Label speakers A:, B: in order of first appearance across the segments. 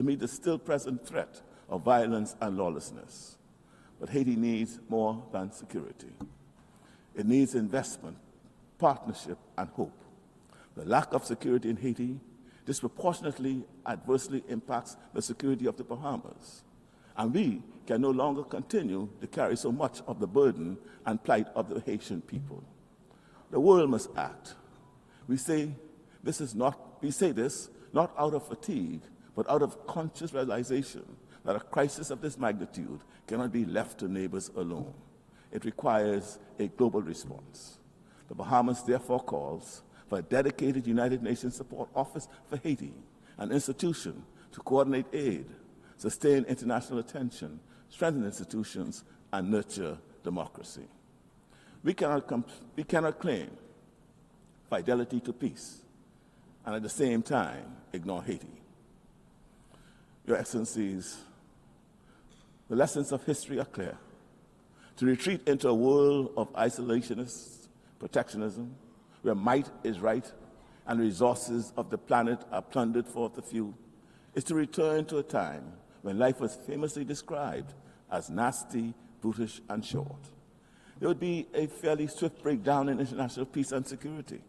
A: to meet the still present threat of violence and lawlessness. But Haiti needs more than security. It needs investment, partnership, and hope. The lack of security in Haiti disproportionately adversely impacts the security of the Bahamas. And we can no longer continue to carry so much of the burden and plight of the Haitian people. The world must act. We say this not out of fatigue, but out of conscious realization that a crisis of this magnitude cannot be left to neighbors alone. It requires a global response. The Bahamas therefore calls for a dedicated United Nations Support Office for Haiti, an institution to coordinate aid, sustain international attention, strengthen institutions, and nurture democracy. We cannot claim fidelity to peace and at the same time ignore Haiti. Your Excellencies, the lessons of history are clear. To retreat into a world of isolationist protectionism, where might is right and resources of the planet are plundered for the few, is to return to a time when life was famously described as nasty, brutish, and short. There would be a fairly swift breakdown in international peace and security.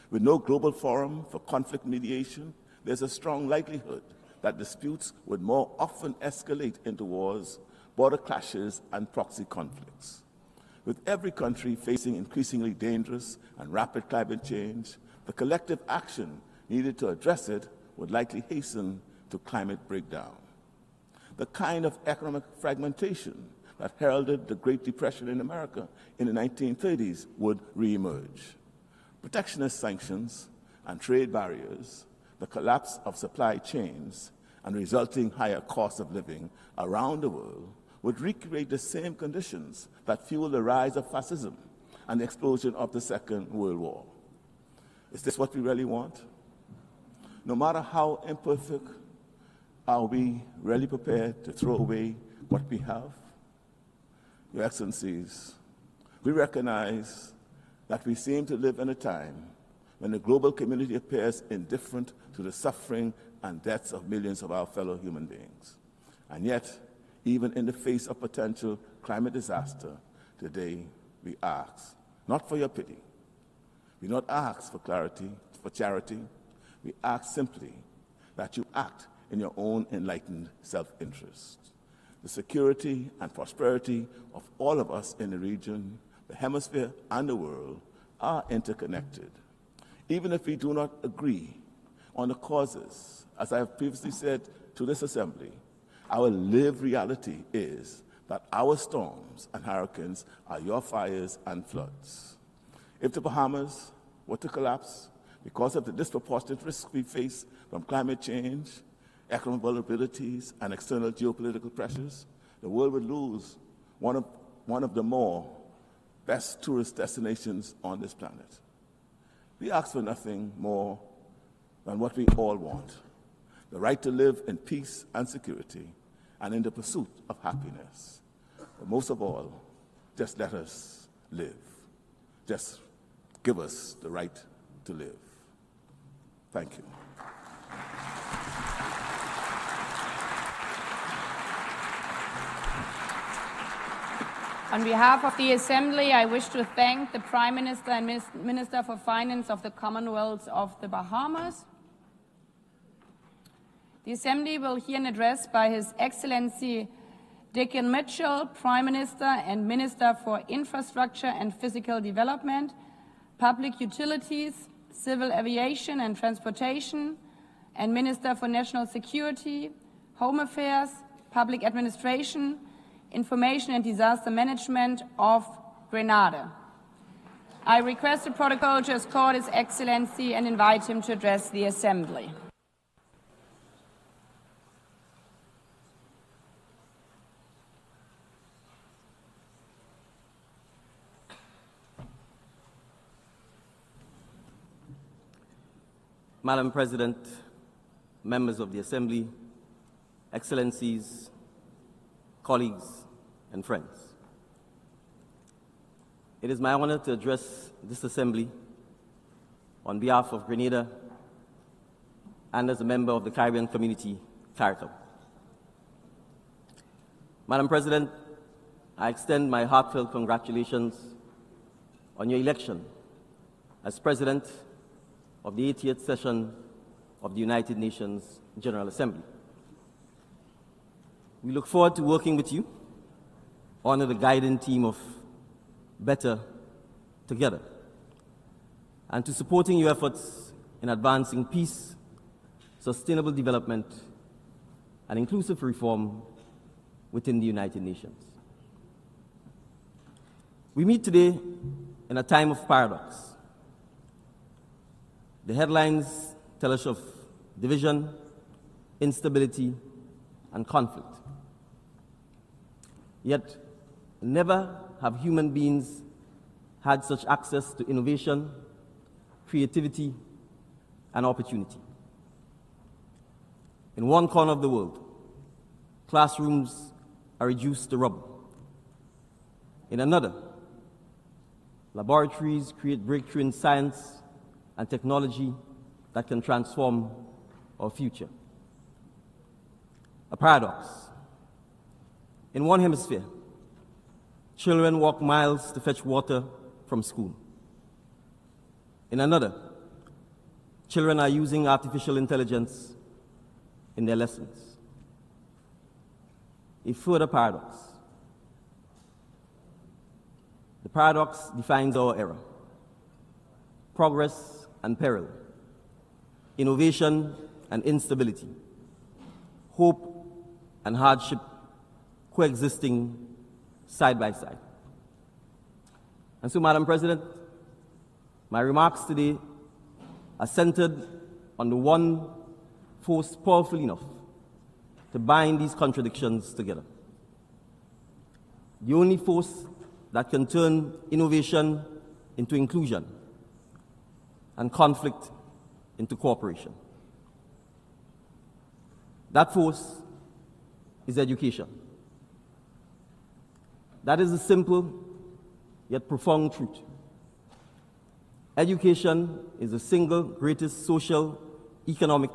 A: With no global forum for conflict mediation, there's a strong likelihood that disputes would more often escalate into wars, border clashes, and proxy conflicts. With every country facing increasingly dangerous and rapid climate change, the collective action needed to address it would likely hasten to climate breakdown. The kind of economic fragmentation that heralded the Great Depression in America in the 1930s would reemerge. Protectionist sanctions and trade barriers, the collapse of supply chains, and resulting higher costs of living around the world would recreate the same conditions that fueled the rise of fascism and the explosion of the Second World War. Is this what we really want? No matter how imperfect, are we really prepared to throw away what we have? Your Excellencies, we recognize that we seem to live in a time when the global community appears indifferent to the suffering and deaths of millions of our fellow human beings. And yet, even in the face of potential climate disaster, today we ask, not for your pity, we not ask for clarity, for charity, we ask simply that you act in your own enlightened self-interest. The security and prosperity of all of us in the region, the hemisphere, and the world are interconnected. Even if we do not agree on the causes, as I have previously said to this Assembly, our lived reality is that our storms and hurricanes are your fires and floods. If the Bahamas were to collapse because of the disproportionate risks we face from climate change, economic vulnerabilities, and external geopolitical pressures, the world would lose one of the more best tourist destinations on this planet. We ask for nothing more than what we all want, the right to live in peace and security and in the pursuit of happiness. But most of all, just let us live. Just give us the right to live. Thank you.
B: On behalf of the Assembly, I wish to thank the Prime Minister and Minister for Finance of the Commonwealth of the Bahamas. The Assembly will hear an address by His Excellency Dickon Mitchell, Prime Minister and Minister for Infrastructure and Physical Development, Public Utilities, Civil Aviation and Transportation, and Minister for National Security, Home Affairs, Public Administration, Information and Disaster Management of Grenada. I request the protocol to escort His Excellency and invite him to address the Assembly.
C: Madam President, members of the Assembly, Excellencies, colleagues, and friends. It is my honor to address this Assembly on behalf of Grenada and as a member of the Caribbean Community CARICOM. Madam President, I extend my heartfelt congratulations on your election as President of the 80th session of the United Nations General Assembly. We look forward to working with you under the guiding theme of Better Together, and to supporting your efforts in advancing peace, sustainable development, and inclusive reform within the United Nations. We meet today in a time of paradox. The headlines tell us of division, instability, and conflict. Yet, never have human beings had such access to innovation, creativity, and opportunity. In one corner of the world, classrooms are reduced to rubble. In another, laboratories create breakthrough in science and technology that can transform our future. A paradox. In one hemisphere, children walk miles to fetch water from school. In another, children are using artificial intelligence in their lessons. A further paradox. The paradox defines our era. Progress and peril, innovation and instability, hope and hardship coexisting side by side. And so, Madam President, my remarks today are centered on the one force powerful enough to bind these contradictions together. The only force that can turn innovation into inclusion and conflict into cooperation. That force is education. That is a simple yet profound truth. Education is the single greatest social, economic,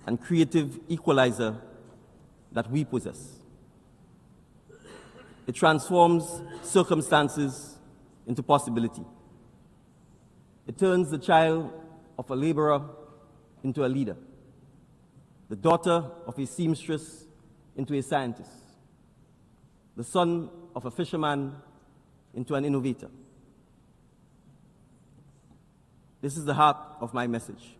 C: and creative equalizer that we possess. It transforms circumstances into possibility. It turns the child of a laborer into a leader, the daughter of a seamstress into a scientist, the son of a fisherman into an innovator. This is the heart of my message.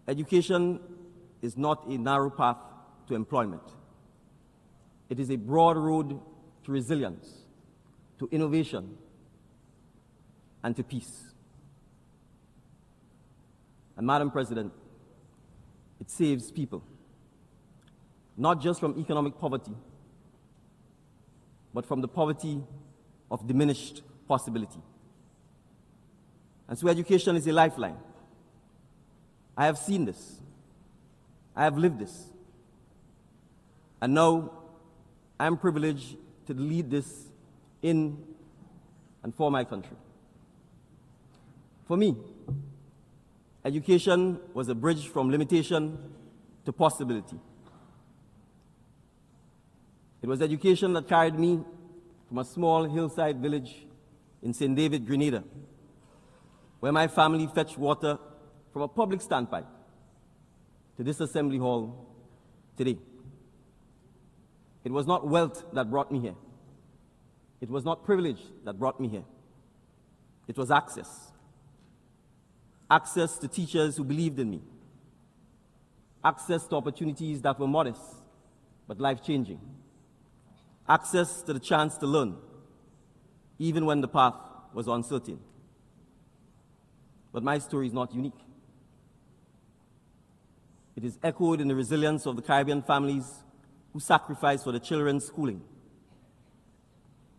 C: Education is not a narrow path to employment. It is a broad road to resilience, to innovation, and to peace. And Madam President, it saves people, not just from economic poverty, but from the poverty of diminished possibility. And so education is a lifeline. I have seen this. I have lived this. And now I am privileged to lead this in and for my country. For me, education was a bridge from limitation to possibility. It was education that carried me from a small hillside village in St. David, Grenada, where my family fetched water from a public standpipe to this assembly hall today. It was not wealth that brought me here. It was not privilege that brought me here. It was access. Access to teachers who believed in me. Access to opportunities that were modest but life-changing. Access to the chance to learn, even when the path was uncertain. But my story is not unique. It is echoed in the resilience of the Caribbean families who sacrifice for the children's schooling,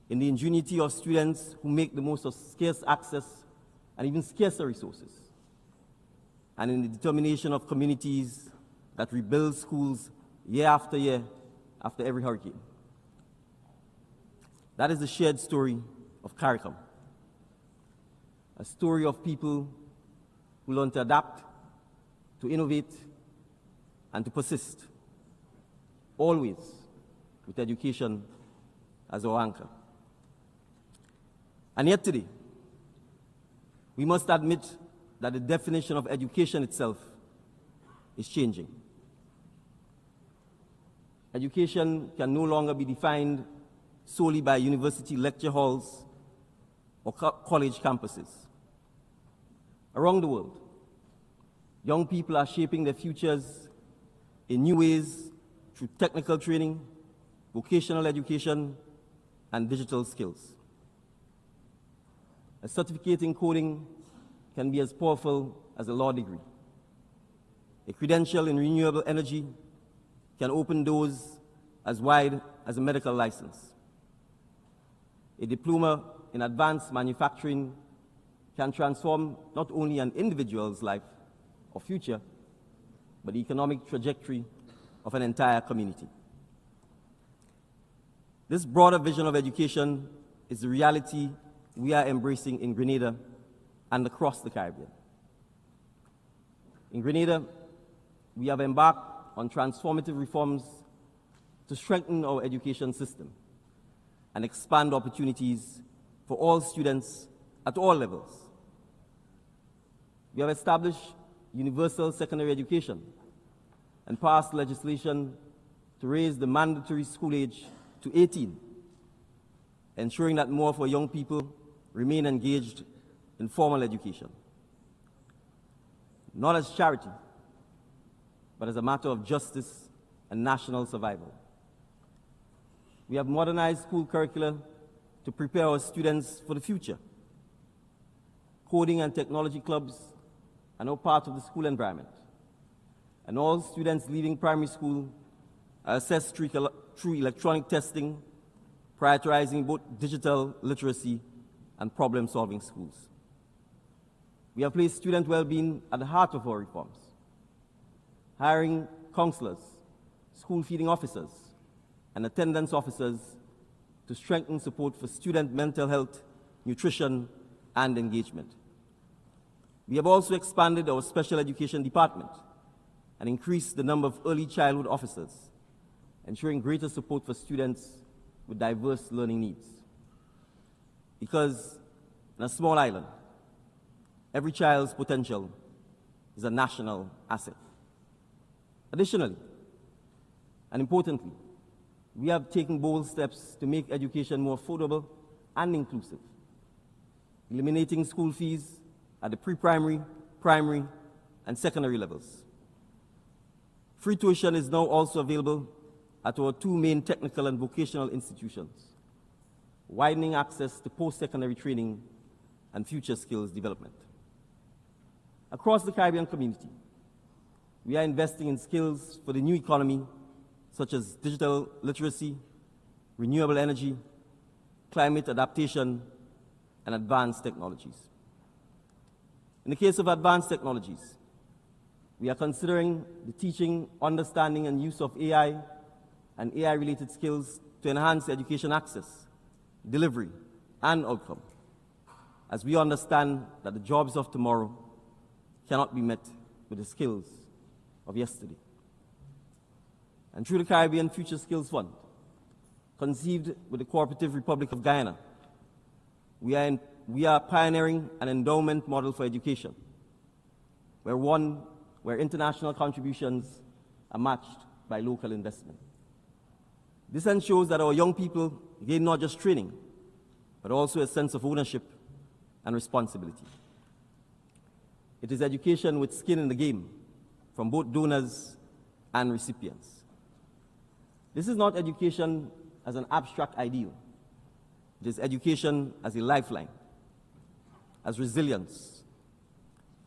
C: in the ingenuity of students who make the most of scarce access and even scarcer resources, and in the determination of communities that rebuild schools year after every hurricane. That is the shared story of CARICOM, a story of people who learn to adapt, to innovate, and to persist, always with education as our anchor. And yet today, we must admit that the definition of education itself is changing. Education can no longer be defined solely by university lecture halls or college campuses. Around the world, young people are shaping their futures in new ways through technical training, vocational education, and digital skills. A certificate in coding can be as powerful as a law degree. A credential in renewable energy can open doors as wide as a medical license. A diploma in advanced manufacturing can transform not only an individual's life or future, but the economic trajectory of an entire community. This broader vision of education is the reality we are embracing in Grenada and across the Caribbean. In Grenada, we have embarked on transformative reforms to strengthen our education system and expand opportunities for all students at all levels. We have established universal secondary education and passed legislation to raise the mandatory school age to 18, ensuring that more of our young people remain engaged in formal education, not as charity, but as a matter of justice and national survival. We have modernized school curricula to prepare our students for the future. Coding and technology clubs are now part of the school environment, and all students leaving primary school are assessed through electronic testing, prioritizing both digital literacy and problem-solving schools. We have placed student well-being at the heart of our reforms, hiring counselors, school feeding officers, and attendance officers to strengthen support for student mental health, nutrition, and engagement. We have also expanded our special education department and increased the number of early childhood officers, ensuring greater support for students with diverse learning needs. Because in a small island, every child's potential is a national asset. Additionally, and importantly, we have taken bold steps to make education more affordable and inclusive, eliminating school fees at the pre-primary, primary, and secondary levels. Free tuition is now also available at our two main technical and vocational institutions, widening access to post-secondary training and future skills development. Across the Caribbean community, we are investing in skills for the new economy, such as digital literacy, renewable energy, climate adaptation, and advanced technologies. In the case of advanced technologies, we are considering the teaching, understanding, and use of AI and AI-related skills to enhance education access, delivery, and outcome, as we understand that the jobs of tomorrow cannot be met with the skills of yesterday. And through the Caribbean Future Skills Fund, conceived with the Cooperative Republic of Guyana, we are pioneering an endowment model for education, where international contributions are matched by local investment. This ensures that our young people gain not just training, but also a sense of ownership and responsibility. It is education with skin in the game from both donors and recipients. This is not education as an abstract ideal. It is education as a lifeline, as resilience,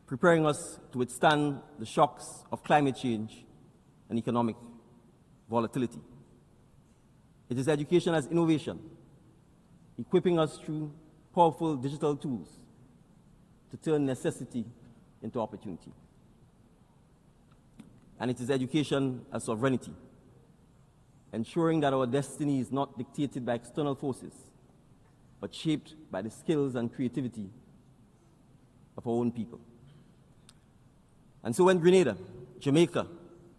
C: preparing us to withstand the shocks of climate change and economic volatility. It is education as innovation, equipping us through powerful digital tools to turn necessity into opportunity. And it is education as sovereignty, ensuring that our destiny is not dictated by external forces, but shaped by the skills and creativity of our own people. And so when Grenada, Jamaica,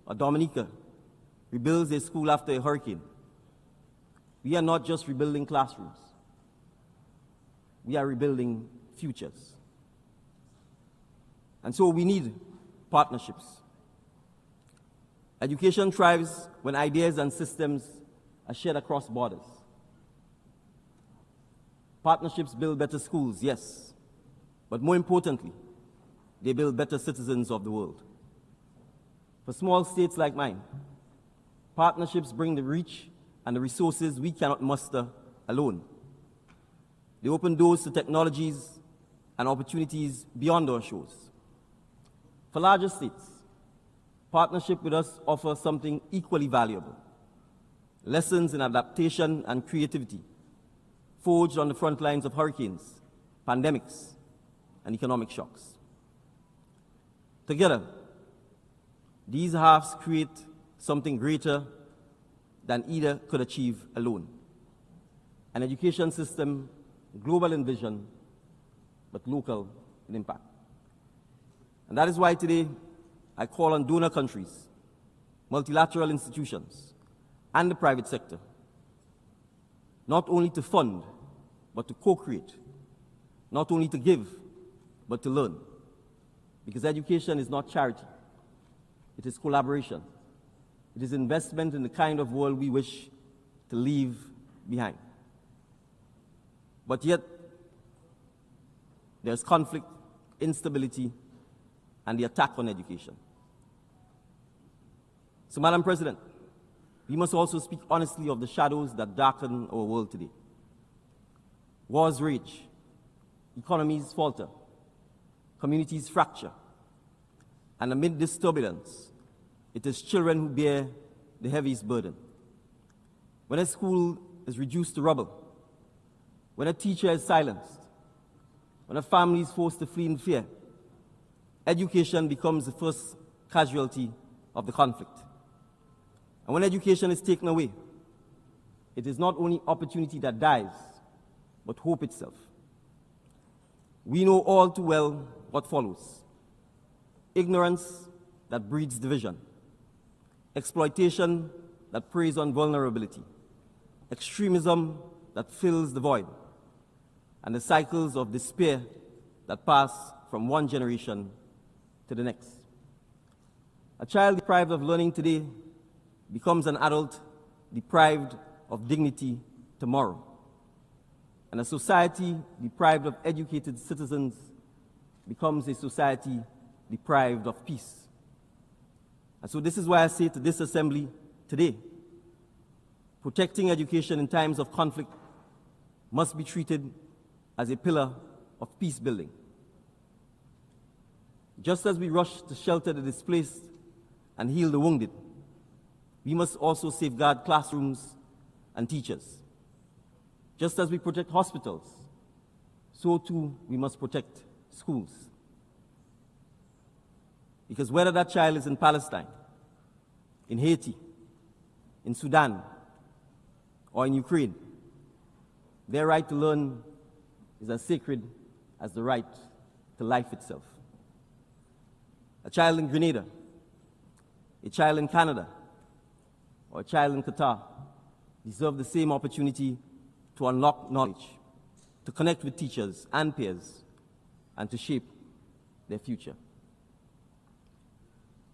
C: or Dominica rebuilds a school after a hurricane, we are not just rebuilding classrooms. We are rebuilding futures. And so we need partnerships. Education thrives when ideas and systems are shared across borders. Partnerships build better schools, yes, but more importantly, they build better citizens of the world. For small states like mine, partnerships bring the reach and the resources we cannot muster alone. They open doors to technologies and opportunities beyond our shores. For larger states, partnership with us offers something equally valuable: lessons in adaptation and creativity, forged on the front lines of hurricanes, pandemics, and economic shocks. Together, these halves create something greater than either could achieve alone: an education system global in vision, but local in impact. And that is why today I call on donor countries, multilateral institutions, and the private sector not only to fund, but to co-create, not only to give, but to learn. Because education is not charity, it is collaboration. It is investment in the kind of world we wish to leave behind. But yet, there's conflict, instability, and the attack on education. So, Madam President, we must also speak honestly of the shadows that darken our world today. Wars rage, economies falter, communities fracture, and amid this turbulence, it is children who bear the heaviest burden. When a school is reduced to rubble, when a teacher is silenced, when a family is forced to flee in fear, education becomes the first casualty of the conflict. And when education is taken away, it is not only opportunity that dies, but hope itself. We know all too well what follows: ignorance that breeds division, exploitation that preys on vulnerability, extremism that fills the void, and the cycles of despair that pass from one generation to the next. A child deprived of learning today becomes an adult deprived of dignity tomorrow. And a society deprived of educated citizens becomes a society deprived of peace. And so this is why I say to this assembly today, protecting education in times of conflict must be treated as a pillar of peace building. Just as we rush to shelter the displaced and heal the wounded, we must also safeguard classrooms and teachers. Just as we protect hospitals, so too we must protect schools. Because whether that child is in Palestine, in Haiti, in Sudan, or in Ukraine, their right to learn is as sacred as the right to life itself. A child in Grenada, a child in Canada, or a child in Qatar deserve the same opportunity to unlock knowledge, to connect with teachers and peers, and to shape their future.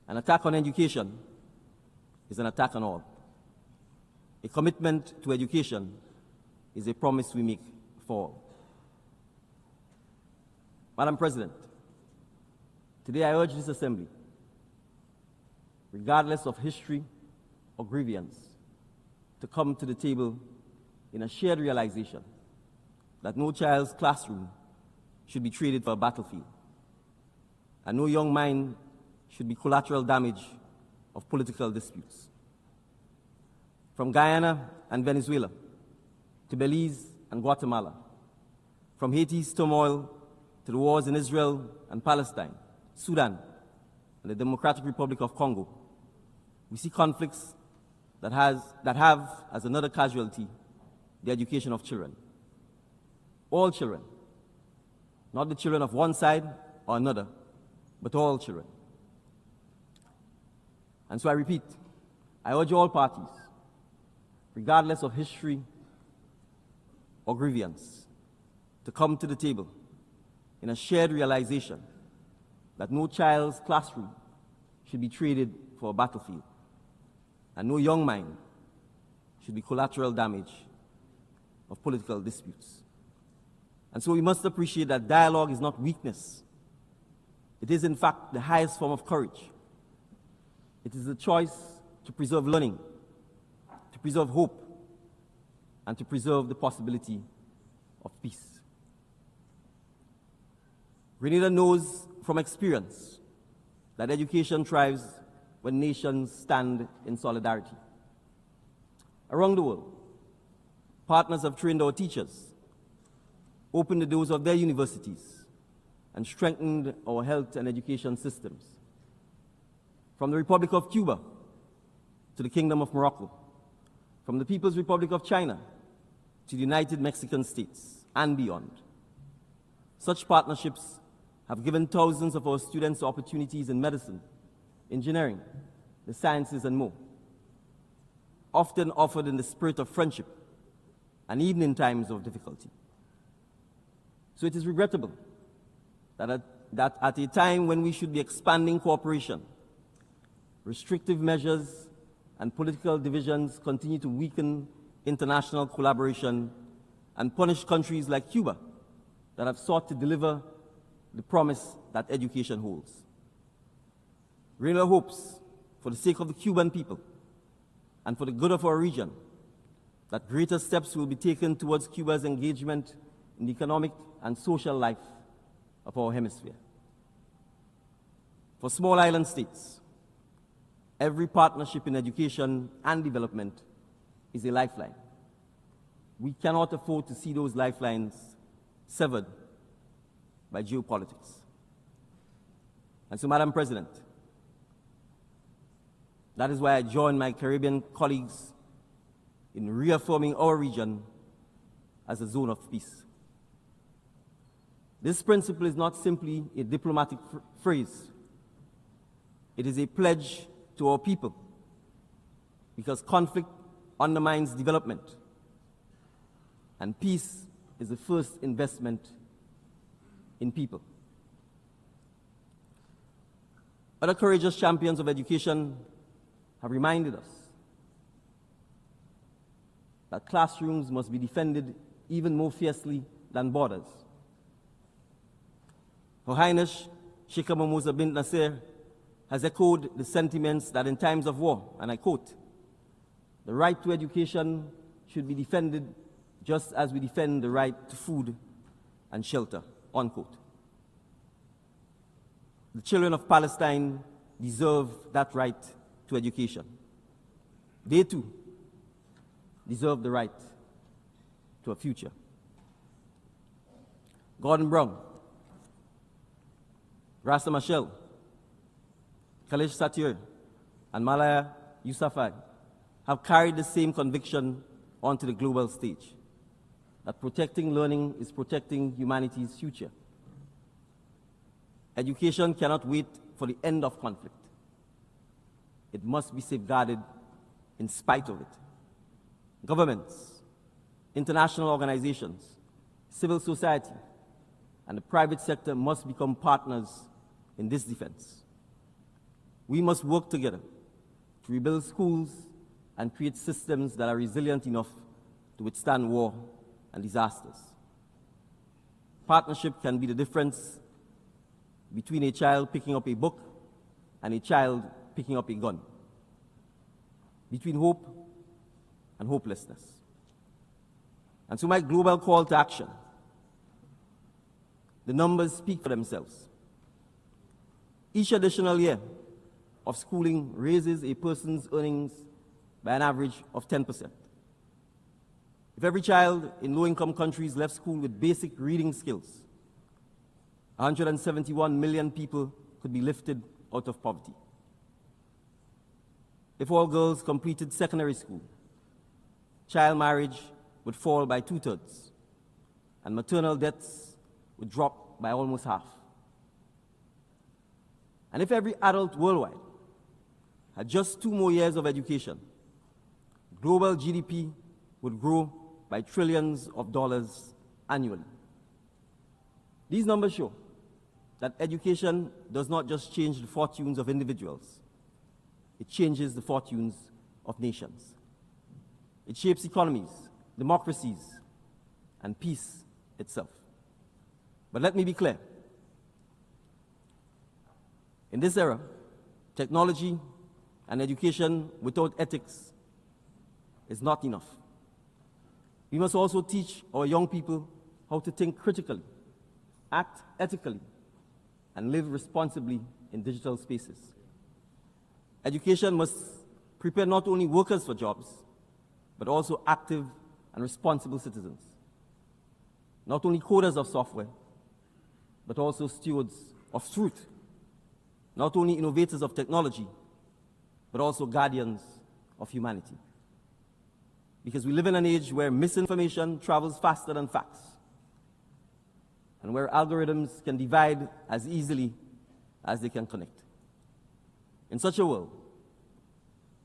C: An attack on education is an attack on all. A commitment to education is a promise we make for all. Madam President, today I urge this assembly, regardless of history or grievance, to come to the table in a shared realization that no child's classroom should be traded for a battlefield, and no young mind should be collateral damage of political disputes. From Guyana and Venezuela to Belize and Guatemala, from Haiti's turmoil to the wars in Israel and Palestine, Sudan, and the Democratic Republic of Congo, we see conflicts that have as another casualty the education of children. All children, not the children of one side or another, but all children. And so I repeat, I urge all parties, regardless of history or grievance, to come to the table in a shared realization that no child's classroom should be traded for a battlefield, and no young mind should be collateral damage of political disputes. And so we must appreciate that dialogue is not weakness. It is, in fact, the highest form of courage. It is a choice to preserve learning, to preserve hope, and to preserve the possibility of peace. Grenada knows from experience that education thrives when nations stand in solidarity. Around the world, partners have trained our teachers, opened the doors of their universities, and strengthened our health and education systems. From the Republic of Cuba to the Kingdom of Morocco, from the People's Republic of China to the United Mexican States and beyond. Such partnerships have given thousands of our students opportunities in medicine, engineering, the sciences, and more, often offered in the spirit of friendship and even in times of difficulty. So it is regrettable that at a time when we should be expanding cooperation, restrictive measures and political divisions continue to weaken international collaboration and punish countries like Cuba that have sought to deliver the promise that education holds. Grenada hopes, for the sake of the Cuban people and for the good of our region, that greater steps will be taken towards Cuba's engagement in the economic and social life of our hemisphere. For small island states, every partnership in education and development is a lifeline. We cannot afford to see those lifelines severed by geopolitics. And so, Madam President, that is why I join my Caribbean colleagues in reaffirming our region as a zone of peace. This principle is not simply a diplomatic phrase. It is a pledge to our people, because conflict undermines development, and peace is the first investment in people. Other courageous champions of education have reminded us that classrooms must be defended even more fiercely than borders. Her Highness Sheikh Mahmouza bint Nasser has echoed the sentiments that in times of war, and I quote, "The right to education should be defended just as we defend the right to food and shelter," unquote. The children of Palestine deserve that right to education. They too deserve the right to a future. Gordon Brown, Rasta Machel, Kalish Satir, and Malaya Yousafzai have carried the same conviction onto the global stage, that protecting learning is protecting humanity's future. Education cannot wait for the end of conflict. It must be safeguarded in spite of it. Governments, international organizations, civil society, and the private sector must become partners in this defense. We must work together to rebuild schools and create systems that are resilient enough to withstand war and disasters. Partnership can be the difference between a child picking up a book and a child picking up a gun, between hope and hopelessness. And so my global call to action, the numbers speak for themselves. Each additional year of schooling raises a person's earnings by an average of 10%. If every child in low-income countries left school with basic reading skills, 171 million people could be lifted out of poverty. If all girls completed secondary school, child marriage would fall by 2/3, and maternal deaths would drop by almost half. And if every adult worldwide had just 2 more years of education, global GDP would grow by trillions of dollars annually. These numbers show that education does not just change the fortunes of individuals, it changes the fortunes of nations. It shapes economies, democracies, and peace itself. But let me be clear. In this era, technology and education without ethics is not enough. We must also teach our young people how to think critically, act ethically, and live responsibly in digital spaces. Education must prepare not only workers for jobs, but also active and responsible citizens. Not only coders of software, but also stewards of truth. Not only innovators of technology, but also guardians of humanity. Because we live in an age where misinformation travels faster than facts, and where algorithms can divide as easily as they can connect. In such a world,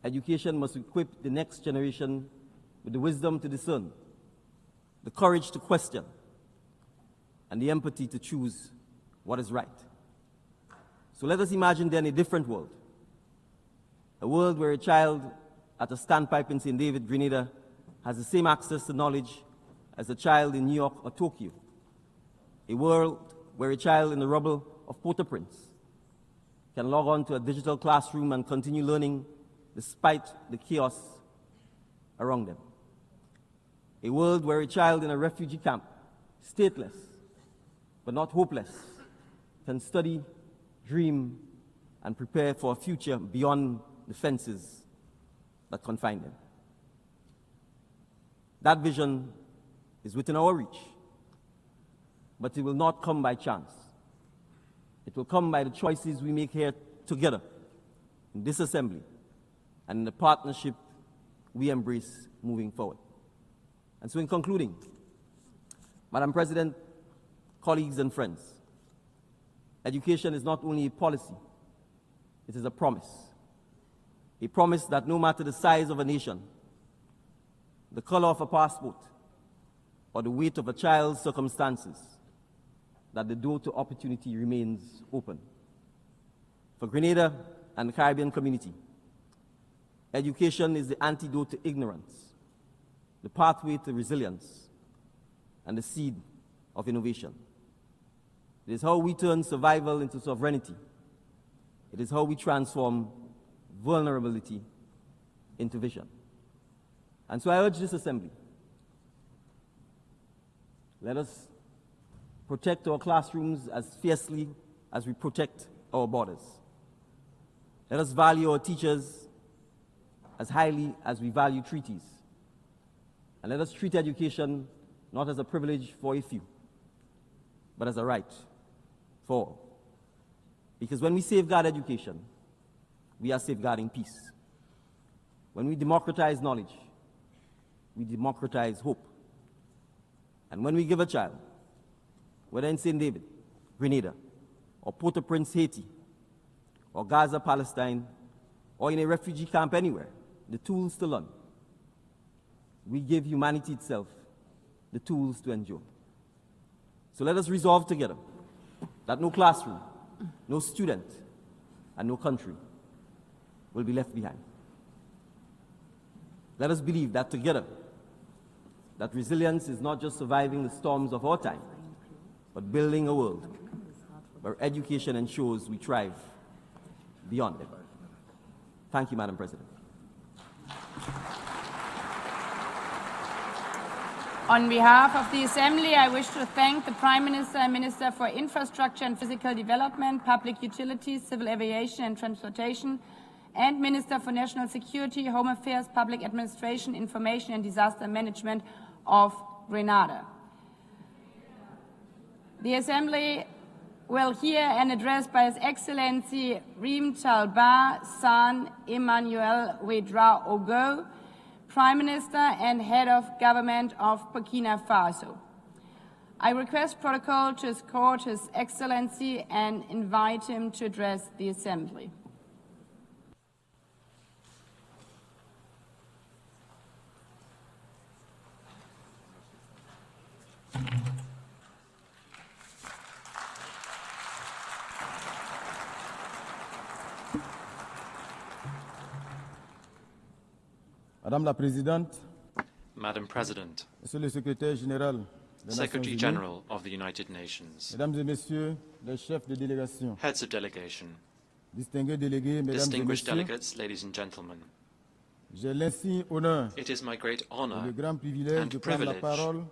C: education must equip the next generation with the wisdom to discern, the courage to question, and the empathy to choose what is right. So let us imagine then a different world. A world where a child at a standpipe in St. David, Grenada, has the same access to knowledge as a child in New York or Tokyo. A world where a child in the rubble of Port-au-Prince can log on to a digital classroom and continue learning despite the chaos around them. A world where a child in a refugee camp, stateless but not hopeless, can study, dream, and prepare for a future beyond the fences that confine them. That vision is within our reach, but it will not come by chance. It will come by the choices we make here together in this assembly and in the partnership we embrace moving forward. And so in concluding, Madam President, colleagues and friends, education is not only a policy, it is a promise. A promise that no matter the size of a nation, the color of a passport, or the weight of a child's circumstances, that the door to opportunity remains open. For Grenada and the Caribbean community, education is the antidote to ignorance, the pathway to resilience, and the seed of innovation. It is how we turn survival into sovereignty. It is how we transform vulnerability into vision. And so I urge this assembly, let us protect our classrooms as fiercely as we protect our borders. Let us value our teachers as highly as we value treaties. And let us treat education not as a privilege for a few, but as a right for all. Because when we safeguard education, we are safeguarding peace. When we democratize knowledge, we democratize hope. And when we give a child, whether in St. David, Grenada, or Port-au-Prince, Haiti, or Gaza, Palestine, or in a refugee camp anywhere, the tools to learn, we give humanity itself the tools to endure. So let us resolve together that no classroom, no student, and no country will be left behind. Let us believe that together, that resilience is not just surviving the storms of our time, but building a world where education ensures we thrive beyond them. Thank you, Madam President.
B: On behalf of the Assembly, I wish to thank the Prime Minister and Minister for Infrastructure and Physical Development, Public Utilities, Civil Aviation and Transportation, and Minister for National Security, Home Affairs, Public Administration, Information and Disaster Management of Grenada. The Assembly will hear an address by His Excellency Reem Talba San Emmanuel Wedra Ogo, Prime Minister and Head of Government of Burkina Faso. I request protocol to escort His Excellency and invite him to address the Assembly.
D: Madame la Présidente,
E: Madam President,
D: Monsieur le Secrétaire Général des
E: Secretary
D: Nations Unies,
E: General of the United Nations,
D: Mesdames et Messieurs les chefs de délégation,
E: Heads of Delegation,
D: distingués délégués, Mesdames et
E: distinguished
D: Messieurs,
E: delegates, ladies and gentlemen,
D: j'ai l'insigne honneur
E: it is my great
D: et
E: honor
D: le grand privilège
E: and
D: de prendre la
E: privilege
D: parole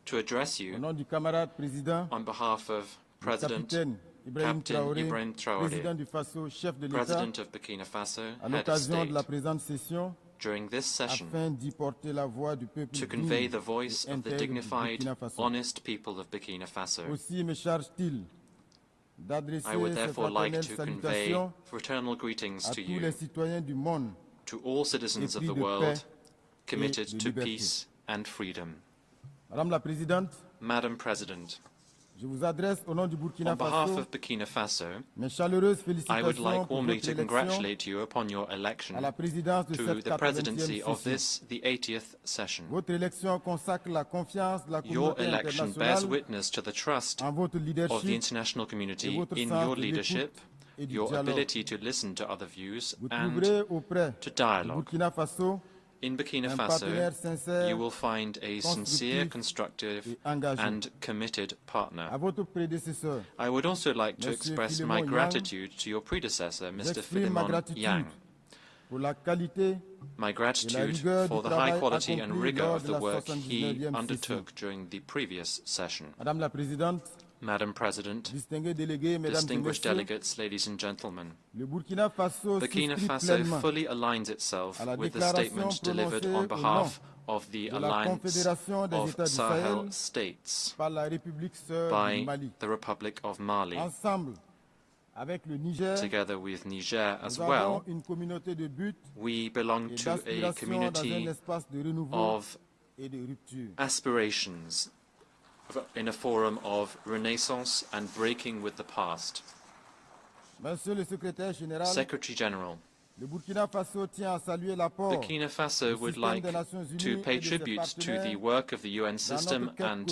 E: to address
D: au
E: you
D: nom du camarade président,
E: on behalf of President
D: capitaine Ibrahim
E: Captain
D: Traoré,
E: Ibrahim Traoré,
D: président du Faso, chef de l'État,
E: President of Burkina Faso,
D: à
E: Head of
D: l'occasion de la
E: State,
D: présente session,
E: during this session
D: afin d'y porter la voix du peuple
E: to convey
D: digne
E: the voice
D: et
E: of the
D: intègre du
E: dignified,
D: Burkina Faso.
E: honest people of Burkina Faso.
D: Aussi me charge-t-il d'adresser
E: I would
D: ces
E: therefore like
D: fraternelles
E: to convey
D: salutations
E: fraternal greetings
D: à
E: to
D: tous
E: you,
D: les citoyens du monde,
E: to all citizens of
D: épris
E: the
D: de
E: world,
D: paix
E: committed
D: et de
E: to
D: liberté.
E: peace and freedom.
D: Madame la Présidente,
E: Madam President,
D: je vous adresse au nom du Burkina
E: on behalf
D: Faso
E: of Burkina Faso,
D: mes chaleureuses
E: I
D: félicitations
E: would like
D: pour
E: warmly
D: votre
E: to
D: élection
E: congratulate you upon your election
D: à la présidence de
E: to
D: cette
E: the presidency
D: 80e
E: of
D: session.
E: this, the 80th session.
D: Votre élection consacre la confiance de la
E: Your
D: communauté
E: election bears
D: internationale
E: witness to the trust
D: en votre
E: of the
D: leadership
E: international community
D: votre
E: in
D: sens
E: your
D: de
E: leadership,
D: l'écoute et du
E: your
D: dialogue.
E: ability to listen to other views,
D: Vous
E: and
D: trouverez auprès
E: to
D: du
E: dialogue.
D: Burkina Faso
E: In Burkina
D: un
E: Faso,
D: partenaire sincère,
E: you will find a sincere,
D: constructif
E: constructive,
D: et engagé.
E: and committed partner.
D: À votre prédécesseur,
E: I would also like to
D: Monsieur
E: express
D: Philemon
E: my
D: Yang,
E: gratitude to your predecessor, Mr.
D: j'exprime ma
E: Philemon
D: gratitude
E: Yang,
D: pour la qualité
E: my gratitude
D: rigueur
E: for
D: du
E: the high
D: travail
E: quality and
D: accompli
E: rigor
D: lors
E: of
D: de
E: the
D: la
E: work he
D: 79e
E: undertook during the previous session.
D: Madame la Présidente,
E: Madam President,
D: distingués délégués, Mesdames et
E: distinguished
D: Messieurs,
E: delegates, ladies and gentlemen,
D: le Burkina Faso
E: Burkina
D: souscrit
E: Faso
D: pleinement
E: fully aligns itself
D: à la
E: with the
D: déclaration
E: statement delivered on
D: prononcée au
E: behalf of the
D: de la
E: Alliance
D: Confédération des
E: of
D: États du
E: Sahel
D: Sahel
E: States
D: par la République sœur du
E: by
D: Mali.
E: the Republic of Mali.
D: Ensemble, avec le Niger,
E: Together with Niger as
D: nous
E: well,
D: avons une communauté de buts
E: we belong
D: et
E: to a
D: d'aspiration dans un
E: community
D: espace de renouveau
E: of
D: et de rupture.
E: aspirations in a forum of renaissance and breaking with the past.
D: Monsieur le secrétaire général,
E: Secretary General,
D: le Burkina Faso tient à saluer l'apport
E: Burkina Faso would like to pay tribute to the work of the UN system and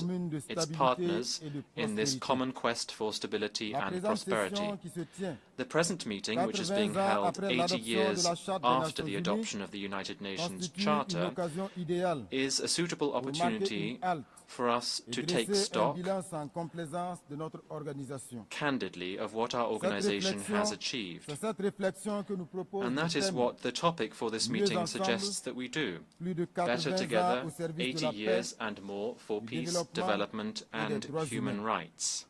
E: its partners in this common quest for stability
D: La
E: and
D: présente
E: prosperity.
D: session qui se tient
E: The present meeting, which is
D: 80
E: being
D: ans
E: held
D: après
E: 80
D: l'adoption de
E: years
D: la Charte des
E: after
D: Nations
E: the
D: Unies,
E: adoption of the United Nations
D: constitue une
E: Charter,
D: occasion idéale
E: is a suitable
D: pour marquer
E: opportunity
D: une halte
E: for us
D: et
E: to take
D: dresser un
E: stock
D: bilan sans complaisance de notre organisation.
E: candidly of what our
D: Cette
E: organization
D: réflexion-
E: has achieved.
D: C'est cette réflexion que nous propose
E: And
D: le
E: that is
D: thème
E: what the topic for this
D: Mieux
E: meeting
D: ensemble,
E: suggests that we do.
D: plus de
E: Better
D: 80 ans
E: together,
D: au service de
E: 80
D: la
E: years
D: paix.
E: and more for
D: du
E: peace,
D: développement
E: development
D: et des
E: and
D: droits
E: human
D: humains.
E: rights.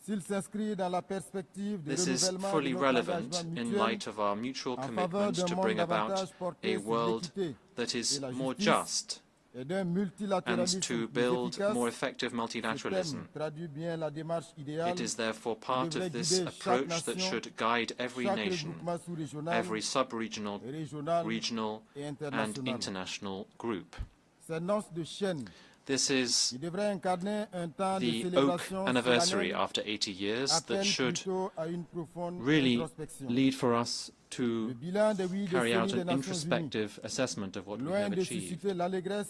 D: S'il s'inscrit dans la perspective de
E: This is
D: renouvellement de
E: fully
D: notre
E: relevant
D: engagement
E: in
D: mutuel
E: light of our mutual
D: en faveur
E: commitment
D: d'un
E: to
D: monde
E: bring about
D: davantage porté
E: a
D: sur
E: world
D: l'équité
E: that is
D: et la
E: more
D: justice
E: just
D: et d'un
E: and
D: multilatéralisme
E: to
D: plus
E: build
D: efficace,
E: more effective
D: ce
E: multilateralism.
D: thème traduit bien la démarche idéale
E: It is therefore part
D: devrait
E: of this
D: guider chaque
E: approach that
D: nation,
E: should guide every
D: chaque
E: nation,
D: regroupement sous-régional,
E: every sub-regional,
D: régional
E: regional
D: et
E: and
D: international.
E: international group.
D: Ces noces de chaîne
E: This is
D: qui devrait incarner un temps de
E: the oak
D: célébration
E: anniversary
D: solennelle
E: after 80 years that
D: appelle
E: should
D: plutôt à une profonde
E: really
D: introspection.
E: lead for us
D: Le
E: to
D: bilan des 8
E: carry out
D: décennies des
E: an
D: Nations Unies,
E: introspective assessment of what we
D: loin
E: have
D: de
E: achieved.
D: susciter l'allégresse,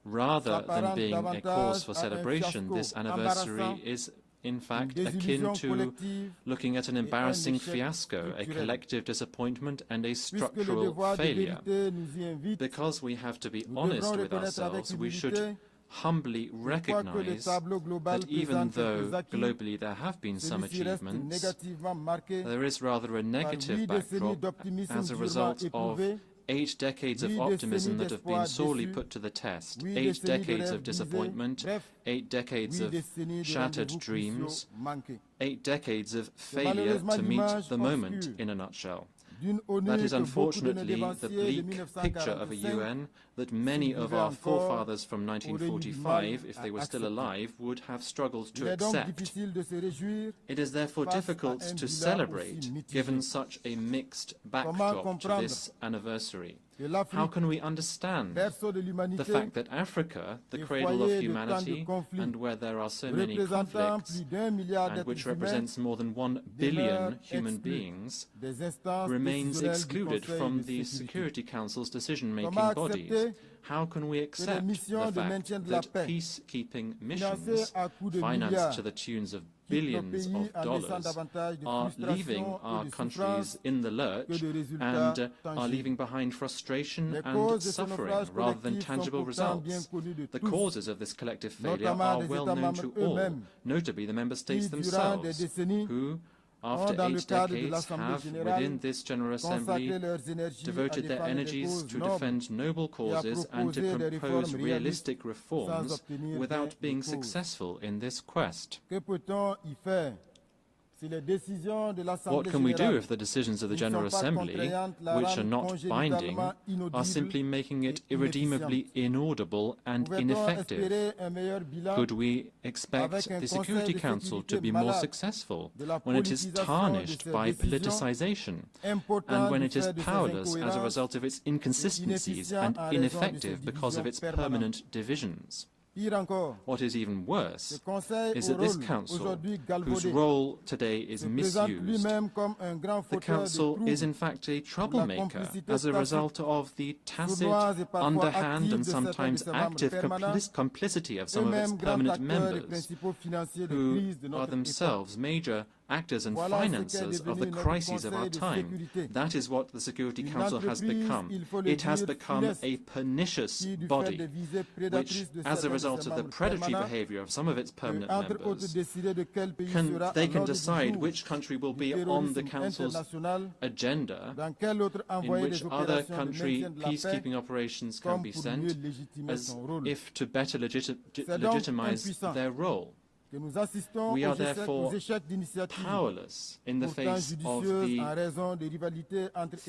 E: Rather than
D: s'apparente
E: being a
D: davantage
E: cause for
D: à un
E: celebration,
D: fiasco
E: this anniversary
D: embarrassant,
E: is in
D: une
E: fact akin
D: désillusion
E: to
D: collective,
E: looking at an
D: et un
E: embarrassing
D: échec
E: fiasco, a
D: structurel.
E: collective disappointment and a
D: puisque le
E: structural
D: devoir de
E: failure.
D: vérité nous y invite.
E: Because we have to be
D: Nous
E: honest
D: devrons
E: with
D: reconnaître avec
E: ourselves, we
D: humilité
E: should humbly
D: que le
E: recognize
D: tableau global
E: that even
D: présente quelques
E: though
D: acquis,
E: globally there have been some
D: celui-ci reste
E: achievements,
D: négativement marqué
E: there is rather a
D: par
E: negative
D: 8 décennies
E: backdrop
D: d'optimisme
E: as a
D: durement
E: result of
D: éprouvé,
E: 8 decades of
D: 8
E: optimism
D: décennies
E: that have been
D: d'espoir
E: sorely
D: déçu,
E: put to the test,
D: 8
E: 8
D: décennies de
E: decades
D: rêves
E: of
D: brisés,
E: disappointment,
D: bref,
E: 8 decades
D: 8
E: of
D: décennies de
E: shattered
D: rendez-vous
E: dreams,
D: cruciaux manqués.
E: 8 decades of failure
D: malheureusement
E: to meet
D: l'image
E: the moment
D: obscure
E: in a nutshell.
D: D'une ONU
E: That is
D: que beaucoup de nos
E: unfortunately the
D: dévanciers de
E: bleak picture of a
D: 1945
E: UN that many of
D: vivaient
E: our
D: encore
E: forefathers from
D: auraient eu du
E: 1945,
D: mal
E: if they
D: à
E: were still
D: accepter.
E: alive, would have struggled
D: Il
E: to
D: est donc
E: accept.
D: difficile de se réjouir.
E: It is therefore
D: face à
E: difficult
D: un
E: to
D: bilan
E: celebrate
D: aussi mitigé.
E: given such a mixed backdrop to
D: comprendre
E: this anniversary.
D: Que
E: How
D: l'Afrique,
E: can we understand
D: berceau de
E: the
D: l'humanité,
E: fact that Africa, the
D: et
E: cradle
D: foyer
E: of
D: de tant de
E: humanity,
D: conflits,
E: and where there are so many
D: représentant
E: conflicts,
D: plus d'1 milliard
E: and which
D: d'êtres humains,
E: represents more than 1 billion
D: demeure
E: human
D: exclu
E: beings,
D: des instances
E: remains
D: décisionnelles du
E: excluded
D: Conseil
E: from
D: de
E: the
D: sécurité.
E: Security Council's decision-making
D: Comment
E: bodies.
D: accepter
E: How can we accept
D: missions
E: the
D: de
E: fact
D: maintien de la
E: that
D: paix,
E: peacekeeping
D: financées
E: missions,
D: à coups de
E: financed
D: milliards,
E: to the tunes of billions of dollars are leaving our countries in the lurch and are leaving behind frustration and suffering rather than tangible results. The causes of this collective failure are well known to all, notably the member states themselves, who, after 8 decades, have, within this General Assembly, devoted their energies to defend noble causes and to propose realistic reforms without being successful in this quest. What can we do if the decisions of the General Assembly, which are not binding, are simply making it irredeemably inaudible and ineffective? Could we expect the Security Council to be more successful when it is tarnished by politicization and when it is powerless as a result of its inconsistencies and ineffective because of its permanent divisions? What is even worse is that this Council, whose role today is misused, the Council is in fact a troublemaker as a result of the tacit, underhand and sometimes active complicity of some of its permanent members, who are themselves major actors and financiers of the crises of our time. That is what the Security Council has become. It has become a pernicious body, which, as a result of the predatory behavior of some of its permanent members, they can decide which country will be on the Council's agenda, in which other country peacekeeping operations can be sent, as if to better legitimize their role. We are therefore powerless in the face of the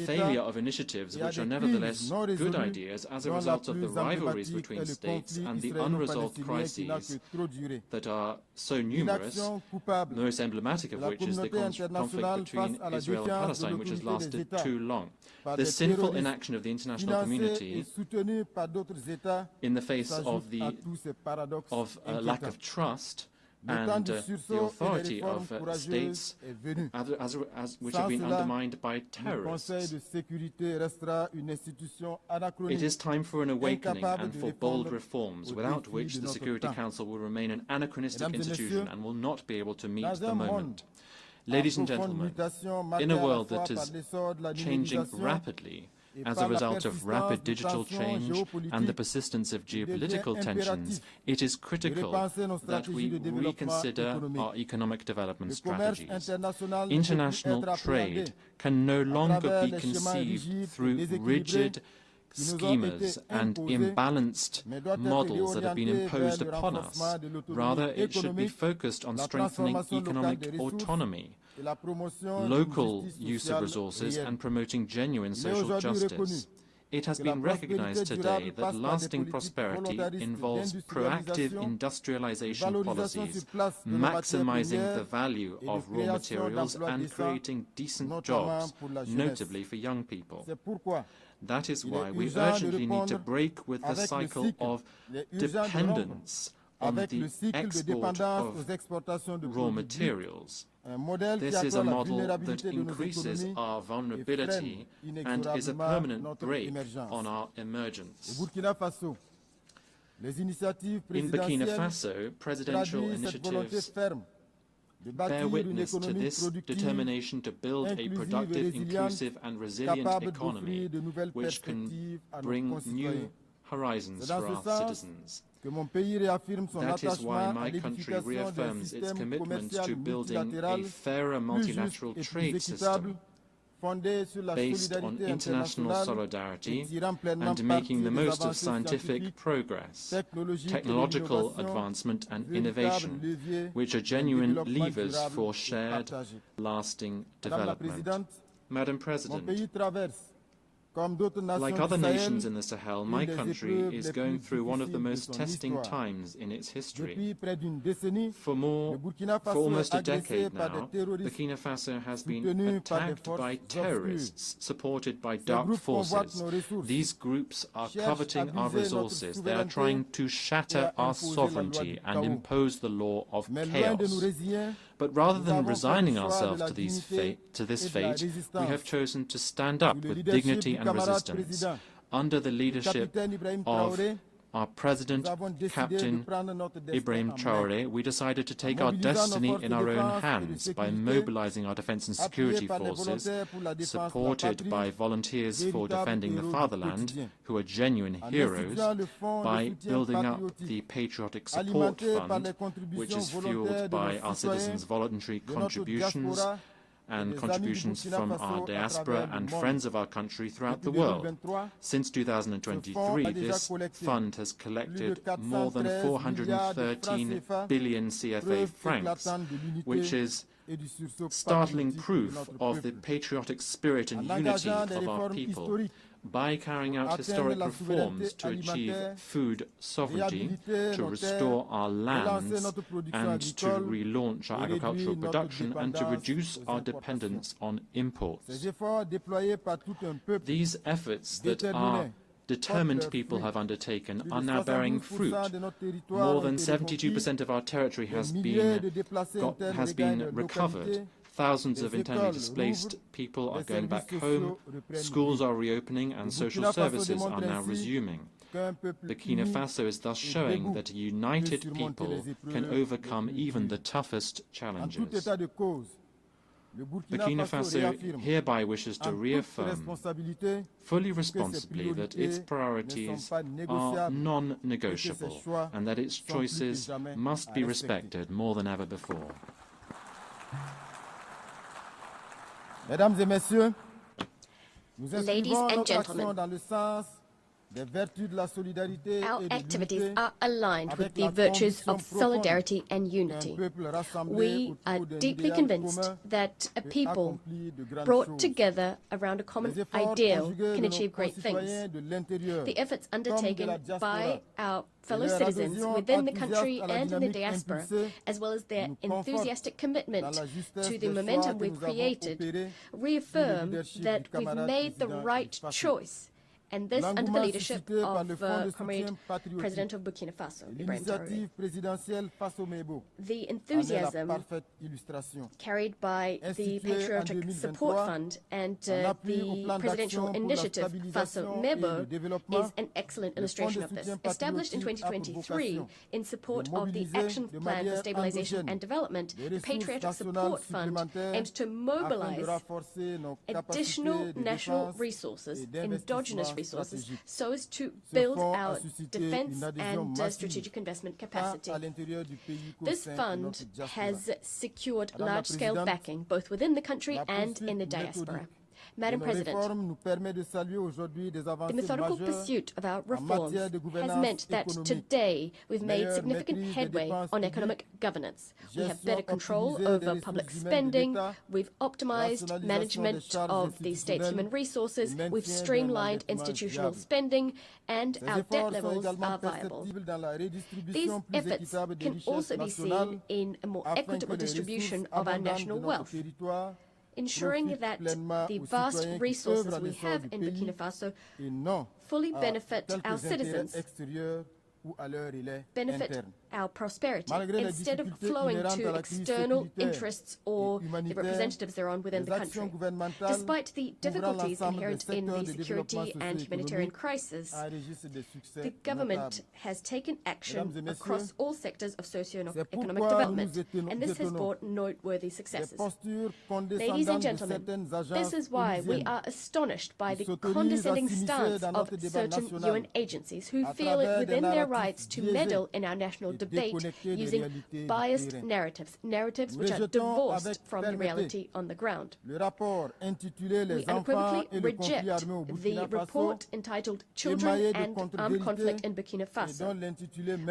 E: failure of initiatives which are nevertheless good ideas as a result of the rivalries between states and the unresolved crises that are so numerous, most emblematic of which is the conflict between Israel and Palestine, which has lasted too long. The sinful inaction of the international community in the face of a lack of trust and the authority of states which have been undermined by terrorists. It is time for an awakening and for bold reforms, without which the Security Council will remain an anachronistic institution and will not be able to meet the moment. Ladies and gentlemen, in a world that is changing rapidly, as a result of rapid digital change and the persistence of geopolitical tensions, it is critical that we reconsider our economic development strategies. International trade can no longer be conceived through rigid schemas and imbalanced models that have been imposed upon us. Rather, it should be focused on strengthening economic autonomy, local use of resources, and promoting genuine social justice. It has been recognized today that lasting prosperity involves proactive industrialization policies, maximizing the value of raw materials and creating decent jobs, notably for young people. That is why we urgently need to break with the cycle of dependence on the export of raw materials. This is a model that increases our vulnerability and is a permanent brake on our emergence. In Burkina Faso, presidential initiatives bear witness to this determination to build a productive, inclusive and resilient economy which can bring new horizons for our citizens. That is why my country reaffirms its commitment to building a fairer multilateral trade system based on international solidarity and making the most of scientific progress, technological advancement and innovation, which are genuine levers for shared, lasting development. Madam President, like other nations in the Sahel, my country is going through one of the most testing times in its history. For almost a decade now, Burkina Faso has been attacked by terrorists supported by dark forces. These groups are coveting our resources. They are trying to shatter our sovereignty and impose the law of chaos. But rather than resigning ourselves to this fate, we have chosen to stand up with dignity and resistance under the leadership of our president, Captain Ibrahim Traoré, we decided to take our destiny in our own hands by mobilizing our defense and security forces, supported by volunteers for defending the fatherland, who are genuine heroes, by building up the Patriotic Support Fund, which is fueled by our citizens' voluntary contributions and contributions from our diaspora and friends of our country throughout the world. Since 2023, this fund has collected more than 413 billion CFA francs, which is startling proof of the patriotic spirit and unity of our people. By carrying out historic reforms to achieve food sovereignty, to restore our lands, and to relaunch our agricultural production, and to reduce our dependence on imports. These efforts that our determined people have undertaken are now bearing fruit. More than 72% of our territory has been recovered. Thousands of internally displaced people are going back home, schools are reopening, and social services are now resuming. Burkina Faso is thus showing that a united people can overcome even the toughest challenges. Burkina Faso hereby wishes to reaffirm fully responsibly that its priorities are non-negotiable and that its choices must be respected more than ever before.
D: Mesdames et messieurs, nous
F: Ladies and gentlemen, our activities are aligned with the virtues of solidarity and unity. We are deeply convinced that a people brought together around a common ideal can achieve great things. The efforts undertaken by our fellow citizens within the country and in the diaspora, as well as their enthusiastic commitment to the momentum we've created, reaffirm that we've made the right choice. And this under the leadership of Comrade President of Burkina Faso, Ibrahim Traoré. The enthusiasm carried by the Patriotic Support Fund and the presidential initiative Faso Mebo is an excellent illustration of this. Established in 2023 in support of the Action Plan for Stabilization and Development, the Patriotic Support Fund aims to mobilize additional national resources, endogenous resources, so as to build our defense and strategic investment capacity. This fund has secured large-scale backing both within the country and in the diaspora. Madam President, the methodical pursuit of our reforms has meant that today we've made significant headway on economic governance. We have better control over public spending, we've optimized management of the state's human resources, we've streamlined institutional spending, and our debt levels are viable. These efforts can also be seen in a more equitable distribution of our national wealth, ensuring that the vast resources we have in Burkina Faso fully benefit our citizens, benefit our prosperity, instead of flowing to external interests or the representatives thereon within the country. Despite the difficulties inherent in the security and humanitarian crisis, the government has taken action across all sectors of socio-economic development, and this has brought noteworthy successes. Ladies and gentlemen, this is why we are astonished by the condescending stance of certain UN agencies who feel it within their rights to meddle in our national debate using biased narratives which are divorced from the reality on the ground. We unequivocally reject the report entitled Children and Armed Conflict in Burkina Faso,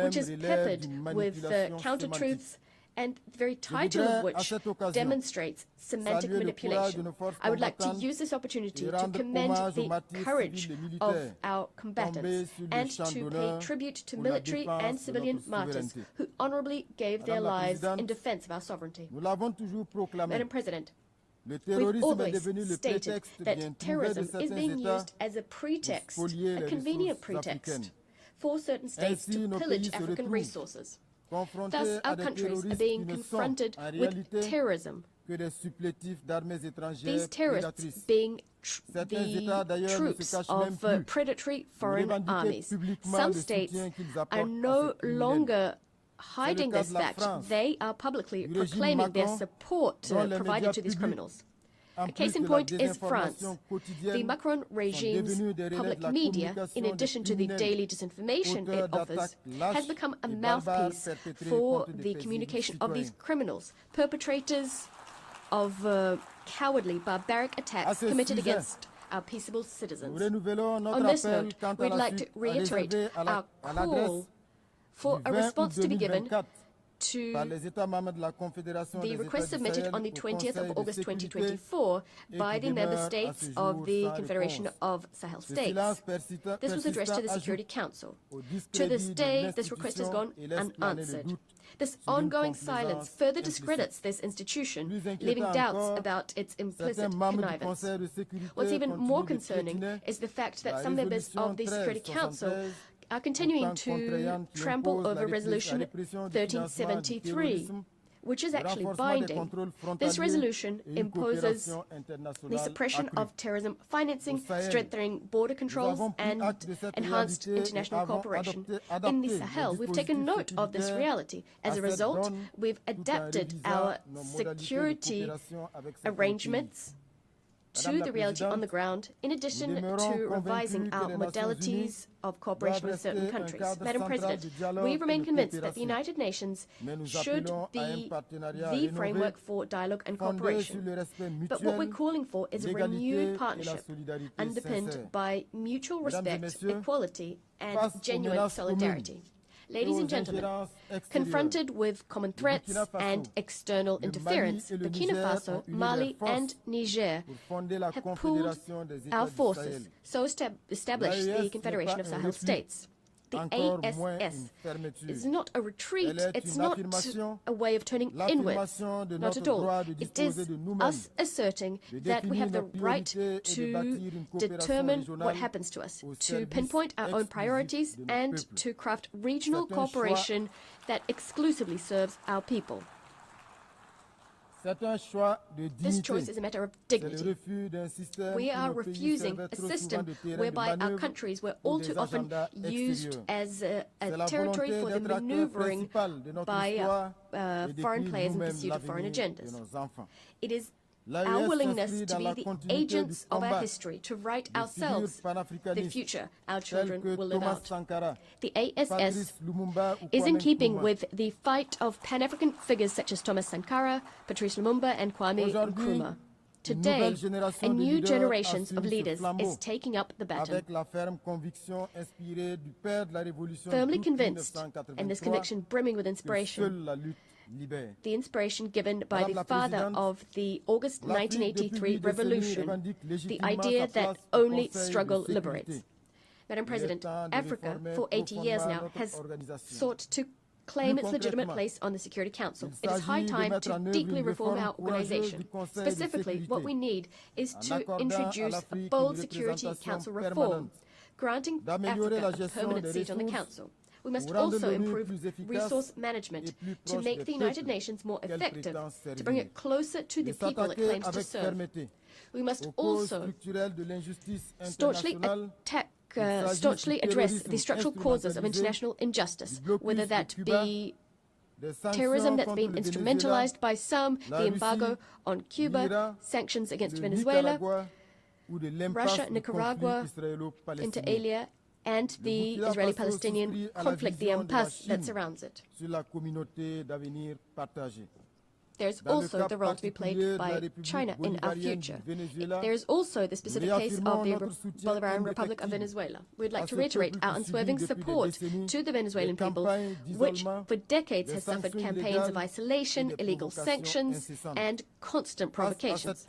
F: which is peppered with counter-truths and the very title of which demonstrates semantic manipulation. I would like to use this opportunity to commend the courage of our combatants and to pay tribute to military and civilian martyrs who honorably gave their lives in defense of our sovereignty. Madam President, we've always stated that terrorism is being used as a pretext, a convenient pretext, for certain states to pillage African resources. Thus, our countries are being confronted with terrorism, these terrorists being troops of predatory foreign armies. Some states are no longer hiding this fact. They are publicly proclaiming their support provided to these criminals. A case in point is France. The Macron regime's public media, in addition to the daily disinformation it offers, has become a mouthpiece for the communication of these criminals, perpetrators of cowardly, barbaric attacks committed against our peaceable citizens. On this note, we'd like to reiterate our call for a response to be given to the request submitted on the 20th of August 2024 by the member states of the Confederation of Sahel States. This was addressed to the Security Council. To this day, this request has gone unanswered. This ongoing silence further discredits this institution, leaving doubts about its implicit connivance. What's even more concerning is the fact that some members of the Security Council are continuing to trample over Resolution 1373, which is actually binding. This resolution imposes the suppression of terrorism financing, strengthening border controls, and enhanced international cooperation. In the Sahel, we've taken note of this reality. As a result, we've adapted our security arrangements to the reality on the ground, in addition to revising our modalities of cooperation with certain countries. Madam President, we remain convinced that the United Nations should be the framework for dialogue and cooperation. But what we're calling for is a renewed partnership underpinned by mutual respect, equality, and genuine solidarity. Ladies and gentlemen, confronted with common threats and external interference, Burkina Faso, Mali, and Niger have pooled our forces so established the Confederation of Sahel States. The ASS is not a retreat, it's not a way of turning inwards, not at all. It is us asserting that we have the right to determine what happens to us, to pinpoint our own priorities, and to craft regional cooperation that exclusively serves our people. This choice is a matter of dignity. We are refusing a system whereby our countries were all too often used as a territory for the maneuvering by foreign players in pursuit of foreign agendas. It is our willingness to be the agents of our history, to write ourselves the future our children will live out. The ASS is in keeping with the fight of Pan-African figures such as Thomas Sankara, Patrice Lumumba, and Kwame Nkrumah. Today, a new generation of leaders is taking up the baton, firmly convinced, and this conviction brimming with inspiration. The inspiration given by the father of the August 1983 revolution, the idea that only struggle liberates. Madam President, Africa, for 80 years now, has sought to claim its legitimate place on the Security Council. It is high time to deeply reform our organization. Specifically, what we need is to introduce a bold Security Council reform, granting Africa a permanent seat on the Council. We must also improve resource management to make the United Nations more effective, to bring it closer to the people it claims to serve. We must also staunchly address the structural causes of international injustice, whether that be terrorism that's been instrumentalized by some, the embargo on Cuba, sanctions against Venezuela, Russia, Nicaragua, inter alia, and the Israeli-Palestinian conflict, the impasse that surrounds it. There's also the role to be played by China in our future. There's also the specific case of the Bolivarian Republic of Venezuela. We'd like to reiterate our unswerving support to the Venezuelan people, which for decades has suffered campaigns of isolation, illegal sanctions, and constant provocations.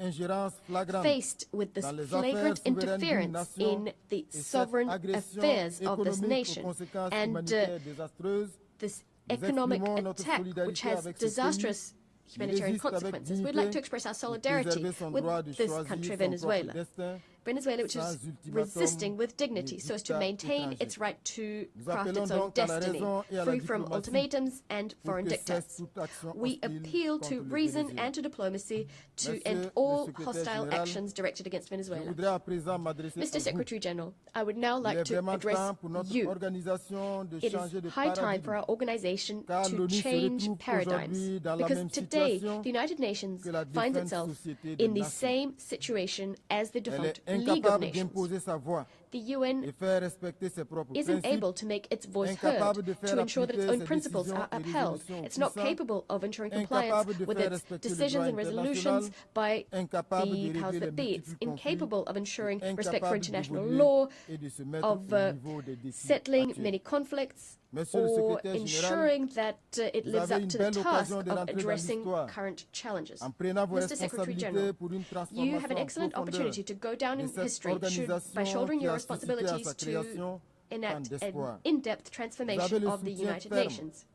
F: Faced with this flagrant interference in the sovereign affairs of this nation and this economic attack, which has disastrous humanitarian consequences, we'd like to express our solidarity with this country, Venezuela. Venezuela, which is resisting with dignity so as to maintain its right to craft its own destiny, free from ultimatums and foreign dictates. We appeal to reason and to diplomacy to end all hostile actions directed against Venezuela. Mr. Secretary General, I would now like to address you. It is high time for our organization to change paradigms, because today the United Nations finds itself in the same situation as the defunct League of Nations. The UN isn't able to make its voice heard, to ensure that its own principles are upheld. It's not capable of ensuring compliance with its decisions and resolutions by the powers that be. It's incapable of ensuring respect for international law, of settling many conflicts, or ensuring that it lives up to the task of addressing current challenges. Mr. Secretary General, you have an excellent opportunity to go down in history by shouldering your responsibilities to enact an in-depth transformation of the United Nations,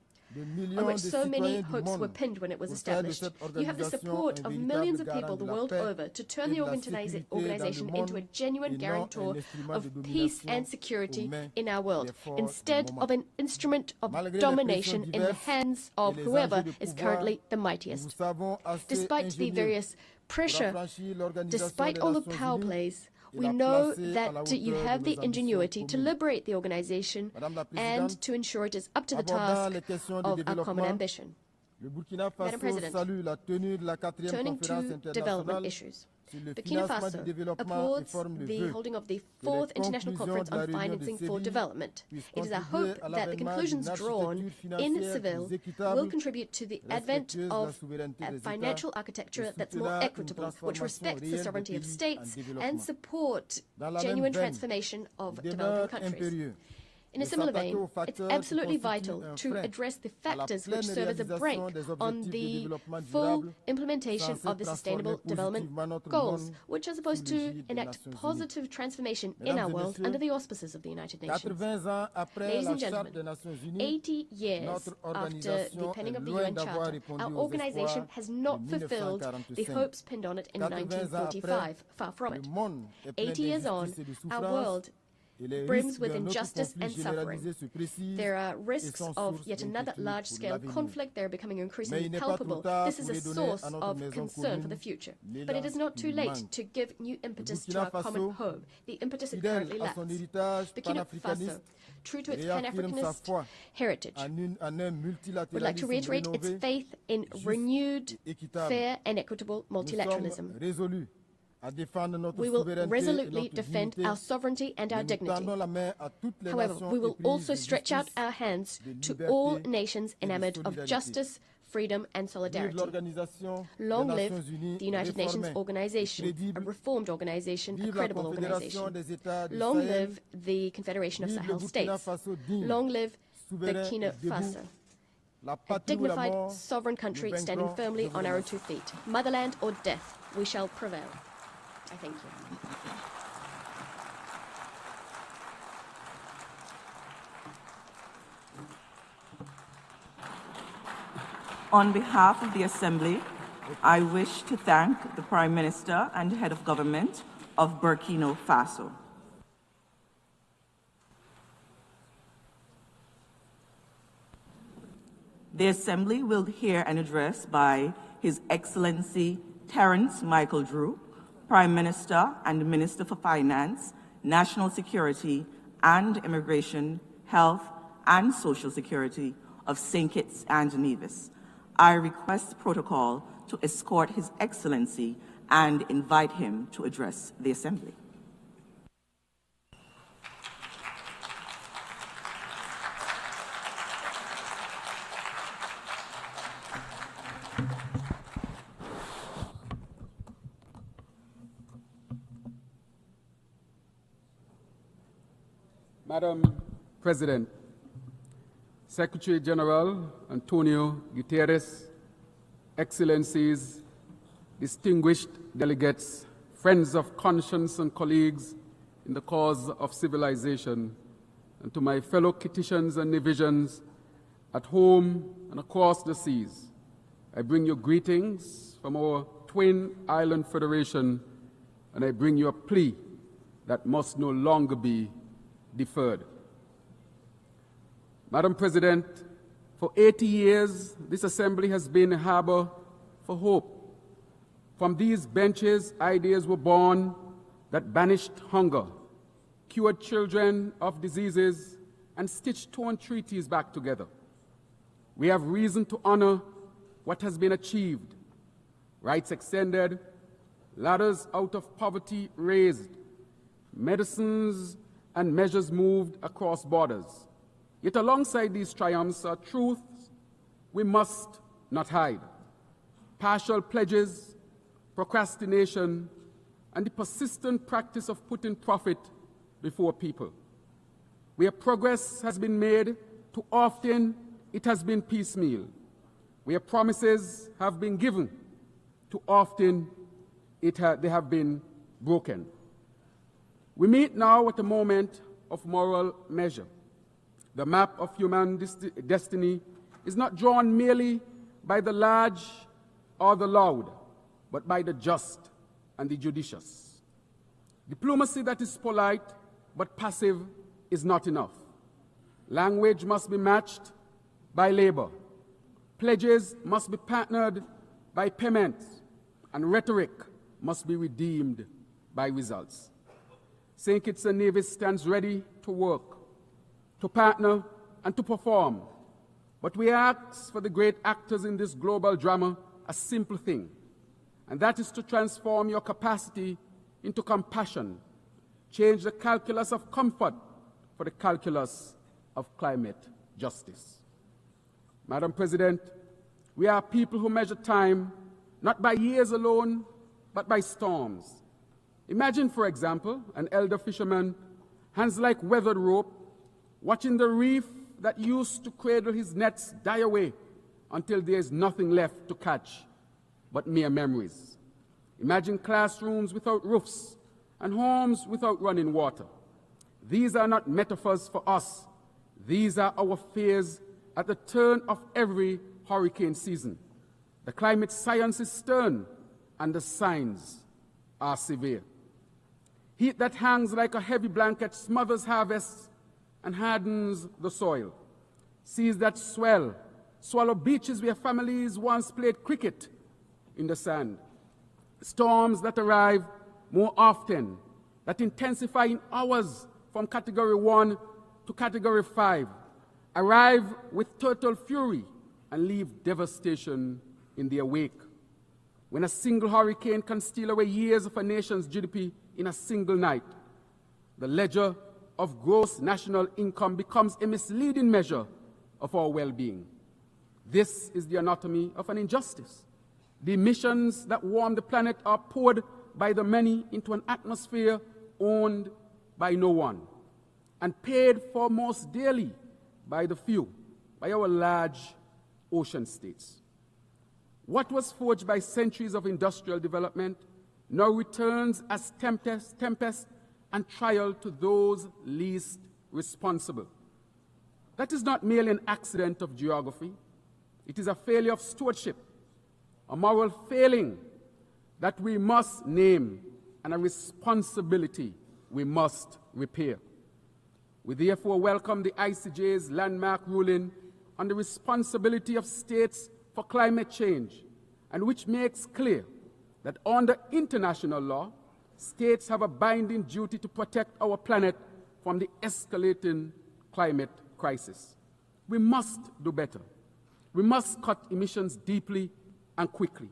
F: on which so many hopes were pinned when it was established. You have the support of millions of people the world over to turn the organization into a genuine guarantor of peace and security in our world, instead of an instrument of domination in the hands of whoever is currently the mightiest. Despite the various pressure, despite all the power plays, we know that you have the ingenuity to liberate the organization and to ensure it is up to the task of our common ambition. Madam President, turning to development issues, Burkina Faso applauds the holding of the 4th International Conference on Financing for Development. It is our hope that the conclusions drawn in Seville will contribute to the advent of a financial architecture that's more equitable, which respects the sovereignty of states and support genuine transformation of developing countries. In a similar vein, it's absolutely vital to address the factors which serve as a brake on the full implementation of the Sustainable Development Goals, which are supposed to enact positive transformation in our world under the auspices of the United Nations. Ladies and gentlemen, 80 years after the penning of the UN Charter, our organization has not fulfilled the hopes pinned on it in 1945. Far from it. 80 years on, our world brims with injustice and suffering. There are risks of yet another large-scale conflict. They are becoming increasingly palpable. This is a source of concern for the future. But it is not too late to give new impetus to our common home, the impetus it currently lacks. Burkina Faso, true to its Pan-Africanist heritage, would like to reiterate its faith in renewed, fair and equitable multilateralism. We will resolutely defend our sovereignty and our dignity. However, we will also stretch out our hands to all nations enamored of justice, freedom and solidarity. Long live the United Nations Organization, a reformed organization, a credible organization. Long live the Confederation of Sahel States. Long live Burkina Faso, a dignified, sovereign country standing firmly on our own 2 feet. Motherland or death, we shall prevail. I thank you.
G: On behalf of the Assembly, I wish to thank the Prime Minister and Head of Government of Burkina Faso. The Assembly will hear an address by His Excellency Terence Michael Drew, Prime Minister and Minister for Finance, National Security and Immigration, Health and Social Security of St. Kitts and Nevis. I request protocol to escort His Excellency and invite him to address the Assembly.
H: Madam President, Secretary General Antonio Guterres, Excellencies, distinguished delegates, friends of conscience and colleagues in the cause of civilization, and to my fellow Kittitians and Nevisians at home and across the seas, I bring you greetings from our twin island federation, and I bring you a plea that must no longer be deferred. Madam President, for 80 years, this Assembly has been a harbor for hope. From these benches, ideas were born that banished hunger, cured children of diseases, and stitched torn treaties back together. We have reason to honor what has been achieved. Rights extended, ladders out of poverty raised, medicines and measures moved across borders. Yet alongside these triumphs are truths we must not hide. Partial pledges, procrastination, and the persistent practice of putting profit before people. Where progress has been made, too often it has been piecemeal. Where promises have been given, too often they have been broken. We meet now at a moment of moral measure. The map of human destiny is not drawn merely by the large or the loud, but by the just and the judicious. Diplomacy that is polite but passive is not enough. Language must be matched by labor. Pledges must be partnered by payments, and rhetoric must be redeemed by results. St. Kitts and Nevis stands ready to work, to partner, and to perform. But we ask for the great actors in this global drama a simple thing, and that is to transform your capacity into compassion, change the calculus of comfort for the calculus of climate justice. Madam President, we are people who measure time not by years alone, but by storms. Imagine, for example, an elder fisherman, hands like weathered rope, watching the reef that used to cradle his nets die away until there is nothing left to catch but mere memories. Imagine classrooms without roofs and homes without running water. These are not metaphors for us. These are our fears at the turn of every hurricane season. The climate science is stern and the signs are severe. Heat that hangs like a heavy blanket smothers harvests and hardens the soil. Seas that swallow beaches where families once played cricket in the sand. Storms that arrive more often, that intensify in hours from Category 1 to Category 5, arrive with total fury and leave devastation in their wake. When a single hurricane can steal away years of a nation's GDP in a single night, the ledger of gross national income becomes a misleading measure of our well-being. This is the anatomy of an injustice. The emissions that warm the planet are poured by the many into an atmosphere owned by no one, and paid for most dearly by the few, by our large ocean states. What was forged by centuries of industrial development now returns as tempest and trial to those least responsible. That is not merely an accident of geography. It is a failure of stewardship, a moral failing that we must name, and a responsibility we must repair. We therefore welcome the ICJ's landmark ruling on the responsibility of states for climate change, and which makes clear that under international law, states have a binding duty to protect our planet from the escalating climate crisis. We must do better. We must cut emissions deeply and quickly,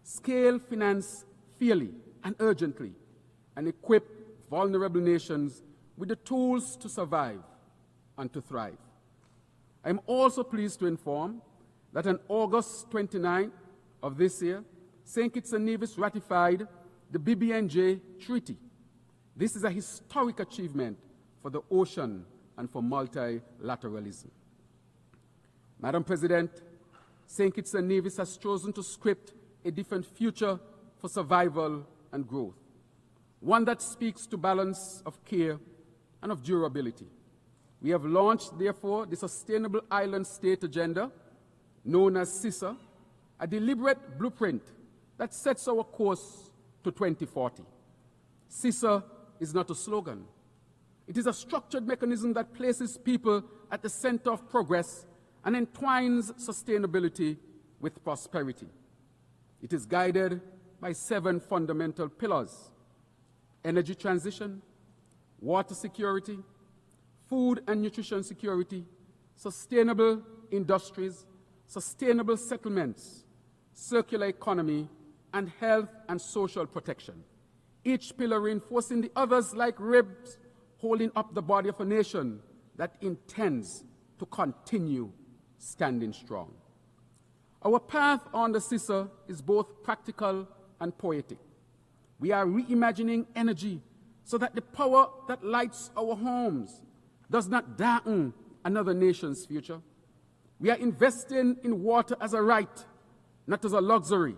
H: scale finance fairly and urgently, and equip vulnerable nations with the tools to survive and to thrive. I am also pleased to inform that on August 29th of this year, St. Kitts and Nevis ratified the BBNJ Treaty. This is a historic achievement for the ocean and for multilateralism. Madam President, St. Kitts and Nevis has chosen to script a different future for survival and growth, one that speaks to balance of care and of durability. We have launched, therefore, the Sustainable Island State Agenda, known as CISA, a deliberate blueprint that sets our course to 2040. CISA is not a slogan. It is a structured mechanism that places people at the center of progress and entwines sustainability with prosperity. It is guided by 7 fundamental pillars: energy transition, water security, food and nutrition security, sustainable industries, sustainable settlements, circular economy, and health and social protection. Each pillar reinforcing the others like ribs holding up the body of a nation that intends to continue standing strong. Our path on the CISA is both practical and poetic. We are reimagining energy so that the power that lights our homes does not darken another nation's future. We are investing in water as a right, not as a luxury,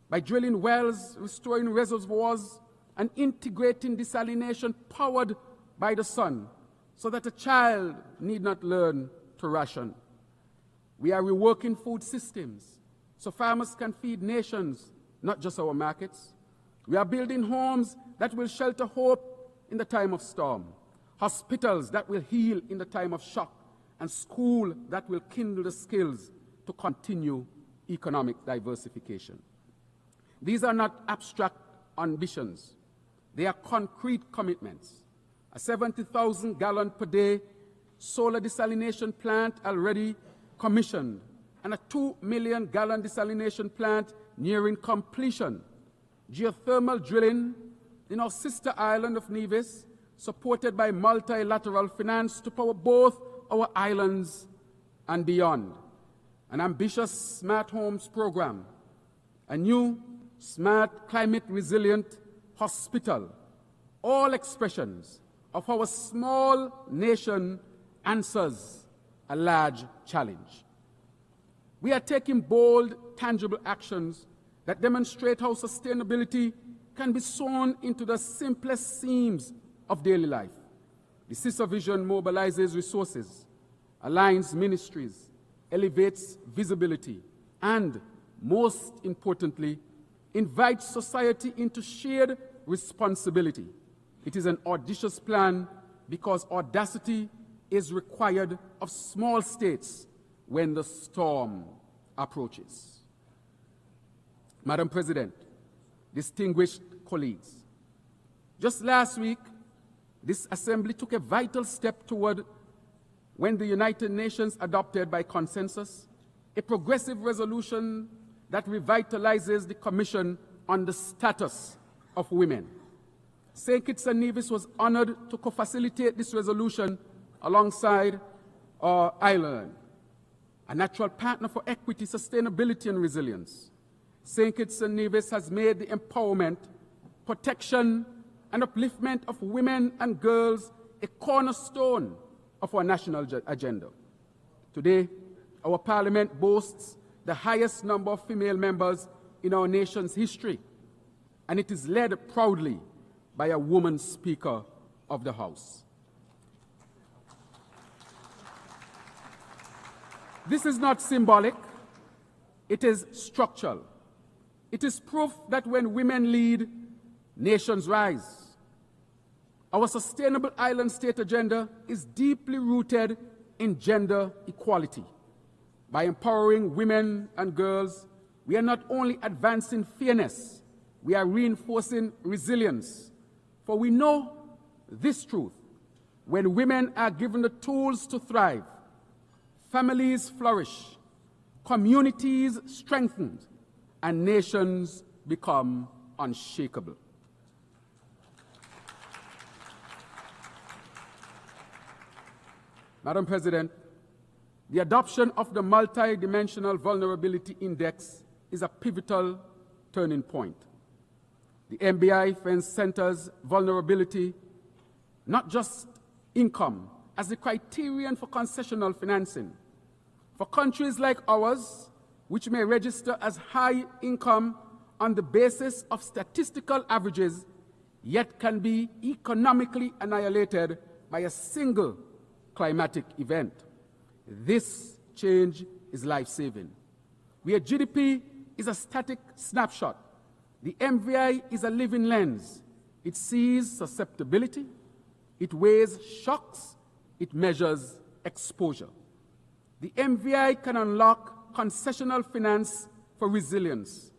H: by drilling wells, restoring reservoirs, and integrating desalination powered by the sun so that a child need not learn to ration. We are reworking food systems so farmers can feed nations, not just our markets. We are building homes that will shelter hope in the time of storm, hospitals that will heal in the time of shock, and schools that will kindle the skills to continue economic diversification. These are not abstract ambitions. They are concrete commitments. A 70,000 gallon per day solar desalination plant already commissioned, and a 2 million gallon desalination plant nearing completion. Geothermal drilling in our sister island of Nevis, supported by multilateral finance to power both our islands and beyond. An ambitious smart homes program, a new smart climate resilient hospital, all expressions of our small nation answers a large challenge. We are taking bold, tangible actions that demonstrate how sustainability can be sewn into the simplest seams of daily life. The CISA vision mobilizes resources, aligns ministries, elevates visibility, and, most importantly, invites society into shared responsibility. It is an audacious plan because audacity is required of small states when the storm approaches. Madam President, distinguished colleagues, just last week, this Assembly took a vital step toward when the United Nations adopted by consensus a progressive resolution that revitalizes the Commission on the Status of Women. St. Kitts and Nevis was honored to co-facilitate this resolution alongside our island, a natural partner for equity, sustainability, and resilience. St. Kitts and Nevis has made the empowerment, protection, and upliftment of women and girls a cornerstone of our national agenda. Today, our parliament boasts the highest number of female members in our nation's history, and it is led proudly by a woman Speaker of the House. This is not symbolic, it is structural. It is proof that when women lead, nations rise. Our sustainable island state agenda is deeply rooted in gender equality. By empowering women and girls, we are not only advancing fairness, we are reinforcing resilience. For we know this truth: when women are given the tools to thrive, families flourish, communities strengthen, and nations become unshakable. Madam President, the adoption of the Multidimensional Vulnerability Index is a pivotal turning point. The MBI centers vulnerability, not just income, as the criterion for concessional financing. For countries like ours, which may register as high income on the basis of statistical averages, yet can be economically annihilated by a single climatic event. This change is life-saving. Where GDP is a static snapshot, the MVI is a living lens. It sees susceptibility, it weighs shocks, it measures exposure. The MVI can unlock concessional finance for resilience,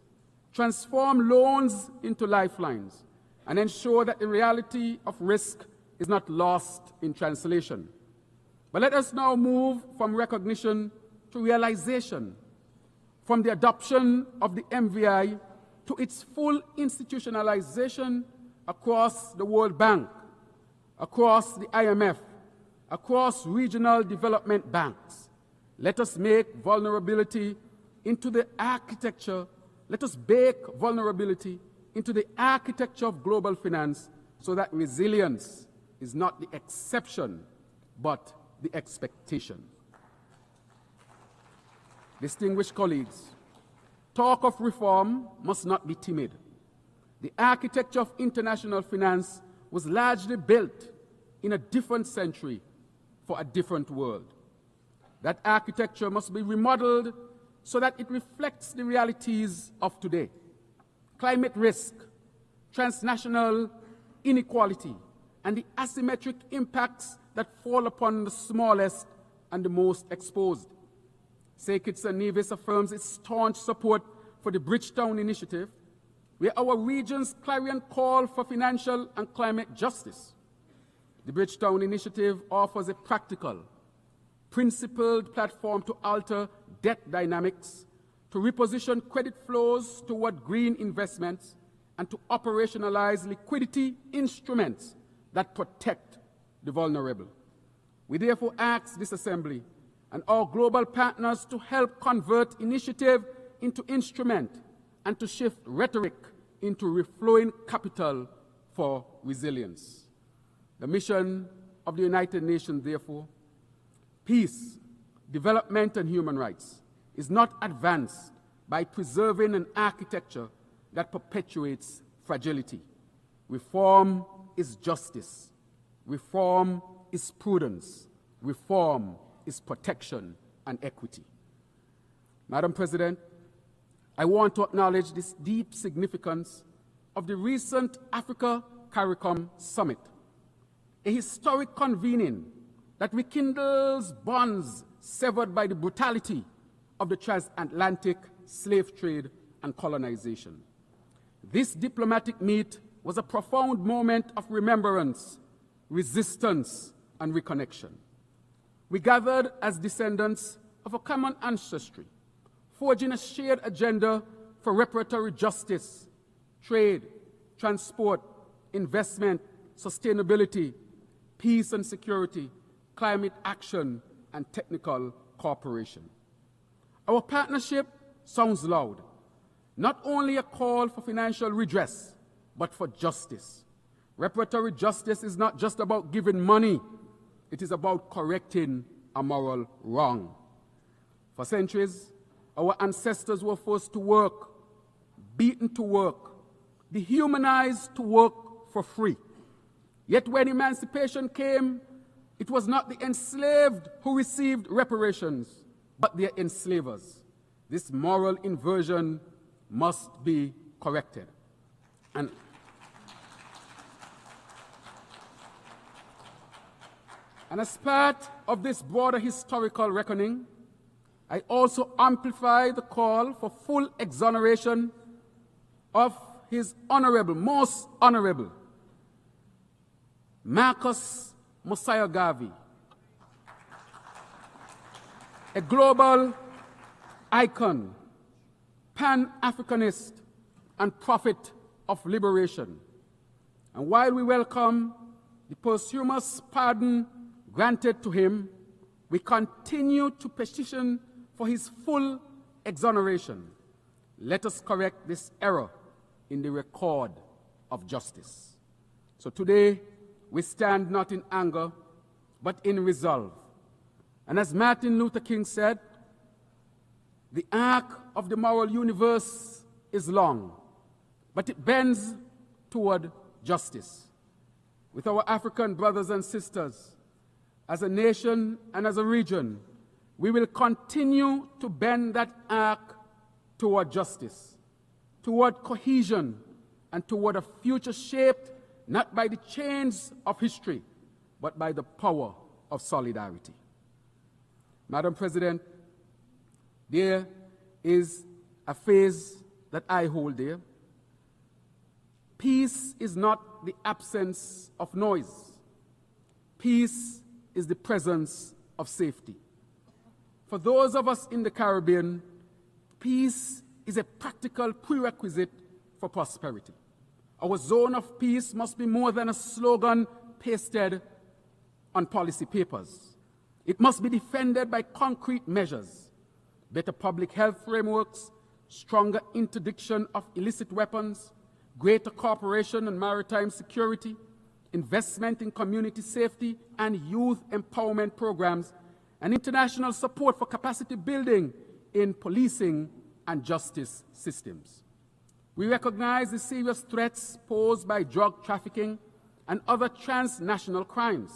H: transform loans into lifelines, and ensure that the reality of risk is not lost in translation. But let us now move from recognition to realization, from the adoption of the MVI to its full institutionalization across the World Bank, across the IMF, across regional development banks. Let us make vulnerability into the architecture, let us bake vulnerability into the architecture of global finance so that resilience is not the exception, but the expectation. Distinguished colleagues, talk of reform must not be timid. The architecture of international finance was largely built in a different century for a different world. That architecture must be remodeled so that it reflects the realities of today. Climate risk, transnational inequality, and the asymmetric impacts that fall upon the smallest and the most exposed. Sakits and Nevis affirms its staunch support for the Bridgetown Initiative, where our region's clarion call for financial and climate justice. The Bridgetown Initiative offers a practical, principled platform to alter debt dynamics, to reposition credit flows toward green investments, and to operationalize liquidity instruments that protect the vulnerable. We therefore ask this Assembly and our global partners to help convert initiative into instrument and to shift rhetoric into reflowing capital for resilience. The mission of the United Nations, therefore, peace, development, and human rights, is not advanced by preserving an architecture that perpetuates fragility. Reform is justice. Reform is prudence. Reform is protection and equity. Madam President, I want to acknowledge this deep significance of the recent Africa-CARICOM Summit, a historic convening that rekindles bonds severed by the brutality of the transatlantic slave trade and colonization. This diplomatic meet was a profound moment of remembrance, resistance, and reconnection. We gathered as descendants of a common ancestry, forging a shared agenda for reparatory justice, trade, transport, investment, sustainability, peace and security, climate action, and technical cooperation. Our partnership sounds loud, not only a call for financial redress, but for justice. Reparatory justice is not just about giving money, it is about correcting a moral wrong. For centuries, our ancestors were forced to work, beaten to work, dehumanized to work for free. Yet when emancipation came, it was not the enslaved who received reparations, but their enslavers. This moral inversion must be corrected. And as part of this broader historical reckoning, I also amplify the call for full exoneration of His Honorable, Most Honorable, Marcus Mosiah Garvey, a global icon, Pan-Africanist, and prophet of liberation. And while we welcome the posthumous pardon granted to him, we continue to petition for his full exoneration. Let us correct this error in the record of justice. So today, we stand not in anger, but in resolve. And as Martin Luther King said, the arc of the moral universe is long, but it bends toward justice. With our African brothers and sisters, as a nation and as a region, we will continue to bend that arc toward justice, toward cohesion, and toward a future shaped not by the chains of history, but by the power of solidarity. Madam President, there is a phrase that I hold dear. Peace is not the absence of noise. Peace is the presence of safety. For those of us in the Caribbean, peace is a practical prerequisite for prosperity. Our zone of peace must be more than a slogan pasted on policy papers. It must be defended by concrete measures, better public health frameworks, stronger interdiction of illicit weapons, greater cooperation on maritime security, investment in community safety and youth empowerment programs, and international support for capacity building in policing and justice systems. We recognize the serious threats posed by drug trafficking and other transnational crimes.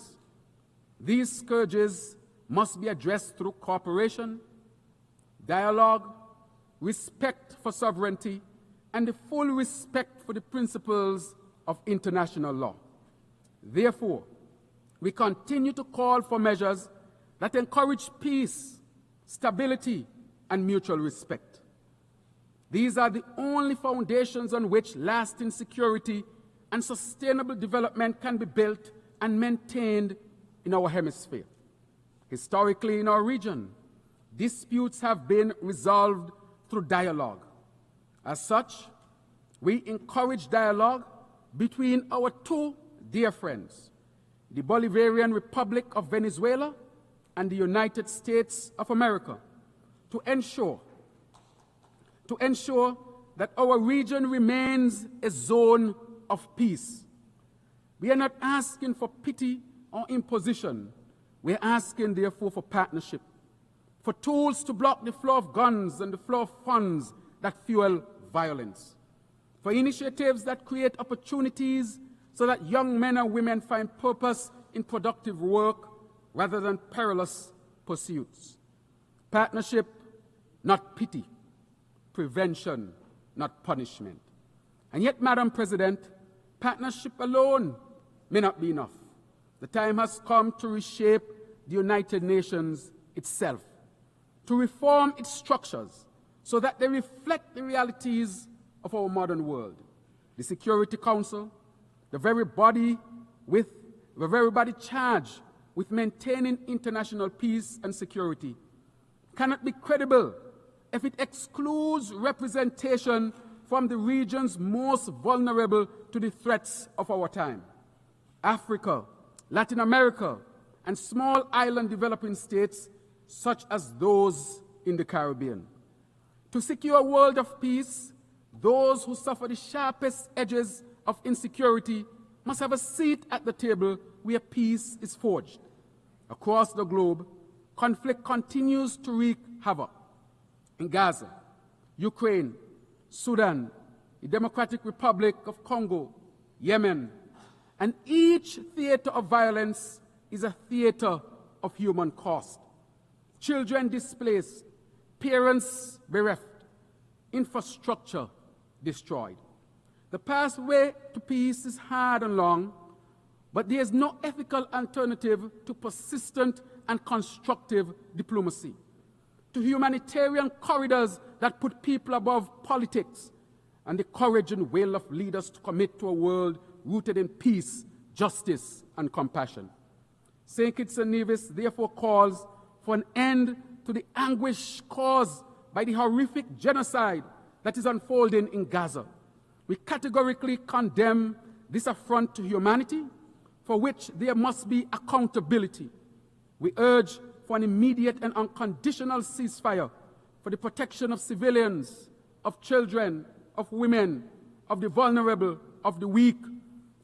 H: These scourges must be addressed through cooperation, dialogue, respect for sovereignty, and the full respect for the principles of international law. Therefore, we continue to call for measures that encourage peace, stability, and mutual respect. These are the only foundations on which lasting security and sustainable development can be built and maintained in our hemisphere. Historically, in our region, disputes have been resolved through dialogue. As such, we encourage dialogue between our two dear friends, the Bolivarian Republic of Venezuela and the United States of America, to ensure that our region remains a zone of peace. We are not asking for pity or imposition. We are asking, therefore, for partnership, for tools to block the flow of guns and the flow of funds that fuel violence, for initiatives that create opportunities so that young men and women find purpose in productive work rather than perilous pursuits. Partnership, not pity. Prevention, not punishment. And yet, Madam President, partnership alone may not be enough. The time has come to reshape the United Nations itself, to reform its structures so that they reflect the realities of our modern world. The Security Council, the very body charged with maintaining international peace and security, cannot be credible if it excludes representation from the regions most vulnerable to the threats of our time: Africa, Latin America, and small island developing states such as those in the Caribbean. To secure a world of peace, those who suffer the sharpest edges of insecurity must have a seat at the table where peace is forged. Across the globe, conflict continues to wreak havoc. In Gaza, Ukraine, Sudan, the Democratic Republic of Congo, Yemen, and each theater of violence is a theater of human cost. Children displaced, parents bereft, infrastructure destroyed. The pathway to peace is hard and long, but there is no ethical alternative to persistent and constructive diplomacy, to humanitarian corridors that put people above politics, and the courage and will of leaders to commit to a world rooted in peace, justice, and compassion. St. Kitts and Nevis therefore calls for an end to the anguish caused by the horrific genocide that is unfolding in Gaza. We categorically condemn this affront to humanity, for which there must be accountability. We urge for an immediate and unconditional ceasefire for the protection of civilians, of children, of women, of the vulnerable, of the weak.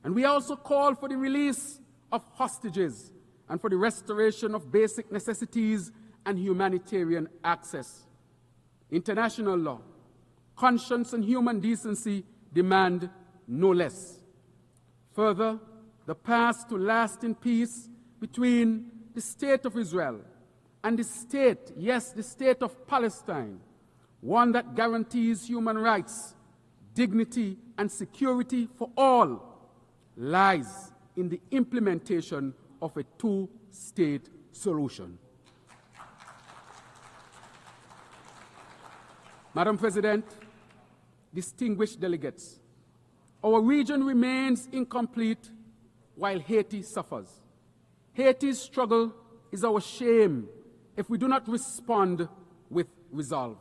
H: And we also call for the release of hostages and for the restoration of basic necessities and humanitarian access. International law, conscience, and human decency demand no less. Further, the path to lasting peace between the State of Israel and the state, yes, the State of Palestine, one that guarantees human rights, dignity, and security for all, lies in the implementation of a two-state solution. Madam President, distinguished delegates, our region remains incomplete while Haiti suffers. Haiti's struggle is our shame if we do not respond with resolve.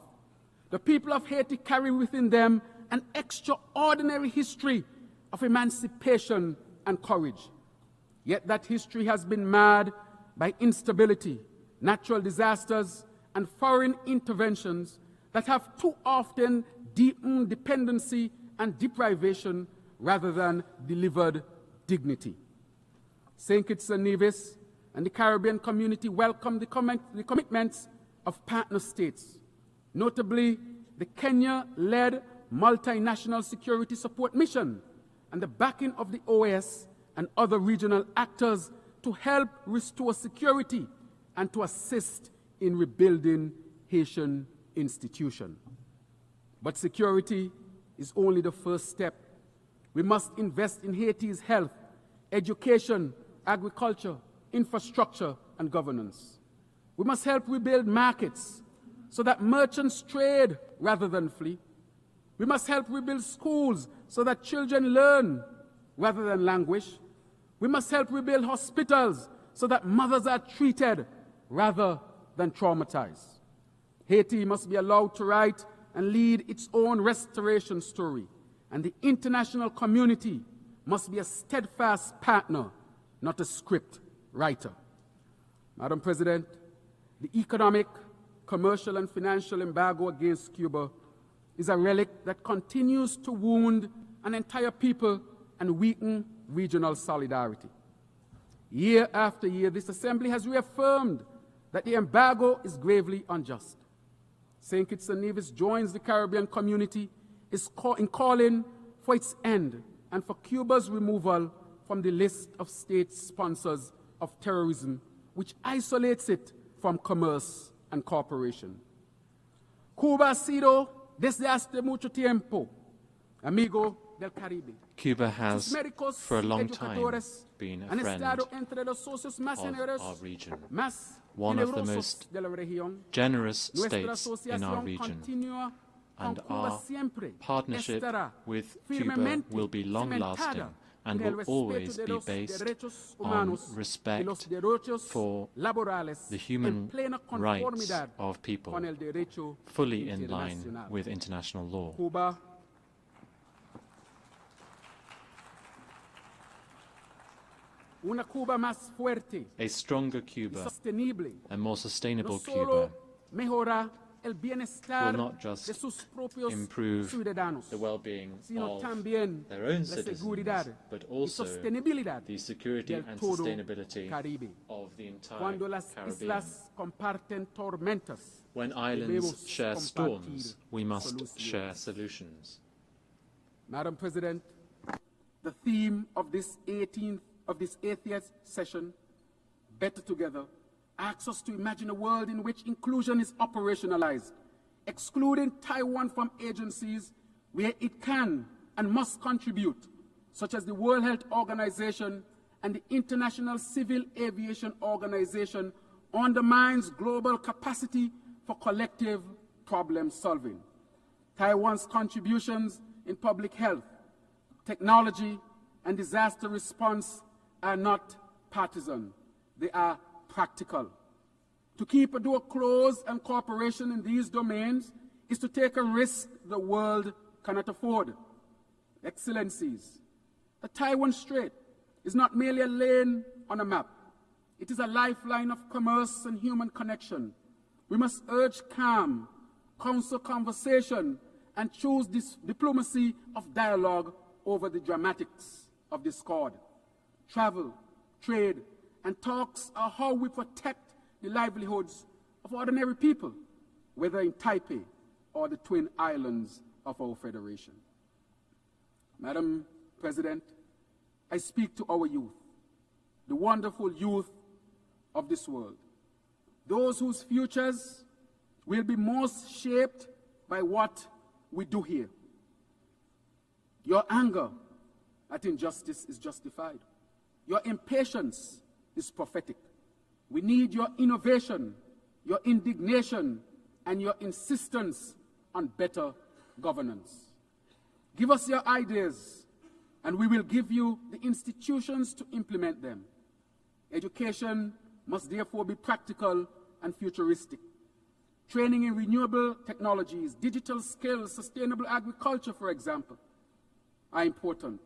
H: The people of Haiti carry within them an extraordinary history of emancipation and courage. Yet that history has been marred by instability, natural disasters, and foreign interventions that have too often deepened dependency and deprivation rather than delivered dignity. St. Kitts and Nevis and the Caribbean community welcome the commitments of partner states, notably the Kenya-led multinational security support mission and the backing of the OAS and other regional actors to help restore security and to assist in rebuilding Haitian institutions. But security is only the first step. We must invest in Haiti's health, education, agriculture, infrastructure, and governance. We must help rebuild markets so that merchants trade rather than flee. We must help rebuild schools so that children learn rather than languish. We must help rebuild hospitals so that mothers are treated rather than traumatized. Haiti must be allowed to write and lead its own restoration story, and the international community must be a steadfast partner, not a script writer. Madam President, the economic, commercial, and financial embargo against Cuba is a relic that continues to wound an entire people and weaken regional solidarity. Year after year, this Assembly has reaffirmed that the embargo is gravely unjust. St. Kitts and Nevis joins the Caribbean community in calling for its end and for Cuba's removal from the list of state sponsors of terrorism, which isolates it from commerce and cooperation. Cuba ha sido desde hace mucho tiempo amigo del Caribe.
E: Cuba has, for a long time, been a friend of our region, one of the most generous states in our region, and our partnership with Cuba will be long-lasting and will always be based on respect for the human rights of people, fully in line with international law. A stronger Cuba, a more sustainable Cuba, will not just improve the well-being of their own citizens, but also the security and sustainability of the entire Caribbean. When islands share storms, we must share solutions.
H: Madam President, the theme of this 80th session, Better Together, asks us to imagine a world in which inclusion is operationalized, excluding Taiwan from agencies where it can and must contribute, such as the World Health Organization and the International Civil Aviation Organization, undermines global capacity for collective problem solving. Taiwan's contributions in public health, technology, and disaster response are not partisan. They are practical. To keep a door closed and cooperation in these domains is to take a risk the world cannot afford. Excellencies, the Taiwan Strait is not merely a lane on a map. It is a lifeline of commerce and human connection. We must urge calm, counsel conversation, and choose this diplomacy of dialogue over the dramatics of discord. Travel, trade, and talks are how we protect the livelihoods of ordinary people, whether in Taipei or the twin islands of our federation. Madam President, I speak to our youth, the wonderful youth of this world, those whose futures will be most shaped by what we do here. Your anger, that injustice is justified. Your impatience is prophetic. We need your innovation, your indignation, and your insistence on better governance. Give us your ideas, and we will give you the institutions to implement them. Education must therefore be practical and futuristic. Training in renewable technologies, digital skills, sustainable agriculture, for example, are important.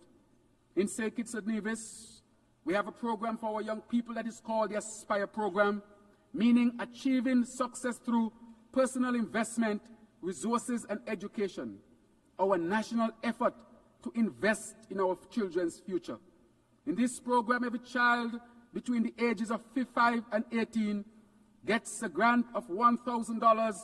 H: In St. Kitts and Nevis, we have a program for our young people that is called the Aspire program, meaning achieving success through personal investment, resources, and education. Our national effort to invest in our children's future. In this program, every child between the ages of 5 and 18 gets a grant of $1,000,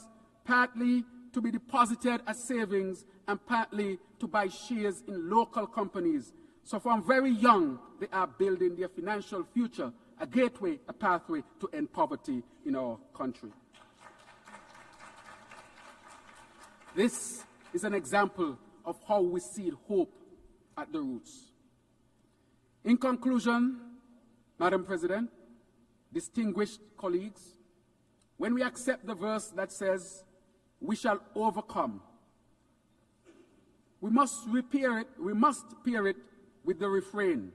H: partly to be deposited as savings and partly to buy shares in local companies. So from very young, they are building their financial future, a gateway, a pathway to end poverty in our country. This is an example of how we seed hope at the roots. In conclusion, Madam President, distinguished colleagues, when we accept the verse that says, "We shall overcome," we must pair it with the refrain,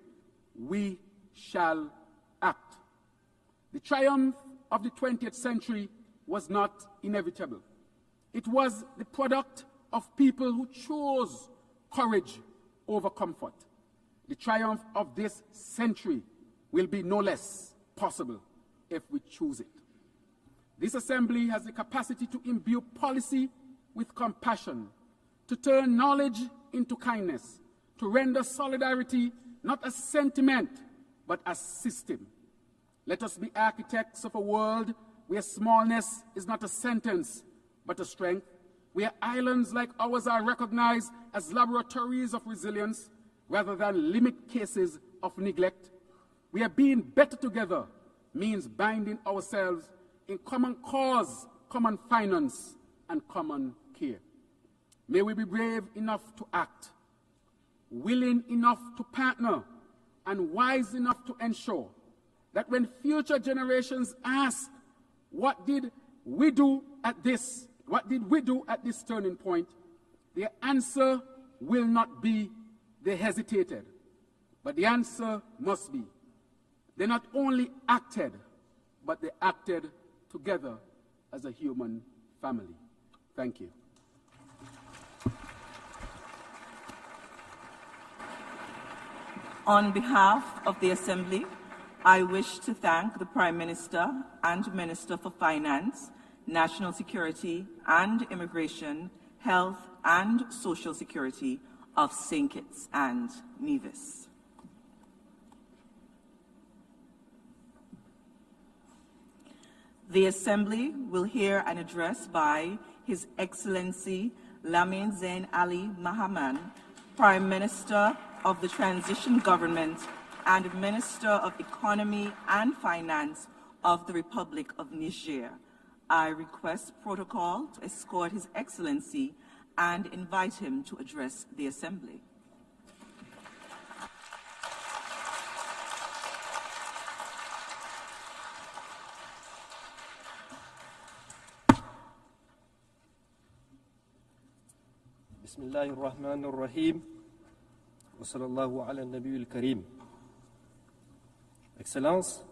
H: "We shall act." The triumph of the 20th century was not inevitable. It was the product of people who chose courage over comfort. The triumph of this century will be no less possible if we choose it. This assembly has the capacity to imbue policy with compassion, to turn knowledge into kindness, to render solidarity not as sentiment, but as system. Let us be architects of a world where smallness is not a sentence, but a strength, where islands like ours are recognized as laboratories of resilience rather than limit cases of neglect, where being better together means binding ourselves in common cause, common finance, and common care. May we be brave enough to act, willing enough to partner, and wise enough to ensure that when future generations ask, what did we do at this turning point, their answer will not be they hesitated, but the answer must be they not only acted, but they acted together as a human family. Thank you.
G: On behalf of the Assembly, I wish to thank the Prime Minister and Minister for Finance, National Security and Immigration, Health and Social Security of St. Kitts and Nevis. The Assembly will hear an address by His Excellency Lamin Zain Ali Mahaman, Prime Minister of the Transition Government and Minister of Economy and Finance of the Republic of Niger. I request protocol to escort His Excellency and invite him to address the Assembly.
I: Bismillahir Rahmanir Rahim. Wa sallallahu ala nabiyil karim. Excellences,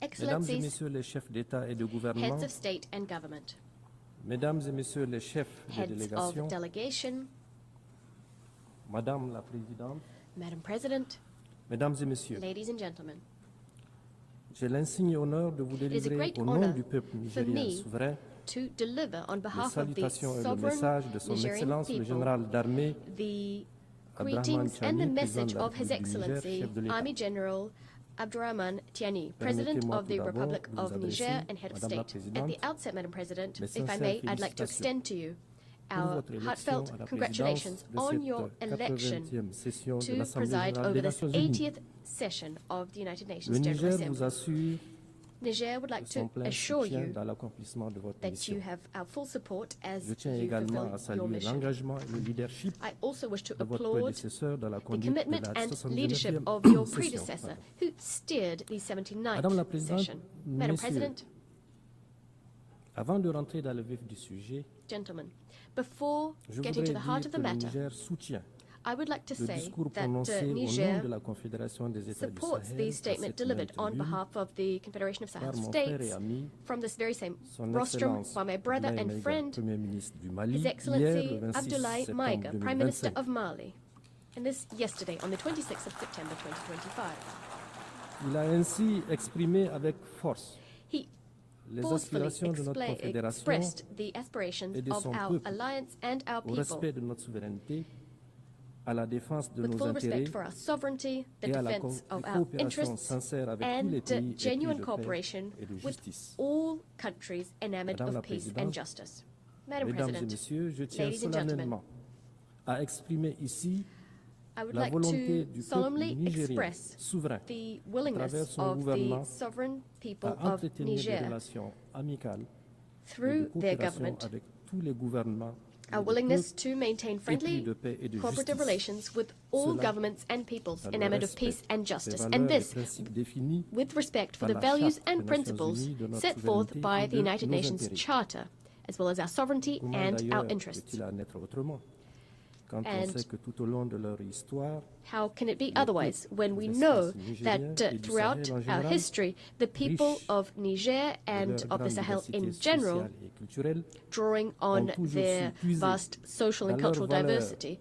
F: Excellencies,
I: Mesdames et Messieurs les chefs d'État et de gouvernement,
F: heads of state and government,
I: Mesdames et Messieurs les chefs de
F: heads
I: délégation,
F: of delegation,
I: Madame la Présidente,
F: Madam President,
I: Mesdames et Messieurs,
F: ladies and gentlemen,
I: j'ai l'insigne honneur de vous
F: it is a
I: délivrer
F: great
I: au nom
F: honor
I: du peuple
F: for
I: nigérien
F: me
I: souverain
F: to deliver on
I: les
F: behalf of the
I: salutations et le
F: sovereign
I: message de son
F: Nigerian
I: Excellence le
F: people
I: Général d'armée
F: the
I: Abdrahman
F: greetings and the
I: Tiani,
F: message
I: président de la
F: of His
I: République du Niger,
F: Excellency
I: chef de l'État.
F: Army General Abdrahman Tiani, President
I: Permettez-moi
F: of the
I: tout d'abord
F: Republic
I: de vous
F: of
I: adresser,
F: Niger and Head of
I: Madame la
F: State. At
I: Présidente,
F: the outset, Madam President,
I: mes
F: if I
I: sincères
F: may, I'd like to
I: félicitations
F: extend to you
I: pour
F: our
I: votre élection
F: heartfelt
I: à la
F: congratulations
I: présidence de
F: on
I: cette
F: your election
I: 80e session de
F: to
I: l'Assemblée
F: preside
I: générale
F: over
I: des
F: this
I: Nations Unies.
F: 80th session of the United
I: Le
F: Nations General
I: Niger vous
F: Assembly.
I: assure
F: Niger would like to assure you that you have our full support as you fulfill your mission. I also wish to applaud the commitment and leadership of your predecessor, who steered the 79th session. Madam President, gentlemen, before getting to the heart of the matter, I would like to say that Niger supports the statement delivered on behalf of the Confederation of Sahel States from this very same rostrum by my brother and friend, His Excellency Abdoulaye Maïga, Prime Minister of Mali, and this yesterday on the 26th of September 2025. He forcefully expressed the aspirations of our alliance and our people, with full respect for our sovereignty, the defense of our interests, and genuine cooperation with all countries enamored of peace and justice. Madam President, ladies and gentlemen, I would like to solemnly express the willingness of the sovereign people of Niger, through their government, our willingness to maintain friendly, cooperative relations with all governments and peoples enamored of peace and justice, and this with respect for the values and principles set forth by the United Nations Charter, as well as our sovereignty and our interests. And how can it be otherwise when we know that throughout our history, the people of Niger and of the Sahel in general, drawing on their vast social and cultural diversity,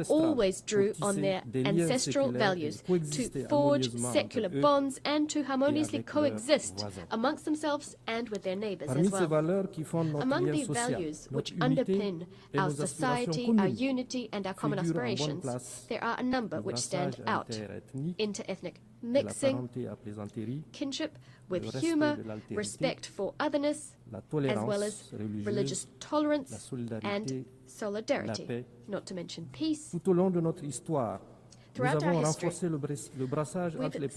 F: always drew on their ancestral values to forge secular bonds and to harmoniously coexist amongst themselves and with their neighbors as well. Among the values which underpin our society, our unity, and our common aspirations, there are a number which stand out: inter-ethnic mixing, kinship with humor, respect for otherness, as well as religious tolerance and solidarity, not to mention peace. Throughout our history, we've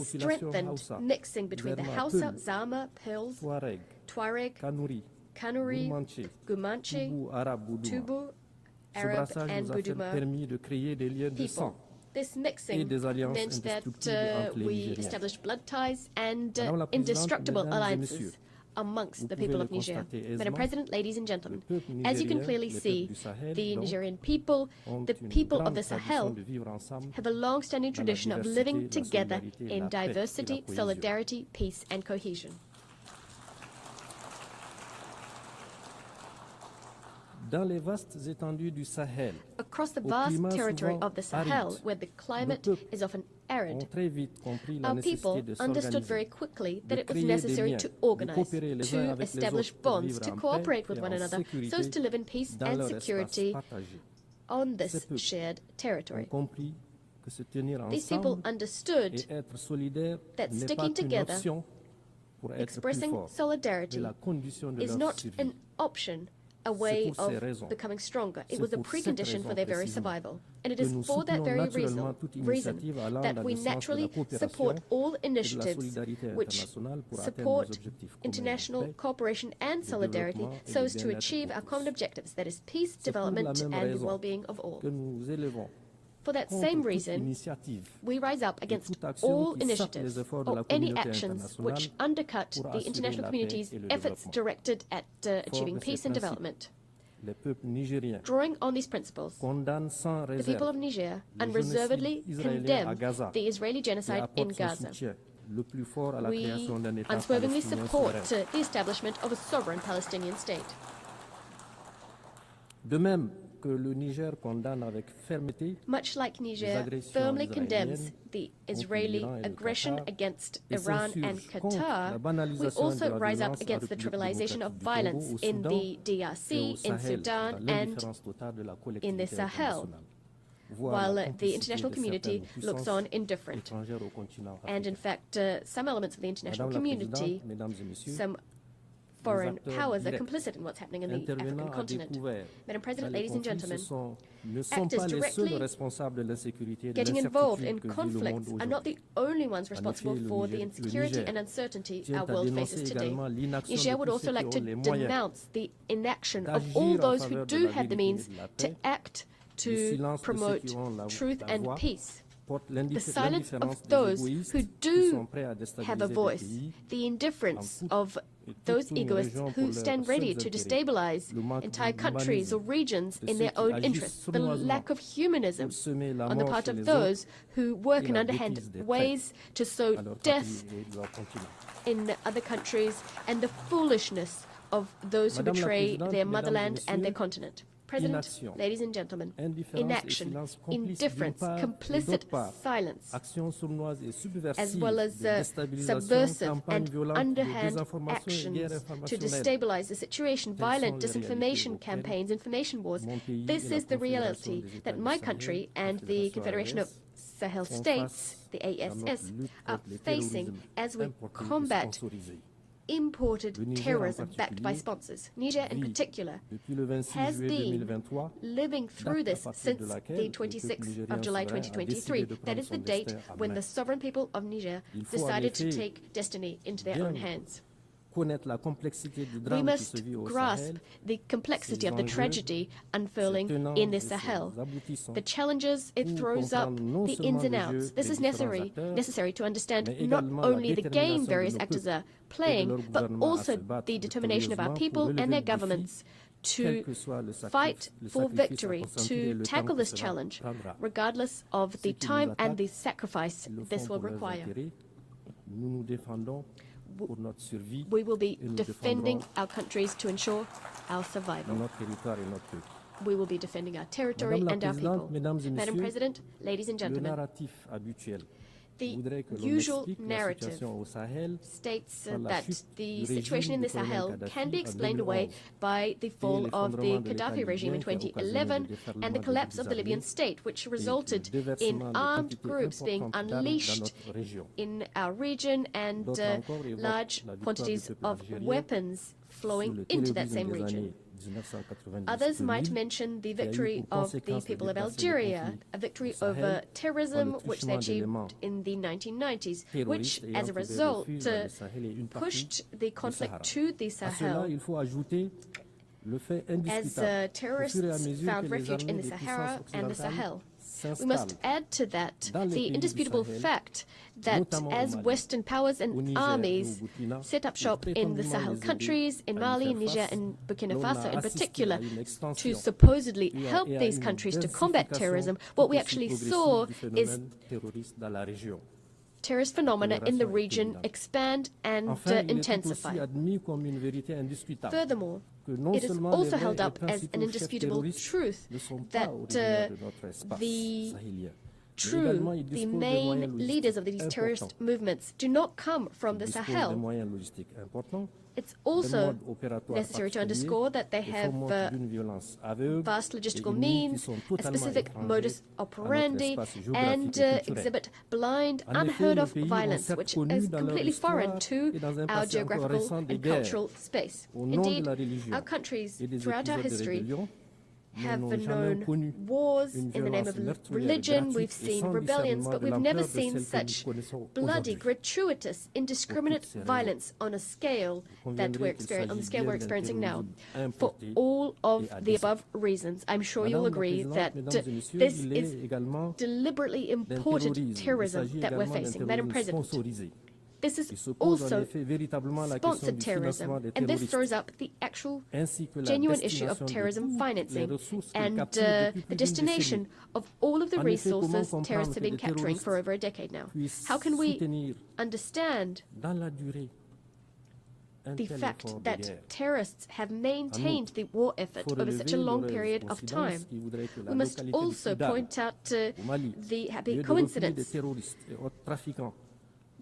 F: strengthened mixing between the Hausa, Zama, Pearls, Tuareg, Kanuri, Gumanche, Tubu, Arab, and Buduma people. This mixing meant that we established blood ties and indestructible alliances amongst the people of Niger. Madam President, ladies and gentlemen, as you can clearly see, the Nigerian people, the people of the Sahel, have a long-standing tradition of living together in diversity, solidarity, peace, and cohesion. Across the vast territory of the Sahel, where the climate is often arid, our people understood very quickly that it was necessary to organize, to establish bonds, to cooperate with one another, so as to live in peace and security on this shared territory. These people understood that sticking together, expressing solidarity, is not an option, a way of becoming stronger. It was a precondition for their very survival. And it is for that very reason that we naturally support all initiatives which support international cooperation and solidarity so as to achieve our common objectives, that is peace, development, and the well-being of all. For that same reason, we rise up against all initiatives or any actions which undercut the international community's efforts directed at achieving peace and development. Drawing on these principles, the people of Niger unreservedly condemn the Israeli genocide in Gaza. We unswervingly support the establishment of a sovereign Palestinian state. Much like Niger firmly condemns the Israeli aggression against Iran and Qatar, we also rise up against the trivialization of violence in the DRC, in Sudan, and in the Sahel, while the international community looks on indifferent. And in fact, some elements of the international community, some foreign powers are complicit in what's happening in the African continent. Madam President, ladies and gentlemen, actors directly getting involved in conflicts are not the only ones responsible for the insecurity and uncertainty our world faces today. Niger would also like to denounce the inaction of all those who do have the means to act to promote truth and peace. The silence of those who do have a voice, the indifference of those egoists who stand ready to destabilize entire countries or regions in their own interests, the lack of humanism on the part of those who work in underhand ways to sow death in other countries, and the foolishness of those who betray their motherland and their continent. President, ladies and gentlemen, inaction, indifference, complicit silence, as well as subversive and underhand actions to destabilize the situation, violent disinformation campaigns, information wars. This is the reality that my country and the Confederation of Sahel States, the ASS, are facing as we combat imported terrorism backed by sponsors. Niger, in particular, has been living through this since the 26th of July 2023. That is the date when the sovereign people of Niger decided to take destiny into their own hands. We must grasp the complexity of the tragedy unfurling in the Sahel, the challenges it throws up, the ins and outs. This is necessary to understand not only the game various actors are playing, but also the determination of our people and their governments to fight for victory, to tackle this challenge, regardless of the time and the sacrifice this will require. We will be defending our countries to ensure our survival. We will be defending our territory and our people. Madam President, ladies and gentlemen, the usual narrative states that the situation in the Sahel can be explained away by the fall of the Gaddafi regime in 2011 and the collapse of the Libyan state, which resulted in armed groups being unleashed in our region and large quantities of weapons flowing into that same region. Others might mention the victory of the people of Algeria, a victory over terrorism which they achieved in the 1990s, which, as a result, pushed the conflict to the Sahel as terrorists found refuge in the Sahara and the Sahel. We must add to that the indisputable fact that as Western powers and armies set up shop in the Sahel countries, in Mali, Niger, and Burkina Faso in particular, to supposedly help these countries to combat terrorism, what we actually saw is terrorist phenomena in the region expand and intensify. Furthermore, it is also held up as an indisputable truth that the main leaders of these terrorist movements do not come from the Sahel. It's also necessary to underscore that they have vast logistical means, a specific modus operandi, and exhibit blind, unheard-of violence, which is completely foreign to our geographical and cultural space. Indeed, our countries, throughout our history, have known wars in the name of religion, we've seen rebellions, but we've never seen such bloody, gratuitous, indiscriminate violence on a scale that we're experiencing now. For all of the above reasons, I'm sure you'll agree that this is deliberately imported terrorism that we're facing. Madam President, this is also sponsored terrorism, and this throws up the actual genuine issue of terrorism financing and the destination of all of the resources terrorists have been capturing for over a decade now. How can we understand the fact that terrorists have maintained the war effort over such a long period of time? We must also point out the happy coincidence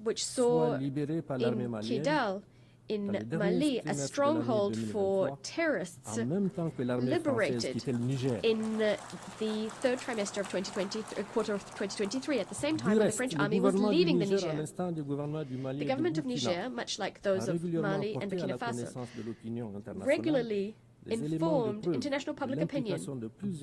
F: which saw in Kidal in Mali, a stronghold for terrorists, liberated in the third trimester of 2020, quarter of 2023, at the same time when the French army was leaving the Niger. The government of Niger, much like those of Mali and Burkina Faso, regularly informed international public opinion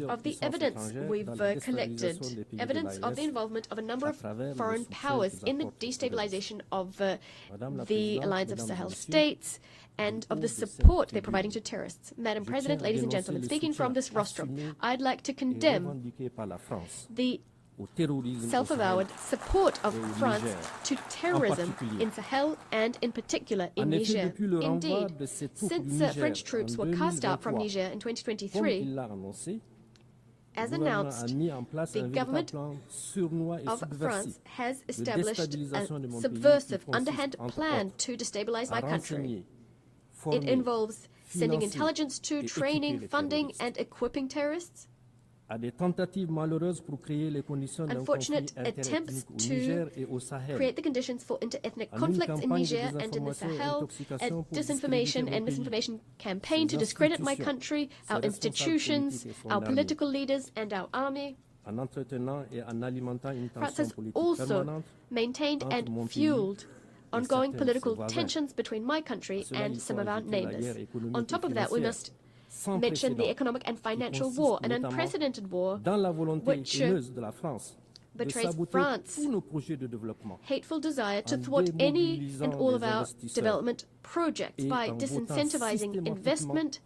F: of the evidence we've collected, evidence of the involvement of a number of foreign powers in the destabilization of the Alliance of Sahel states and of the support they're providing to terrorists. Madam President, ladies and gentlemen, speaking from this rostrum, I'd like to condemn the self-avowed support of France to terrorism in Sahel and in particular in Niger. Indeed, since French troops were cast out from Niger in 2023, as announced, the government of France has established a subversive, underhand plan to destabilize my country. It involves sending intelligence to training, funding, and equipping terrorists, unfortunate attempts to create the conditions for inter-ethnic conflicts in Niger and in the Sahel, a disinformation and misinformation campaign to discredit my country, our institutions, our political leaders, and our army. France has also maintained and fueled ongoing political tensions between my country and some of our neighbors. On top of that, we must mention the economic and financial war, an unprecedented war which betrays France's hateful desire to thwart any and all of our development projects by disincentivizing investment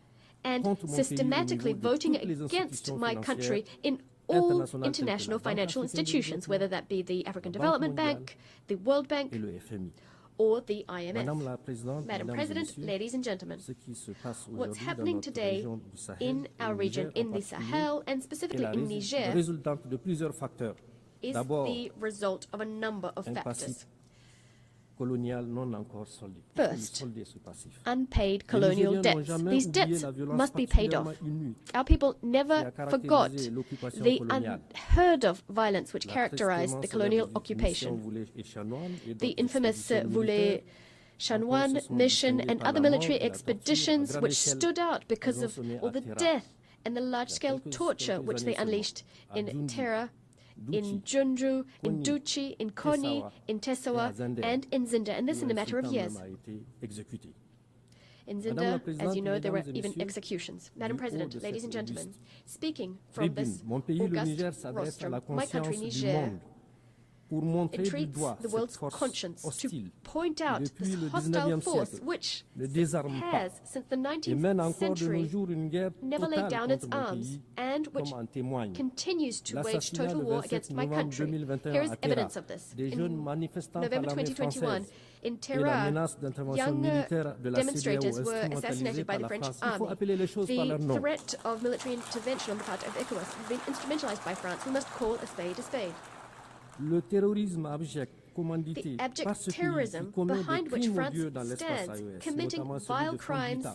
F: and systematically voting against my country in all international financial institutions, whether that be the African Development Bank, the World Bank, or the IMF. Madam President, ladies and gentlemen, what's happening today in our region, in the Sahel, and specifically in Niger, is the result of a number of factors. First, unpaid colonial debts. These debts must be paid off. Our people never forgot the unheard-of violence which characterized the colonial occupation. The infamous Voulez-Chanoine mission and other military expeditions which stood out because of all the death and the large-scale torture which they unleashed in Terra, in Junju, in Duchi, in Koni, in Tessawa, and in Zinda, and this in a matter of years. In Zinda, as you know, there were even executions. Madam President, ladies and gentlemen, speaking from this august rostrum, my country, Niger, entreats the world's conscience to point out this hostile force which has, since the 19th century, never laid down its arms and which continues to wage total war against my country. Here is evidence of this. In November 2021, in Terra, young demonstrators were assassinated by the French army. The threat of military intervention on the part of ECOWAS has been instrumentalized by France. We must call a spade a spade. The abject terrorism behind which France stands, committing vile crimes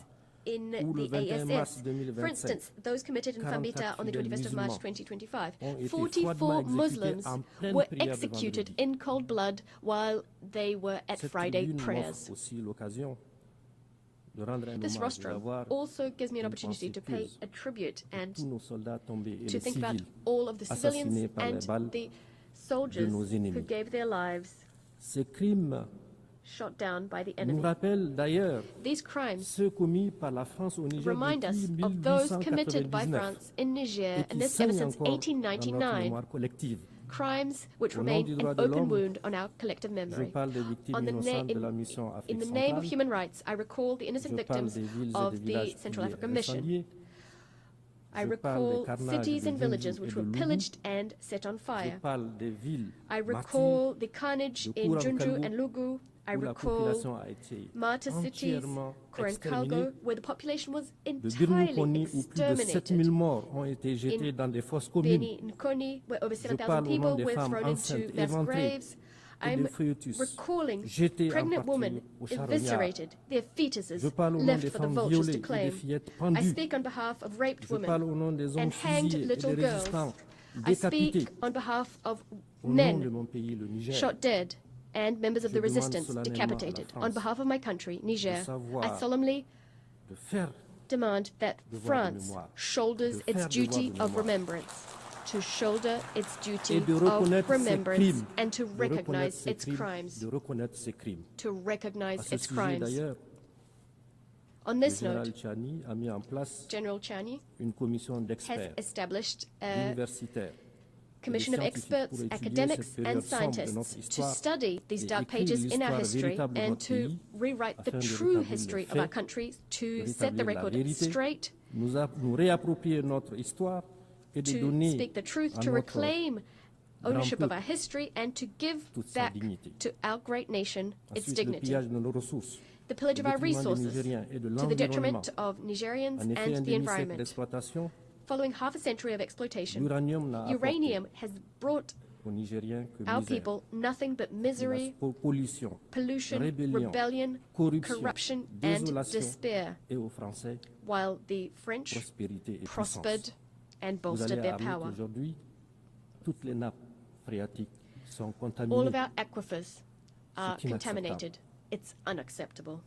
F: in the ASS. For instance, those committed in Fambita on the 21st of March 2025. 44 Muslims were executed in cold blood while they were at Friday prayers. This rostrum also gives me an opportunity to pay a tribute and to think about all of the civilians and the soldiers who gave their lives shot down by the enemy. These crimes remind us of those committed by France in Niger, and this ever since 1899, crimes which remain an open wound on our collective memory. In the name of human rights, I recall the innocent victims of the Central African Mission. I recall cities and villages which were pillaged and set on fire. I recall the carnage in Junju and Lugu. I recall martyr cities, Korenkalgo, where the population was entirely exterminated. In Beni and Koni, where over 7,000 people were thrown into mass graves. I'm recalling pregnant women eviscerated, their fetuses left for the vultures to claim. I speak on behalf of raped women and hanged little girls. I speak on behalf of men shot dead and members of the resistance decapitated. On behalf of my country, Niger, I solemnly demand that France shoulders its duty of remembrance, to shoulder its duty of remembrance and to recognize its crimes. To recognize its crimes. On this note, General Chani has established a commission of experts, academics and scientists to study these dark pages in our history and to rewrite the true history of our country, to set the record straight, to speak the truth, to reclaim ownership of our history and to give back to our great nation its dignity. The pillage of our resources to the detriment of Nigerians and the environment. Following half a century of exploitation, uranium has brought our people nothing but misery, pollution, rebellion, corruption, and despair, while the French prospered and bolstered their power. All of our aquifers are contaminated. It's unacceptable.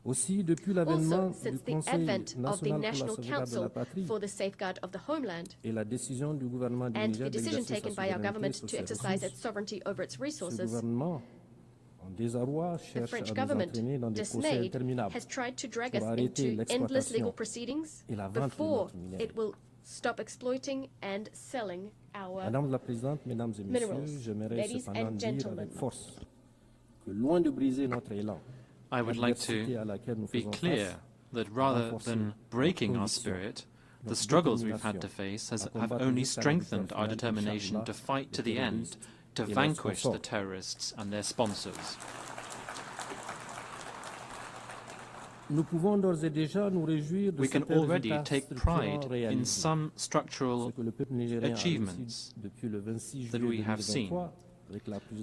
F: Also, since the advent of the National Council for the Safeguard of the Homeland and the decision taken by our government to exercise its sovereignty over its resources, the French government, dismayed, has tried to drag us into endless legal proceedings before it will stop exploiting and selling our minerals. Ladies and gentlemen,
E: I would like to be clear that rather than breaking our spirit, the struggles we've had to face have only strengthened our determination to fight to the end, to vanquish the terrorists and their sponsors. We can already take pride in some structural achievements that we have seen.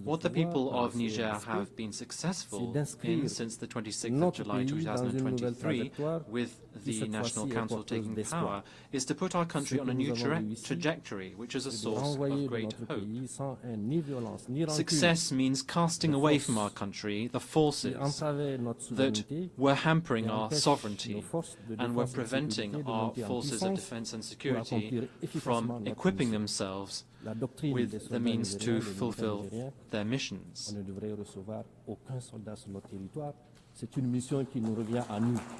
E: What the people of Niger have been successful in since the 26th of July 2023, with the National Council taking power, is to put our country on a new trajectory, which is a source of great hope. Success means casting away from our country the forces that were hampering our sovereignty and were preventing our forces of defense and security from equipping themselves with the means to fulfill their missions.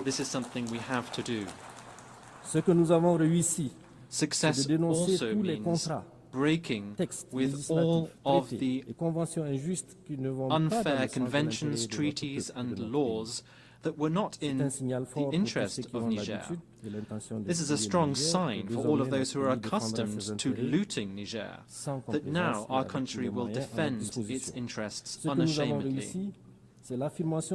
E: This is something we have to do. Success also means breaking with all of the unfair conventions, treaties and laws that were not in the interest of Niger. This is a strong sign for all of those who are accustomed to looting Niger, that now our country will defend its interests unashamedly.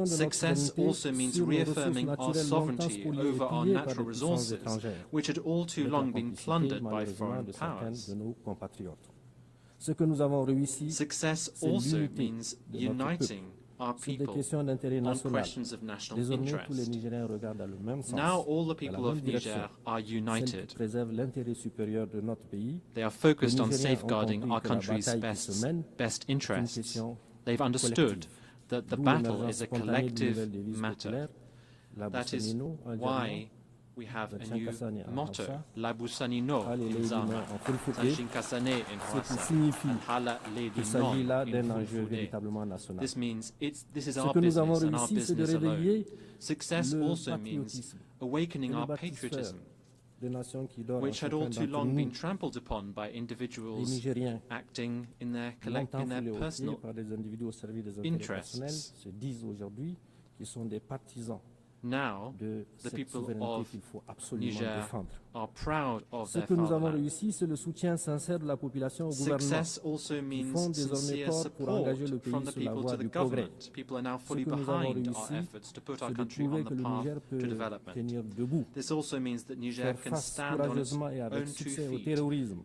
E: Success also means reaffirming our sovereignty over our natural resources, which had all too long been plundered by foreign powers. Success also means uniting our people on questions of national interest. Now all the people of Niger are united. They are focused on safeguarding our country's best interests. They've understood that the battle is a collective matter. That is why we have a new motto, Labusanino in Zama, Sanshinkasane in Hausa, and Hala Ledinon in Fulfulde. This means this is our business and our business alone. Success also means awakening our patriotism, which had all too long been trampled upon by individuals acting in their personal interests. Now, the people of Niger are proud of their fatherland. Success also means sincere support from the people to the government. People are now fully behind our efforts to put our country on the path to development. This also means that Niger can stand on its own 2 feet,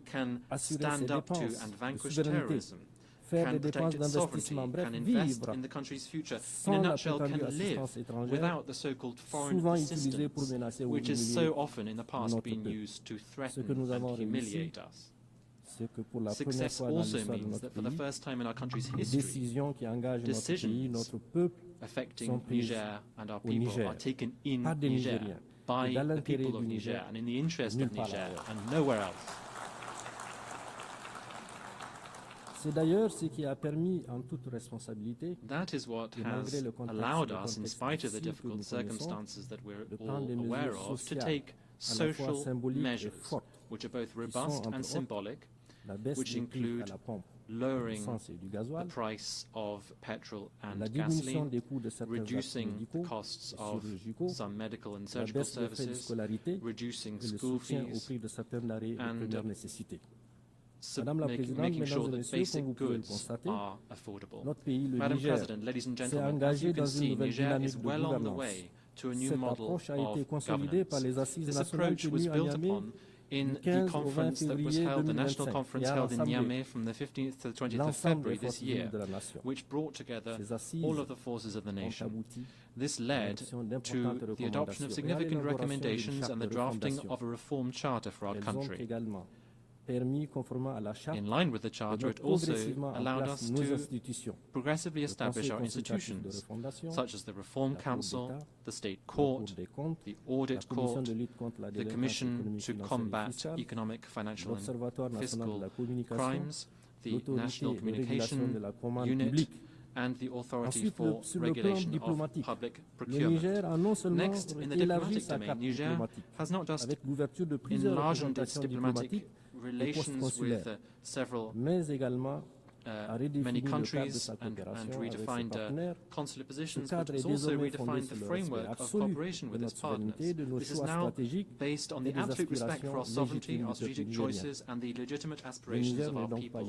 E: can stand up to and vanquish terrorism, can protect its sovereignty, can invest in the country's future, in a nutshell, can live without the so-called foreign assistance, which has so often in the past been used to threaten and humiliate us. Success also means that for the first time in our country's history, decisions affecting Niger and our people are taken in Niger by the people of Niger and in the interest of Niger and nowhere else. That is what has allowed us, in spite of the difficult circumstances that we're all aware of, to take social measures which are both robust and symbolic, which include lowering the price of petrol and gasoline, reducing the costs of some medical and surgical services, reducing school fees, and making sure that basic goods are affordable. Madam President, ladies and gentlemen, as you can see, Niger is well on the way to a new model of governance. This approach was built upon in the conference that was held, the national conference held in Niamey from the 15th to the 20th of February this year, which brought together all of the forces of the nation. This led to the adoption of significant recommendations and the drafting of a reform charter for our country. In line with the Charter, it also allowed us to progressively establish our institutions, such as the Reform Council, the State Court, the Audit Court, the Commission to Combat Economic, Financial and Fiscal Crimes, the National Communication Unit, and the Authority for Regulation of Public Procurement. Next, in the diplomatic domain, Niger has not just enlarged its diplomatic relations with several many countries and redefined consular positions, but it's also redefined the framework of cooperation with its partners. This is now based on the absolute respect for our sovereignty, our strategic choices, and the legitimate aspirations of our people.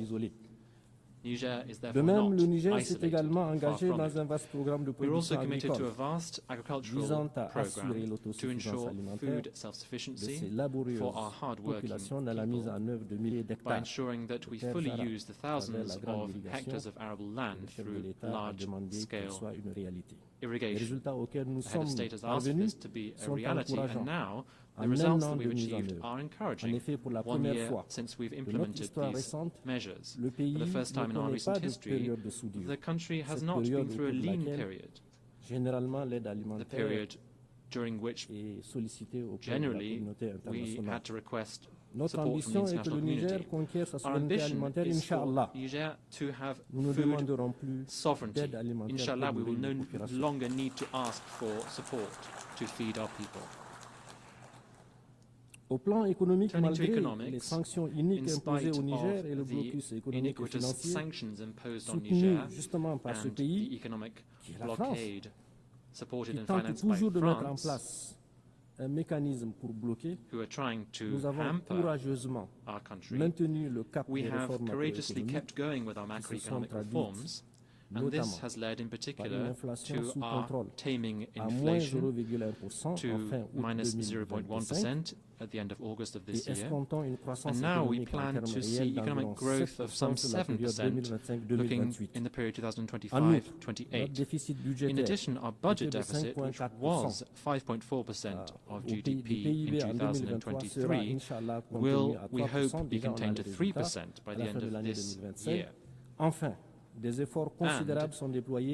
E: Niger is therefore not isolated, far from it. We're also committed to a vast agricultural program to ensure food self-sufficiency for our hard-working people by ensuring that we fully use the thousands of hectares of arable land through large-scale irrigation. The head of state has asked this to be a reality, and now the results that we've achieved are encouraging. 1 year since we've implemented these measures, for the first time in our recent history, the country has not been through a lean period, the period during which generally we had to request support from the international community. Our ambition is for Niger to have food sovereignty. Inshallah, we will no longer need to ask for support to feed our people. Turning to economics, in spite of the iniquitous sanctions imposed on Niger and the economic blockade supported and financed by France, who are trying to hamper our country, we have courageously kept going with our macroeconomic reforms, and this has led in particular to our taming inflation to minus 0.1% at the end of August of this year. And now we plan to see economic growth of some 7% looking in the period 2025-28. In addition, our budget deficit, which was 5.4% of GDP in 2023, will, we hope, be contained to 3% by the end of this year. And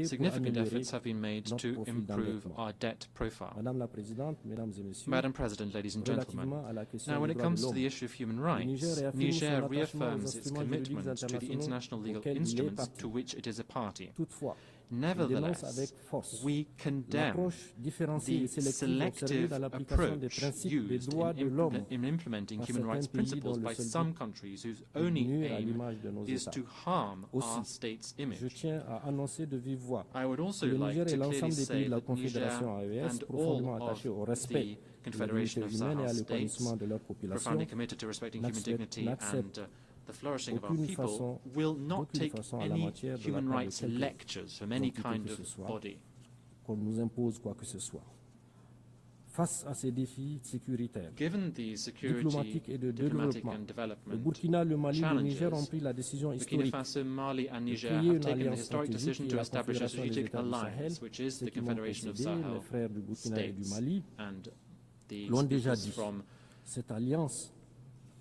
E: significant efforts have been made to improve our debt profile. Madam President, ladies and gentlemen, now when it comes to the issue of human rights, Niger reaffirms its commitment to the international legal instruments to which it is a party. Nevertheless, we condemn the selective approach used in implementing human rights principles by some countries whose only aim is to harm our state's image. I would also like to clearly say that Niger and all of the Confederation of Sahel states, profoundly committed to respecting human dignity and the flourishing of our people, will not take any human rights lectures from any kind of body. Given the security, diplomatic and development challenges, Burkina Faso, Mali and Niger have taken the historic decision to establish a strategic alliance, which is the Confederation of Sahel states. And the speakers from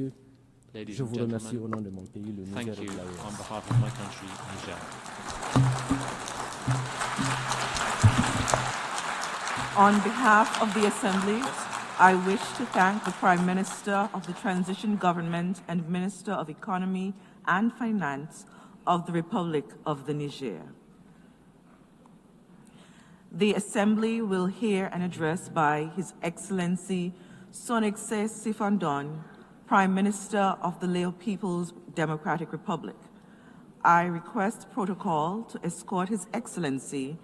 I: Messieurs,
E: Ladies
I: je
E: and
I: vous remercie
E: gentlemen,
I: au nom de mon pays, le
E: thank
I: Niger et
E: you
I: de l'AES.
E: on behalf of my country, Niger.
G: On behalf of the Assembly, I wish to thank the Prime Minister of the Transition Government and Minister of Economy and Finance of the Republic of the Niger. The Assembly will hear an address by His Excellency Sonexay Sifandon, Prime Minister of the Lao People's Democratic Republic. I request protocol to escort His Excellency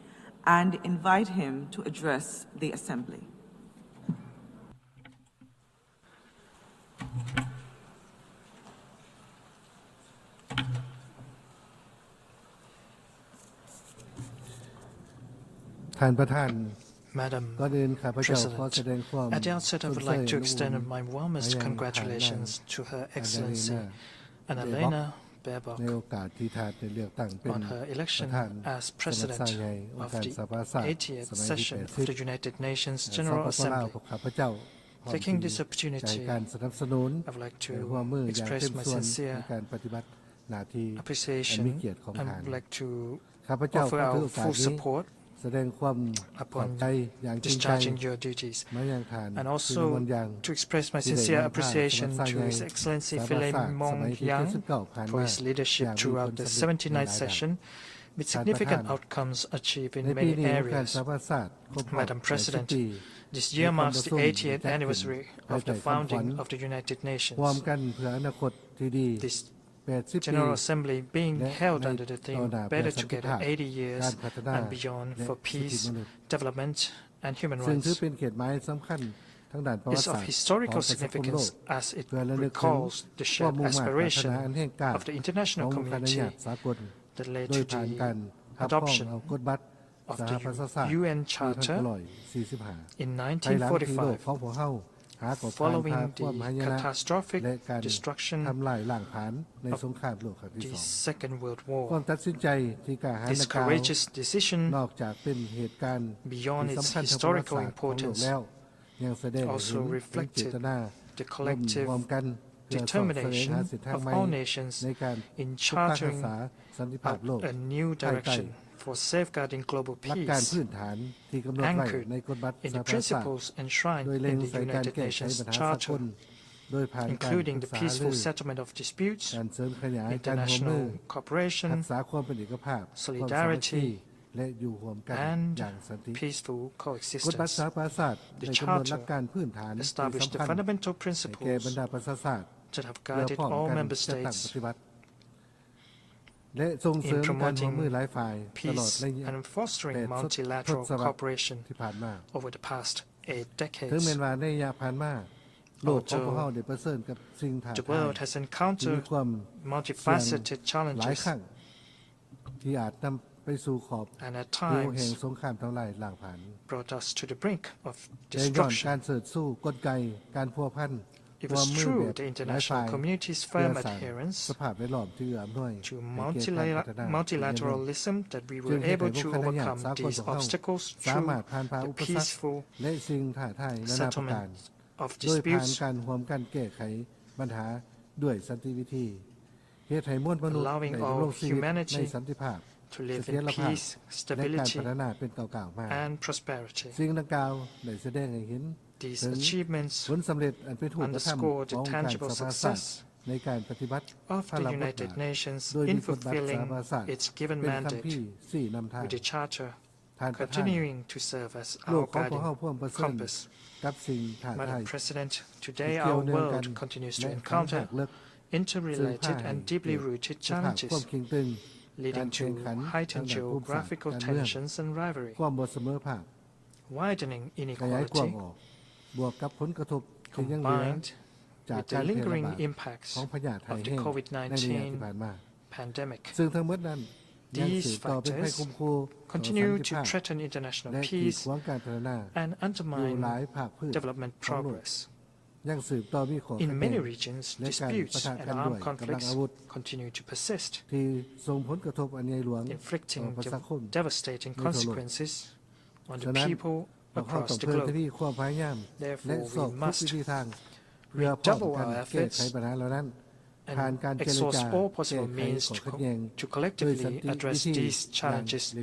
G: and invite him to address the Assembly.
J: Madam President, at the outset I would like to extend my warmest congratulations to Her Excellency Annalena Baerbock on her election as President of the 80th session of the United Nations General Assembly. Taking this opportunity, I would like to express my sincere appreciation and would like to offer our full support upon discharging your duties, and also to express my sincere appreciation to His Excellency Philemon Yang for his leadership throughout the 79th session, with significant outcomes achieved in many areas. Madam President, this year marks the 80th anniversary of the founding of the United Nations. This General Assembly being held under the theme Better Together 80 Years and Beyond for Peace, Development and Human Rights is of historical significance as it recalls the shared aspiration of the international community that led to the adoption of the UN Charter in 1945. Following the catastrophic destruction of the Second World War. This courageous decision, beyond its historical importance, also reflected the collective determination of all nations in charting out a new direction for safeguarding global peace, anchored in the principles enshrined in the United Nations Charter, including the peaceful settlement of disputes, international cooperation, solidarity, and peaceful coexistence. The Charter established the fundamental principles that have guided all member states in promoting peace and fostering multilateral cooperation over the past 8 decades. Although the world has encountered multifaceted challenges and at times brought us to the brink of destruction, it was through the international community's firm adherence to multilateralism that we were able to overcome these obstacles through the peaceful settlement of disputes, allowing all humanity to live in peace, stability, and prosperity. These achievements underscore the tangible success of the United Nations in fulfilling its given mandate, with the Charter continuing to serve as our guiding compass. Madam President, today our world continues to encounter interrelated and deeply rooted challenges, leading to heightened geographical tensions and rivalry, widening inequality, combined with the lingering impacts of the COVID-19 pandemic. These factors continue to threaten international peace and undermine development progress. In many regions, disputes and armed conflicts continue to persist, inflicting devastating consequences on the people across the globe. Therefore, we must redouble our efforts and exhaust all possible means to collectively address these challenges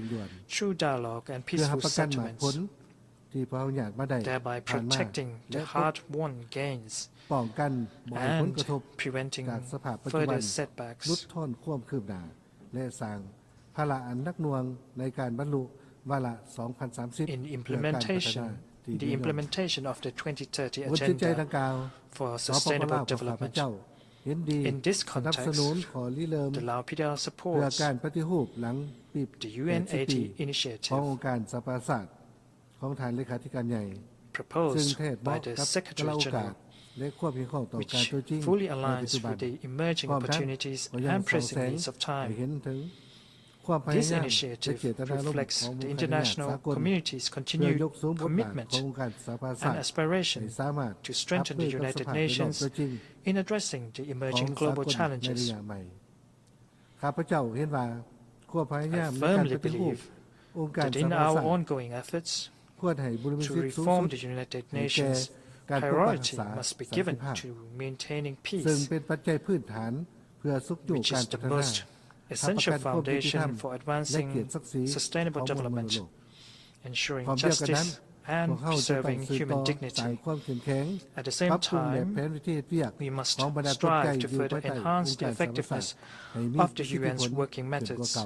J: through dialogue and peaceful settlements thereby protecting the hard-won gains and preventing further setbacks. In the implementation of the 2030 Agenda for Sustainable Development. In this context, the Lao PDR supports the UN80 initiative proposed by the Secretary General, which fully aligns with the emerging opportunities and pressing needs of time. This initiative reflects the international community's continued commitment and aspiration to strengthen the United Nations in addressing the emerging global challenges. I firmly believe that in our ongoing efforts to reform the United Nations, priority must be given to maintaining peace, which is the most essential foundation for advancing sustainable development, ensuring justice and preserving human dignity. At the same time, we must strive to further enhance the effectiveness of the UN's working methods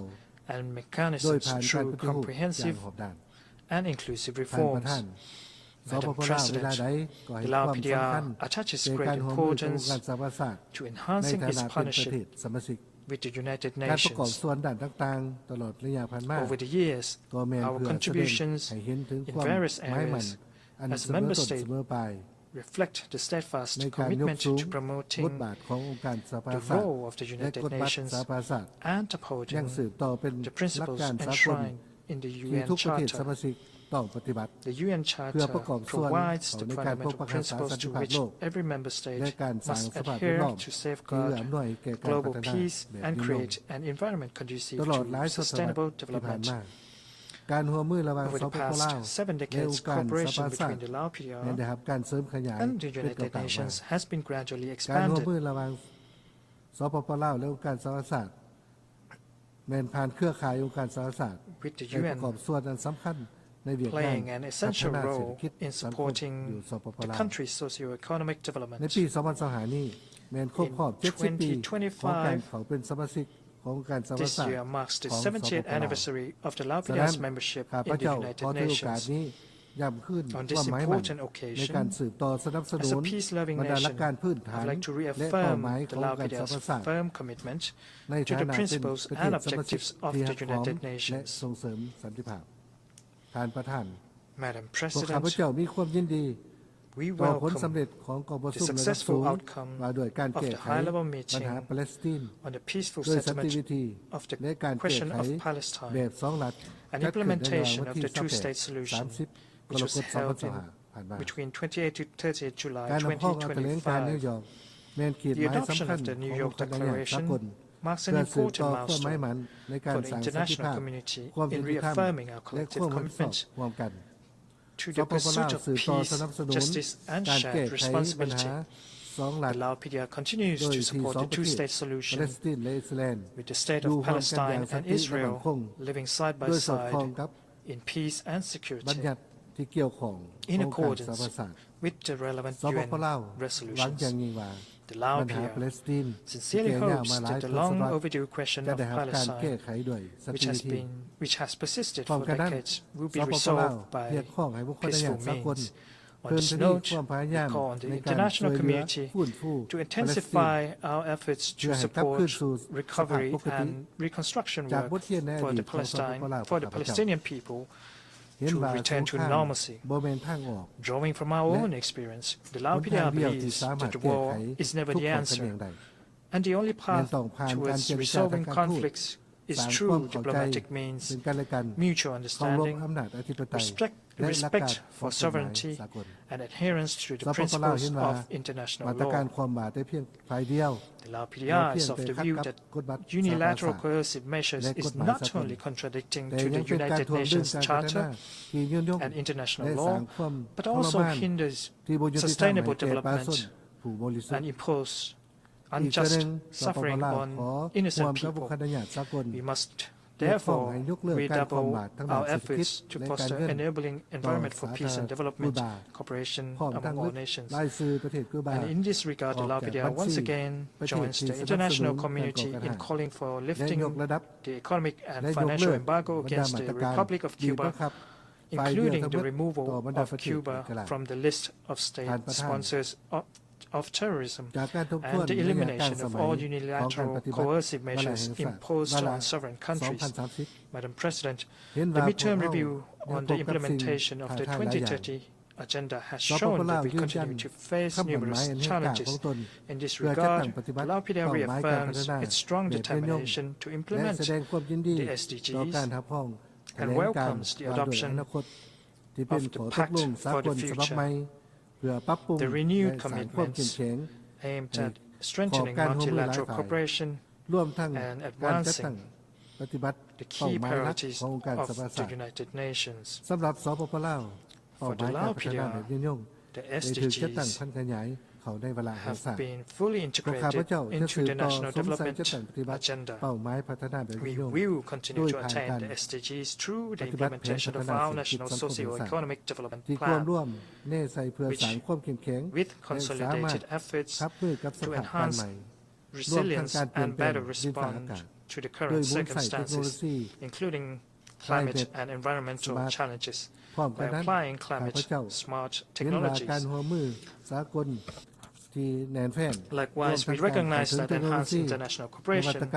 J: and mechanisms through comprehensive and inclusive reforms. Madam President, the Lao PDR attaches great importance to enhancing its partnership with the United Nations. Over the years, our contributions in various areas as a member state reflect the steadfast commitment to promoting the role of the United Nations and upholding the principles enshrined in the UN Charter. The UN Charter provides the fundamental principles to which every member state must adhere to safeguard global peace and create an environment conducive to sustainable development. Over the past 7 decades, cooperation between the Lao PDR and the United Nations has been gradually expanded. With the UN playing an essential role in supporting the country's socio-economic development. In 2025, this year marks the 70th anniversary of the Lao PDR's membership in the United Nations. On this important occasion, as a peace-loving nation, I would like to reaffirm the Lao PDR's firm commitment to the principles and objectives of the United Nations. Madam President, we welcome the successful outcome of the high-level meeting on the peaceful settlement of the question of Palestine and implementation of the two-state solution, which was held between 28 to 30 July 2025. The adoption of the New York Declaration marks an important milestone for the international community in reaffirming our collective commitment to the pursuit of peace, justice, and shared responsibility. The Lao PDR continues to support the two-state solution, with the state of Palestine and Israel living side by side in peace and security, in accordance with the relevant UN resolutions. The Lao PDR sincerely hopes that the long overdue question of Palestine, which has persisted for decades, will be resolved by peaceful means. On this note, we call on the international community to intensify our efforts to support recovery and reconstruction work for the Palestinian people to return to normalcy. Drawing from our own experience, the Lao PDR believes that the war is never the answer, and the only path towards resolving conflicts is through diplomatic means, mutual understanding, respect for sovereignty, and adherence to the principles of international law. The Lao PDR is of the view that unilateral coercive measures is not only contradicting to the United Nations Charter and international law, but also hinders sustainable development and impose unjust suffering on innocent people. We must Therefore, we double our efforts to foster enabling environment for peace and development cooperation among all nations. And in this regard, the LAPDA once again joins the international community in calling for lifting the economic and financial embargo against the Republic of Cuba, including the removal of Cuba from the list of state sponsors of terrorism and the elimination of all unilateral coercive measures imposed on sovereign countries. Madam President, the midterm review on the implementation of the 2030 agenda has shown that we continue to face numerous challenges. In this regard, LAPDA reaffirms its strong determination to implement the SDGs and welcomes the adoption of the Pact for the Future. The renewed commitments aimed at strengthening multilateral cooperation and advancing the key priorities of the United Nations. For the LAPDA, the SDGs have been fully integrated into the national development agenda. We will continue to attain the SDGs through the implementation of our national socio-economic development plan, which, with consolidated efforts to enhance resilience and better respond to the current circumstances, including climate and environmental challenges, by applying climate-smart technologies. Likewise, we recognize that enhanced international cooperation,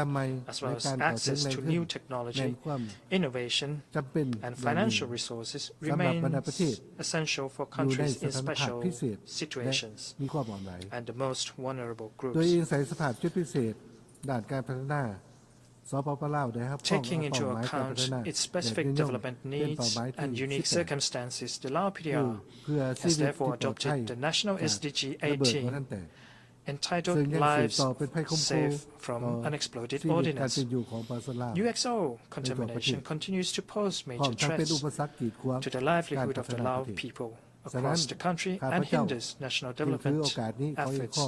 J: as well as access to new technology, innovation, and financial resources remains essential for countries in special situations and the most vulnerable groups. Taking into account its specific development needs and unique circumstances, the LAPDA has therefore adopted the national SDG 18 entitled Lives Safe from Unexploded Ordnance. UXO contamination continues to pose major threats to the livelihood of the Lao people across the country and hinders national development efforts.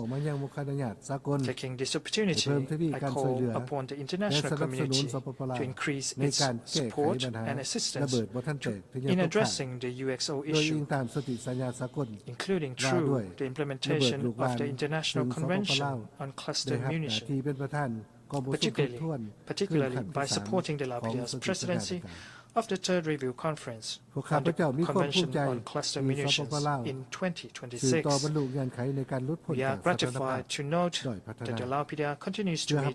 J: Taking this opportunity, I call upon the international community to increase its support and assistance in addressing the UXO issue, including through the implementation of the International Convention on Cluster Munition, particularly by supporting the LAPDA's presidency of the Third Review Conference on the Convention on Cluster Munitions in 2026. We are gratified to note that the LAPDA continues to meet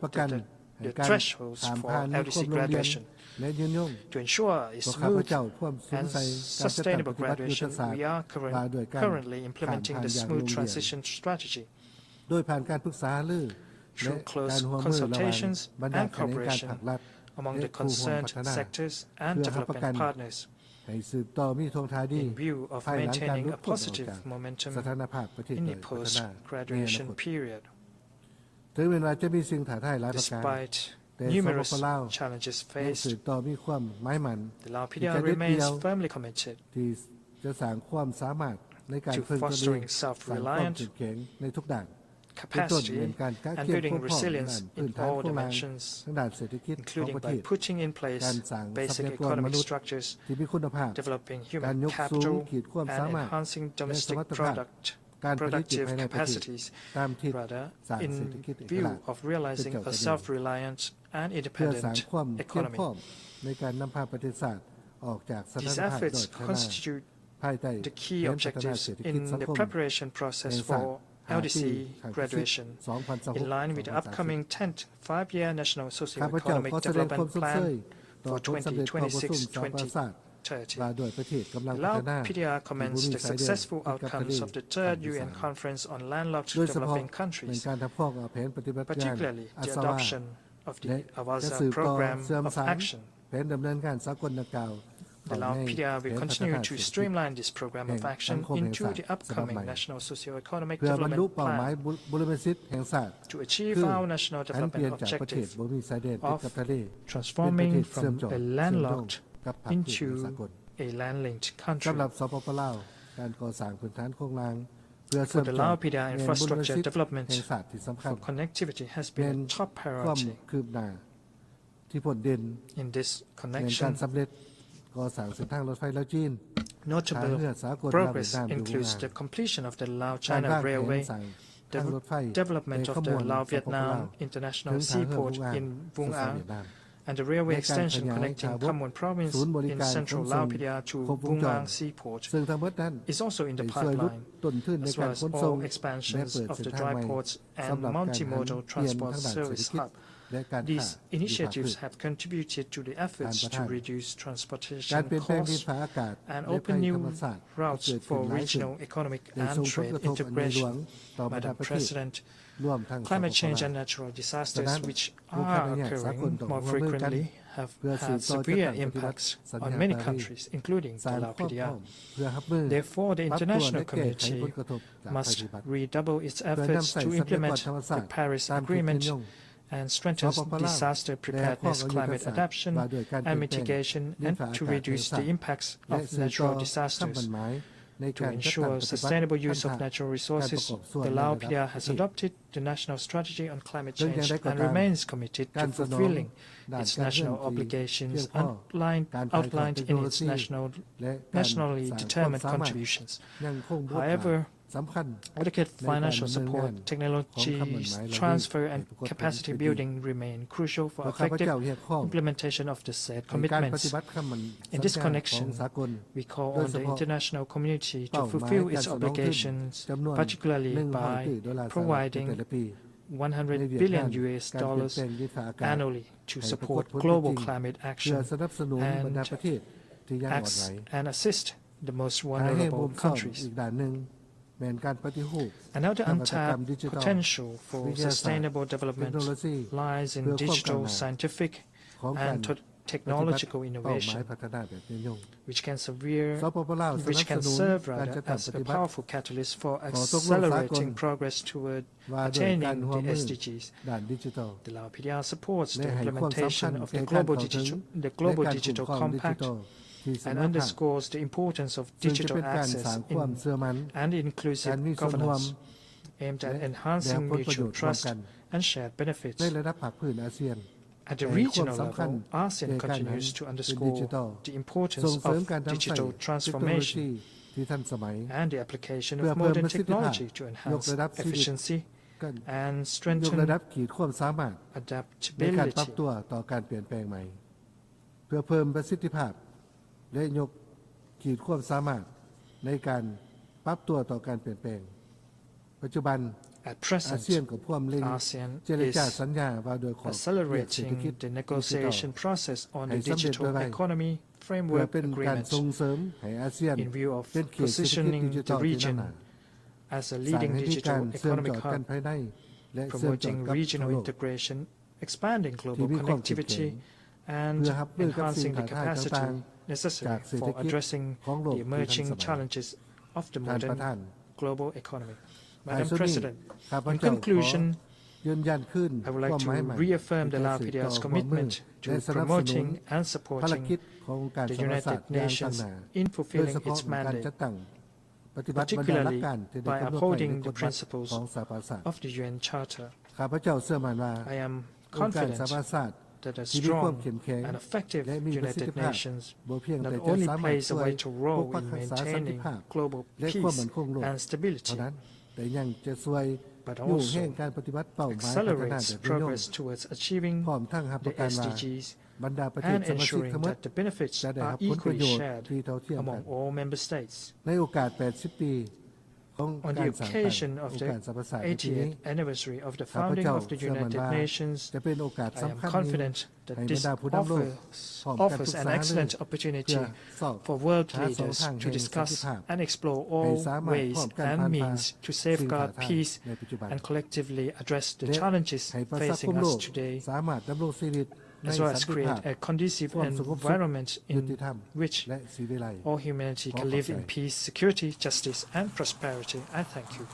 J: the thresholds for LDC graduation. To ensure a smooth and sustainable graduation, we are currently implementing the smooth transition strategy through close consultations and cooperation among the concerned sectors and development partners, in view of maintaining a positive momentum in the post-graduation period. Despite numerous challenges faced, the LAPDA remains firmly committed to fostering self-reliant capacity and building resilience in all dimensions, including by putting in place basic economic structures, developing human capital, and enhancing domestic productive capacities, rather in view of realizing a self-reliant and independent economy. These efforts constitute the key objectives in the preparation process for LDC graduation, in line with the upcoming 10th Five-Year National Socio-Economic Development Plan for 2026-2030. LAPDA commends the successful outcomes of the Third UN Conference on Landlocked Developing Countries, particularly the adoption of the Avaza Program of Action. The LAPDA will continue to streamline this program of action into the upcoming National Socio-Economic Development Plan to achieve our national development objective of transforming from a landlocked into a land-linked country. For the LAPDA, infrastructure development for connectivity has been a top priority. In this connection, notable progress includes the completion of the Lao-China Railway, the development of the Lao-Vietnam International Seaport in Vung Ang, and the railway extension connecting Kham Muon Province in central Lao Phaya to Vung Ang Seaport is also in the pipeline, as well as all expansions of the dry ports and multimodal transport service hub. These initiatives have contributed to the efforts to reduce transportation costs and open new routes for regional economic and trade integration. Madam President, climate change and natural disasters, which are occurring more frequently, have had severe impacts on many countries, including the Lao Phaya. Therefore, the international community must redouble its efforts to implement the Paris Agreement and strengthen disaster preparedness, climate adaptation and mitigation, and to reduce the impacts of natural disasters. To ensure sustainable use of natural resources, the Lao Phaya has adopted the national strategy on climate change and remains committed to fulfilling its national obligations outlined in its nationally determined contributions. However, adequate financial support, technology transfer and capacity building remain crucial for effective implementation of the said commitments. In this connection, we call on the international community to fulfill its obligations, particularly by providing $100 billion annually to support global climate action and assist the most vulnerable countries. Another untapped potential for sustainable development lies in digital, scientific, and technological innovation, which can serve as a powerful catalyst for accelerating progress toward attaining the SDGs. The Lao Phaya supports the implementation of the Global Digital Compact and underscores the importance of digital access and inclusive governance, aimed at enhancing mutual trust and shared benefits. At the regional level, ASEAN continues to underscore the importance of digital transformation and the application of modern technology to enhance efficiency and strengthen adaptability.
K: และยกขีดความสามารถในการปรับตัวต่อการเปลี่ยนแปลงปัจจุบันอาเซียนกับพวกเร่งเจรจาสัญญาว่าโดยขอบเขตเศรษฐกิจดิจิทัลให้สำเร็จโดยเพื่อเป็นการส่งเสริมให้อาเซียนเป็นเขตเศรษฐกิจดิจิทัลที่นำหน้าสร้างให้มีการเชื่อมต่อกันภายในและเชื่อมต่อกับทั่วโลก
J: expanding global connectivity and enhancing the capacity necessary for addressing the emerging challenges of the modern global economy. Madam President, in conclusion, I would like to reaffirm the Lao Phaya's commitment to promoting and supporting the United Nations in fulfilling its mandate, particularly by upholding the principles of the UN Charter. I am confident that a strong and effective United Nations not only plays a vital role in maintaining global peace and stability, but also accelerates progress towards achieving the SDGs and ensuring that the benefits are equally shared among all member states. On the occasion of the 80th anniversary of the founding of the United Nations, I am confident that this offers an excellent opportunity for world leaders to discuss and explore all ways and means to safeguard peace and collectively address the challenges facing us today, as well as create a conducive environment in which all humanity can live in peace, security, justice, and prosperity. I thank you.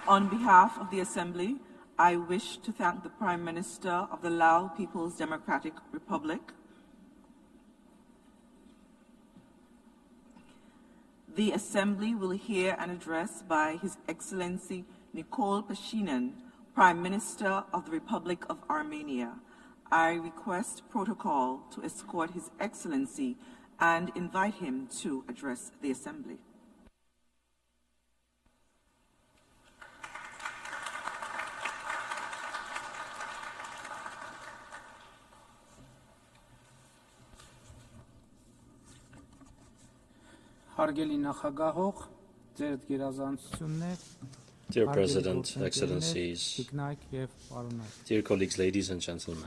L: On behalf of the Assembly, I wish to thank the Prime Minister of the Lao People's Democratic Republic, the Assembly will hear an address by His Excellency Nicole Pashinyan, Prime Minister of the Republic of Armenia, I request protocol to escort His Excellency and invite him to address the Assembly.
M: Dear President, Excellencies, dear colleagues, ladies and gentlemen,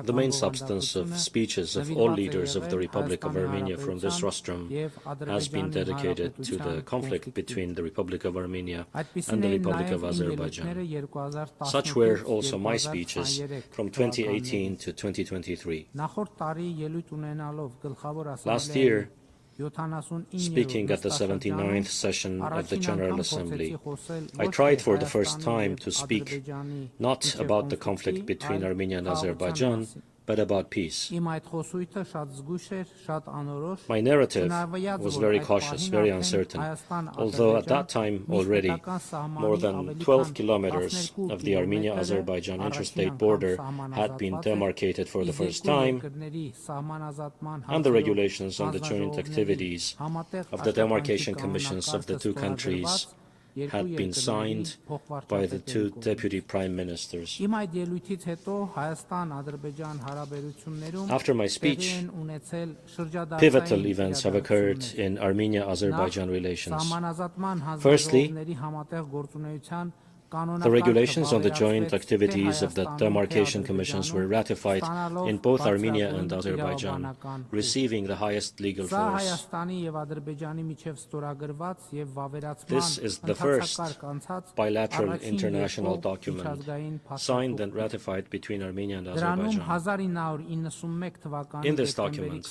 M: the main substance of speeches of all leaders of the Republic of Armenia from this rostrum has been dedicated to the conflict between the Republic of Armenia and the Republic of Azerbaijan. Such were also my speeches from 2018 to 2023. Last year, speaking at the 79th session of the General Assembly, I tried for the first time to speak not about the conflict between Armenia and Azerbaijan, but about peace. My narrative was very cautious, very uncertain, although at that time already more than 12 kilometers of the Armenia-Azerbaijan interstate border had been demarcated for the first time, and the regulations on the joint activities of the demarcation commissions of the two countries had been signed by the two deputy prime ministers. After my speech, pivotal events have occurred in Armenia-Azerbaijan relations. Firstly, the regulations on the joint activities of the demarcation commissions were ratified in both Armenia and Azerbaijan, receiving the highest legal force. This is the first bilateral international document signed and ratified between Armenia and Azerbaijan. In this document, the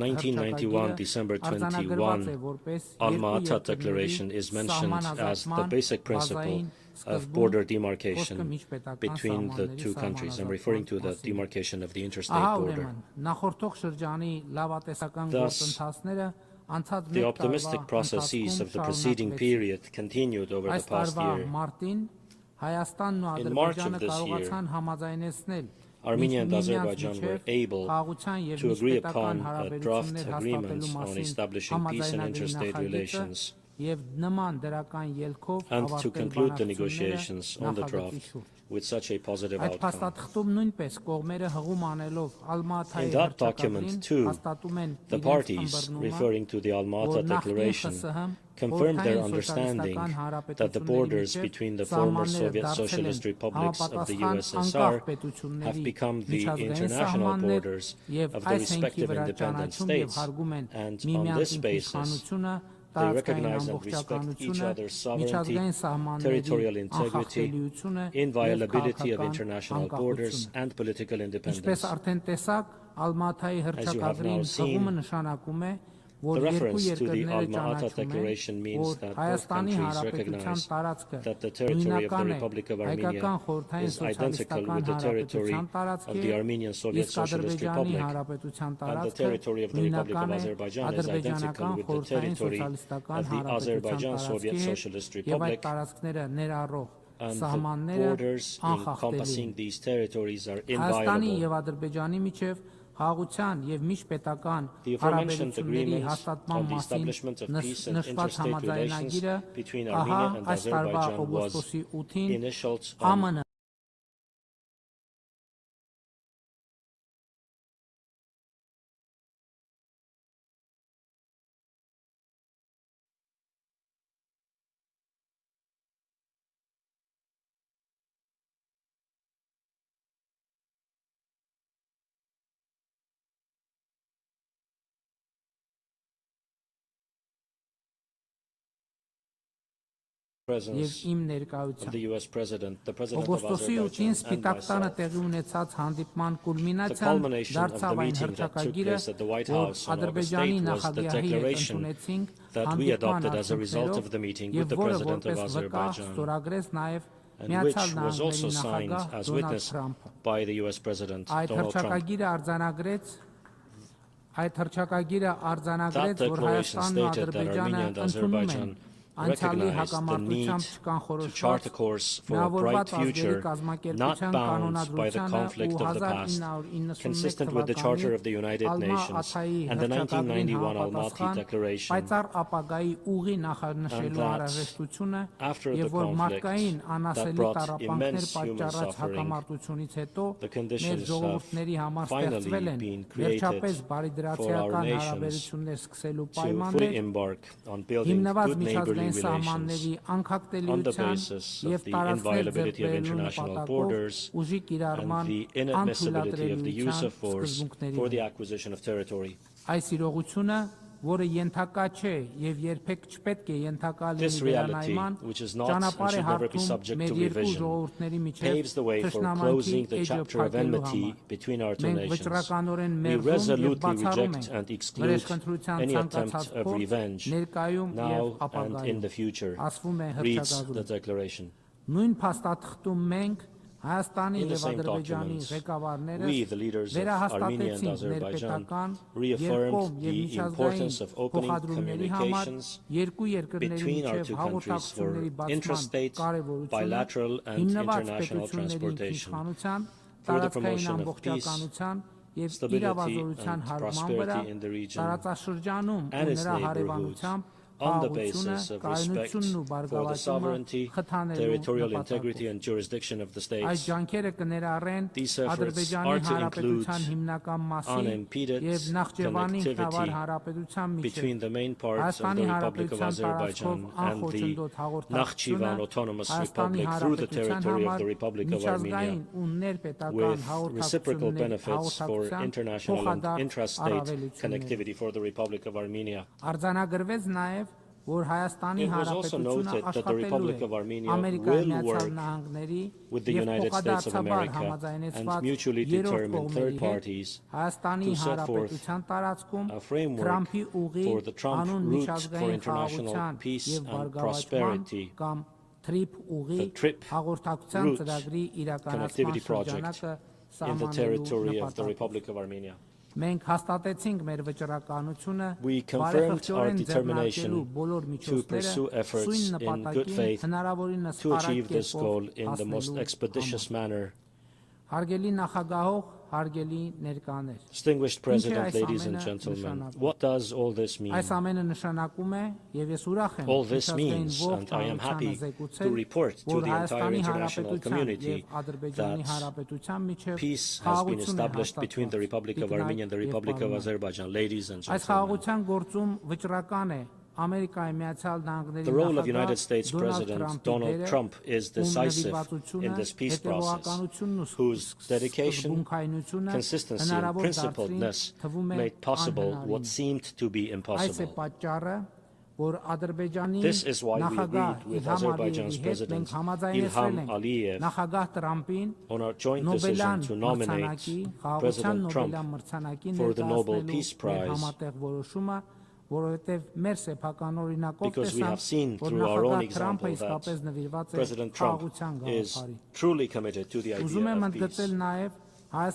M: 1991 December 21 Alma-Ata Declaration is mentioned as the basic principle of border demarcation between the two countries. I'm referring to the demarcation of the interstate border. Thus, the optimistic processes of the preceding period continued over the past year. In March of this year, Armenia and Azerbaijan were able to agree upon a draft agreement on establishing peace and interstate relations and to conclude the negotiations on the draft with such a positive outcome. In that document, too, the parties, referring to the Alma-Ata Declaration, confirmed their understanding that the borders between the former Soviet Socialist republics of the USSR have become the international borders of the respective independent states, and on this basis, they recognize and respect each other's sovereignty, territorial integrity, inviolability of international borders, and political independence. As you have now seen, the reference to the Alma-Ata Declaration means that both countries recognize that the territory of the Republic of Armenia is identical with the territory of the Armenian Soviet Socialist Republic, and the territory of the Republic of Azerbaijan is identical with the territory of the Azerbaijan Soviet Socialist Republic, and the borders encompassing these territories are inviolable. The aforementioned agreement on the establishment of peace and interstate relations between Armenia and Azerbaijan was initialed on presence of the U.S. President, the President of Azerbaijan, and myself. The culmination of the meeting that took place at the White House on August 8 was the declaration that we adopted as a result of the meeting with the President of Azerbaijan, and which was also signed as witness by the U.S. President Donald Trump. That declaration stated that Armenia and Azerbaijan recognize the need to chart a course for a bright future, not bound by the conflict of the past, consistent with the Charter of the United Nations and the 1991 Almaty Declaration, and that after the conflict that brought immense human suffering, the conditions have finally been created for our nations to fully embark on building good neighborly relations on the basis of the inviolability of international borders and the inadmissibility of the use of force for the acquisition of territory. This reality, which is not and should never be subject to revision, paves the way for closing the chapter of enmity between our two nations. We resolutely reject and exclude any attempt of revenge, now and in the future, reads the declaration. In the same document, we, the leaders of Armenia and Azerbaijan, reaffirmed the importance of opening communications between our two countries for intrastate, bilateral and international transportation, for the promotion of peace, stability and prosperity in the region and its neighborhoods, on the basis of respect for the sovereignty, territorial integrity and jurisdiction of the states. These efforts are to include unimpeded connectivity between the main parts of the Republic of Azerbaijan and the Nakhchivan Autonomous Republic through the territory of the Republic of Armenia, with reciprocal benefits for international and intrastate connectivity for the Republic of Armenia. It was also noted that the Republic of Armenia will work with the United States of America and mutually determined third parties to set forth a framework for the Trump route for international peace and prosperity, the TRIP route connectivity project in the territory of the Republic of Armenia. We confirmed our determination to pursue efforts in good faith to achieve this goal in the most expeditious manner. Distinguished President, ladies and gentlemen, what does all this mean? All this means, and I am happy to report to the entire international community, that peace has been established between the Republic of Armenia and the Republic of Azerbaijan. Ladies and gentlemen, the role of United States President Donald Trump is decisive in this peace process, whose dedication, consistency and principledness made possible what seemed to be impossible. This is why we agreed with Azerbaijan's President Ilham Aliyev on our joint decision to nominate President Trump for the Nobel Peace Prize, because we have seen through our own example that President Trump is truly committed to the idea of peace. I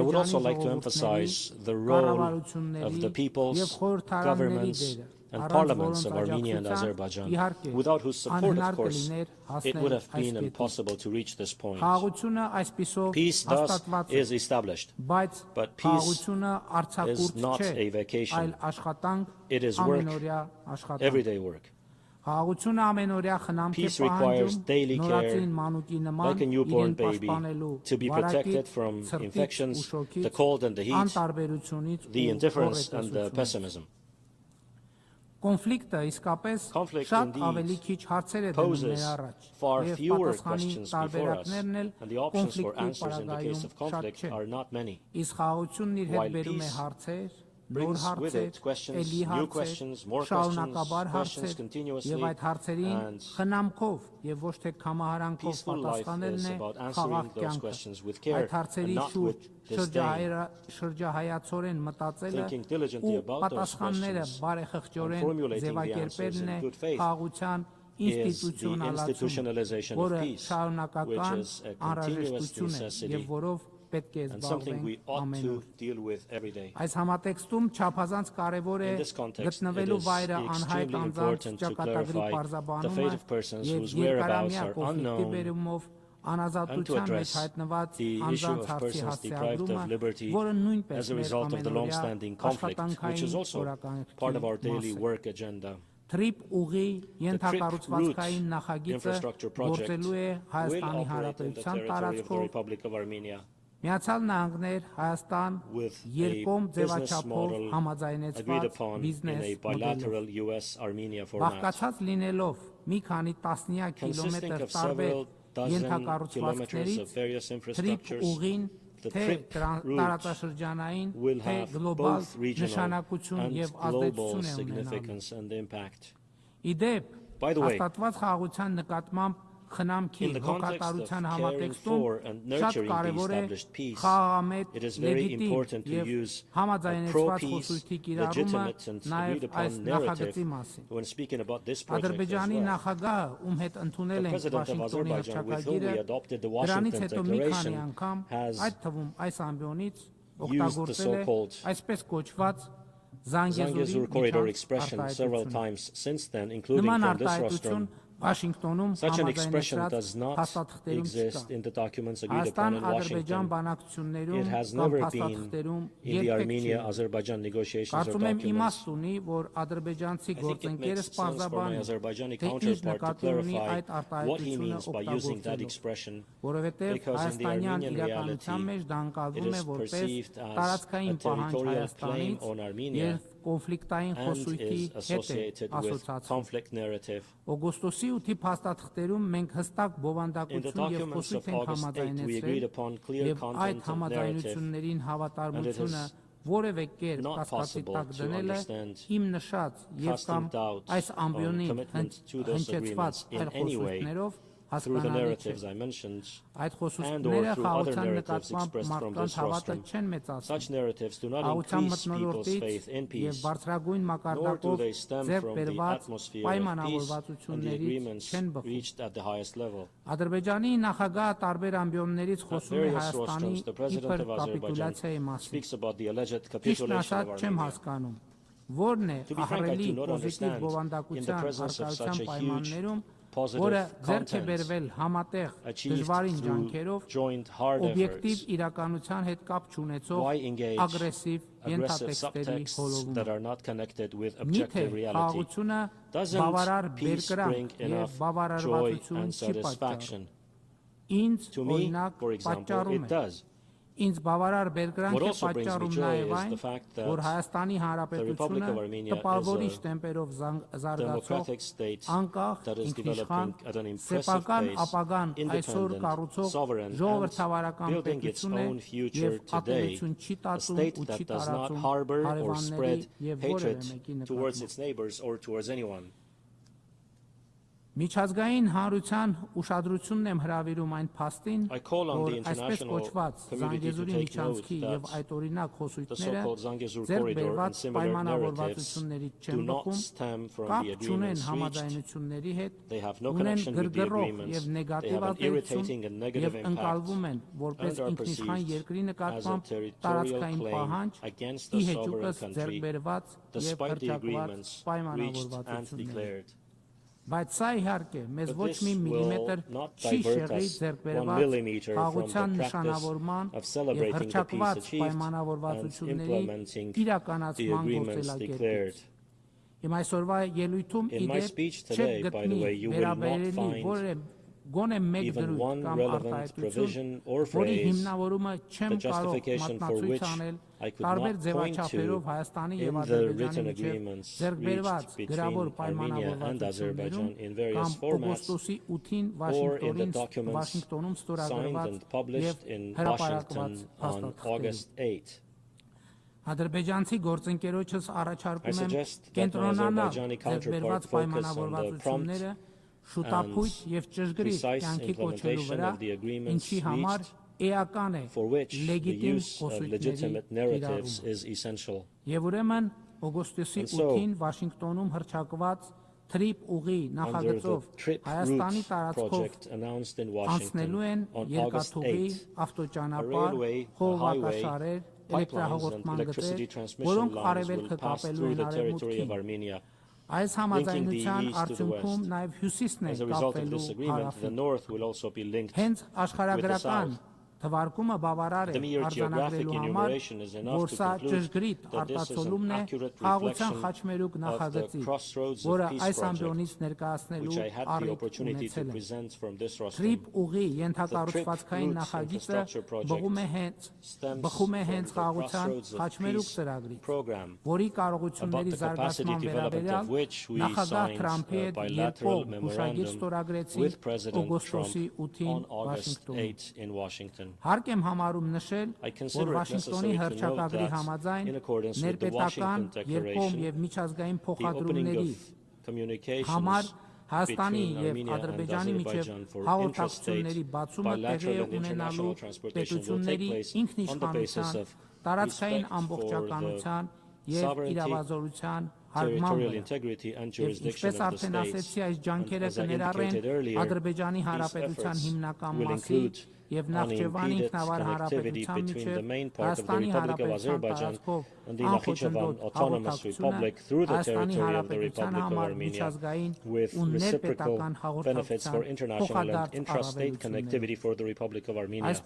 M: would also like to emphasize the role of the peoples, governments and parliaments of Armenia and Azerbaijan, without whose support, of course, it would have been impossible to reach this point. Peace thus is established, but peace is not a vacation. It is work, everyday work. Peace requires daily care, like a newborn baby, to be protected from infections, the cold and the heat, the indifference and the pessimism. Conflict indeed poses far fewer questions before us, and the options for answers in the case of conflict are not many. While peace brings with it questions, new questions, more questions continuously, and peaceful life is about answering those questions with care and not with disdain, thinking diligently about those questions and formulating the answers in good faith is the institutionalization of peace, which is a continuous necessity and something we ought to deal with every day.
N: Այս համատեքստում չափազանց կարևոր է գտնվելու վայրը անհայտ անձանց ճակատագրի պարզաբանումը եւ երկարամյա կոնֆլիկտի բերումով անազատության մեջ հայտնված անձանց հարցի հասցեագրումը, որը նույնպես մեր ամենօրյա աշխատանքային
M: agenda.
N: Թրիփ ուղի ենթակառուցվածքային նախագիծը գործելու է Հայաստանի Հանրապետության տարածքով Միացյալ Նահանգներ Հայաստան երկկողմ ձևաչափով համաձայնեցված բիզնես մոդելով բաղկացած լինելով մի քանի տասնյակ կիլոմետր տարբեր ենթակառուցվածքներից թրիփ ուղին թե տարածաշրջանային, թե գլոբալ նշանակություն եւ ազդեցություն է ունենալու։ Իդեպ, հաստատված խաղաղության նկատմամբ խնամքի հոգատարության համատեքստում շատ կարևոր է խաղաղամետ, լեգիտիմ եւ համաձայնեցված խոսույթի կիրառումը նաեւ այս նախագծի մասին։ Ադրբեջանի նախագահը, ում հետ ընդունել ենք Վաշինգտոնի հռչակագիրը, դրանից հետո մի քանի անգամ, այդ թվում այս ամբիոնից օգտագործել է այսպես կոչված Zangezuri Նման արտահայտություն Washingtoնում համաձայնեցրած հաստատքներում չկա։ Հայաստան-Ադրբեջան բանակցություններում կամ հաստատքներում երբեք չի։ Կարծում եմ իմաստ ունի, որ ադրբեջանցի գործընկերս պարզաբանի, թե ինչ նկատի ունի այդ արտահայտությունը օգտագործելով, որովհետև հայաստանյան իրականության մեջ դա ընկալվում է որպես տարածքային պահանջ Հայաստանից և կոնֆլիկտային խոսույթի հետ է ասոցացվում։ Օգոստոսի 8-ի փաստաթղթերում մենք հստակ բովանդակություն և խոսույթ ենք համաձայնեցրել և այդ համաձայնություններին հավատարմությունը որևէ կերպ կասկածի տակ դնելը իմ նշած և կամ այս ամբիոնին հնչեցված այլ խոսույթներով հասկանալի չէ։ Այդ խոսությունները խաղաղության նկատմամբ մարդկանց հավատը չեն մեծացնում։ Խաղաղության մթնոլորտից և բարձրագույն մակարդակով ձեռք բերված պայմանավորվածություններից չեն բխում։ Ադրբեջանի նախագահը տարբեր ամբիոններից խոսում է Հայաստանի իբր կապիտուլյացիայի մասին։ Ճիշտն ասած չեմ հասկանում, որն է ահռելի պոզիտիվ բովանդակության առկայության պայմաններում որը ձեռք է բերվել համատեղ դժվարին ջանքերով օբյեկտիվ իրականության հետ կապ չունեցող ագրեսիվ ենթատեքստերի հոլովում։ Միթե խաղաղությունը բավարար բերկրանք և բավարարվածություն չի պատճառում։ Ինձ օրինակ պատճառում է։ Ինձ բավարար բերկրանք է պատճառում նաև այն, որ Հայաստանի Հանրապետությունը տպավորիչ տեմպերով զարգացող, անկախ, ինքնիշխան, սեփական ապագան այսօր կառուցող ժողովրդավարական պետություն է և ատելություն չի տածում ու չի տարածում հարևանների և որևէ մեկի նկատմամբ։ Միջազգային հանրության ուշադրությունն եմ հրավիրում այն փաստին, որ այսպես կոչված Զանգեզուրի միջանցքի և այդ օրինակ խոսույթները ձեռք բերված պայմանավորվածություններից չեն բխում, կապ չունեն համաձայնությունների հետ, ունեն գրգռող և նեգատիվ ազդեցություն և ընկալվում են որպես ինքնիշխան երկրի նկատմամբ տարածքային պահանջ, ի հեճուկս ձեռք բերված և հռչակված պայմանավորվածությունների։ Բայց սա իհարկե մեզ ոչ մի միլիմետր չի շեղի ձեռք բերված խաղաղության նշանավորման և հռչակված պայմանավորվածությունների իրականացման գործելակերպից։ Իմ այսօրվա ելույթում իդեպ չեք գտնի վերաբերելի որևէ գոնե մեկ դրույթ կամ արտահայտություն, որի հիմնավորումը չեմ կարող մատնացույց անել տարբեր ձևաչափերով Հայաստանի և Ադրբեջանի միջև ձեռք բերված գրավոր պայմանավորվածություններում կամ օգոստոսի 8-ին Վաշինգտոնում ստորագրված և հրապարակված փաստաթղթերում։ Ադրբեջանցի գործընկերոջս առաջարկում եմ կենտրոնանալ ձեռք բերված պայմանավորվածությունները շուտափույթ և ճշգրիտ կյանքի կոչելու վրա, ինչի համար էական է լեգիտիմ խոսույթների կիրառումը։ Եվ ուրեմն օգոստոսի 8-ին Վաշինգտոնում հռչակված
M: under the TRIP route project announced in Washington on August 8, a railway, a highway, pipelines and electricity transmission lines will pass through the territory of Armenia, linking the east to the west. As a result of this agreement, the north will also be linked with the south. The mere geographic enumeration is enough to conclude that this is an accurate reflection of the Crossroads of Peace project, which I had the opportunity to present from this rostrum. The TRIP route infrastructure project stems from the Crossroads of Peace program, about the capacity development of which we signed a bilateral memorandum with President Trump on August 8 in Washington.
N: Հարկ եմ համարում նշել, որ Վաշինգտոնի հռչակագրի համաձայն ներպետական, երկկողմ եւ միջազգային փոխադրումների համար Հայաստանի եւ Ադրբեջանի միջև հաղորդակցությունների բացումը տեղի է ունենալու պետությունների ինքնիշխանության, տարածքային ամբողջականության եւ իրավազորության
M: territorial integrity and jurisdiction of the states, and as I indicated earlier, these efforts will include unimpeded connectivity between the main part of the Republic of Azerbaijan and the Nakhichevan Autonomous Republic through the territory of the Republic of Armenia, with reciprocal benefits for international and intrastate connectivity for the Republic of Armenia. These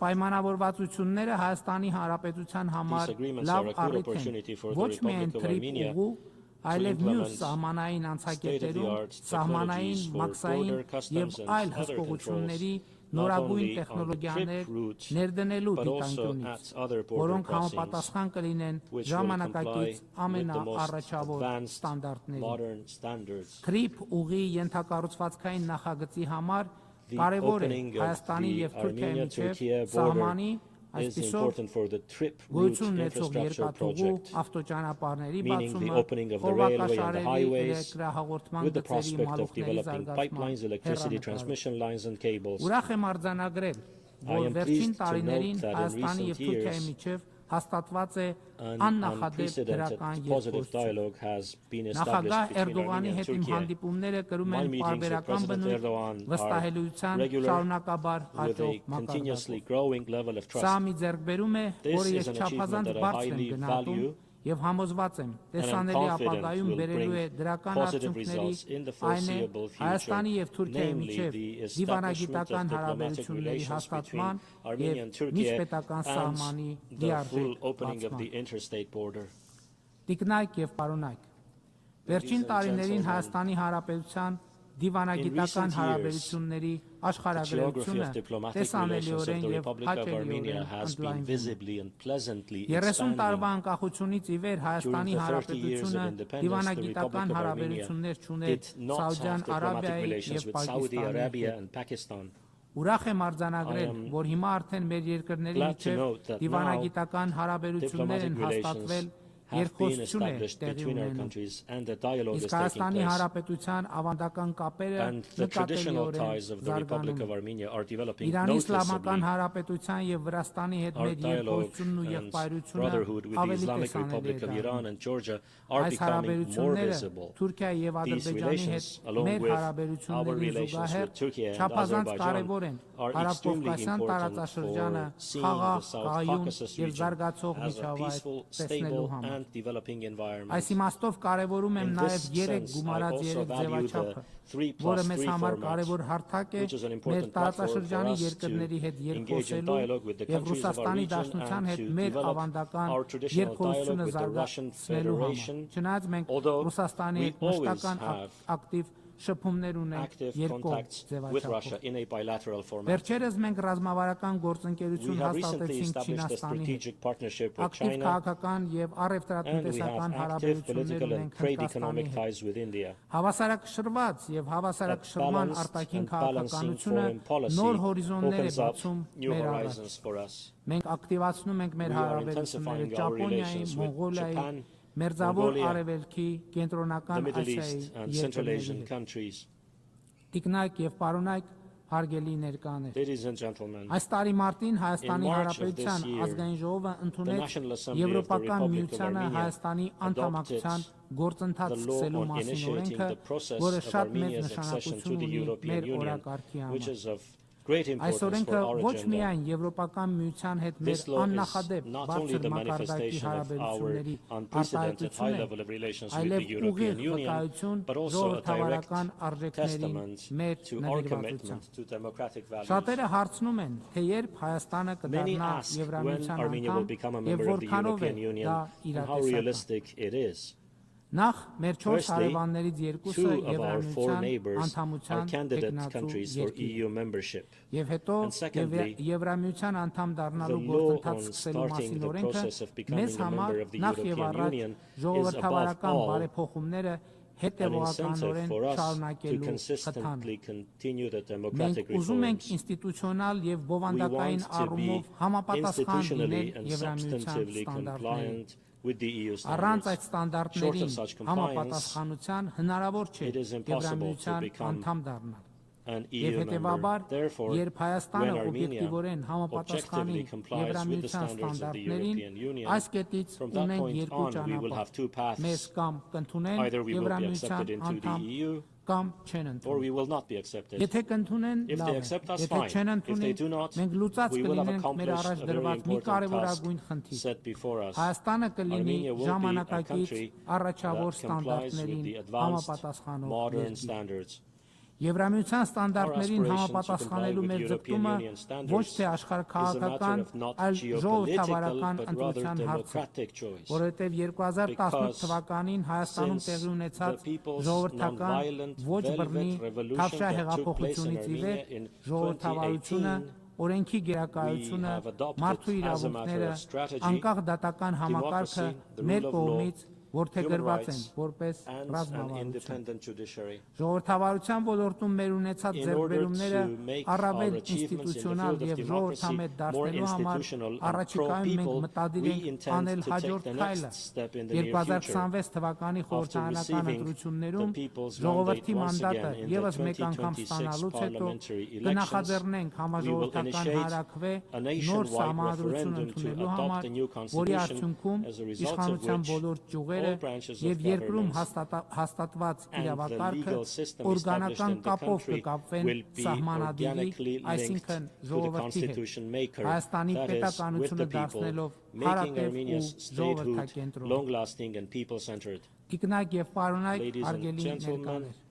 M: agreements are a good opportunity for the Republic of Armenia այլև մյուս սահմանային անցակետերում սահմանային, մաքսային և այլ հսկողությունների նորագույն տեխնոլոգիաներ ներդնելու դիտանկյունից, որոնք համապատասխան կլինեն ժամանակակից ամենաառաջավոր ստանդարտներին։ TRIP ուղի ենթակառուցվածքային նախագծի համար կարևոր է Հայաստանի և Թուրքիայի միջև սահմանի is important for the TRIP route infrastructure project, meaning the opening of the railway and the highways, with the prospect of developing pipelines, electricity transmission lines and cables. I am pleased to note that in recent years, an unprecedented positive dialogue has been established between Armenia and Turkey. My meetings with President Erdogan are regular, with a continuously growing level of trust. This is an achievement that I highly value,
N: Եվ համոզված եմ, տեսանելի ապագայում բերելու է դրական արդյունքների, այն է Հայաստանի և Թուրքիայի միջև դիվանագիտական հարաբերությունների հաստատման և միջպետական սահմանի
M: liardել։
N: Տիկնայք և պարոնայք, վերջին տարիներին Հայաստանի Հանրապետության դիվանագիտական հարաբերությունների աշխարհագրությունը տեսանելիորեն եւ հաճելիորեն ընդլայնվում է։ 30 տարվա անկախությունից ի վեր Հայաստանի Հանրապետությունը դիվանագիտական հարաբերություններ չուներ Սաուդյան Արաբիայի եւ Պակիստանի հետ։ Ուրախ եմ արձանագրել, որ հիմա արդեն մեր երկրների միջև դիվանագիտական հարաբերություններ են հաստատվել երկխոսություն է տեղի ունենում, իսկ Հայաստանի Հանրապետության ավանդական կապերը նկատելիորեն զարգանում։ Իրանի Իսլամական Հանրապետության և Վրաստանի հետ մեր երկխոսությունն ու եղբայրությունը ավելի տեսանելի է դառնում։ Այս հարաբերությունները Թուրքիայի և Ադրբեջանի հետ մեր հարաբերություններին զուգահեռ չափազանց կարևոր են Հարավկովկասյան տարածաշրջանը խաղաղ, կայուն և զարգացող միջավայր տեսնելու համար։ Այս իմաստով կարևորում եմ նաև 3 գումարած 3 ձևաչափը, որը մեզ համար կարևոր հարթակ է մեր տարածաշրջանի երկրների հետ երկխոսելու և Ռուսաստանի Դաշնության հետ մեր ավանդական երկխոսությունը զարգացնելու համար, չնայած մենք Ռուսաստանի հետ մշտական ակտիվ շփումներ ունենք երկկողմ ձևաչափով։ Վերջերս մենք ռազմավարական գործընկերություն հաստատեցինք Չինաստանի հետ, ակտիվ քաղաքական և առևտրատնտեսական հարաբերություններ ունենք Հնդկաստանի հետ։ Հավասարակշռված և հավասարակշռման արտաքին քաղաքականությունը նոր հորիզոններ է բացում մեր առաջ։ Մենք ակտիվացնում ենք մեր հարաբերությունները Ճապոնիայի, Մոնղոլիայի, Մերձավոր Արևելքի, Կենտրոնական Ասիայի երկրների հետ։ Տիկնայք և պարոնայք, հարգելի ներկաներ։
M: Ladies and gentlemen,
N: Այս տարի մարտին
M: in
N: Հայաստանի
M: March of this
N: Հանրապետության
M: year,
N: ազգային ժողովը
M: the
N: ընդունեց
M: National Assembly of the
N: Եվրոպական
M: Republic of
N: միությանը
M: Armenia
N: Հայաստանի
M: adopted
N: անդամակցության գործընթաց
M: the law
N: սկսելու
M: on
N: մասին
M: initiating
N: օրենքը,
M: the process
N: որը
M: of
N: շատ մեծ
M: Armenia's accession to
N: նշանակություն
M: the
N: ունի
M: European
N: մեր
M: Union,
N: օրակարգի
M: which
N: համար։
M: is of great
N: Այս
M: importance for
N: օրենքը
M: our
N: ոչ
M: agenda.
N: միայն Եվրոպական միության հետ մեր
M: This law is
N: աննախադեպ
M: not only
N: բարձր
M: the
N: մակարդակի
M: manifestation of our
N: հարաբերությունների
M: unprecedented high
N: արտահայտություն
M: level of
N: է,
M: relations with the
N: այլև ուղիղ
M: European Union,
N: վկայություն
M: but also a direct
N: ժողովրդավարական արժեքներին
M: testament
N: մեր
M: to our
N: նվիրվածության։
M: commitment to democratic values.
N: Շատերը հարցնում են, թե երբ Հայաստանը
M: Many
N: կդառնա
M: ask when
N: Եվրամիության
M: Armenia will
N: անդամ
M: become a
N: եւ
M: member of the
N: որքանով է
M: European Union
N: դա
M: and how
N: իրատեսական։
M: realistic it is.
N: Նախ մեր 4
M: Firstly,
N: հարևաններից երկուսը
M: two of our four
N: Եվրամիության
M: neighbors are
N: անդամության
M: candidate
N: տեխնացու
M: countries for
N: երկիր։
M: EU membership.
N: Եվ հետո
M: And secondly,
N: Եվրամիության անդամ
M: The
N: դառնալու
M: law
N: գործընթաց
M: on
N: սկսելու
M: starting
N: մասին
M: the
N: օրենքը
M: process of becoming
N: մեզ
M: a
N: համար
M: member of the
N: նախ եւ
M: European
N: առաջ
M: Union is above
N: ժողովրդավարական
M: all
N: բարեփոխումները
M: an
N: հետևողականորեն
M: incentive for us to
N: շարունակելու խթան։
M: consistently continue the
N: Մենք
M: democratic
N: ուզում ենք
M: reforms.
N: ինստիտուցիոնալ եւ
M: We
N: բովանդակային
M: want to
N: առումով
M: be
N: համապատասխան
M: institutionally
N: լինել
M: and
N: Եվրամիության
M: substantively
N: ստանդարտներին։
M: compliant with the EU
N: Առանց
M: standards.
N: այդ
M: Short
N: ստանդարտներին
M: of such compliance,
N: համապատասխանության հնարավոր չէ
M: it is impossible to
N: Եվրամիության
M: become
N: անդամ դառնալ։
M: an
N: Եվ
M: EU member.
N: հետևաբար,
M: Therefore,
N: երբ Հայաստանը
M: when Armenia
N: օբյեկտիվորեն համապատասխանի
M: objectively complies with the
N: Եվրամիության
M: standards of the
N: ստանդարտներին,
M: European Union,
N: այս կետից
M: from that
N: ունենք
M: point
N: երկու
M: on we will have two
N: ճանապարհ։ Մեզ
M: paths.
N: կամ կընդունեն
M: Either we will be
N: Եվրամիության
M: accepted into the
N: անդամ,
M: EU
N: կամ չեն
M: or we
N: ընդունել։
M: will not be accepted.
N: Եթե կընդունեն,
M: If
N: լավ
M: they
N: է։
M: accept us,
N: Եթե
M: fine.
N: չեն
M: If they
N: ընդունի,
M: do not,
N: մենք լուծած
M: we will have
N: կլինենք մեր
M: accomplished
N: առաջ
M: a very
N: դրված մի
M: important
N: կարևորագույն
M: task
N: խնդիր։
M: set before us.
N: Հայաստանը կլինի
M: Armenia will be a
N: ժամանակակից
M: country
N: առաջավոր
M: that complies with
N: ստանդարտներին
M: the advanced
N: համապատասխանող
M: modern
N: երկիր։
M: standards.
N: Եվրամիության
M: Our
N: ստանդարտներին
M: aspiration to comply
N: համապատասխանելու
M: with
N: մեր
M: European
N: ձգտումը
M: Union
N: ոչ
M: standards
N: թե աշխարհ
M: is a matter
N: քաղաքական,
M: of not
N: այլ
M: geopolitical,
N: ժողովրդավարական
M: but rather
N: ընտրության հարց է,
M: democratic choice.
N: որովհետև 2018
M: Because
N: թվականին Հայաստանում
M: since
N: տեղի
M: the
N: ունեցած
M: people's
N: ժողովրդական
M: non-violent
N: ոչ բռնի
M: velvet revolution
N: թավշյա
M: that took place in
N: հեղափոխությունից ի վեր
M: Armenia in
N: ժողովրդավարությունը
M: 2018,
N: օրենքի գերակայությունը,
M: we have adopted
N: մարդու
M: as a matter
N: իրավունքները,
M: of strategy,
N: անկախ դատական համակարգը
M: democracy, the
N: մեր
M: rule of law,
N: կողմից որդեգրված են
M: rights,
N: որպես
M: and an
N: ռազմավարություն։
M: independent judiciary.
N: Ժողովրդավարության ոլորտում մեր ունեցած
M: In order
N: ձեռքբերումները
M: to make
N: առավել
M: our achievements in the
N: ինստիտուցիոնալ
M: field of
N: եւ
M: democracy
N: ժողովրդամետ
M: more
N: դարձնելու համար
M: institutional and
N: առաջիկայում մենք
M: pro-people,
N: մտադիր
M: we
N: ենք
M: intend
N: անել
M: to take
N: հաջորդ
M: the
N: քայլը։
M: next step in the near future.
N: 2026 թվականի
M: After
N: խորհրդարանական
M: receiving
N: ընտրություններում
M: the people's
N: ժողովրդի
M: mandate once
N: մանդատը
M: again in the
N: եւս մեկ անգամ
M: 2026
N: ստանալուց հետո
M: parliamentary elections,
N: կնախաձեռնենք
M: we will
N: համաժողովրդական
M: initiate
N: հարաքվե
M: a
N: նոր
M: nationwide
N: սահմանադրություն
M: referendum to
N: ընդունելու
M: adopt
N: համար,
M: a new
N: որի
M: constitution,
N: արդյունքում
M: as a result of
N: իշխանության
M: which
N: բոլոր ճյուղերը
M: all branches
N: եւ
M: of
N: երկրում
M: government
N: հաստատված
M: and the
N: իրավակարգը
M: legal system established
N: օրգանական
M: in the
N: կապով
M: country
N: կկապվեն
M: will be
N: սահմանադիրի,
M: organically linked
N: այսինքն
M: to the
N: ժողովրդի հետ,
M: constitution maker,
N: Հայաստանի
M: that is, with
N: պետականությունը
M: the people,
N: դարձնելով
M: making
N: հարատև ու
M: Armenia's statehood
N: ժողովրդակենտրոն։
M: long-lasting and people-centered.
N: Տիկնակ եւ պարոնայք
M: Ladies and
N: արգելի
M: gentlemen,
N: ներկաներ։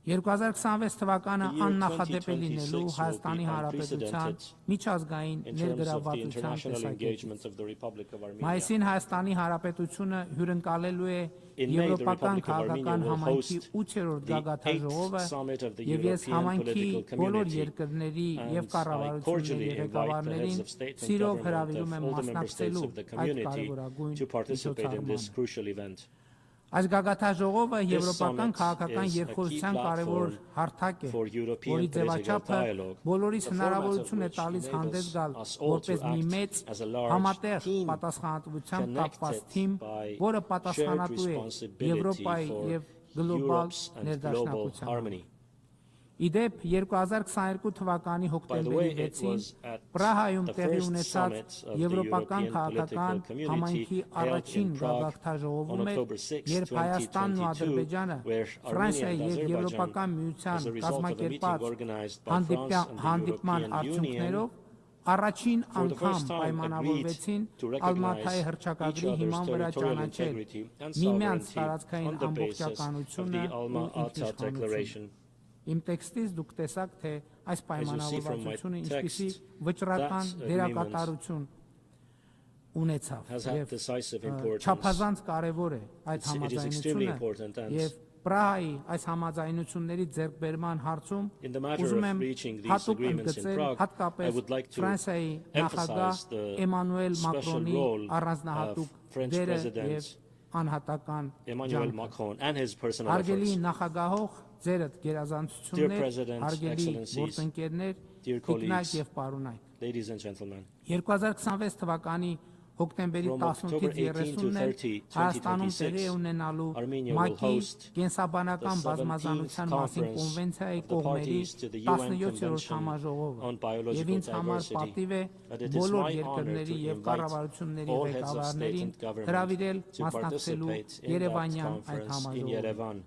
N: 2026 թվականը
M: the year
N: աննախադեպ է
M: 2026
N: լինելու
M: will be
N: Հայաստանի Հանրապետության
M: unprecedented
N: միջազգային
M: in terms of the
N: ներգրավվածության
M: international
N: տեսակետից։
M: engagement of the Republic of Armenia.
N: Մայիսին Հայաստանի Հանրապետությունը հյուրընկալելու է
M: In May, the
N: Եվրոպական
M: Republic of Armenia
N: քաղաքական
M: will
N: համայնքի
M: host
N: 8-րդ
M: the 8th
N: գագաթաժողովը
M: summit of the
N: եւ ես
M: European
N: համայնքի
M: political
N: բոլոր
M: community,
N: երկրների եւ
M: and I
N: կառավարությունների
M: cordially
N: եւ
M: invite the heads
N: ղեկավարներին
M: of state and
N: սիրով
M: government
N: հրավիրում
M: of
N: եմ
M: all the member states
N: մասնակցելու
M: of the
N: այդ
M: community
N: կարևորագույն
M: to participate in this
N: միջոցառմանը։
M: crucial event.
N: Այս գագաթաժողովը եվրոպական
M: summit
N: քաղաքական
M: is a key
N: երկխոսության կարևոր
M: platform
N: հարթակ է,
M: for European
N: որի
M: political
N: ձևաչափը
M: dialogue,
N: բոլորիս
M: the format of
N: հնարավորություն է
M: which
N: տալիս հանդես գալ
M: enables us all to
N: որպես մի
M: act
N: մեծ
M: as a large
N: համատեղ
M: team,
N: պատասխանատվությամբ կապված
M: connected
N: թիմ,
M: by
N: որը
M: shared
N: պատասխանատու է
M: responsibility
N: Եվրոպայի
M: for
N: եւ գլոբալ
M: Europe's and global
N: ներդաշնակության։
M: harmony.
N: Իդեպ 2022 թվականի
M: By the
N: հոկտեմբերի
M: way, it
N: 6-ին
M: was at
N: Պրահայում
M: the
N: տեղի
M: first
N: ունեցած
M: summit of the
N: Եվրոպական
M: European
N: քաղաքական
M: political community
N: համայնքի
M: held
N: առաջին
M: in Prague on
N: գագաթաժողովում էր,
M: October 6,
N: երբ Հայաստանն ու
M: 2022,
N: Ադրբեջանը
M: where
N: Ֆրանսիայի
M: Armenia and
N: եւ Եվրոպական
M: Azerbaijan,
N: միության
M: as a result of a meeting
N: կազմակերպած
M: organized by France and the
N: հանդիպման
M: European Union,
N: արդյունքներով առաջին
M: for the
N: անգամ
M: first time
N: պայմանավորվեցին
M: agreed to
N: Ալմաթայի
M: recognize
N: հռչակագրի
M: each
N: հիման
M: other's
N: վրա
M: territorial
N: ճանաչել
M: integrity and
N: միմյանց
M: sovereignty
N: տարածքային
M: on the basis of
N: ամբողջականությունը
M: the
N: ու
M: Alma-Ata
N: ինքնիշխանությունը։
M: Declaration.
N: Իմ տեքստից դուք տեսաք, թե այս պայմանավորվածությունը
M: text,
N: ինչպիսի վճռական
M: that
N: դերակատարություն ունեցավ
M: has had
N: եւ
M: decisive importance.
N: չափազանց կարևոր է այդ
M: It is extremely
N: համաձայնությունը
M: important, and
N: եւ Պրահայի այս համաձայնությունների ձեռքբերման հարցում
M: in the matter
N: ուզում
M: of
N: եմ
M: reaching these
N: հատուկ
M: agreements in
N: ընդգծել
M: Prague, I
N: հատկապես
M: would like to
N: Ֆրանսիայի նախագահ
M: emphasize the
N: Էմանուել
M: special
N: Մակրոնի
M: role
N: առանձնահատուկ
M: of French
N: դերը
M: President
N: եւ անհատական
M: Emmanuel
N: ջանքը։
M: Macron and his personal
N: Արգելի
M: efforts.
N: նախագահող, ձերդ
M: Dear
N: գերազանցություններ,
M: President,
N: արգելի
M: Excellencies,
N: գործընկերներ,
M: dear
N: տիկնակ
M: colleagues,
N: եւ պարոնայք։
M: ladies and gentlemen,
N: 2026 թվականի
I: հոկտեմբերի
M: From October
I: 18-ից
M: 18 to
I: 30,
M: 30,
I: Հայաստանում տեղի
M: 2026,
I: ունենալու
M: Armenia will
I: ՄԱԿ-ի
M: host
I: կենսաբանական
M: the 17th
I: բազմազանության մասին
M: conference
I: կոնվենցիայի
M: of the
I: կողմերի
M: parties to the UN
I: 17-րդ
M: Convention
I: համաժողովը,
M: on
I: եւ
M: Biological
I: ինձ համար
M: Diversity,
I: պատիվ է
M: that it is
I: բոլոր
M: my honor
I: երկրների
M: to
I: եւ
M: invite
I: կառավարությունների
M: all heads of state
I: ղեկավարներին
M: and government
I: հրավիրել
M: to
I: մասնակցելու
M: participate in that
I: Երևանյան այդ
M: conference in
I: համաժողովը։
M: Yerevan.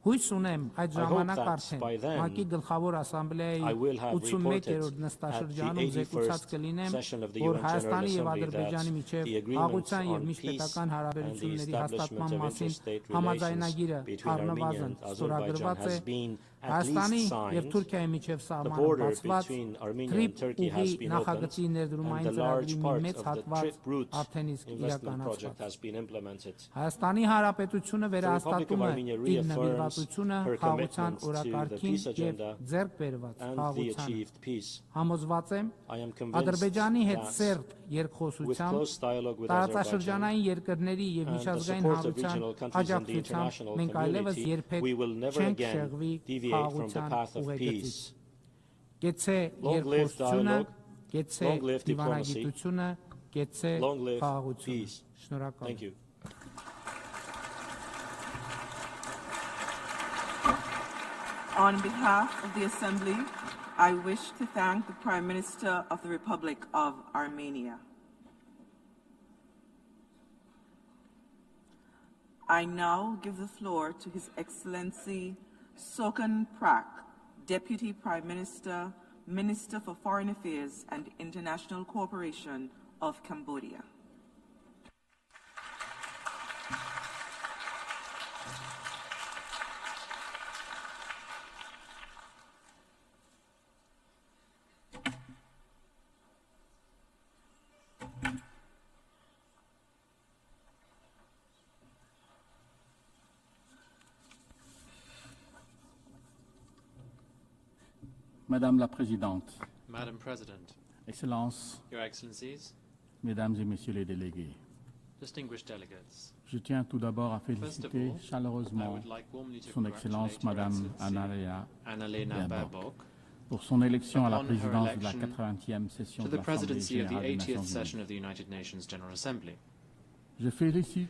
I: Հույս ունեմ այդ
M: I hope
I: ժամանակ
M: that
I: արդեն
M: by then
I: ՄԱԿ-ի գլխավոր
M: I
I: ասամբլեայի
M: will have
I: 81-րդ
M: reported at
I: նստաշրջանում
M: the
I: զեկուցած
M: 81st
I: կլինեմ,
M: session of the
I: որ
M: UN General
I: Հայաստանի եւ
M: Assembly
I: Ադրբեջանի
M: that
I: միջև
M: the agreement
I: հաղորդության եւ
M: on peace
I: միջպետական
M: and the
I: հարաբերությունների
M: establishment
I: հաստատման
M: of
I: մասին
M: interstate
I: համաձայնագիրը
M: relations between Armenia
I: առնվազն
M: and Azerbaijan
I: ստորագրված է
M: has been at
I: Հայաստանի
M: least
I: եւ
M: signed.
I: Թուրքիայի միջև
M: The
I: սահմանը
M: border
I: բացված,
M: between Armenia
I: TRIP
M: and Turkey
I: ուղի
M: has been opened,
I: նախագծի
M: and
I: ներդրումային
M: the large
I: ծրագրի մի
M: part
I: մեծ
M: of the
I: հատված
M: TRIP route
I: արդեն իսկ
M: investment project
I: իրականացված։
M: has been implemented.
I: Հայաստանի Հանրապետությունը
M: The Republic of
I: վերահաստատում է
M: Armenia
I: իր
M: reaffirms
I: նվիրվածությունը
M: her
I: խաղաղության
M: commitment to the
I: օրակարգին
M: peace
I: եւ
M: agenda
I: ձեռք բերված
M: and the
I: խաղաղությանը։
M: achieved peace.
I: Համոզված եմ,
M: I am convinced
I: Ադրբեջանի հետ
M: that
I: սերտ
M: with
I: երկխոսությամբ
M: close dialogue with
I: տարածաշրջանային երկրների եւ
M: and the
I: միջազգային
M: support of
I: հանրության
M: regional countries and the
I: աջակցությամբ
M: international
I: մենք այլևս
M: community,
I: երբեք
M: we will never
I: չենք
M: again
I: շեղվի
M: deviate from the
I: խաղաղության
M: path of
I: ուղեգծից։
M: peace.
I: Գեցե
M: Long live
I: երկխոսությունը,
M: dialogue,
I: գեցե
M: long live diplomacy,
I: դիվանագիտությունը, գեցե
M: long live
I: խաղաղությունը։
M: peace.
I: Շնորհակալ։
M: Thank you.
L: On behalf of the Assembly, I wish to thank the Prime Minister of the Republic of Armenia. I now give the floor to His Excellency Sokan Prak, Deputy Prime Minister, Minister for Foreign Affairs and International Cooperation of Cambodia.
O: Madame la Présidente,
E: Madam President,
O: Excellences,
E: Your Excellencies,
O: Mesdames et Messieurs les délégués,
E: distinguished delegates,
O: je tiens tout d'abord à féliciter chaleureusement Son Excellence Madame Annalena Baerbock pour son élection à la présidence de la 80e session de l'Assemblée générale des Nations Unies. Je félicite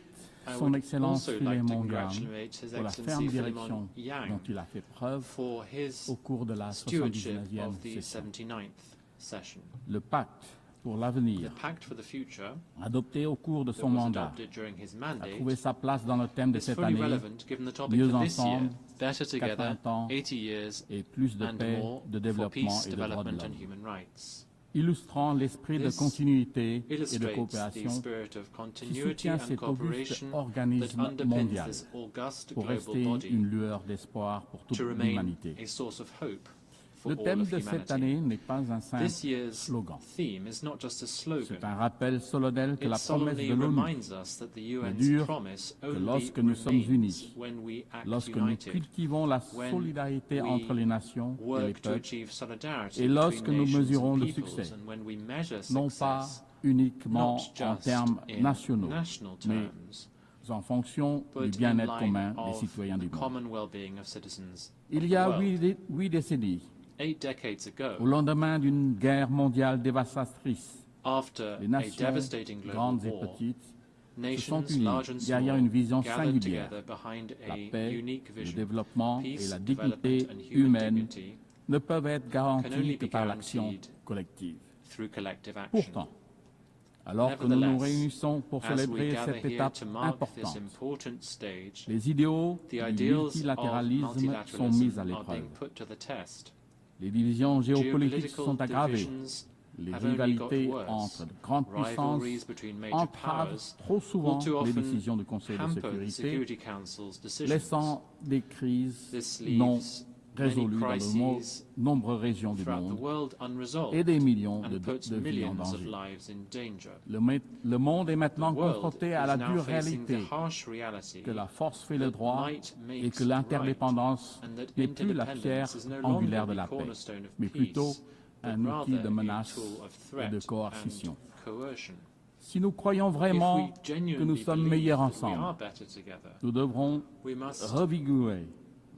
O: Son Excellence Philémon Yang pour la ferme direction dont il a fait preuve au cours de la 79e session. Le pacte pour l'avenir, adopté au cours de son mandat, a trouvé sa place dans le thème de cette année, mieux ensemble, 80 ans et plus de paix, de développement et de droits de l'homme, illustrant l'esprit de continuité et de coopération qui soutient cet auguste organisme mondial pour rester une lueur d'espoir pour toute l'humanité. Le thème de cette année n'est pas un simple slogan. C'est un rappel solennel que la promesse de l'ONU ne dure que lorsque nous sommes unis, lorsque nous cultivons la solidarité entre les nations et les peuples, et lorsque nous mesurons le succès, non pas uniquement en termes nationaux, mais en fonction du bien-être commun des citoyens du monde. Il y a 8 décennies, au lendemain d'une guerre mondiale dévastatrice, les nations, grandes et petites, se sont unies derrière une vision singulière. La paix, le développement et la dignité humaine ne peuvent être garantis que par l'action collective. Pourtant, alors que nous nous réunissons pour célébrer cette étape importante, les idéaux du multilatéralisme sont mis à l'épreuve. Les divisions géopolitiques sont aggravées. Les rivalités entre de grandes puissances entravent trop souvent les décisions du Conseil de sécurité, laissant des crises non résolues dans de nombreuses régions du monde et des millions de vies en danger. Le monde est maintenant confronté à la dure réalité que la force fait le droit et que l'interdépendance n'est plus la pierre angulaire de la paix, mais plutôt un outil de menace et de coercition. Si nous croyons vraiment que nous sommes meilleurs ensemble, nous devrons revigorer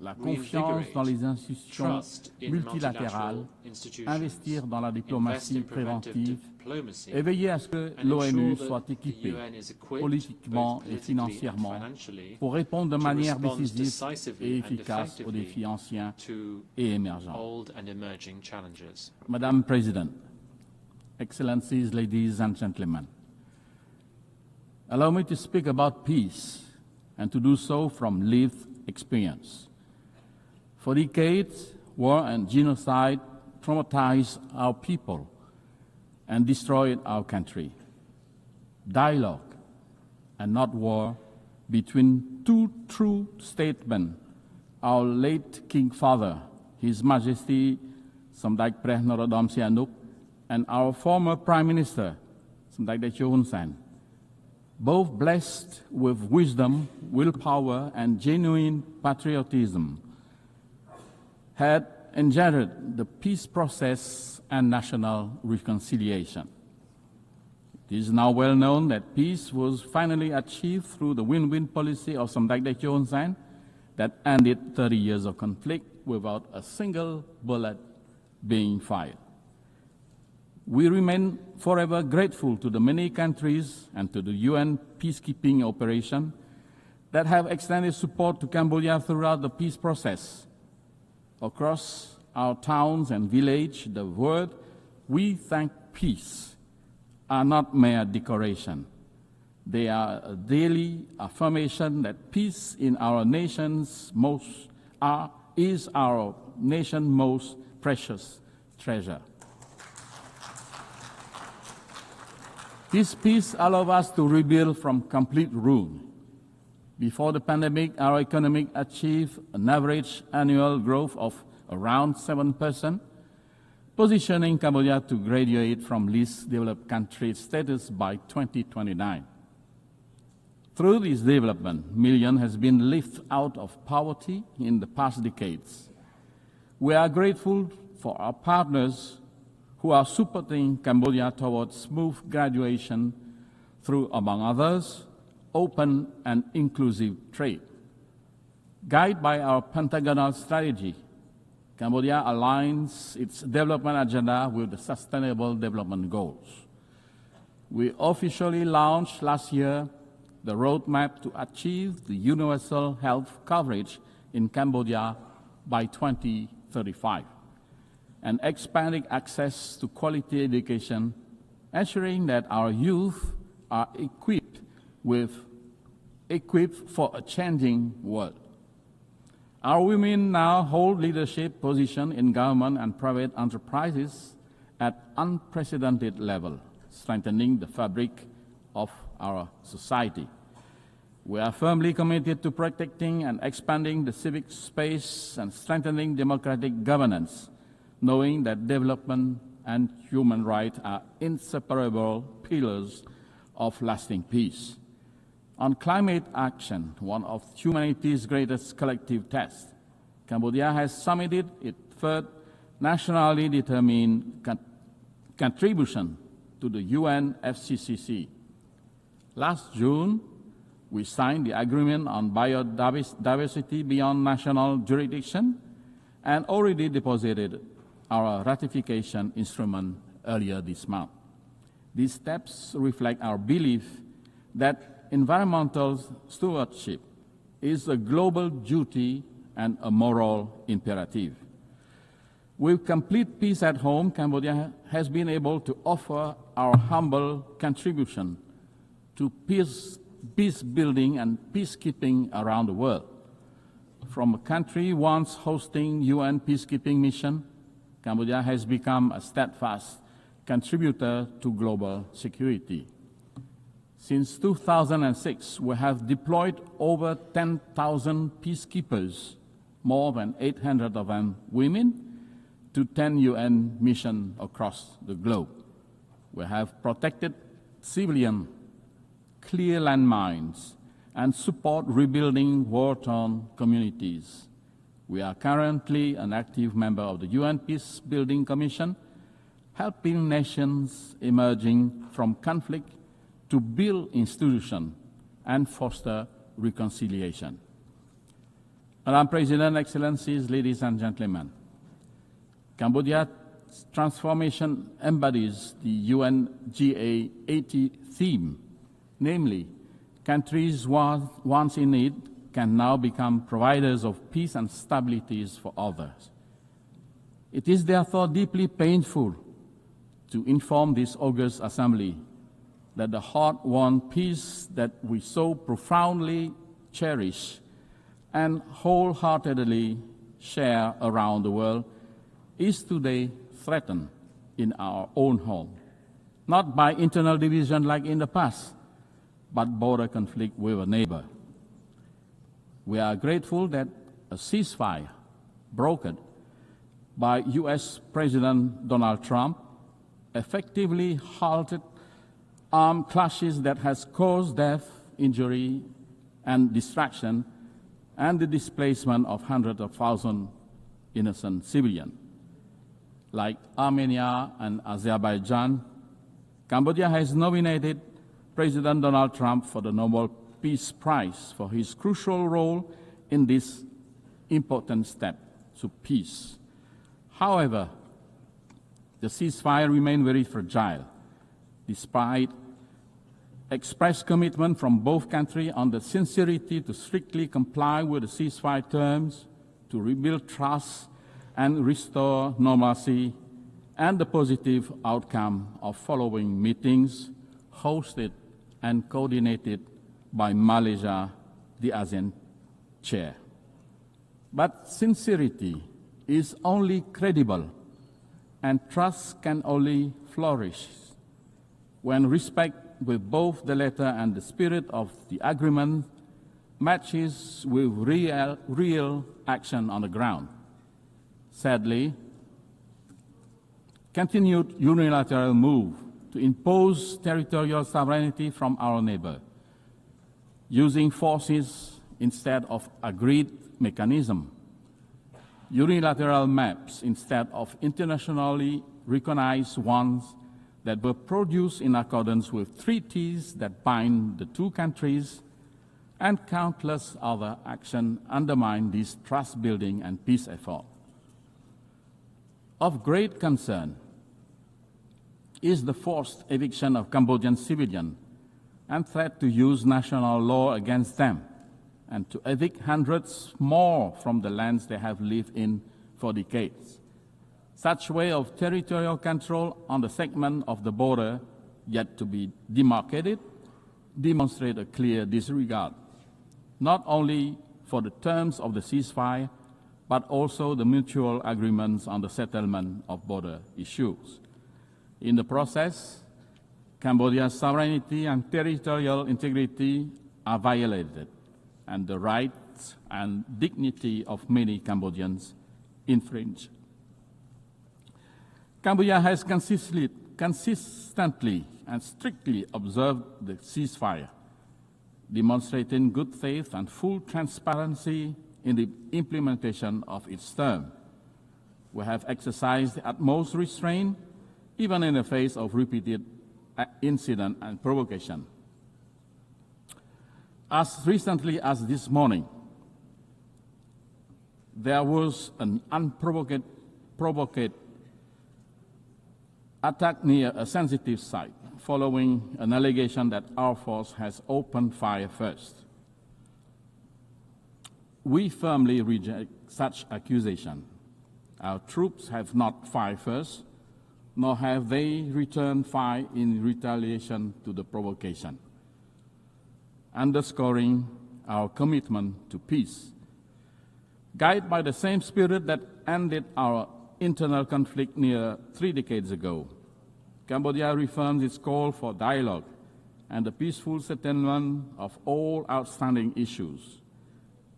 O: la confiance dans les institutions multilatérales, investir dans la diplomatie préventive et veiller à ce que l'ONU soit équipée politiquement et financièrement pour répondre de manière décisive et efficace aux défis anciens et émergents. Madam President, Excellencies, ladies and gentlemen, allow me to speak about peace and to do so from lived experience. For decades, war and genocide traumatized our people and destroyed our country. Dialogue and not war between two true statesmen, our late King Father, His Majesty Samdech Preh Norodom Sihanouk, and our former Prime Minister, Samdech Techo Hun Sen, both blessed with wisdom, willpower, and genuine patriotism, had engendered the peace process and national reconciliation. It is now well known that peace was finally achieved through the win-win policy of Samdech Techo Hun Sen that ended 30 years of conflict without a single bullet being fired. We remain forever grateful to the many countries and to the UN peacekeeping operation that have extended support to Cambodia throughout the peace process. Across our towns and villages, the word "we thank peace" are not mere decoration. They are a daily affirmation that peace in our nation's is our nation's most precious treasure. This peace allows us to rebuild from complete ruin. Before the pandemic, our economy achieved an average annual growth of around 7%, positioning Cambodia to graduate from least developed country status by 2029. Through this development, millions have been lifted out of poverty in the past decades. We are grateful for our partners who are supporting Cambodia towards smooth graduation through, among others, open and inclusive trade. Guided by our pentagonal strategy, Cambodia aligns its development agenda with the Sustainable Development Goals. We officially launched last year the roadmap to achieve the universal health coverage in Cambodia by 2035, and expanding access to quality education, ensuring that our youth are equipped for a changing world. Our women now hold leadership positions in government and private enterprises at unprecedented level, strengthening the fabric of our society. We are firmly committed to protecting and expanding the civic space and strengthening democratic governance, knowing that development and human rights are inseparable pillars of lasting peace. On climate action, one of humanity's greatest collective tests, Cambodia has submitted its third nationally determined contribution to the UNFCCC. Last June, we signed the agreement on biodiversity beyond national jurisdiction and already deposited our ratification instrument earlier this month. These steps reflect our belief that environmental stewardship is a global duty and a moral imperative. With complete peace at home, Cambodia has been able to offer our humble contribution to peace building and peacekeeping around the world. From a country once hosting UN peacekeeping mission, Cambodia has become a steadfast contributor to global security. Since 2006, we have deployed over 10,000 peacekeepers, more than 800 of them women, to 10 UN missions across the globe. We have protected civilians, clear landmines, and support rebuilding war-torn communities. We are currently an active member of the UN Peace Building Commission, helping nations emerging from conflict to build institutions and foster reconciliation. Madam President, Excellencies, ladies and gentlemen, Cambodia transformation embodies the UNGA 80 theme, namely, countries once in need can now become providers of peace and stability for others. It is therefore deeply painful to inform this august assembly that the hard-won peace that we so profoundly cherish and wholeheartedly share around the world is today threatened in our own home, not by internal division like in the past, but border conflict with a neighbor. We are grateful that a ceasefire brokered by U.S. President Donald Trump effectively halted armed clashes that has caused death, injury, and destruction, and the displacement of hundreds of thousands innocent civilians. Like Armenia and Azerbaijan, Cambodia has nominated President Donald Trump for the Nobel Peace Prize for his crucial role in this important step to peace. However, the ceasefire remains very fragile, despite expressed commitment from both countries on the sincerity to strictly comply with the ceasefire terms, to rebuild trust and restore normalcy, and the positive outcome of following meetings hosted and coordinated by Malaysia, the ASEAN chair. But sincerity is only credible and trust can only flourish when respect with both the letter and the spirit of the agreement matches with real action on the ground. Sadly, continued unilateral move to impose territorial sovereignty from our neighbor, using forces instead of agreed mechanism, unilateral maps instead of internationally recognized ones that were produced in accordance with treaties that bind the two countries, and countless other actions undermine this trust-building and peace effort. Of great concern is the forced eviction of Cambodian civilians and threat to use national law against them, and to evict hundreds more from the lands they have lived in for decades. Such way of territorial control on the segment of the border yet to be demarcated demonstrate a clear disregard, not only for the terms of the ceasefire, but also the mutual agreements on the settlement of border issues. In the process, Cambodia's sovereignty and territorial integrity are violated, and the rights and dignity of many Cambodians infringed. Cambodia has consistently and strictly observed the ceasefire, demonstrating good faith and full transparency in the implementation of its term. We have exercised the utmost restraint, even in the face of repeated incident and provocation. As recently as this morning, there was an unprovoked attack near a sensitive site, following an allegation that our force has opened fire first. We firmly reject such accusation. Our troops have not fired first, nor have they returned fire in retaliation to the provocation, underscoring our commitment to peace. Guided by the same spirit that ended our internal conflict near 3 decades ago, Cambodia reaffirms its call for dialogue and the peaceful settlement of all outstanding issues.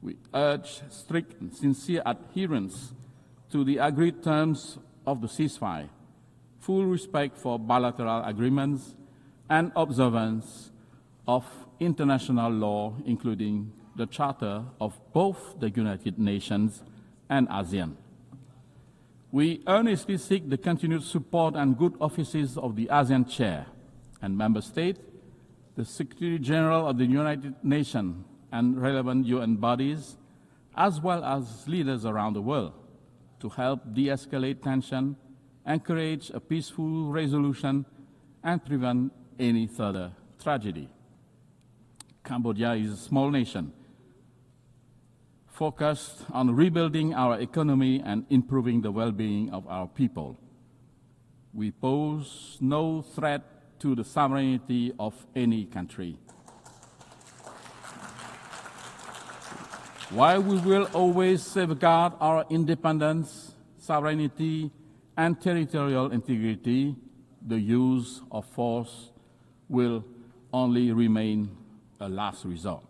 O: We urge strict and sincere adherence to the agreed terms of the ceasefire, full respect for bilateral agreements, and observance of international law, including the Charter of both the United Nations and ASEAN. We earnestly seek the continued support and good offices of the ASEAN Chair and Member States, the Secretary General of the United Nations and relevant UN bodies, as well as leaders around the world, to help de-escalate tension encourage a peaceful resolution, and prevent any further tragedy. Cambodia is a small nation focused on rebuilding our economy and improving the well-being of our people. We pose no threat to the sovereignty of any country. While we will always safeguard our independence, sovereignty, and territorial integrity, the use of force will only remain a last resort.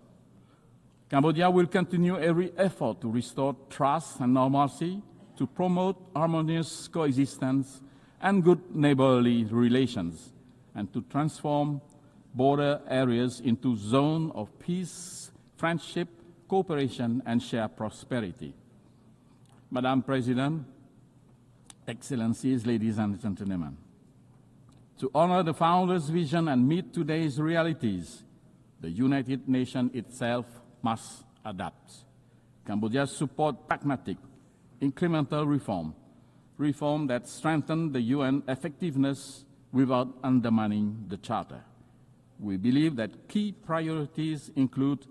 O: Cambodia will continue every effort to restore trust and normalcy, to promote harmonious coexistence and good neighborly relations, and to transform border areas into zones of peace, friendship, cooperation, and shared prosperity. Madam President, Excellencies, ladies and gentlemen, to honor the founders' vision and meet today's realities, the United Nations itself must adapt. Cambodia supports pragmatic, incremental reform that strengthen the UN effectiveness without undermining the Charter. We believe that key priorities include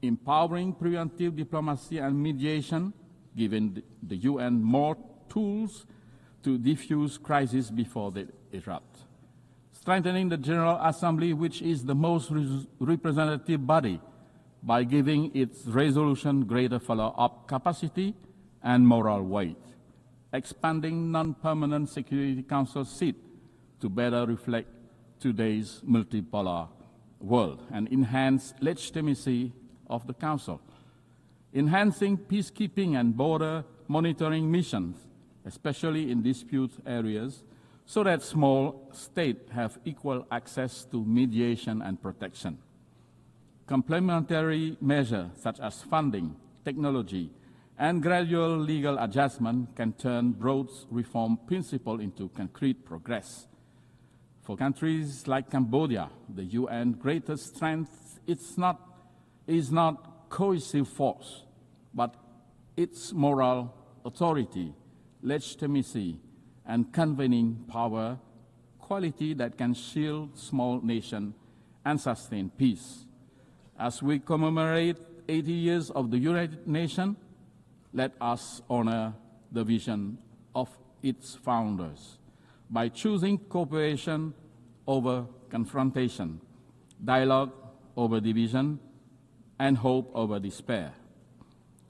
O: empowering preventive diplomacy and mediation, giving the UN more tools to diffuse crises before they erupt, strengthening the General Assembly, which is the most representative body, by giving its resolution greater follow-up capacity and moral weight, expanding non-permanent Security Council seat to better reflect today's multipolar world and enhance legitimacy of the Council, enhancing peacekeeping and border monitoring missions, especially in dispute areas, so that small states have equal access to mediation and protection. Complementary measures such as funding, technology, and gradual legal adjustment can turn broad reform principles into concrete progress. For countries like Cambodia, the UN's greatest strength is not cohesive force, but its moral authority, legitimacy, and convening power, quality that can shield small nations and sustain peace. As we commemorate 80 years of the United Nations, let us honor the vision of its founders by choosing cooperation over confrontation, dialogue over division, and hope over despair.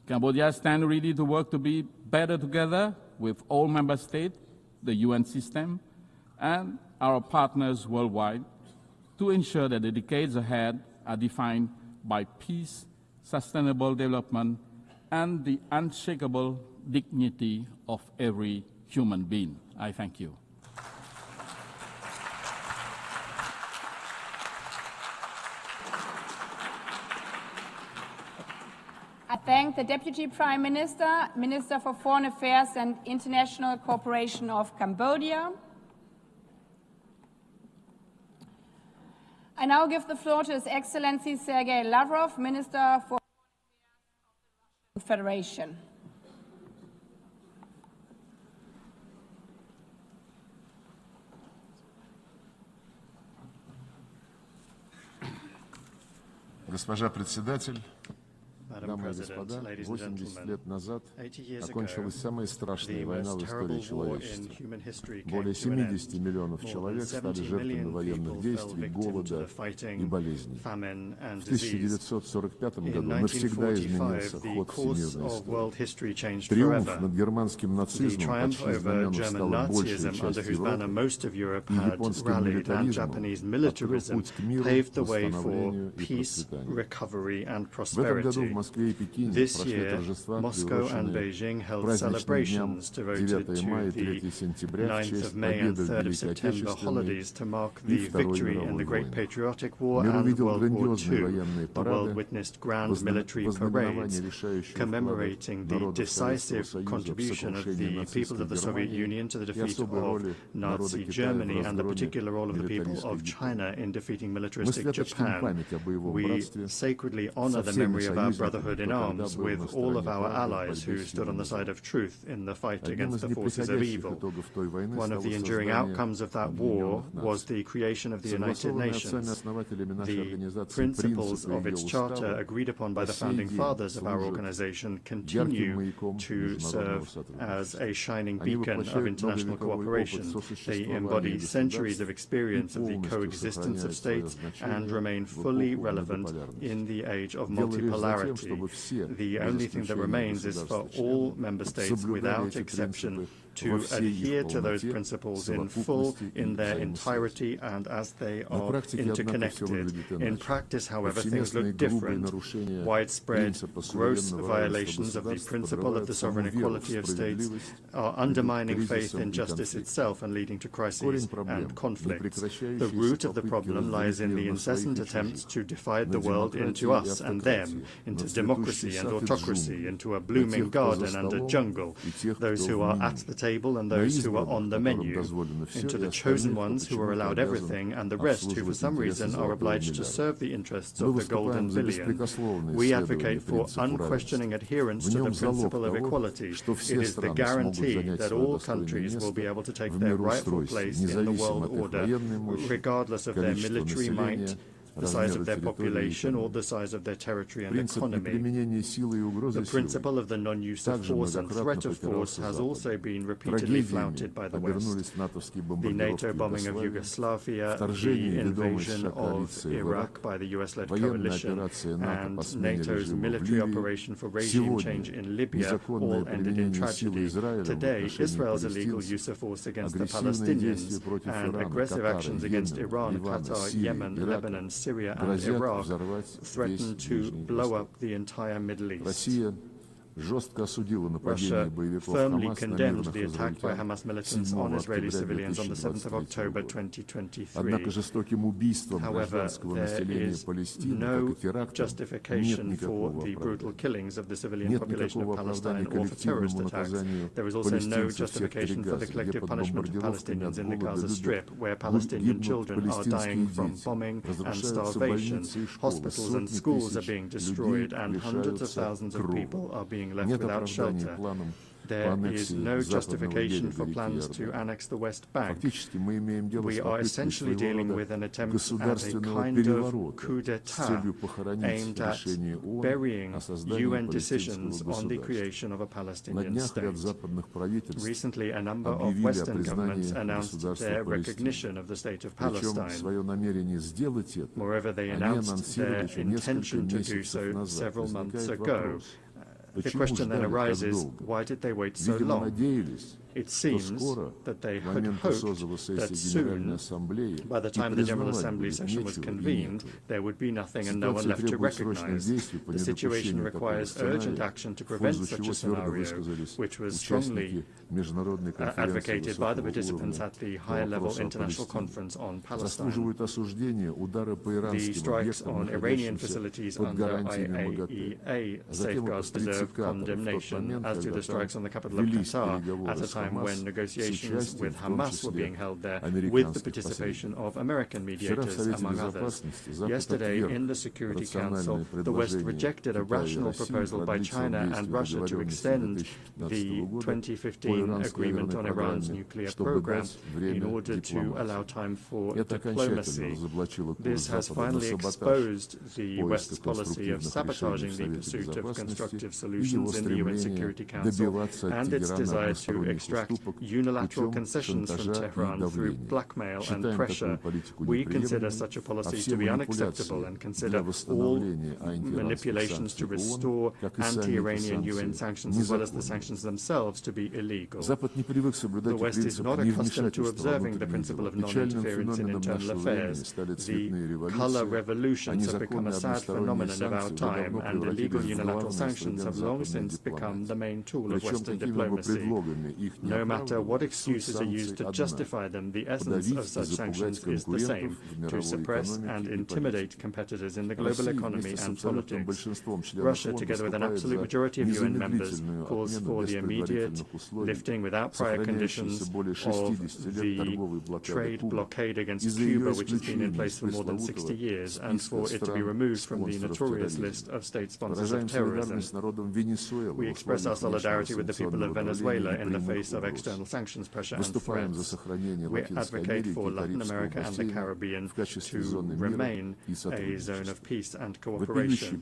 O: Cambodia stands ready to work to be better together with all member states, the UN system, and our partners worldwide to ensure that the decades ahead are defined by peace, sustainable development, and the unshakable dignity of every human being. I thank you.
B: I thank the Deputy Prime Minister, Minister for Foreign Affairs and International Cooperation of Cambodia. I now give the floor to His Excellency Sergey Lavrov, Minister for Foreign Affairs of the Russian Federation.
P: Госпожа председатель, дамы и господа, 80 лет назад окончилась самая страшная война в истории человечества. Более 70 миллионов человек стали жертвами военных действий, голода и болезней. В 1945 году навсегда изменился ход всемирной истории. Триумф над германским нацизмом, под чьим знаменем стала большая часть Европы, и японским милитаризмом открыл путь к миру, восстановлению и процветанию. В этом году в Москве и Пекине прошли торжества, приуроченные праздничным дням 9 мая и 3 сентября в честь победы в Великой Отечественной и Второй мировой войне. Мир увидел грандиозные военные парады, вознаменование решающих вкладов народов Советского Союза в сокрушении нацистской Германии и особой роли народа Китая в разгроме милитаристской Японии. Мы свято чтим память о боевом братстве со всеми союзниками
Q: brotherhood in arms with all of our allies who stood on the side of truth in the fight against the forces of evil. One of the enduring outcomes of that war was the creation of the United Nations. The principles of its charter agreed upon by the founding fathers of our organization continue to serve as a shining beacon of international cooperation. They embody centuries of experience of the coexistence of states and remain fully relevant in the age of multipolarity. The only thing that remains is for all member states, without exception, to adhere to those principles in full, in their entirety, and as they are interconnected. In practice, however, things look different. Widespread, gross violations of the principle of the sovereign equality of states are undermining faith in justice itself and leading to crises and conflicts. The root of the problem lies in the incessant attempts to divide the world into us and them, into democracy and autocracy, into a blooming garden and a jungle, those who are at the table and those who are on the menu, into the chosen ones who are allowed everything and the rest who for some reason are obliged to serve the interests of the golden billion. We advocate for unquestioning adherence to the principle of equality. It is the guarantee that all countries will be able to take their rightful place in the world order, regardless of their military might, the size of their population, or the size of their territory and economy. The principle of the non-use of force and threat of force has also been repeatedly flouted by the West. The NATO bombing of Yugoslavia, the invasion of Iraq by the US-led coalition, and NATO's military operation for regime change in Libya all ended in tragedy. Today, Israel's illegal use of force against the Palestinians and aggressive actions against Iran, Qatar, Yemen, Lebanon, Syria and Iraq threaten to blow up the entire Middle East. Russia firmly condemned the attack by Hamas militants on Israeli civilians on the 7th of October 2023. However, there is no justification for the brutal killings of the civilian population of Palestine or for terrorist attacks. There is also no justification for the collective punishment of Palestinians in the Gaza Strip, where Palestinian children are dying from bombing and starvation. Hospitals and schools are being destroyed, and hundreds of thousands of people are being left without shelter. There is no justification for plans to annex the West Bank. We are essentially dealing with an attempt at a kind of coup d'etat aimed at burying UN decisions on the creation of a Palestinian state. Recently, a number of Western governments announced their recognition of the state of Palestine. Moreover, they announced their intention to do so several months ago. The question then arises, why did they wait so long? It seems that they had hoped that soon, by the time the General Assembly session was convened, there would be nothing and no one left to recognize. The situation requires urgent action to prevent such a scenario, which was strongly advocated by the participants at the high-level international conference on Palestine. The strikes on Iranian facilities under IAEA safeguards deserve condemnation, as do the strikes on the capital of Qatar at a time when negotiations with Hamas were being held there with the participation of American mediators, among others. Yesterday, in the Security Council, the West rejected a rational proposal by China and Russia to extend the 2015 agreement on Iran's nuclear program in order to allow time for diplomacy. This has finally exposed the West's policy of sabotaging the pursuit of constructive solutions in the UN Security Council and its desire to extract unilateral concessions from Tehran through blackmail and pressure. We consider such a policy to be unacceptable and consider all manipulations to restore anti-Iranian UN sanctions as well as the sanctions themselves to be illegal. The West is not accustomed to observing the principle of non-interference in internal affairs. The color revolutions have become a sad phenomenon of our time, and illegal unilateral sanctions have long since become the main tool of Western diplomacy. No matter what excuses are used to justify them, the essence of such sanctions is the same: to suppress and intimidate competitors in the global economy and politics. Russia, together with an absolute majority of UN members, calls for the immediate lifting without prior conditions of the trade blockade against Cuba, which has been in place for more than 60 years, and for it to be removed from the notorious list of state sponsors of terrorism. We express our solidarity with the people of Venezuela in the face of external sanctions, pressure and threats. We advocate for Latin America and the Caribbean to remain a zone of peace and cooperation.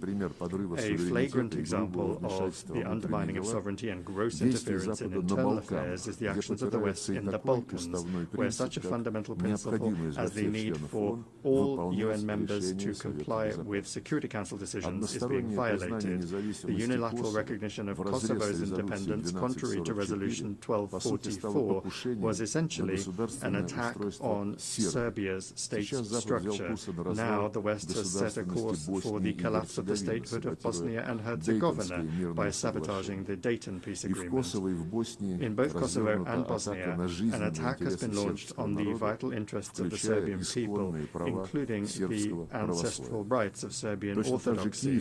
Q: A flagrant example of the undermining of sovereignty and gross interference in internal affairs is the actions of the West in the Balkans, where such a fundamental principle as the need for all UN members to comply with Security Council decisions is being violated. The unilateral recognition of Kosovo's independence, contrary to Resolution 1244, was essentially an attack on Serbia's state structure. Now the West has set a course for the collapse of the statehood of Bosnia and Herzegovina by sabotaging the Dayton peace agreement. In both Kosovo and Bosnia, an attack has been launched on the vital interests of the Serbian people, including the ancestral rights of Serbian Orthodoxy.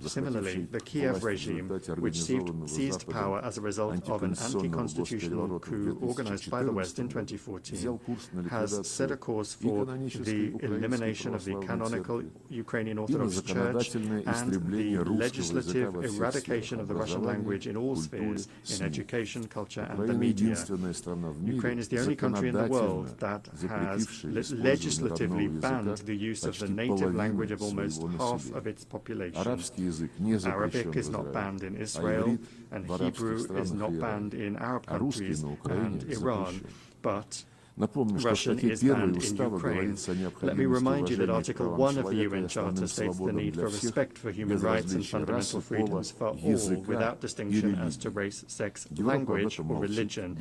Q: Similarly, the Kiev regime, which seized power as a result of an anti-constitutional coup organized by the West in 2014, has set a course for the elimination of the canonical Ukrainian Orthodox Church and the legislative eradication of the Russian language in all spheres, in education, culture, and the media. Ukraine is the only country in the world that has legislatively banned the use of the native language of almost half of its population. Arabic is not banned in Israel, and Hebrew is not banned in Arab countries and Iran, but Russian is banned in Ukraine. Let me remind you that Article 1 of the UN Charter states the need for respect for human rights and fundamental freedoms for all, without distinction as to race, sex, language, or religion.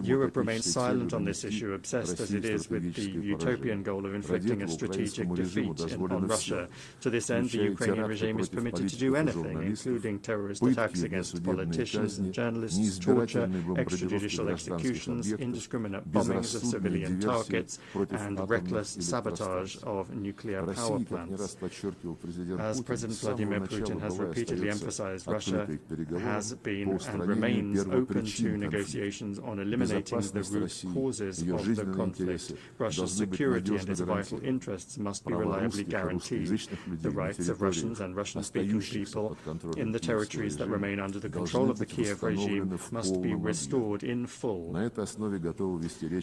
Q: Europe remains silent on this issue, obsessed as it is with the utopian goal of inflicting a strategic defeat on Russia. To this end, the Ukrainian regime is permitted to do anything, including terrorist attacks against politicians and journalists, torture, extrajudicial executions, indiscriminate bombings of civilian targets, and reckless sabotage of nuclear power plants. As President Vladimir Putin has repeatedly emphasized, Russia has been and remains open to negotiations on eliminating the root causes of the conflict. Russia's security and its vital interests must be reliably guaranteed. The rights of Russians and Russian-speaking people in the territories that remain under the control of the Kiev regime must be restored in full.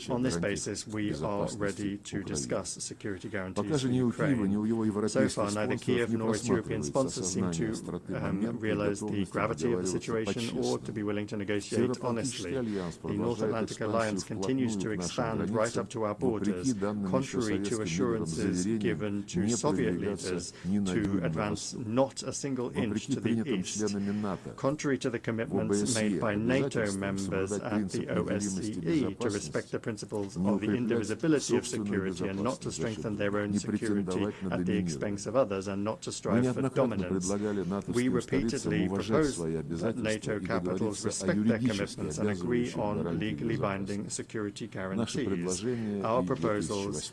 Q: On this basis, we are ready to discuss security guarantees for Ukraine. So far, neither Kiev nor its European sponsors seem to realize the gravity of the situation or to be willing to negotiate honestly. The North Atlantic Alliance continues to expand right up to our borders, contrary to assurances given to Soviet leaders to advance not a single inch to the east. Contrary to the commitments made by NATO members at the OSCE to respect the principles of the indivisibility of security and not to strengthen their own security at the expense of others and not to strive for dominance. We repeatedly propose that NATO capitals respect their commitments and agree on legally binding security guarantees. Our proposals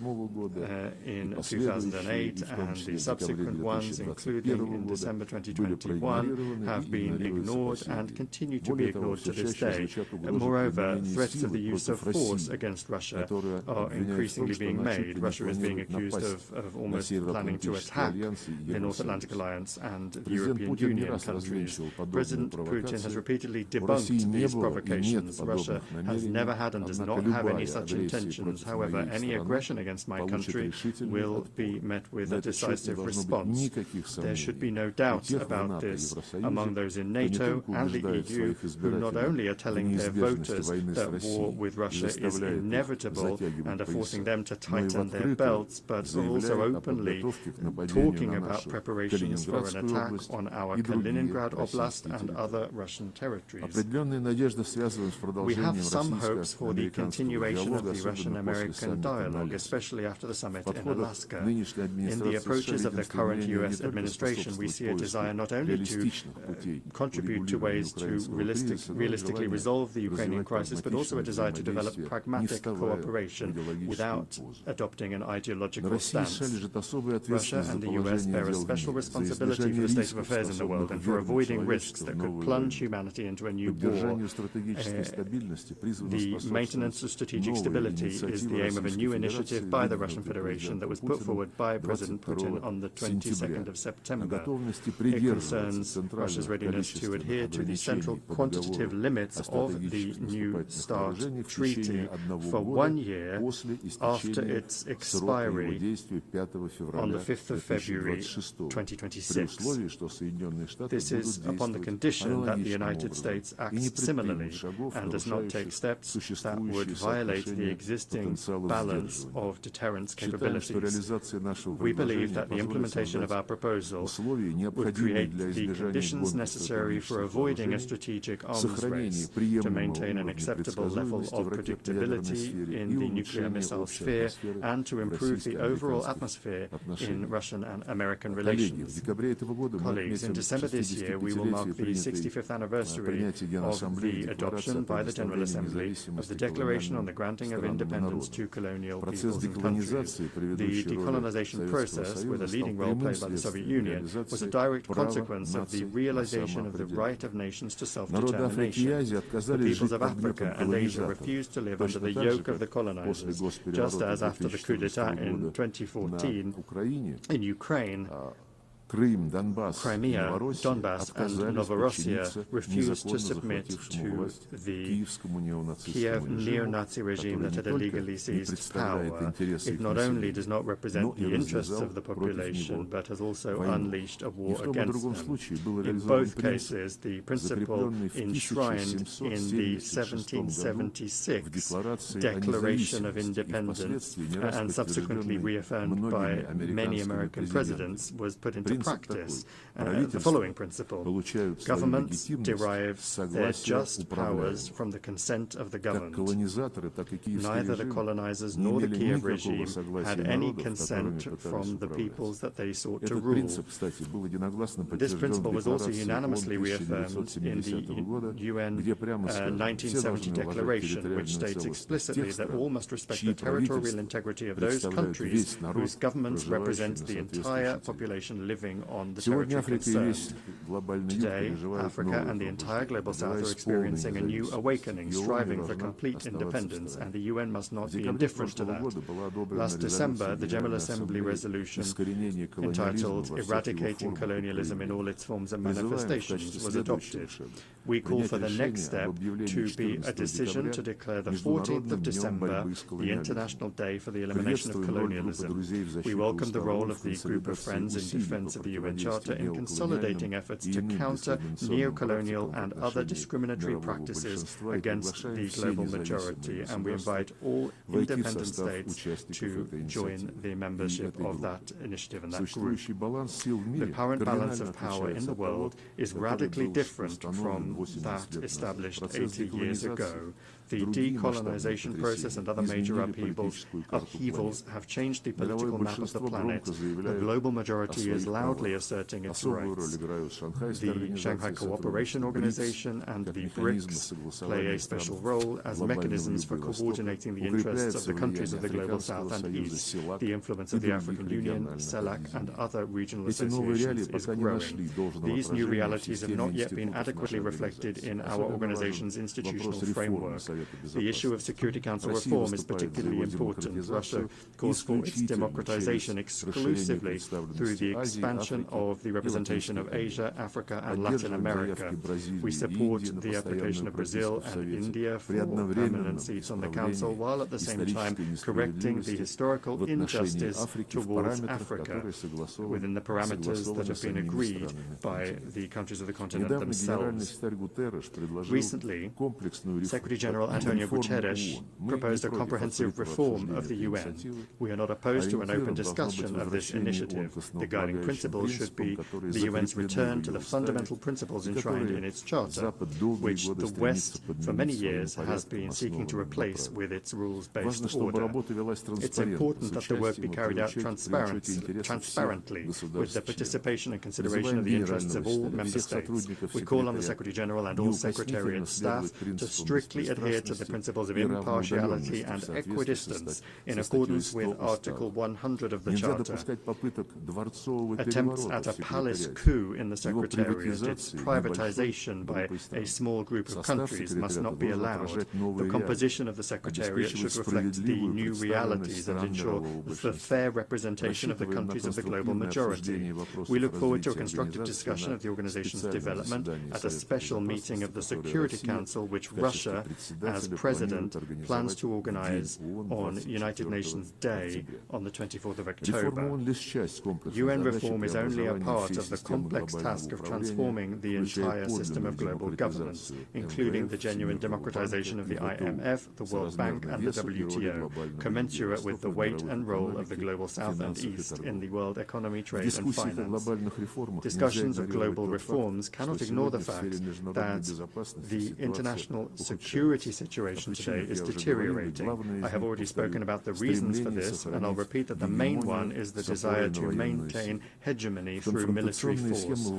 Q: in 2008 and the subsequent ones, including in December 2021, have been ignored and continue to be ignored to this day. Moreover, threats of the use of force against Russia are increasingly being made. Russia is being accused of almost planning to attack the North Atlantic Alliance and European Union countries. President Putin has repeatedly debunked these provocations. Russia has never had and does not have any such intentions. However, any aggression against my country will be met with a decisive response. There should be no doubt about this among those in NATO and the EU, who not only are telling their voters that war with Russia is inevitable, inevitable and are forcing them to tighten their belts, but are also openly talking about preparations for an attack on our Kaliningrad Oblast and other Russian territories. We have some hopes for the continuation of the Russian-American dialogue, especially after the summit in Alaska. In the approaches of the current U.S. administration, we see a desire not only to contribute to ways to realistically resolve the Ukrainian crisis, but also a desire to develop pragmatic cooperation without adopting an ideological stance. Russia and the U.S. bear a special responsibility for the state of affairs in the world and for avoiding risks that could plunge humanity into a new war. The maintenance of strategic stability is the aim of a new initiative by the Russian Federation that was put forward by President Putin on the 22nd of September. It concerns Russia's readiness to adhere to the central quantitative limits of the New START treaty for 1 year after its expiry on the 5th of February 2026. This is upon the condition that the United States acts similarly and does not take steps that would violate the existing balance of deterrence capabilities. We believe that the implementation of our proposal would create the conditions necessary for avoiding a strategic arms race to maintain an acceptable level of predictability in the nuclear missile sphere and to improve the overall atmosphere in Russian and American relations. Colleagues, in December this year, we will mark the 65th anniversary of the adoption by the General Assembly of the Declaration on the Granting of Independence to Colonial Peoples and Countries. The decolonization process, with a leading role played by the Soviet Union, was a direct consequence of the realization of the right of nations to self-determination. The peoples of Africa and Asia refused to live under the yoke of the colonizers, just as after the coup d'etat in 2014 in Ukraine, Crimea, Donbass, and Novorossiya refused to submit to the Kiev neo-Nazi regime that had illegally seized power. It not only does not represent the interests of the population, but has also unleashed a war against them. In both cases, the principle enshrined in the 1776 Declaration of Independence and subsequently reaffirmed by many American presidents was put into practice. The following principle: governments derive their just powers from the consent of the governed. Neither the colonizers nor the Kiev regime had any consent from the peoples that they sought to rule. This principle was also unanimously reaffirmed in the UN 1970 Declaration, which states explicitly that all must respect the territorial integrity of those countries whose governments represent the entire population living on the territory concerned. Today, Africa and the entire Global South are experiencing a new awakening, striving for complete independence, and the UN must not be indifferent to that. Last December, the General Assembly resolution entitled Eradicating Colonialism in All Its Forms and Manifestations was adopted. We call for the next step to be a decision to declare the 14th of December the International Day for the Elimination of Colonialism. We welcome the role of the Group of Friends in defense of the UN Charter in consolidating efforts to counter neo-colonial and other discriminatory practices against the global majority, and we invite all independent states to join the membership of that initiative and that group. The current balance of power in the world is radically different from that established 80 years ago. The decolonization process and other major upheavals have changed the political map of the planet. The global majority is loudly asserting its rights. The Shanghai Cooperation Organization and the BRICS play a special role as mechanisms for coordinating the interests of the countries of the Global South and East. The influence of the African Union, CELAC, and other regional associations is growing. These new realities have not yet been adequately reflected in our organization's institutional framework. The issue of Security Council reform is particularly important. Russia calls for its democratization exclusively through the expansion of the representation of Asia, Africa, and Latin America. We support the application of Brazil and India for permanent seats on the Council, while at the same time correcting the historical injustice towards Africa within the parameters that have been agreed by the countries of the continent themselves. Recently, Secretary General Antonio Guterres proposed a comprehensive reform of the UN. We are not opposed to an open discussion of this initiative. The guiding principle should be the UN's return to the fundamental principles enshrined in its charter, which the West for many years has been seeking to replace with its rules-based order. It's important that the work be carried out transparently with the participation and consideration of the interests of all member states. We call on the Secretary-General and all Secretariat staff to strictly adhere to the principles of impartiality and equidistance in accordance with Article 100 of the Charter. Attempts at a palace coup in the Secretariat, its privatization by a small group of countries must not be allowed. The composition of the Secretariat should reflect the new realities and ensure the fair representation of the countries of the global majority. We look forward to a constructive discussion of the organization's development at a special meeting of the Security Council, which Russia, as president, plans to organize on United Nations Day on the 24th of October. UN reform is only a part of the complex task of transforming the entire system of global governance, including the genuine democratization of the IMF, the World Bank, and the WTO, commensurate with the weight and role of the global South and East in the world economy, trade, and finance. Discussions of global reforms cannot ignore the fact that the international security situation today is deteriorating. I have already spoken about the reasons for this, and I'll repeat that the main one is the desire to maintain hegemony through military force.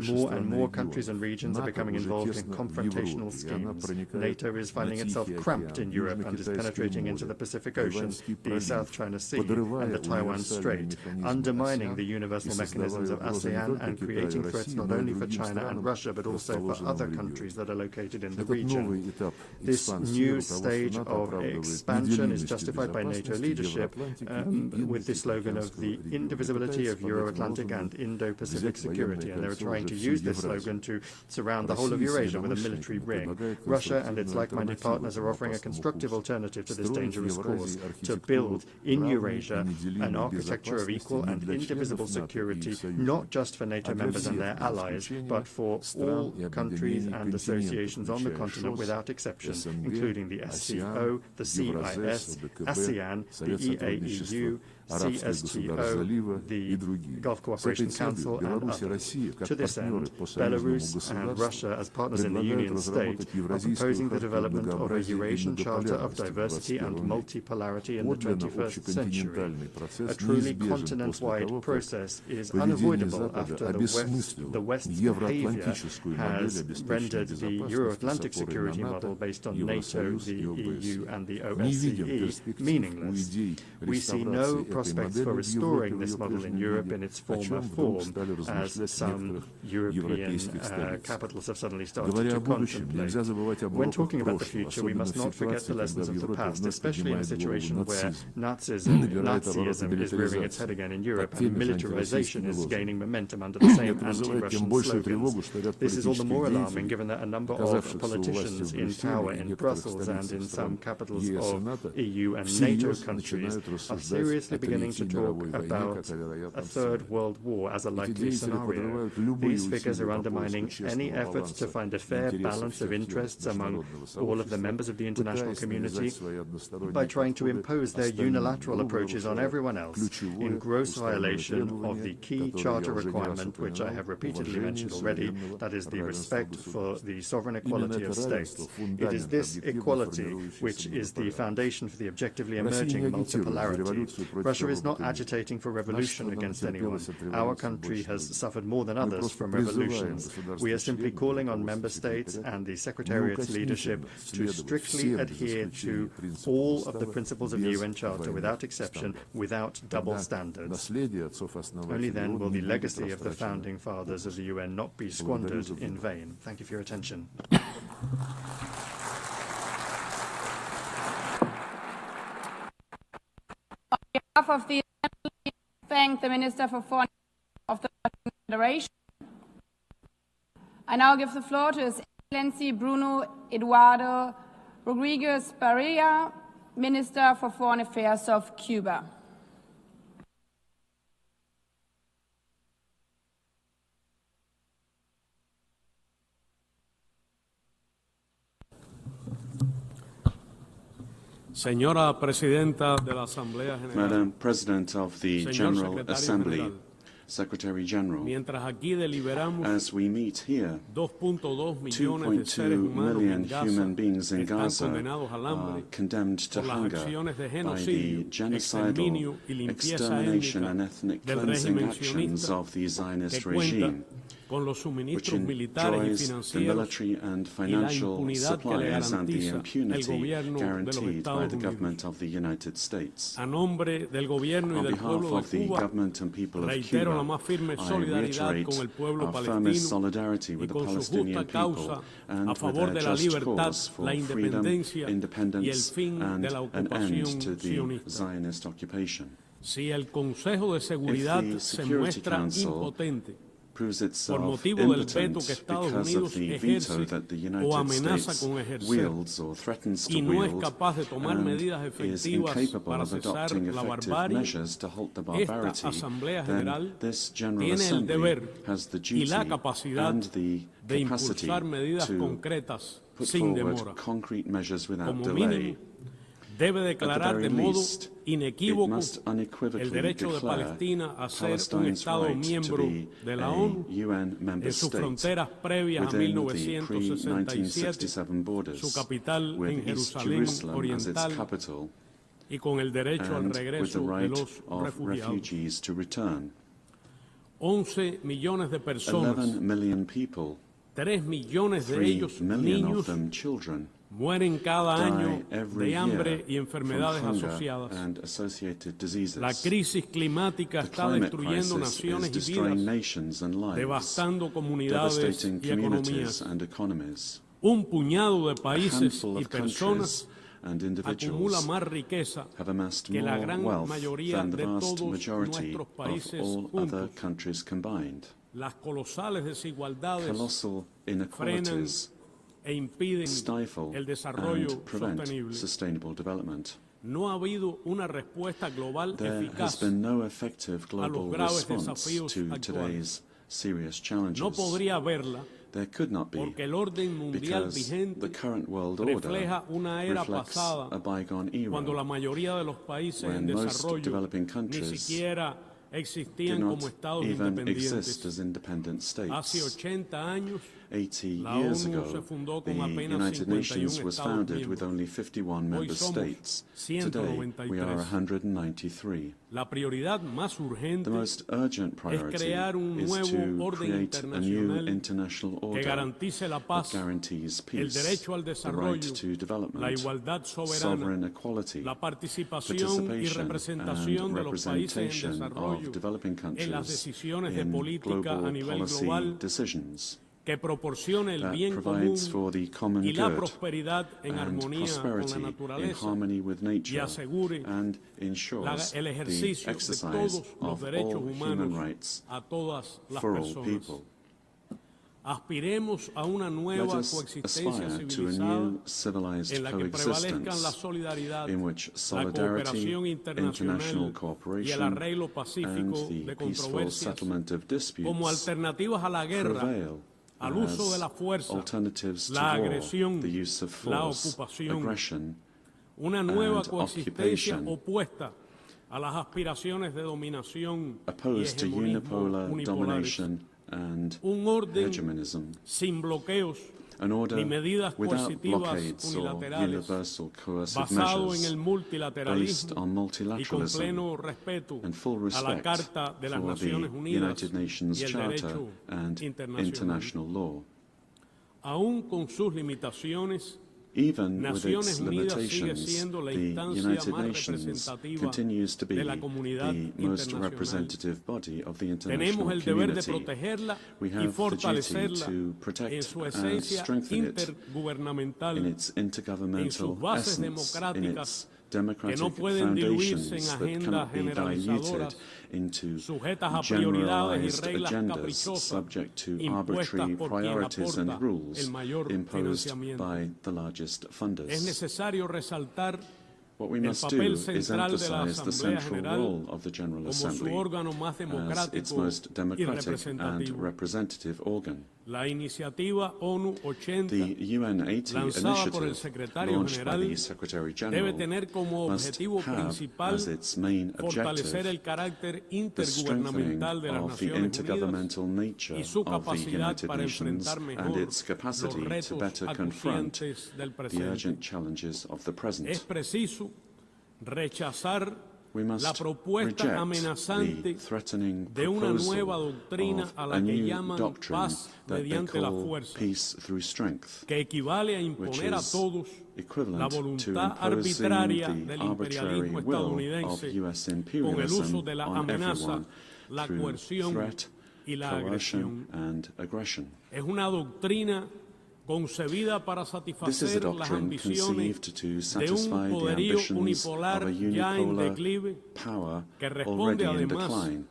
Q: More and more countries and regions are becoming involved in confrontational schemes. NATO is finding itself cramped in Europe and is penetrating into the Pacific Ocean, the South China Sea, and the Taiwan Strait, undermining the universal mechanisms of ASEAN and creating threats not only for China and Russia, but also for other countries that are located in the region. This new stage of expansion is justified by NATO leadership with the slogan of the indivisibility of Euro-Atlantic and Indo-Pacific security, and they're trying to use this slogan to surround the whole of Eurasia with a military ring. Russia and its like-minded partners are offering a constructive alternative to this dangerous course, to build in Eurasia an architecture of equal and indivisible security, not just for NATO members and their allies, but for all countries and associations on the continent without exception, including the SCO, the CIS, ASEAN, the EAEU, CSTO, the Gulf Cooperation Council, and others. To this end, Belarus and Russia, as partners in the Union state, are proposing the development of a Eurasian Charter of Diversity and Multipolarity in the 21st century. A truly continent-wide process is unavoidable after the West's behavior has rendered the Euro-Atlantic security model based on NATO, the EU, and the OSCE meaningless. We see no prospects for restoring this model in Europe in its former form, as some European capitals have suddenly started to contemplate. When talking about the future, we must not forget the lessons of the past, especially in a situation where Nazism is rearing its head again in Europe and militarization is gaining momentum under the same anti-Russian slogans. This is all the more alarming given that a number of politicians in power in Brussels and in some capitals of EU and NATO countries are seriously beginning to talk about a third world war as a likely scenario. These figures are undermining any efforts to find a fair balance of interests among all of the members of the international community by trying to impose their unilateral approaches on everyone else, in gross violation of the key charter requirement, which I have repeatedly mentioned already, that is the respect for the sovereign equality of states. It is this equality which is the foundation for the objectively emerging multipolarity. Russia is not agitating for revolution against anyone. Our country has suffered more than others from revolutions. We are simply calling on member states and the Secretariat's leadership to strictly adhere to all of the principles of the UN Charter without exception, without double standards. Only then will the legacy of the founding fathers of the UN not be squandered in vain. Thank you for your attention.
B: On behalf of the Assembly, I thank the Minister for Foreign of the Russian Federation. I now give the floor to His Excellency Bruno Eduardo Rodriguez Barrera, Minister for Foreign Affairs of Cuba.
R: Señora Presidenta de la Asamblea General.
S: Madam President of the General Assembly, Secretary General, as we meet here, 2.2 million human beings in Gaza are condemned to hunger by the genocidal extermination and ethnic cleansing actions of the Zionist regime, which enjoys the military and financial supplies and the impunity guaranteed by the government of the United States. On behalf of the government and people of Cuba, I reiterate our firmest solidarity with the Palestinian people and with their just cause for freedom, independence, and an end to the Zionist occupation. If the Security Council proves itself impotent because of the veto that the United States wields or threatens to wield, and is incapable of adopting effective measures to halt the barbarity, then this General Assembly has the duty and the capacity to put forward concrete measures without delay.
R: Debe declarar de modo inequívoco el derecho de Palestina a ser un Estado miembro de la ONU en sus fronteras previas a 1967, su capital en Jerusalén Oriental y con el derecho al regreso de los refugiados. 11 millones de personas, 3 millones de ellos niños, mueren cada año de hambre y enfermedades asociadas. La crisis climática está destruyendo naciones y vidas, devastando comunidades y economías. Un puñado de países y personas acumula más riqueza que la gran mayoría de todos nuestros países juntos. Las colosales desigualdades frenan e impiden el desarrollo sostenible. No ha habido una respuesta global eficaz a los graves desafíos actuales. No podría haberla porque el orden mundial vigente refleja una era pasada cuando la mayoría de los países en desarrollo ni siquiera existían como estados independientes. Hace 80 años,
S: 80 years ago, the United Nations was founded with only 51 member states. Today, we are 193. The most urgent priority is to create a new international order that guarantees peace, the right to development, sovereign equality, participation and representation of developing countries in global policy decisions,
R: que proporcione el bien común y la prosperidad en armonía con la naturaleza y asegure el ejercicio de todos los derechos humanos a todas las personas. Aspiremos a una nueva coexistencia civilizada en la que prevalezcan la solidaridad, la cooperación internacional y el arreglo pacífico de controversias como alternativas a la guerra, al uso de la fuerza, la agresión, la ocupación, una nueva coexistencia opuesta a las aspiraciones de dominación y hegemonismo unipolares, un orden sin bloqueos ni medidas coercitivas unilaterales, basado en el multilateralismo y con pleno respeto a la Carta de las Naciones Unidas y el derecho internacional. Aún con sus limitaciones, Naciones Unidas sigue siendo la instancia más representativa de la comunidad internacional. Tenemos el deber de protegerla y fortalecerla en su esencia intergubernamental, en sus bases democráticas que no pueden diluirse en agendas generalizadoras sujetas a prioridades y reglas caprichosas impuestas por quien aporta el mayor financiamiento. Es necesario resaltar What we must do is emphasize the central role of the General Assembly as its most democratic and representative organ. The UN 80 initiative, launched by the Secretary General, must have as its main objective the strengthening of the intergovernmental nature of the United Nations and its capacity to better confront the urgent challenges of the present. We must reject the threatening proposal of a new doctrine that they call peace through strength, which is equivalent to imposing the arbitrary will of US imperialism on everyone through threat, coercion and aggression. This is a doctrine conceived to satisfy the ambitions of a unipolar power already in decline,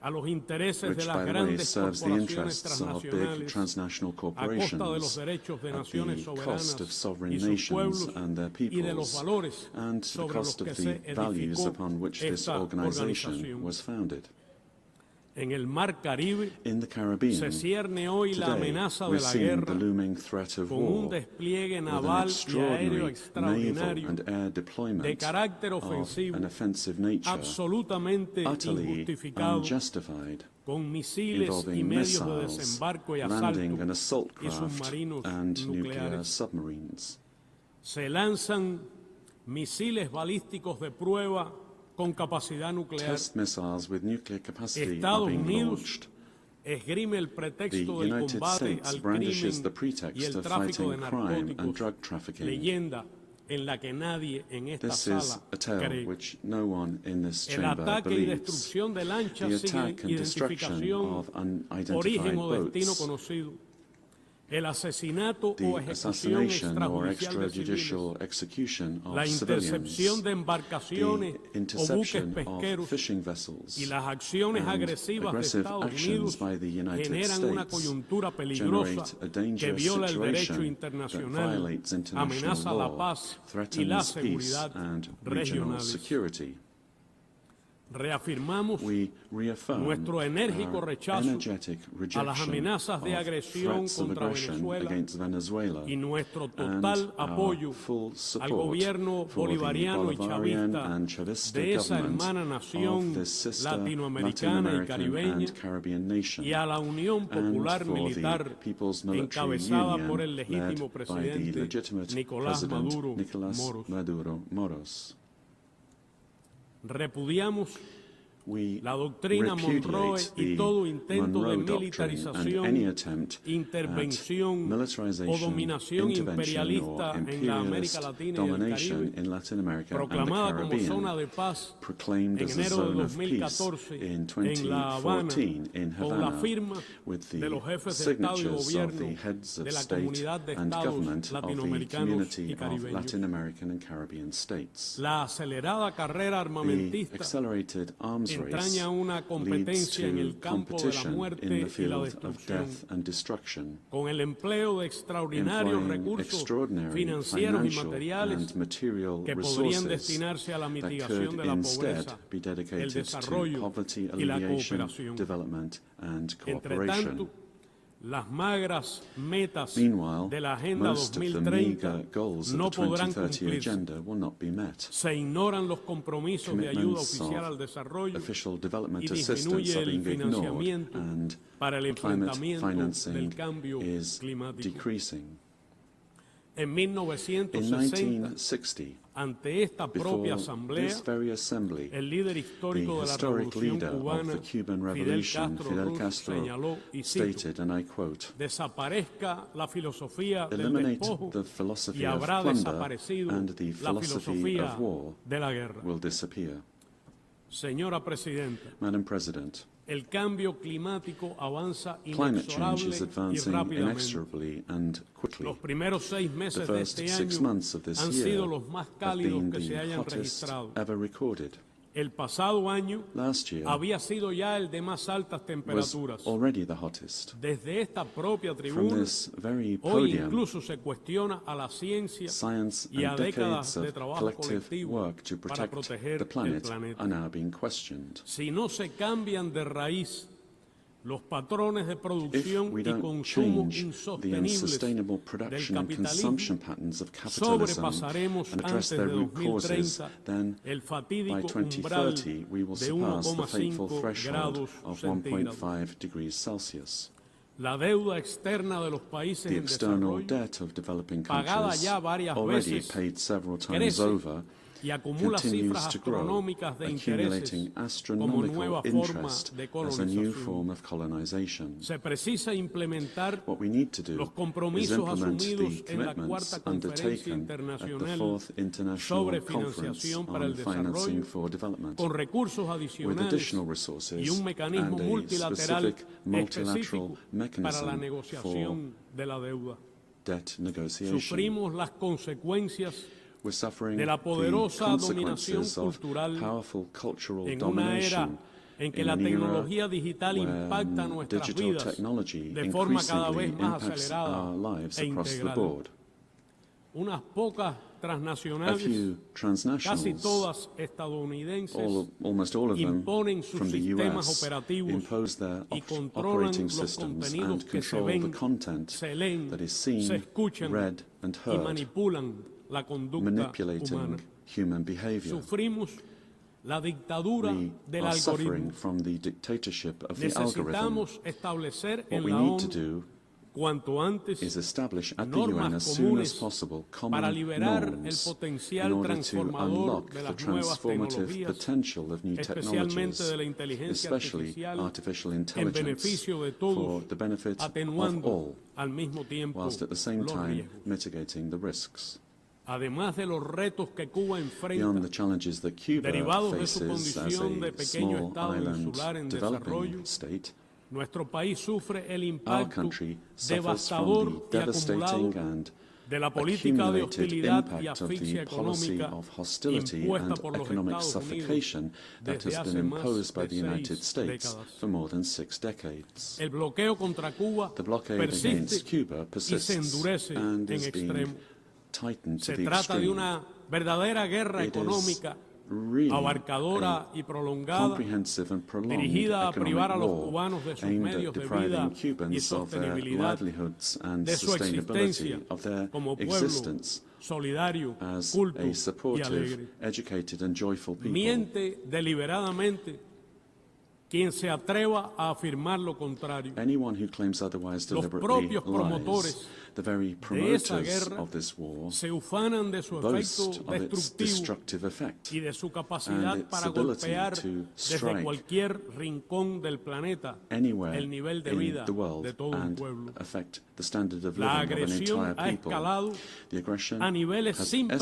R: which, by the way, serves the interests of big transnational corporations at the cost of sovereign nations and their peoples, and the cost of the values upon which this organization was founded. In the Caribbean, today, we're seeing the looming threat of war with an extraordinary naval and air deployment of an offensive nature, utterly unjustified, involving missiles, landing an assault craft, and nuclear submarines. Test missiles with nuclear capacity are being launched. The United States brandishes the pretext of fighting crime and drug trafficking. This is a tale which no one in this chamber believes. The attack and destruction of unidentified boats, the assassination or extrajudicial execution of civilians, the interception of fishing vessels, and aggressive actions by the United States generate a dangerous situation that violates international law, threatens peace and regional security. We reaffirm our energetic rejection of threats of aggression against Venezuela and our full support for the Bolivarian and Chavista government of this sister Latin American and Caribbean nation, and for the People's Military Union led by the legitimate President Nicolás Maduro Moros. We repudiate the Monroe Doctrine and any attempt at militarization, intervention or imperialist domination in Latin America and the Caribbean, proclaimed as a zone of peace in 2014 in Havana with the signatures of the heads of state and government of the Community of Latin American and Caribbean States. The accelerated arms race leads to competition in the field of death and destruction, employing extraordinary financial and material resources that could instead be dedicated to poverty alleviation, development and cooperation. Meanwhile, most of the meagre goals of the 2030 agenda will not be met. Commitments of official development assistance are being ignored, and climate financing is decreasing. In 1960, before this very assembly, the historic leader of the Cuban Revolution, Fidel Castro, stated, and I quote, "Eliminate the philosophy of plunder and the philosophy of war will disappear." Madam President, climate change is advancing inexorably and quickly. The first 6 months of this year have been the hottest ever recorded.
N: El pasado año
R: last year
N: había sido ya el de más altas temperaturas.
R: was already the hottest.
N: Desde esta propia
R: From
N: tribuna,
R: this very
N: hoy
R: podium,
N: incluso se cuestiona a la ciencia
R: science
N: y a
R: and
N: décadas
R: decades
N: de
R: of
N: trabajo
R: collective
N: colectivo
R: work to
N: para
R: protect
N: proteger
R: the planet
N: el planeta.
R: are now being questioned.
N: Si no se cambian de raíz los patrones de
R: If
N: producción
R: we
N: y
R: don't
N: consumo
R: change the
N: insostenibles
R: unsustainable
N: del
R: production and
N: capitalismo,
R: consumption patterns of capitalism
N: sobrepasaremos
R: and address
N: antes
R: their
N: de
R: root causes,
N: 2030
R: then
N: el
R: by
N: fatídico umbral
R: 2030 we will
N: de
R: surpass the fateful
N: 1,5
R: threshold
N: grados
R: of
N: centígrados.
R: 1.5 degrees Celsius.
N: La deuda externa de los países
R: The
N: en
R: external
N: desarrollo,
R: debt of developing
N: pagada
R: countries,
N: ya varias
R: already
N: veces,
R: paid several times
N: crece
R: over,
N: y acumula cifras
R: continues to grow,
N: astronómicas de intereses
R: accumulating
N: como
R: astronomical
N: nueva forma
R: interest
N: de
R: as a new
N: colonización.
R: form of colonization.
N: Se precisa implementar
R: What we need to do
N: los
R: is
N: compromisos
R: implement the
N: asumidos en la
R: commitments
N: Cuarta Conferencia
R: undertaken at the
N: Internacional
R: Fourth International
N: sobre
R: Conference
N: Financiación para
R: on
N: el
R: Financing
N: Desarrollo
R: for Development,
N: con recursos
R: with
N: adicionales
R: additional
N: y
R: resources
N: un mecanismo
R: and a
N: multilateral
R: specific multilateral
N: específico para la
R: mechanism for
N: negociación de la deuda.
R: debt negotiation.
N: Sufrimos las consecuencias
R: We're suffering
N: de la
R: the
N: poderosa dominación
R: consequences of
N: cultural
R: powerful cultural
N: en una era
R: domination
N: en que
R: in
N: la
R: an era
N: tecnología digital
R: when
N: impacta nuestras
R: digital
N: vidas
R: technology
N: de forma cada
R: increasingly
N: vez más
R: impacts
N: acelerada
R: our lives
N: e
R: across the
N: integral.
R: board.
N: Unas pocas
R: A
N: transnacionales,
R: few
N: casi
R: transnationals,
N: todas estadounidenses,
R: almost all of them
N: imponen sus
R: from the
N: sistemas
R: US,
N: operativos
R: impose their
N: y controlan
R: operating
N: los
R: systems
N: contenidos
R: and
N: que se
R: control the
N: ven,
R: content
N: se leen,
R: that is
N: se
R: seen,
N: escuchan
R: read and
N: y
R: heard,
N: manipulan la conducta
R: manipulating
N: humana.
R: human behavior.
N: Sufrimos la dictadura
R: We
N: del
R: are suffering
N: algoritmo.
R: from the dictatorship of the algorithm.
N: Necesitamos establecer
R: What
N: en
R: we
N: la
R: need to
N: ONU
R: do
N: cuanto antes
R: is establish at the UN
N: normas
R: as soon as
N: comunes
R: possible
N: para
R: common
N: liberar el
R: norms in
N: potencial
R: order to
N: transformador
R: unlock
N: de
R: the
N: las nuevas
R: transformative
N: tecnologías,
R: potential of new
N: especialmente
R: technologies,
N: de la inteligencia
R: especially
N: artificial,
R: artificial
N: en
R: intelligence,
N: beneficio de
R: for
N: todos,
R: the benefit of
N: atenuando
R: all,
N: al mismo tiempo
R: whilst at the same
N: los
R: time
N: riesgos.
R: mitigating the risks.
N: Además de los retos que Cuba
R: Beyond the
N: enfrenta,
R: challenges that Cuba
N: derivados de su
R: faces as
N: condición de
R: a
N: pequeño
R: small
N: estado
R: island
N: insular en
R: developing
N: desarrollo,
R: state,
N: nuestro país sufre el
R: our
N: impacto
R: country suffers
N: devastador
R: from the
N: y acumulado
R: devastating and
N: de la política de
R: accumulated
N: hostilidad y
R: impact of
N: asfixia
R: the policy
N: económica
R: of hostility
N: impuesta
R: and
N: por los
R: economic
N: Estados Unidos
R: suffocation that
N: desde
R: has
N: hace
R: been
N: más
R: imposed by
N: de
R: the United
N: 6
R: States
N: décadas.
R: for more than 6 decades.
N: El bloqueo contra Cuba
R: The blockade
N: persiste
R: against Cuba
N: y se
R: persists
N: endurece
R: and
N: en
R: is being
N: extremo.
R: tightened to
N: Se
R: the
N: trata de
R: extreme.
N: una verdadera guerra
R: It is
N: económica
R: really
N: abarcadora y prolongada,
R: comprehensive and prolonged
N: dirigida a privar a
R: economic
N: los
R: war
N: cubanos de sus
R: aimed
N: medios
R: at
N: de
R: depriving
N: vida y
R: Cubans of their
N: sostenibilidad,
R: livelihoods and
N: de su
R: sustainability
N: existencia
R: of their
N: como pueblo
R: existence
N: solidario,
R: as
N: culto
R: a
N: y
R: supportive,
N: alegre.
R: educated and joyful people.
N: Miente deliberadamente quien se atreva a afirmar lo contrario.
R: Anyone who claims otherwise
N: Los
R: deliberately
N: propios
R: lies.
N: promotores
R: The very
N: de esa
R: promoters
N: guerra
R: of this war
N: se ufanan de su
R: boast
N: efecto
R: of its
N: destructivo
R: destructive effect
N: y de su capacidad
R: and its
N: para
R: ability
N: golpear
R: to
N: desde
R: strike
N: cualquier rincón del planeta
R: anywhere
N: el nivel de
R: in
N: vida
R: the world
N: de todo un
R: and
N: pueblo.
R: affect the standard of
N: La
R: living of an
N: agresión
R: entire
N: ha
R: people.
N: escalado
R: The aggression
N: a niveles
R: has
N: sin
R: escalated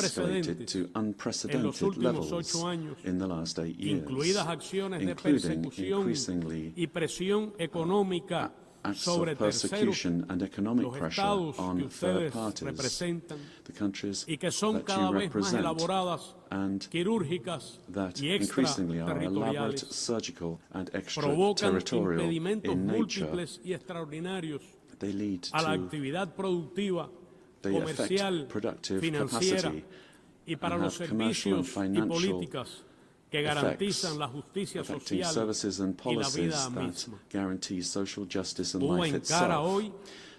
N: precedentes
R: to
N: en los
R: unprecedented
N: últimos
R: levels
N: 8 años,
R: in the last 8 years,
N: incluidas acciones de
R: including
N: persecución
R: increasingly
N: y presión económica
R: acts
N: sobre
R: of
N: terceros,
R: persecution and economic
N: los
R: pressure
N: estados que
R: on third
N: ustedes
R: parties,
N: representan
R: the countries
N: y que son
R: that
N: cada
R: you
N: vez más
R: represent,
N: elaboradas,
R: and
N: quirúrgicas
R: that
N: y
R: increasingly are elaborate,
N: extraterritoriales,
R: surgical and
N: provocan
R: extraterritorial
N: impedimentos
R: in nature.
N: múltiples y extraordinarios
R: They lead
N: a la
R: to,
N: actividad productiva,
R: they
N: comercial,
R: affect productive
N: financiera
R: capacity
N: y para
R: and
N: los
R: have commercial and
N: servicios y
R: financial
N: políticas que garantizan la justicia
R: affecting
N: social
R: services and
N: y la
R: policies
N: vida
R: that
N: misma.
R: guarantee social justice and
N: Cuba
R: life
N: encara
R: itself.
N: hoy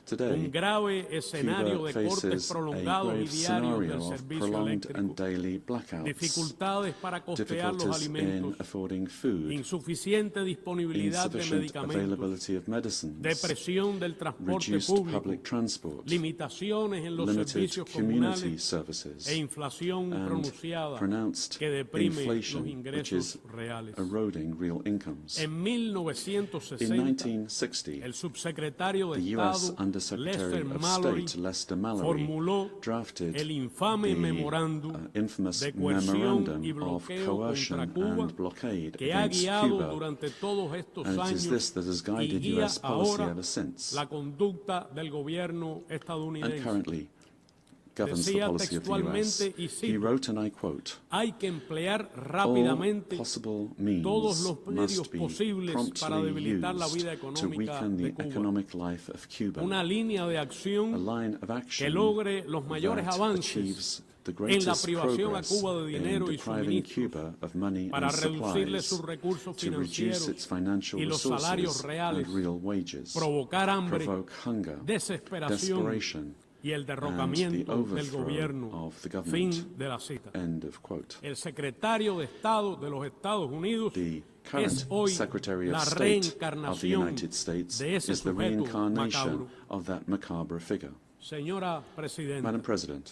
R: Today,
N: un grave escenario
R: Cuba
N: de cortes
R: faces a
N: prolongados y
R: grave
N: diarios del
R: scenario of
N: servicio
R: prolonged
N: eléctrico,
R: and daily blackouts,
N: dificultades para costear los
R: difficulties in
N: alimentos,
R: affording food,
N: insuficiente disponibilidad de
R: insufficient
N: medicamentos,
R: availability of medicines,
N: depresión del transporte
R: reduced
N: público,
R: public transport,
N: limitaciones en los
R: limited
N: servicios
R: community
N: comunales
R: services,
N: e inflación
R: and
N: pronunciada
R: pronounced
N: que deprime los
R: inflation, which
N: ingresos
R: is
N: reales.
R: eroding real incomes.
N: En
R: In
N: 1960,
R: 1960,
N: el subsecretario de
R: the U.S.
N: Estado
R: Undersecretary
N: Lester
R: of
N: Mallory
R: State Lester Mallory
N: formuló
R: drafted
N: el infame
R: the
N: memorándum
R: infamous
N: de coerción y
R: memorandum of
N: bloqueo
R: coercion
N: contra Cuba
R: and blockade
N: que ha
R: against
N: guiado
R: Cuba,
N: durante todos estos
R: and it is
N: años
R: this that has
N: y
R: guided
N: guía
R: U.S. policy
N: ahora
R: ever since.
N: la conducta del gobierno
R: And
N: estadounidense.
R: currently, governs the policy of the US. He wrote, and I quote,
N: "Hay que emplear
R: all
N: rápidamente
R: possible means
N: todos los medios
R: must be
N: posibles para
R: promptly
N: debilitar la vida
R: used to
N: económica
R: weaken
N: de
R: the
N: Cuba.
R: economic life of Cuba,
N: Una línea de
R: a
N: acción
R: line of
N: que
R: action
N: logre los mayores
R: that
N: avances
R: achieves the
N: en la
R: greatest
N: privación a
R: progress
N: Cuba de
R: in
N: dinero y
R: depriving
N: suministros
R: Cuba of money
N: para
R: and
N: reducirle
R: supplies,
N: sus recursos
R: to reduce its
N: financieros
R: financial
N: y los salarios
R: resources
N: reales,
R: and real wages,
N: provocar hambre,
R: provoke hunger,
N: desesperación
R: desperation,
N: y el
R: and the
N: derrocamiento del
R: overthrow
N: gobierno.
R: of the government."
N: Fin de la cita.
R: End of quote.
N: El secretario de Estado de los Estados Unidos
R: The
N: es
R: current
N: hoy
R: Secretary
N: la
R: of State of the
N: reencarnación
R: United States
N: de ese
R: is the
N: sujeto
R: reincarnation
N: macabro.
R: of that macabre figure.
N: Señora
R: Madam
N: Presidenta,
R: President,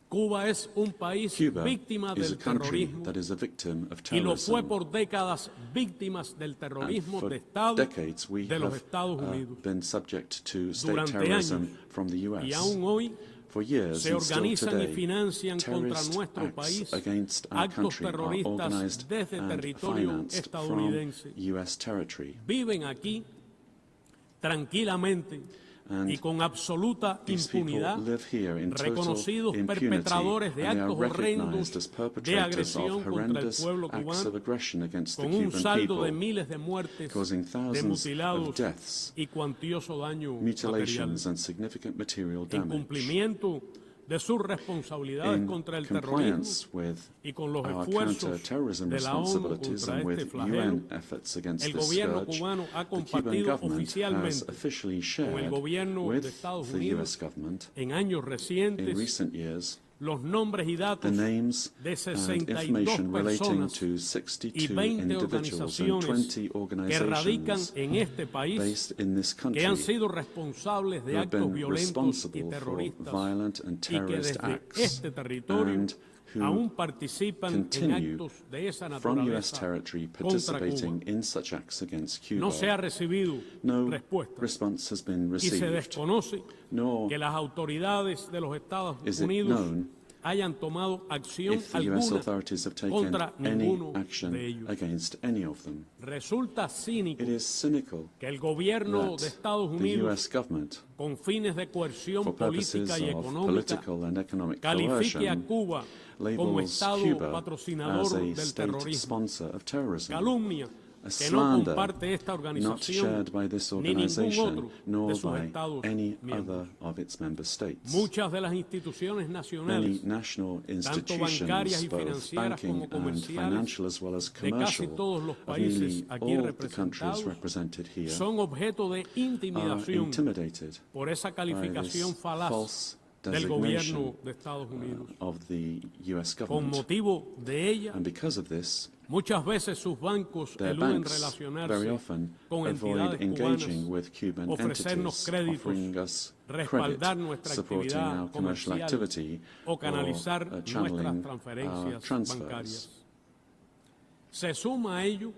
N: Cuba es un país
R: Cuba
N: víctima
R: is a
N: del
R: country
N: terrorismo
R: that is a victim of
N: y lo fue
R: terrorism.
N: por décadas víctimas del
R: And
N: terrorismo
R: for
N: de Estado
R: decades we
N: de los
R: have
N: Estados Unidos.
R: been subject to state
N: Durante
R: terrorism
N: años
R: from the US.
N: y aún hoy
R: For years
N: se
R: and still
N: organizan y
R: today,
N: financian contra
R: terrorist
N: nuestro
R: acts
N: país
R: against our
N: actos
R: country are
N: terroristas
R: organized
N: desde
R: and
N: territorio
R: financed from
N: estadounidense.
R: US territory.
N: Viven aquí tranquilamente
R: And
N: y con absoluta
R: these people
N: impunidad,
R: live here in total
N: reconocidos
R: impunity,
N: perpetradores de
R: and they are
N: actos
R: recognized as
N: horrendos de
R: perpetrators
N: agresión
R: of
N: contra el
R: horrendous
N: pueblo
R: acts
N: cubano,
R: of aggression against the
N: con un
R: Cuban
N: saldo de
R: people,
N: miles de muertes,
R: causing
N: de
R: thousands of
N: mutilados
R: deaths,
N: y cuantioso daño material.
R: mutilations, and significant material
N: En
R: damage.
N: cumplimiento de sus responsabilidades
R: In
N: contra el terrorismo
R: compliance with
N: y con los
R: our
N: esfuerzos
R: counter-terrorism
N: de la ONU
R: responsibilities
N: contra
R: and
N: este
R: with
N: flagelo,
R: UN efforts against
N: el
R: this
N: gobierno
R: scourge,
N: cubano ha
R: the Cuban
N: compartido
R: government has
N: oficialmente
R: officially
N: con el
R: shared
N: gobierno de
R: with
N: Estados
R: the
N: Unidos
R: US government
N: en años
R: in
N: recientes
R: recent years
N: los nombres y
R: the
N: datos
R: names
N: de
R: and
N: 62
R: information relating
N: personas
R: to
N: y
R: 62
N: 20
R: individuals and
N: organizaciones
R: 20
N: que radican
R: organizations
N: en este país
R: based in this country
N: que han sido responsables de
R: who have
N: actos
R: been
N: violentos y
R: responsible for
N: terroristas
R: violent and
N: y que
R: terrorist
N: desde
R: acts
N: este territorio
R: and who
N: aún participan en
R: continue
N: actos de esa
R: from US
N: naturaleza
R: territory
N: contra
R: participating
N: Cuba.
R: in such acts against Cuba.
N: No se ha recibido
R: No
N: respuesta
R: response has been
N: y se
R: received,
N: desconoce
R: nor
N: que las autoridades de los Estados
R: is it
N: Unidos
R: known
N: hayan tomado acción
R: if the US
N: alguna
R: authorities have taken
N: contra
R: any
N: ninguno
R: action
N: de ellos.
R: against any of them.
N: Resulta cínico
R: It is cynical
N: que el gobierno
R: that
N: de Estados
R: the
N: Unidos,
R: US government,
N: con fines de coerción
R: for purposes
N: política y
R: of
N: económica,
R: political and economic
N: califique a
R: coercion,
N: Cuba como
R: labels
N: Estado
R: Cuba
N: patrocinador
R: as a
N: del
R: state
N: terrorismo.
R: sponsor of terrorism,
N: Calumnia
R: a
N: que no
R: slander
N: comparte esta
R: not
N: organización
R: shared by this
N: ni ningún
R: organization
N: otro
R: nor
N: de sus
R: by
N: Estados
R: any
N: miembros.
R: other of its member states.
N: Muchas de las instituciones
R: Many
N: nacionales,
R: national
N: tanto
R: institutions,
N: bancarias y
R: both
N: financieras
R: banking
N: como
R: and
N: comerciales,
R: financial as well as
N: de casi
R: commercial,
N: todos los
R: of
N: países
R: nearly
N: aquí
R: all the countries
N: representados,
R: represented here,
N: son objeto de
R: are
N: intimidación
R: intimidated
N: por esa
R: by
N: calificación
R: this
N: falaz
R: false
N: del gobierno
R: designation
N: de Estados Unidos.
R: of the US
N: Con
R: government.
N: motivo de ella,
R: And because of this,
N: muchas veces sus bancos
R: their
N: eluden
R: banks very
N: relacionarse
R: often
N: con
R: avoid
N: entidades
R: engaging
N: cubanas,
R: with Cuban
N: ofrecernos
R: entities,
N: créditos,
R: offering us
N: respaldar
R: credit,
N: nuestra
R: supporting
N: actividad
R: our commercial
N: comercial
R: activity,
N: o canalizar
R: or
N: nuestras
R: channeling our
N: transferencias
R: transfers.
N: bancarias. Se suma a ello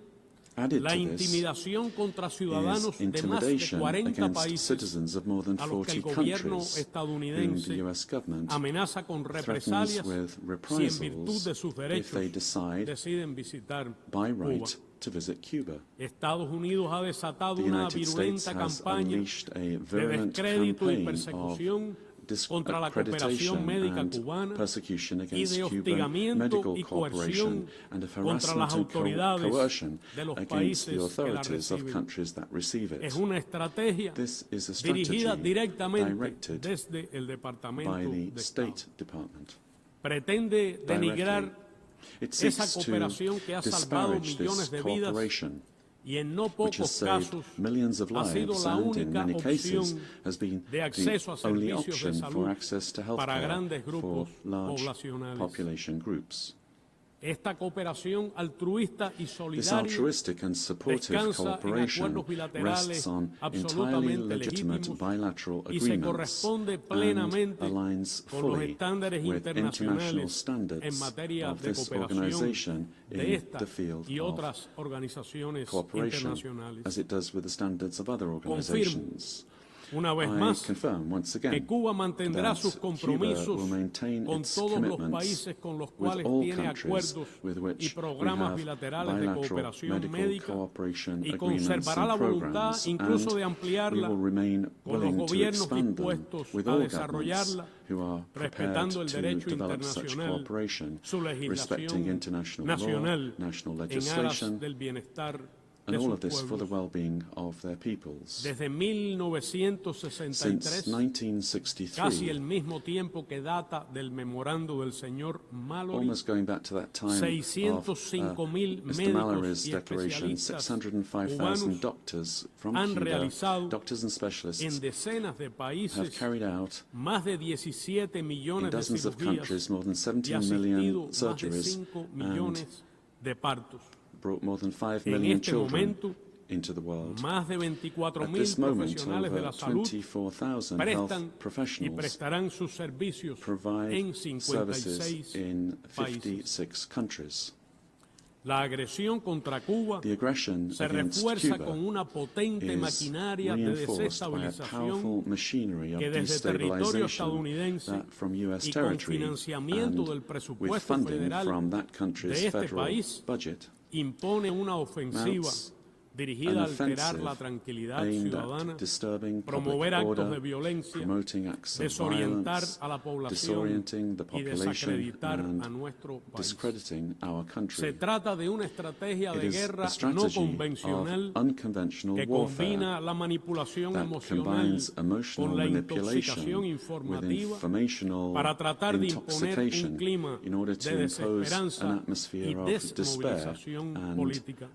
R: Added
N: la
R: to
N: intimidación contra
R: this
N: ciudadanos
R: is
N: de más de
R: intimidation
N: 40
R: against
N: países
R: citizens of more than
N: a los que
R: 40
N: el gobierno
R: countries, whom
N: estadounidense
R: the US government
N: amenaza con
R: threatens
N: represalias
R: with
N: si en virtud de
R: reprisals
N: sus
R: if they
N: derechos
R: decide
N: deciden visitar
R: by
N: Cuba.
R: right to visit Cuba.
N: Estados Unidos ha desatado
R: The
N: una
R: United States
N: virulenta
R: has
N: campaña
R: unleashed a
N: de
R: virulent
N: descrédito y
R: campaign
N: persecución
R: of
N: contra la cooperación
R: discreditation
N: médica
R: and
N: cubana
R: persecution
N: y
R: against
N: de
R: Cuban
N: hostigamiento
R: medical
N: y
R: cooperation
N: coerción
R: and of
N: contra las
R: harassment and
N: autoridades
R: coercion
N: de los
R: against
N: países
R: the
N: que la
R: authorities of
N: reciben.
R: countries that receive it.
N: Es una estrategia
R: This is a
N: dirigida
R: strategy
N: directamente
R: directed
N: desde el Departamento
R: by the
N: de
R: State
N: Estado.
R: Department.
N: Pretende denigrar
R: It
N: esa
R: seeks to
N: cooperación que ha salvado
R: disparage
N: millones
R: this
N: de vidas
R: cooperation,
N: y en no
R: which has
N: pocos
R: saved
N: casos
R: millions of
N: ha sido
R: lives
N: la
R: and in
N: única
R: many cases
N: opción
R: has been
N: de acceso a
R: the only
N: servicios de
R: option for
N: salud
R: access to
N: para
R: healthcare
N: grandes
R: for
N: grupos
R: large
N: poblacionales.
R: population groups.
N: Esta cooperación altruista y
R: This
N: solidaria
R: altruistic and supportive
N: descansa en
R: cooperation
N: acuerdos bilaterales
R: rests on entirely
N: absolutamente
R: legitimate
N: legítimos
R: bilateral
N: y se
R: agreements
N: corresponde
R: and
N: plenamente
R: aligns
N: con los
R: fully
N: estándares
R: with international
N: internacionales en
R: standards
N: materia
R: of
N: de
R: this
N: cooperación
R: organization
N: de
R: in
N: esta
R: the field
N: y
R: of
N: otras organizaciones
R: cooperation,
N: internacionales.
R: as it does with the standards of other
N: Confirmo
R: organizations.
N: una vez más que Cuba mantendrá sus compromisos con todos los países con los cuales tiene acuerdos y programas bilaterales de cooperación médica y conservará la voluntad incluso de ampliarla con los gobiernos dispuestos a desarrollarla, respetando el derecho internacional, su legislación nacional en aras del bienestar
R: and all of this for the well-being of their peoples.
N: Desde 1963, casi el mismo tiempo que data del memorando del señor Mallory,
R: almost going back to that time
N: 605,000
R: Mr. Mallory's
N: médicos y
R: declaration,
N: especialistas
R: 605,000 doctors from
N: han
R: Cuba,
N: realizado
R: doctors and specialists,
N: en decenas de
R: have
N: países
R: carried out
N: más de 17
R: in
N: millones de
R: dozens of
N: cirugías
R: countries more than
N: y
R: 17 million
N: asistido más de
R: surgeries
N: 5 millones de partos.
R: brought more than 5
N: En
R: million
N: este
R: children
N: momento,
R: into the world.
N: más de
R: At
N: 24,000
R: this moment,
N: profesionales de
R: over
N: la salud
R: 24,000
N: prestan
R: health
N: y
R: professionals
N: prestarán sus servicios
R: provide
N: en
R: services
N: 56
R: in
N: países.
R: 56 countries.
N: La agresión contra Cuba
R: The aggression
N: se
R: against
N: refuerza
R: Cuba
N: con una potente
R: is
N: maquinaria de
R: reinforced by a
N: desestabilización
R: powerful machinery of
N: que desde territorio
R: destabilization
N: estadounidense
R: that from US
N: y con
R: territory
N: financiamiento del
R: and with
N: presupuesto
R: funding
N: federal
R: from that country's
N: de este
R: federal
N: país
R: budget
N: impone una ofensiva
R: mounts
N: dirigida a
R: an
N: alterar la
R: offensive
N: tranquilidad
R: aimed
N: ciudadana,
R: at disturbing
N: promover
R: public
N: actos
R: order,
N: de violencia,
R: promoting acts of
N: desorientar
R: violence,
N: a la población
R: disorienting the
N: y
R: population
N: desacreditar
R: and
N: a nuestro país.
R: discrediting our
N: Se
R: country.
N: trata de una estrategia
R: It
N: de
R: is
N: guerra
R: a
N: no
R: strategy
N: convencional
R: of unconventional
N: que
R: warfare
N: combina la manipulación
R: that
N: emocional
R: combines emotional
N: con la
R: manipulation
N: intoxicación
R: with
N: informativa
R: informational
N: para tratar de imponer un
R: intoxication
N: clima
R: in order to
N: de
R: impose
N: desesperanza
R: an
N: y
R: atmosphere of despair
N: desmovilización
R: and
N: política.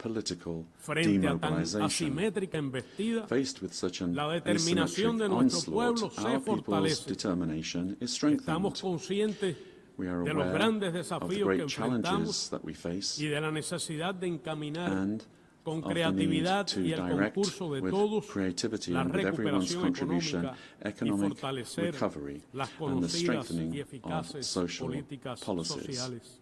R: Political
N: Frente a tan
R: demobilization.
N: asimétrica embestida,
R: Faced with such an
N: la determinación de
R: asymmetric
N: nuestro pueblo
R: onslaught,
N: se
R: our people's
N: fortalece.
R: determination is strengthened.
N: Estamos conscientes
R: We are
N: de los
R: aware
N: grandes
R: of the
N: desafíos que
R: great
N: enfrentamos
R: challenges that we face
N: y de la necesidad de encaminar
R: and
N: con
R: of the
N: creatividad
R: need to
N: y el
R: direct
N: concurso de
R: with
N: todos
R: creativity
N: la
R: and with everyone's
N: recuperación
R: contribution
N: económica y
R: economic
N: fortalecer
R: recovery
N: las
R: and the
N: conocidas
R: strengthening
N: y
R: of
N: eficaces
R: social
N: políticas
R: policies.
N: sociales.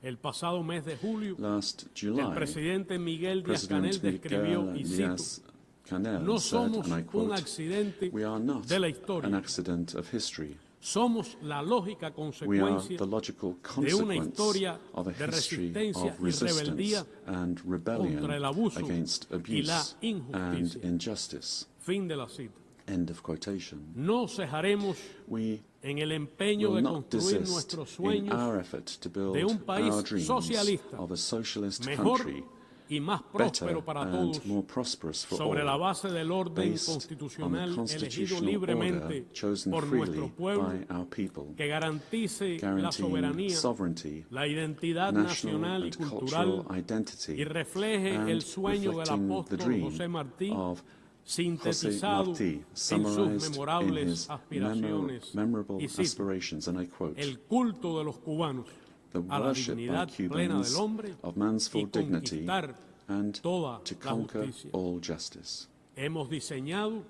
N: El pasado mes de julio,
R: Last
N: el
R: July,
N: presidente Miguel
R: President
N: Díaz-Canel describió,
R: Miguel
N: y cito,
R: Díaz-Canel
N: no
R: said,
N: somos
R: and I
N: un
R: quote,
N: accidente
R: "We are not
N: de la
R: an
N: historia,
R: accident of history.
N: somos la lógica
R: We are
N: consecuencia
R: the logical
N: de una
R: consequence
N: historia
R: of a
N: de
R: history
N: resistencia
R: of
N: y rebeldía
R: resistance and rebellion
N: contra el abuso
R: against
N: y la
R: abuse and
N: injusticia."
R: injustice."
N: Fin de la cita.
R: End of quotation.
N: No cejaremos
R: We
N: en el empeño
R: will
N: de
R: not
N: construir
R: desist
N: nuestros
R: in
N: sueños
R: our effort to build
N: de un país
R: our dreams
N: socialista,
R: of a socialist
N: mejor
R: country,
N: y más
R: better
N: próspero para
R: and
N: todos,
R: more prosperous for
N: sobre
R: all,
N: la base del orden
R: based on
N: constitucional
R: the
N: elegido
R: constitutional
N: libremente
R: order chosen
N: por
R: freely
N: nuestro pueblo,
R: by our people,
N: que garantice la
R: guaranteeing
N: soberanía,
R: sovereignty,
N: la identidad
R: national
N: nacional y
R: and
N: cultural,
R: cultural identity,
N: y refleje
R: and
N: el sueño del
R: reflecting the
N: apóstol
R: dream
N: José Martí,
R: of José
N: sintetizado
R: Martí,
N: en sus
R: summarized in
N: memorables
R: his
N: aspiraciones,
R: memorable
N: y cito,
R: aspirations, and I quote,
N: el culto de los cubanos
R: "The
N: a la
R: worship by
N: dignidad plena
R: Cubans
N: del hombre
R: of man's
N: y
R: full dignity
N: conquistar
R: and
N: toda
R: to
N: la
R: conquer
N: justicia."
R: all justice."
N: Hemos diseñado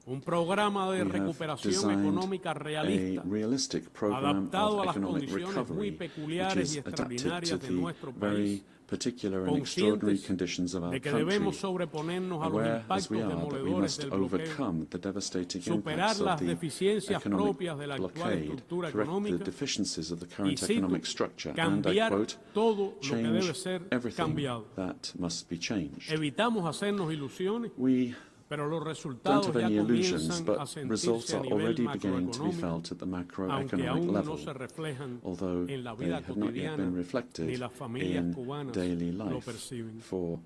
N: un programa de
R: We have
N: recuperación
R: designed
N: económica realista,
R: a realistic program
N: adaptado
R: of
N: a las
R: economic
N: condiciones muy
R: recovery, which
N: peculiares y
R: is adapted to
N: extraordinarias de
R: the
N: nuestro
R: very
N: país,
R: particular and extraordinary
N: conscientes
R: conditions of our
N: de que
R: country,
N: debemos sobreponernos a los
R: aware as
N: impactos
R: we are that we
N: demoledores
R: must
N: del bloqueo,
R: overcome the devastating
N: superar
R: impacts
N: las
R: of the
N: deficiencias
R: economic
N: propias de la actual
R: blockade,
N: estructura
R: correct the
N: económica
R: deficiencies of the
N: y
R: current
N: cito,
R: economic structure, and I
N: cambiar
R: quote,
N: todo lo que debe
R: "change
N: ser
R: everything
N: cambiado."
R: that must be changed."
N: Evitamos hacernos ilusiones,
R: We
N: pero los
R: don't
N: resultados
R: have
N: ya
R: any illusions,
N: comienzan a
R: but
N: sentirse
R: results
N: a
R: are
N: nivel
R: already beginning to be
N: macroeconómico,
R: felt at the
N: aunque
R: macroeconomic
N: aún no
R: level,
N: se reflejan
R: although
N: en la
R: they
N: vida
R: have not yet
N: cotidiana
R: been
N: ni
R: reflected
N: las familias
R: in
N: cubanas
R: daily
N: lo
R: life
N: perciben.
R: for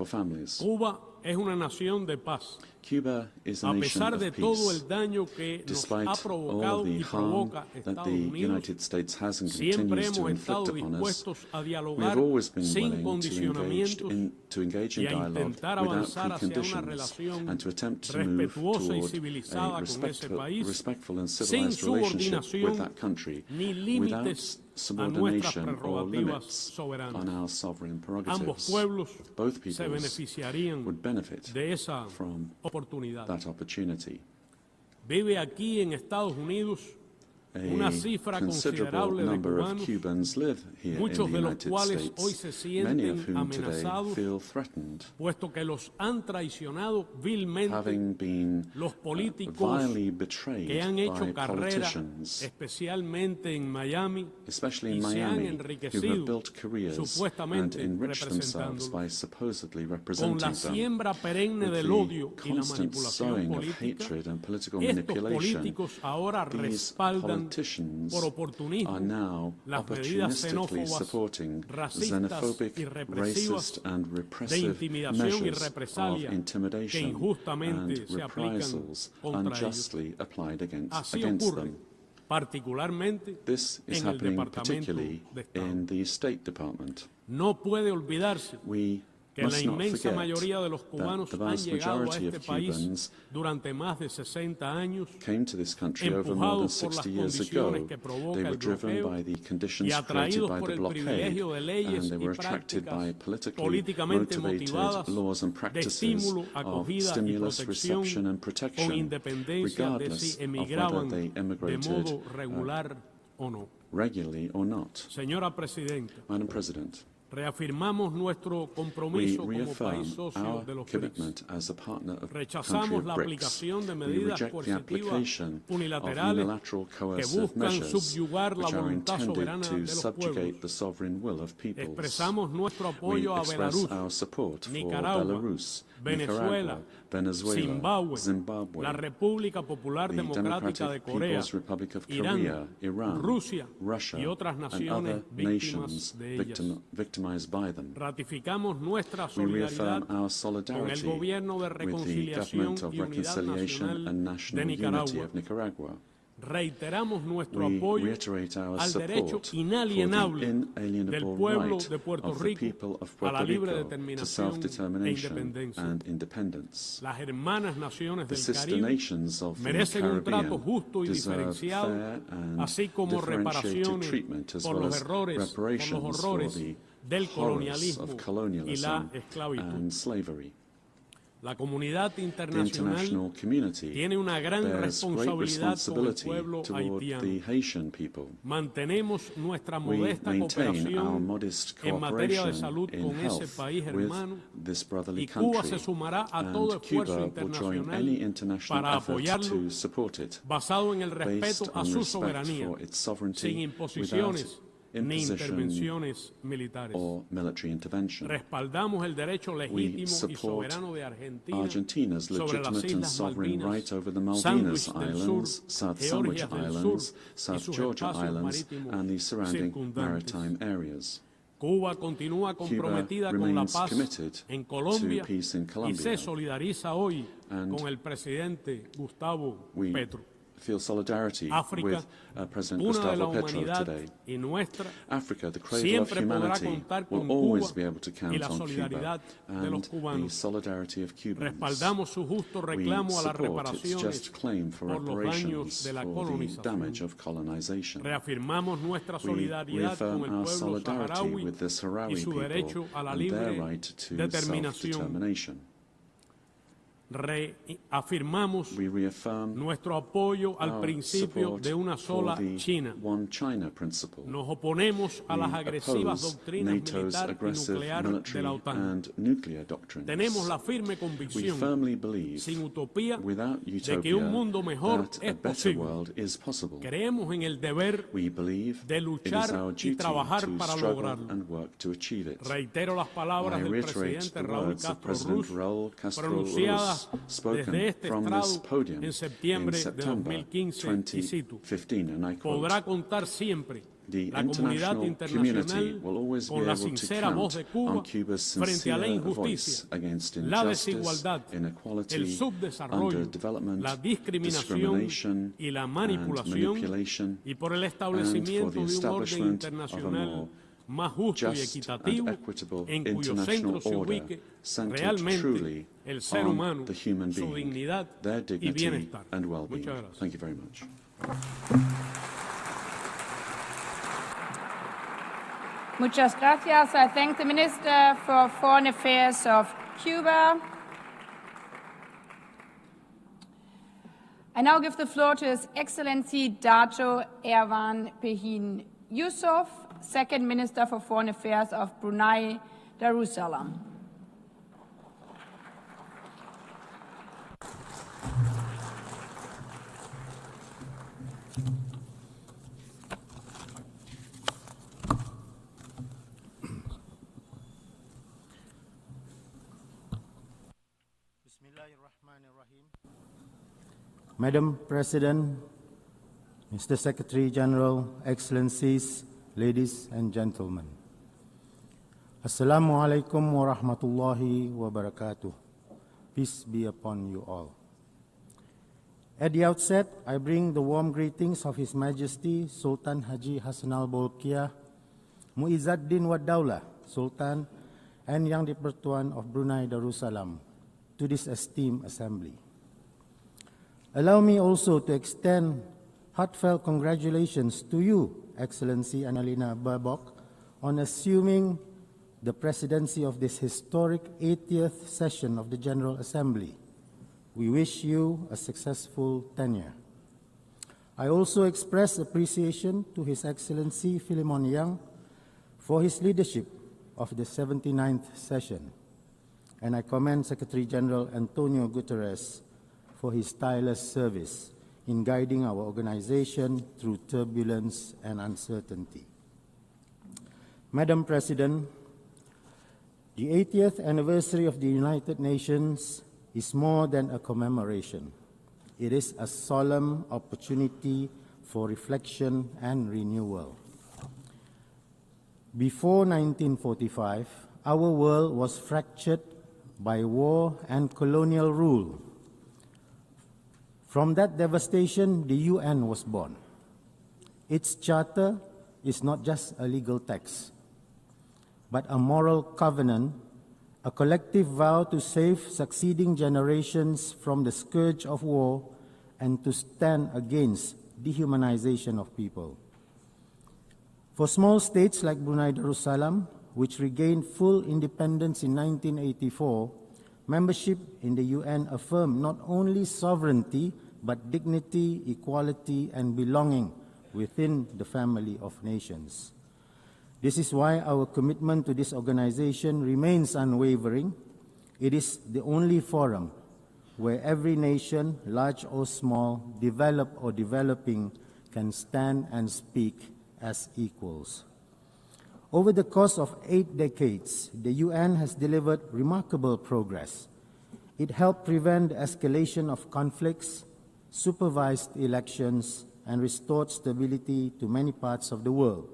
R: families.
N: Cuba es una nación de paz.
R: Cuba is a
N: A
R: nation
N: pesar
R: of
N: de todo el
R: peace.
N: daño que nos
R: Despite
N: ha
R: all
N: provocado
R: the
N: y
R: harm
N: provoca
R: that
N: Estados
R: the
N: Unidos,
R: United States has and
N: siempre
R: continues to
N: hemos estado
R: inflict upon us,
N: dispuestos a
R: we have
N: dialogar
R: always been
N: sin
R: willing
N: condicionamientos
R: to engage
N: y
R: in
N: a
R: dialogue
N: intentar
R: without
N: avanzar hacia una
R: preconditions
N: relación
R: and to attempt to move
N: respetuosa y
R: toward
N: civilizada
R: a
N: con ese país,
R: respectful and
N: sin
R: civilized relationship with
N: subordinación
R: that country
N: ni
R: without
N: límites a nuestras
R: subordination or
N: prerrogativas
R: limits
N: soberanas.
R: on our sovereign
N: Ambos
R: prerogatives.
N: pueblos
R: Both
N: se
R: peoples
N: beneficiarían
R: would benefit
N: de esa
R: from
N: oportunidad.
R: that opportunity.
N: Vive aquí en Estados Unidos
R: a considerable number of Cubans live here in the United States, many of whom today feel threatened, having been vilely betrayed by politicians, especially in Miami, who have built careers and enriched themselves by supposedly representing them. With the constant sowing of hatred and political manipulation, these politicians are now opportunistically supporting xenophobic, racist and repressive measures of intimidation and reprisals unjustly applied against them. This is happening particularly in the State Department. We must not forget that the vast majority of Cubans came to this country over more than 60 years ago. They were driven by the conditions created by the blockade, and they were attracted by politically motivated laws and practices of stimulus, reception and protection, regardless of whether they emigrated regularly or not. Madam President,
N: reafirmamos nuestro compromiso como país socio de los BRICS. Rechazamos la aplicación de medidas coercitivas unilaterales que buscan subyugar la voluntad soberana de los pueblos. Expresamos nuestro apoyo a Belarus, Nicaragua, Venezuela, Zimbabue, la República Popular Democrática de Corea, Irán, Rusia y otras naciones víctimas de ellas. Ratificamos nuestra solidaridad con el Gobierno de Reconciliación y Unidad Nacional de Nicaragua. Reiteramos nuestro apoyo al derecho inalienable del pueblo de Puerto Rico a la libre determinación e independencia. Las hermanas naciones del Caribe merecen un trato justo y diferenciado, así como reparaciones por los horrores del colonialismo y la esclavitud. La comunidad internacional tiene una gran responsabilidad con el pueblo haitiano. Mantenemos nuestra modesta cooperación en materia de salud con ese país hermano, y Cuba se sumará a todo esfuerzo internacional para apoyarlo, basado en el respeto a su soberanía, sin imposiciones ni intervenciones militares. Respaldamos el derecho legítimo y soberano de Argentina sobre las Islas Malvinas, Sandwich del Sur, Georgia del Sur y sus espacios marítimos circundantes. Cuba continúa comprometida con la paz en Colombia y se solidariza hoy con el presidente Gustavo Petro.
R: Feel solidarity with President Gustavo Petro today. Africa, the cradle of humanity, will always be able to count on Cuba and the solidarity of Cubans. We support its just claim for reparations for the damage of colonization. We reaffirm our solidarity with the Sahrawi people and their right to self-determination.
N: Reafirmamos nuestro apoyo al principio de una sola China. Nos oponemos a las agresivas doctrinas militar y nuclear de la OTAN. Tenemos la firme convicción, sin utopía, de que un mundo mejor es posible. Creemos en el deber de luchar y trabajar para lograrlo. Reitero las palabras del presidente Raúl Castro Ruz, pronunciadas desde este estrado en septiembre de 2015, y cito: podrá contar siempre la comunidad internacional con la sincera voz de Cuba frente a la injusticia, la desigualdad, el subdesarrollo, la discriminación y la manipulación, y por el establecimiento de un orden internacional más justo y equitativo, en cuyo centro se ubique realmente el ser humano, su dignidad y bienestar. Muchas gracias.
R: Thank you very much.
B: Muchas gracias. I thank the Minister for Foreign Affairs of Cuba. I now give the floor to His Excellency Dato Erwan Pehin Yusuf, Second Minister for Foreign Affairs of Brunei Darussalam.
T: Madam President, Mr. Secretary General, Excellencies, ladies and gentlemen. Assalamu alaikum wa rahmatullahi wa barakatuh. Peace be upon you all. At the outset, I bring the warm greetings of His Majesty Sultan Haji Hassan al-Bolkiah, Muizzaddin wa Dawlah, Sultan and Yang di-Pertuan of Brunei Darussalam, to this esteemed assembly. Allow me also to extend heartfelt congratulations to you, Excellency Annalena Baerbock, on assuming the presidency of this historic 80th session of the General Assembly. We wish you a successful tenure. I also express appreciation to His Excellency Philemon Yang for his leadership of the 79th session, and I commend Secretary General Antonio Guterres for his tireless service in guiding our organization through turbulence and uncertainty. Madam President, the 80th anniversary of the United Nations is more than a commemoration. It is a solemn opportunity for reflection and renewal. Before 1945, our world was fractured by war and colonial rule. From that devastation, the UN was born. Its charter is not just a legal text, but a moral covenant, a collective vow to save succeeding generations from the scourge of war and to stand against dehumanization of people. For small states like Brunei Darussalam, which regained full independence in 1984, membership in the UN affirmed not only sovereignty, but dignity, equality, and belonging within the family of nations. This is why our commitment to this organization remains unwavering. It is the only forum where every nation, large or small, developed or developing, can stand and speak as equals. Over the course of 8 decades, the UN has delivered remarkable progress. It helped prevent the escalation of conflicts, supervised elections, and restored stability to many parts of the world.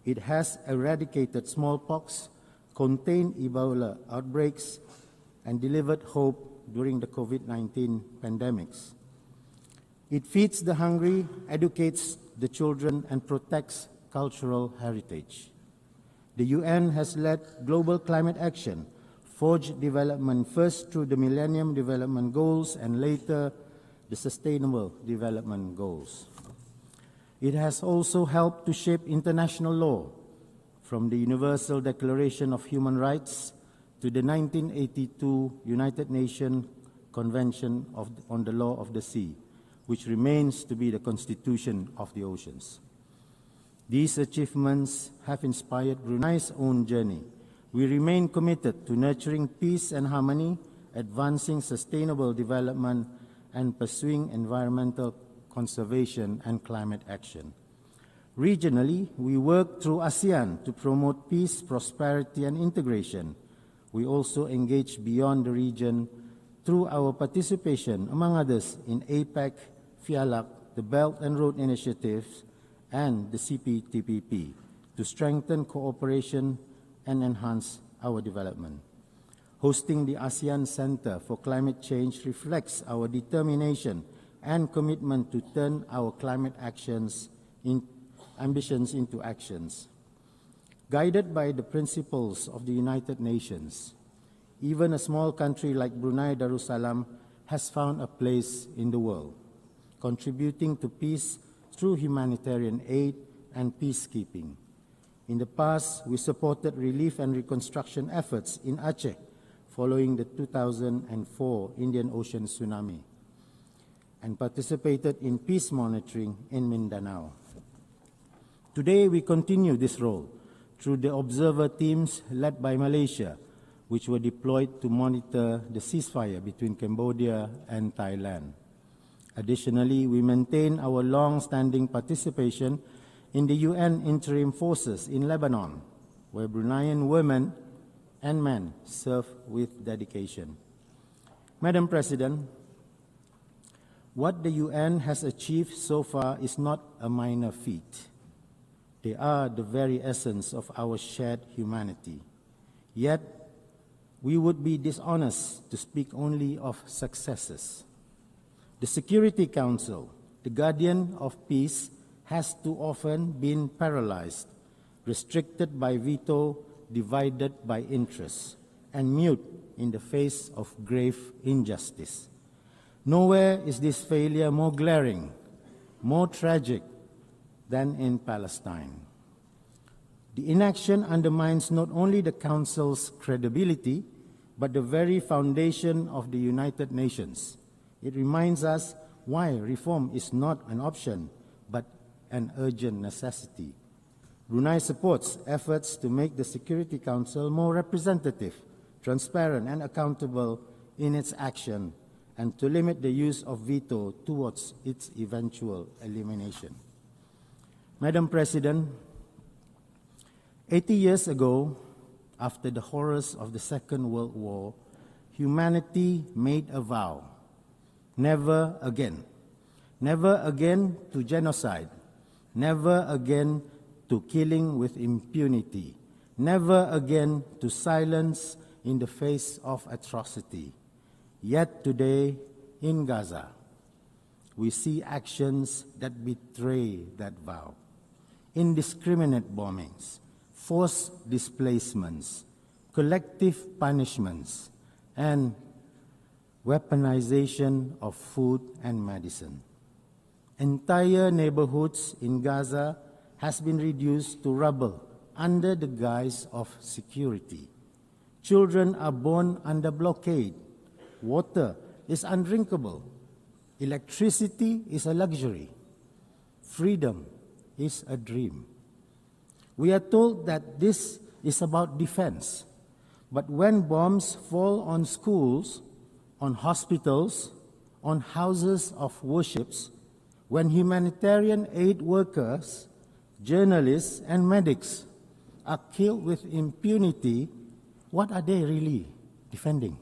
T: It has eradicated smallpox, contained Ebola outbreaks, and delivered hope during the COVID-19 pandemics. It feeds the hungry, educates the children, and protects cultural heritage. The UN has led global climate action, forged development first through the Millennium Development Goals and later the Sustainable Development Goals. It has also helped to shape international law, from the Universal Declaration of Human Rights to the 1982 United Nations Convention on the Law of the Sea, which remains to be the constitution of the oceans. These achievements have inspired Brunei's own journey. We remain committed to nurturing peace and harmony, advancing sustainable development, and pursuing environmental conservation and climate action. Regionally, we work through ASEAN to promote peace, prosperity, and integration. We also engage beyond the region through our participation, among others, in APEC, FIALAC, the Belt and Road Initiatives, and the CPTPP to strengthen cooperation and enhance our development. Hosting the ASEAN Center for Climate Change reflects our determination and commitment to turn our climate ambitions into actions. Guided by the principles of the United Nations, even a small country like Brunei Darussalam has found a place in the world, contributing to peace through humanitarian aid and peacekeeping. In the past, we supported relief and reconstruction efforts in Aceh following the 2004 Indian Ocean tsunami. and participated in peace monitoring in Mindanao. Today, we continue this role through the observer teams led by Malaysia, which were deployed to monitor the ceasefire between Cambodia and Thailand. Additionally, we maintain our long-standing participation in the UN interim forces in Lebanon, where Bruneian women and men serve with dedication. Madam President, what the UN has achieved so far is not a minor feat. They are the very essence of our shared humanity. Yet, we would be dishonest to speak only of successes. The Security Council, the guardian of peace, has too often been paralyzed, restricted by veto, divided by interests, and mute in the face of grave injustice. Nowhere is this failure more glaring, more tragic than in Palestine. The inaction undermines not only the Council's credibility, but the very foundation of the United Nations. It reminds us why reform is not an option, but an urgent necessity. Brunei supports efforts to make the Security Council more representative, transparent, and accountable in its action, and to limit the use of veto towards its eventual elimination. Madam President, 80 years ago, after the horrors of the Second World War, humanity made a vow: never again. Never again to genocide. Never again to killing with impunity. Never again to silence in the face of atrocity. Yet today, in Gaza, we see actions that betray that vow. Indiscriminate bombings, forced displacements, collective punishments, and weaponization of food and medicine. Entire neighborhoods in Gaza has been reduced to rubble under the guise of security. Children are born under blockade. Water is undrinkable. Electricity is a luxury. Freedom is a dream. We are told that this is about defense, but when bombs fall on schools, on hospitals, on houses of worships, when humanitarian aid workers, journalists, and medics are killed with impunity, what are they really defending?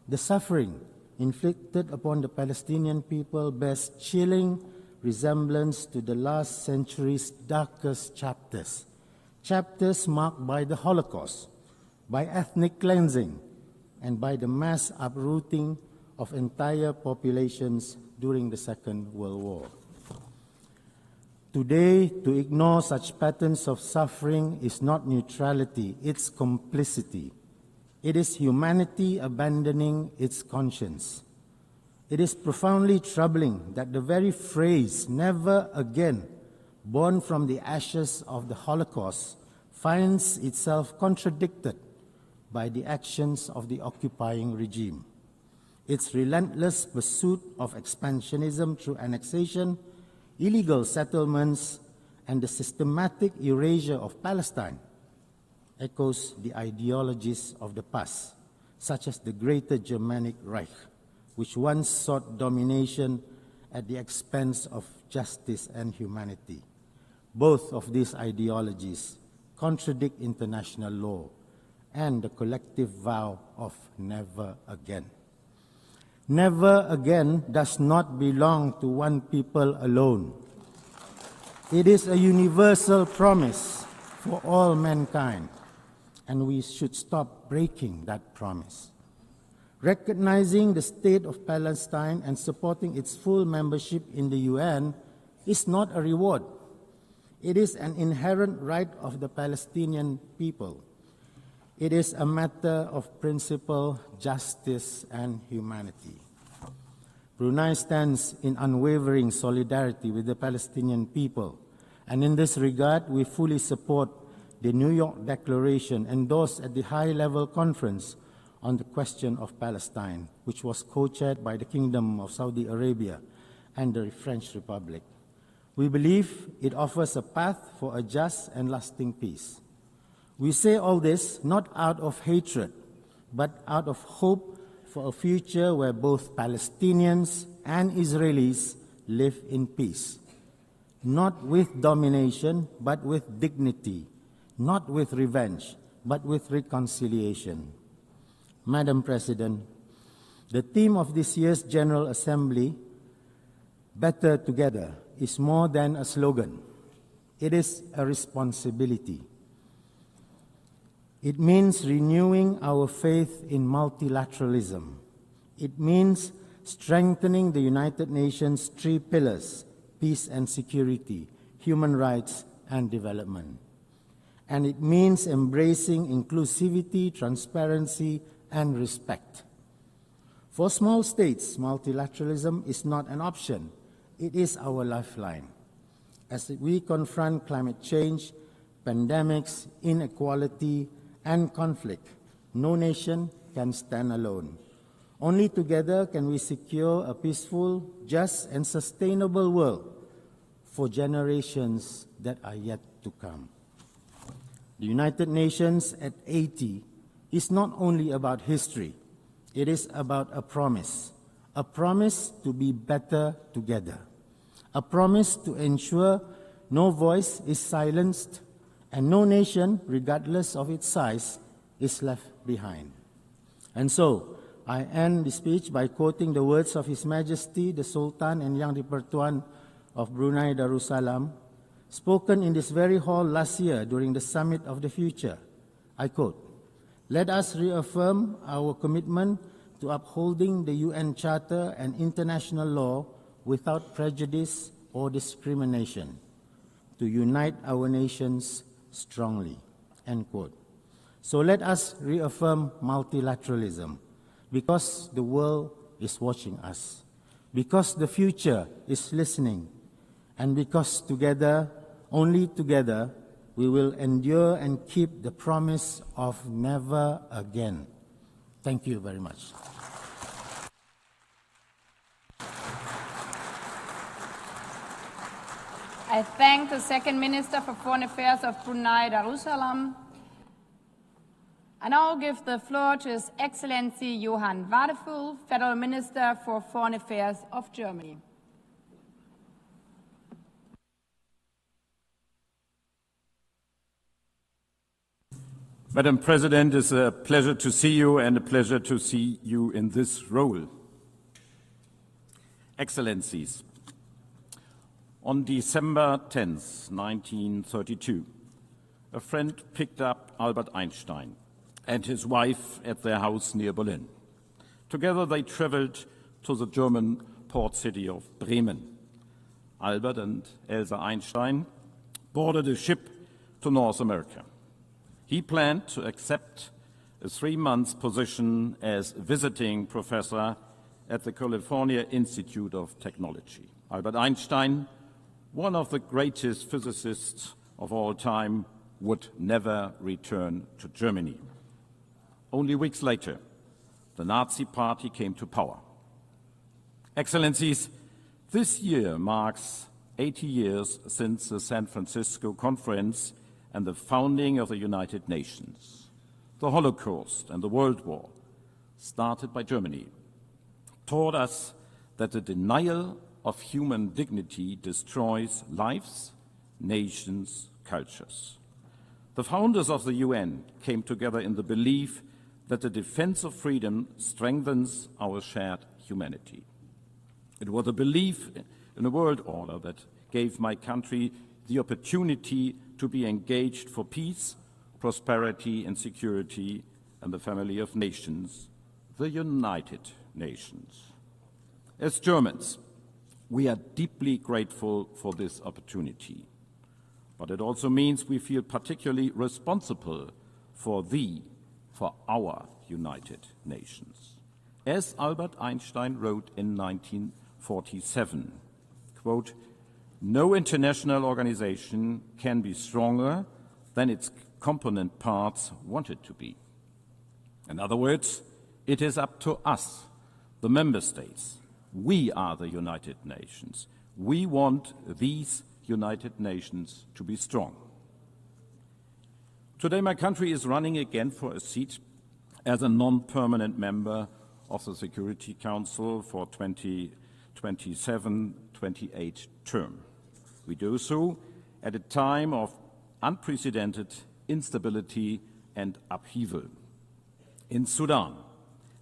T: The suffering inflicted upon the Palestinian people bears chilling resemblance to the last century's darkest chapters, chapters marked by the Holocaust, by ethnic cleansing, and by the mass uprooting of entire populations during the Second World War. Today, to ignore such patterns of suffering is not neutrality, it's complicity. It is humanity abandoning its conscience. It is profoundly troubling that the very phrase, never again, born from the ashes of the Holocaust, finds itself contradicted by the actions of the occupying regime. Its relentless pursuit of expansionism through annexation, illegal settlements, and the systematic erasure of Palestine echoes the ideologies of the past, such as the Greater Germanic Reich, which once sought domination at the expense of justice and humanity. Both of these ideologies contradict international law and the collective vow of never again. Never again does not belong to one people alone. It is a universal promise for all mankind, and we should stop breaking that promise. Recognizing the state of Palestine and supporting its full membership in the UN is not a reward. It is an inherent right of the Palestinian people. It is a matter of principle, justice, and humanity. Brunei stands in unwavering solidarity with the Palestinian people, and in this regard, we fully support the New York Declaration endorsed at the high-level conference on the question of Palestine, which was co-chaired by the Kingdom of Saudi Arabia and the French Republic. We believe it offers a path for a just and lasting peace. We say all this not out of hatred, but out of hope for a future where both Palestinians and Israelis live in peace, not with domination, but with dignity, not with revenge, but with reconciliation. Madam President, the theme of this year's General Assembly, Better Together, is more than a slogan. It is a responsibility. It means renewing our faith in multilateralism. It means strengthening the United Nations' 3 pillars: peace and security, human rights, and development. And it means embracing inclusivity, transparency, and respect. For small states, multilateralism is not an option. It is our lifeline. As we confront climate change, pandemics, inequality, and conflict, no nation can stand alone. Only together can we secure a peaceful, just, and sustainable world for generations that are yet to come. The United Nations at 80 is not only about history, it is about a promise to be better together, a promise to ensure no voice is silenced and no nation, regardless of its size, is left behind. And so, I end the speech by quoting the words of His Majesty, the Sultan and Yang di-Pertuan of Brunei Darussalam, spoken in this very hall last year during the Summit of the Future. I quote, "Let us reaffirm our commitment to upholding the UN Charter and international law without prejudice or discrimination, to unite our nations strongly." End quote. So let us reaffirm multilateralism, because the world is watching us, because the future is listening, and because together, only together, we will endure and keep the promise of never again. Thank you very much.
B: I thank the Second Minister for Foreign Affairs of Brunei Darussalam. I now give the floor to His Excellency Johann Wadefull, Federal Minister for Foreign Affairs of Germany.
U: Madam President, it's a pleasure to see you and a pleasure to see you in this role. Excellencies, on December 10th, 1932, a friend picked up Albert Einstein and his wife at their house near Berlin. Together they traveled to the German port city of Bremen. Albert and Elsa Einstein boarded a ship to North America. He planned to accept a 3-month position as visiting professor at the California Institute of Technology. Albert Einstein, one of the greatest physicists of all time, would never return to Germany. Only weeks later, the Nazi Party came to power. Excellencies, this year marks 80 years since the San Francisco Conference and the founding of the United Nations. The Holocaust and the World War, started by Germany, taught us that the denial of human dignity destroys lives, nations, cultures. The founders of the UN came together in the belief that the defense of freedom strengthens our shared humanity. It was a belief in a world order that gave my country the opportunity to be engaged for peace, prosperity, and security in the family of nations, the United Nations. As Germans, we are deeply grateful for this opportunity. But it also means we feel particularly responsible for our United Nations. As Albert Einstein wrote in 1947, quote, "No international organization can be stronger than its component parts want it to be." In other words, It is up to us, the member states. We are the United Nations. We want these United Nations to be strong. Today, my country is running again for a seat as a non-permanent member of the Security Council for 2027-28 term. We do so at a time of unprecedented instability and upheaval. In Sudan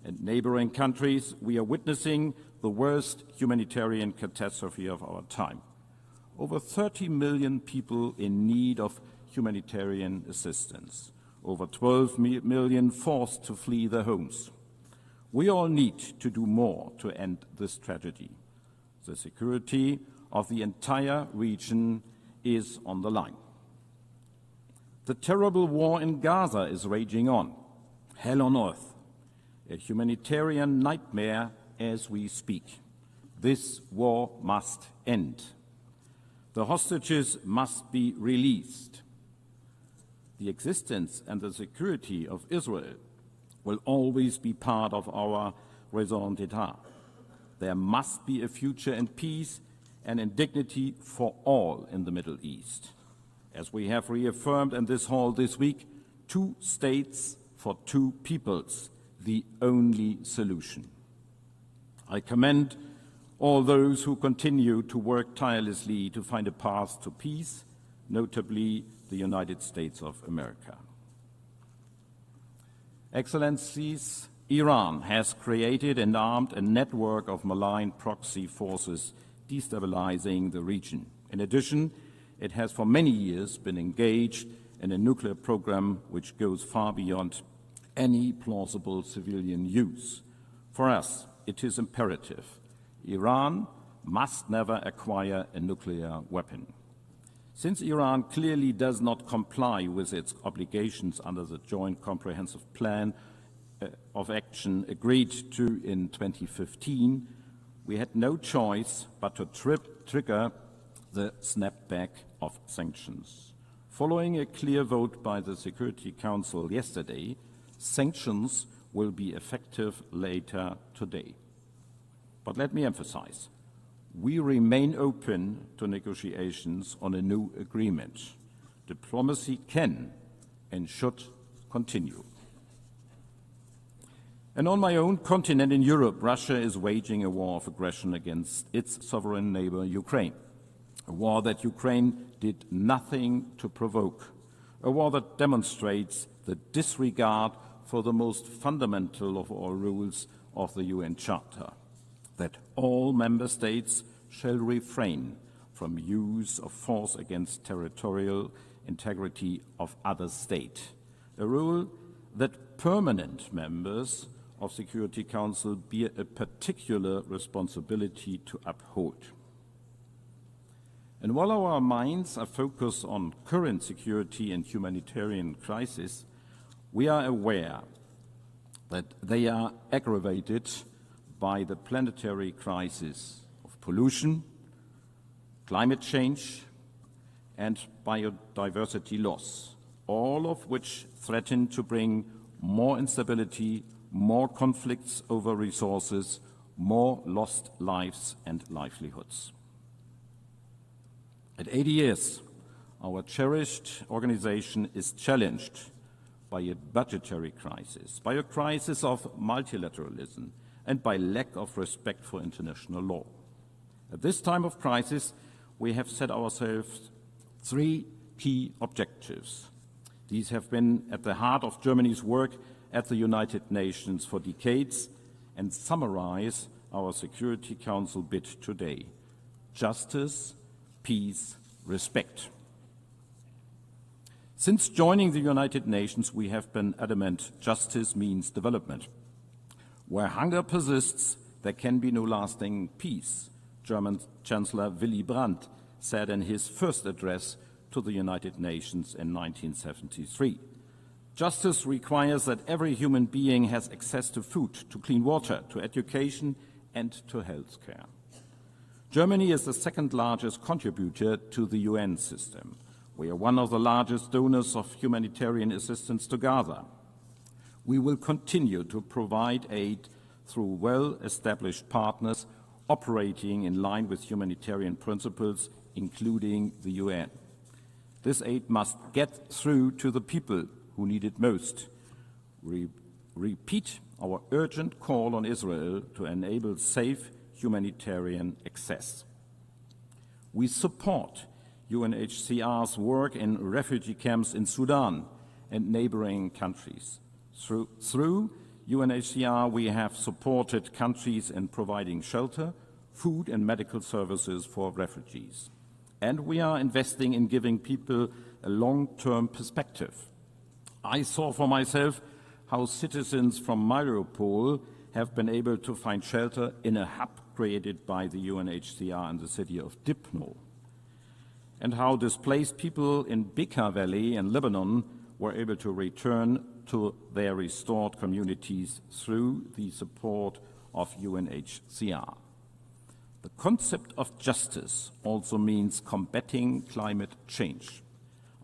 U: and neighboring countries, we are witnessing the worst humanitarian catastrophe of our time. Over 30 million people in need of humanitarian assistance. Over 12 million forced to flee their homes. We all need to do more to end this tragedy. The security of the entire region is on the line. The terrible war in Gaza is raging on. Hell on earth. A humanitarian nightmare as we speak. This war must end. The hostages must be released. The existence and the security of Israel will always be part of our raison d'etre. There must be a future in peace and in dignity for all in the Middle East. As we have reaffirmed in this hall this week, 2 states for 2 peoples, the only solution. I commend all those who continue to work tirelessly to find a path to peace, notably the United States of America. Excellencies, Iran has created and armed a network of malign proxy forces destabilizing the region. In addition, it has for many years been engaged in a nuclear program which goes far beyond any plausible civilian use. For us, it is imperative. Iran must never acquire a nuclear weapon. Since Iran clearly does not comply with its obligations under the Joint Comprehensive Plan of Action agreed to in 2015, we had no choice but to trigger the snapback of sanctions. Following a clear vote by the Security Council yesterday, sanctions will be effective later today. But let me emphasize, we remain open to negotiations on a new agreement. Diplomacy can and should continue. And on my own continent in Europe, Russia is waging a war of aggression against its sovereign neighbor, Ukraine. A war that Ukraine did nothing to provoke. A war that demonstrates the disregard for the most fundamental of all rules of the UN Charter, that all member states shall refrain from use of force against territorial integrity of other state, a rule that permanent members of Security Council bear a particular responsibility to uphold. And while our minds are focused on current security and humanitarian crisis, we are aware that they are aggravated by the planetary crisis of pollution, climate change, and biodiversity loss, all of which threaten to bring more instability, more conflicts over resources, more lost lives and livelihoods. At 80 years, our cherished organization is challenged by a budgetary crisis, by a crisis of multilateralism, and by lack of respect for international law. At this time of crisis, we have set ourselves 3 key objectives. These have been at the heart of Germany's work at the United Nations for decades and summarize our Security Council bid today: justice, peace, respect. Since joining the United Nations, we have been adamant justice means development. Where hunger persists, there can be no lasting peace, German Chancellor Willy Brandt said in his first address to the United Nations in 1973. Justice requires that every human being has access to food, to clean water, to education, and to health care. Germany is the second largest contributor to the UN system. We are one of the largest donors of humanitarian assistance to Gaza. We will continue to provide aid through well-established partners operating in line with humanitarian principles, including the UN. This aid must get through to the people who need it most. We repeat our urgent call on Israel to enable safe humanitarian access. We support UNHCR's work in refugee camps in Sudan and neighboring countries. Through UNHCR, we have supported countries in providing shelter, food and medical services for refugees. And we are investing in giving people a long-term perspective. I saw for myself how citizens from Mariupol have been able to find shelter in a hub created by the UNHCR in the city of Dipno, and how displaced people in Bekaa Valley in Lebanon were able to return to their restored communities through the support of UNHCR. The concept of justice also means combating climate change.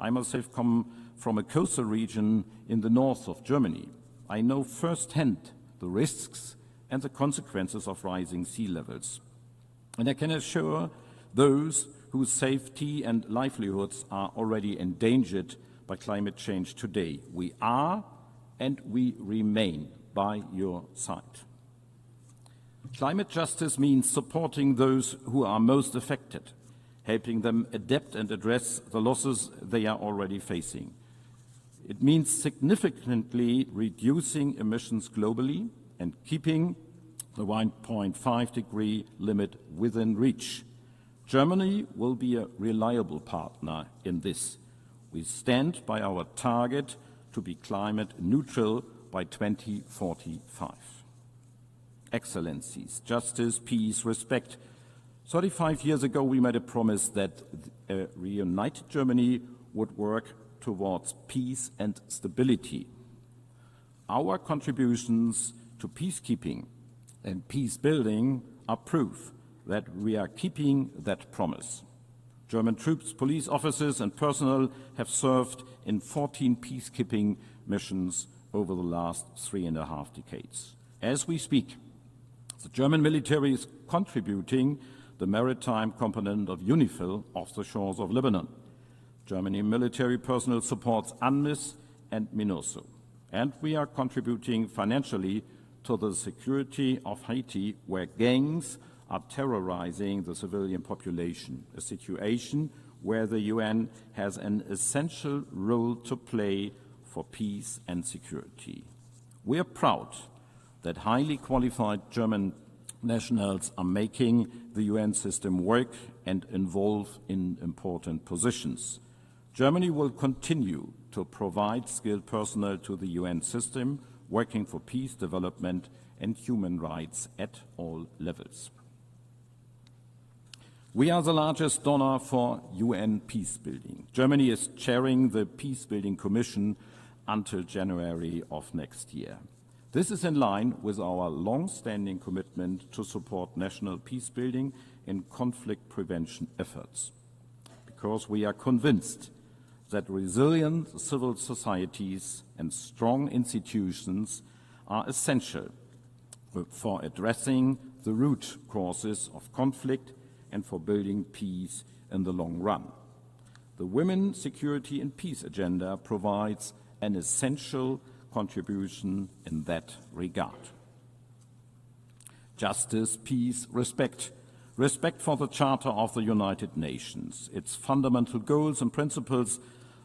U: I myself come from a coastal region in the north of Germany. I know firsthand the risks and the consequences of rising sea levels. And I can assure those whose safety and livelihoods are already endangered by climate change today, we are and we remain by your side. Climate justice means supporting those who are most affected, helping them adapt and address the losses they are already facing. It means significantly reducing emissions globally and keeping the 1.5-degree limit within reach. Germany will be a reliable partner in this. We stand by our target to be climate neutral by 2045. Excellencies, justice, peace, respect. 35 years ago, we made a promise that a reunited Germany would work towards peace and stability. Our contributions to peacekeeping and peace building are proof that we are keeping that promise. German troops, police officers and personnel have served in 14 peacekeeping missions over the last 3.5 decades. As we speak, the German military is contributing the maritime component of UNIFIL off the shores of Lebanon. German military personnel supports UNMISS and MINURSO. And we are contributing financially to the security of Haiti, where gangs are terrorizing the civilian population, a situation where the UN has an essential role to play for peace and security. We are proud that highly qualified German nationals are making the UN system work and involve in important positions. Germany will continue to provide skilled personnel to the UN system, working for peace, development and human rights at all levels. We are the largest donor for UN peacebuilding. Germany is chairing the Peacebuilding Commission until January of next year. This is in line with our long-standing commitment to support national peacebuilding and conflict prevention efforts, because we are convinced that resilient civil societies and strong institutions are essential for addressing the root causes of conflict and for building peace in the long run. The Women, Security and Peace agenda provides an essential contribution in that regard. Justice, peace, respect. Respect for the Charter of the United Nations, its fundamental goals and principles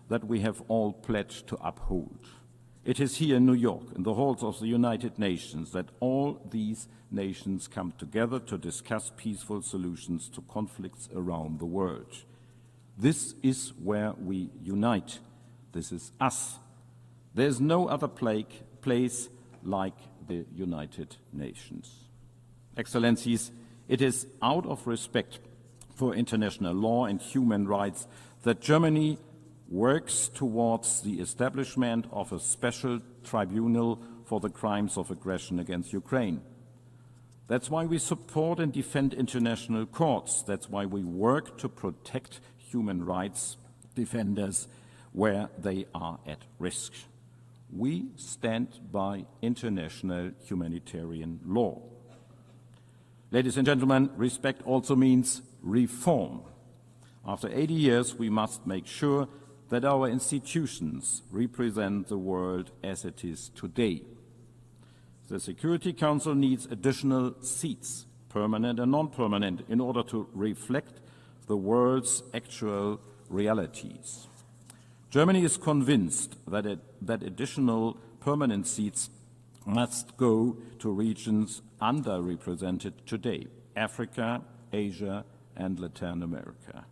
U: that we have all pledged to uphold. It is here in New York, in the halls of the United Nations, that all these nations come together to discuss peaceful solutions to conflicts around the world. This is where we unite. This is us. There is no other place like the United Nations. Excellencies, it is out of respect for international law and human rights that Germany works towards the establishment of a special tribunal for the crimes of aggression against Ukraine. That's why we support and defend international courts. That's why we work to protect human rights defenders where they are at risk. we stand by international humanitarian law. Ladies and gentlemen, respect also means reform. After 80 years, we must make sure that our institutions represent the world as it is today. The Security Council needs additional seats, permanent and non-permanent, in order to reflect the world's actual realities. Germany is convinced that additional permanent seats must go to regions underrepresented today: Africa, Asia, and Latin America.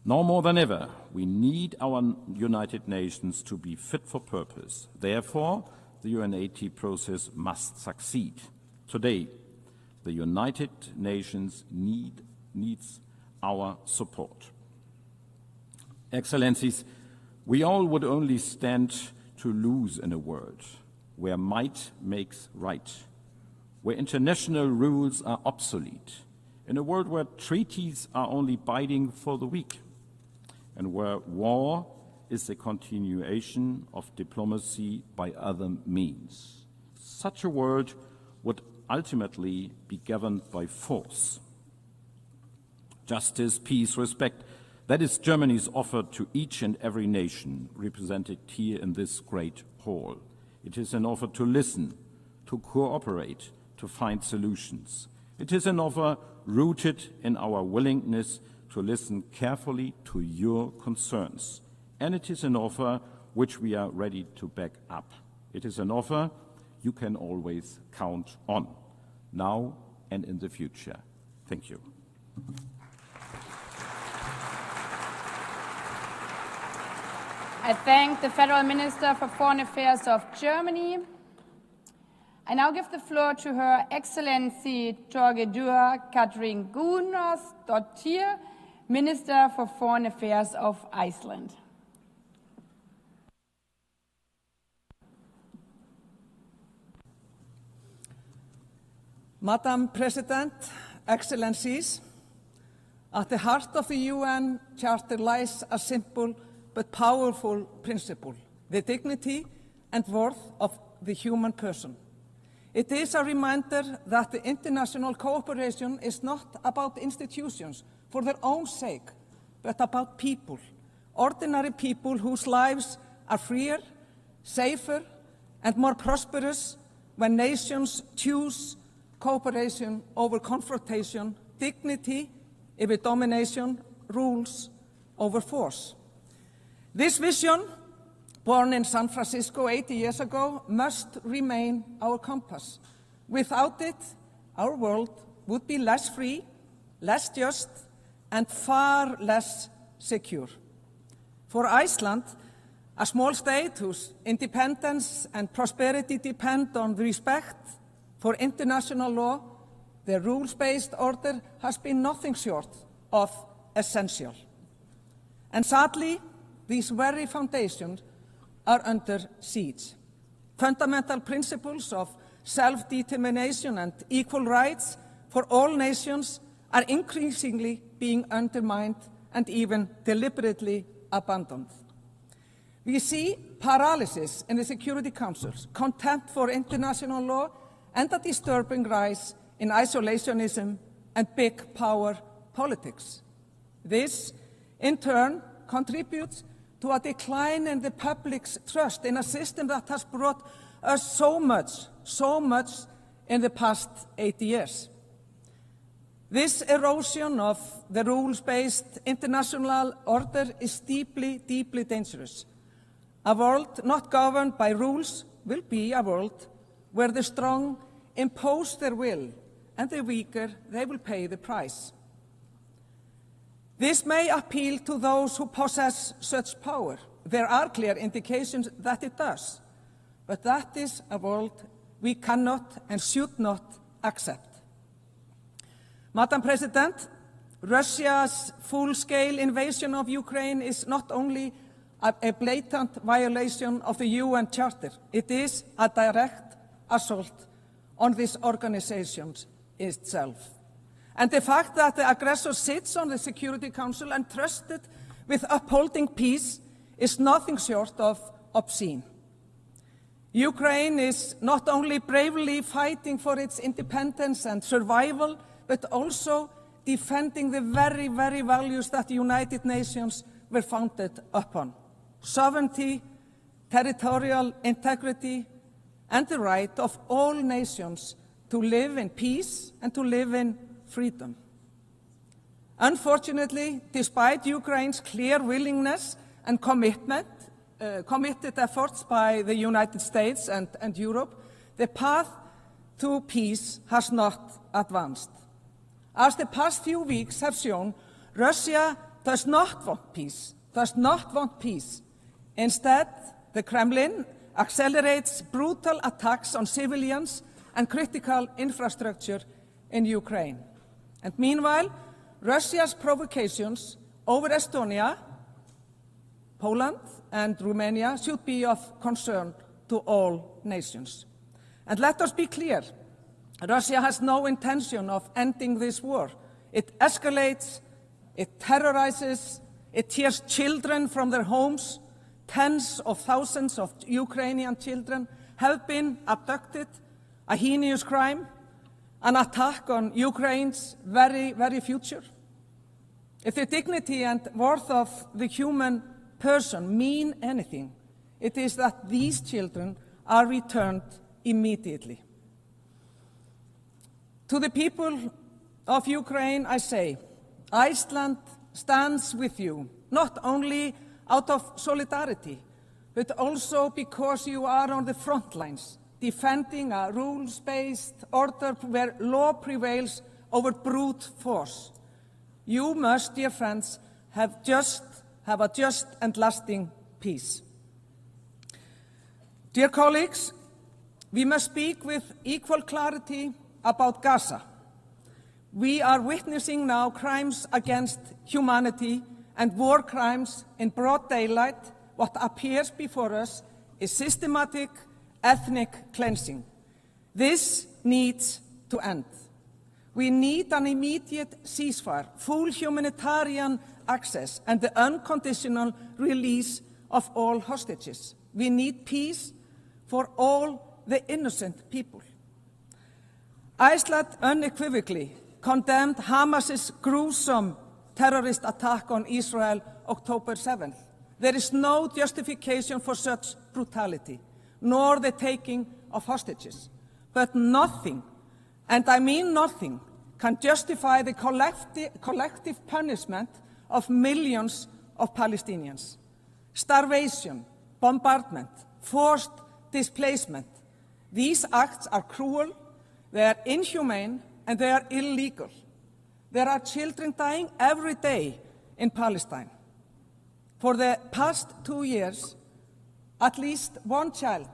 U: Now more than ever, we need our United Nations to be fit for purpose. Therefore, the UNAT process must succeed. Today, the United Nations needs our support. Excellencies, we all would only stand to lose in a world where might makes right, where international rules are obsolete, in a world where treaties are only binding for the weak, and where war is the continuation of diplomacy by other means. Such a world would ultimately be governed by force. Justice, peace, respect, that is Germany's offer to each and every nation represented here in this great hall. It is an offer to listen, to cooperate, to find solutions. It is an offer rooted in our willingness to listen carefully to your concerns. And it is an offer which we are ready to back up. It is an offer you can always count on, now and in the future. Thank you.
B: I thank the Federal Minister for Foreign Affairs of Germany. I now give the floor to Her Excellency Torgedur Katrin Gunnarsdottir, Minister for Foreign Affairs of Iceland.
A: Madam President, Excellencies, at the heart of the UN Charter lies a simple but powerful principle: the dignity and worth of the human person. It is a reminder that the international cooperation is not about institutions for their own sake, but about people, ordinary people whose lives are freer, safer, and more prosperous when nations choose cooperation over confrontation, dignity over domination, rules over force. This vision, born in San Francisco 80 years ago, must remain our compass. Without it, our world would be less free, less just, and far less secure. For Iceland, a small state whose independence and prosperity depend on respect for international law, the rules-based order has been nothing short of essential. And sadly, these very foundations are under siege. Fundamental principles of self-determination and equal rights for all nations are increasingly being undermined and even deliberately abandoned. We see paralysis in the Security Councils, contempt for international law, and a disturbing rise in isolationism and big power politics. This, in turn, contributes to a decline in the public's trust in a system that has brought us so much in the past 80 years. This erosion of the rules-based international order is deeply, deeply dangerous. A world not governed by rules will be a world where the strong impose their will and the weaker, they will pay the price. This may appeal to those who possess such power. There are clear indications that it does. But that is a world we cannot and should not accept. Madam President, Russia's full-scale invasion of Ukraine is not only a blatant violation of the UN Charter, it is a direct assault on this organization itself. And the fact that the aggressor sits on the Security Council entrusted with upholding peace is nothing short of obscene. Ukraine is not only bravely fighting for its independence and survival, but also defending the very, very values that the United Nations were founded upon: sovereignty, territorial integrity, and the right of all nations to live in peace and to live in freedom. Unfortunately, despite Ukraine's clear willingness and committed efforts by the United States and Europe, the path to peace has not advanced. As the past few weeks have shown, Russia does not want peace. Instead, the Kremlin accelerates brutal attacks on civilians and critical infrastructure in Ukraine. And meanwhile, Russia's provocations over Estonia, Poland, and Romania should be of concern to all nations. And let us be clear, Russia has no intention of ending this war. It escalates, it terrorizes, it tears children from their homes. Tens of thousands of Ukrainian children have been abducted, a heinous crime, an attack on Ukraine's very, very future. If the dignity and worth of the human person mean anything, it is that these children are returned immediately. To the people of Ukraine, I say, Iceland stands with you, not only out of solidarity, but also because you are on the front lines, defending a rules-based order where law prevails over brute force. You must, dear friends, have a just and lasting peace. Dear colleagues, we must speak with equal clarity about Gaza. We are witnessing now crimes against humanity and war crimes in broad daylight. What appears before us is systematic ethnic cleansing. This needs to end. We need an immediate ceasefire, full humanitarian access, and the unconditional release of all hostages. We need peace for all the innocent people. Iceland unequivocally condemned Hamas's gruesome terrorist attack on Israel October 7th. There is no justification for such brutality, nor the taking of hostages. But nothing, and I mean nothing, can justify the collective punishment of millions of Palestinians. Starvation, bombardment, forced displacement. These acts are cruel, they are inhumane, and they are illegal. There are children dying every day in Palestine. For the past 2 years, at least one child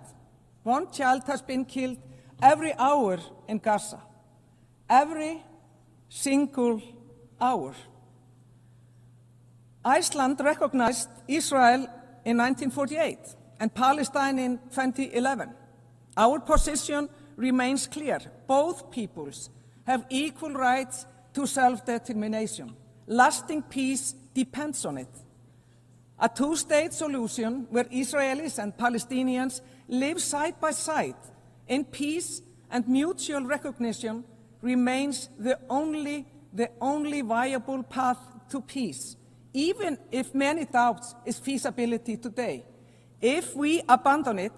A: has been killed every hour in Gaza. Every single hour. Iceland recognized Israel in 1948 and Palestine in 2011. Our position remains clear. Both peoples have equal rights to self-determination. Lasting peace depends on it. A two-state solution where Israelis and Palestinians live side by side in peace and mutual recognition remains the only viable path to peace, even if many doubts its feasibility today. If we abandon it,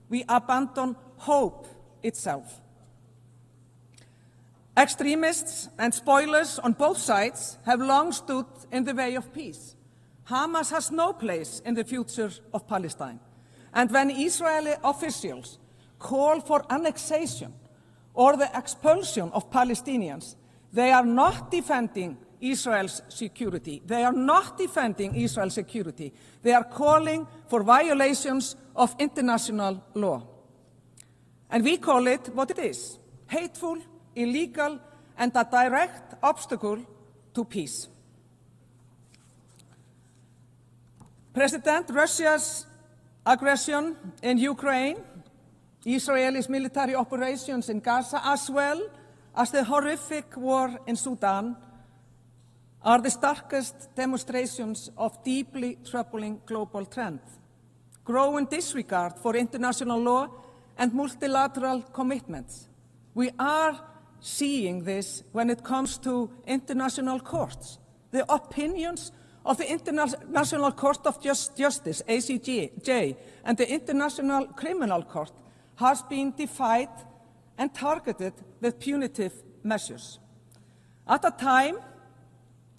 A: we abandon hope itself. Extremists and spoilers on both sides have long stood in the way of peace. Hamas has no place in the future of Palestine. And when Israeli officials call for annexation or the expulsion of Palestinians, they are not defending Israel's security. They are not defending Israel's security. They are calling for violations of international law. And we call it what it is: hateful, illegal, and a direct obstacle to peace. Russia's aggression in Ukraine, Israel's military operations in Gaza, as well as the horrific war in Sudan, are the starkest demonstrations of deeply troubling global trend. Growing disregard for international law and multilateral commitments. We are seeing this when it comes to international courts. The opinions of the International Court of Justice, ACJ, and the International Criminal Court has been defied and targeted with punitive measures. At a time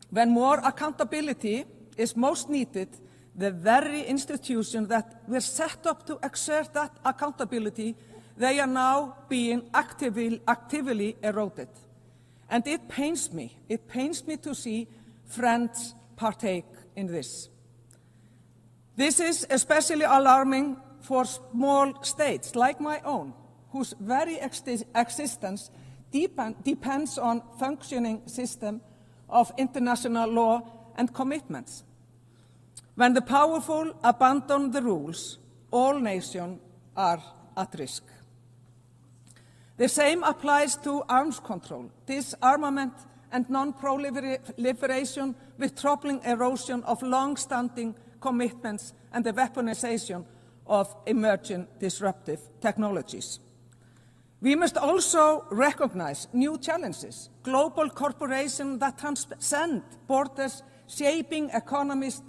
A: when more accountability is most needed, the very institutions that were set up to exert that accountability, they are now being actively eroded. And it pains me to see friends partake in this. This is especially alarming for small states like my own, whose very existence depends on functioning system of international law and commitments. When the powerful abandon the rules, all nations are at risk. The same applies to arms control, disarmament, and non-proliferation, with troubling erosion of long-standing commitments and the weaponization of emerging disruptive technologies. We must also recognize new challenges, global corporations that transcend borders, shaping economies,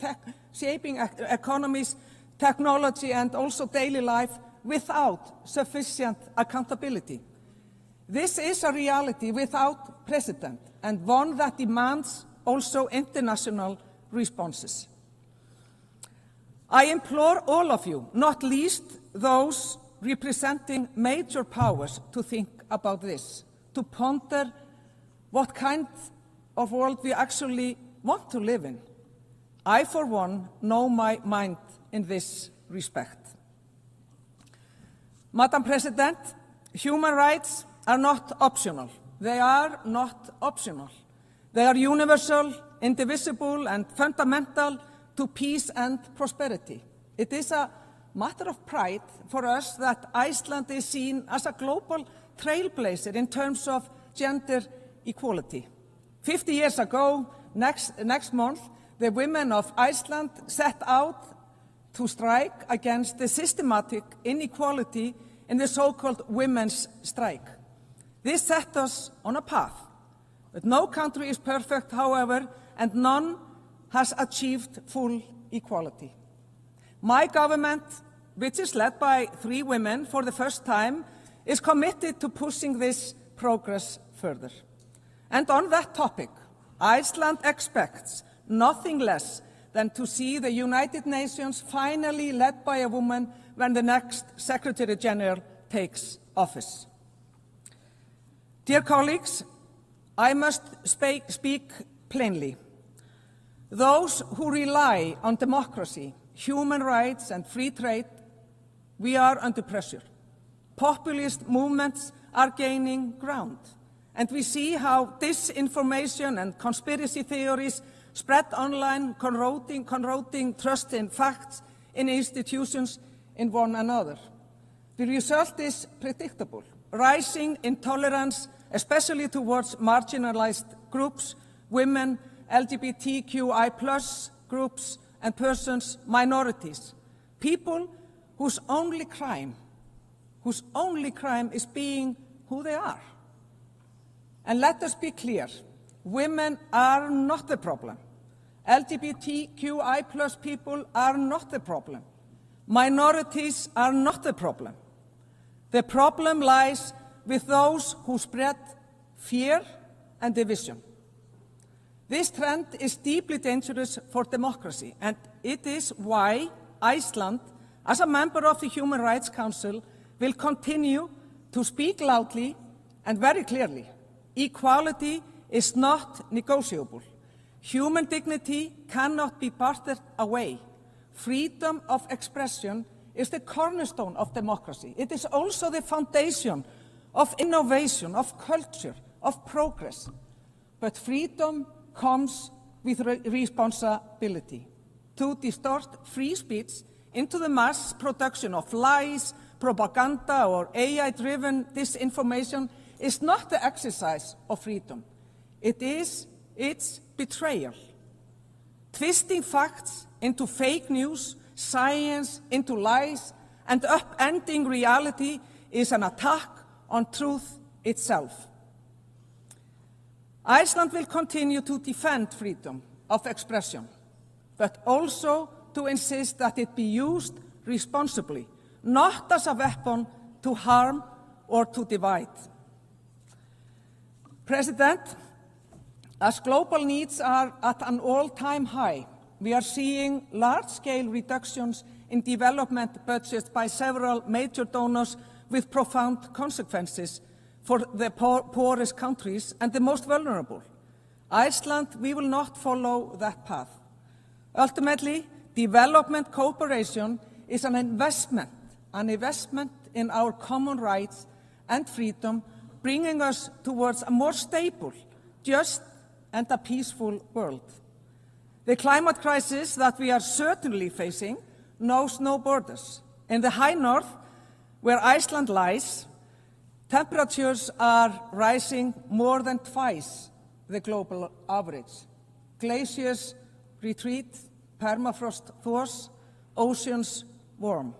A: technology, and also daily life without sufficient accountability. This is a reality without precedent, and one that demands also international responses. I implore all of you, not least those representing major powers, to think about this, to ponder what kind of world we actually want to live in. I, for one, know my mind in this respect. Madam President, human rights are not optional. They are not optional. They are universal, indivisible, and fundamental to peace and prosperity. It is a matter of pride for us that Iceland is seen as a global trailblazer in terms of gender equality. 50 years ago, next month, the women of Iceland set out to strike against the systematic inequality in the so-called women's strike. This set us on a path. But no country is perfect, however, and none has achieved full equality. My government, which is led by 3 women for the first time, is committed to pushing this progress further. And on that topic, Iceland expects nothing less than to see the United Nations finally led by a woman when the next Secretary General takes office. Dear colleagues, I must speak plainly. Those who rely on democracy, human rights, and free trade, we are under pressure. Populist movements are gaining ground, and we see how disinformation and conspiracy theories spread online, corroding trust in facts, in institutions, in one another. The result is predictable: rising intolerance, especially towards marginalized groups, women, LGBTQI+ groups and persons, minorities, people whose only crime is being who they are. And let us be clear, women are not the problem. LGBTQI+ people are not the problem. Minorities are not the problem. The problem lies with those who spread fear and division. This trend is deeply dangerous for democracy, and it is why Iceland, as a member of the Human Rights Council, will continue to speak loudly and very clearly. Equality is not negotiable. Human dignity cannot be bartered away. Freedom of expression is the cornerstone of democracy. It is also the foundation of innovation, of culture, of progress. But freedom comes with responsibility. To distort free speech into the mass production of lies, propaganda, or AI-driven disinformation is not the exercise of freedom. It's betrayal. Twisting facts into fake news, science into lies, and upending reality is an attack on truth itself. Iceland will continue to defend freedom of expression, but also to insist that it be used responsibly, not as a weapon to harm or to divide. President, as global needs are at an all-time high, we are seeing large-scale reductions in development budgets by several major donors with profound consequences for the poorest countries and the most vulnerable. Iceland, we will not follow that path. Ultimately, development cooperation is an investment in our common rights and freedom, bringing us towards a more stable, just, and a peaceful world. The climate crisis that we are certainly facing knows no borders. In the high north, where Iceland lies, temperatures are rising more than twice the global average. Glaciers retreat, permafrost thaws, oceans warm.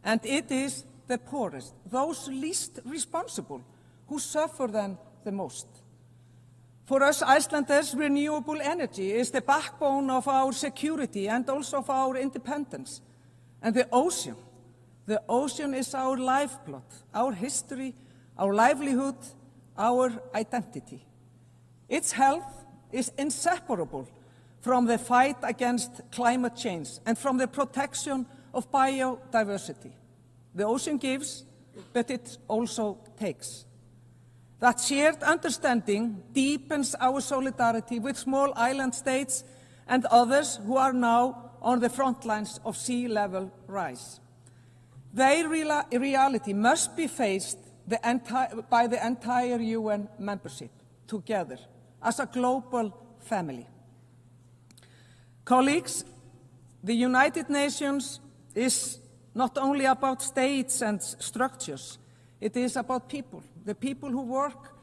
A: And it is the poorest, those least responsible, who suffer then the most. For us Icelanders, renewable energy is the backbone of our security and also of our independence. And the ocean is our lifeblood, our history, our livelihood, our identity. Its health is inseparable from the fight against climate change and from the protection of biodiversity. The ocean gives, but it also takes. That shared understanding deepens our solidarity with small island states and others who are now on the front lines of sea level rise. Their reality must be faced by the entire UN membership together as a global family. Colleagues, the United Nations is not only about states and structures, it is about people, the people who work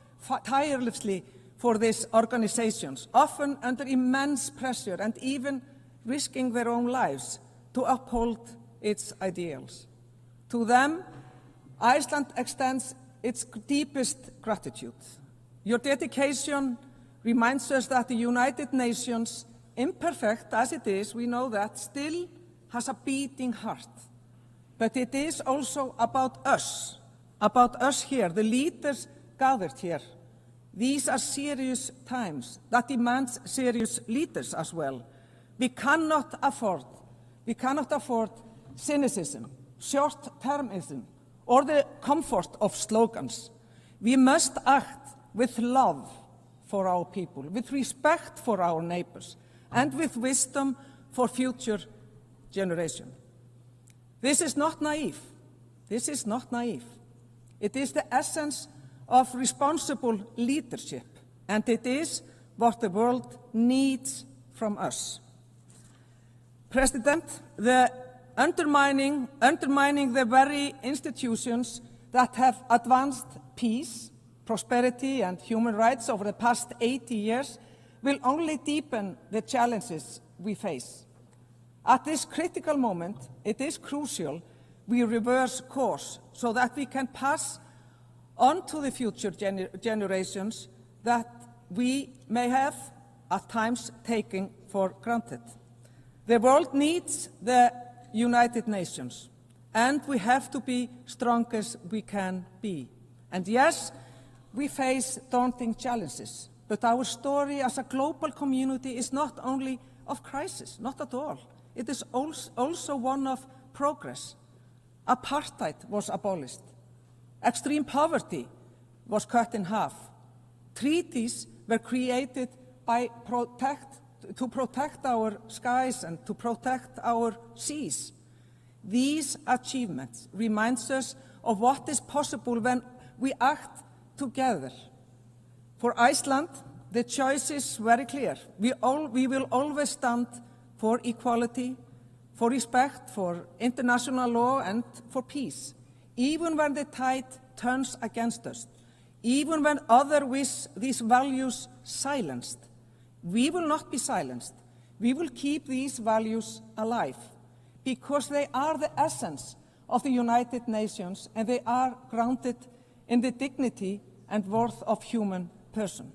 A: tirelessly for these organizations, often under immense pressure and even risking their own lives to uphold its ideals. To them, Iceland extends its deepest gratitude. Your dedication reminds us that the United Nations, imperfect as it is, we know that, still has a beating heart. But it is also about us here, the leaders gathered here. These are serious times that demand serious leaders as well. We cannot afford cynicism, short-termism, or the comfort of slogans. We must act with love for our people, with respect for our neighbors, and with wisdom for future generations. This is not naive. This is not naive. It is the essence of responsible leadership, and it is what the world needs from us. President, undermining the very institutions that have advanced peace, prosperity, and human rights over the past 80 years will only deepen the challenges we face. At this critical moment, it is crucial we reverse course so that we can pass on to the future generations that we may have at times taken for granted. The world needs the United Nations, and we have to be strong as we can be. And yes, we face daunting challenges, but our story as a global community is not only of crisis, not at all. It is also one of progress. Apartheid was abolished. Extreme poverty was cut in half. Treaties were created to protect our skies and to protect our seas. These achievements remind us of what is possible when we act together. For Iceland, the choice is very clear. We will always stand for equality, for respect, for international law, and for peace, even when the tide turns against us, even when others wish these values silenced. We will not be silenced. We will keep these values alive, because they are the essence of the United Nations, and they are grounded in the dignity and worth of human person.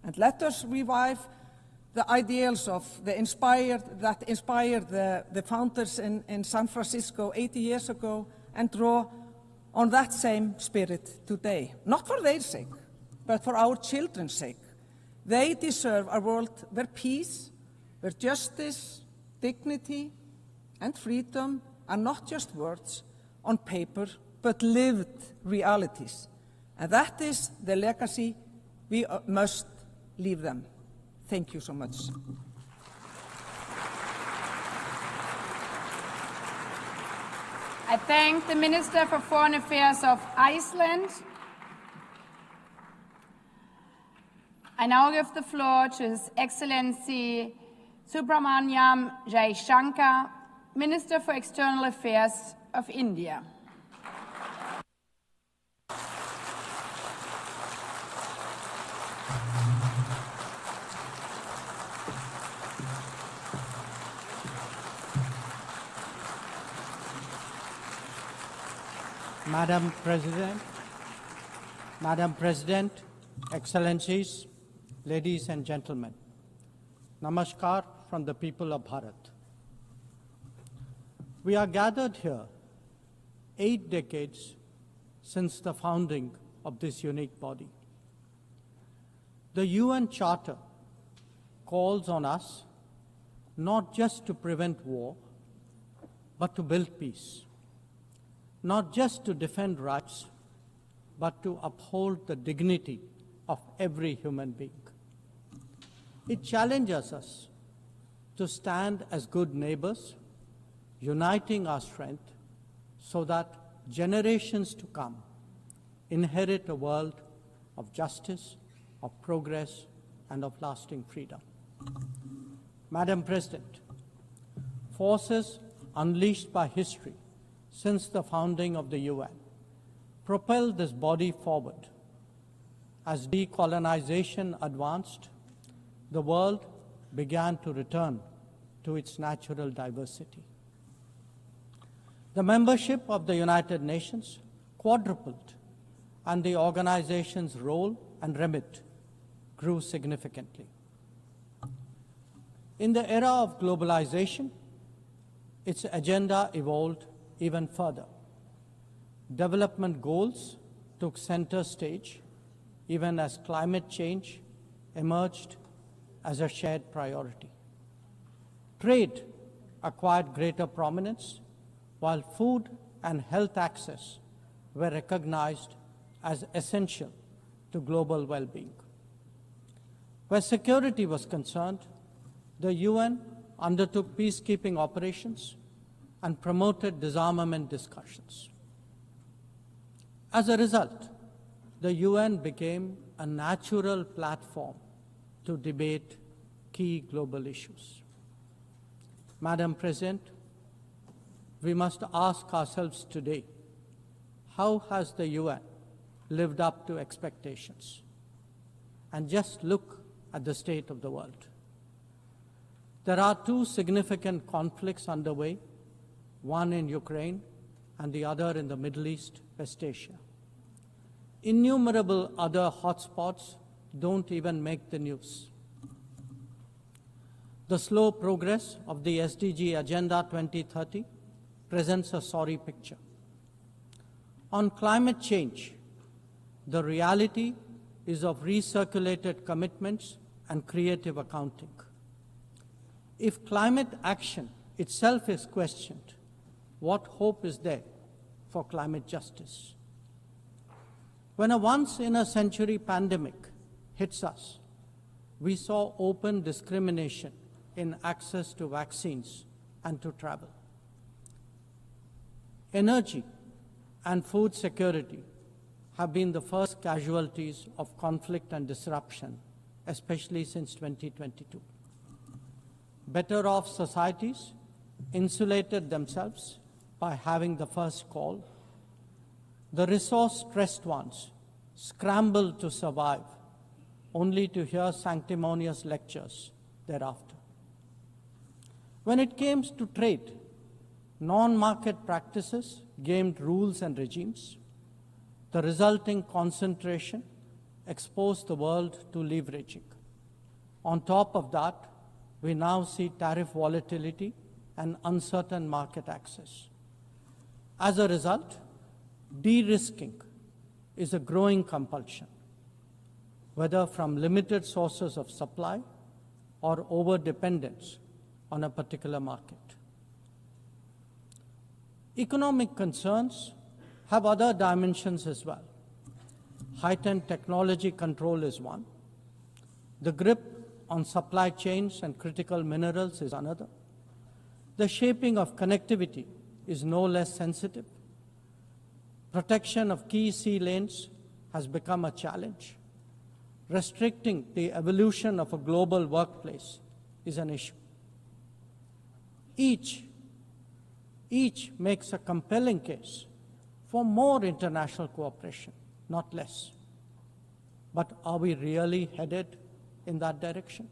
A: And let us revive the ideals that inspired the founders in San Francisco 80 years ago and draw on that same spirit today. Not for their sake, but for our children's sake. They deserve a world where peace, where justice, dignity, and freedom are not just words on paper, but lived realities. And that is the legacy we must leave them. Thank you so much.
B: I thank the Minister for Foreign Affairs of Iceland. I now give the floor to His Excellency Subramaniam Jaishankar, Minister for External Affairs of India.
C: Madam President, Excellencies, ladies and gentlemen, Namaskar from the people of Bharat. We are gathered here 8 decades since the founding of this unique body. The UN Charter calls on us not just to prevent war, but to build peace. Not just to defend rights, but to uphold the dignity of every human being. It challenges us to stand as good neighbors, uniting our strength so that generations to come inherit a world of justice, of progress, and of lasting freedom. Madam President, forces unleashed by history since the founding of the UN propelled this body forward. As decolonization advanced, the world began to return to its natural diversity. The membership of the United Nations quadrupled, and the organization's role and remit grew significantly. In the era of globalization, its agenda evolved even further. Development goals took center stage, even as climate change emerged as a shared priority. Trade acquired greater prominence, while food and health access were recognized as essential to global well-being. Where security was concerned, the UN undertook peacekeeping operations and promoted disarmament discussions. As a result, the UN became a natural platform to debate key global issues. Madam President, we must ask ourselves today, how has the UN lived up to expectations? And just look at the state of the world. There are 2 significant conflicts underway, one in Ukraine and the other in the Middle East, West Asia. Innumerable other hotspots don't even make the news. The slow progress of the SDG Agenda 2030 presents a sorry picture. On climate change, the reality is of recirculated commitments and creative accounting. If climate action itself is questioned, what hope is there for climate justice? When a once-in-a-century pandemic hits us, we saw open discrimination in access to vaccines and to travel. Energy and food security have been the first casualties of conflict and disruption, especially since 2022. Better-off societies insulated themselves by having the first call. The resource-stressed ones scrambled to survive, only to hear sanctimonious lectures thereafter. When it came to trade, Non-market practices gamed rules and regimes. The resulting concentration exposed the world to leveraging. On top of that, we now see tariff volatility and uncertain market access. As a result, de-risking is a growing compulsion, whether from limited sources of supply or over-dependence on a particular market. Economic concerns have other dimensions as well. Heightened technology control is one. The grip on supply chains and critical minerals is another. The shaping of connectivity is no less sensitive. Protection of key sea lanes has become a challenge. Restricting the evolution of a global workplace is an issue. Each makes a compelling case for more international cooperation, not less. But are we really headed in that direction?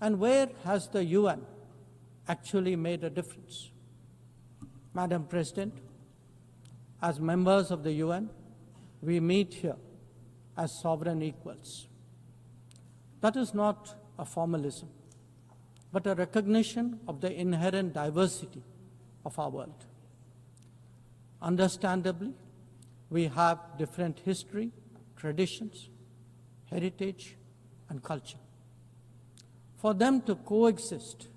C: And where has the UN actually made a difference? Madam President, as members of the UN, we meet here as sovereign equals. That is not a formalism, but a recognition of the inherent diversity of our world. Understandably, we have different history, traditions, heritage, and culture. For them to coexist,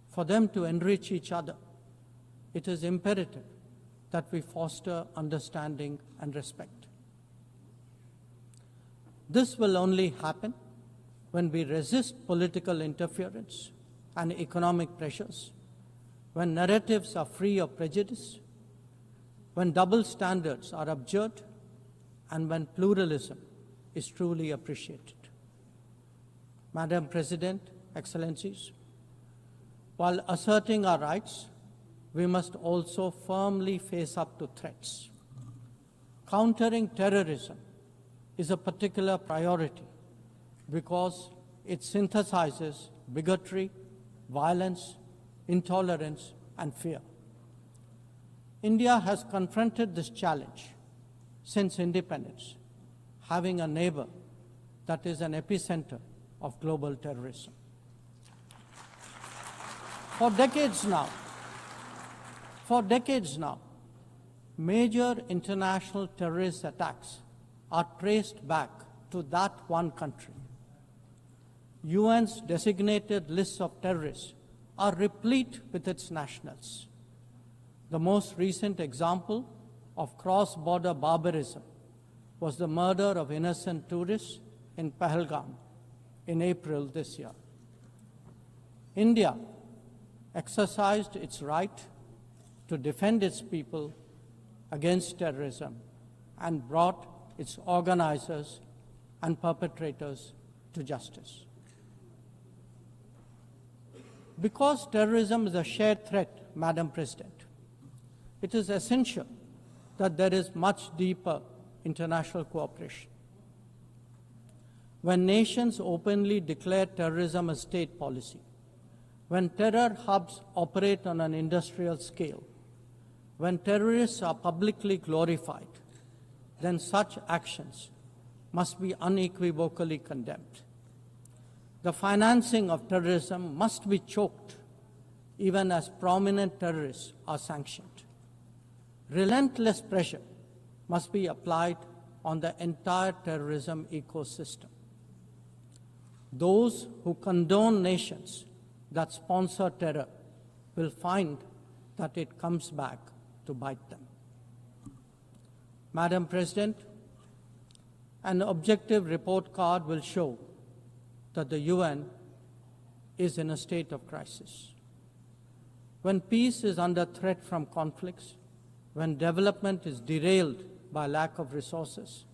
C: for them to enrich each other, it is imperative that we foster understanding and respect. This will only happen when we resist political interference and economic pressures, when narratives are free of prejudice, when double standards are abjured, and when pluralism is truly appreciated. Madam President, Excellencies, while asserting our rights, we must also firmly face up to threats. Countering terrorism is a particular priority because it synthesizes bigotry, violence, intolerance, and fear. India has confronted this challenge since independence, having a neighbor that is an epicenter of global terrorism. For decades now, major international terrorist attacks are traced back to that one country. UN's designated lists of terrorists are replete with its nationals. The most recent example of cross-border barbarism was the murder of innocent tourists in Pahalgam in April this year. India exercised its right to defend its people against terrorism and brought its organizers and perpetrators to justice. Because terrorism is a shared threat, Madam President, it is essential that there is much deeper international cooperation. When nations openly declare terrorism a state policy, when terror hubs operate on an industrial scale, when terrorists are publicly glorified, then such actions must be unequivocally condemned. The financing of terrorism must be choked, even as prominent terrorists are sanctioned. Relentless pressure must be applied on the entire terrorism ecosystem. Those who condone nations that sponsor terror will find that it comes back to bite them. Madam President, an objective report card will show that the UN is in a state of crisis. When peace is under threat from conflicts, when development is derailed by lack of resources,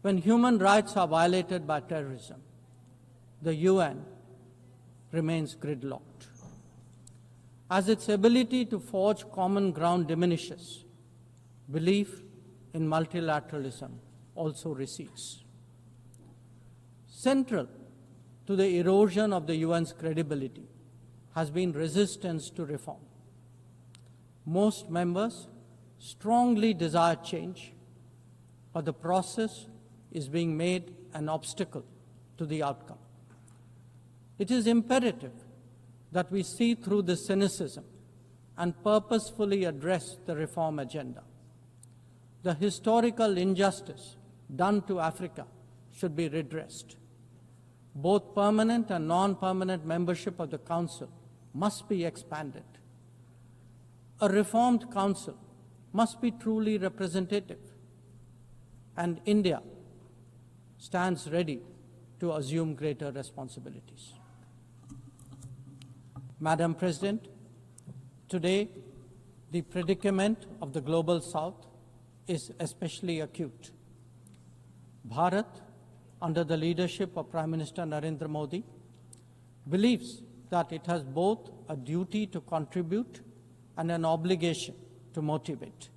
C: when human rights are violated by terrorism, the UN remains gridlocked. As its ability to forge common ground diminishes, belief in multilateralism also recedes. Central to the erosion of the UN's credibility has been resistance to reform. Most members strongly desire change, but the process is being made an obstacle to the outcome. It is imperative that we see through the cynicism and purposefully address the reform agenda. The historical injustice done to Africa should be redressed. Both permanent and non-permanent membership of the Council must be expanded. A reformed Council must be truly representative, and India stands ready to assume greater responsibilities. Madam President, today the predicament of the Global South is especially acute. Bharat, under the leadership of Prime Minister Narendra Modi, believes that it has both a duty to contribute and an obligation to motivate.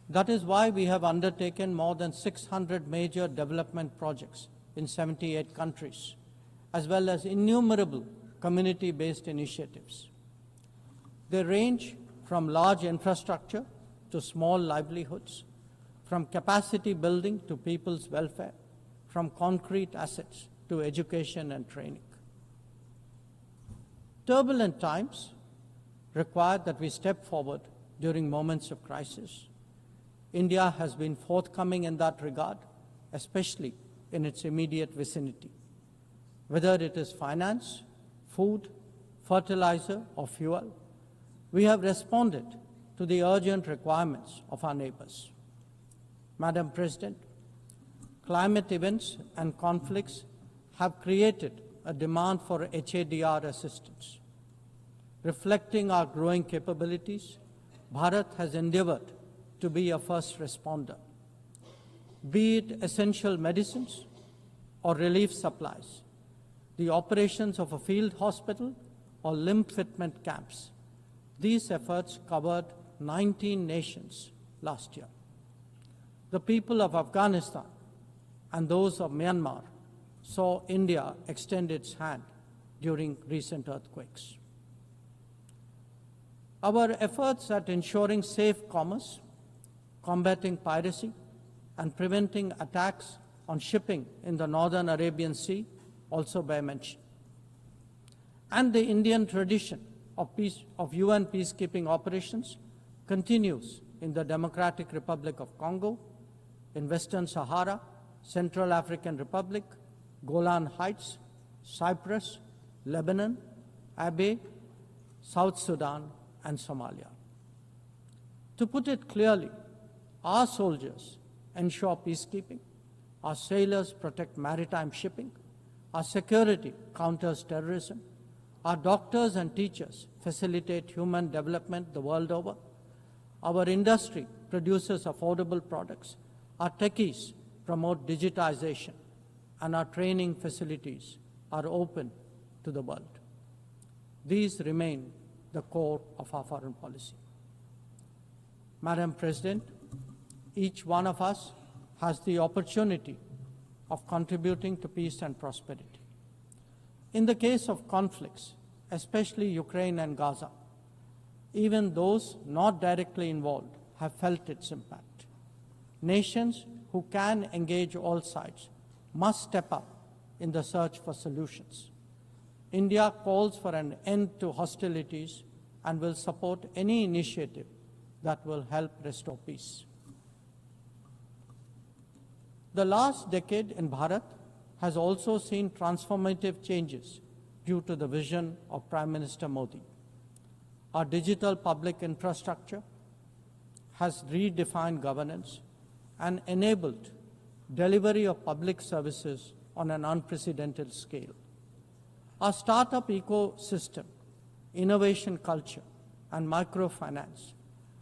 C: That is why we have undertaken more than 600 major development projects in 78 countries, as well as innumerable community-based initiatives. They range from large infrastructure to small livelihoods, from capacity building to people's welfare, from concrete assets to education and training. Turbulent times require that we step forward during moments of crisis. India has been forthcoming in that regard, especially in its immediate vicinity. Whether it is finance, food, fertilizer, or fuel, we have responded to the urgent requirements of our neighbors. Madam President, climate events and conflicts have created a demand for HADR assistance. Reflecting our growing capabilities, Bharat has endeavored to be a first responder. Be it essential medicines or relief supplies, the operations of a field hospital or limb fitment camps, these efforts covered 19 nations last year. The people of Afghanistan and those of Myanmar saw India extend its hand during recent earthquakes. Our efforts at ensuring safe commerce, combating piracy, and preventing attacks on shipping in the Northern Arabian Sea also bear mention. And the Indian tradition of UN peacekeeping operations continues in the Democratic Republic of Congo, in Western Sahara, Central African Republic, Golan Heights, Cyprus, Lebanon, Abyei, South Sudan, and Somalia. To put it clearly, our soldiers ensure peacekeeping, our sailors protect maritime shipping, our security counters terrorism, our doctors and teachers facilitate human development the world over, our industry produces affordable products, our techies promote digitization, and our training facilities are open to the world. These remain the core of our foreign policy. Madam President, each one of us has the opportunity of contributing to peace and prosperity. In the case of conflicts, especially Ukraine and Gaza, even those not directly involved have felt its impact. Nations who can engage all sides must step up in the search for solutions. India calls for an end to hostilities and will support any initiative that will help restore peace. The last decade in Bharat has also seen transformative changes due to the vision of Prime Minister Modi. Our digital public infrastructure has redefined governance and enabled delivery of public services on an unprecedented scale. Our startup ecosystem, innovation culture, and microfinance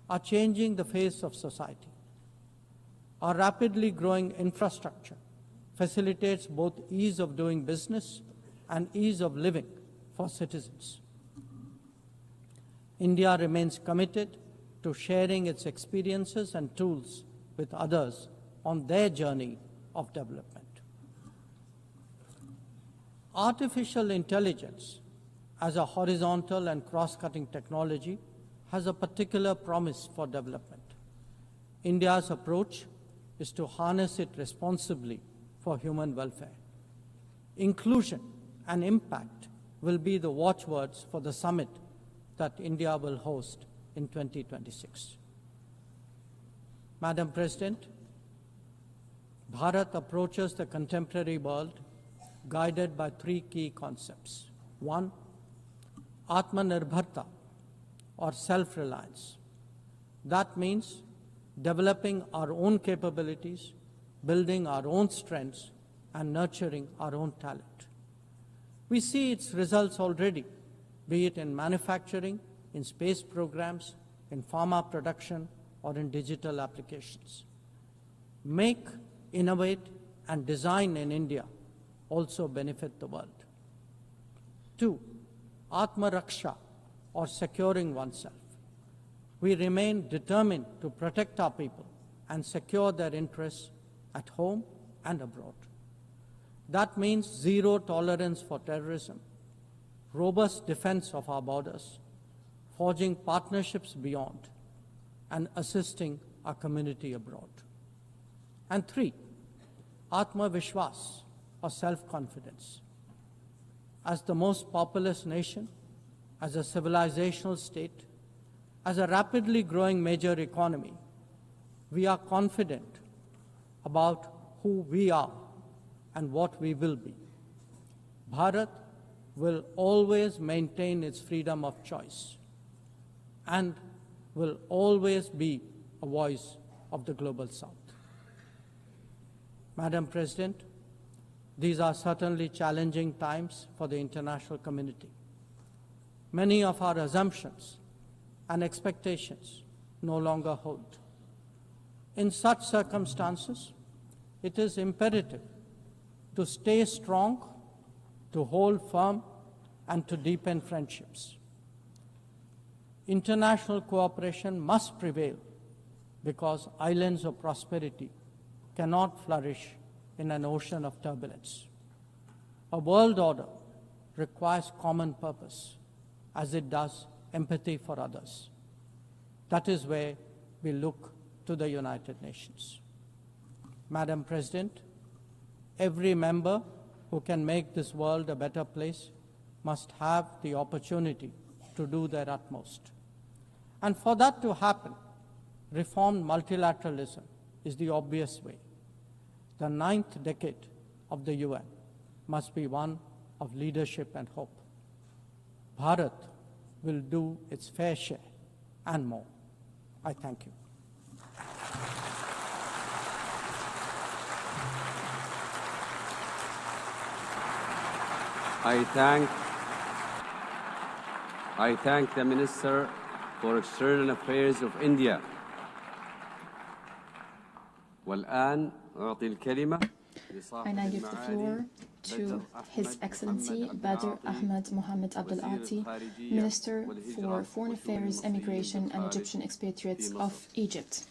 C: are changing the face of society. Our rapidly growing infrastructure facilitates both ease of doing business and ease of living for citizens. India remains committed to sharing its experiences and tools with others on their journey of development. Artificial intelligence as a horizontal and cross-cutting technology has a particular promise for development. India's approach is to harness it responsibly for human welfare. Inclusion and impact will be the watchwords for the summit that India will host in 2026. Madam President, Bharat approaches the contemporary world guided by three key concepts. One, Atmanirbharta, or self-reliance. That means developing our own capabilities, building our own strengths, and nurturing our own talent. We see its results already, be it in manufacturing, in space programs, in pharma production, or in digital applications. Make, innovate, and design in India also benefit the world. Two, Atma Raksha, or securing oneself. We remain determined to protect our people and secure their interests at home and abroad. That means zero tolerance for terrorism, robust defense of our borders, forging partnerships beyond, and assisting our community abroad. And three, Atma Vishwas, or self-confidence. As the most populous nation, as a civilizational state, as a rapidly growing major economy, we are confident about who we are and what we will be. Bharat will always maintain its freedom of choice and will always be a voice of the Global South. Madam President, these are certainly challenging times for the international community. Many of our assumptions and expectations no longer hold. In such circumstances, it is imperative to stay strong, to hold firm, and to deepen friendships. International cooperation must prevail because islands of prosperity cannot flourish in an ocean of turbulence. A world order requires common purpose, as it does empathy for others. That is where we look to the United Nations. Madam President, every member who can make this world a better place must have the opportunity to do their utmost. And for that to happen, reformed multilateralism is the obvious way. The 9th decade of the UN must be one of leadership and hope. Bharat will do its fair share and more. I thank you.
D: I thank the Minister for External Affairs of India. والآن أعطي الكلمة
V: I now give the floor to His Excellency Badr Ahmed Mohammed Abdul Ati, Minister for Foreign Affairs, Immigration and Egyptian Expatriates of Egypt.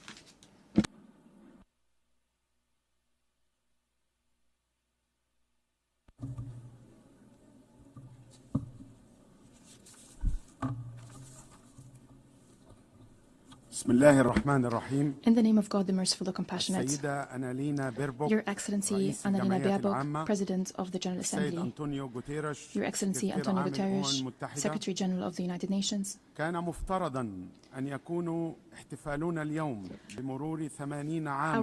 W: In
V: the name of God, the Merciful, the Compassionate, Your Excellency Annalena Baerbock, President of the General Assembly, Your Excellency Antonio Guterres, Secretary General of the United Nations, our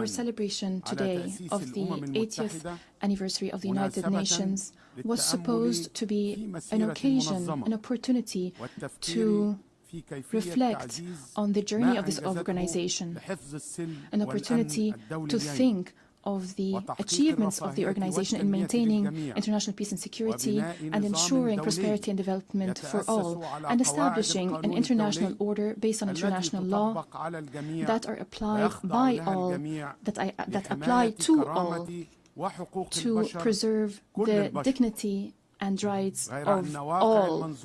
V: celebration today of the 80th anniversary of the United Nations was supposed to be an occasion, an opportunity to reflect on the journey of this organization, an opportunity to think of the achievements of the organization in maintaining international peace and security and ensuring prosperity and development for all, and establishing an international order based on international law that are applied by all, that apply to all, to preserve the dignity and rights of all.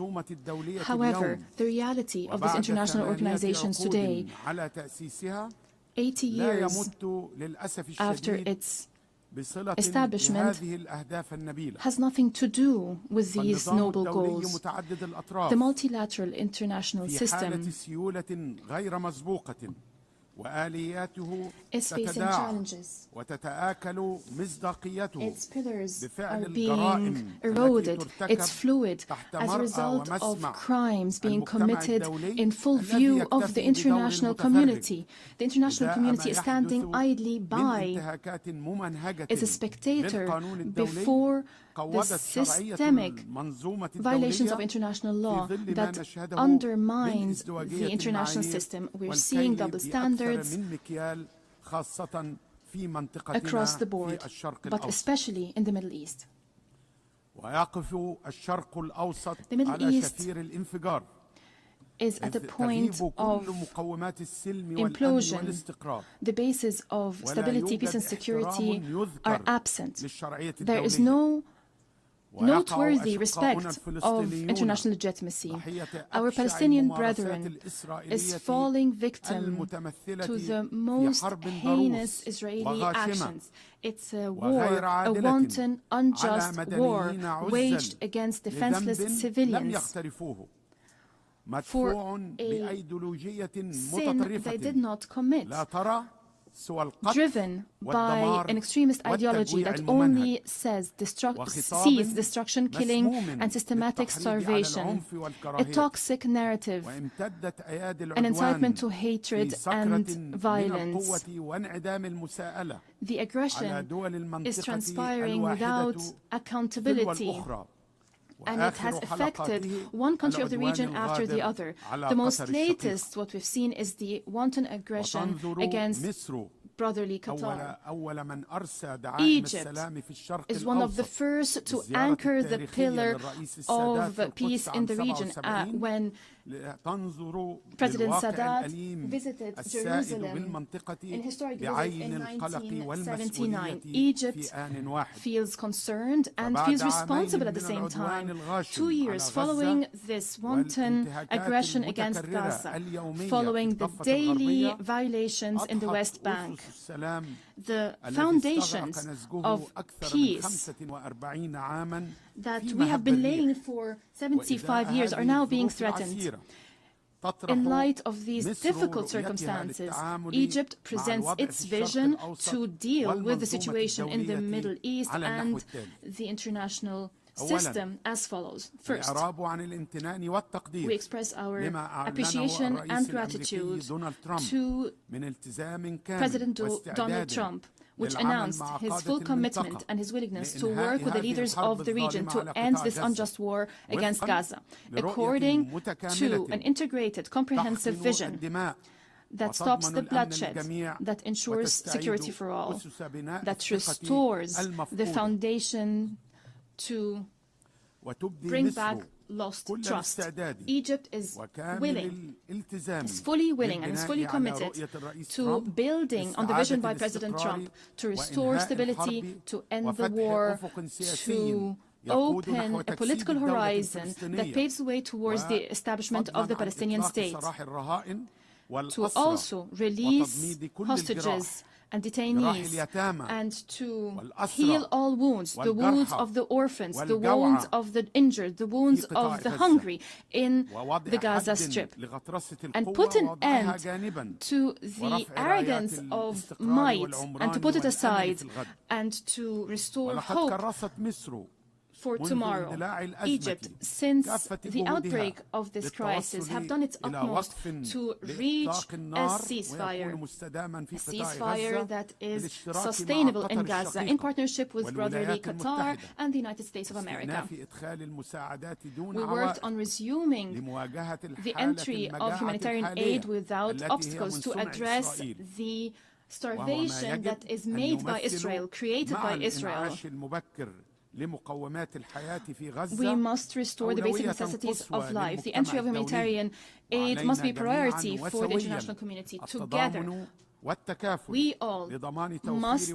V: However, the reality of these international organizations today, 80 years after its establishment has nothing to do with these noble goals. The multilateral international system is facing challenges. Its pillars are being eroded. It's fluid as a result of crimes being committed in full view of the international community. The international community is standing idly by as a spectator before the systemic violations of international law that undermines the international system. We're seeing double standards across the board, but especially in the Middle East. The Middle East is at the point of implosion. The basis of stability, peace and security are absent. There is no noteworthy respect of international legitimacy. Our Palestinian brethren is falling victim to the most heinous Israeli actions. It's a war, a wanton, unjust war waged against defenseless civilians for a sin they did not commit, driven by an extremist ideology that only sees destruction, killing, and systematic starvation, a toxic narrative, an incitement to hatred and violence. The aggression is transpiring without accountability, and it has affected one country of the region after the other. The most latest, what we've seen, is the wanton aggression against brotherly Qatar. Egypt is one of the first to anchor the pillar of peace in the region when President Sadat visited Jerusalem in historic visit in 1979. Egypt feels concerned and feels responsible at the same time. 2 years following this wanton aggression against Gaza, following the daily violations in the West Bank, the foundations of peace that we have been laying for 75 years are now being threatened. In light of these difficult circumstances, Egypt presents its vision to deal with the situation in the Middle East and the international system as follows. First, we express our appreciation and gratitude to President Donald Trump, which announced his full commitment and his willingness to work with the leaders of the region to end this unjust war against Gaza, according to an integrated, comprehensive vision that stops the bloodshed, that ensures security for all, that restores the foundation to bring back lost trust. Egypt is willing, is fully willing and is fully committed to building on the vision by President Trump to restore stability, to end the war, to open a political horizon that paves the way towards the establishment of the Palestinian state, to also release hostages and detainees, and to heal all wounds, the wounds of the orphans, the wounds of the injured, the wounds of the hungry in the Gaza Strip, and put an end to the arrogance of might, and to put it aside, and to restore hope for tomorrow. Egypt, since the outbreak of this crisis, have done its utmost to reach a ceasefire that is sustainable in Gaza, in partnership with brotherly Qatar and the United States of America. We worked on resuming the entry of humanitarian aid without obstacles to address the starvation that is made by Israel, created by Israel. We must restore the basic necessities of life. The entry of humanitarian aid must be a priority for the international community. Together, we all must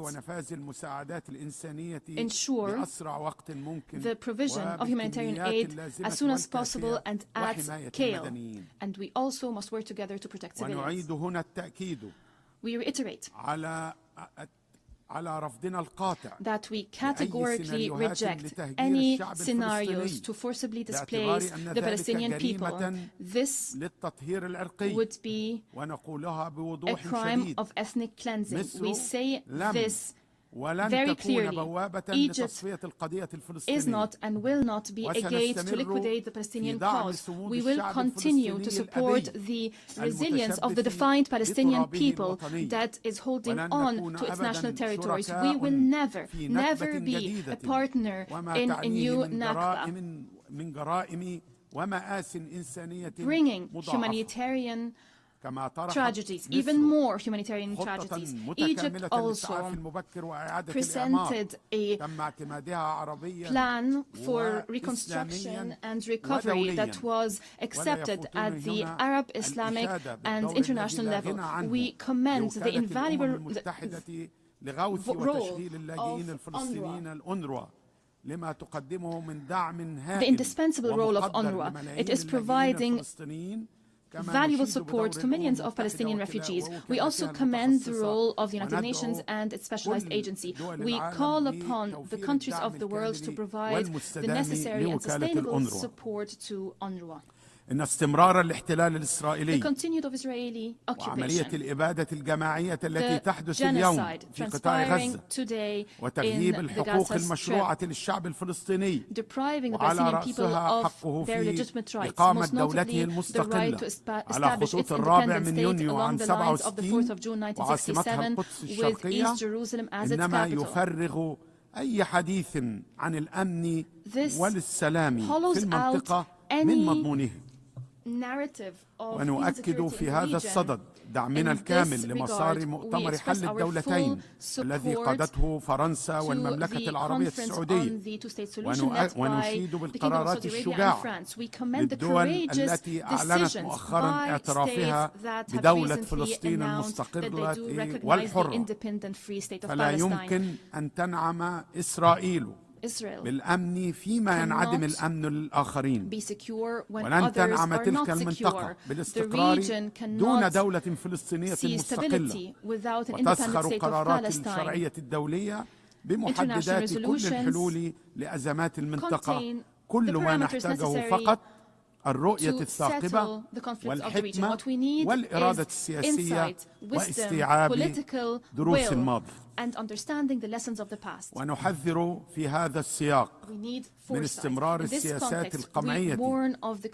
V: ensure the provision of humanitarian aid as soon as possible and at scale. And we also must work together to protect civilians. We reiterate that we categorically reject any scenarios to forcibly displace the Palestinian people. This would be a crime of ethnic cleansing. We say this very clearly. Egypt is not and will not be a gate to liquidate the Palestinian cause. We will continue to support the resilience of the defined Palestinian people that is holding on to its national territories. We will never be a partner in a new Nakba, bringing humanitarian tragedies, even more humanitarian tragedies. Egypt also presented a plan for reconstruction and recovery that was accepted at the Arab, Islamic and international level. We commend the invaluable role of UNRWA. The indispensable role of UNRWA. It is providing valuable support to millions of Palestinian refugees. We also commend the role of the United Nations and its specialized agency. We call upon the countries of the world to provide the necessary and sustainable support to UNRWA.
F: إن استمرار الاحتلال الإسرائيلي وعملية الإبادة الجماعية التي تحدث اليوم في قطاع غزة وتغييب الحقوق المشروعة للشعب الفلسطيني وعلى رأسها حقه في إقامة دولته المستقلة على خطوط الرابع من يونيو عام 67 وعاصمتها القدس الشرقية إنما يفرغ أي حديث عن الأمن والسلام في المنطقة من مضمونه. ونؤكد في هذا الصدد دعمنا الكامل لمسار مؤتمر حل الدولتين الذي قادته فرنسا والمملكة العربية السعودية ونشيد بالقرارات الشجاعة للدول التي أعلنت مؤخرا اعترافها بدولة فلسطين المستقلة والحرة. فلا يمكن أن تنعم إسرائيل بالأمن فيما ينعدم الأمن للآخرين، ولن تنعم تلك المنطقة بالاستقرار دون دولة فلسطينية مستقلة. وتسخر قرارات الشرعية الدولية بمحددات كل الحلول لأزمات المنطقة. كل ما نحتاجه فقط الرؤية الثاقبة والحكمة والإرادة السياسية واستيعاب دروس الماضي. ونحذر في هذا السياق من استمرار السياسات القمعية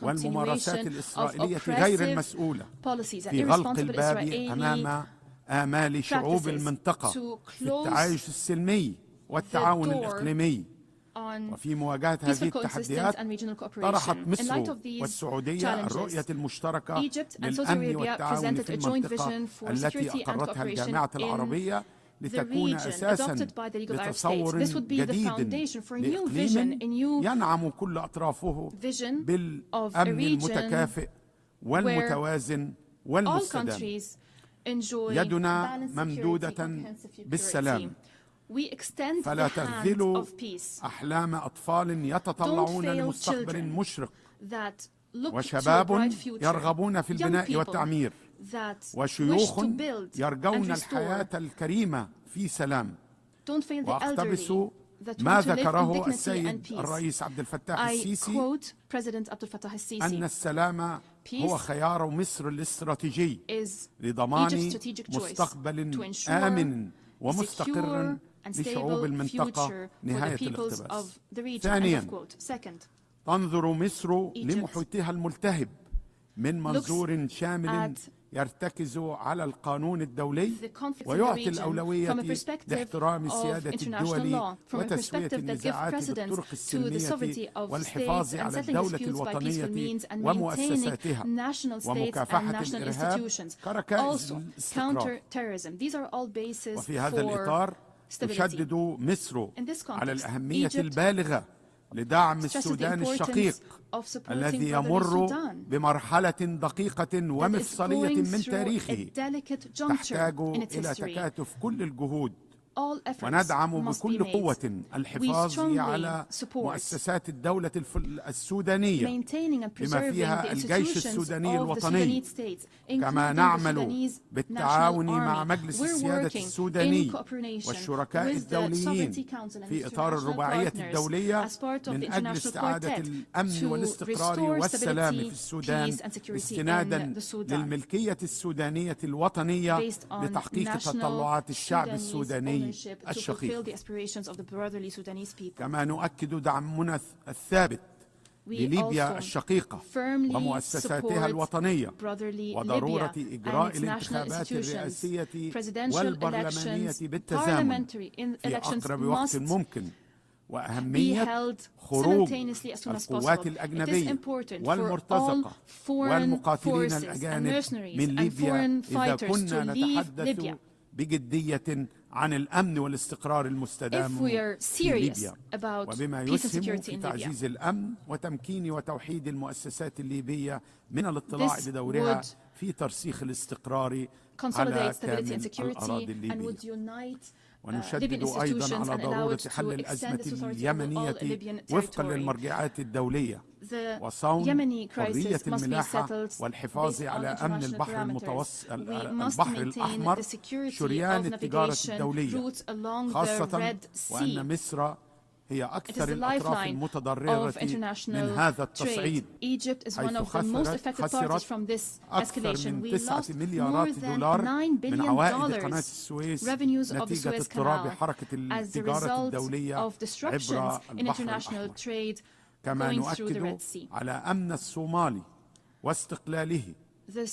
F: والممارسات الإسرائيلية غير المسؤولة في غلق الباب أمام آمال شعوب المنطقة في التعايش السلمي والتعاون الإقليمي. وفي مواجهة هذه التحديات طرحت مصر والسعودية الرؤية المشتركة للأمن والتعاون في المنطقة التي أقرتها الجامعة العربية لتكون أساساً لتصور جديد لإقليم ينعم كل أطرافه بالأمن المتكافئ والمتوازن والمستدام. يدنا ممدودة بالسلام، فلا تخذلوا أحلام أطفال يتطلعون لمستقبل مشرق، وشباب يرغبون في البناء والتعمير، وشيوخ يرجون الحياة الكريمة في سلام. وأقتبس ما ذكره السيد الرئيس عبد الفتاح السيسي أن السلام هو خيار مصر الاستراتيجي لضمان مستقبل آمن ومستقر لشعوب المنطقة نهاية الاقتباس. ثانيا، تنظر مصر لمحيطها الملتهب من منظور شامل يرتكز على القانون الدولي ويعطي الأولوية لاحترام سيادة الدول وتسوية النزاعات بالطرق السلمية والحفاظ على الدولة الوطنية ومؤسساتها ومكافحة الإرهاب كركائز الاستقرار. وفي هذا الإطار تشدد مصر على الأهمية البالغة لدعم السودان الشقيق الذي يمر بمرحلة دقيقة ومفصلية من تاريخه تحتاج إلى تكاتف كل الجهود وندعم بكل قوة الحفاظ على مؤسسات الدولة السودانية بما فيها الجيش السوداني الوطني، كما نعمل بالتعاون مع مجلس السيادة السوداني والشركاء الدوليين في إطار الرباعية الدولية من أجل استعادة الأمن والاستقرار والسلام في السودان استنادا للملكية السودانية الوطنية لتحقيق تطلعات الشعب السوداني الشقيق. كما نؤكد دعمنا الثابت لليبيا الشقيقة ومؤسساتها الوطنية وضرورة إجراء الانتخابات الرئاسية والبرلمانية بالتزامن في أقرب وقت ممكن، وأهمية خروج القوات الأجنبية والمرتزقة والمقاتلين الأجانب من ليبيا إذا كنا نتحدث بجدية عن الأمن والاستقرار المستدام في ليبيا، وبما يسهم في تعزيز الأمن وتمكين وتوحيد المؤسسات الليبية من الاطلاع بدورها في ترسيخ الاستقرار على كامل الأراضي الليبية. ونشدد أيضا على ضرورة حل الأزمة اليمنية وفقا للمرجعات الدولية وصون حرية الملاحة والحفاظ على أمن البحر الأحمر شريان التجارة الدولية، خاصة وأن مصر هي أكثر الأطراف المتضررة من هذا التصعيد، حيث خسرت أكثر من 9 مليارات دولار من عوائد قناة السويس نتيجة اضطراب حركة التجارة الدولية عبر البحر الأحمر. كما نؤكد على أمن الصومال واستقلاله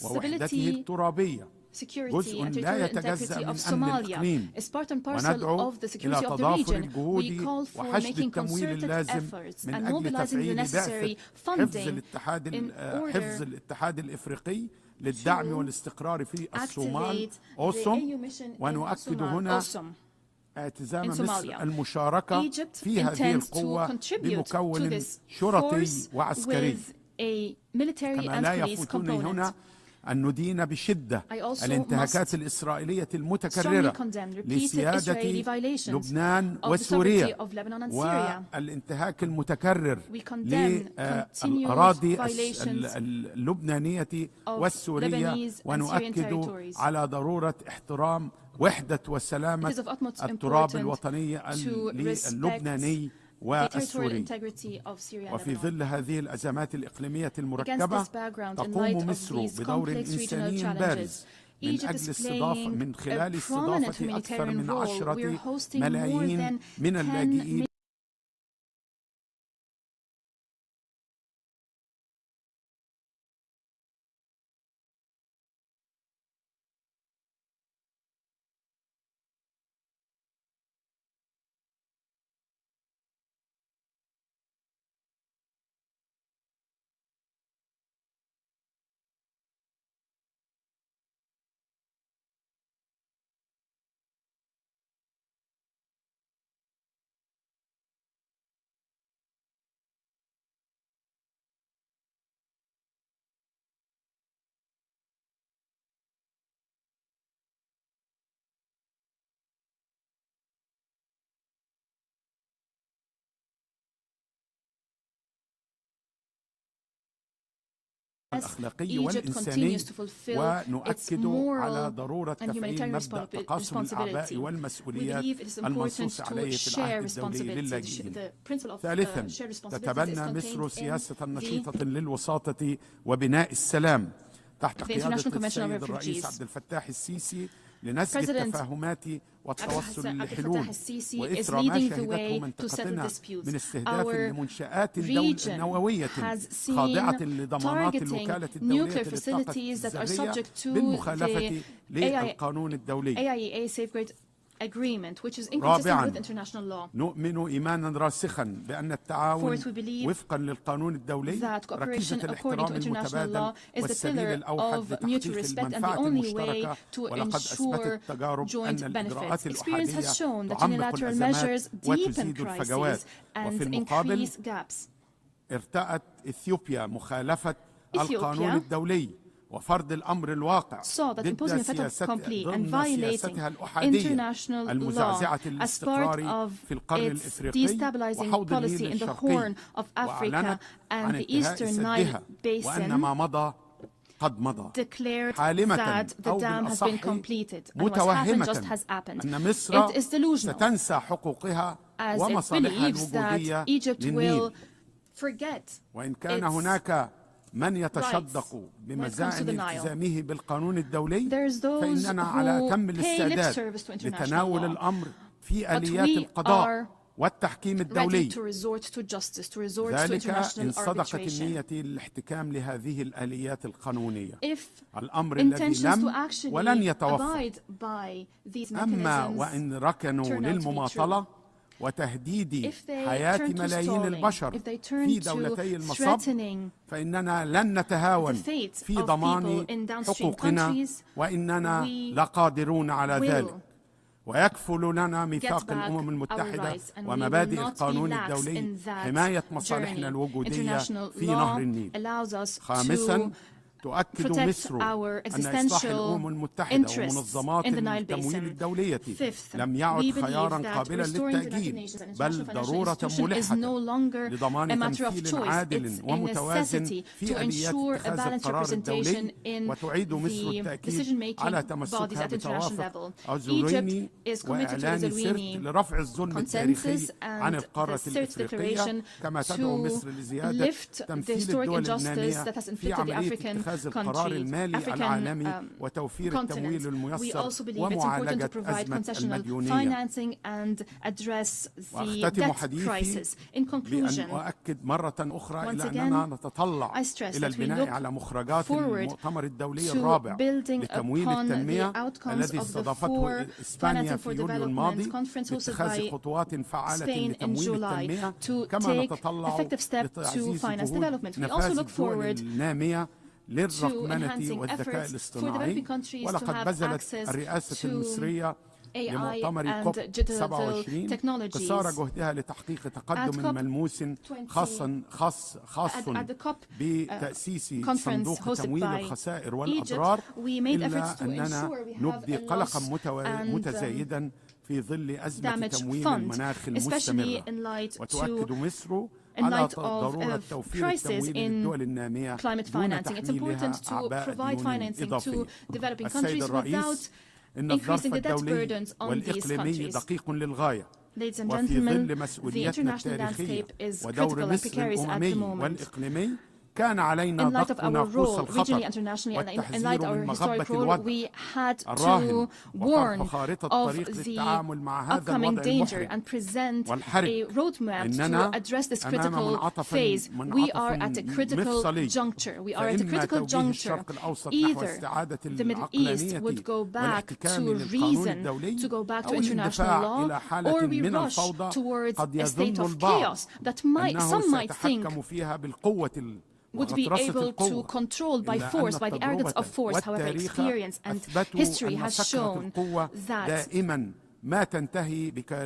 F: ووحدته الترابية، جزء لا يتجزأ من أمن الإقليم، وندعو إلى تضافر الجهود وحشد التمويل اللازم من أجل تفعيل بعثة حفظ الاتحاد الإفريقي للدعم والاستقرار في الصومال أوسوم. ونؤكد هنا اعتزام مصر المشاركة في هذه القوة بمكون شرطي وعسكري. كما لا يفوتني هنا أن ندين بشدة الانتهاكات الإسرائيلية المتكررة لسيادة لبنان وسوريا، والانتهاك المتكرر للأراضي اللبنانية والسورية. ونؤكد على ضرورة احترام وحدة وسلامة التراب الوطني اللبناني والسوري. وفي ظل هذه الأزمات الإقليمية المركبة تقوم مصر بدور إنساني بارز من خلال استضافة أكثر من 10 ملايين من اللاجئين الأخلاقي والإنساني. ونؤكد على ضرورة تفعيل مبدأ تقاسم الأعباء والمسؤوليات المنصوص عليه في العهد الدولي للاجئين. ثالثا، تتبنى مصر سياسة نشيطة للوساطة وبناء السلام تحت قيادة السيد الرئيس عبد الفتاح السيسي لنسج التفاهمات والتوصل لحلول، وإثر ما شهدته منطقتنا من استهداف لمنشآت نووية خاضعة لضمانات الوكالة الدولية للطاقة الذرية بالمخالفة للقانون الدولي. رابعا، نؤمن إيمانا راسخا بأن التعاون وفقا للقانون الدولي ركيزة الاحترام المتبادل والسبيل الأوحد لتحقيق المنفعة المشتركة. ولقد أثبتت التجارب أن الإجراءات الأحادية تعمق الأزمات وتزيد الفجوات. وفي المقابل ارتأت إثيوبيا مخالفة القانون الدولي
V: saw that imposing a fait accompli and violating international law as part of its destabilizing policy in the Horn of Africa and the Eastern Nile Basin, declared that the dam has been completed, and what happened just has happened. It is delusional, as it believes that Egypt will forget its rights when it comes to the Nile. There's those who pay lip service to international law, but we are ready to resort to justice, to resort to international arbitration. If intentions to actually abide by these mechanisms turn out to be true, if they turn to stalling, if they turn to threatening the fate of people in downstream countries, we will get back our rights, and we will not be lax in that journey. International law allows us to protect our existential interests in the Nile Basin. Fifth, we believe that restoring the United Nations and international financial institution is no longer a matter of choice. It's a necessity to ensure a balanced representation in the decision-making bodies at international level. Egypt is committed to the Zerwini consensus and the Sirte Declaration to lift the historic injustice that has inflicted the African continent. We also believe it's important to provide concessional financing and address the debt crisis. In conclusion, once again, I stress that we look forward to building upon the outcomes of the four Financing for Development conference hosted by Spain in July to take effective steps to finance development. We also look forward to enhancing efforts for developing countries to have access to AI and digital technologies. At the COP conference hosted by Egypt, we made efforts to ensure we have a loss and damage fund, especially in light of crisis in climate financing. It's important to provide financing to developing countries without increasing the debt burdens on these countries. Ladies and gentlemen, the international landscape is critical and precarious at the moment. In light of our role, regionally, internationally, and in light of our historic role, we had to warn of the upcoming danger and present a roadmap to address this critical phase. We are at a critical juncture. We are at a critical juncture. Either the Middle East would go back to reason, to go back to international law, or we rush towards a state of chaos that some might think would be able to control by force, by the arrogance of force. However, experience and history has shown that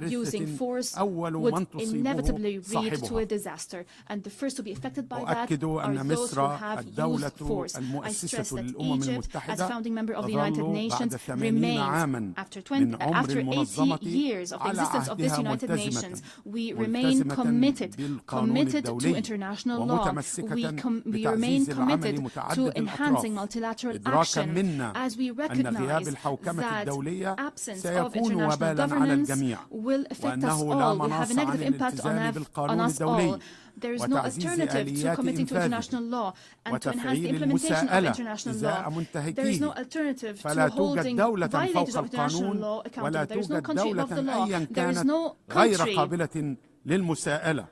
V: using force would inevitably lead to a disaster, and the first to be affected by that are those who have used force. I stress that Egypt, as a founding member of the United Nations, remains, after 80 years of the existence of this United Nations, we remain committed to international law. We remain committed to enhancing multilateral action, as we recognize that absence of international governance will affect us all, will have a negative impact on us all. There is no alternative to committing to international law and to enhance the implementation of international law. There is no alternative to holding violators of international law accountable. There is no country above the law. There is no country,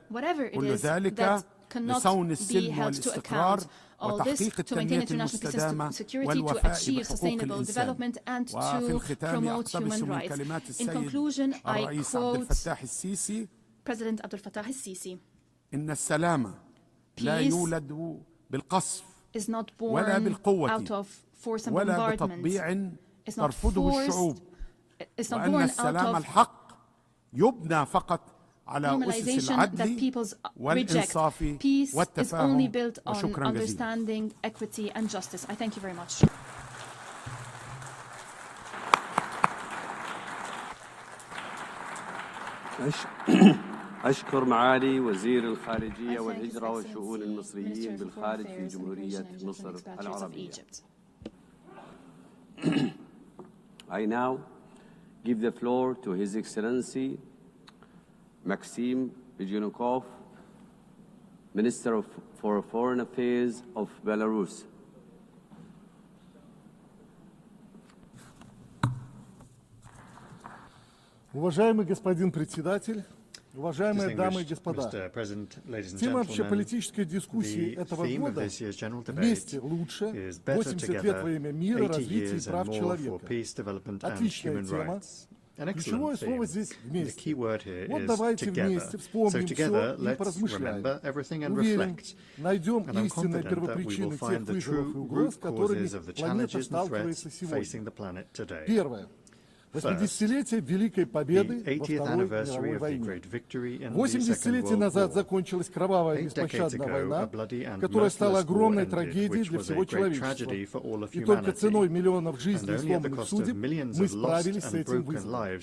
V: whatever it is, that cannot be held to account. All this to maintain international peace and security, to achieve sustainable development, and to promote human rights. In conclusion, I quote President Abdel Fattah al-Sisi: Peace is not born out of force and bombardment. It's not forced. It's not born out of normalization that peoples reject. Peace is only built on understanding, equity, and justice. I thank you very much.
D: أشكر معالي وزير الخارجية والهجرة والشؤون المصريين بالخارج في جمهورية مصر العربية. I now give the floor to His Excellency Maxim Jaishankar, Minister for Foreign Affairs of Belarus.
G: Уважаемый господин председатель, уважаемые дамы и господа, тема общеполитической дискуссии этого года «Вместе лучше. 80 лет во имя мира, развития и прав человека». Отличная тема. Ключевое слово здесь «вместе». Вот давайте вместе вспомним все и поразмышляем. Уверен, найдем истинные первопричины тех вызовов и угроз, с которыми планета сталкивается сегодня. Первое. 80-летие Великой Победы во Второй мировой войне. 80 лет назад закончилась кровавая беспощадная война, которая стала огромной трагедией для всего человечества. И только ценой миллионов жизней и сломанных судеб мы справились с этим вызовом.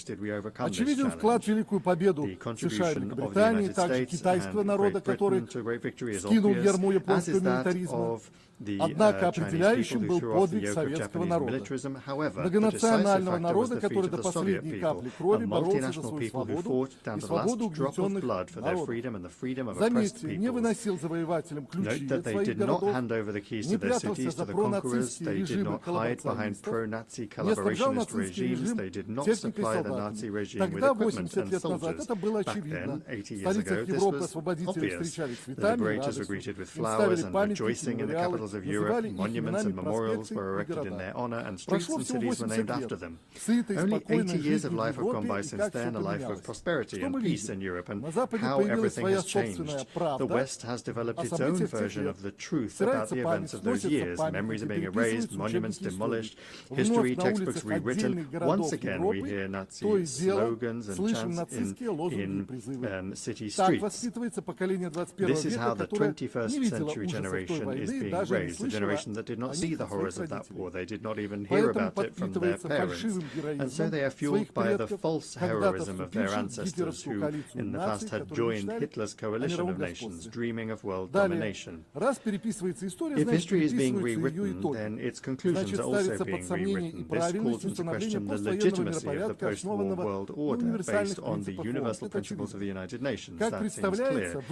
G: Очевиден вклад в Великую Победу США и Великобритании, также китайского народа, который скинул ярмо японского милитаризма. Однако определяющим был подвиг советского народа, многонационального народа, который до последней капли крови боролся за свою свободу и свободу угнетенных народов. Заметьте, не выносил завоевателям ключи от своих городов, не прятался за пронацистские режимы коллаборационистов, не снабжал нацистский режим техникой и солдатами. Тогда, 80 лет назад, это было очевидно. В столицах Европы освободители встречались цветами и радостью, им ставили памятники, мемориалы,
Q: of Europe, monuments and memorials were erected in their honor, and streets and cities were named after them. Only 80 years of life have gone by since then, a life of prosperity and peace in Europe, and how everything has changed. The West has developed its own version of the truth about the events of those years. Memories are being erased, monuments demolished, history textbooks rewritten. Once again, we hear Nazi slogans and chants in city streets. This is how the 21st century generation is being raised. The generation that did not see the horrors of that war. They did not even hear about it from their parents. And so they are fueled by the false heroism of their ancestors who in the past had joined Hitler's coalition of nations, dreaming of world domination. If history is being rewritten, then its conclusions are also being rewritten. This calls into question the legitimacy of the post-war world order based on the universal principles of the United Nations. That seems clear.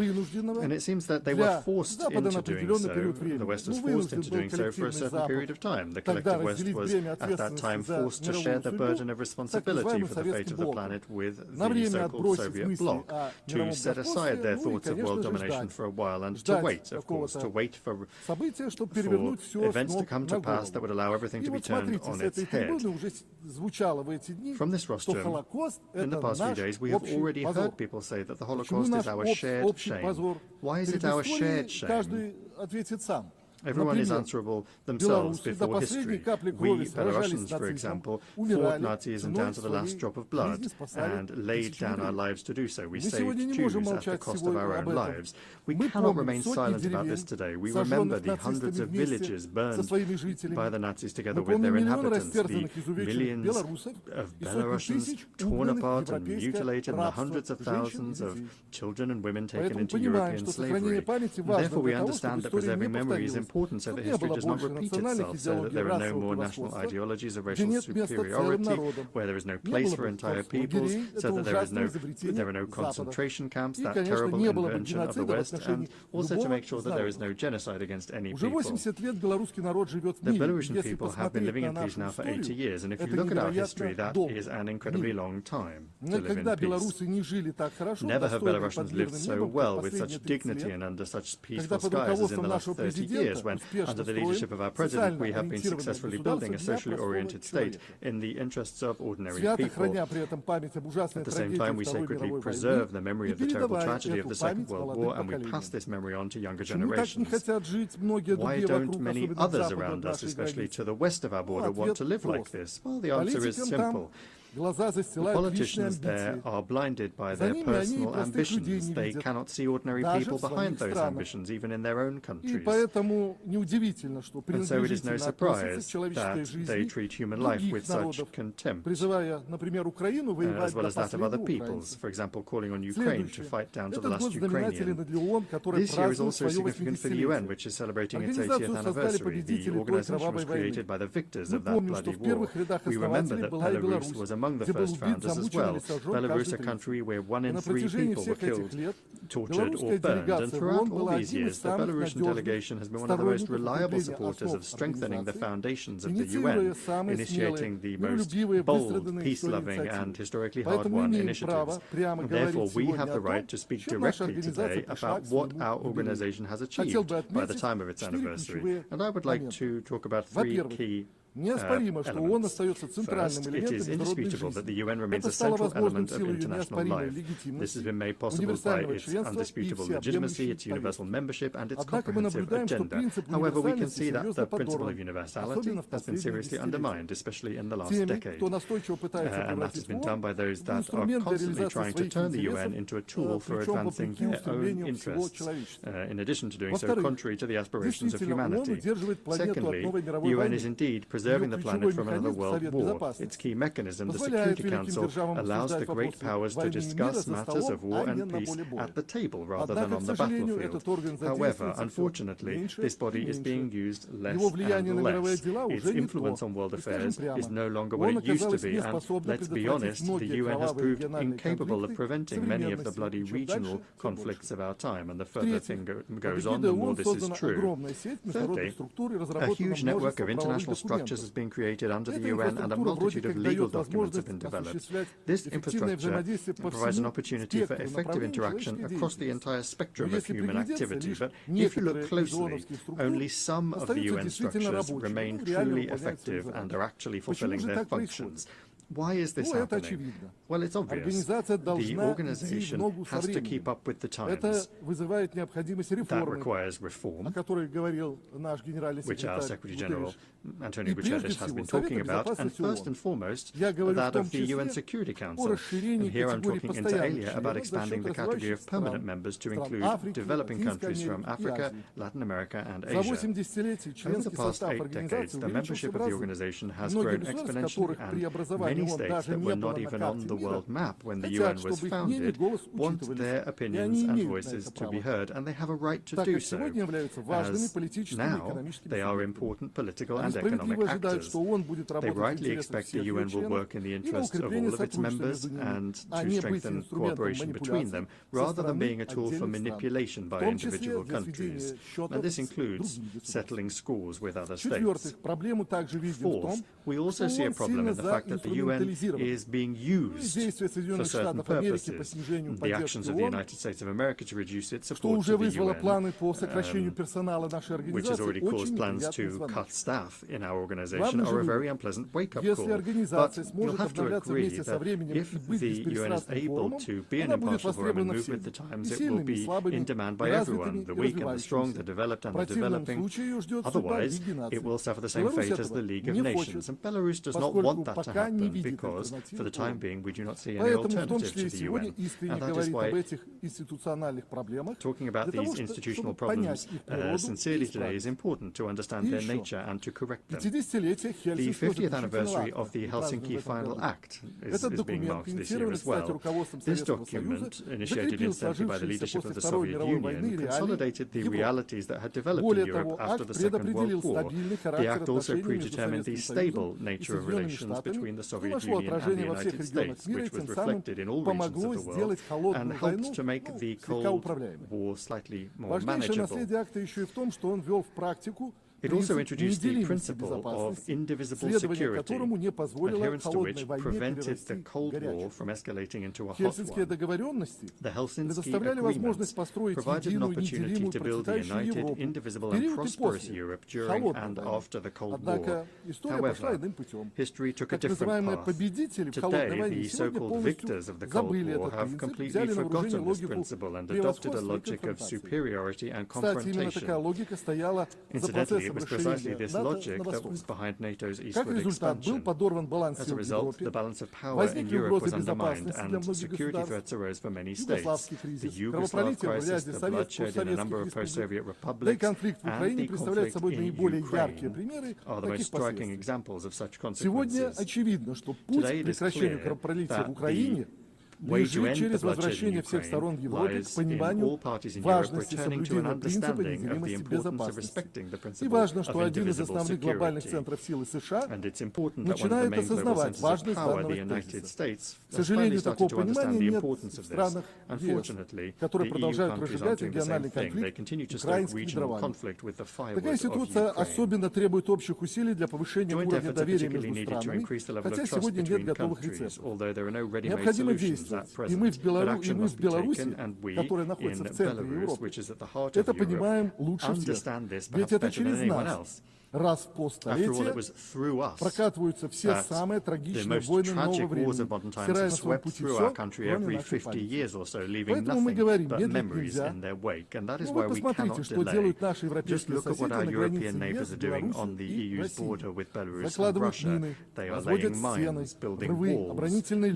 Q: And it seems that they were forced into doing so. The West was forced into doing so for a certain period of time. The collective West was at that time forced to share the burden of responsibility for the fate of the planet with the so-called Soviet bloc, to set aside their thoughts of world domination for a while and to wait, of course, to wait for events to come to pass that would allow everything to be turned on its head. From this rostrum, in the past few days, we have already heard people say that the Holocaust is our shared shame. Why is it our shared shame? Everyone is answerable themselves before history. We, Belarusians, for example, fought Nazism down to the last drop of blood and laid down our lives to do so. We saved Jews at the cost of our own lives. We cannot remain silent about this today. We remember the hundreds of villages burned by the Nazis together with their inhabitants, the millions of Belarusians torn apart and mutilated, and the hundreds of thousands of children and women taken into European slavery. Therefore, we understand that preserving memory is important so that history does not repeat itself, so that there are no more national ideologies of racial superiority, where there is no place for entire peoples, so that there are no concentration camps, that terrible invention of the West, and also to make sure that there is no genocide against any people. The Belarusian people have been living in peace now for 80 years, and if you look at our history, that is an incredibly long time to live in peace. Never have Belarusians lived so well, with such dignity and under such peaceful skies as in the last 30 years, when, under the leadership of our president, we have been successfully building a socially oriented state in the interests of ordinary people. At the same time, we sacredly preserve the memory of the terrible tragedy of the Second World War, and we pass this memory on to younger generations. Why don't many others around us, especially to the west of our border, want to live like this? Well, the answer is simple. The politicians there are blinded by their personal ambitions. They cannot see ordinary people behind those ambitions, even in their own countries. And so it is no surprise that they treat human life with such contempt, as well as that of other peoples, for example, calling on Ukraine to fight down to the last Ukrainian. This year is also significant for the UN, which is celebrating its 80th anniversary. The organization was created by the victors of that bloody war. We remember that Belarus was among the first founders as well. Belarus, a country where 1 in 3 people were killed, tortured or burned. And throughout all these years, the Belarusian delegation has been one of the most reliable supporters of strengthening the foundations of the UN, initiating the most bold, peace-loving and historically hard-won initiatives. And therefore, we have the right to speak directly today about what our organization has achieved by the time of its anniversary. And I would like to talk about 3 key elements. First, it is indisputable that the UN remains a central element of international life. This has been made possible by its undisputable legitimacy, its universal membership, and its comprehensive agenda. However, we can see that the principle of universality has been seriously undermined, especially in the last decade. And that has been done by those that are constantly trying to turn the UN into a tool for advancing their own interests, in addition to doing so contrary to the aspirations of humanity. Secondly, the UN is indeed preserving the planet from another world war. Its key mechanism, the Security Council, allows the great powers to discuss matters of war and peace at the table rather than on the battlefield. However, unfortunately, this body is being used less and less. Its influence on world affairs is no longer what it used to be, and let's be honest, the UN has proved incapable of preventing many of the bloody regional conflicts of our time, and the further thing goes on, the more this is true. Thirdly, a huge network of international structures has been created under the UN, and a multitude of legal documents have been developed. This infrastructure provides an opportunity for effective interaction across the entire spectrum of human activity. But if you look closely, only some of the UN structures remain truly effective and are actually fulfilling their functions. Why is this happening? Well, it's obvious. The organization has to keep up with the times. That requires reform, which our Secretary General Antonio Guterres has been talking about, and first and foremost, that of the UN Security Council. And here I'm talking inter alia about expanding the category of permanent members to include developing countries from Africa, Latin America, and Asia. Over the past 8 decades, the membership of the organization has grown exponentially, and many states that were not even on the world map when the UN was founded want their opinions and voices to be heard, and they have a right to do so, as now they are important political and economic actors. They rightly expect the UN will work in the interests of all of its members and to strengthen cooperation between them, rather than being a tool for manipulation by individual countries. And this includes settling scores with other states. Fourth, we also see a problem in the fact that the UN is being used for certain purposes. The actions of the United States of America to reduce its support to the UN, which has already caused plans to cut staff in our organization, are a very unpleasant wake-up call. But you'll have to agree that if the UN is able to be an impartial forum and move with the times, it will be in demand by everyone, the weak and the strong, the developed and the developing. Otherwise, it will suffer the same fate as the League of Nations. And Belarus does not want that to happen, because for the time being we do not see any alternative to the UN. And that is why talking about these institutional problems sincerely today is important to understand their nature and to correct them. The 50th anniversary of the Helsinki Final Act is being marked this year as well. This document, initiated incidentally by the leadership of the Soviet Union, consolidated the realities that had developed in Europe after the Second World War. The Act also predetermined the stable nature of relations between the Soviet Union and the United States, which was reflected in all regions of the world and helped to make the Cold War slightly more manageable. It also introduced the principle of indivisible security, adherence to which prevented the Cold War from escalating into a hot one. The Helsinki Agreement provided an opportunity to build a united, indivisible and prosperous Europe during and after the Cold War. However, history took a different path. Today, the so-called victors of the Cold War have completely forgotten this principle and adopted a logic of superiority and confrontation. Incidentally, it was precisely this logic that was behind NATO's eastward expansion. As a result, the balance of power in Europe was undermined, and security threats arose for many states. The Yugoslav crisis, the bloodshed in a number of post-Soviet republics, and the conflict in Ukraine are the most striking examples of such consequences. Today it is clear that the way to end the bloodshed in Ukraine lies in all parties in Europe returning to an understanding of the importance of respecting the principles of indivisible security. And it's important that one of the main global centers of power, the United States, has finally started to understand the importance of this. Unfortunately, the EU countries aren't doing the same thing. They continue to stoke regional conflict with the firewood of Ukraine. Joint efforts are particularly needed to increase the level of trust between countries, although there are no ready-made solutions at present. But action must be taken, and we in Belarus, which is at the heart of Europe, understand this perhaps better than anyone else. After all, it was through us that the most tragic wars of modern times have swept through our country every 50 years or so, leaving nothing but memories in their wake. And that is why we cannot delay. Just look at what our European neighbours are doing on the EU's border with Belarus and Russia. They are laying mines, building walls,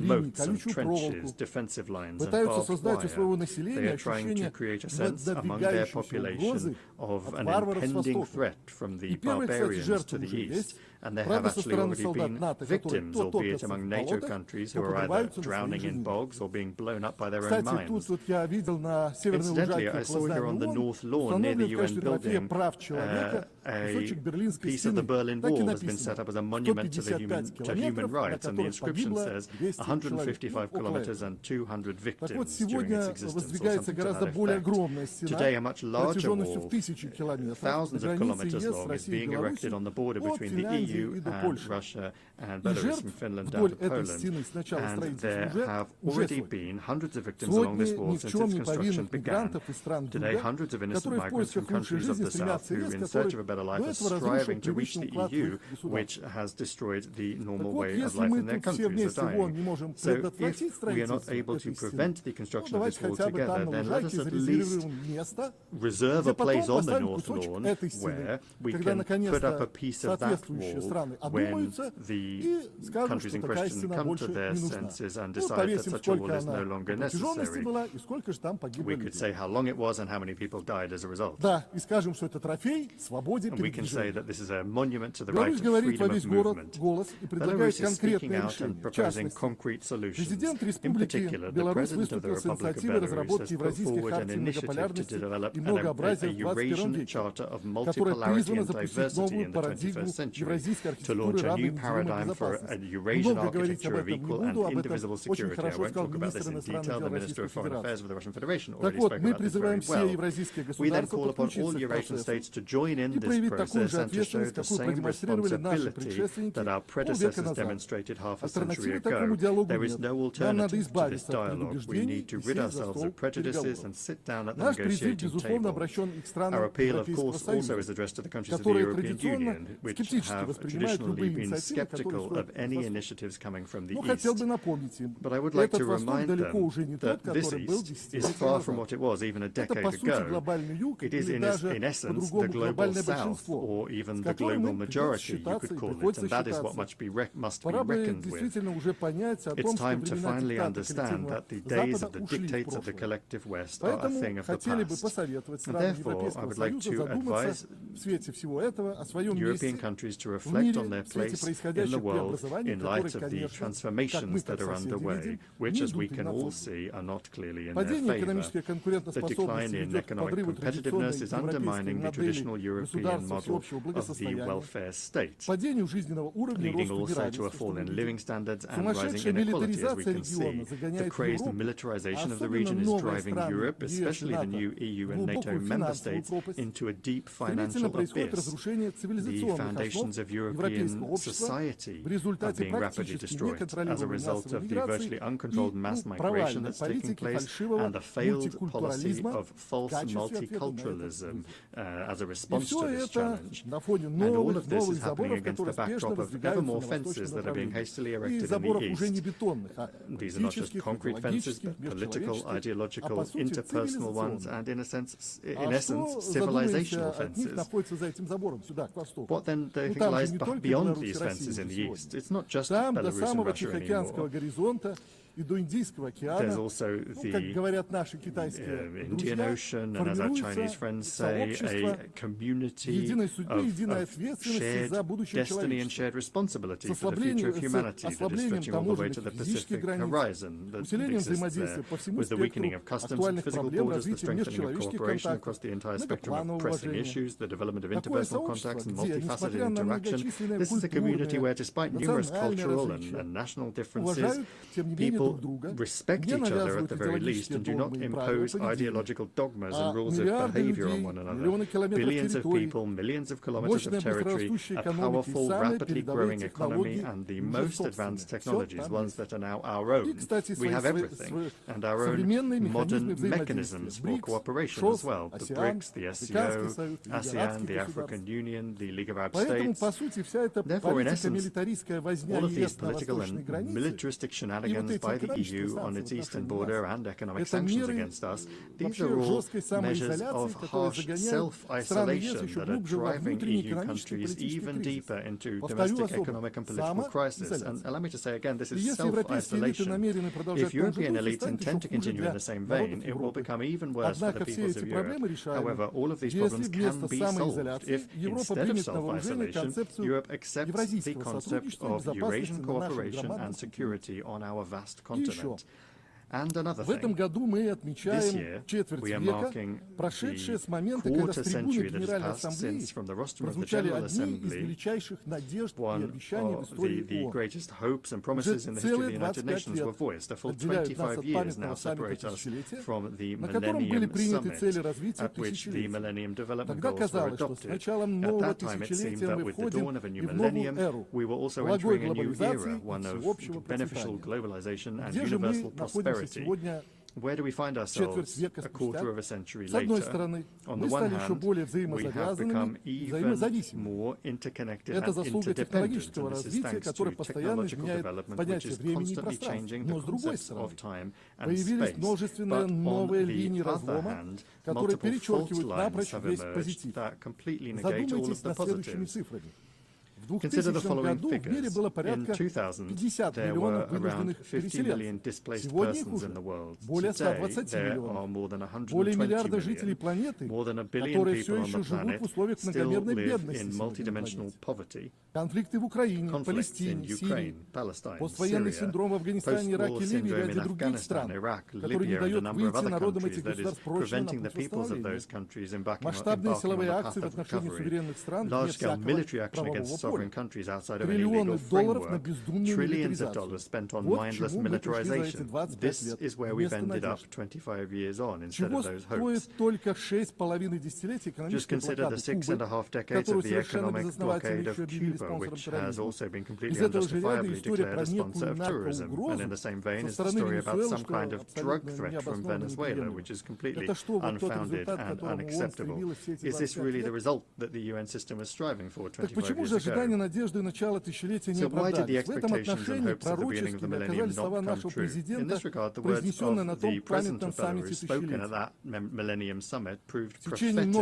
Q: moats and trenches, defensive lines and barbed wire. They are trying to create a sense among their population of an impending threat from the barbarians to the east, and there have actually already been victims, albeit among NATO countries, who are either drowning in bogs or being blown up by their own mines. Incidentally, I saw here on the North Lawn near the UN building a piece of the Berlin Wall has been set up as a monument to human rights, and the inscription says 155 kilometers and 200 victims during its existence, or something to that effect. Today, a much larger wall, thousands of kilometers long, is being erected on the border between the EU and Russia and Belarus, from Finland down to Poland, and there have already been hundreds of victims along this wall since its construction began. Today, hundreds of innocent migrants from countries of the south who, in search of a better life, are striving to reach the EU, which has destroyed the normal way of life in their countries, are dying. So if we are not able to prevent the construction of this wall together, then let us at least reserve a place on the North Lawn where we can put up a piece of that wall when the countries in question come to their senses and decide that such a wall is no longer necessary. We could say how long it was and how many people died as a result. And we can say that this is a monument to the right of freedom of movement. Belarus is speaking out and proposing concrete solutions. In particular, the President of the Republic of Belarus has put forward an initiative to develop a Eurasian Charter of Multipolarity and Diversity in the 21st century, to launch a new paradigm for a Eurasian architecture of equal and indivisible security. I won't talk about this in detail. The Minister of Foreign Affairs of the Russian Federation already spoke about this very well. We then call upon all Eurasian states to join in this process and to show the same responsibility that our predecessors demonstrated half a century ago. There is no alternative to this dialogue. We need to rid ourselves of prejudices and sit down at the negotiating table. Our appeal, of course, also is addressed to the countries of the European Union, which have traditionally been skeptical of any initiatives coming from the East. But I would like to remind them that this East is far from what it was even a decade ago. It is, in essence, the global South, or even the global majority, you could call it, and that is what must be reckoned with. It's time to finally understand that the days of the dictates of the collective West are a thing of the past. And therefore, I would like to advise European countries to reflect on their place in the world in light of the transformations that are underway, which, as we can all see, are not clearly in their favour. The decline in economic competitiveness is undermining the traditional European model of the welfare state, leading also to a fall in living standards and rising inequality, as we can see. The crazed militarization of the region is driving Europe, especially the new EU and NATO member states, into a deep financial abyss. The foundations of European society are being rapidly destroyed as a result of the virtually uncontrolled mass migration that's taking place and the failed policy of false multiculturalism as a response to this challenge. And all of this is happening against the backdrop of ever more fences that are being hastily erected in the East. These are not just concrete fences, but political, ideological, interpersonal ones, and in essence, civilizational fences. what then do you think lies beyond these fences in the east? It's not just Belarus and Russia anymore. There's also the Indian Ocean, and as our Chinese friends say, a community of shared destiny and shared responsibility for the future of humanity that is stretching all the way to the Pacific horizon that exists there, with the weakening of customs and physical borders, the strengthening of cooperation across the entire spectrum of pressing issues, the development of interpersonal contacts and multifaceted interaction. This is a community where, despite numerous cultural and national differences, people respect each other at the very least and do not impose ideological dogmas and rules of behavior on one another. Billions of people, millions of kilometers of territory, a powerful, rapidly growing economy, and the most advanced technologies, ones that are now our own. We have everything, and our own modern mechanisms for cooperation as well. The BRICS, the SCO, ASEAN, the African Union, the League of Arab States. Therefore, in essence, all of these political and militaristic shenanigans by the EU on its eastern border and economic sanctions against us, these are all measures of harsh self-isolation that are driving EU countries even deeper into domestic economic and political crisis. And allow me to say again, this is self-isolation. If European elites intend to continue in the same vein, it will become even worse for the peoples of Europe. However, all of these problems can be solved if, instead of self-isolation, Europe accepts the concept of Eurasian cooperation and security on our vast continent. And another thing, this year we are marking the quarter century that has passed since, from the rostrum of the General Assembly, one of the greatest hopes and promises in the history of the United Nations were voiced. A full 25 years now separate us from the Millennium Summit, at which the Millennium Development Goals were adopted. At that time, it seemed that with the dawn of a new millennium, we were also entering a new era, one of beneficial globalization and universal prosperity. Where do we find ourselves a quarter of a century later? On the one hand, we have become even more interconnected and interdependent, and this is thanks to technological development, which is constantly changing the concepts of time and space. But on the other hand, multiple fault lines have emerged that completely negate all of the positives. Consider the following figures. In 2000, there were around 50 million displaced persons in the world. Today, there are more than 120 million. More than 1 billion people on the planet still live in multidimensional poverty. Conflicts in Ukraine, Palestine, Syria, post-war syndrome in Afghanistan, Iraq, Libya, and a number of other countries that is preventing the peoples of those countries embarking on the path of recovery. Large-scale military action against sovereign countries outside of any legal framework, trillions of dollars spent on mindless militarization. This is where we've ended up 25 years on instead of those hopes. Just consider the 6.5 decades of the economic blockade of Cuba, which has also been completely unjustifiably declared a sponsor of terrorism. And in the same vein is the story about some kind of drug threat from Venezuela, which is completely unfounded and unacceptable. Is this really the result that the UN system was striving for 25 years ago? So why did the expectations and hopes at the beginning of the millennium not come true? In this regard, the words of the President of Belarus spoken at that Millennium Summit proved prophetic.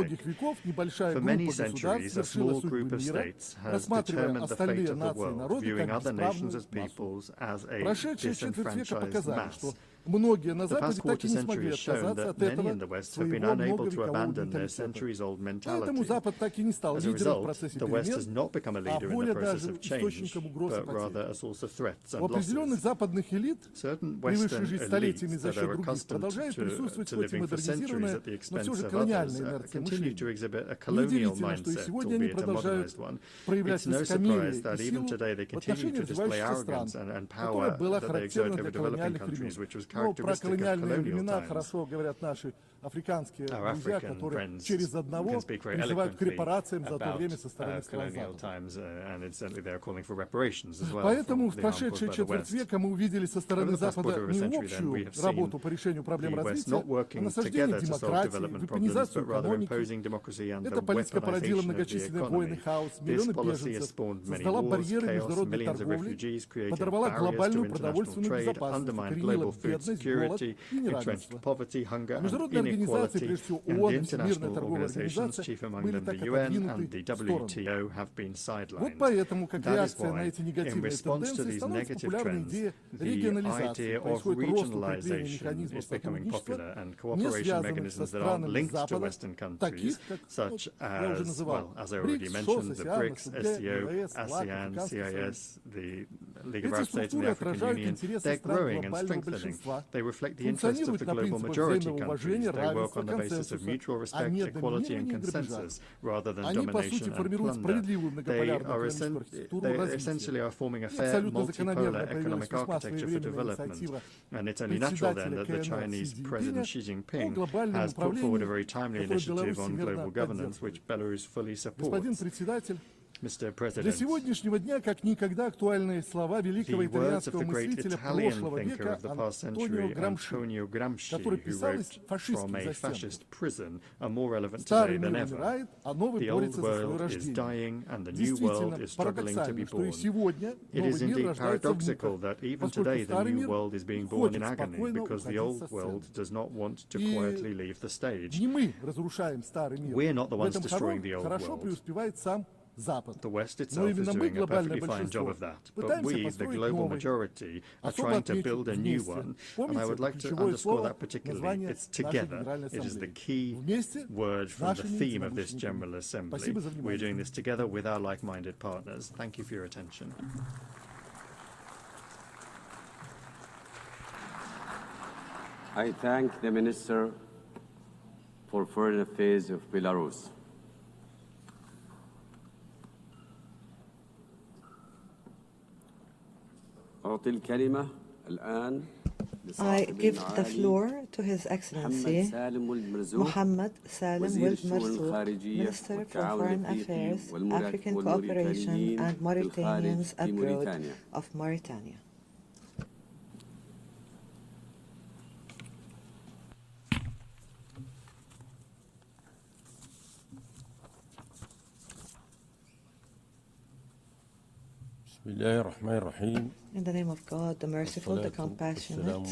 Q: For many centuries, a small group of states has determined the fate of the world, viewing other nations as peoples as a disenfranchised mass. The past quarter century has shown that many in the West have been unable to abandon their centuries-old mentality. As a result, the West has not become a leader in the process of change, but rather a source of threats and losses. Certain Western elites that are accustomed to living for centuries at the expense of others continue to exhibit a colonial mindset, albeit a modernized one. It's no surprise that even today they continue to display arrogance and power that they exert over developing countries, which was characteristic of colonial times. Our African friends can speak very eloquently about colonial times, and it's certainly they're calling for reparations as well. Поэтому в прошедшие четверть века мы увидели со стороны Запада не общую работу по решению проблем развития, а насаждение демократии, вепонизацию экономики. Эта политика породила многочисленные войны, хаос, миллионы беженцев, создала барьеры международной торговли, подорвала глобальную продовольственную безопасность, укоренила бедность, голод и неравенство. Международные equality, and the international organizations, chief among them the UN and the WTO, have been sidelined. That is why, in response to these negative trends, the idea of regionalization is becoming popular, and cooperation mechanisms that aren't linked to Western countries, such as, well, as I already mentioned, the BRICS, SCO, ASEAN, CIS, the League of Arab States and the African Union, they're growing and strengthening. They reflect the interests of the global majority countries. They work on the basis of mutual respect, equality and consensus, rather than domination and plunder. They essentially are forming a fair, multipolar economic architecture for development. And it's only natural then that the Chinese President Xi Jinping has put forward a very timely initiative on global governance, which Belarus fully supports. Mr. President, the words of the great Italian thinker of the past century, Antonio Gramsci, who wrote, "From a fascist prison," are more relevant today than ever. The old world is dying and the new world is struggling to be born. It is indeed paradoxical that even today the new world is being born in agony because the old world does not want to quietly leave the stage. We're not the ones destroying the old world. The West itself is doing a perfectly fine job of that. But we, the global majority, are trying to build a new one. And I would like to underscore that particularly. It's together. It is the key word from the theme of this General Assembly. We're doing this together with our like-minded partners. Thank you for your attention.
D: I thank the Minister for Foreign Affairs of Belarus.
H: I give the floor to His Excellency Mohammed Salim Wuld Marzouk, Minister for Foreign Affairs, African Cooperation and Mauritanians Abroad of Mauritania. In the name of God, the merciful, the compassionate. Your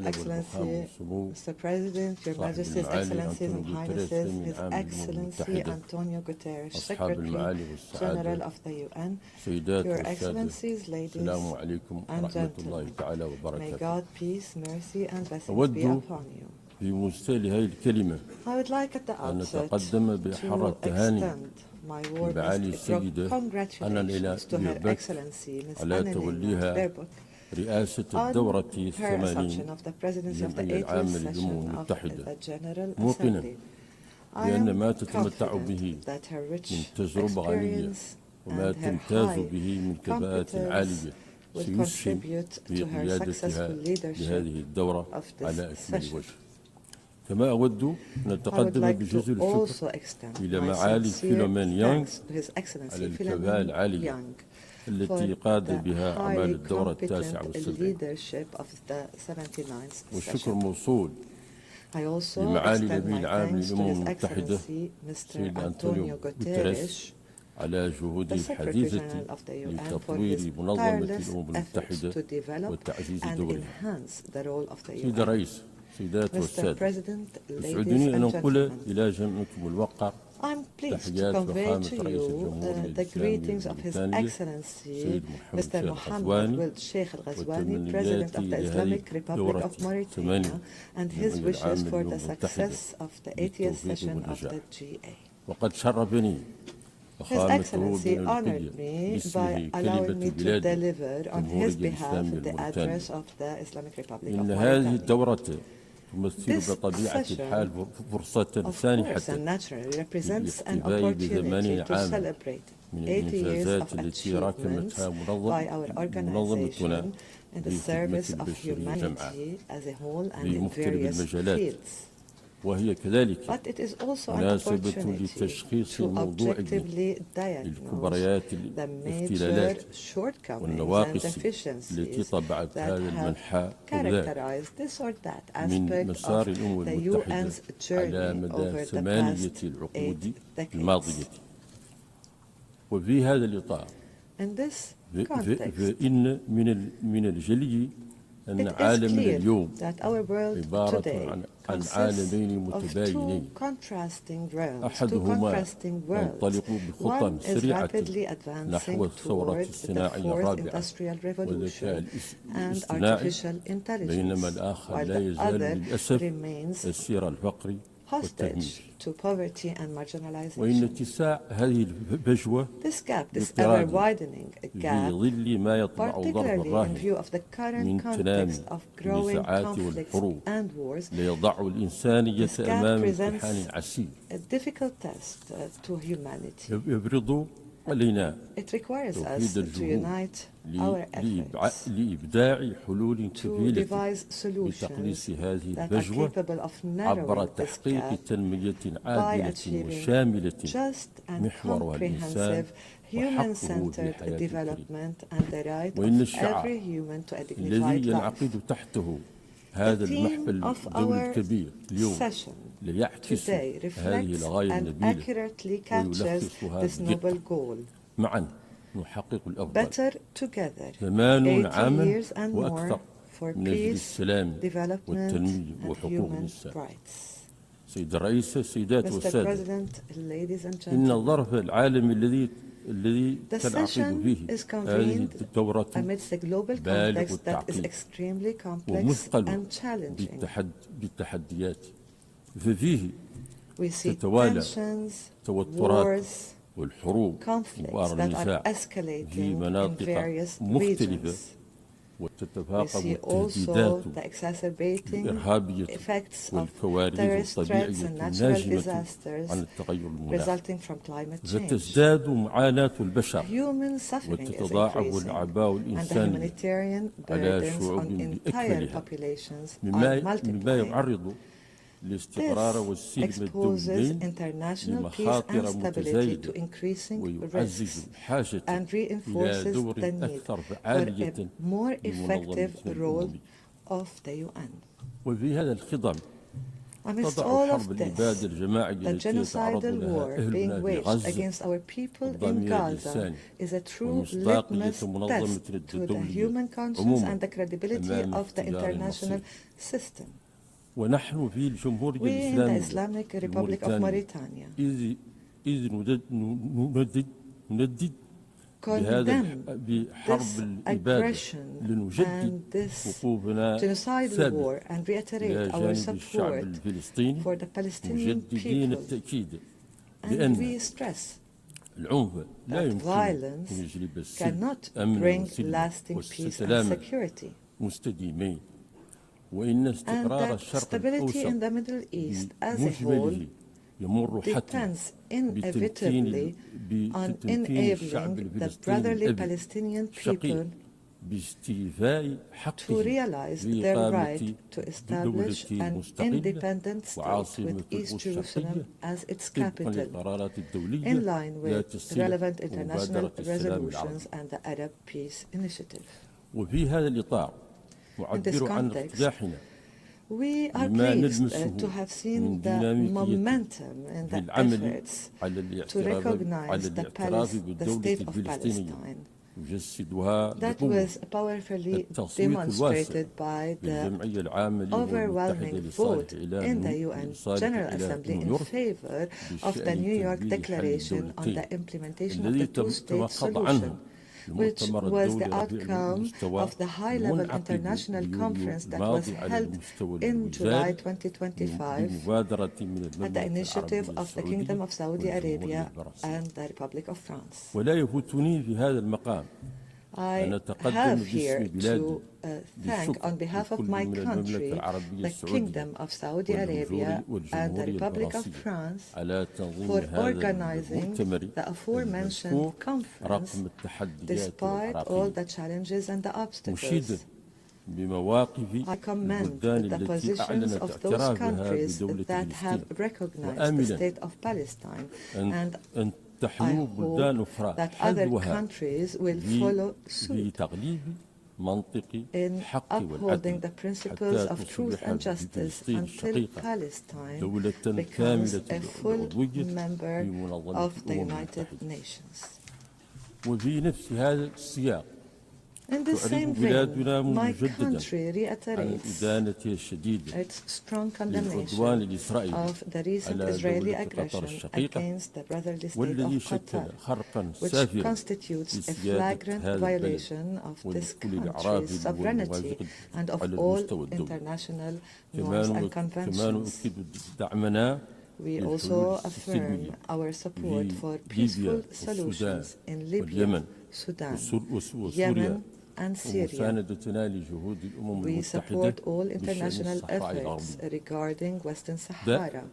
H: Excellency, Mr. President, Your Majesty's Excellencies and Highnesses, His Excellency Antonio Guterres, Secretary General of the UN, Your Excellencies, ladies and gentlemen, may God, peace, mercy and blessings be upon you. I would like at the outset to extend my warmest congratulations to Her Excellency Ms. Annalena Baerbock on her assumption of the presidency of the 80th session of the General Assembly. I am confident that her rich experience and her high competence will contribute to her successful leadership of this session. I would like to also extend my sincere thanks to His Excellency Philemon Young for the highly competent leadership of the 79th session. I also extend my thanks to His Excellency Mr. Antonio Guterres, the Secretary General of the UN, for his tireless efforts to develop and enhance the role of the UN. Mr. President, ladies and gentlemen, I'm pleased to convey to you the greetings of His Excellency Mr. Mohammed Wuld Sheikh Al-Ghazwani, President of the Islamic Republic of Mauritania, and his wishes for the success of the 80th session of the GA. His Excellency honored me by allowing me to deliver on his behalf the address of the Islamic Republic of Mauritania. This session, of course and naturally, represents an opportunity to celebrate 80 years of achievements by our organization in the service of humanity as a whole and in various fields. But it is also an opportunity to objectively diagnose the major shortcomings and deficiencies that have characterized this or that aspect of the UN's journey over the past 8 decades. In this context,
U: أن
H: it is
U: عالمنا
H: clear
U: اليوم
H: that our world
U: عبارة
H: today
U: عن
H: consists
U: عالمين
H: of
U: متباينين
H: two contrasting realms, two
U: أحدهما
H: contrasting worlds.
U: ينطلق بخطى
H: One is
U: سريعة
H: rapidly advancing
U: نحو الثورة
H: toward the
U: الصناعية
H: fourth
U: الرابعة
H: industrial
U: والذكاء
H: revolution and
U: الاصطناعي
H: artificial intelligence,
U: بينما الآخر
H: while
U: لا
H: the
U: يزال
H: other
U: للأسف
H: remains
U: يسير الفقر والتهميش.
H: hostage to poverty and marginalization.
U: وإن اتساع هذه الفجوة
H: This gap, this
U: باضطراد
H: ever-widening
U: في
H: gap,
U: ظل ما يطبع ضرب
H: particularly in
U: الراهن
H: view of the current
U: من تنامي
H: context of growing
U: النزاعات
H: conflicts
U: والحروب
H: and wars,
U: ليضع الإنسانية
H: this gap
U: أمام
H: presents
U: امتحان عسير
H: a difficult test to humanity.
U: يفرض علينا
H: It requires us
U: توحيد
H: to
U: الجهود
H: unite our efforts
U: لإبداع حلول
H: to
U: كفيلة
H: devise solutions
U: لتقليص هذه
H: that are
U: الفجوة
H: capable of
U: عبر
H: narrowing this
U: تحقيق
H: gap
U: تنمية
H: by
U: عادلة
H: achieving
U: وشاملة
H: just and
U: محورها الإنسان
H: comprehensive
U: وحقه
H: human-centered
U: بالحياة
H: development and the right
U: وإن
H: of
U: الشعار
H: every human to a
U: الذي
H: dignified life.
U: ينعقد تحته هذا المحفل
H: of
U: الدولي
H: our
U: الكبير اليوم
H: session
U: ليعكس
H: today
U: هذه
H: reflects
U: الغاية
H: and
U: النبيلة
H: accurately captures
U: ويلخصها
H: this noble
U: بدقة.
H: goal.
U: معا نحقق الأفضل.
H: Better together,
U: 80
H: 80
U: عاما
H: years and more
U: وأكثر
H: for
U: من أجل
H: peace,
U: السلام
H: development
U: والتنمية
H: and
U: وحقوق
H: human
U: الإنسان.
H: rights.
U: سيد الرئيس، السيدات
H: Mr.
U: والسادة،
H: President, ladies and
U: إن
H: gentlemen,
U: الظرف العالمي الذي
H: the
U: تنعقد
H: session
U: فيه
H: is
U: هذه
H: convened
U: الدورة
H: amidst a global
U: بالغ
H: context that is
U: التعقيد
H: extremely complex
U: ومثقل
H: and challenging.
U: بالتحديات، ففيه
H: We see
U: تتوالى
H: tensions,
U: توترات
H: wars,
U: والحروب
H: conflicts
U: وبؤر
H: that are
U: النزاع في
H: escalating in
U: مناطق
H: various
U: مختلفة،
H: regions. We
U: وتتفاقم
H: see
U: التهديدات
H: also the exacerbating
U: الإرهابية
H: effects of
U: والكوارث
H: terrorist threats
U: الطبيعية
H: and natural
U: الناجمة
H: disasters
U: عن التغير المناخي،
H: resulting from climate change.
U: فتزداد معاناة البشر
H: Human suffering is
U: وتتضاعف
H: increasing,
U: الأعباء
H: and the
U: الإنسانية
H: humanitarian
U: على
H: burdens
U: شعوب
H: on entire
U: بأكملها
H: populations are
U: مما
H: multiplying.
U: يعرض الاستقرار
H: This
U: والسلم
H: exposes
U: الدوليين
H: international peace
U: لمخاطر
H: and stability
U: متزايدة
H: to increasing
U: ويعزز
H: risks
U: الحاجة
H: and
U: إلى
H: reinforces
U: دور
H: the need
U: أكثر
H: for
U: فعالية
H: a more effective
U: للمنظمة
H: role
U: الأممية.
H: of the UN.
U: وفي هذا الخضم
H: Amidst
U: تضع
H: all
U: حرب
H: of
U: الإبادة
H: this,
U: الجماعية
H: the
U: التي يتعرض
H: genocidal
U: لها
H: war
U: أهلنا
H: being
U: في
H: waged
U: غزة
H: against our people in
U: الضمير
H: Gaza
U: الإنساني
H: is a true
U: ومصداقية
H: litmus
U: منظمة
H: test
U: الرد
H: to the
U: الدولية
H: human conscience
U: عموما
H: and the credibility
U: أمام
H: of the
U: اختيار
H: international
U: المصير.
H: system.
U: ونحن في الجمهورية
H: We in the
U: الإسلامية
H: Islamic Republic of Mauritania
U: إذ ندد بحرب الإبادة لنجدد وقوفنا
H: genocidal war and reiterate our
U: جانب الشعب
H: support
U: الفلسطيني
H: for the Palestinian
U: مجددين
H: people.
U: التأكيد
H: And
U: بأن
H: we stress
U: العنف لا
H: that
U: يمكن
H: violence
U: أن يجلب السلم
H: cannot
U: أمن
H: bring
U: وسلم
H: lasting peace and
U: والسلام
H: security.
U: مستديمين، وإن
H: And
U: استقرار
H: that
U: الشرق
H: stability
U: الأوسط
H: in the Middle East as a whole
U: بمجمله يمر حتما
H: depends inevitably on
U: الشعب
H: enabling the
U: الفلسطيني
H: brotherly
U: الأبي
H: Palestinian
U: الشقيق
H: people
U: باستيفاء
H: to
U: حقه
H: realize their
U: بإقامة
H: right to establish
U: دولة
H: an
U: مستقلة
H: independent state
U: وعاصمة
H: with East
U: القدس
H: Jerusalem
U: الشرقية
H: as its
U: طبقا
H: capital,
U: للقرارات الدولية
H: in line
U: ذات
H: with
U: الصلة
H: relevant international
U: ومبادرة السلام العربي.
H: resolutions and the Arab Peace Initiative.
U: وفي هذا الإطار نعبر عن
H: context,
U: ارتياحنا
H: We are
U: لما
H: pleased
U: نلمسه
H: to have seen
U: من
H: the
U: ديناميكية
H: momentum in
U: في
H: the
U: العمل
H: efforts
U: على
H: to recognize
U: الاعتراف
H: the
U: بالدولة
H: state of
U: الفلسطينية
H: Palestine.
U: يجسدها
H: That
U: بقوة
H: was powerfully
U: التصويت الواسع
H: demonstrated by the
U: بالجمعية العامة للأمم المتحدة
H: overwhelming
U: لصالح
H: vote
U: إلى
H: in the UN General Assembly in
U: نيويورك
H: favor of the New York Declaration on the implementation of the two-state solution, which was the outcome of the high-level international conference that was held in July 2025 at the initiative of the Kingdom of Saudi Arabia and the Republic of France.
U: ولا يفوتني في هذا المقام
H: I have here to thank on behalf of my country the Kingdom of Saudi Arabia and the Republic of France for organizing the aforementioned conference despite all the challenges and the obstacles. I commend the positions of those countries that have recognized the state of Palestine, and I hope that other countries will follow suit in upholding the principles of truth and justice until Palestine becomes a full member of the United Nations.
V: وفي نفس هذا السياق In the same vein, my country reiterates its strong condemnation of the recent Israeli aggression against the brotherly state of Qatar, which constitutes a flagrant violation of this country's sovereignty and of all international norms and conventions. We also affirm our support for peaceful solutions in Libya, Sudan, Yemen, and Syria. We support all international efforts regarding Western Sahara.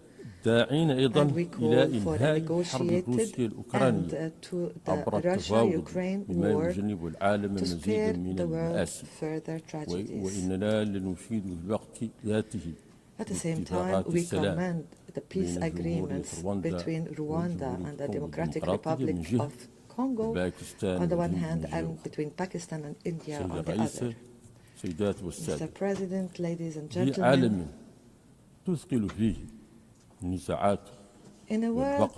V: And we call for a negotiated end to the Russia-Ukraine war to spare the world further tragedies. At the same time, we commend the peace agreements between Rwanda and the Democratic Republic of Congo on the one hand and between Pakistan and India on the other. Mr. President, ladies and gentlemen, in a world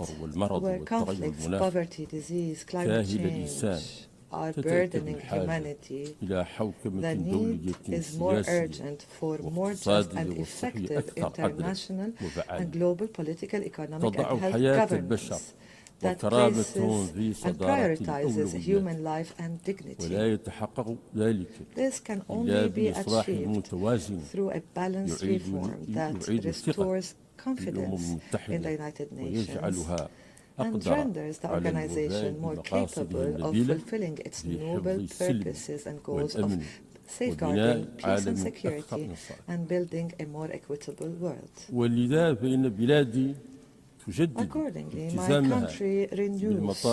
V: where conflicts, poverty, disease, climate change are burdening humanity, the need is more urgent for more just and effective international and global political, economic and health governance that places and prioritizes human life and dignity. This can only be achieved through a balanced reform that restores confidence in the United Nations and renders the organization more capable of fulfilling its noble purposes and goals of safeguarding peace and security and building a more equitable world. Accordingly, my country renews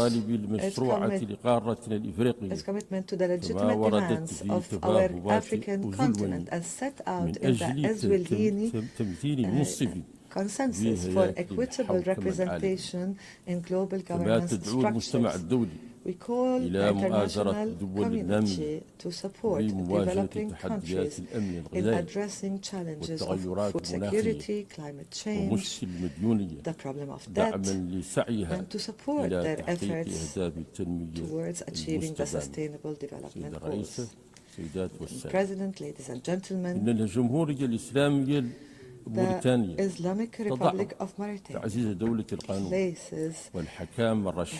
V: its commitment to the legitimate demands of our African continent as set out in the Eswatini Consensus for Equitable Representation in Global Governance Structures. We call the international community to support developing countries in addressing challenges of food security, climate change, the problem of debt, and to support their efforts towards achieving the Sustainable Development Goals. Mr. President, ladies and gentlemen, the Islamic Republic of Mauritania places a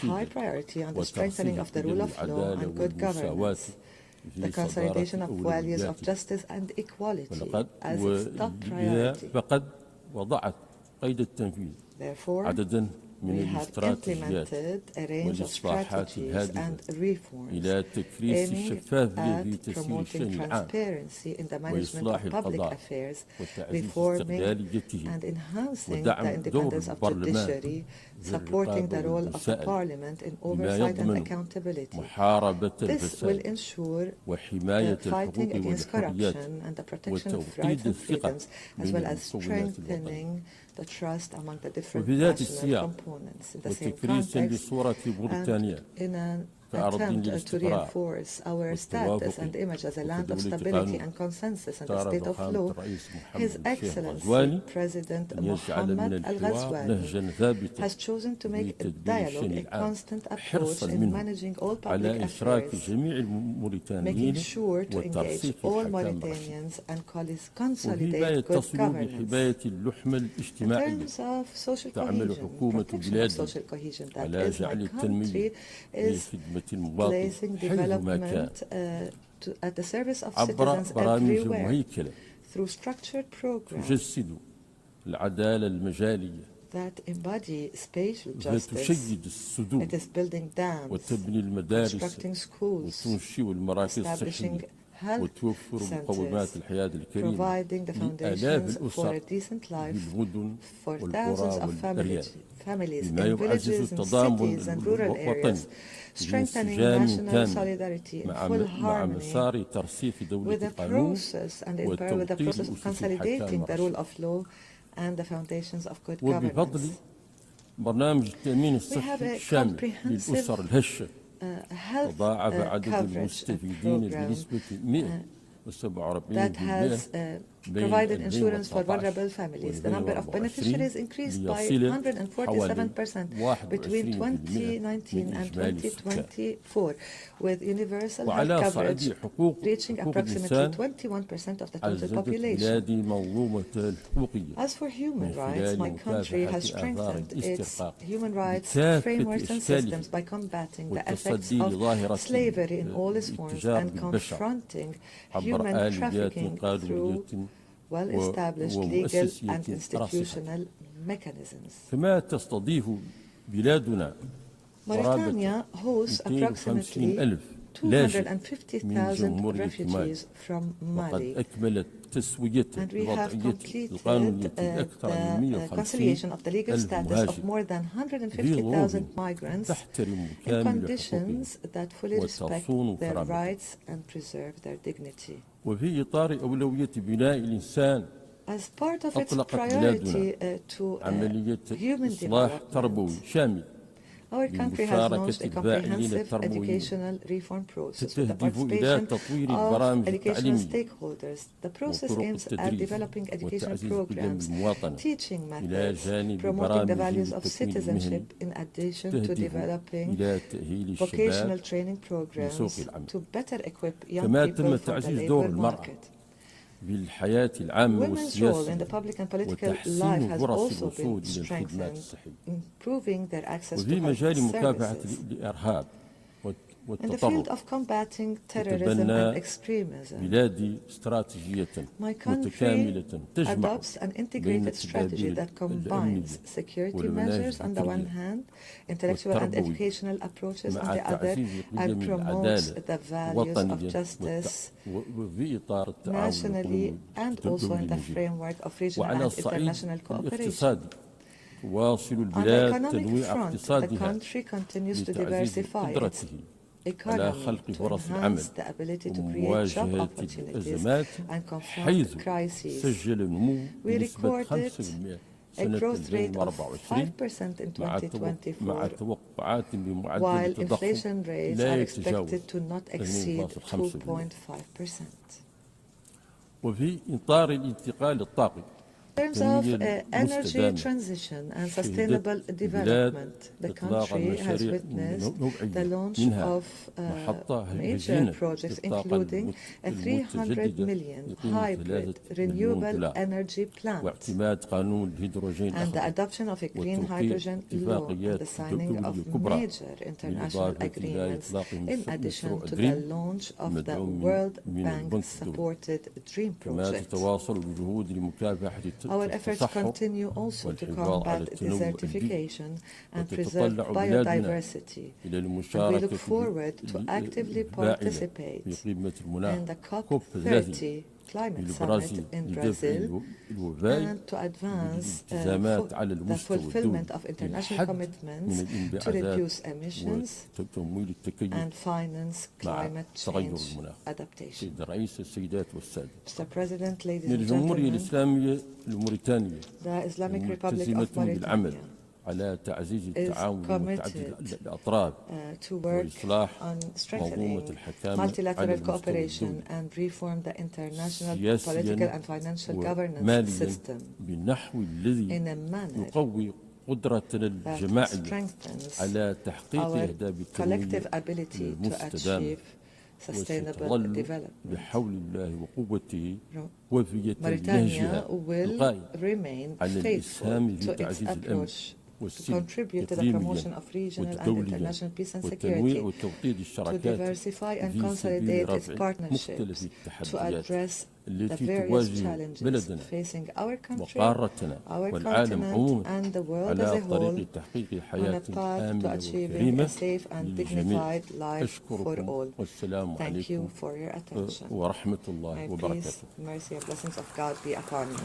V: high priority on the strengthening of the rule of law and good governance, the consolidation of values of justice and equality as its top priority. Therefore, we have implemented a range of strategies and reforms aiming at promoting transparency in the management of public affairs, reforming and enhancing the independence of judiciary, supporting the role of the parliament in oversight and accountability. This will ensure the fighting against corruption and the protection of rights and freedoms, as well as strengthening the trust among the different national components. In the same context, and in an attempt to reinforce our status and image as a land of stability and consensus and the state of law, His Excellency President Mohammed Al-Ghazwani has chosen to make dialogue a constant approach in managing all public affairs, making sure to engage all Mauritanians and consolidate good governance. In terms of social cohesion, protection of social cohesion, that is, my country is placing development at the service of citizens everywhere through structured programs that embody spatial justice. It is building dams, constructing schools, establishing health centers, providing the foundations for a decent life for thousands of families in villages and cities and rural areas, strengthening national solidarity in full harmony with the process and in parallel with the process of consolidating the rule of law and the foundations of good governance. We have a comprehensive health coverage program that has
H: provided insurance for vulnerable families. The number of beneficiaries increased by 147% between 2019 and 2024, with universal health coverage reaching approximately 21% of the total population. As for human rights, my country has strengthened its human rights frameworks and systems by combating the effects of slavery in all its forms and confronting human trafficking through well-established legal and institutional mechanisms. Mauritania hosts approximately 250,000 refugees from Mali, and we have completed the conciliation of the legal status of more than 150,000 migrants in conditions that fully respect their rights and preserve their dignity. As part of its priority to human development, our country has launched a comprehensive educational reform process with the participation of educational stakeholders. The process aims at developing educational programs, teaching methods, promoting the values of citizenship, in addition to devocational training programs to better equip young people for the labor market. Women's role in the public and political life has also been strengthened, improving their access to health services. In the field of combating terrorism and extremism, my country adopts an integrated strategy that combines security measures on the one hand, intellectual and educational approaches on the other, and promotes the values of justice nationally and also in the framework of regional and international cooperation. On the economic front, the country continues to diversify its economy to enhance the ability to create job opportunities and confront crises. We recorded a growth rate of 5% in 2024, while inflation rates are expected to not exceed 2.5%. In terms of energy transition and sustainable development, the country has witnessed the launch of major projects, including a 300 million hybrid renewable energy plant and the adoption of a clean hydrogen law and the signing of major international agreements, in addition to the launch of the World Bank-supported DREAM project. Our efforts continue also to combat desertification and preserve biodiversity, and we look forward to actively participate in the COP30 Climate Summit in Brazil and to advance the fulfillment of international commitments to reduce emissions and finance climate change adaptation. Mr. President, ladies and gentlemen, the Islamic Republic of Mauritania is committed to work on strengthening multilateral cooperation and reform the international political and financial governance system in a manner that strengthens our collective ability to achieve sustainable development. Mauritania will remain faithful to its approach to contribute to the promotion of regional and international peace and security, to diversify and consolidate its partnerships, to address the various challenges facing our country, our continent, and the world as a whole, on a path to achieving a safe and dignified life for all. Thank you for your attention. May peace, mercy, and blessings of God be upon you.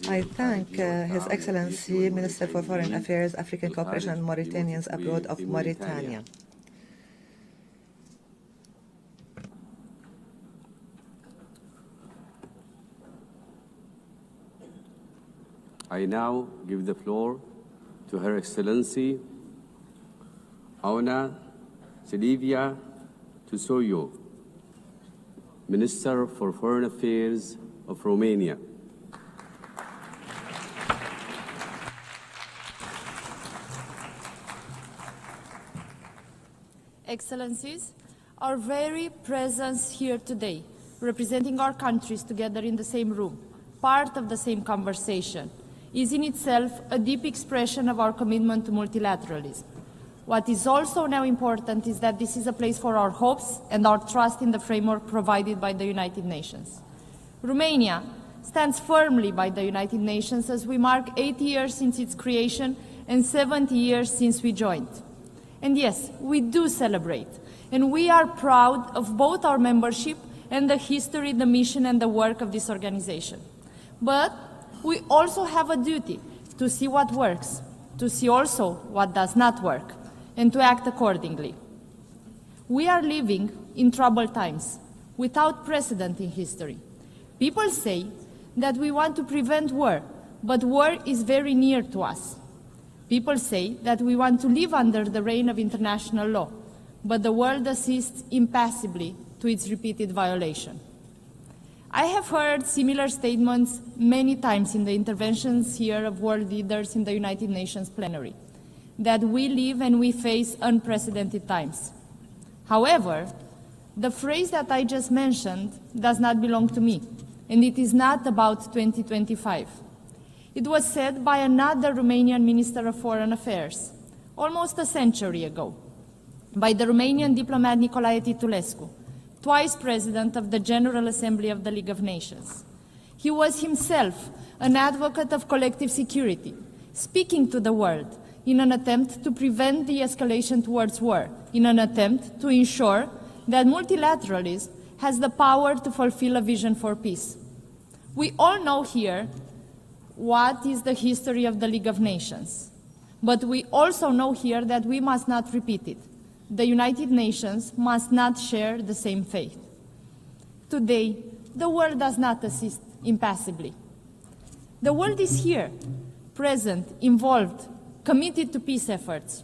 H: I thank His Excellency Minister for Foreign Affairs, African Cooperation and Mauritanians Abroad of Mauritania.
D: I now give the floor to Her Excellency Auna Silvia Tusoiu, Minister for Foreign Affairs of Romania.
I: Excellencies, our very presence here today, representing our countries together in the same room, part of the same conversation, is in itself a deep expression of our commitment to multilateralism. What is also now important is that this is a place for our hopes and our trust in the framework provided by the United Nations. Romania stands firmly by the United Nations as we mark 80 years since its creation and 70 years since we joined. And yes, we do celebrate, and we are proud of both our membership and the history, the mission, and the work of this organization. But we also have a duty to see what works, to see also what does not work, and to act accordingly. We are living in troubled times, without precedent in history. People say that we want to prevent war, but war is very near to us. People say that we want to live under the reign of international law, but the world assists impassively to its repeated violation. I have heard similar statements many times in the interventions here of world leaders in the United Nations plenary, that we live and we face unprecedented times. However, the phrase that I just mentioned does not belong to me, and it is not about 2025. It was said by another Romanian Minister of Foreign Affairs, almost a century ago, by the Romanian diplomat Nicolae Titulescu, twice President of the General Assembly of the League of Nations. He was himself an advocate of collective security, speaking to the world in an attempt to prevent the escalation towards war, in an attempt to ensure that multilateralism has the power to fulfill a vision for peace. We all know here what is the history of the League of Nations, but we also know here that we must not repeat it. The United Nations must not share the same fate. Today, the world does not assist impassively. The world is here, present, involved, committed to peace efforts.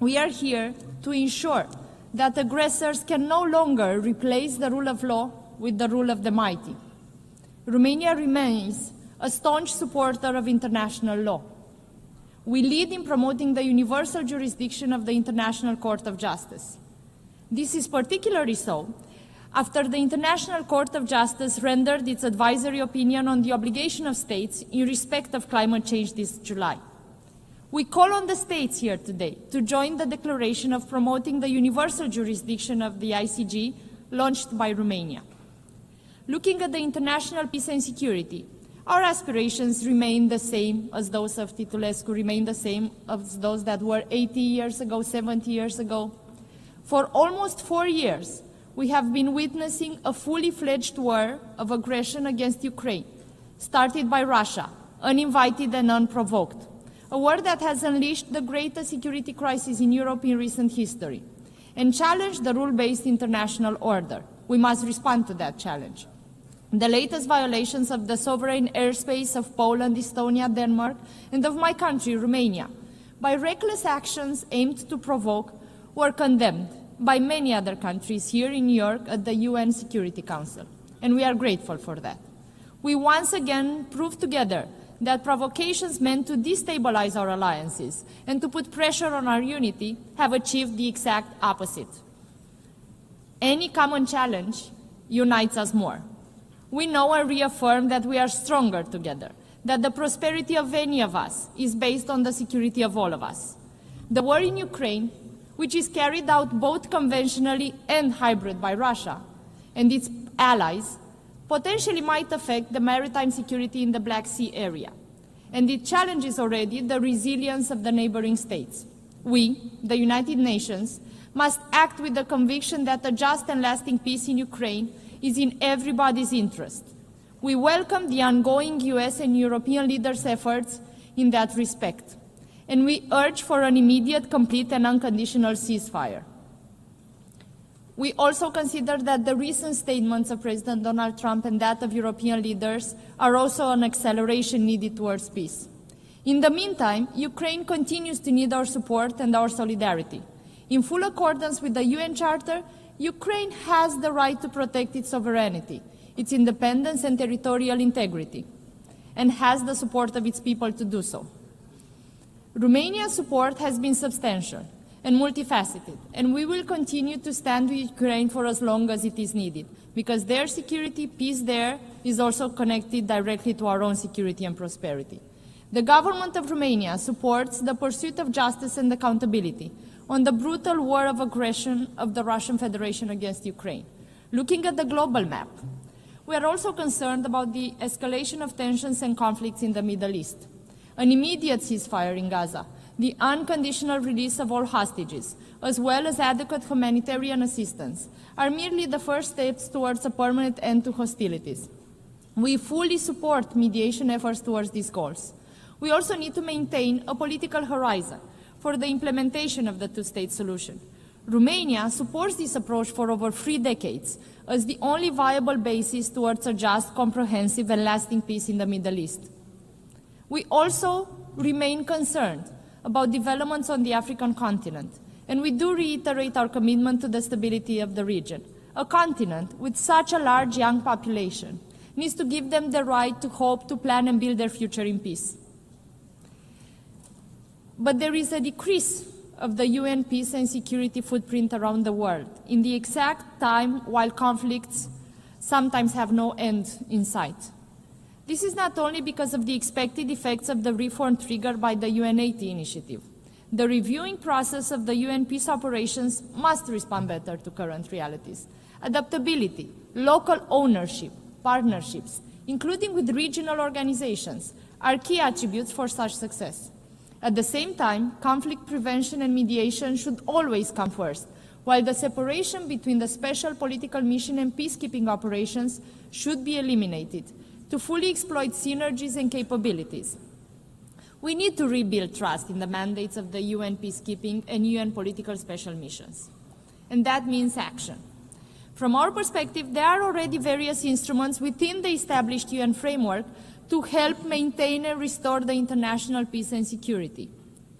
I: We are here to ensure that aggressors can no longer replace the rule of law with the rule of the mighty. Romania remains a staunch supporter of international law. We lead in promoting the universal jurisdiction of the International Court of Justice. This is particularly so after the International Court of Justice rendered its advisory opinion on the obligation of states in respect of climate change this July. We call on the states here today to join the declaration of promoting the universal jurisdiction of the ICJ launched by Romania. Looking at the international peace and security, our aspirations remain the same as those of Titulescu, remain the same as those that were 80 years ago, 70 years ago. For almost 4 years, we have been witnessing a fully fledged war of aggression against Ukraine, started by Russia, uninvited and unprovoked. A war that has unleashed the greatest security crisis in Europe in recent history and challenged the rule-based international order. We must respond to that challenge. The latest violations of the sovereign airspace of Poland, Estonia, Denmark, and of my country, Romania, by reckless actions aimed to provoke, were condemned by many other countries here in New York at the UN Security Council, and we are grateful for that. We once again proved together that provocations meant to destabilize our alliances and to put pressure on our unity have achieved the exact opposite. Any common challenge unites us more. We know and reaffirm that we are stronger together, that the prosperity of any of us is based on the security of all of us. The war in Ukraine, which is carried out both conventionally and hybrid by Russia and its allies, potentially might affect the maritime security in the Black Sea area, and it challenges already the resilience of the neighboring states. We, the United Nations, must act with the conviction that a just and lasting peace in Ukraine is in everybody's interest. We welcome the ongoing US and European leaders' efforts in that respect, and we urge for an immediate, complete and unconditional ceasefire. We also consider that the recent statements of President Donald Trump and that of European leaders are also an acceleration needed towards peace. In the meantime, Ukraine continues to need our support and our solidarity. In full accordance with the UN Charter Ukraine has the right to protect its sovereignty, its independence and territorial integrity, and has the support of its people to do so. Romania's support has been substantial and multifaceted, and we will continue to stand with Ukraine for as long as it is needed, because their security, peace there, is also connected directly to our own security and prosperity. The government of Romania supports the pursuit of justice and accountability on the brutal war of aggression of the Russian Federation against Ukraine. Looking at the global map, we are also concerned about the escalation of tensions and conflicts in the Middle East. An immediate ceasefire in Gaza, the unconditional release of all hostages, as well as adequate humanitarian assistance, are merely the first steps towards a permanent end to hostilities. We fully support mediation efforts towards these goals. We also need to maintain a political horizon for the implementation of the two-state solution. Romania supports this approach for over 3 decades as the only viable basis towards a just, comprehensive, and lasting peace in the Middle East. We also remain concerned about developments on the African continent, and we do reiterate our commitment to the stability of the region. A continent with such a large young population needs to give them the right to hope, to plan, and build their future in peace. But there is a decrease of the UN peace and security footprint around the world in the exact time while conflicts sometimes have no end in sight. This is not only because of the expected effects of the reform triggered by the UN80 initiative. The reviewing process of the UN peace operations must respond better to current realities. Adaptability, local ownership, partnerships, including with regional organizations, are key attributes for such success. At the same time, conflict prevention and mediation should always come first, while the separation between the special political mission and peacekeeping operations should be eliminated to fully exploit synergies and capabilities. We need to rebuild trust in the mandates of the UN peacekeeping and UN political special missions. And that means action. From our perspective, there are already various instruments within the established UN framework to help maintain and restore the international peace and security,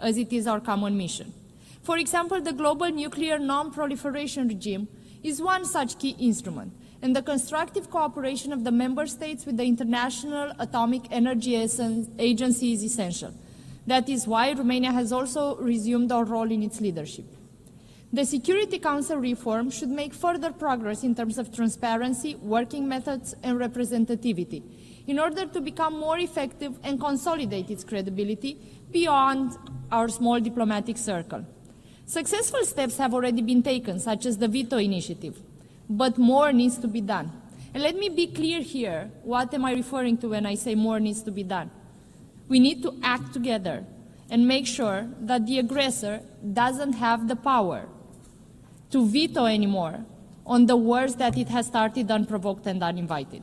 I: as it is our common mission. For example, the Global Nuclear Non-Proliferation Regime is one such key instrument, and the constructive cooperation of the member states with the International Atomic Energy Agency is essential. That is why Romania has also resumed our role in its leadership. The Security Council reform should make further progress in terms of transparency, working methods, and representativity, in order to become more effective and consolidate its credibility beyond our small diplomatic circle. Successful steps have already been taken, such as the veto initiative, but more needs to be done. And let me be clear here, what am I referring to when I say more needs to be done? We need to act together and make sure that the aggressor doesn't have the power to veto anymore on the wars that it has started unprovoked and uninvited.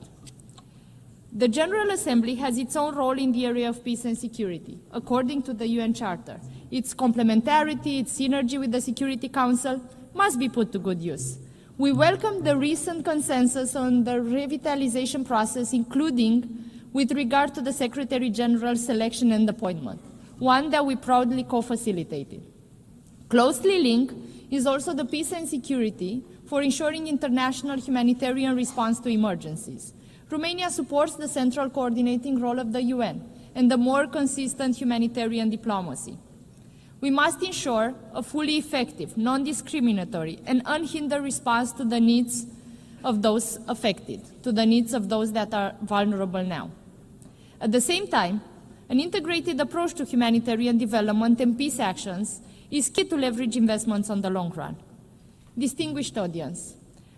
I: The General Assembly has its own role in the area of peace and security, according to the UN Charter. Its complementarity, its synergy with the Security Council must be put to good use. We welcome the recent consensus on the revitalization process, including with regard to the Secretary General's selection and appointment, one that we proudly co-facilitated. Closely linked is also the peace and security for ensuring international humanitarian response to emergencies. Romania supports the central coordinating role of the UN and the more consistent humanitarian diplomacy. We must ensure a fully effective, non-discriminatory, and unhindered response to the needs of those affected, to the needs of those that are vulnerable now. At the same time, an integrated approach to humanitarian development and peace actions is key to leverage investments on the long run. Distinguished audience,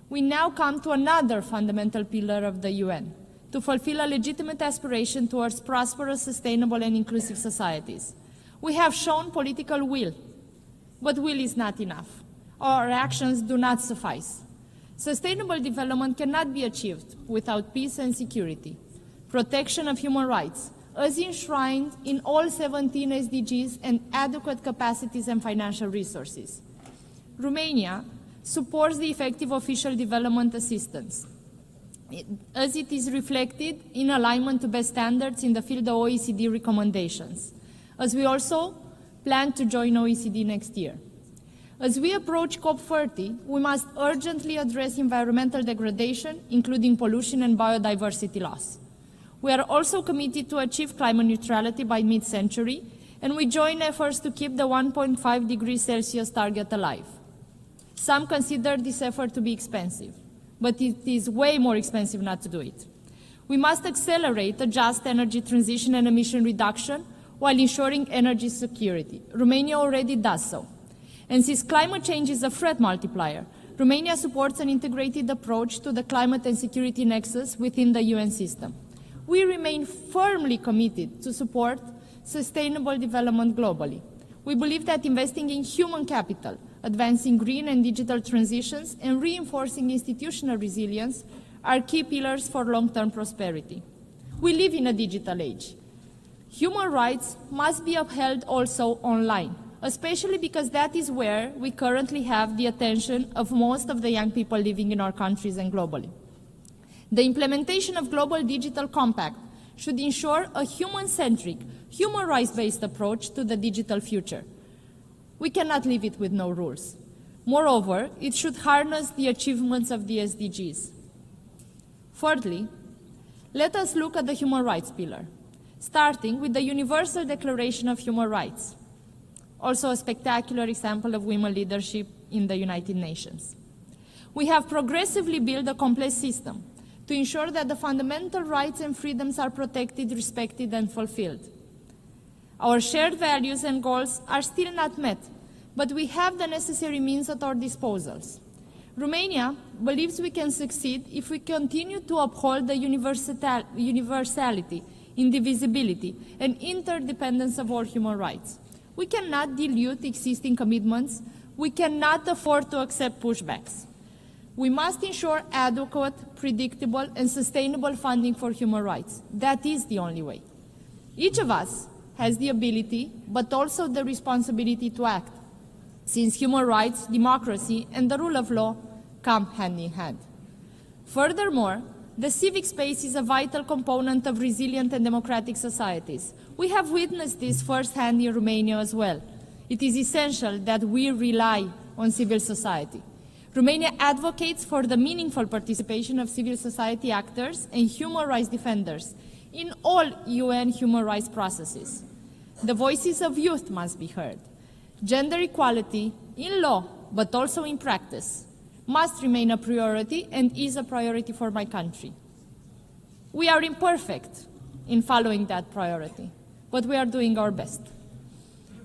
I: we now come to another fundamental pillar of the UN, to fulfill a legitimate aspiration towards prosperous, sustainable, and inclusive societies. We have shown political will, but will is not enough. Our actions do not suffice. Sustainable development cannot be achieved without peace and security, protection of human rights, as enshrined in all 17 SDGs, and adequate capacities and financial resources. Romania supports the effective official development assistance, as it is reflected in alignment to best standards in the field of OECD recommendations, as we also plan to join OECD next year. As we approach COP30, we must urgently address environmental degradation, including pollution and biodiversity loss. We are also committed to achieve climate neutrality by mid-century, and we join efforts to keep the 1.5 degrees Celsius target alive. Some consider this effort to be expensive, but it is way more expensive not to do it. We must accelerate a just energy transition and emission reduction while ensuring energy security. Romania already does so. And since climate change is a threat multiplier, Romania supports an integrated approach to the climate and security nexus within the UN system. We remain firmly committed to support sustainable development globally. We believe that investing in human capital, advancing green and digital transitions, and reinforcing institutional resilience are key pillars for long-term prosperity. We live in a digital age. Human rights must be upheld also online, especially because that is where we currently have the attention of most of the young people living in our countries and globally. The implementation of Global Digital Compact should ensure a human-centric, human rights-based approach to the digital future. We cannot leave it with no rules. Moreover, it should harness the achievements of the SDGs. Thirdly, let us look at the human rights pillar, starting with the Universal Declaration of Human Rights, also a spectacular example of women leadership in the United Nations. We have progressively built a complex system to ensure that the fundamental rights and freedoms are protected, respected, and fulfilled. Our shared values and goals are still not met, but we have the necessary means at our disposals. Romania believes we can succeed if we continue to uphold the universality, indivisibility, and interdependence of all human rights. We cannot dilute existing commitments. We cannot afford to accept pushbacks. We must ensure adequate, predictable, and sustainable funding for human rights. That is the only way. Each of us has the ability, but also the responsibility to act, since human rights, democracy, and the rule of law come hand in hand. Furthermore, the civic space is a vital component of resilient and democratic societies. We have witnessed this firsthand in Romania as well. It is essential that we rely on civil society. Romania advocates for the meaningful participation of civil society actors and human rights defenders in all UN human rights processes. The voices of youth must be heard. Gender equality in law, but also in practice, must remain a priority and is a priority for my country. We are imperfect in following that priority, but we are doing our best.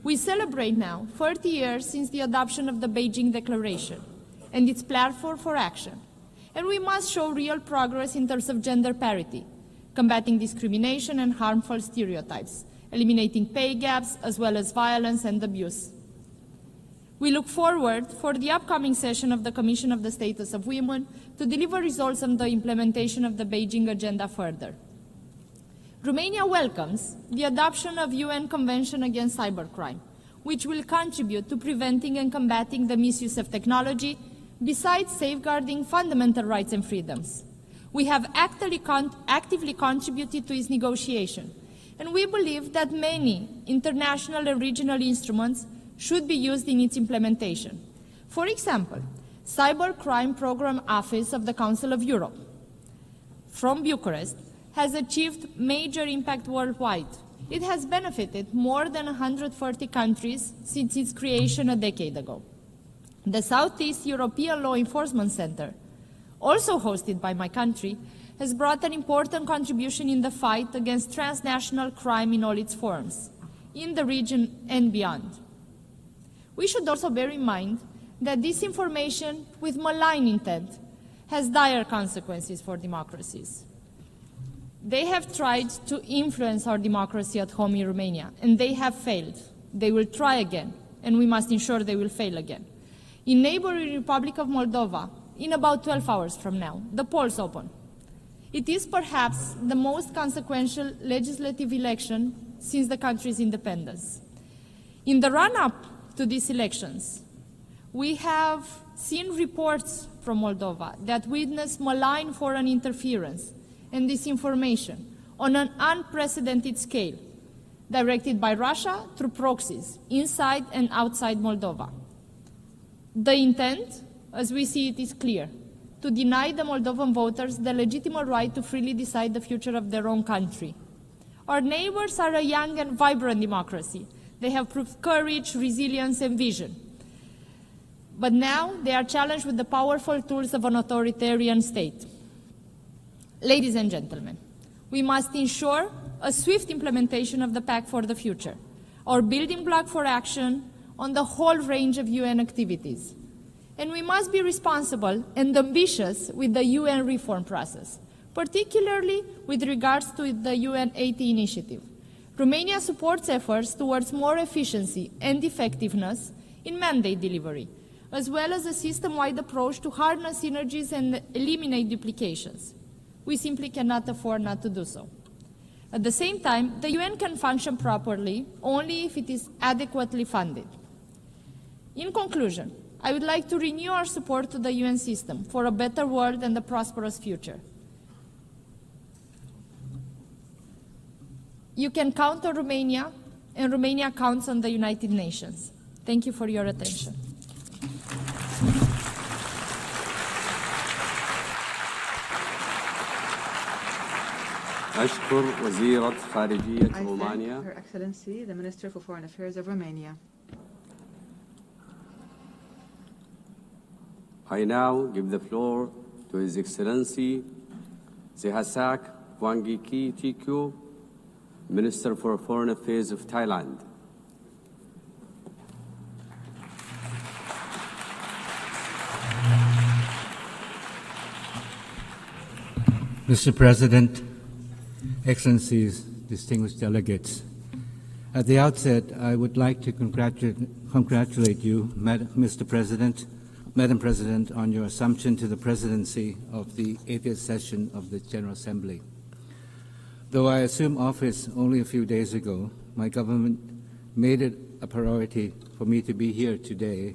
I: We celebrate now 30 years since the adoption of the Beijing Declaration and its platform for action. And we must show real progress in terms of gender parity, combating discrimination and harmful stereotypes, eliminating pay gaps, as well as violence and abuse. We look forward for the upcoming session of the Commission of the Status of Women to deliver results on the implementation of the Beijing Agenda further. Romania welcomes the adoption of UN Convention Against Cybercrime, which will contribute to preventing and combating the misuse of technology, besides safeguarding fundamental rights and freedoms. We have actively contributed to its negotiation, and we believe that many international and regional instruments should be used in its implementation. For example, Cybercrime Program Office of the Council of Europe from Bucharest has achieved major impact worldwide. It has benefited more than 140 countries since its creation a decade ago. The Southeast European Law Enforcement Center, also hosted by my country, has brought an important contribution in the fight against transnational crime in all its forms, in the region and beyond. We should also bear in mind that disinformation with malign intent has dire consequences for democracies. They have tried to influence our democracy at home in Romania, and they have failed. They will try again, and we must ensure they will fail again. In neighboring Republic of Moldova, in about 12 hours from now, the polls open. It is perhaps the most consequential legislative election since the country's independence. In the run-up to these elections, we have seen reports from Moldova that witness malign foreign interference and disinformation on an unprecedented scale, directed by Russia through proxies inside and outside Moldova. The intent, as we see it, is clear: to deny the Moldovan voters the legitimate right to freely decide the future of their own country. Our neighbors are a young and vibrant democracy. They have proved courage, resilience, and vision. But now they are challenged with the powerful tools of an authoritarian state. Ladies and gentlemen, we must ensure a swift implementation of the Pact for the Future, our building block for action on the whole range of UN activities. And we must be responsible and ambitious with the UN reform process, particularly with regards to the UN 80 initiative. Romania supports efforts towards more efficiency and effectiveness in mandate delivery, as well as a system-wide approach to harness synergies and eliminate duplications. We simply cannot afford not to do so. At the same time, the UN can function properly only if it is adequately funded. In conclusion, I would like to renew our support to the UN system for a better world and a prosperous future. You can count on Romania, and Romania counts on the United Nations. Thank you for your attention.
D: أشكر وزيرة خارجية رومانيا.
J: Her Excellency, the Minister for Foreign Affairs of Romania.
D: I now give the floor to His Excellency Jaishankar Tikyu, Minister for Foreign Affairs of Thailand.
K: Mr. President, Excellencies, distinguished delegates, at the outset, I would like to congratulate you, Mr. President, Madam President, on your assumption to the presidency of the 80th session of the General Assembly. Though I assumed office only a few days ago, my government made it a priority for me to be here today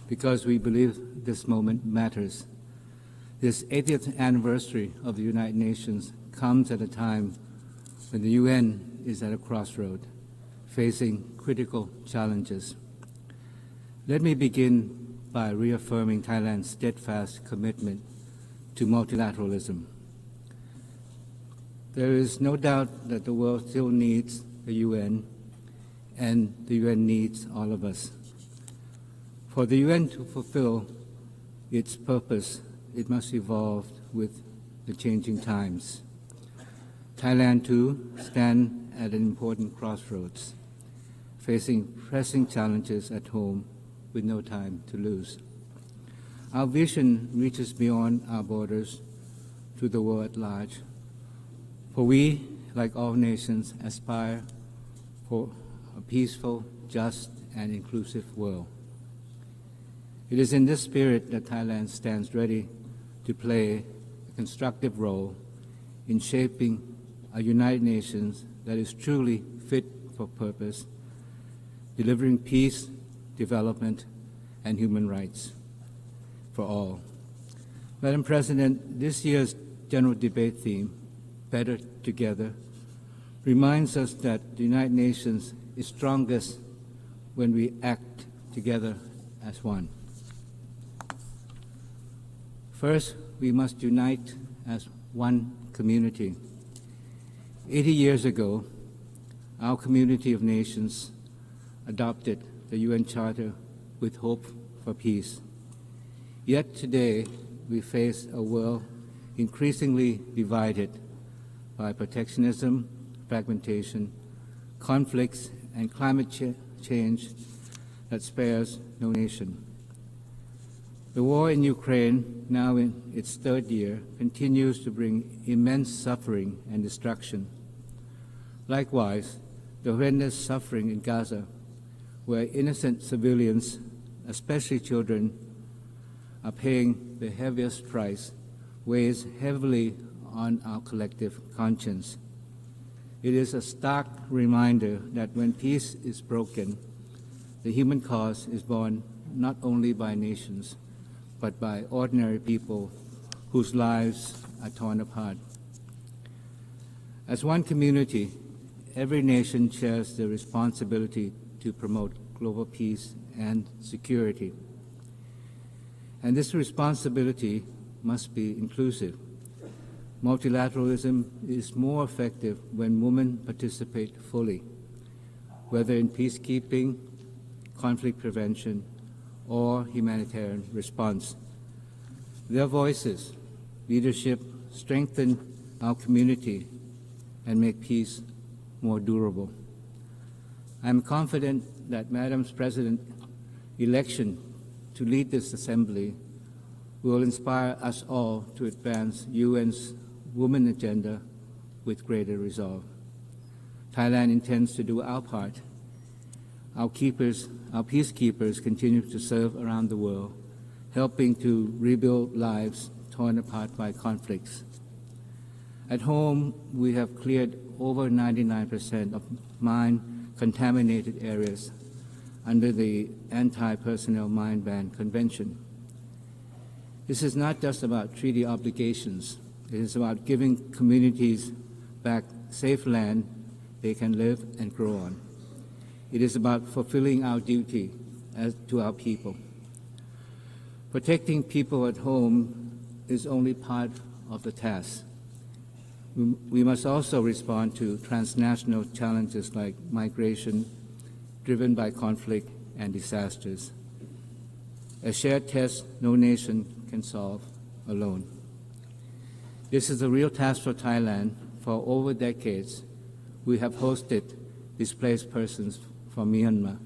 K: because we believe this moment matters. This 80th anniversary of the United Nations comes at a time when the UN is at a crossroad, facing critical challenges. Let me begin by reaffirming Thailand's steadfast commitment to multilateralism. There is no doubt that the world still needs the UN, and the UN needs all of us. For the UN to fulfill its purpose, it must evolve with the changing times. Thailand, too, stands at an important crossroads, facing pressing challenges at home with no time to lose. Our vision reaches beyond our borders to the world at large, for we, like all nations, aspire for a peaceful, just, and inclusive world. It is in this spirit that Thailand stands ready to play a constructive role in shaping a United Nations that is truly fit for purpose, delivering peace, development, and human rights for all. Madam President, this year's general debate theme, Better Together, reminds us that the United Nations is strongest when we act together as one. First, we must unite as one community. 80 years ago, our community of nations adopted the UN Charter with hope for peace. Yet today, we face a world increasingly divided by protectionism, fragmentation, conflicts, and climate change that spares no nation. The war in Ukraine, now in its third year, continues to bring immense suffering and destruction. Likewise, the horrendous suffering in Gaza, where innocent civilians, especially children, are paying the heaviest price, weighs heavily on our collective conscience. It is a stark reminder that when peace is broken, the human cost is borne not only by nations, but by ordinary people whose lives are torn apart. As one community, every nation shares the responsibility to promote global peace and security. And this responsibility must be inclusive. Multilateralism is more effective when women participate fully, whether in peacekeeping, conflict prevention, or humanitarian response. Their voices, leadership, strengthen our community and make peace more durable. I am confident that Madam President's election to lead this assembly will inspire us all to advance UN's Women Agenda with greater resolve. Thailand intends to do our part. Our peacekeepers continue to serve around the world, helping to rebuild lives torn apart by conflicts. At home, we have cleared over 99% of mine-contaminated areas under the Anti-Personnel Mine Ban Convention. This is not just about treaty obligations. It is about giving communities back safe land they can live and grow on. It is about fulfilling our duty to our people. Protecting people at home is only part of the task. We must also respond to transnational challenges like migration driven by conflict and disasters, a shared test no nation can solve alone. This is a real task for Thailand. For over decades, we have hosted displaced persons from Myanmar.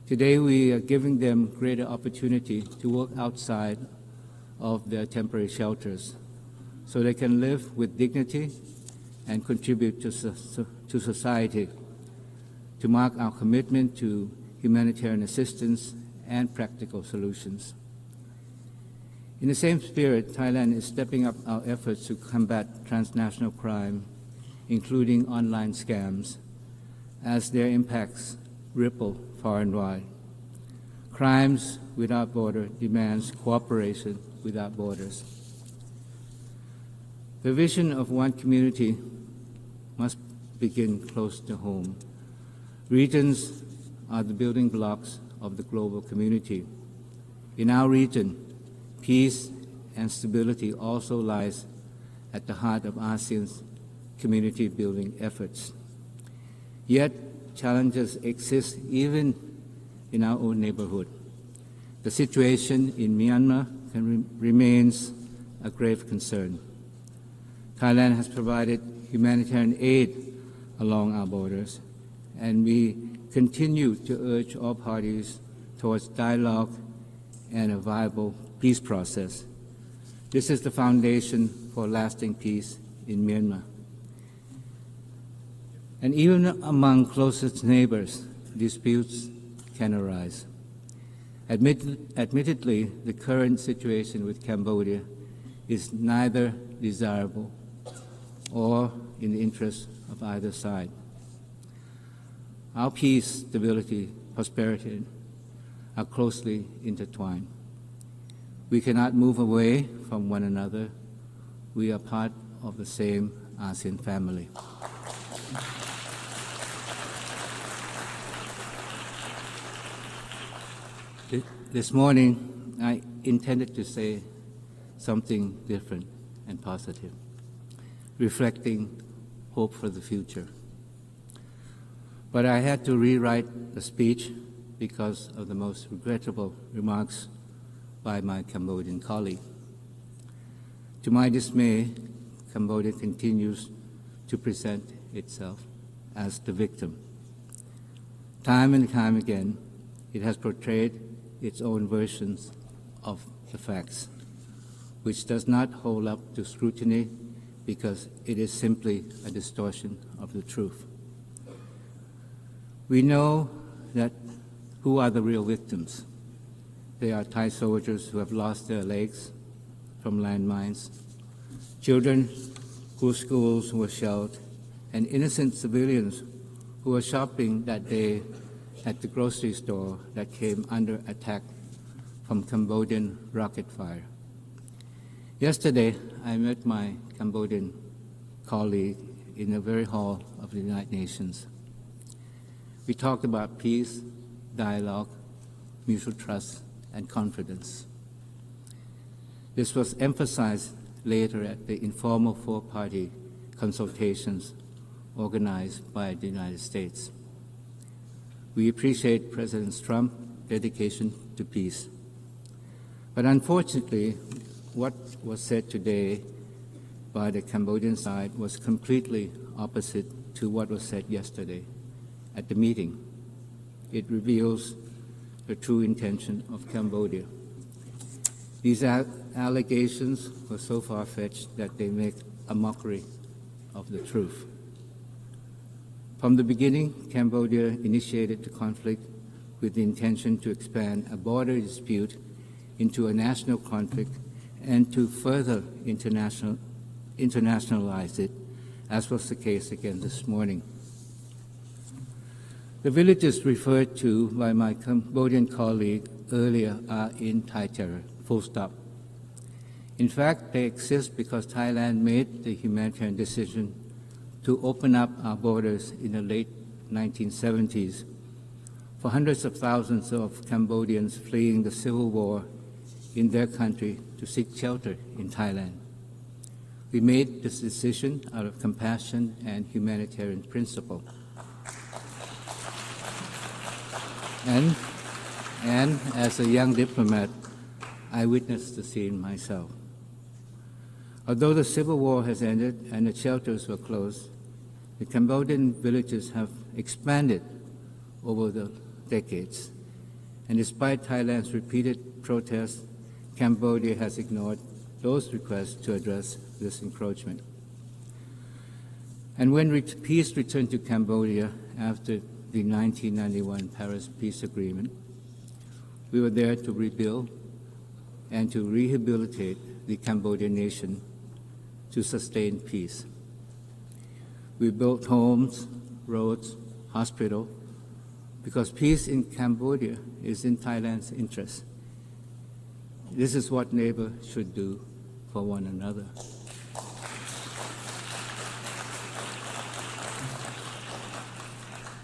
K: Today, we are giving them greater opportunity to work outside of their temporary shelters so they can live with dignity and contribute to society, to mark our commitment to humanitarian assistance and practical solutions. In the same spirit, Thailand is stepping up our efforts to combat transnational crime, including online scams, as their impacts ripple far and wide. Crimes Without Borders demands cooperation without borders. The vision of one community must begin close to home. Regions are the building blocks of the global community. In our region, peace and stability also lies at the heart of ASEAN's community-building efforts. Yet, challenges exist even in our own neighborhood. The situation in Myanmar remains a grave concern. Thailand has provided humanitarian aid along our borders, and we continue to urge all parties towards dialogue and a viable peace process. This is the foundation for lasting peace in Myanmar. And even among closest neighbors, disputes can arise. Admittedly, the current situation with Cambodia is neither desirable or in the interest of either side. Our peace, stability, prosperity are closely intertwined. We cannot move away from one another. We are part of the same ASEAN family. This morning, I intended to say something different and positive, reflecting hope for the future. But I had to rewrite the speech because of the most regrettable remarks by my Cambodian colleague. To my dismay, Cambodia continues to present itself as the victim. Time and time again, it has portrayed its own versions of the facts, which does not hold up to scrutiny because it is simply a distortion of the truth. We know that who are the real victims. They are Thai soldiers who have lost their legs from landmines, children whose schools were shelled, and innocent civilians who were shopping that day at the grocery store that came under attack from Cambodian rocket fire. Yesterday, I met my Cambodian colleague in the very hall of the United Nations. We talked about peace, dialogue, mutual trust, and confidence. This was emphasized later at the informal four-party consultations organized by the United States. We appreciate President Trump's dedication to peace. But unfortunately, what was said today by the Cambodian side was completely opposite to what was said yesterday at the meeting. It reveals the true intention of Cambodia. These allegations were so far-fetched that they make a mockery of the truth. From the beginning, Cambodia initiated the conflict with the intention to expand a border dispute into a national conflict and to further internationalize it, as was the case again this morning. The villages referred to by my Cambodian colleague earlier are in Thai terror, full stop. In fact, they exist because Thailand made the humanitarian decision to open up our borders in the late 1970s for hundreds of thousands of Cambodians fleeing the civil war in their country to seek shelter in Thailand. We made this decision out of compassion and humanitarian principle. And as a young diplomat, I witnessed the scene myself. Although the civil war has ended and the shelters were closed, the Cambodian villages have expanded over the decades. And despite Thailand's repeated protests, Cambodia has ignored those requests to address this encroachment. And when peace returned to Cambodia after the 1991 Paris Peace Agreement, we were there to rebuild and to rehabilitate the Cambodian nation to sustain peace. We built homes, roads, hospitals, because peace in Cambodia is in Thailand's interest. This is what neighbors should do for one another.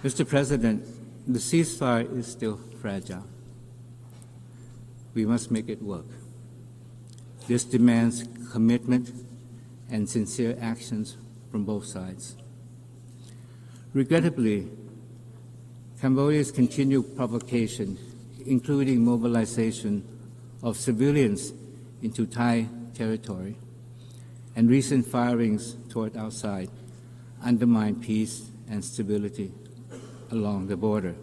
K: Mr. President, the ceasefire is still fragile. We must make it work. This demands commitment and sincere actions from both sides. Regrettably, Cambodia's continued provocation, including mobilization of civilians into Thai territory and recent firings toward our side, undermine peace and stability along the border.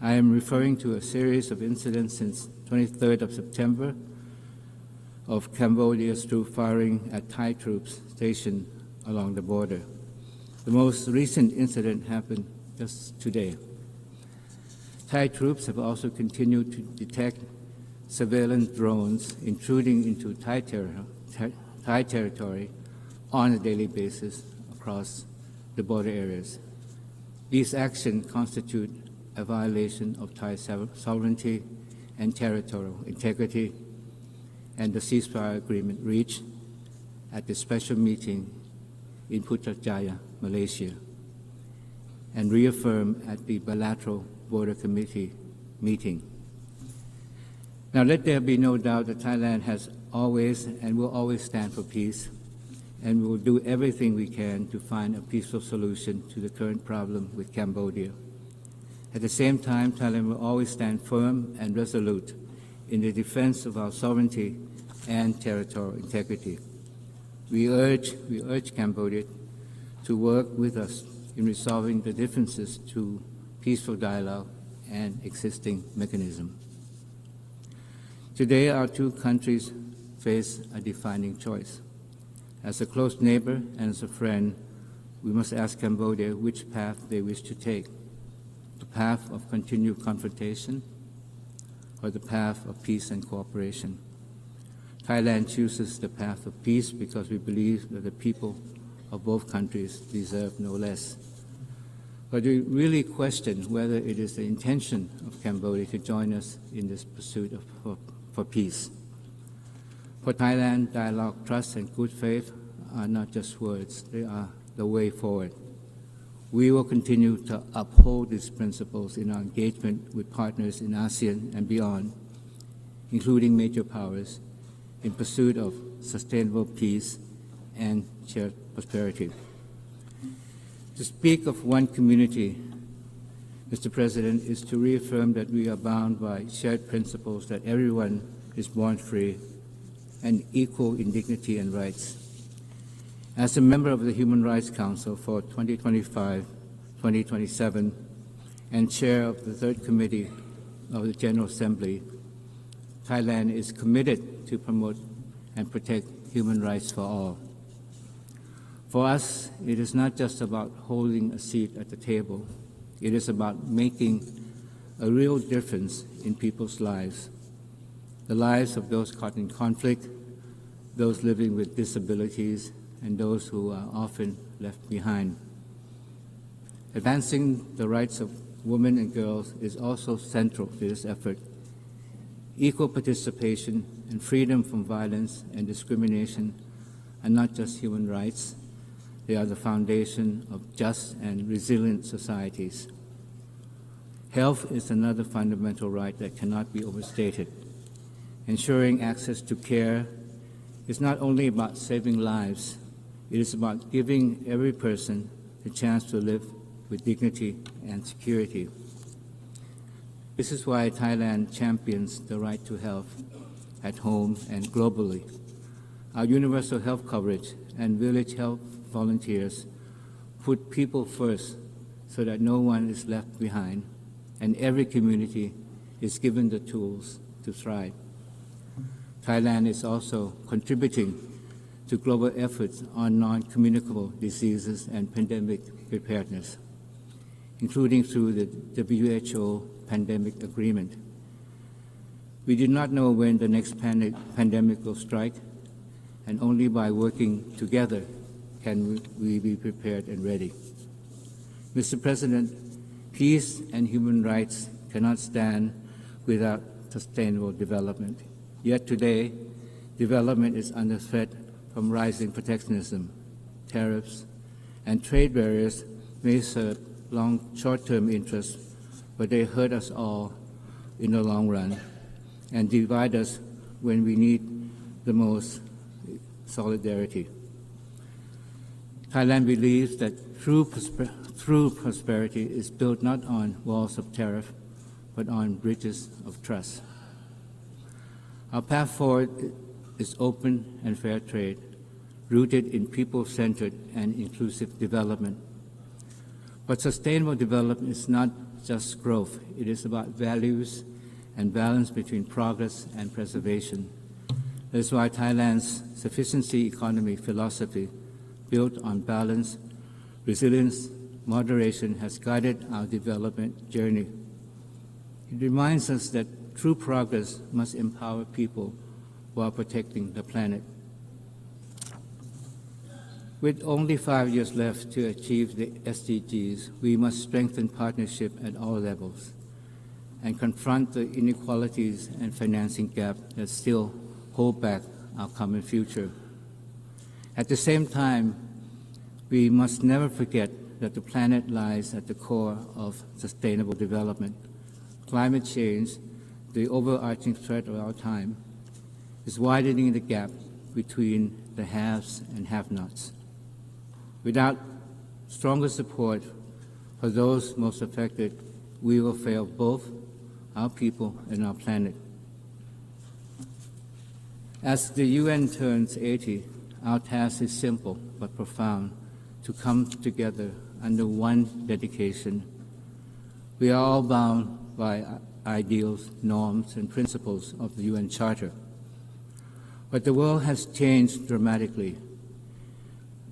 K: I am referring to a series of incidents since 23rd of September of Cambodia's troop firing at Thai troops stationed along the border. The most recent incident happened just today. Thai troops have also continued to detect surveillance drones intruding into Thai territory on a daily basis across the border areas. These actions constitute a violation of Thai sovereignty and territorial integrity, and the ceasefire agreement reached at the special meeting in Putrajaya, Malaysia, and reaffirmed at the bilateral border committee meeting. Now, let there be no doubt that Thailand has always and will always stand for peace, and we will do everything we can to find a peaceful solution to the current problem with Cambodia. At the same time, Thailand will always stand firm and resolute in the defense of our sovereignty and territorial integrity. We urge Cambodia to work with us in resolving the differences through peaceful dialogue and existing mechanisms. Today, our two countries face a defining choice. As a close neighbor and as a friend, we must ask Cambodia which path they wish to take, the path of continued confrontation or the path of peace and cooperation. Thailand chooses the path of peace because we believe that the people of both countries deserve no less. But we really question whether it is the intention of Cambodia to join us in this pursuit for peace. For Thailand, dialogue, trust, and good faith are not just words, they are the way forward. We will continue to uphold these principles in our engagement with partners in ASEAN and beyond, including major powers, in pursuit of sustainable peace and shared prosperity. To speak of one community, Mr. President, is to reaffirm that we are bound by shared principles that everyone is born free and equal in dignity and rights. As a member of the Human Rights Council for 2025-2027 and chair of the Third Committee of the General Assembly, Thailand is committed to promote and protect human rights for all. For us, it is not just about holding a seat at the table. It is about making a real difference in people's lives, the lives of those caught in conflict, those living with disabilities, and those who are often left behind. Advancing the rights of women and girls is also central to this effort. Equal participation and freedom from violence and discrimination are not just human rights, they are the foundation of just and resilient societies. Health is another fundamental right that cannot be overstated. Ensuring access to care is not only about saving lives, it is about giving every person the chance to live with dignity and security. This is why Thailand champions the right to health at home and globally. Our universal health coverage and village health volunteers put people first so that no one is left behind and every community is given the tools to thrive. Thailand is also contributing to global efforts on non-communicable diseases and pandemic preparedness, including through the WHO pandemic agreement. We do not know when the next pandemic will strike, and only by working together can we be prepared and ready. Mr. President, peace and human rights cannot stand without sustainable development. Yet today, development is under threat from rising protectionism, tariffs, and trade barriers may serve short-term interests, but they hurt us all in the long run and divide us when we need the most solidarity. Thailand believes that true prosperity is built not on walls of tariff, but on bridges of trust. Our path forward is open and fair trade, rooted in people-centered and inclusive development. But sustainable development is not just growth. It is about values and balance between progress and preservation. That is why Thailand's sufficiency economy philosophy, built on balance, resilience, moderation, has guided our development journey. It reminds us that true progress must empower people while protecting the planet. With only 5 years left to achieve the SDGs, we must strengthen partnership at all levels and confront the inequalities and financing gap that still hold back our common future. At the same time, we must never forget that the planet lies at the core of sustainable development. Climate change, the overarching threat of our time, is widening the gap between the haves and have-nots. Without stronger support for those most affected, we will fail both our people and our planet. As the UN turns 80, our task is simple but profound: to come together under one dedication. We are all bound by ideals, norms, and principles of the UN Charter. But the world has changed dramatically.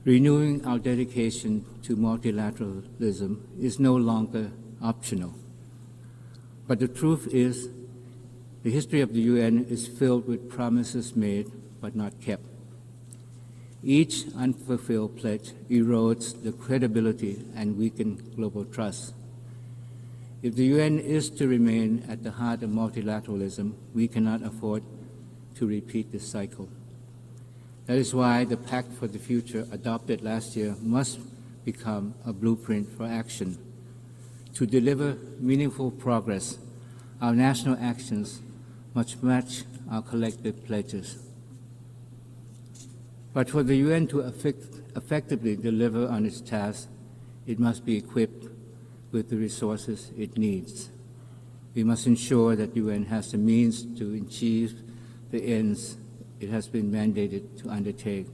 K: Renewing our dedication to multilateralism is no longer optional. But the truth is, the history of the UN is filled with promises made but not kept. Each unfulfilled pledge erodes the credibility and weakens global trust. If the UN is to remain at the heart of multilateralism, we cannot afford to repeat this cycle. That is why the Pact for the Future adopted last year must become a blueprint for action. To deliver meaningful progress, our national actions must match our collective pledges. But for the UN to effectively deliver on its task, it must be equipped with the resources it needs. We must ensure that the UN has the means to achieve the ends it has been mandated to undertake,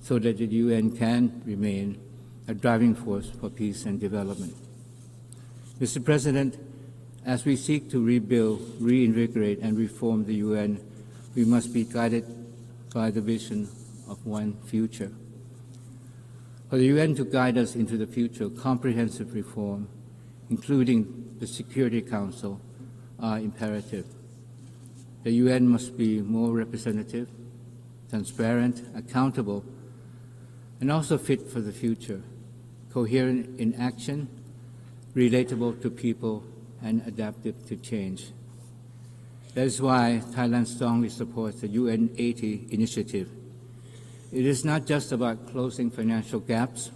K: so that the UN can remain a driving force for peace and development. Mr. President, as we seek to rebuild, reinvigorate, and reform the UN, we must be guided by the vision of one future. For the UN to guide us into the future, comprehensive reform, including the Security Council, are imperative. The UN must be more representative, transparent, accountable, and also fit for the future, coherent in action, relatable to people, and adaptive to change. That is why Thailand strongly supports the UN 80 initiative. It is not just about closing financial gaps,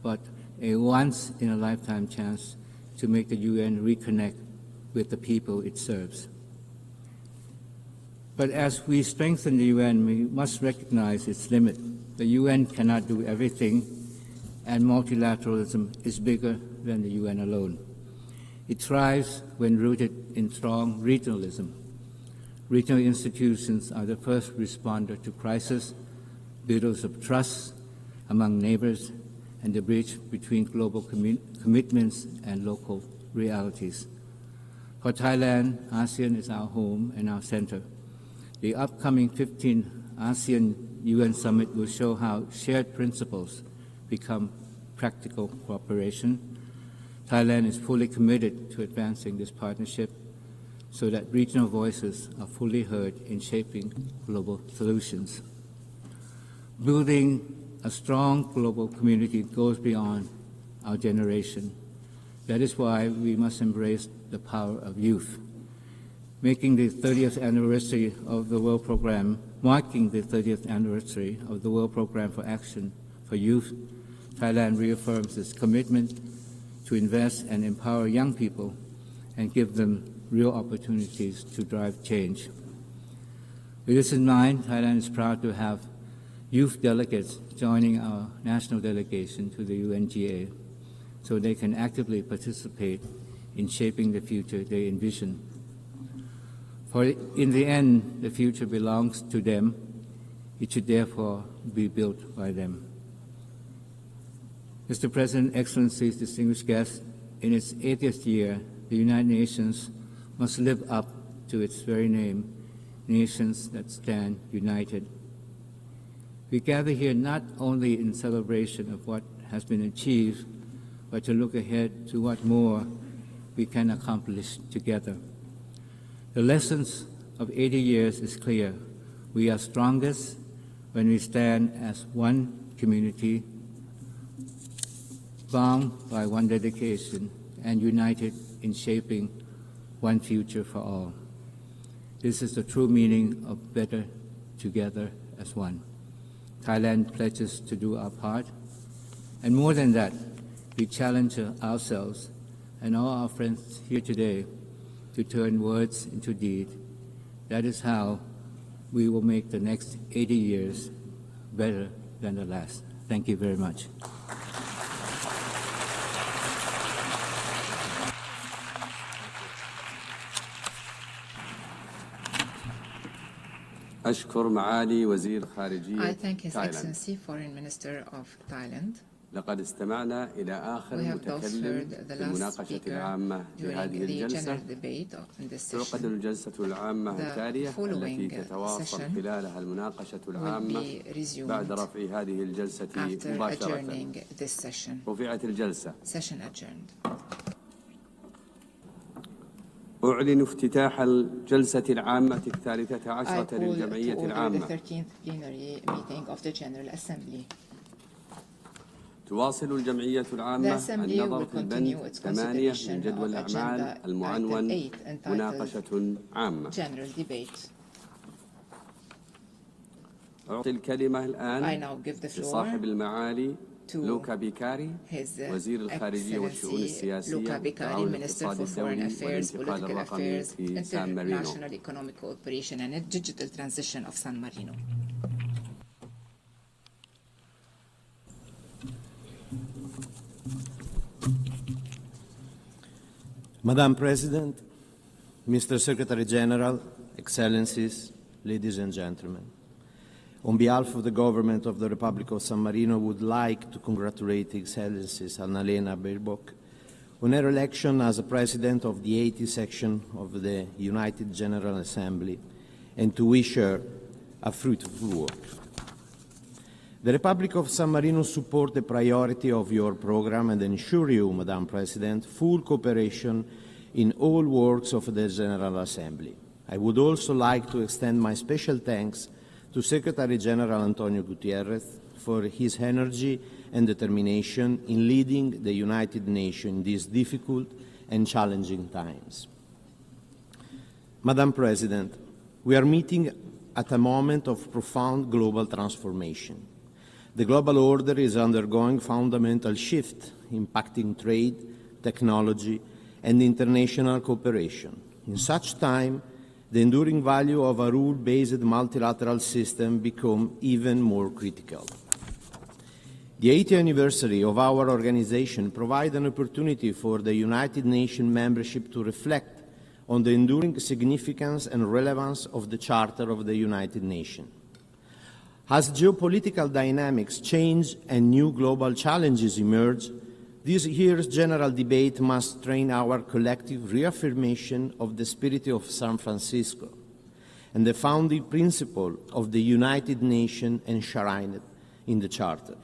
K: but a once-in-a-lifetime chance to make the UN reconnect with the people it serves. But as we strengthen the UN, we must recognize its limit. The UN cannot do everything, and multilateralism is bigger than the UN alone. It thrives when rooted in strong regionalism. Regional institutions are the first responder to crisis, builders of trust among neighbors, and the bridge between global commitments and local realities. For Thailand, ASEAN is our home and our center. The upcoming 15th ASEAN UN Summit will show how shared principles become practical cooperation. Thailand is fully committed to advancing this partnership so that regional voices are fully heard in shaping global solutions. Building a strong global community goes beyond our generation. That is why we must embrace the power of youth. Marking the 30th anniversary of the World Programme for Action for Youth, Thailand reaffirms its commitment to invest and empower young people and give them real opportunities to drive change. With this in mind, Thailand is proud to have youth delegates joining our national delegation to the UNGA so they can actively participate in shaping the future they envision. For in the end, the future belongs to them. It should therefore be built by them. Mr. President, Excellencies, distinguished guests, in its 80th year, the United Nations must live up to its very name, nations that stand united. We gather here not only in celebration of what has been achieved, but to look ahead to what more we can accomplish together. The lessons of 80 years is clear. We are strongest when we stand as one community, bound by one dedication, and united in shaping one future for all. This is the true meaning of better together as one. Thailand pledges to do our part, and more than that, we challenge ourselves and all our friends here today to turn words into deed. That is how we will make the next 80 years better than the last. Thank you very much.
E: I thank His Excellency, Foreign Minister of Thailand.
D: لقد استمعنا إلى آخر متكلم في المناقشة العامة لهذه الجلسة. تعقد الجلسة العامة التالية التي تتواصل خلالها المناقشة العامة بعد رفع هذه الجلسة مباشرة. رفعت الجلسة. أعلن افتتاح الجلسة العامة 13 للجمعية العامة. تواصل الجمعية العامة النظر في البند 8 من جدول الأعمال المعنون مناقشة عامة. أعطي الكلمة الآن لصاحب المعالي لوكا بيكاري وزير الخارجية والشؤون السياسية والتعاون الاقتصادي الدولي والانتقال الرقمي في سان مارينو.
T: Madam President, Mr. Secretary General, Excellencies, ladies and gentlemen, on behalf of the government of the Republic of San Marino, I would like to congratulate Excellencies Annalena Baerbock on her election as a President of the 80th section of the United General Assembly and to wish her a fruitful work. The Republic of San Marino supports the priority of your program and ensure you, Madam President, full cooperation in all works of the General Assembly. I would also like to extend my special thanks to Secretary General Antonio Guterres for his energy and determination in leading the United Nations in these difficult and challenging times. Madam President, we are meeting at a moment of profound global transformation. The global order is undergoing fundamental shift, impacting trade, technology, and international cooperation. In such time, the enduring value of a rule-based multilateral system becomes even more critical. The 80th anniversary of our organization provides an opportunity for the United Nations membership to reflect on the enduring significance and relevance of the Charter of the United Nations. As geopolitical dynamics change and new global challenges emerge, this year's general debate must strain our collective reaffirmation of the spirit of San Francisco and the founding principle of the United Nations enshrined in the Charter.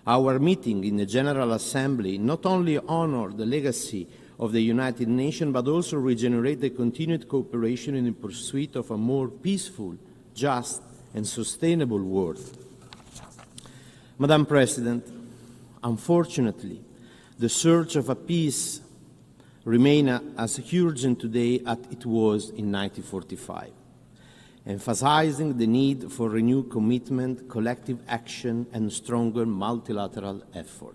T: Our meeting in the General Assembly not only honors the legacy of the United Nations, but also regenerate the continued cooperation in the pursuit of a more peaceful, just, and sustainable world. Madam President, unfortunately, the search of a peace remains as urgent today as it was in 1945, emphasizing the need for renewed commitment, collective action, and stronger multilateral effort.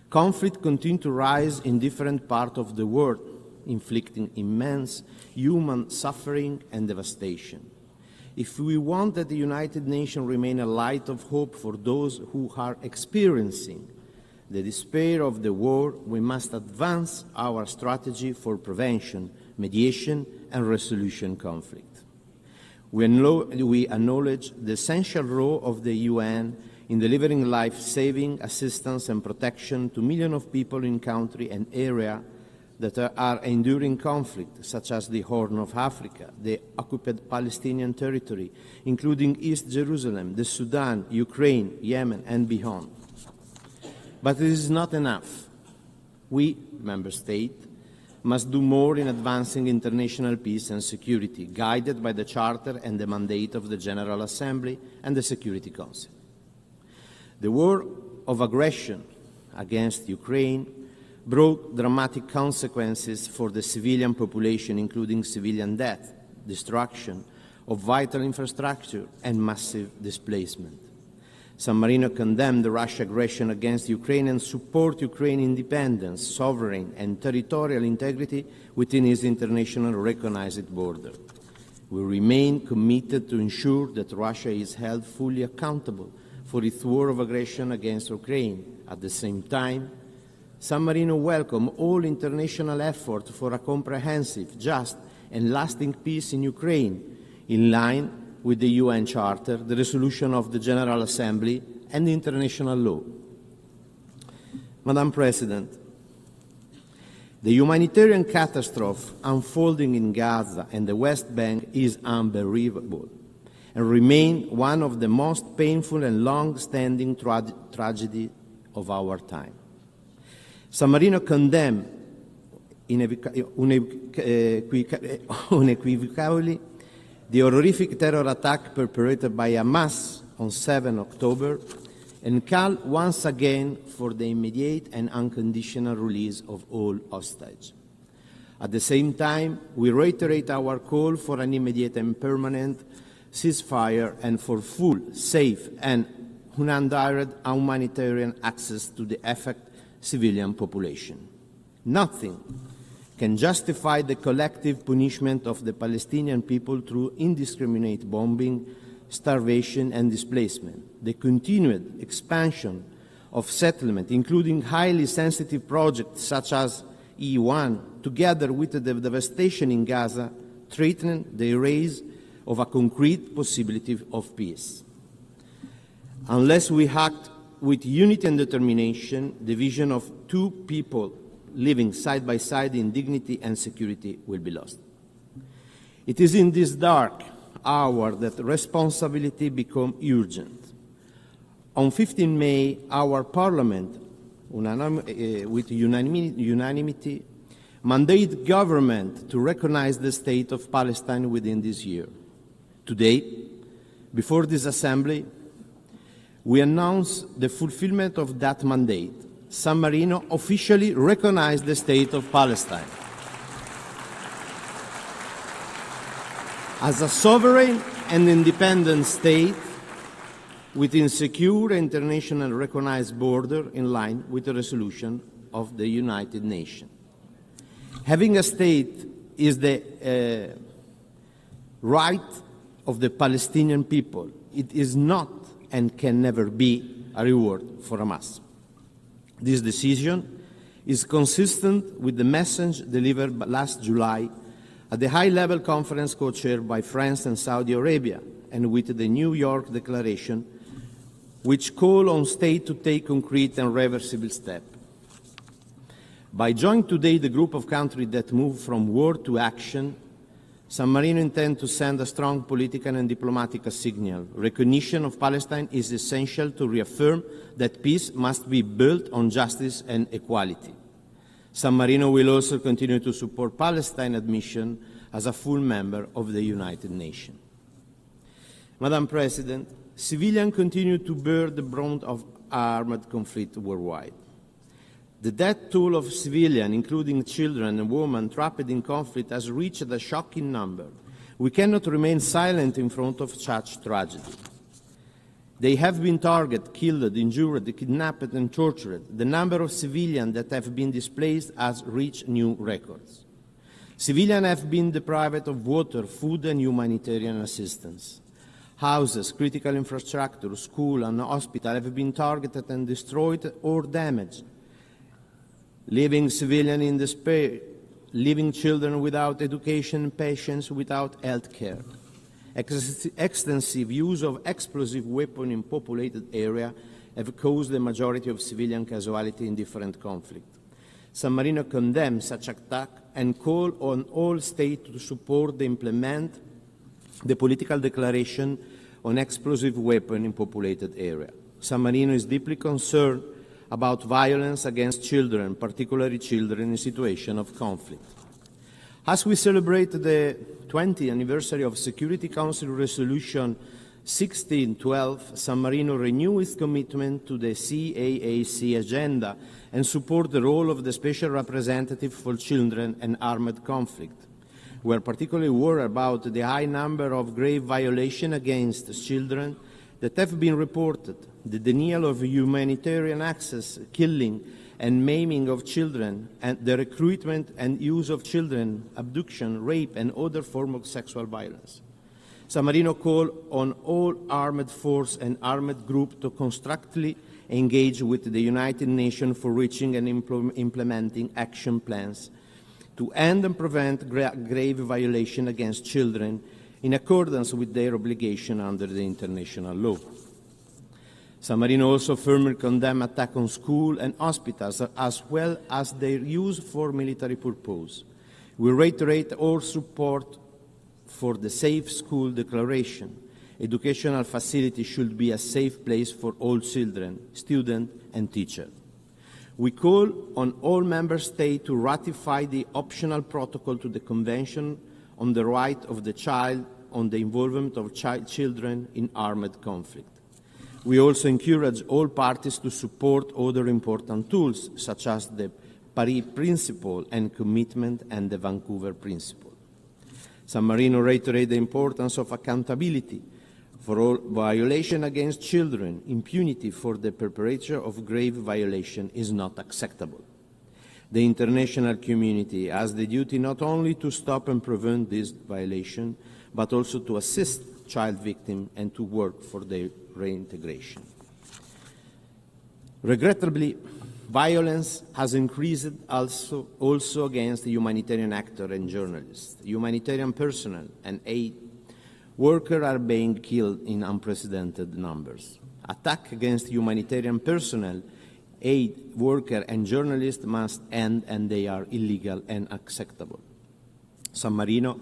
T: Conflict continues to rise in different parts of the world, inflicting immense human suffering and devastation. If we want that the United Nations remain a light of hope for those who are experiencing the despair of the war, we must advance our strategy for prevention, mediation, and resolution conflict. We acknowledge the essential role of the UN in delivering life-saving assistance and protection to millions of people in countries and areas that are enduring conflict, such as the Horn of Africa, the occupied Palestinian territory, including East Jerusalem, the Sudan, Ukraine, Yemen, and beyond. But it is not enough. We, Member States, must do more in advancing international peace and security, guided by the Charter and the mandate of the General Assembly and the Security Council. The war of aggression against Ukraine brought dramatic consequences for the civilian population, including civilian death, destruction of vital infrastructure, and massive displacement. San Marino condemned the Russian aggression against Ukraine and supports Ukraine's independence, sovereign, and territorial integrity within its internationally recognized border. We remain committed to ensure that Russia is held fully accountable for its war of aggression against Ukraine. At the same time, San Marino welcomes all international efforts for a comprehensive, just, and lasting peace in Ukraine, in line with the UN Charter, the resolution of the General Assembly, and international law. Madam President, the humanitarian catastrophe unfolding in Gaza and the West Bank is unbelievable and remains one of the most painful and long-standing tragedies of our time. San Marino condemns unequivocally the horrific terror attack perpetrated by Hamas on 7 October and call once again for the immediate and unconditional release of all hostages. At the same time, we reiterate our call for an immediate and permanent ceasefire and for full, safe, and unhindered humanitarian access to the affected civilian population. Nothing can justify the collective punishment of the Palestinian people through indiscriminate bombing, starvation, and displacement. The continued expansion of settlement, including highly sensitive projects such as
L: E1, together with the devastation in Gaza, threaten the erase of a concrete possibility of peace. Unless we act with unity and determination, the vision of two people living side by side in dignity and security will be lost. It is in this dark hour that responsibility becomes urgent. On 15 May, our Parliament, with unanimity, mandated government to recognize the state of Palestine within this year. Today, before this Assembly, we announce the fulfillment of that mandate. San Marino officially recognized the state of Palestine as a sovereign and independent state within secure international recognized border in line with the resolution of the United Nations. Having a state is the right of the Palestinian people. It is not and can never be a reward for Hamas. This decision is consistent with the message delivered last July at the high-level conference co-chaired by France and Saudi Arabia, and with the New York Declaration, which call on states to take concrete and reversible steps. By joining today the group of countries that move from word to action, San Marino intends to send a strong political and diplomatic signal. Recognition of Palestine is essential to reaffirm that peace must be built on justice and equality. San Marino will also continue to support Palestine's admission as a full member of the United Nations. Madam President, civilians continue to bear the brunt of armed conflict worldwide. The death toll of civilians, including children and women trapped in conflict, has reached a shocking number. We cannot remain silent in front of such tragedy. They have been targeted, killed, injured, kidnapped, and tortured. The number of civilians that have been displaced has reached new records. Civilians have been deprived of water, food, and humanitarian assistance. Houses, critical infrastructure, schools, and hospitals have been targeted and destroyed or damaged, leaving civilians in despair, leaving children without education, patients without health care. Extensive use of explosive weapons in populated areas have caused the majority of civilian casualties in different conflicts. San Marino condemns such attack and calls on all states to support and implement the political declaration on explosive weapons in populated areas. San Marino is deeply concerned about violence against children, particularly children in situations of conflict. As we celebrate the 20th anniversary of Security Council Resolution 1612, San Marino renews its commitment to the CAAC agenda and supports the role of the Special Representative for Children and Armed Conflict. We are particularly worried about the high number of grave violations against children that have been reported, the denial of humanitarian access, killing and maiming of children, and the recruitment and use of children, abduction, rape, and other forms of sexual violence. San Marino calls on all armed forces and armed groups to constructively engage with the United Nations for reaching and implementing action plans to end and prevent grave violations against children in accordance with their obligation under the international law. San Marino also firmly condemns attacks on schools and hospitals, as well as their use for military purposes. We reiterate our support for the Safe School Declaration. Educational facilities should be a safe place for all children, students, and teachers. We call on all member states to ratify the optional protocol to the Convention on the Right of the Child on the involvement of children in armed conflict. We also encourage all parties to support other important tools, such as the Paris Principle and Commitment and the Vancouver Principle. San Marino reiterates the importance of accountability for all violations against children. Impunity for the perpetrator of grave violation is not acceptable. The international community has the duty not only to stop and prevent this violation, but also to assist child victims and to work for their reintegration. Regrettably, Violence has increased also against humanitarian actors and journalists. Humanitarian personnel and aid workers are being killed in unprecedented numbers. Attacks against humanitarian personnel, aid workers and journalists must end, and they are illegal and unacceptable. San Marino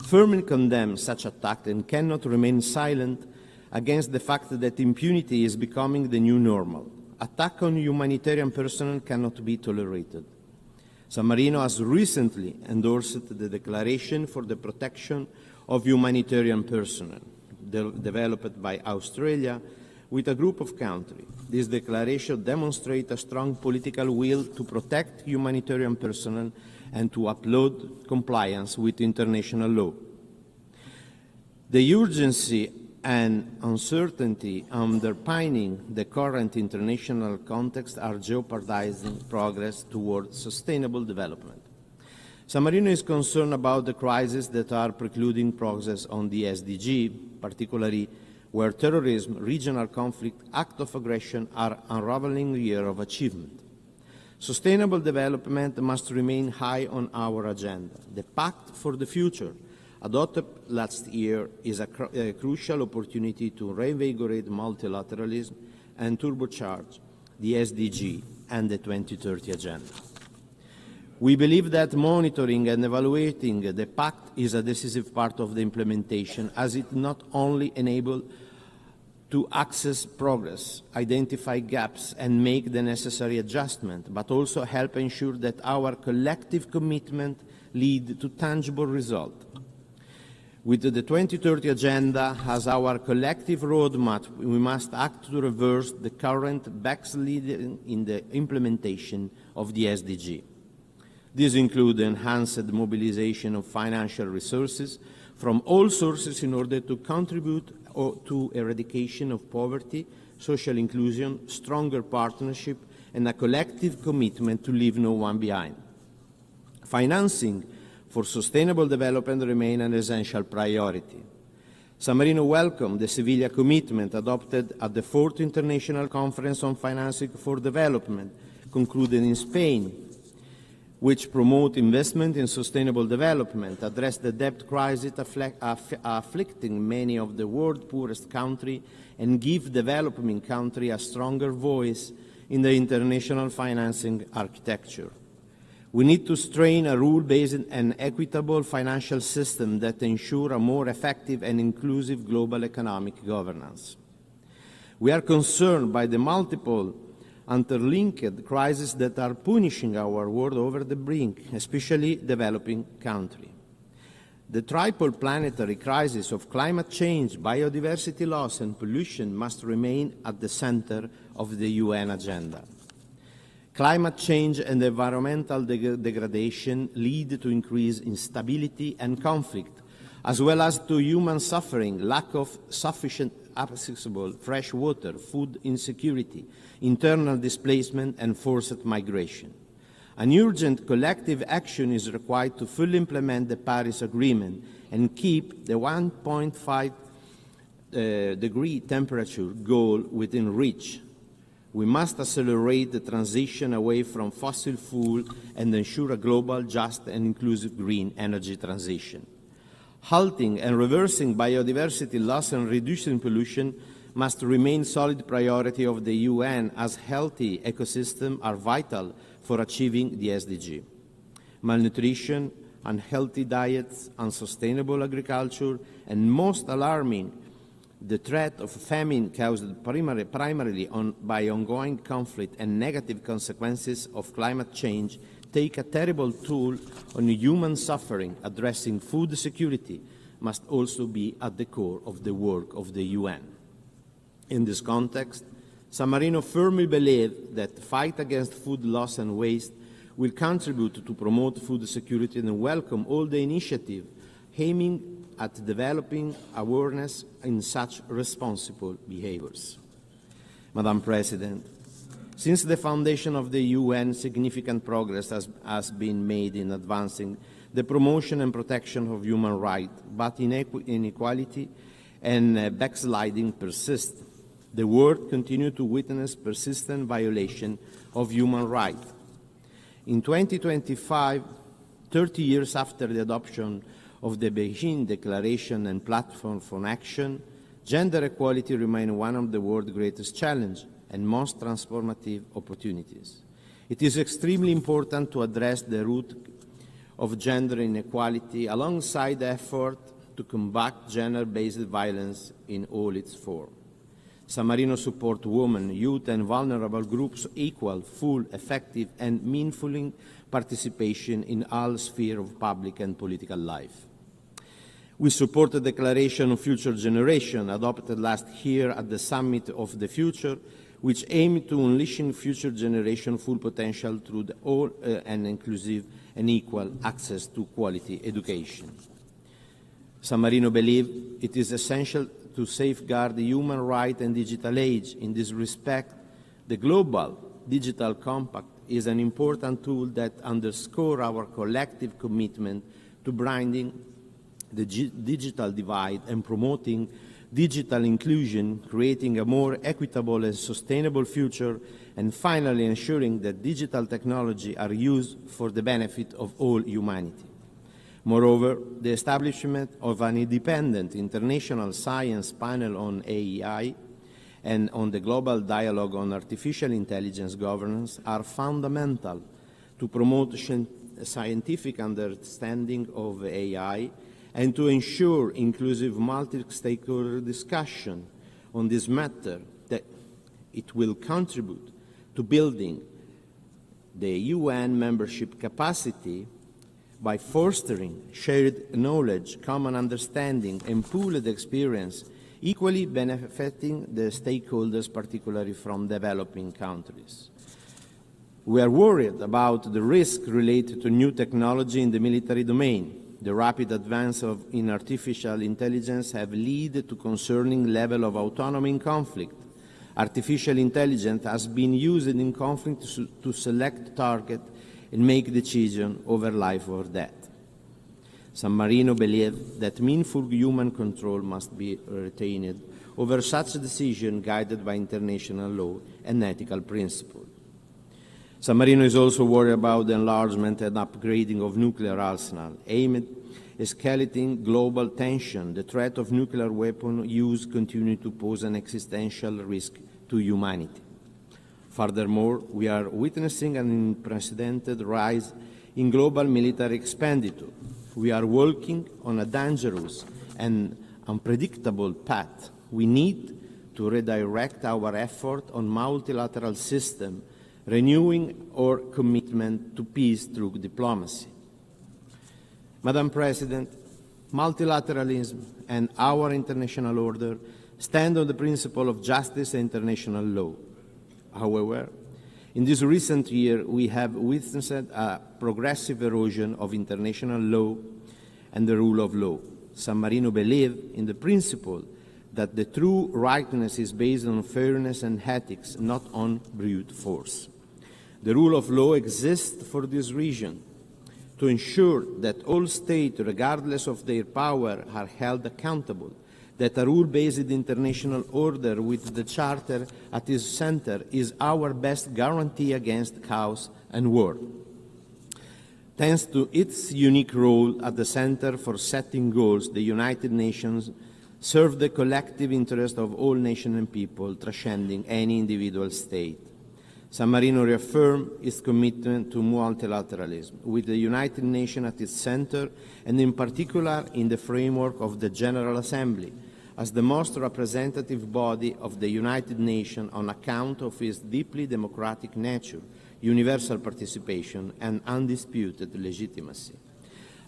L: firmly condemns such attacks and cannot remain silent against the fact that impunity is becoming the new normal. Attack on humanitarian personnel cannot be tolerated. San Marino has recently endorsed the Declaration for the Protection of Humanitarian Personnel, developed by Australia with a group of countries. This declaration demonstrates a strong political will to protect humanitarian personnel and to uphold compliance with international law. The urgency and uncertainty underpinning the current international context are jeopardizing progress towards sustainable development. San Marino is concerned about the crises that are precluding progress on the SDG, particularly where terrorism, regional conflict, acts of aggression are unraveling the year of achievement. Sustainable development must remain high on our agenda. The Pact for the Future, adopted last year, is a crucial opportunity to reinvigorate multilateralism and turbocharge the SDG and the 2030 Agenda. We believe that monitoring and evaluating the Pact is a decisive part of the implementation, as it not only enables to access progress, identify gaps, and make the necessary adjustment, but also help ensure that our collective commitment lead to tangible results. With the 2030 Agenda as our collective roadmap, we must act to reverse the current backsliding in the implementation of the SDG. These include enhanced mobilization of financial resources from all sources in order to contribute to eradication of poverty, social inclusion, stronger partnership, and a collective commitment to leave no one behind. Financing for sustainable development remains an essential priority. San Marino welcomed the Seville commitment adopted at the 4th International Conference on Financing for Development, concluded in Spain, which promote investment in sustainable development, address the debt crisis afflicting many of the world's poorest countries, and give developing countries a stronger voice in the international financing architecture. We need to strengthen a rule-based and equitable financial system that ensure a more effective and inclusive global economic governance. We are concerned by the multiple interlinked crises that are punishing our world over the brink, especially developing countries. The triple planetary crisis of climate change, biodiversity loss, and pollution must remain at the center of the UN agenda. Climate change and environmental degradation lead to increased instability and conflict, as well as to human suffering, lack of sufficient accessible fresh water, food insecurity, internal displacement, and forced migration. An urgent collective action is required to fully implement the Paris Agreement and keep the 1.5 degree temperature goal within reach. We must accelerate the transition away from fossil fuel and ensure a global, just, and inclusive green energy transition. Halting and reversing biodiversity loss and reducing pollution must remain solid priority of the UN, as healthy ecosystems are vital for achieving the SDG. Malnutrition, unhealthy diets, unsustainable agriculture, and most alarming, the threat of famine caused primarily by ongoing conflict and negative consequences of climate change take a terrible toll on human suffering. Addressing food security must also be at the core of the work of the UN. In this context, San Marino firmly believes that the fight against food loss and waste will contribute to promote food security and welcome all the initiatives aiming at developing awareness in such responsible behaviors. Madam President, since the foundation of the UN, significant progress has been made in advancing the promotion and protection of human rights, but inequality and backsliding persist. The world continues to witness persistent violation of human rights. In 2025, 30 years after the adoption of the Beijing Declaration and Platform for Action, gender equality remains one of the world's greatest challenges and most transformative opportunities. It is extremely important to address the root of gender inequality alongside the effort to combat gender-based violence in all its forms. San Marino supports women, youth and vulnerable groups' equal, full, effective and meaningful participation in all spheres of public and political life. We support the Declaration of Future Generation adopted last year at the Summit of the Future, which aimed to unleashing future generations' full potential through all and inclusive and equal access to quality education. San Marino believes it is essential to safeguard the human rights and digital age. In this respect, the Global Digital Compact is an important tool that underscores our collective commitment to bridging the digital divide and promoting digital inclusion, creating a more equitable and sustainable future, and finally ensuring that digital technology are used for the benefit of all humanity. Moreover, the establishment of an independent international science panel on AI and on the global dialogue on artificial intelligence governance are fundamental to promote scientific understanding of AI and to ensure inclusive multi-stakeholder discussion on this matter, that it will contribute to building the UN membership capacity by fostering shared knowledge, common understanding, and pooled experience, equally benefiting the stakeholders, particularly from developing countries. We are worried about the risk related to new technology in the military domain. The rapid advance in artificial intelligence have led to concerning level of autonomy in conflict. Artificial intelligence has been used in conflict to select target and make decisions over life or death. San Marino believes that meaningful human control must be retained over such a decision guided by international law and ethical principles. San Marino is also worried about the enlargement and upgrading of nuclear arsenal, aimed at escalating global tension. The threat of nuclear weapon use continues to pose an existential risk to humanity. Furthermore, we are witnessing an unprecedented rise in global military expenditure. We are walking on a dangerous and unpredictable path. We need to redirect our effort on multilateral system, renewing our commitment to peace through diplomacy. Madam President, multilateralism and our international order stand on the principle of justice and international law. However, in this recent year, we have witnessed a progressive erosion of international law and the rule of law. San Marino believes in the principle that the true rightness is based on fairness and ethics, not on brute force. The rule of law exists for this reason, to ensure that all states, regardless of their power, are held accountable, that a rule-based international order with the Charter at its center is our best guarantee against chaos and war. Thanks to its unique role at the center for setting goals, the United Nations serve the collective interest of all nations and people, transcending any individual state. San Marino reaffirmed its commitment to multilateralism, with the United Nations at its center, and in particular in the framework of the General Assembly, as the most representative body of the United Nations on account of its deeply democratic nature, universal participation, and undisputed legitimacy.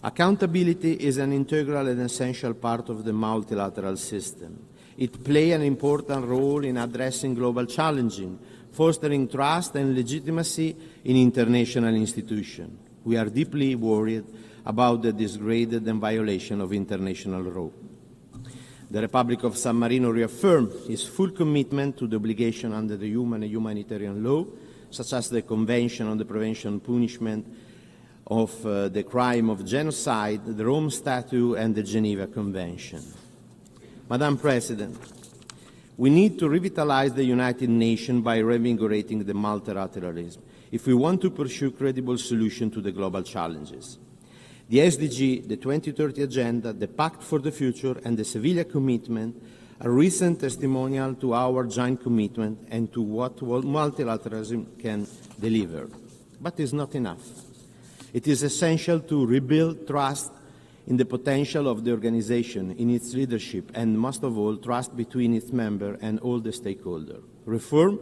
L: Accountability is an integral and essential part of the multilateral system. It plays an important role in addressing global challenges, fostering trust and legitimacy in international institutions. We are deeply worried about the disregard and violation of international law. The Republic of San Marino reaffirmed its full commitment to the obligation under the human and humanitarian law, such as the Convention on the Prevention and Punishment of the Crime of Genocide, the Rome Statute, and the Geneva Convention. Madam President, We need to revitalize the United Nations by reinvigorating the multilateralism if we want to pursue credible solutions to the global challenges. The SDG, the 2030 Agenda, the Pact for the Future and the Sevilla Commitment are recent testimonial to our joint commitment and to what multilateralism can deliver. But it's not enough. It is essential to rebuild trust in the potential of the organization, in its leadership, and most of all, trust between its members and all the stakeholders. Reform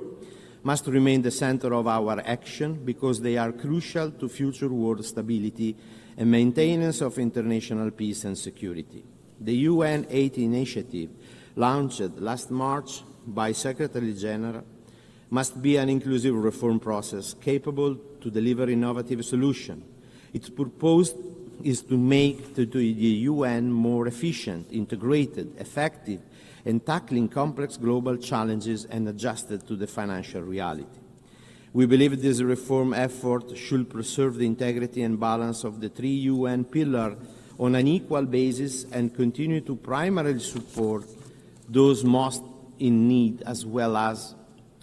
L: must remain the center of our action because they are crucial to future world stability and maintenance of international peace and security. The UN 80 initiative, launched last March by Secretary General, must be an inclusive reform process capable to deliver innovative solutions. Its purpose is to make the UN more efficient, integrated, effective, and tackling complex global challenges and adjusted to the financial reality. We believe this reform effort should preserve the integrity and balance of the three UN pillars on an equal basis and continue to primarily support those most in need as well as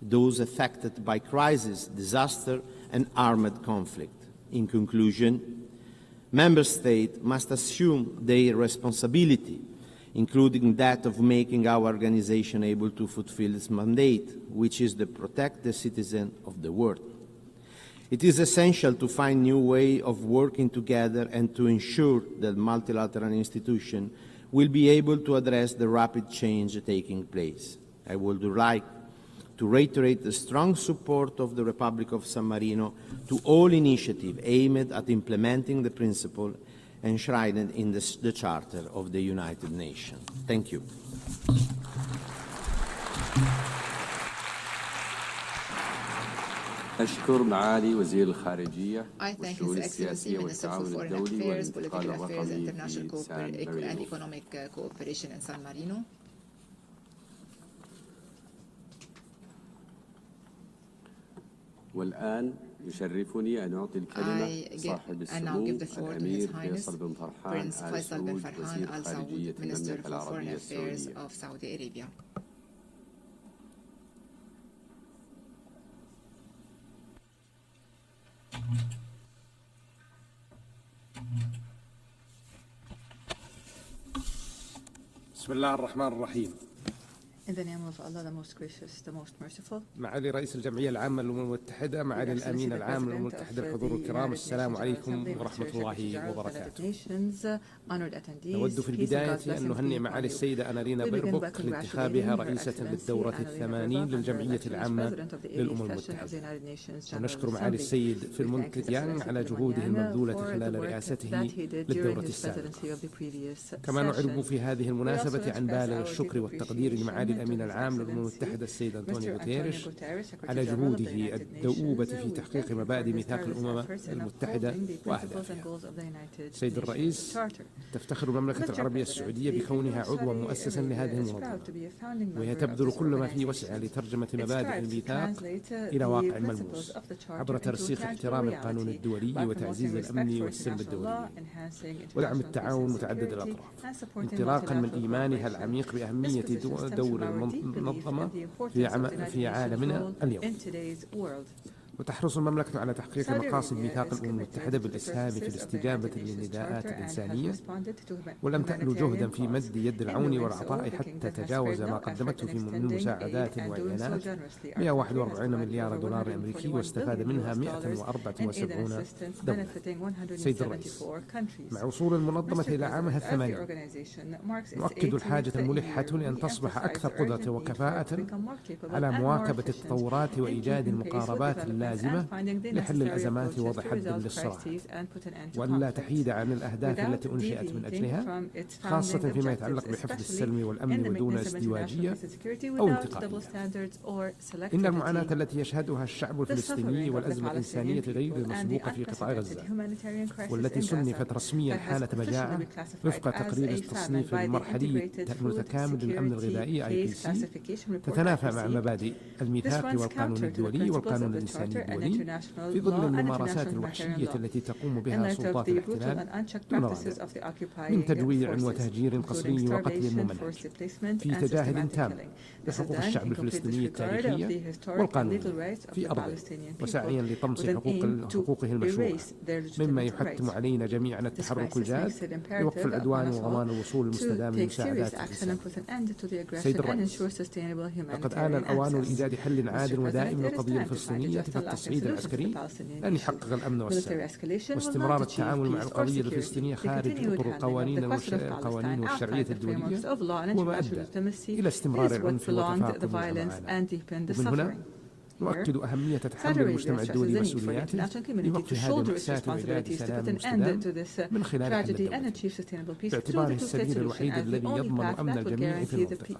L: those affected by crisis, disaster, and armed conflict. In conclusion, Member States must assume their responsibility, including that of making our organization able to fulfill its mandate, which is to protect the citizens of the world. It is essential to find new ways of working together and to ensure that multilateral institutions will be able to address the rapid change taking place. I would like to reiterate the strong support of the Republic of San Marino to all initiatives aimed at implementing the principle enshrined in the Charter of the United Nations. Thank you.
D: أشكر معالي وزير الخارجية
E: والشؤون السياسية والتعاون الدولي والانتقال الرقمي في سان مارينو.
D: والآن يشرفني أن أعطي الكلمة صاحب السمو الأمير فيصل بن فرحان آل سعود وزير خارجية المملكة العربية السعودية.
M: بسم الله الرحمن الرحيم.
J: In the name of Allah, the most gracious, the most merciful.
M: معالي رئيس الجمعية العامة للأمم المتحدة، معالي الأمين العام للأمم المتحدة، الحضور الكرام، السلام عليكم ورحمة الله وبركاته. نود في البداية أن نهنئ معالي السيدة أنارينا بيربوك لانتخابها رئيسة للدورة 80 للجمعية العامة للأمم المتحدة. ونشكر معالي السيد فيلمون يانغ على جهوده المبذولة خلال رئاسته للدورة السابقة. كما نعرب في هذه المناسبة عن بالغ الشكر والتقدير لمعالي الأمين العام للأمم المتحدة السيد أنطونيو غوتيريش على جهوده الدؤوبة في تحقيق مبادئ ميثاق الأمم المتحدة وأهدافها. سيد الرئيس، تفتخر المملكة العربية السعودية بكونها عضوا مؤسسا لهذه المنظمة، وهي تبذل كل ما في وسعها لترجمة مبادئ الميثاق إلى واقع ملموس عبر ترسيخ احترام القانون الدولي وتعزيز الأمن والسلم الدولي ودعم التعاون متعدد الأطراف، انطلاقا من إيمانها العميق بأهمية دور المنظمة في عالمنا اليوم. وتحرص المملكة على تحقيق مقاصد ميثاق الأمم المتحدة بالإسهام في الاستجابة للنداءات الإنسانية، ولم تألو جهدا في مد يد العون والعطاء حتى تجاوز ما قدمته من مساعدات وإعانات 141 مليار دولار أمريكي، واستفاد منها 174 دولة. سيد الرئيس، مع وصول المنظمة إلى عامها 80 نؤكد الحاجة الملحة لأن تصبح أكثر قدرة وكفاءة على مواكبة التطورات وإيجاد المقاربات اللازمة لحل الأزمات ووضع حد للصراع، وأن لا تحيد عن الأهداف التي أنشئت من أجلها، خاصة فيما يتعلق بحفظ السلم والأمن ودون ازدواجية أو انتقائية. إن المعاناة التي يشهدها الشعب الفلسطيني والأزمة الإنسانية غير المسبوقة في قطاع غزة، والتي صنفت رسميا حالة مجاعة وفق تقرير التصنيف المرحلي المتكامل للأمن الغذائي IPC، تتنافى مع مبادئ الميثاق والقانون الدولي والقانون الإنساني الدولي في ظل الممارسات الوحشية التي تقوم بها سلطات الاحتلال دون رغبة من تجويع وتهجير قسري وقتل ممنهج في تجاهل تام لحقوق الشعب الفلسطيني التاريخية والقانونية في أرضه وسعيا لطمس حقوقه المشروعة، مما يحتم علينا جميعا التحرك الجاد لوقف العدوان وضمان الوصول المستدام لمساعدات الإنسان. سيد الرئيس، لقد آن الأوان لإيجاد حل عادل ودائم للقضية الفلسطينية فالتصعيد العسكري لن يحقق الأمن والسلام، واستمرار التعامل مع القضية الفلسطينية خارج إطار القوانين والشرعية الدولية هو ما أدى إلى استمرار العنف وتفاقم الجماعات. ومن هنا نؤكد أهمية تحمل المجتمع الدولي مسؤولياته لوقف هذه المأساة وإيجاد سلام مستدام من خلال حل الدولة، باعتباره السبيل الوحيد الذي يضمن أمن الجميع في المنطقة.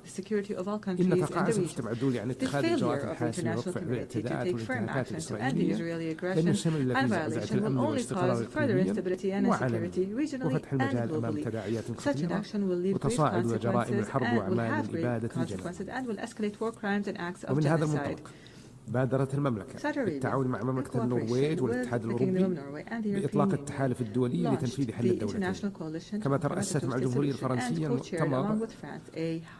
M: إن تقاعس المجتمع الدولي عن اتخاذ إجراءات الحاسمة ووقف الاعتداءات والانتهاكات الإسرائيلية لن يسهم في زعزعة الأمن والاستقرار الإقليمي وعالمي وفتح المجال أمام تداعيات خطيرة وتصاعد جرائم الحرب وأعمال الإبادة الجماعية. ومن هذا المنطلق بادرت المملكة بالتعاون مع مملكة النرويج والاتحاد الأوروبي بإطلاق التحالف الدولي لتنفيذ حل الدولتين، كما ترأست مع الجمهورية الفرنسية المؤتمر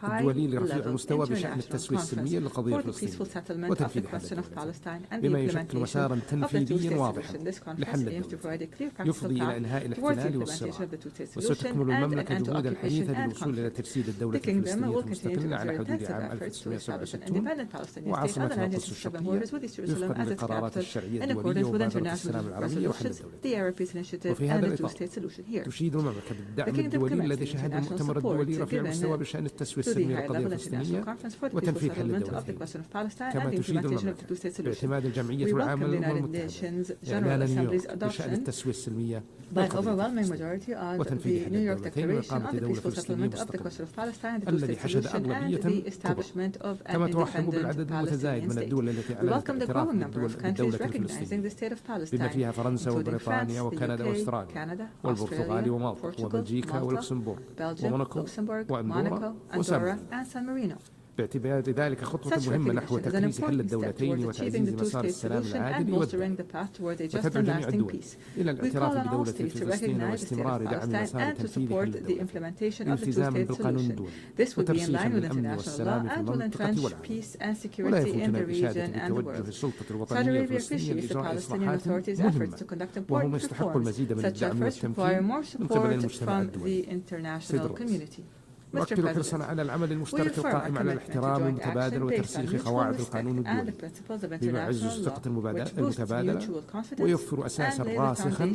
M: الدولي لرفيع المستوى بشأن التسوية السلمية للقضية الفلسطينية وتنفيذ حل الدولتين، بما يشكل مسارا تنفيذيا واضحا لحل الدولة يفضي إلى إنهاء الاحتلال والصراع. وستكمل المملكة جهودا الحديثة للوصول إلى تجسيد الدولة الفلسطينية المستقلة على حدود عام 1967 وعاصمتها القدس الشرقية وفقا للقرارات الشرعية الدولية ومبادرة السلام العربية وحل الدولة. وفي هذا الإطار تشيد المملكة بالدعم الدولي الذي شهد المؤتمر الدولي رفيع المستوى بشأن التسوية السلمية للقضية الفلسطينية وتنفيذ حل الدولتين، كما تشيد المملكة باعتماد الجمعية العامة للأمم المتحدة إعلانا نيويورك بشأن التسوية السلمية وتنفيذ حل الدولتين وإقامة دولة فلسطينية مستقلة الذي حشد أغلبية كبرى، كما ترحب بالعدد المتزايد من الدول التي أعلنت اعتراف بالدولة الفلسطينية بما فيها فرنسا وبريطانيا وكندا واستراليا والبرتغال ومالطا وبلجيكا ولوكسمبورغ وموناكو وأندورا وسان مارينو، باعتبار ذلك خطوة مهمة نحو تكريس حل الدولتين وتعزيز مسار السلام العادل والدولي. وتدعو جميع الدول إلى الاعتراف بدولة فلسطين واستمرار دعم مسار تنفيذ حل الدولة التزاما بالقانون الدولي وترسيخا للأمن والسلام في المنطقة والعالم. ولا يفوتنا الإشادة بتوجه السلطة الوطنية الفلسطينية لإجراء إصلاحات مهمة وهم يستحقوا المزيد من الدعم والتمكين من قبل المجتمع الدولي. سيد الرئيس، نؤكد حرصنا على العمل المشترك القائم على الاحترام المتبادل وترسيخ قواعد القانون الدولي بما يعزز الثقة المتبادلة ويوفر أساسا راسخا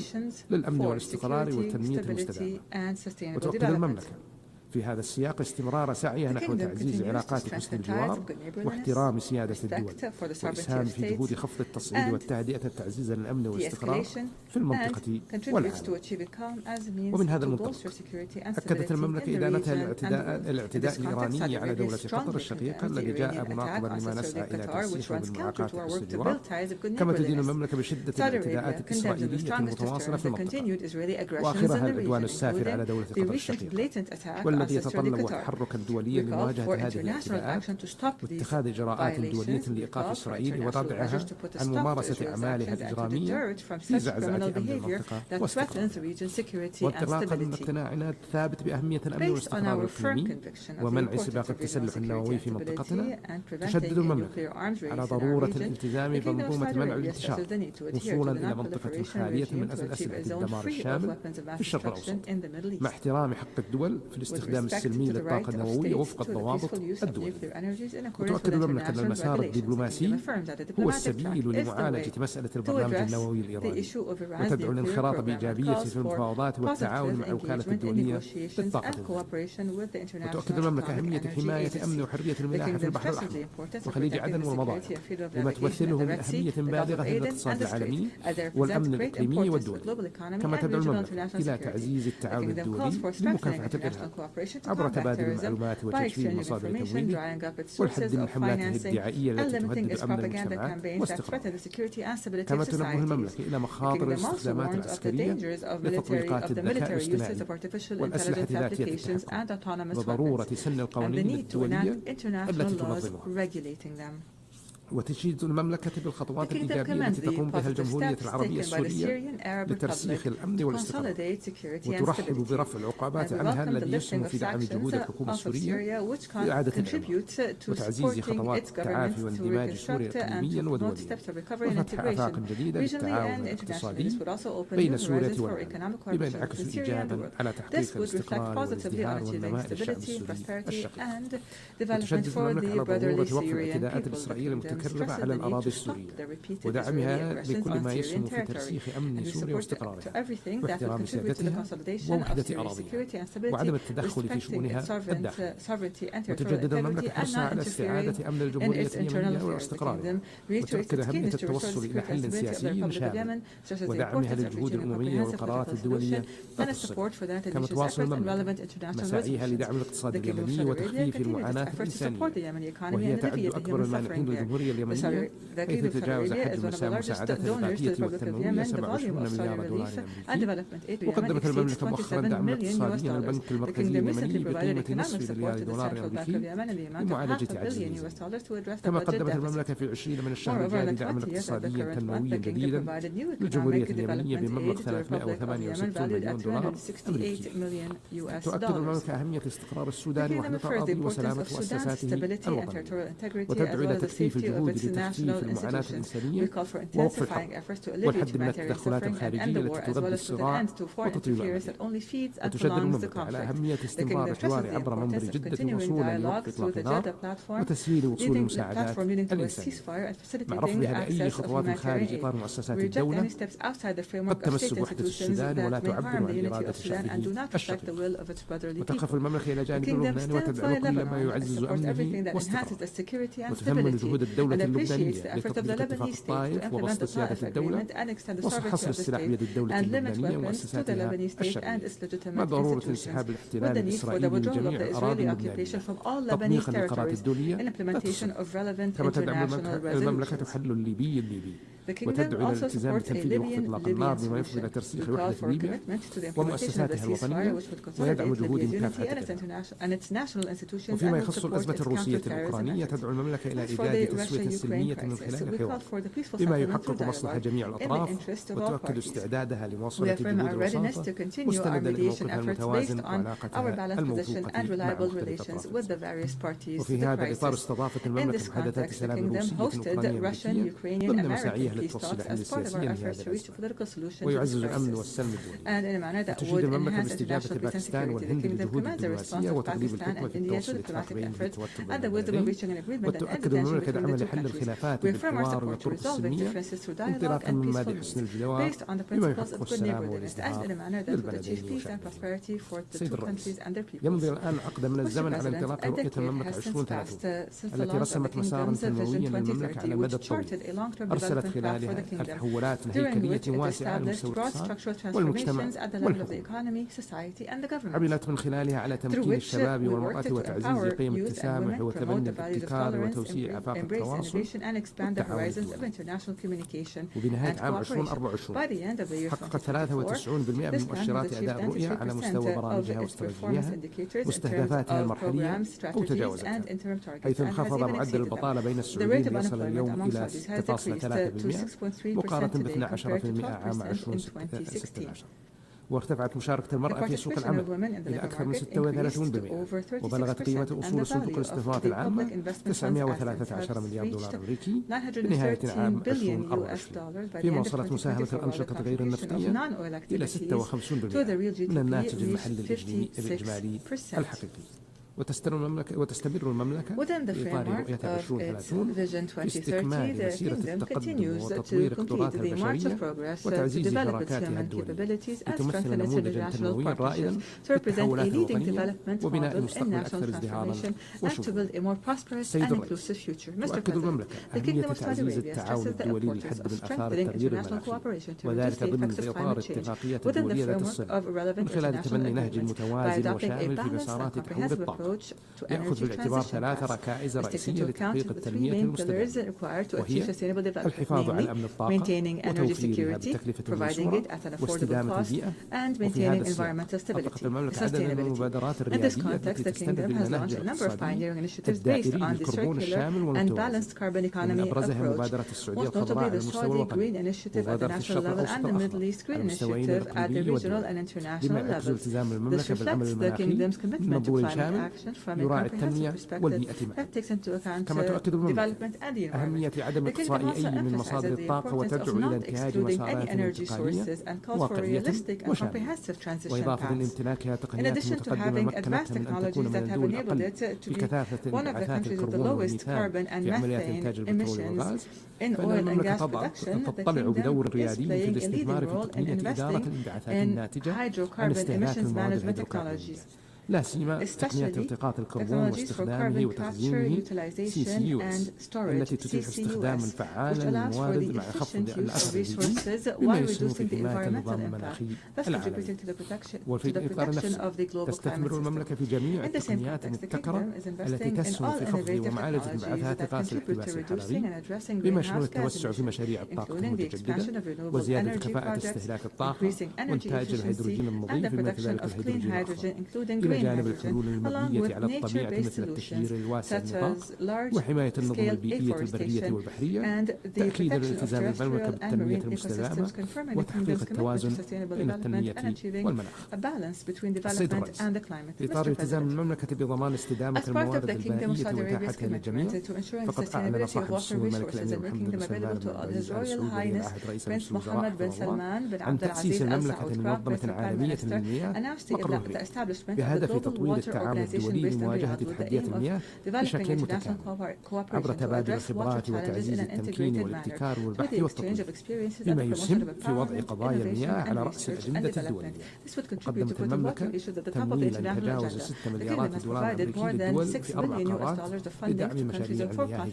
M: للأمن والاستقرار والتنمية المستدامة. وتؤكد المملكة في هذا السياق استمرار سعيها نحو تعزيز علاقات حسن الجوار واحترام سيادة الدول والإسهام في جهود خفض التصعيد والتهدئة تعزيزا للأمن والاستقرار في المنطقة والعالم. ومن هذا المنطلق أكدت المملكة إدانتها الاعتداء الإيراني على دولة قطر الشقيقة الذي جاء مناقبا لما نسعى إلى ترسيخه من معاقات حسن الجوار، كما تدين المملكة بشدة الاعتداءات الإسرائيلية المتواصلة في المنطقة وآخرها العدوان السافر على دولة قطر الشقيقة الذي يتطلب تحركا دوليا لمواجهة هذه الاعتداءات واتخاذ إجراءات دولية لإيقاف إسرائيل وردعها عن ممارسة أعمالها الإجرامية في زعزعة أمن المنطقة واستقرارها. وانطلاقا من اقتناعنا الثابت بأهمية الأمن والاستقرار الإقليمي ومنع سباق التسلح النووي في منطقتنا، تشدد المملكة على ضرورة الالتزام بمنظومة منع الانتشار وصولا إلى منطقة خالية من أسلحة الدمار الشامل في الشرق الأوسط مع احترام حق الدول في الاستخدام السلمي للطاقة النووية وفق الضوابط الدولية. وتؤكد المملكة أن المسار الدبلوماسي هو السبيل لمعالجة مسألة البرنامج النووي الإيراني وتدعو للانخراط بإيجابية في المفاوضات والتعاون مع الوكالة الدولية للطاقة النووية. وتؤكد المملكة أهمية حماية أمن وحرية الملاحة في البحر الأحمر وخليج عدن والمضايق لما تمثله من أهمية بالغة للاقتصاد العالمي والأمن الإقليمي والدولي. كما تدعو المملكة إلى تعزيز التعاون الدولي لمكافحة الإرهاب عبر تبادل المعلومات وتشفير مصادر تمويله والحد من حملاته الدعائية التي تهدد أمن المجتمعات واستقراره. كما تنبه المملكة إلى مخاطر الاستخدامات العسكرية لتطبيقات الذكاء الاصطناعي والأسلحة ذاتية التحكم وضرورة سن القوانين الدولية التي تنظمها. وتشيد المملكة بالخطوات الإيجابية التي تقوم بها الجمهورية العربية السورية لترسيخ الأمن والاستقرار، وترحب برفع العقوبات عنها الذي يسهم في دعم جهود الحكومة السورية لإعادة الإعمار وتعزيز خطوات التعافي واندماج سوريا إقليميا ودوليا، وفتح آفاق جديدة للتعاون الاقتصادي بين سوريا والعالم، بما ينعكس إيجابا على تحقيق الاستقرار والازدهار والنماء للشعب السوري الشقيق. وتشدد المملكة على ضرورة وقف الاعتداءات الإسرائيلية المتكررة على الأراضي السورية ودعمها بكل ما يسهم في ترسيخ أمن سوريا واستقرارها واحترام سيادتها ووحدة أراضيها وعدم التدخل في شؤونها الداخلية. وتجدد المملكة حرصها على استعادة أمن الجمهورية اليمنية واستقرارها، وتؤكد أهمية التوصل إلى حل سياسي شامل ودعمها للجهود الأممية والقرارات الدولية كما تواصل المملكة مساعيها لدعم الاقتصاد اليمني وتخفيف المعاناة الإنسانية، وهي تعد أكبر المانحين للجمهورية اليمنية حيث تجاوز حجم المساعدات الغذائية والتنموية 27 مليار دولار أمريكي. وقدمت المملكة مؤخرا دعما اقتصاديا للبنك المركزي اليمني بقيمة نصف مليار دولار أمريكي لمعالجة عجز الميزانية. كما قدمت المملكة في 20 من الشهر الجاري دعما اقتصاديا تنمويا جديدا للجمهورية اليمنية بمبلغ 368 مليون دولار أمريكي. تؤكد المملكة أهمية استقرار السودان وحدة أراضي وسلامة مؤسساته الوطنية، وتدعو إلى تكثيف الجهود لتخفيف المعاناة الإنسانية ووقف الحرب والحد من التدخلات الخارجية التي تغذي الصراع وتطيل الأمن. وتشدد المملكة على أهمية استمرار الحوار عبر منبر جدة وصولا لوقف إطلاق النار وتسهيل وصول المساعدات الإنسانية مع رفضها لأي خطوات خارج إطار مؤسسات الدولة قد تمس وحدة السودان ولا تعبر عن إرادة شعبه الشقيق. وتقف المملكة إلى جانب لبنان وتدعم كل ما يعزز أمنه واستقراره، وتثمن جهود الدولة اللبنانية لتطبيق اتفاق الطائف وبسط سيادة الدولة وحصر السلاح بيد الدولة اللبنانية ومؤسساتها الشرعية مع ضرورة انسحاب الاحتلال الإسرائيلي من جميع الأراضي اللبنانية تطبيقا للقرارات الدولية لا تصل. كما تدعم المملكة حل الليبي وتدعو إلى الالتزام بتنفيذ وقف إطلاق النار بما يفضي إلى ترسيخ وحدة ليبيا ومؤسساتها الوطنية ويدعم جهود مكافحتها. وفيما يخص الأزمة الروسية الأوكرانية تدعو المملكة إلى إيجاد تسوية سلمية من خلال الحوار بما يحقق مصلحة جميع الأطراف، وتؤكد استعدادها لمواصلة جهود الوساطة مستندا لموقفها المتوازن وعلاقتها الموثوقة مع مختلف الأطراف. وفي هذا الإطار استضافت المملكة محادثات سلام روسية أوكرانية أمريكية ضمن مساعيها للتوصل لحل سياسي لهذا الأزمة ويعزز الأمن والسلم الدولي. وتشيد المملكة باستجابة باكستان والهند لجهود الدبلوماسية وتقريب الحكمة في التوصل لاتفاق بين التوتر بين البلدين. وتؤكد المملكة دعم لحل الخلافات بالحوار والطرق السلمية انطلاقا من مبادئ حسن الجوار بما يحقق السلام والازدهار للبلدين وشعبهم. سيد الرئيس، يمضي الآن عقد من الزمن على انطلاق رؤية المملكة 2030 التي رسمت مسارا تنمويا للمملكة على المدى الطويل أرسلت خلالها تحولات هيكلية واسعة على مستوى الاقتصاد والمجتمع والحكومة. عملت من خلالها على تمكين الشباب والمرأة وتعزيز قيم التسامح وتبني الابتكار وتوسيع آفاق التواصل والتعاون الدولي. وبنهاية عام 2024 حققت 93% من مؤشرات أداء الرؤية على مستوى برامجها واستراتيجياتها مستهدفاتها المرحلية أو تجاوزتها، حيث انخفض معدل البطالة بين السعوديين ليصل اليوم إلى 6.3% مقارنة ب 12% عام 2016. وارتفعت مشاركة المرأة في سوق العمل إلى أكثر من 36%، وبلغت قيمة أصول صندوق الاستثمارات العامة 913 مليار دولار أمريكي بنهاية عام 2024، فيما وصلت مساهمة الأنشطة غير النفطية إلى 56% من الناتج المحلي الإجمالي الحقيقي. وتستمر المملكة في إطار رؤية 2030 في استكمال مسيرة التقدم وتطوير قدراتها البشرية وتعزيز شراكاتها الدولية لتمثل نموذجا تنمويا رائدا في التحولات الوطنية وبناء مستقبل أكثر ازدهارا وشمولا. سيد الرئيس، تؤكد المملكة أهمية تعزيز التعاون الدولي للحد من آثار التغيير المناخي، وذلك ضمن إطار اتفاقية دولية ذات الصلة من خلال تبني نهج متوازن وشامل في مسارات تحويل الطاقة يأخذ في الاعتبار 3 ركائز رئيسية لتحقيق التنمية المستدامة، وهي الحفاظ على أمن الطاقة وتوفيرها بتكلفة ميسورة واستدامة البيئة. وفي هذا السياق أطلقت المملكة عددا من المبادرات الريادية التي تستند المناهج الاقتصادي الدائري للكربون الشامل والمتوازن، ومن أبرزها مبادرة السعودية الخضراء على المستوى الوطني، ومبادرة الشرق الأوسط الأخضر على المستويين الإقليمي والدولي، بما يعكس التزام المملكة بالعمل المناخي من منظور شامل يراعي التنمية والبيئة معا. كما تؤكد المملكة أهمية عدم إقصاء أي من مصادر الطاقة وتدعو إلى انتهاج مسارات تقنية واقعية وشاملة، وإضافة لامتلاكها تقنيات متقدمة مكنتها من أن تكون من الدول الأقل في كثافة انبعاثات الكربون والميثان في عمليات إنتاج البترول والغاز. فإن المملكة تطلع بدور ريادي في الاستثمار في تقنية إدارة الانبعاثات الناتجة عن استهلاك المواد الهيدروكربونية، لا سيما تقنية التقاط الكربون واستخدامه وتخزينه CCUS التي تتيح استخداما فعالا للموارد مع خفض الأثر البيئي مما يسهم في حماية النظام المناخي العالمي. وفي الإطار نفسه تستثمر المملكة في جميع التقنيات المبتكرة التي تسهم في خفض ومعالجة انبعاثات غاز الاحتباس الحراري، بما يشمل التوسع في مشاريع الطاقة المتجددة وزيادة كفاءة استهلاك الطاقة وإنتاج الهيدروجين النظيف بما في ذلك الهيدروجين الأخضر، إلى جانب الحلول المبنية على الطبيعة مثل التشجير الواسع النطاق وحماية النظم البيئية البرية والبحرية، تأكيدا لالتزام المملكة بالتنمية المستدامة وتحقيق التوازن بين التنمية والمناخ. السيد الرئيس، في إطار التزام المملكة بضمان استدامة الموارد المائية وإتاحتها للجميع، فقد أعلن صاحب السمو الملك الأمير محمد بن سلمان بن عبد العزيز آل سعود ولي العهد رئيس مجلس الوزراء حفظه الله عن تأسيس المملكة لمنظمة عالمية للمياه مقر الرياض بهدف تطوير التعاون الدولي لمواجهة تحديات المياه بشكل متكامل عبر تبادل الخبرات وتعزيز التمكين والابتكار والبحث والتطوير، بما يسهم في وضع قضايا المياه على رأس الأجندة الدولية. وقدمت المملكة تمويلا تجاوز 6 مليارات دولار أمريكي للدول في 4 قارات لدعم مشاريع المياه،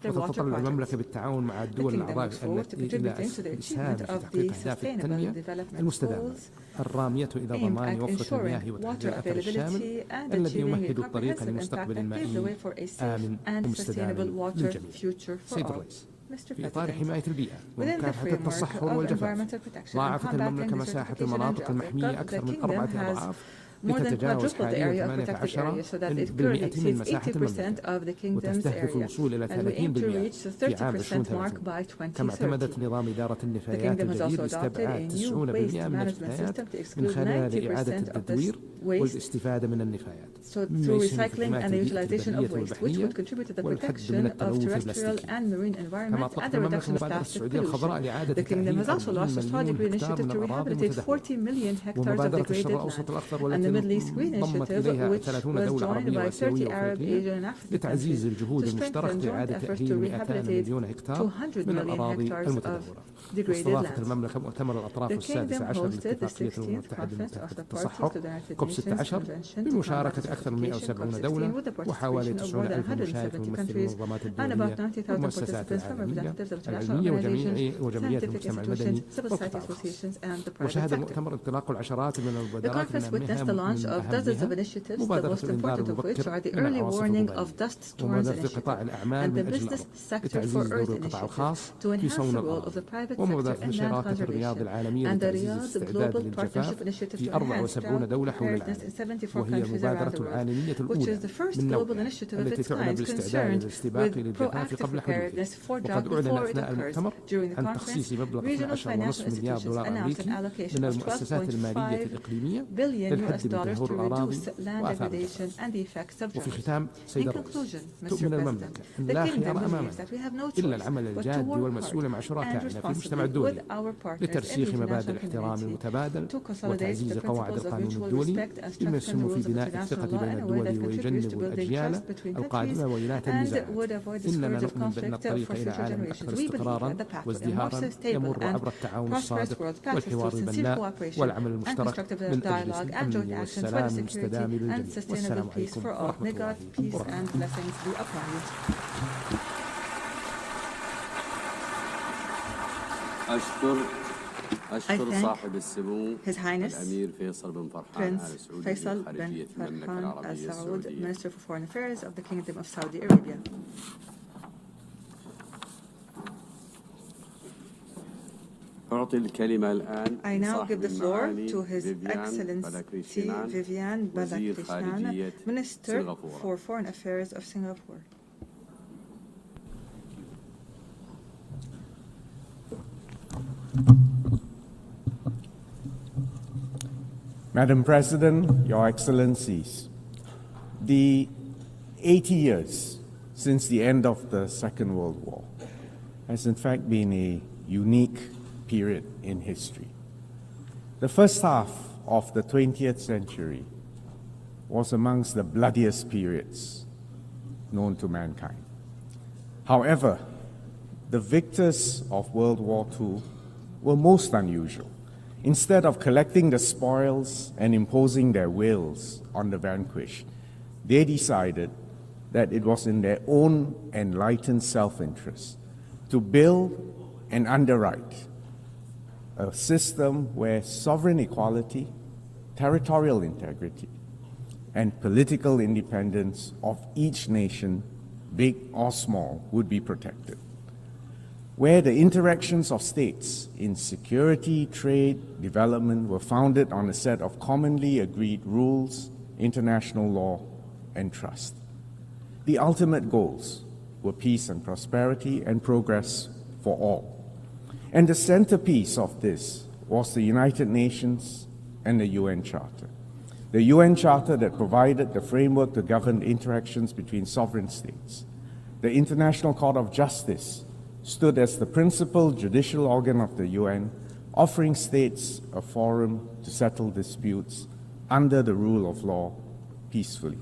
M: وتتطلع المملكة بالتعاون مع الدول الأعضاء التي إلى الإسهام في تحقيق أهداف التنمية المستدامة الرامية إلى ضمان وفرة المياه وتحقيق الأثر الشامل الذي يمهد الطريق لمستقبل مائي آمن ومستدام للجميع. سيد الرئيس، في إطار حماية البيئة ومكافحة التصحر والجفاف، ضاعفت المملكة مساحة المناطق المحمية أكثر من 4 أضعاف لتتجاوز حاليا 18% من مساحة المملكة، وتستهدف الوصول إلى 30% في عام 2030. كما اعتمدت نظام إدارة النفايات الجديد لاستبعاد 90% من النفايات من خلال إعادة التدوير والاستفادة من النفايات، مما يسهم في حماية البيئة البرية والبحرية والحد من التلوث البلاستيكي. كما أطلقت المملكة مبادرة السعودية الخضراء لإعادة تأهيل 40 مليون هكتار من الأراضي المتدهورة، ومبادرة الشرق الأوسط الأخضر والتي ضمت إليها 30 دولة عربية وآسيوية وأفريقية لتعزيز الجهود المشتركة لإعادة تأهيل 200 مليون هكتار من الأراضي المتدهورة. واستضافت المملكة مؤتمر الأطراف السادس عشر لاتفاقية الأمم المتحدة للتصحر كوب 16 بمشاركة أكثر من 170 دولة وحوالي 90,000 مشارك من ممثلي المنظمات الدولية والمؤسسات العالمية وجمعيات المجتمع المدني والقطاع الخاص. وشهد المؤتمر انطلاق العشرات من المبادرات من أهمها مبادرة الإنذار المبكر من العواصف الضوئية، ومبادرة قطاع الأعمال من أجل الأرض لتعزيز دور القطاع الخاص في صون الأراضي، ومبادرة شراكة الرياض العالمية لتعزيز الاستعداد للجفاف في 74 دولة حول العالم، وهي المبادرة العالمية الأولى من نوعها التي تعنى بالاستعداد للاستباق للجفاف قبل حدوثه. وقد أعلن أثناء المؤتمر عن تخصيص مبلغ 12.5 مليار دولار أمريكي من المؤسسات المالية الإقليمية للحد من تدهور الأراضي وآثارها. وفي ختام سيد الرئيس، تؤمن المملكة أن لا خيار أمامنا إلا العمل الجاد والمسؤول مع شركائنا في المجتمع الدولي لترسيخ مبادئ الاحترام المتبادل وتعزيز قواعد القانون الدولي، بما يسهم في بناء الثقة بين الدول ويجنب الأجيال القادمة ويلات النزاعات. إننا نؤمن بأن الطريق إلى عالم أكثر استقرارا وازدهارا يمر عبر التعاون الصادق والحوار البناء والعمل المشترك من أجل الأمن والسلام المستدام للجميع. والسلام عليكم ورحمة الله وبركاته.
D: أشكر
E: I thank His Highness Prince Faisal bin Farhan Al Saud, Minister for Foreign Affairs of the Kingdom of Saudi Arabia. I now give the floor to His Excellency Viviane Balakrishnan, Minister for Foreign Affairs of Singapore.
O: Madam President, Your Excellencies, the 80 years since the end of the Second World War has in fact been a unique period in history. The first half of the 20th century was amongst the bloodiest periods known to mankind. However, the victors of World War II were most unusual. Instead of collecting the spoils and imposing their wills on the vanquished, they decided that it was in their own enlightened self-interest to build and underwrite a system where sovereign equality, territorial integrity, and political independence of each nation, big or small, would be protected, where the interactions of states in security, trade, development were founded on a set of commonly agreed rules, international law, and trust. The ultimate goals were peace and prosperity and progress for all. And the centerpiece of this was the United Nations and the UN Charter. The UN Charter that provided the framework to govern interactions between sovereign states. The International Court of Justice stood as the principal judicial organ of the UN, offering states a forum to settle disputes under the rule of law peacefully.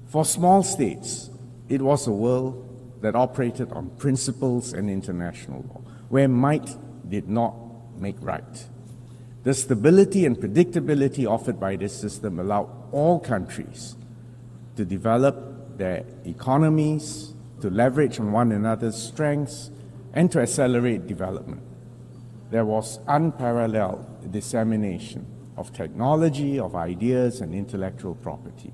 O: For small states, it was a world that operated on principles and international law, where might did not make right. The stability and predictability offered by this system allowed all countries to develop their economies, to leverage on one another's strengths, and to accelerate development. There was unparalleled dissemination of technology, of ideas, and intellectual property.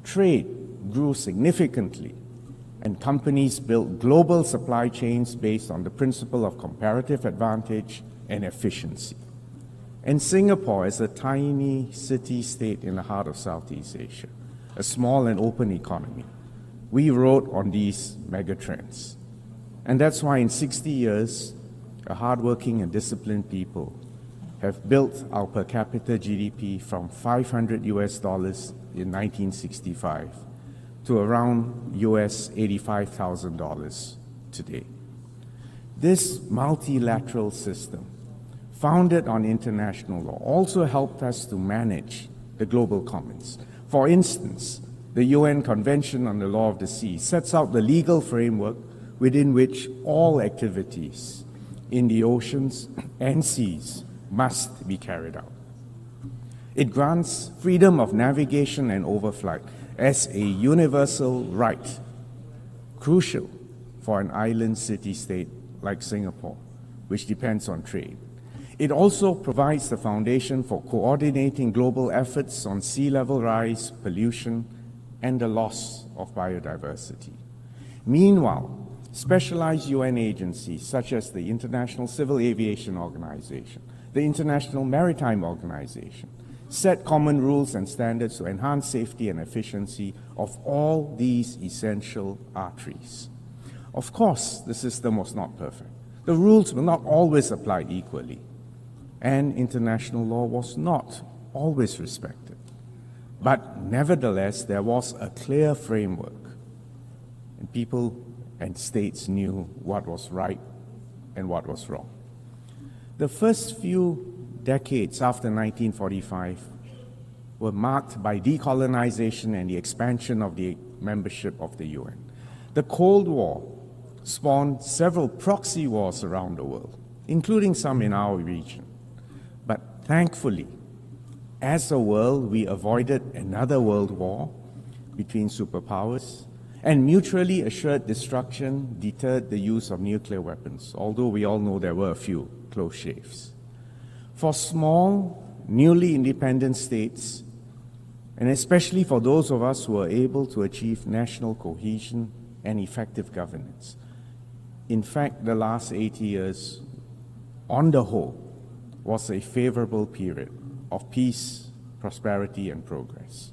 O: Trade grew significantly, and companies built global supply chains based on the principle of comparative advantage and efficiency. And Singapore, as a tiny city-state in the heart of Southeast Asia, a small and open economy, we rode on these megatrends. And that's why in 60 years, a hardworking and disciplined people have built our per capita GDP from $500 in 1965 to around $85,000 today. This multilateral system, founded on international law, also helped us to manage the global commons. For instance, the UN Convention on the Law of the Sea sets out the legal framework within which all activities in the oceans and seas must be carried out. It grants freedom of navigation and overflight as a universal right, crucial for an island city-state like Singapore, which depends on trade. It also provides the foundation for coordinating global efforts on sea level rise, pollution, and the loss of biodiversity. Meanwhile, specialized UN agencies such as the International Civil Aviation Organization, the International Maritime Organization, set common rules and standards to enhance safety and efficiency of all these essential arteries. Of course, the system was not perfect. The rules were not always applied equally, and international law was not always respected. But nevertheless, there was a clear framework, and people and states knew what was right and what was wrong. The first few decades after 1945 were marked by decolonization and the expansion of the membership of the UN. The Cold War spawned several proxy wars around the world, including some in our region. But thankfully, as a world, we avoided another world war between superpowers, and mutually assured destruction deterred the use of nuclear weapons, although we all know there were a few close shaves. For small, newly independent states, and especially for those of us who are able to achieve national cohesion and effective governance. In fact, the last 80 years, on the whole, was a favorable period of peace, prosperity, and progress.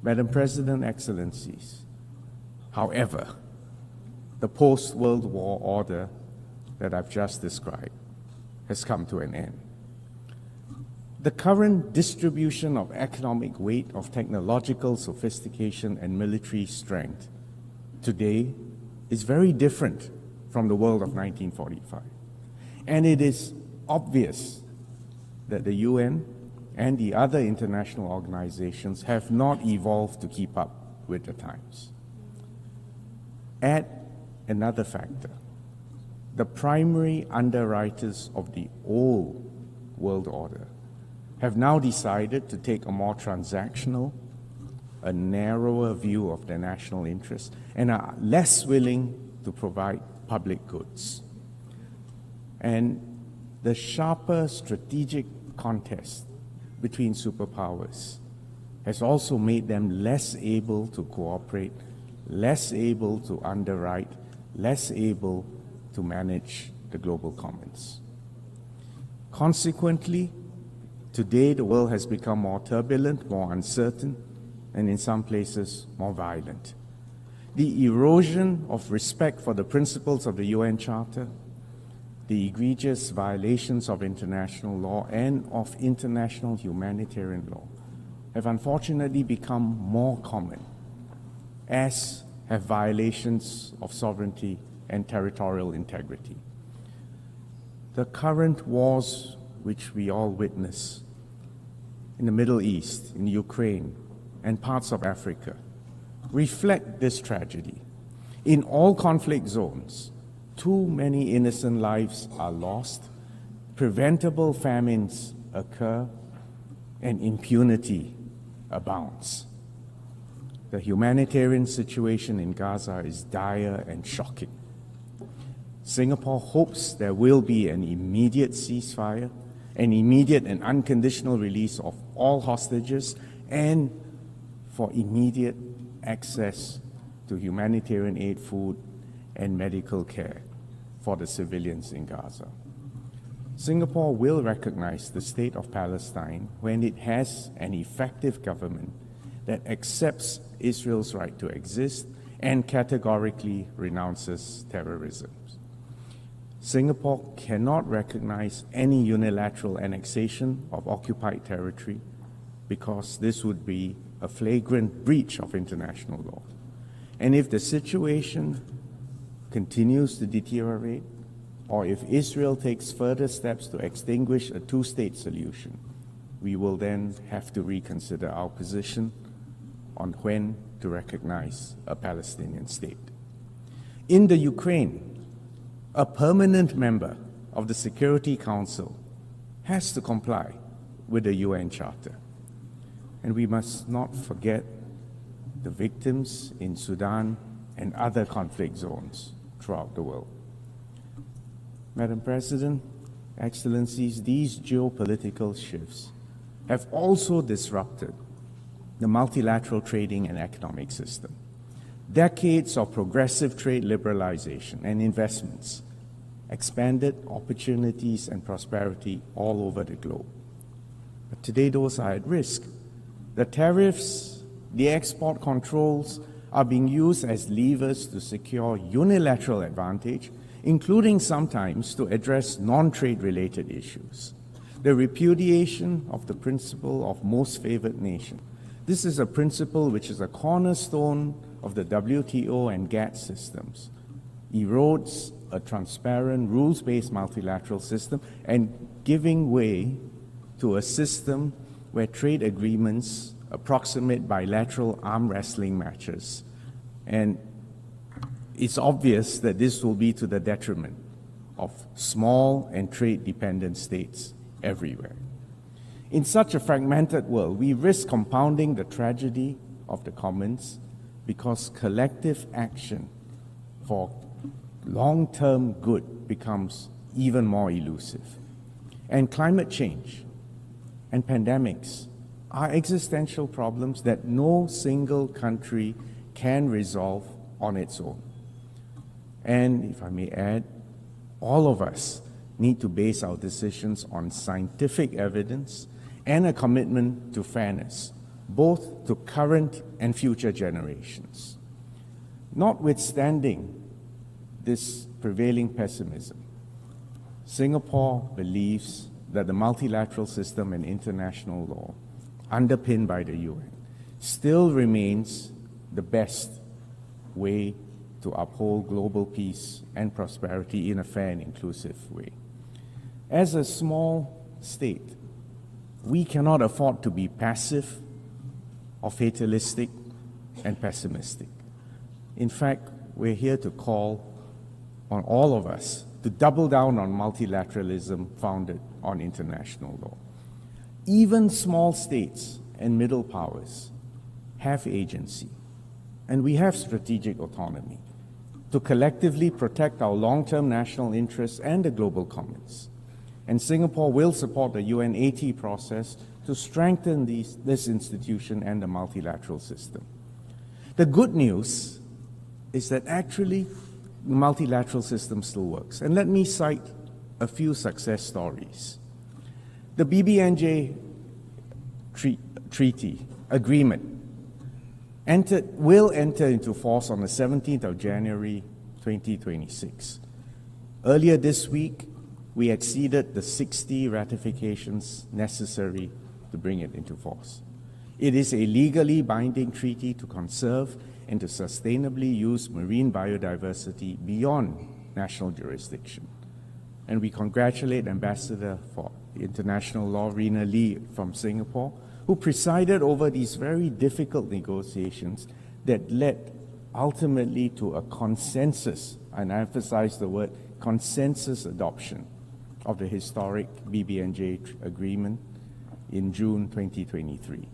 O: Madam President, Excellencies, however, the post-World War order that I've just described has come to an end. The current distribution of economic weight, of technological sophistication and military strength today is very different from the world of 1945. And it is obvious that the UN and the other international organizations have not evolved to keep up with the times. Add another factor. The primary underwriters of the old world order have now decided to take a more transactional, a narrower view of their national interests, and are less willing to provide public goods. And the sharper strategic contest between superpowers has also made them less able to cooperate, less able to underwrite, less able to manage the global commons. Consequently, today the world has become more turbulent, more uncertain, and in some places more violent. The erosion of respect for the principles of the UN Charter, the egregious violations of international law and of international humanitarian law have unfortunately become more common, as have violations of sovereignty and territorial integrity. The current wars which we all witness in the Middle East, in Ukraine, and parts of Africa reflect this tragedy. In all conflict zones, too many innocent lives are lost, preventable famines occur, and impunity abounds. The humanitarian situation in Gaza is dire and shocking. Singapore hopes there will be an immediate ceasefire, an immediate and unconditional release of all hostages, and for immediate access to humanitarian aid, food, and medical care for the civilians in Gaza. Singapore will recognize the state of Palestine when it has an effective government that accepts Israel's right to exist and categorically renounces terrorism. Singapore cannot recognize any unilateral annexation of occupied territory because this would be a flagrant breach of international law. And if the situation continues to deteriorate, or if Israel takes further steps to extinguish a two-state solution, we will then have to reconsider our position on when to recognize a Palestinian state. In the Ukraine, a permanent member of the Security Council has to comply with the UN Charter. And we must not forget the victims in Sudan and other conflict zones throughout the world. Madam President, Excellencies, these geopolitical shifts have also disrupted the multilateral trading and economic system. Decades of progressive trade liberalization and investments expanded opportunities and prosperity all over the globe. But today those are at risk. The tariffs, the export controls are being used as levers to secure unilateral advantage, including sometimes to address non-trade related issues. The repudiation of the principle of most favored nation. This is a principle which is a cornerstone of the WTO and GATT systems, erodes a transparent, rules-based multilateral system and giving way to a system where trade agreements approximate bilateral arm wrestling matches. And it's obvious that this will be to the detriment of small and trade-dependent states everywhere. In such a fragmented world, we risk compounding the tragedy of the commons because collective action for long-term good becomes even more elusive. And climate change and pandemics are existential problems that no single country can resolve on its own. And if I may add, all of us need to base our decisions on scientific evidence and a commitment to fairness, both to current and future generations. Notwithstanding this prevailing pessimism, Singapore believes that the multilateral system and international law, underpinned by the UN, still remains the best way to uphold global peace and prosperity in a fair and inclusive way. As a small state, we cannot afford to be passive or fatalistic and pessimistic. In fact, we're here to call on all of us to double down on multilateralism founded on international law. Even small states and middle powers have agency, and we have strategic autonomy to collectively protect our long-term national interests and the global commons. And Singapore will support the UN80 process to strengthen this institution and the multilateral system. The good news is that actually the multilateral system still works. And let me cite a few success stories. The BBNJ treaty agreement will enter into force on the 17th of January 2026. Earlier this week, we exceeded the 60 ratifications necessary to bring it into force. It is a legally binding treaty to conserve and to sustainably use marine biodiversity beyond national jurisdiction. And we congratulate Ambassador for International Law, Rina Lee from Singapore, who presided over these very difficult negotiations that led ultimately to a consensus, and I emphasize the word consensus adoption of the historic BBNJ agreement in June 2023.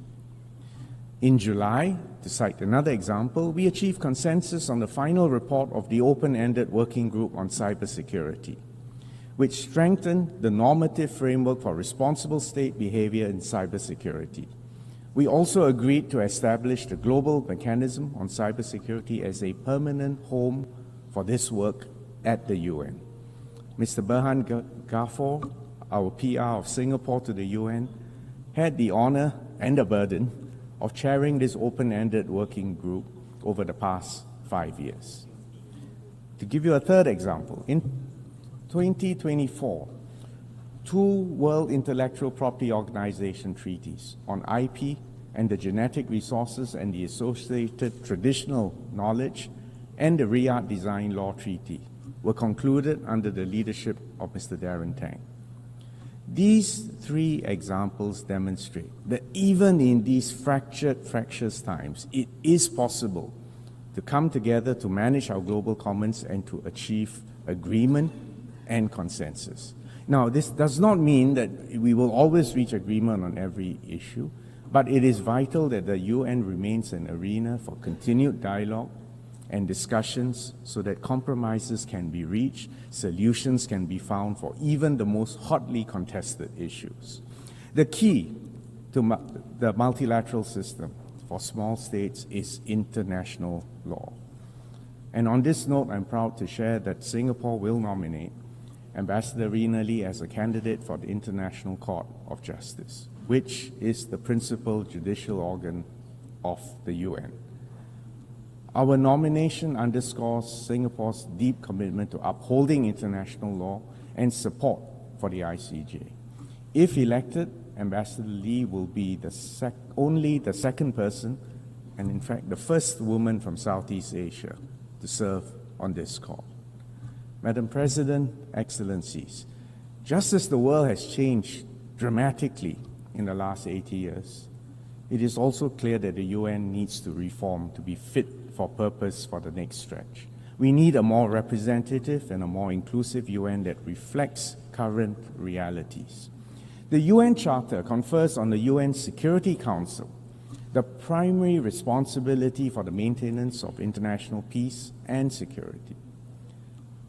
O: In July, to cite another example, we achieved consensus on the final report of the open-ended working group on cybersecurity, which strengthened the normative framework for responsible state behavior in cybersecurity. We also agreed to establish the global mechanism on cybersecurity as a permanent home for this work at the UN. Mr. Berhan Ghafor, our PR of Singapore to the UN, had the honor and the burden of chairing this open-ended working group over the past 5 years. To give you a third example, in 2024, 2 World Intellectual Property Organization treaties on IP and the genetic resources and the associated traditional knowledge and the Riyadh Design Law Treaty were concluded under the leadership of Mr. Darren Tang. These 3 examples demonstrate that even in these fractious times, it is possible to come together to manage our global commons and to achieve agreement and consensus. Now, this does not mean that we will always reach agreement on every issue, but it is vital that the UN remains an arena for continued dialogue and discussions so that compromises can be reached, solutions can be found for even the most hotly contested issues. The key to the multilateral system for small states is international law. And on this note, I'm proud to share that Singapore will nominate Ambassador Rina Lee as a candidate for the International Court of Justice, which is the principal judicial organ of the UN. Our nomination underscores Singapore's deep commitment to upholding international law and support for the ICJ. If elected, Ambassador Lee will be only the second person, and in fact the first woman from Southeast Asia to serve on this court. Madam President, Excellencies, just as the world has changed dramatically in the last 80 years, it is also clear that the UN needs to reform to be fit for purpose for the next stretch. We need a more representative and a more inclusive UN that reflects current realities. The UN Charter confers on the UN Security Council the primary responsibility for the maintenance of international peace and security.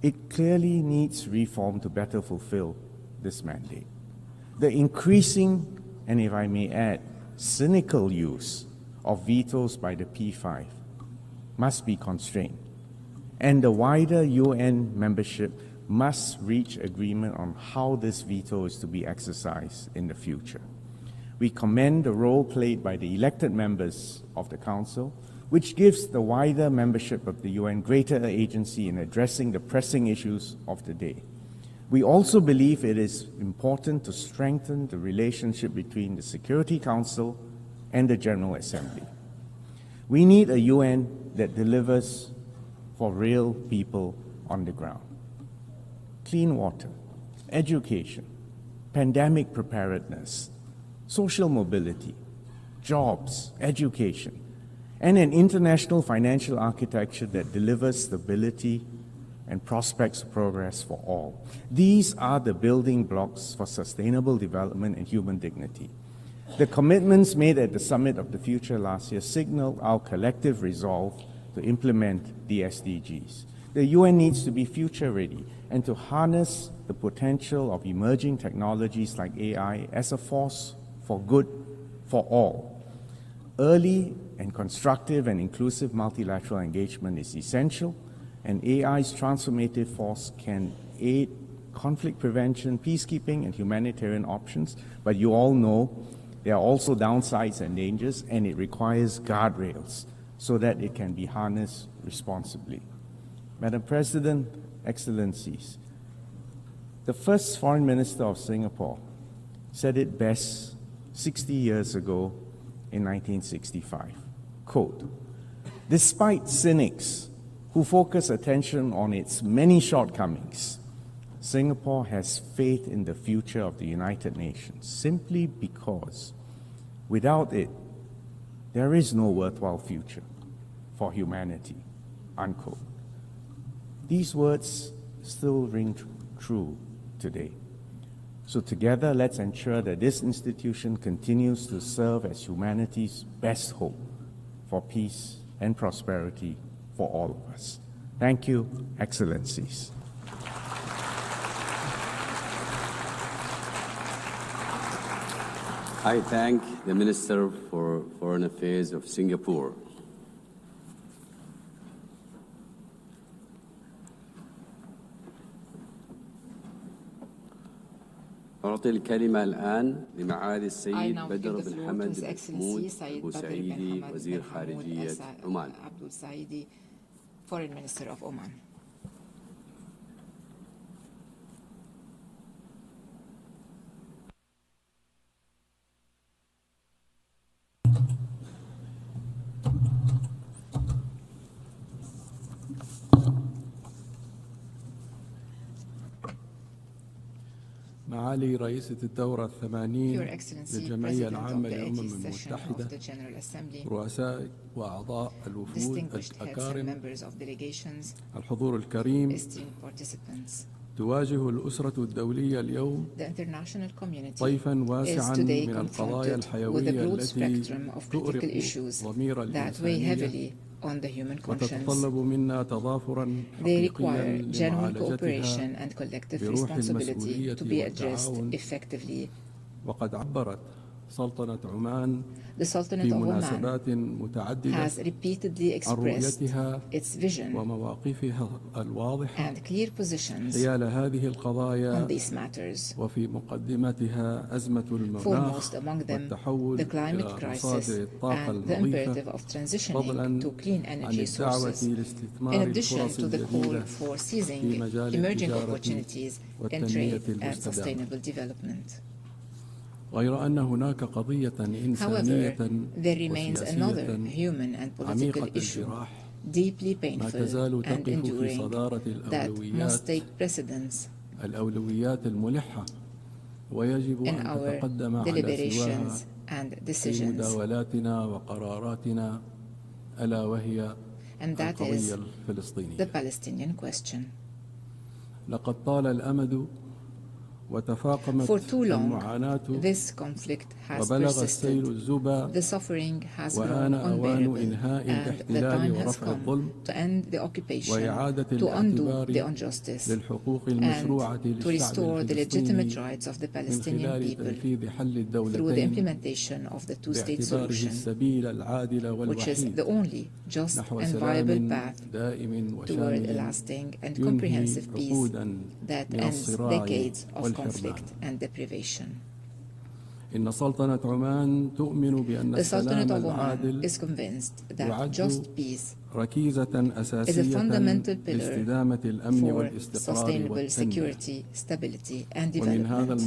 O: It clearly needs reform to better fulfill this mandate. The increasing, and if I may add, cynical use of vetoes by the P5 must be constrained, and the wider UN membership must reach agreement on how this veto is to be exercised in the future. We commend the role played by the elected members of the Council, which gives the wider membership of the UN greater agency in addressing the pressing issues of the day. We also believe it is important to strengthen the relationship between the Security Council and the General Assembly. We need a UN that delivers for real people on the ground. Clean water, education, pandemic preparedness, social mobility, jobs, education, and an international financial architecture that delivers stability and prospects of progress for all. These are the building blocks for sustainable development and human dignity. The commitments made at the Summit of the Future last year signal our collective resolve to implement the SDGs. The UN needs to be future-ready and to harness the potential of emerging technologies like AI as a force for good for all. Early and constructive and inclusive multilateral engagement is essential, and AI's transformative force can aid conflict prevention, peacekeeping, and humanitarian options, but you all know there are also downsides and dangers, and it requires guardrails so that it can be harnessed responsibly. Madam President, Excellencies, the first Foreign Minister of Singapore said it best 60 years ago in 1965, quote, "Despite cynics who focus attention on its many shortcomings, Singapore has faith in the future of the United Nations simply because without it, there is no worthwhile future for humanity," unquote. These words still ring true today. So together, let's ensure that this institution continues to serve as humanity's best hope for peace and prosperity for all of us. Thank you, Excellencies.
D: I thank the Minister for Foreign Affairs of Singapore. أعطي الكلمة الآن لمعالي السيد بدر بن حمد بن محمود أبو سعيدي وزير خارجية عمان.
N: Foreign Minister of Oman.
P: معالي رئيسة الدورة 80 للجمعية العامة للأمم المتحدة، رؤساء وأعضاء الوفود الأكارم، الحضور الكريم، تواجه الأسرة الدولية اليوم طيفاً واسعاً من القضايا الحيوية التي تؤرق ضمير الإنسانية وتتطلب منا تضافراً حقيقياً لمعالجتها بروح المسؤولية والتعاون. وقد عبرت سلطنة عمان في مناسبات متعددة عن رؤيتها ومواقفها الواضحة حيال هذه القضايا، وفي مقدمتها أزمة المناخ والتحول إلى مصادر الطاقة النظيفة، فضلاً عن الدعوة لاستثمار الفرص الجديدة في مجال التجارة والتنمية المستدامة. غير أن هناك قضية إنسانية وسياسية عميقة الجراح ما تزال تقف في صدارة الأولويات الملحة، ويجب أن تتقدم على سواها في مداولاتنا وقراراتنا، ألا وهي القضية الفلسطينية. لقد طال الأمد
I: For too long, this conflict has persisted. The suffering has grown unbearable, and the time has come to end the occupation, to undo the injustice, and to restore the legitimate rights of the Palestinian people through the implementation of the two-state solution, which is the only just and viable path toward a lasting and comprehensive peace that ends decades of conflict and deprivation.
P: The Sultanate of Oman
I: is convinced that just peace is a fundamental pillar for sustainable security, stability, and development.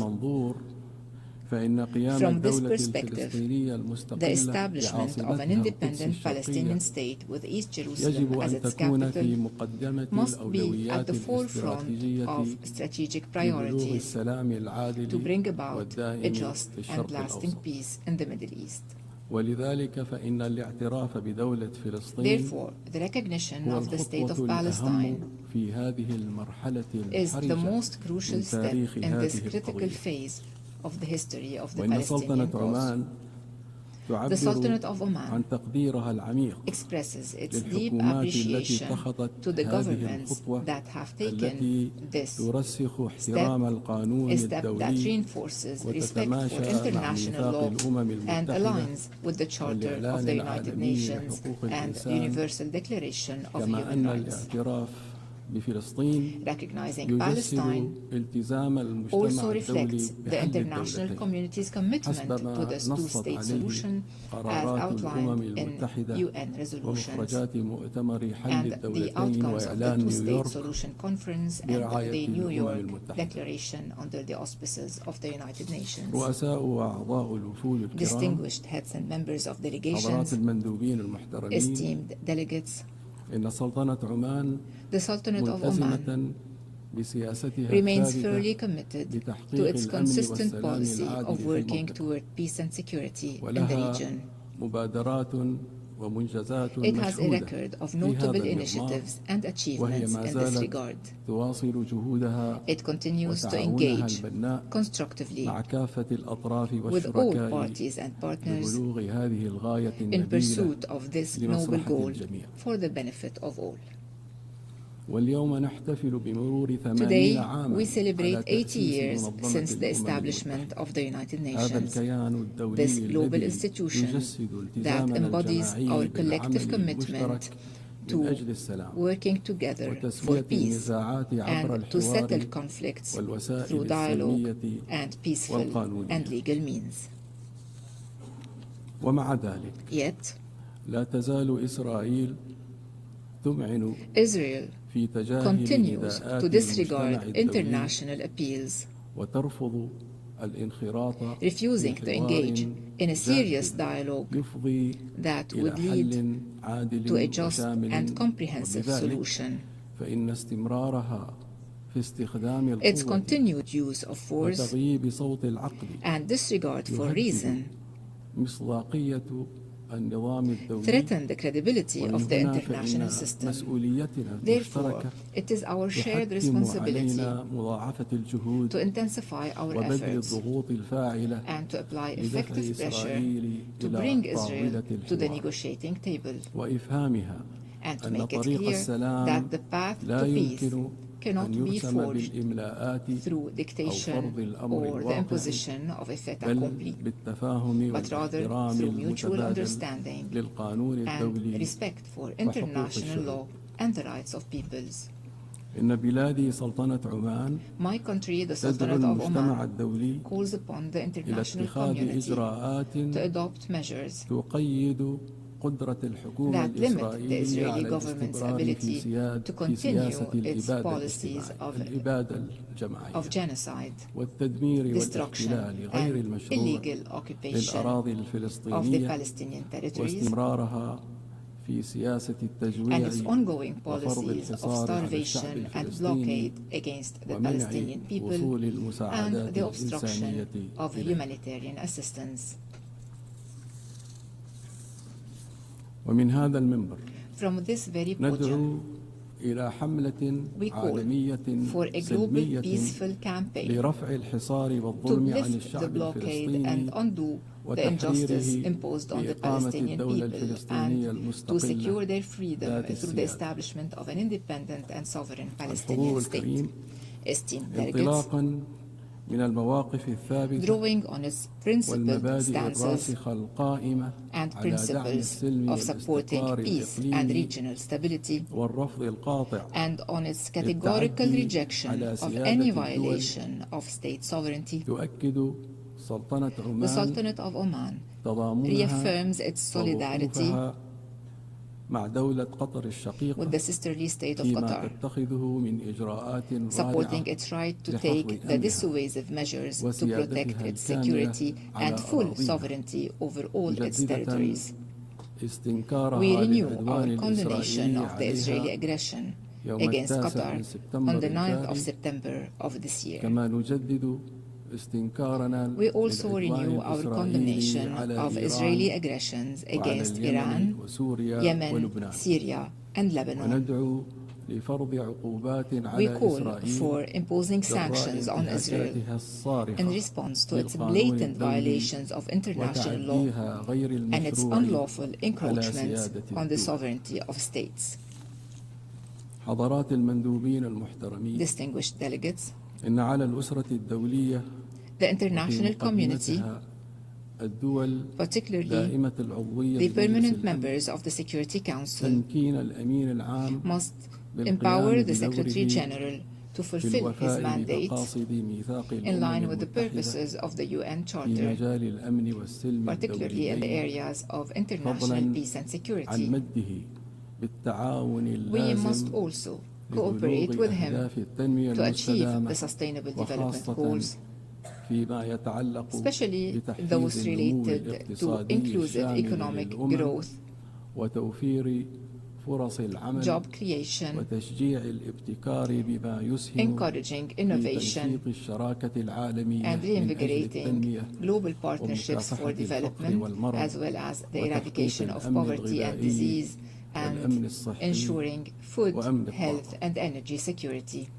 I: From this perspective, the establishment of an independent Palestinian state with East Jerusalem as its capital must be at the forefront of strategic priorities to bring about a just and lasting peace in the Middle East. Therefore, the recognition of the State of Palestine is the most crucial step in this critical phase of the history of the Palestinian cause. The Sultanate of Oman expresses its deep appreciation to the governments that have taken this step, a step that reinforces respect for international law and aligns with the Charter of the United Nations and the Universal Declaration of Human Rights. Recognizing Palestine also reflects the international community's commitment to this two-state solution as outlined in UN resolutions and the outcomes of the two-state solution conference and the New York Declaration under the auspices of the United Nations. Distinguished heads and members of delegations, esteemed delegates,
P: the
I: Sultanate of Oman remains firmly committed to its consistent policy of working toward peace and security in the region. It has a record of notable initiatives and achievements in this regard. It continues to engage constructively with all parties and partners in pursuit of this noble goal for the benefit of all. Today, we celebrate 80 years since the establishment of the United Nations, this global institution that embodies our collective commitment to working together for peace and to settle conflicts through dialogue and peaceful and legal means. Yet, Israel continues to disregard international appeals, refusing to engage in a serious dialogue that would lead to a just and comprehensive solution. Its continued use of force and disregard for reason threaten the credibility of the international system. Therefore, it is our shared responsibility to intensify our efforts and to apply effective pressure to bring Israel to the negotiating table and to make it clear that the path to peace cannot be forged through dictation or the imposition of a fait accompli, but rather through mutual understanding and respect for international law and the rights of peoples. My country, the Sultanate of Oman, calls upon the international community to adopt measures that limit the Israeli government's ability to continue its policies of genocide, destruction, and illegal occupation of the Palestinian territories, and its ongoing policies of starvation and blockade against the Palestinian people and the obstruction of humanitarian assistance. From this very podium,
V: We call for a global peaceful campaign to lift the blockade and undo the injustice imposed on the Palestinian people and to secure their freedom through the establishment of an independent and sovereign Palestinian state. Esteemed delegates, drawing on its principled stances and principles of supporting peace and regional stability, and on its categorical rejection of any violation of state sovereignty, the Sultanate of Oman reaffirms its solidarity with the sisterly state of Qatar, supporting its right to take the dissuasive measures to protect its security and full sovereignty over all its territories. We renew our condemnation of the Israeli aggression against Qatar on the 9th of September of this year. We also renew our condemnation of Israeli aggressions against Iran, Yemen, Syria, and Lebanon. We call for imposing sanctions on Israel in response to its blatant violations of international law and its unlawful encroachments on the sovereignty of states. Distinguished delegates, the international community, particularly the permanent members of the Security Council, must empower the Secretary General to fulfill his mandate in line with the purposes of the UN Charter, particularly in the areas of international peace and security. We must also cooperate with him to achieve the Sustainable Development Goals, especially those related to inclusive economic growth, job creation, encouraging innovation, and reinvigorating global partnerships for development, as well as the eradication of poverty and disease, and ensuring food, health, and energy security.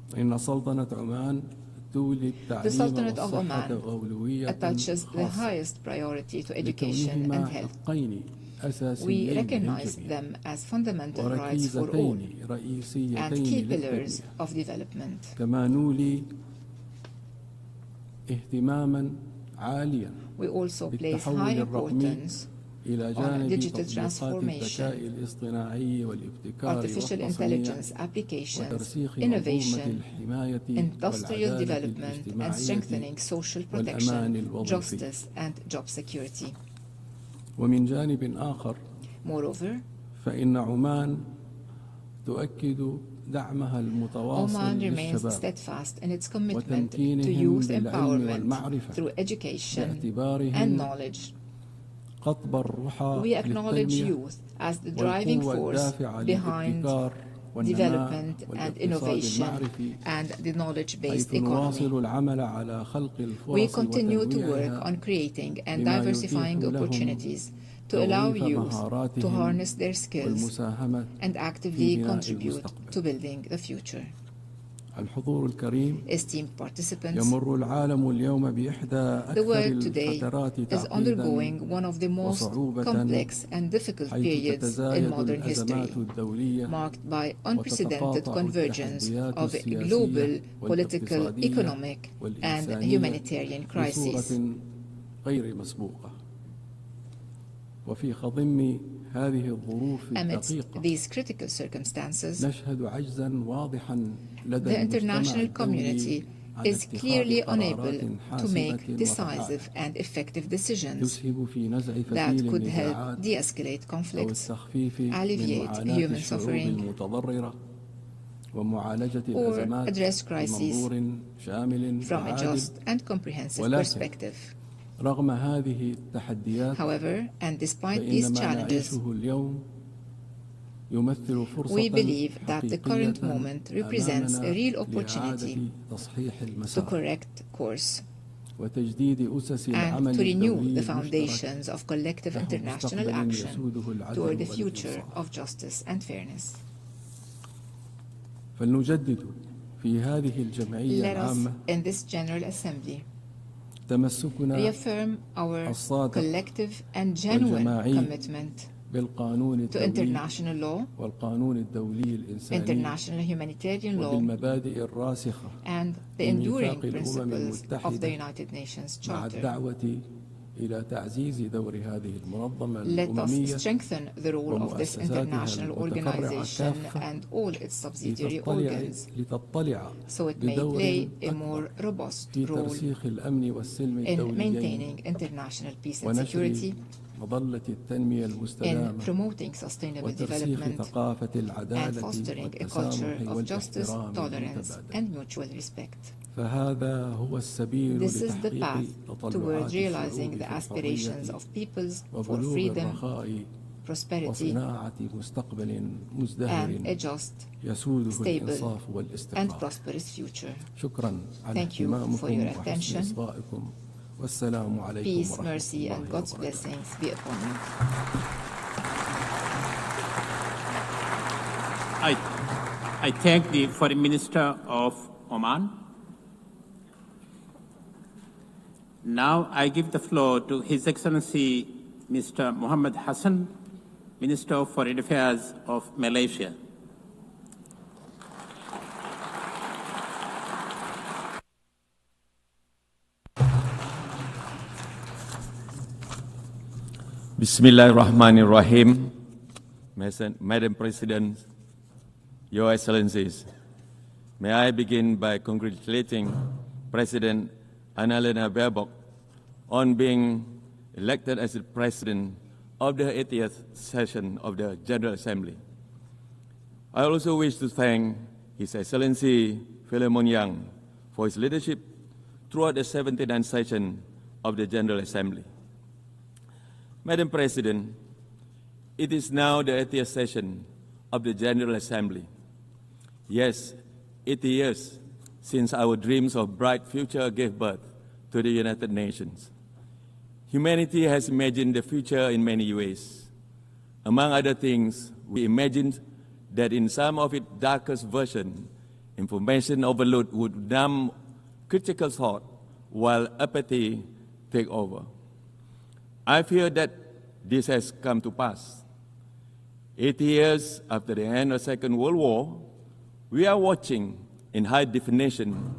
V: The Sultanate of Oman attaches the highest priority to education and health. We recognize them as fundamental rights for all and key pillars of development. We also place high importance on digital transformation, artificial intelligence applications, innovation, industrial development, and strengthening social protection, justice, and job security. Moreover, Oman remains steadfast in its commitment to youth empowerment through education and knowledge. We acknowledge youth as the driving force behind development and innovation and the knowledge-based economy. We continue to work on creating and diversifying opportunities to allow youth to harness their skills and actively contribute to building the future. Esteemed participants, the world today is undergoing one of the most complex and difficult periods in modern history, marked by unprecedented convergence of global political, economic, and humanitarian crises. Amidst these critical circumstances, the international community is clearly unable to make decisive and effective decisions that could help de-escalate conflicts, alleviate human suffering, or address crises from a just and comprehensive perspective. However, and despite these challenges, we believe that the current moment represents a real opportunity to correct course and to renew the foundations of collective international action toward the future of justice and fairness.
P: فلنجدد في هذه الجمعية العامة
N: in this General Assembly
P: تمسكنا
N: reaffirm our
P: الصادق
N: collective and genuine commitment
P: بالقانون الدولي
N: international law,
P: والقانون الدولي الإنساني
N: international humanitarian law,
P: وبالمبادئ الراسخة
N: and the enduring principles of the United Nations
P: مع
N: Charter.
P: الدعوة إلى تعزيز دور هذه المنظمة
N: Let
P: الأممية
N: us strengthen the role of this international organization and all its subsidiary organs so it may play a more robust role in maintaining international peace and security, in promoting sustainable development, and fostering a culture of justice, tolerance, and mutual respect. This is the path toward realizing the aspirations of peoples for freedom, prosperity, and a just, stable, and prosperous future. Thank you for your attention. Peace, mercy, and God's blessings be upon you.
R: I thank the Foreign Minister of Oman. Now I give the floor to His Excellency Mr. Mohammed Hassan, Minister of Foreign Affairs of Malaysia.
U: Bismillahirrahmanirrahim. Madam President, Your Excellencies, may I begin by congratulating President Annalena Baerbock on being elected as the President of the 80th session of the General Assembly. I also wish to thank His Excellency Philemon Yang for his leadership throughout the 79th session of the General Assembly. Madam President, it is now the 80th session of the General Assembly. Yes, 80 years since our dreams of bright future gave birth to the United Nations. Humanity has imagined the future in many ways. Among other things, we imagined that in some of its darkest versions, information overload would numb critical thought while apathy take over. I fear that this has come to pass. 80 years after the end of the Second World War, we are watching in high definition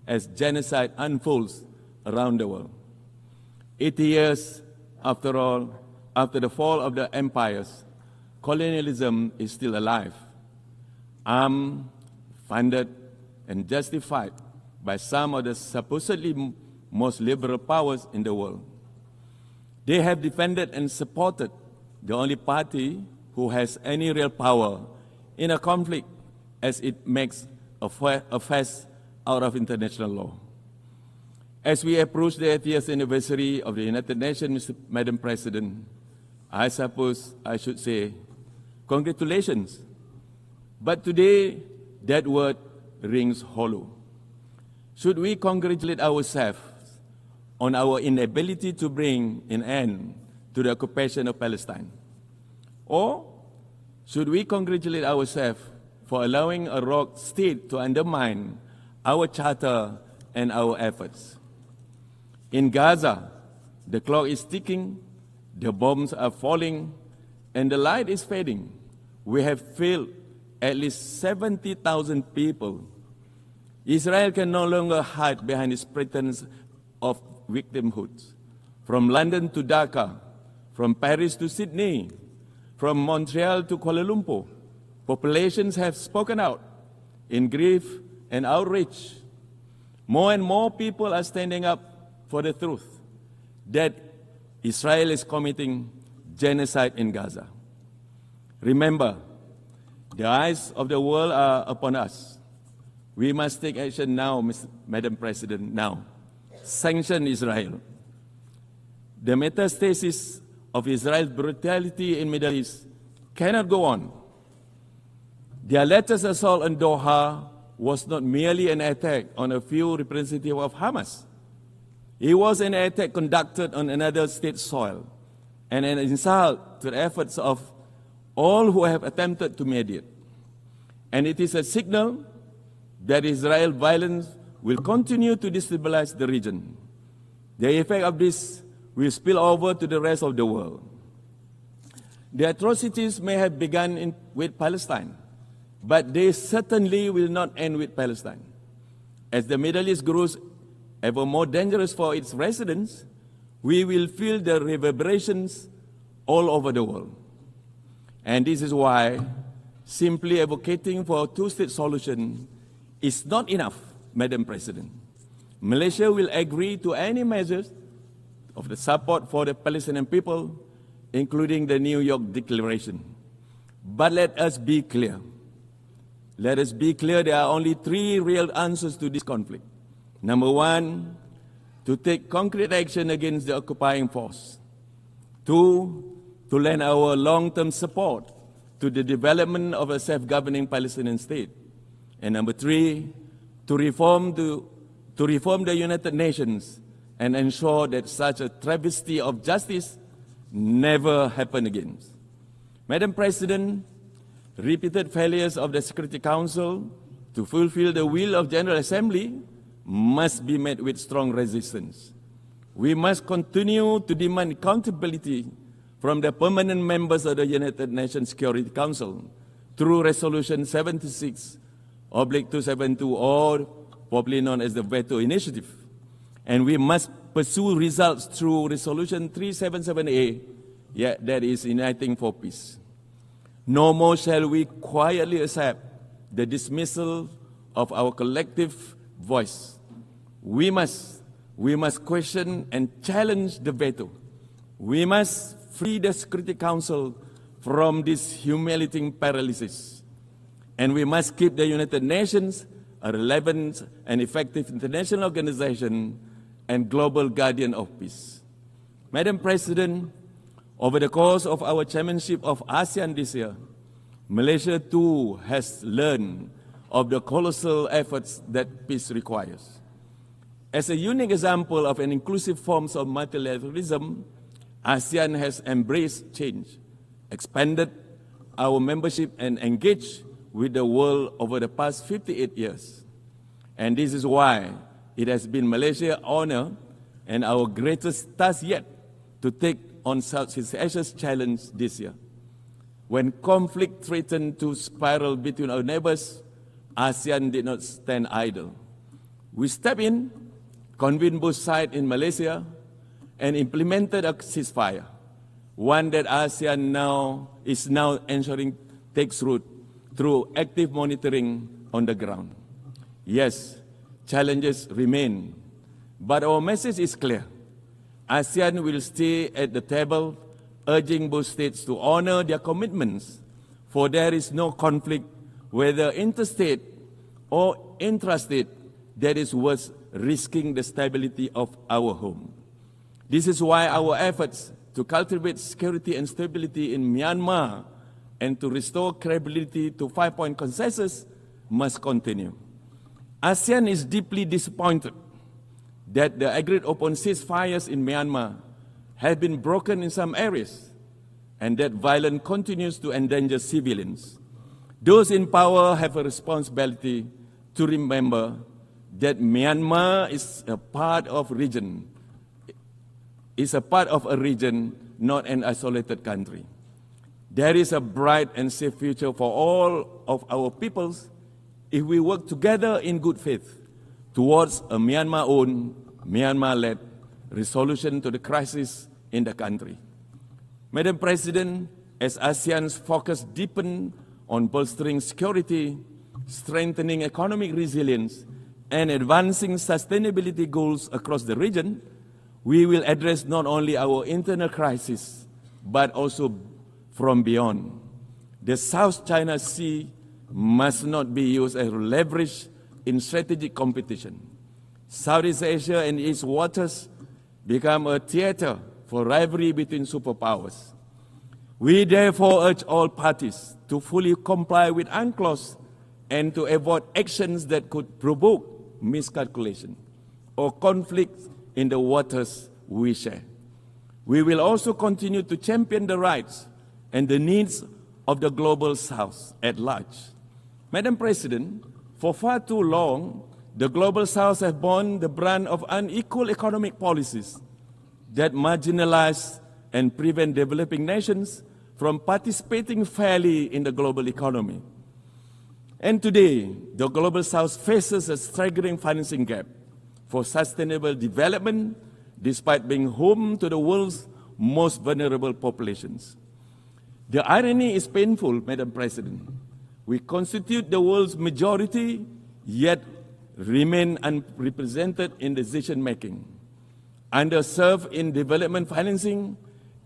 U: as genocide unfolds around the world. 80 years, after all, after the fall of the empires, colonialism is still alive, armed, funded, and justified by some of the supposedly most liberal powers in the world. They have defended and supported the only party who has any real power in a conflict as it makes a fuss out of international law. As we approach the 80th anniversary of the United Nations, Madam President, I suppose I should say congratulations. But today, that word rings hollow. Should we congratulate ourselves on our inability to bring an end to the occupation of Palestine? Or should we congratulate ourselves for allowing a rogue state to undermine our charter and our efforts? In Gaza, the clock is ticking, the bombs are falling, and the light is fading. We have failed at least 70,000 people. Israel can no longer hide behind its pretense of victimhood. From London to Dhaka, from Paris to Sydney, from Montreal to Kuala Lumpur, populations have spoken out in grief and outrage. More and more people are standing up for the truth that Israel is committing genocide in Gaza. Remember, the eyes of the world are upon us. We must take action now, Madam President, now. Sanction Israel. The metastasis of Israel's brutality in the Middle East cannot go on. Their latest assault on Doha was not merely an attack on a few representatives of Hamas. It was an attack conducted on another state's soil and an insult to the efforts of all who have attempted to mediate. And it is a signal that Israel violence will continue to destabilize the region. The effect of this will spill over to the rest of the world. The atrocities may have begun with Palestine, but they certainly will not end with Palestine. As the Middle East grows ever more dangerous for its residents, we will feel the reverberations all over the world. And this is why simply advocating for a two-state solution is not enough, Madam President. Malaysia will agree to any measures of the support for the Palestinian people, including the New York Declaration. But let us be clear. Let us be clear, there are only three real answers to this conflict. Number one, to take concrete action against the occupying force. Two, to lend our long-term support to the development of a self-governing Palestinian state. And number three, to reform the United Nations and ensure that such a travesty of justice never happen again. Madam President, repeated failures of the Security Council to fulfill the will of General Assembly must be met with strong resistance. We must continue to demand accountability from the permanent members of the United Nations Security Council through Resolution 76/272, or popularly known as the Veto Initiative. And we must pursue results through Resolution 377A, that is Uniting for Peace. No more shall we quietly accept the dismissal of our collective voice. We must question and challenge the veto. We must free the Security Council from this humiliating paralysis. And we must keep the United Nations a relevant and effective international organization and global guardian of peace. Madam President, over the course of our chairmanship of ASEAN this year, Malaysia too has learned of the colossal efforts that peace requires. As a unique example of an inclusive form of multilateralism, ASEAN has embraced change, expanded our membership, and engaged with the world over the past 58 years. And this is why it has been Malaysia's honor and our greatest task yet to take on Southeast Asia's challenge this year. When conflict threatened to spiral between our neighbors, ASEAN did not stand idle. We stepped in, convened both sides in Malaysia, and implemented a ceasefire, one that ASEAN is now ensuring takes root through active monitoring on the ground. Yes, challenges remain, but our message is clear. ASEAN will stay at the table, urging both states to honor their commitments, for there is no conflict, whether interstate or intrastate, that is worth risking the stability of our home. This is why our efforts to cultivate security and stability in Myanmar and to restore credibility to five-point consensus must continue. ASEAN is deeply disappointed that the agreed-upon ceasefires in Myanmar have been broken in some areas and that violence continues to endanger civilians. Those in power have a responsibility to remember that Myanmar is a part of a region, not an isolated country. There is a bright and safe future for all of our peoples if we work together in good faith towards a Myanmar-owned, Myanmar-led resolution to the crisis in the country. Madam President, as ASEAN's focus deepens on bolstering security, strengthening economic resilience, and advancing sustainability goals across the region, we will address not only our internal crisis, but also from beyond. The South China Sea must not be used as leverage in strategic competition. Southeast Asia and its waters become a theater for rivalry between superpowers. We therefore urge all parties to fully comply with UNCLOS and to avoid actions that could provoke miscalculation or conflict in the waters we share. We will also continue to champion the rights and the needs of the global South at large. Madam President, For far too long, the Global South has borne the brunt of unequal economic policies that marginalize and prevent developing nations from participating fairly in the global economy. And today, the Global South faces a staggering financing gap for sustainable development, despite being home to the world's most vulnerable populations. The irony is painful, Madam President. We constitute the world's majority, yet remain unrepresented in decision-making, underserved in development financing,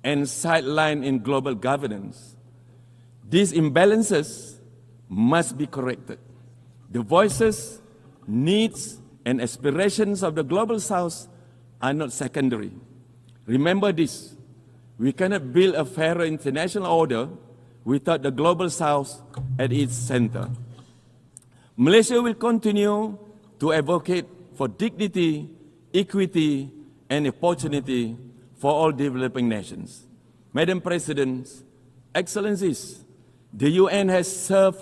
U: and sidelined in global governance. These imbalances must be corrected. The voices, needs, and aspirations of the Global South are not secondary. Remember this: we cannot build a fairer international order without the Global South at its center. Malaysia will continue to advocate for dignity, equity, and opportunity for all developing nations. Madam President, Excellencies, the UN has served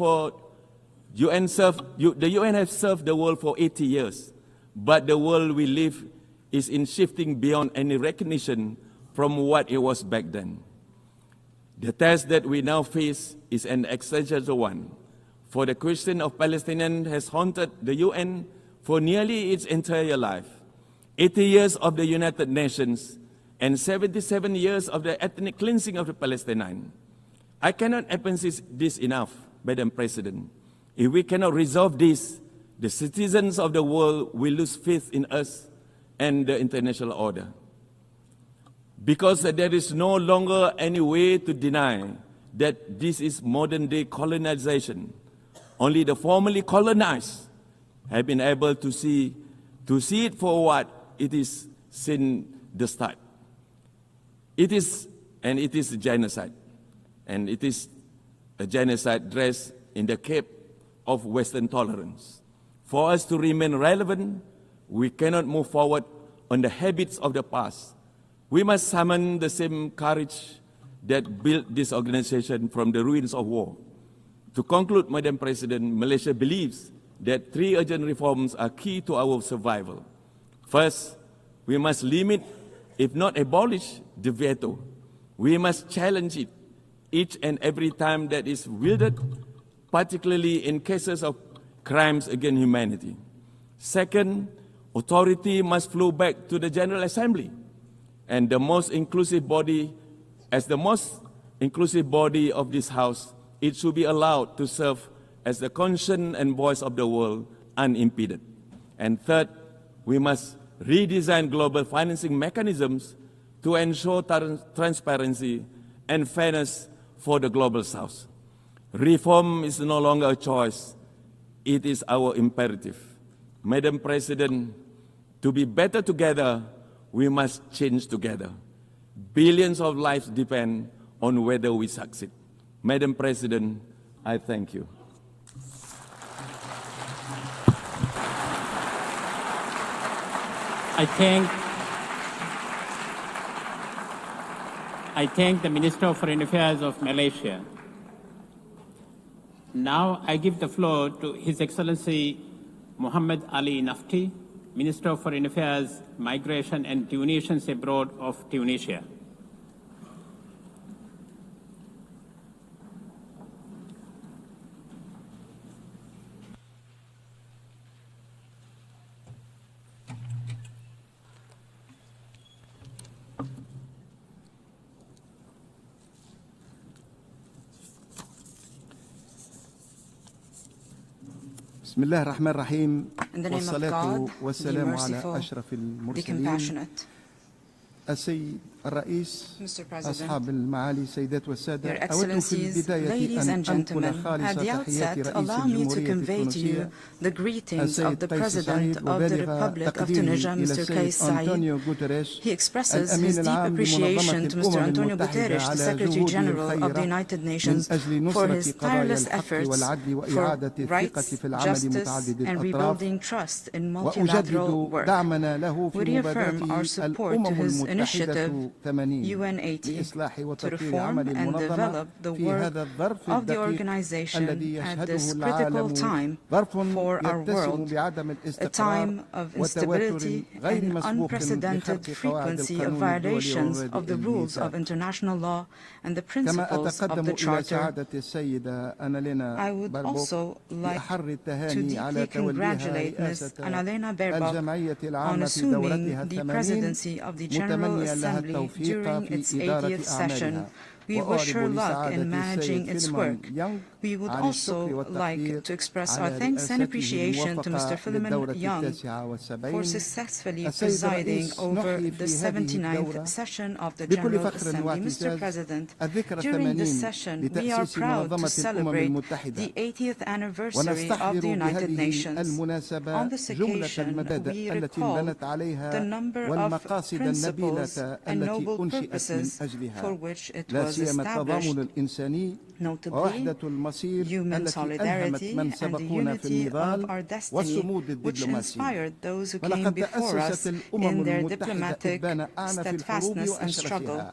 U: the world for 80 years, but the world we live is in shifting beyond any recognition from what it was back then. The test that we now face is an existential one, for the question of Palestinians has haunted the UN for nearly its entire life. 80 years of the United Nations and 77 years of the ethnic cleansing of the Palestinians. I cannot emphasize this enough, Madam President. If we cannot resolve this, the citizens of the world will lose faith in us and the international order. Because there is no longer any way to deny that this is modern-day colonization. Only the formerly colonized have been able to see it for what it is since the start. It is a genocide. And it is a genocide dressed in the cape of Western tolerance. For us to remain relevant, we cannot move forward on the habits of the past. We must summon the same courage that built this organization from the ruins of war. To conclude, Madam President, Malaysia believes that 3 urgent reforms are key to our survival. First, we must limit, if not abolish, the veto. We must challenge it each and every time that is wielded, particularly in cases of crimes against humanity. Second, authority must flow back to the General Assembly and the most inclusive body. As the most inclusive body of this House, it should be allowed to serve as the conscience and voice of the world unimpeded. And third, we must redesign global financing mechanisms to ensure transparency and fairness for the Global South. Reform is no longer a choice, it is our imperative. Madam President, to be better together, we must change together. Billions of lives depend on whether we succeed. Madam President, I thank you.
R: I thank the Minister of Foreign Affairs of Malaysia. Now I give the floor to His Excellency Muhammad Ali Nafti, Minister of Foreign Affairs, Migration and Tunisians Abroad of Tunisia.
A: بسم الله الرحمن الرحيم والصلاة والسلام على أشرف المرسلين السيد الرئيس أصحاب المعالي سيدات والسادة أود في البداية أن أنقل خالص تحيات رئيس الجمهورية التونسية السيد قيس سعيد وبالغ تقديري إلى السيد أنطونيو غوتيريش الأمين العام لمنظمة الأمم المتحدة على جهوده الخيرة من أجل نصرة قضايا الحق والعدل وإعادة الثقة في العمل متعدد الأطراف وأجدد دعمنا له في مبادرة الأمم المتحدة UN 80 to reform and develop the work of the organization at this critical time for our world, a time of instability and unprecedented frequency of violations of the rules of international law and the principles of the Charter. I would also like to deeply congratulate Ms. Annalena Baerbock on assuming the presidency of the General Assembly during its 80th session. We wish her luck in managing its work. We would also like to express our thanks and appreciation to Mr. Philemon Young for successfully presiding over the 79th session of the General Assembly. Mr. President, during this session, we are proud to celebrate the 80th anniversary of the United Nations. On this occasion, we recall the number of principles and noble purposes for which it was established, notably human solidarity and the unity of our destiny, which inspired those who came before us in their diplomatic steadfastness and struggle.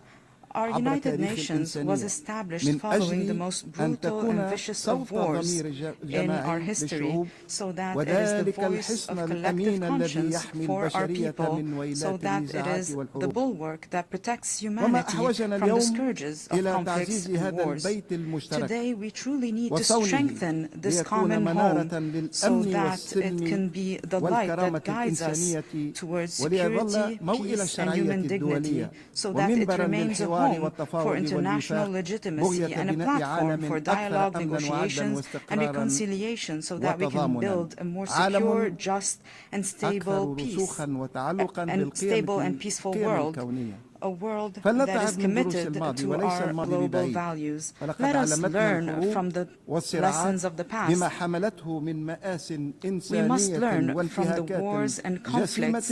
A: Our United Nations was established following the most brutal and vicious of wars in our history, so that it is the voice of collective conscience for our people, so that it is the bulwark that protects humanity from the scourges of conflicts and wars. Today, we truly need to strengthen this common home so that it can be the light that guides us towards security, peace, and human dignity, so that it remains a home for international legitimacy and a platform for dialogue, negotiations, and reconciliation, so that we can build a more secure, just, and stable and peaceful world. A world that is committed to our global values. Let us learn from the lessons of the past. We must learn from the wars and conflicts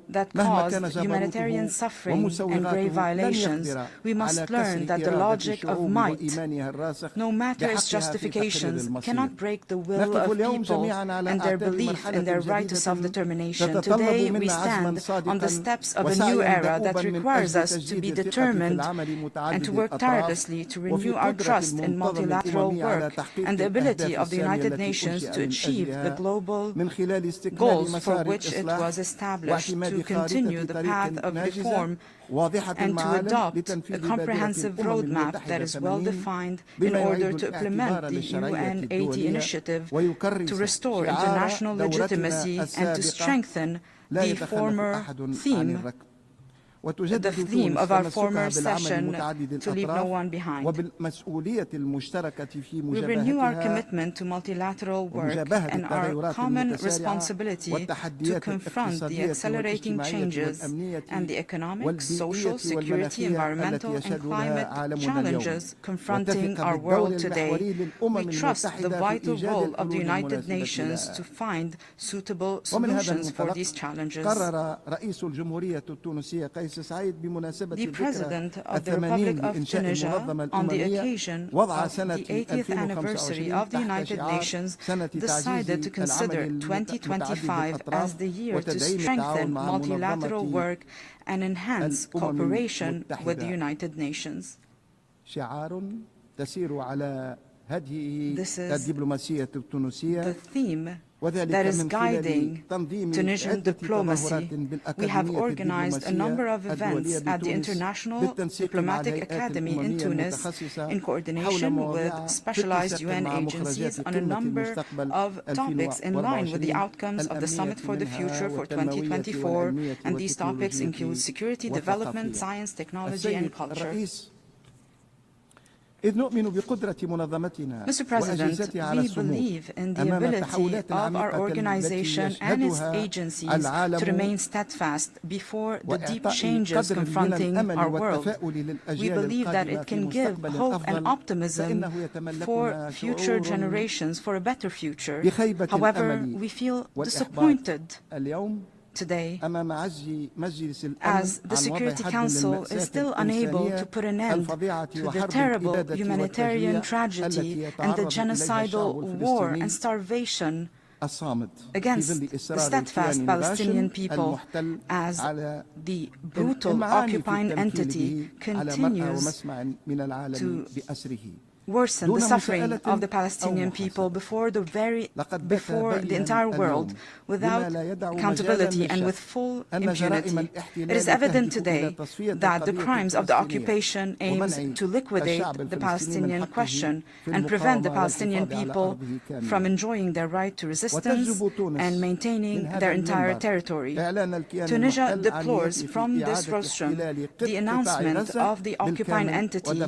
A: that caused humanitarian suffering and grave violations. We must learn that the logic of might, no matter its justifications, cannot break the will of people and their belief in their right to self-determination. Today, we stand on the steps of a new era that requires us to be determined and to work tirelessly to renew our trust in multilateral work and the ability of the United Nations to achieve the global goals for which it was established, to continue the path of reform and to adopt a comprehensive roadmap that is well defined in order to implement the UN 80 initiative to restore international legitimacy and to strengthen the theme of our former session, to leave no one behind. We renew our commitment to multilateral work and our common responsibility to confront the accelerating changes and the economic, social, security, environmental, and climate challenges confronting our world today. We trust the vital role of the United Nations to find suitable solutions for these challenges. The President of the Republic of Tunisia, on the occasion of the 80th anniversary of the United Nations, decided to consider 2025 as the year to strengthen multilateral work and enhance cooperation with the United Nations. This is the theme that is guiding Tunisian diplomacy. We have organized a number of events at the International Diplomatic Academy in Tunis in coordination with specialized UN agencies on a number of topics in line with the outcomes of the Summit for the Future for 2024, and these topics include security, development, science, technology, and culture. Mr. President, we believe in the ability of our organization and its agencies to remain steadfast before the deep changes confronting our world. We believe that it can give hope and optimism for future generations, for a better future. However, we feel disappointed today as the Security Council is still unable to put an end to the terrible humanitarian tragedy and the genocidal war and starvation
V: against the steadfast Palestinian people as the brutal occupying entity continues to worsen the suffering of the Palestinian people before the entire world, without accountability and with full impunity. It is evident today that the crimes of the occupation aims to liquidate the Palestinian question and prevent the Palestinian people from enjoying their right to resistance and maintaining their entire territory. Tunisia deplores from this rostrum the announcement of the occupying entity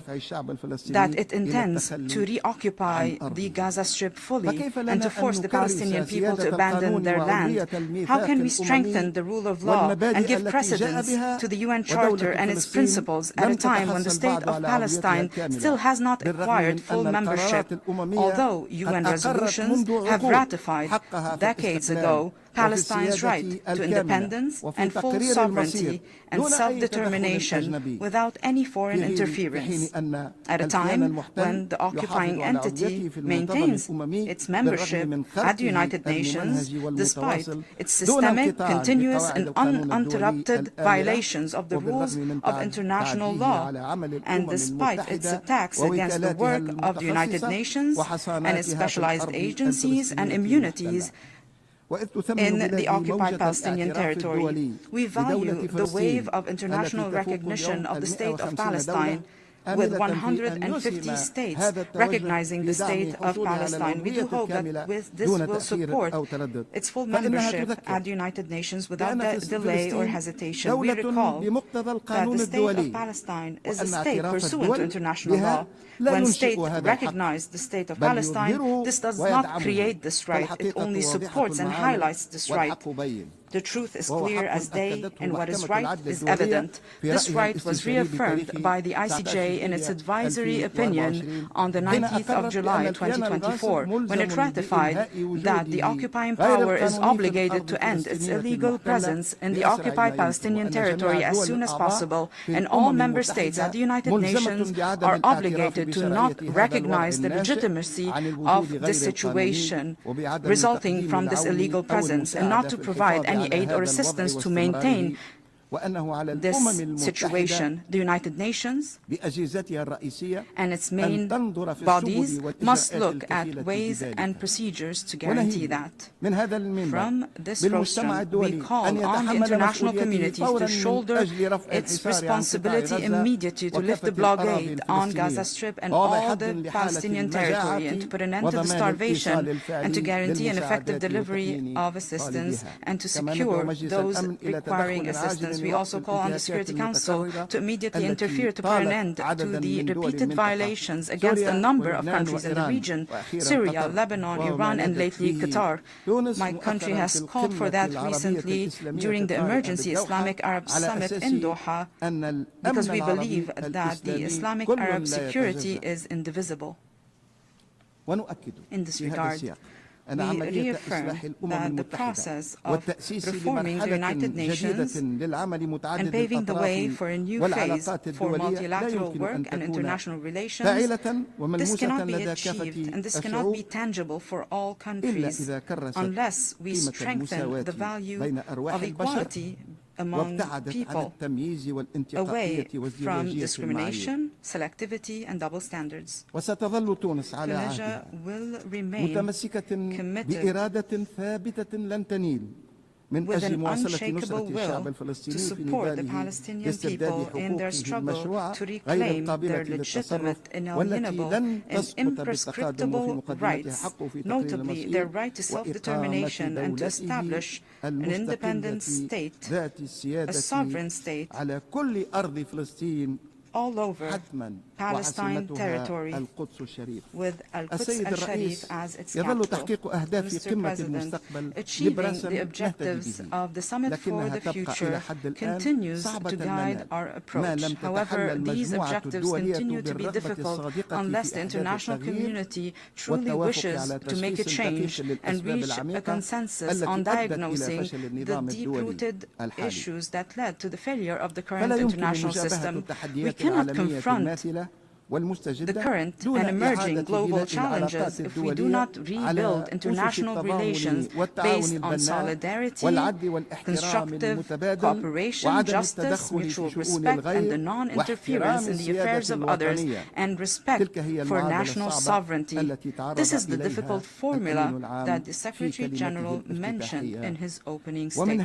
V: that it intends to reoccupy the Gaza Strip fully and to force the Palestinian people to abandon their land. How can we strengthen the rule of law and give precedence to the UN Charter and its principles at a time when the state of Palestine still has not acquired full membership, although UN resolutions have ratified decades ago Palestine's right to independence and full sovereignty and self-determination without any foreign interference, at a time when the occupying entity maintains its membership at the United Nations despite its systemic, continuous and uninterrupted violations of the rules of international law, and despite its attacks against the work of the United Nations and its specialized agencies and immunities in the occupied Palestinian territory. We value the wave of international recognition of the State of Palestine, with 150 states recognizing the State of Palestine. We do hope that this will support its full membership at the United Nations without delay or hesitation. We recall that the State of Palestine is a state pursuant to international law. When states recognize the State of Palestine, this does not create this right, it only supports and highlights this right. The truth is clear as day, and what is right is evident. This right was reaffirmed by the ICJ in its advisory opinion on the 19th of July 2024, when it ratified that the occupying power is obligated to end its illegal presence in the occupied Palestinian territory as soon as possible, and all member states at the United Nations are obligated to not recognize the legitimacy of this situation resulting from this illegal presence, and not to provide any aid or assistance to maintain this situation. The United Nations and its main bodies must look at ways and procedures to guarantee that. From this rostrum, we call on the international community to shoulder its responsibility immediately to lift the blockade on Gaza Strip and all the Palestinian territory, and to put an end to the starvation, and to guarantee an effective delivery of assistance, and to secure those requiring assistance. We also call on the Security Council to immediately interfere to put an end to the repeated violations against a number of countries in the region: Syria, Lebanon, Iran, and lately Qatar. My country has called for that recently during the Emergency Islamic Arab Summit in Doha, because we believe that the Islamic Arab security is indivisible. In this regard, we reaffirm that the process of reforming the United Nations and paving the way for a new phase for multilateral work and international relations, this cannot be achieved and this cannot be tangible for all countries unless we strengthen the value of equality among people, away from discrimination, selectivity, and double standards. Tunisia will remain committed with an unshakable will to support the Palestinian people in their struggle to reclaim their legitimate, inalienable, and imprescriptible rights, notably their right to self-determination and to establish an independent state, a sovereign state, all over Palestine territory, with Al-Quds al-Sharif as its capital. Mr. President, achieving the objectives of the Summit for the Future continues to guide our approach. However, these objectives continue to be difficult unless the international community truly wishes to make a change and reach a consensus on diagnosing the deep-rooted issues that led to the failure of the current international system. We cannot confront the current and emerging global challenges if we do not rebuild international relations based on solidarity, constructive cooperation, justice, mutual respect, and the non-interference in the affairs of others, and respect for national sovereignty. This is the difficult formula that the Secretary General mentioned in his opening statement.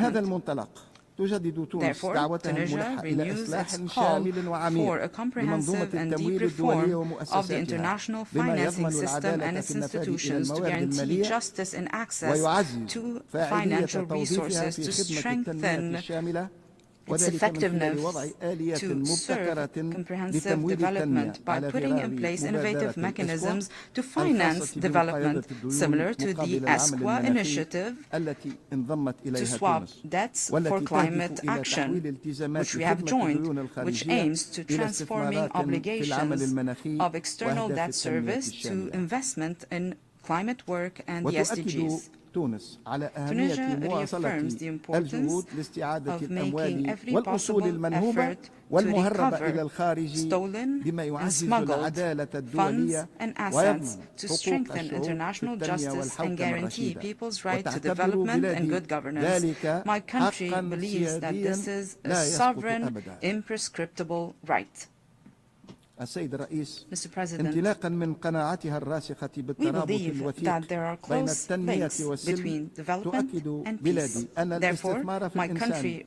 V: Therefore, Tunisia renews its call for a comprehensive and deep reform of the international financing system and its institutions to guarantee justice and access to financial resources, to strengthen its effectiveness to serve comprehensive development by putting in place innovative mechanisms to finance development, similar to the ESCWA initiative to swap debts for climate action, which we have joined, which aims to transforming obligations of external debt service to investment in climate work and the SDGs. Tunisia reaffirms the importance of making every possible effort to recover stolen and smuggled funds and assets to strengthen international justice and guarantee people's right to development and good governance. My country believes that this is a sovereign, imprescriptible right.
A: السيد الرئيس
V: Mr. President,
A: انطلاقا من قناعتها الراسخة بالترابط الوثيق بين التنمية والسلم تؤكد بلادي أن الاستثمار في الإنسان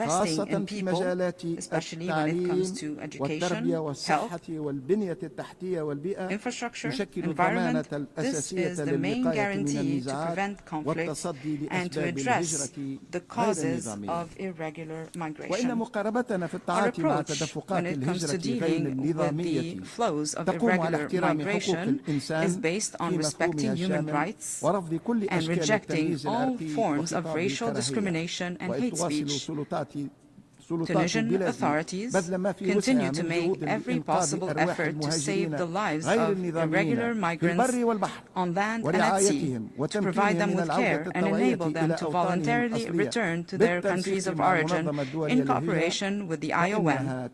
A: خاصة في مجالات التعليم والتربية والصحة والبنية التحتية والبيئة يشكل الضمانة الأساسية للوقاية من النزاعات والتصدي لأسباب الهجرة غير النظامية. وإن مقاربتنا في التعاطي مع تدفقات الهجرة
V: with the flows of irregular migration is based on respecting human rights and rejecting all forms of racial discrimination and hate speech. Tunisian authorities continue to make every possible effort to save the lives of irregular migrants on land and at sea, to provide them with care and enable them to voluntarily return to their countries of origin in cooperation with the IOM.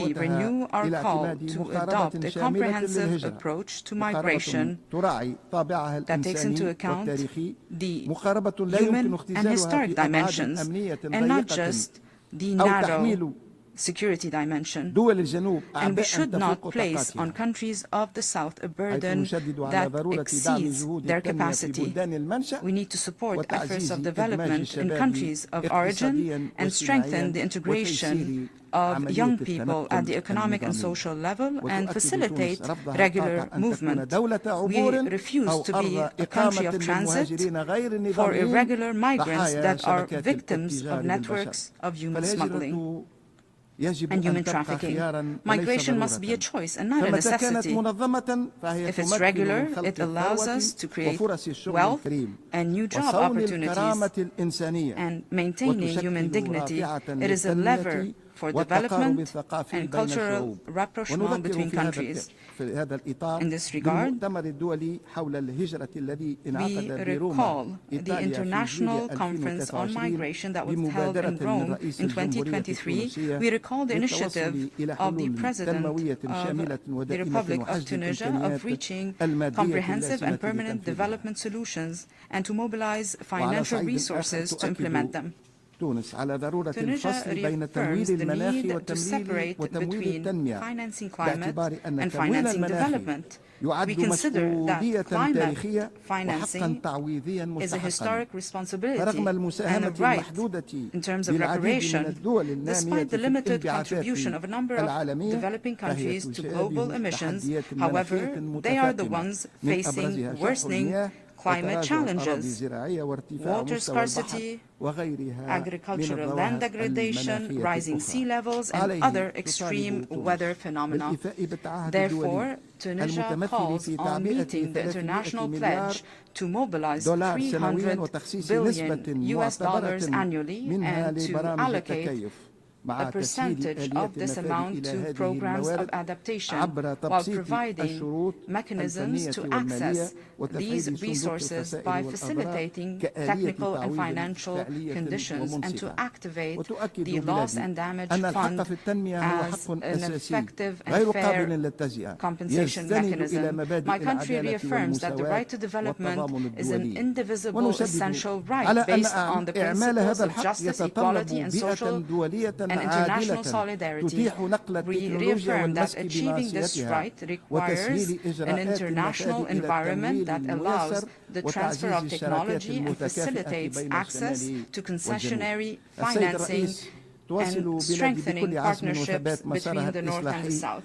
V: We renew our call to adopt a comprehensive approach to migration that takes into account the human and historic dimensions and not just the narrow security dimension, and we should not place on countries of the South a burden that exceeds their capacity. We need to support efforts of development in countries of origin and strengthen the integration of young people at the economic and social level and facilitate regular movement. We refuse to be a country of transit for irregular migrants that are victims of networks of human smuggling and human trafficking. Migration must be a choice and not a necessity. If it's regular, it allows us to create wealth and new job opportunities, and maintaining human dignity, it is a lever for development and cultural rapprochement between countries. In this regard, we recall the International Conference on Migration that was held in Rome in 2023. We recall the initiative of the President of the Republic of Tunisia of reaching comprehensive and permanent development solutions and to mobilize financial resources to implement them. Tunisia reaffirms the need to separate between financing climate and financing development. We consider that climate financing is a historic responsibility and a right in terms of reparation, despite the limited contribution of a number of developing countries to global emissions. However, they are the ones facing worsening climate challenges, water scarcity, agricultural land degradation, rising sea levels, and other extreme weather phenomena. Therefore, Tunisia calls on meeting the international pledge to mobilize $300 billion annually and to allocate a percentage of this amount to programs of adaptation while providing mechanisms to access these resources by facilitating technical and financial conditions and to activate the loss and damage fund as an effective and fair compensation mechanism. My country reaffirms that the right to development is an indivisible essential right based on the principles of justice, equality, and social and international solidarity. We reaffirm that achieving this right requires an international environment that allows the transfer of technology and facilitates access to concessionary financing and strengthening partnerships between the North and the South.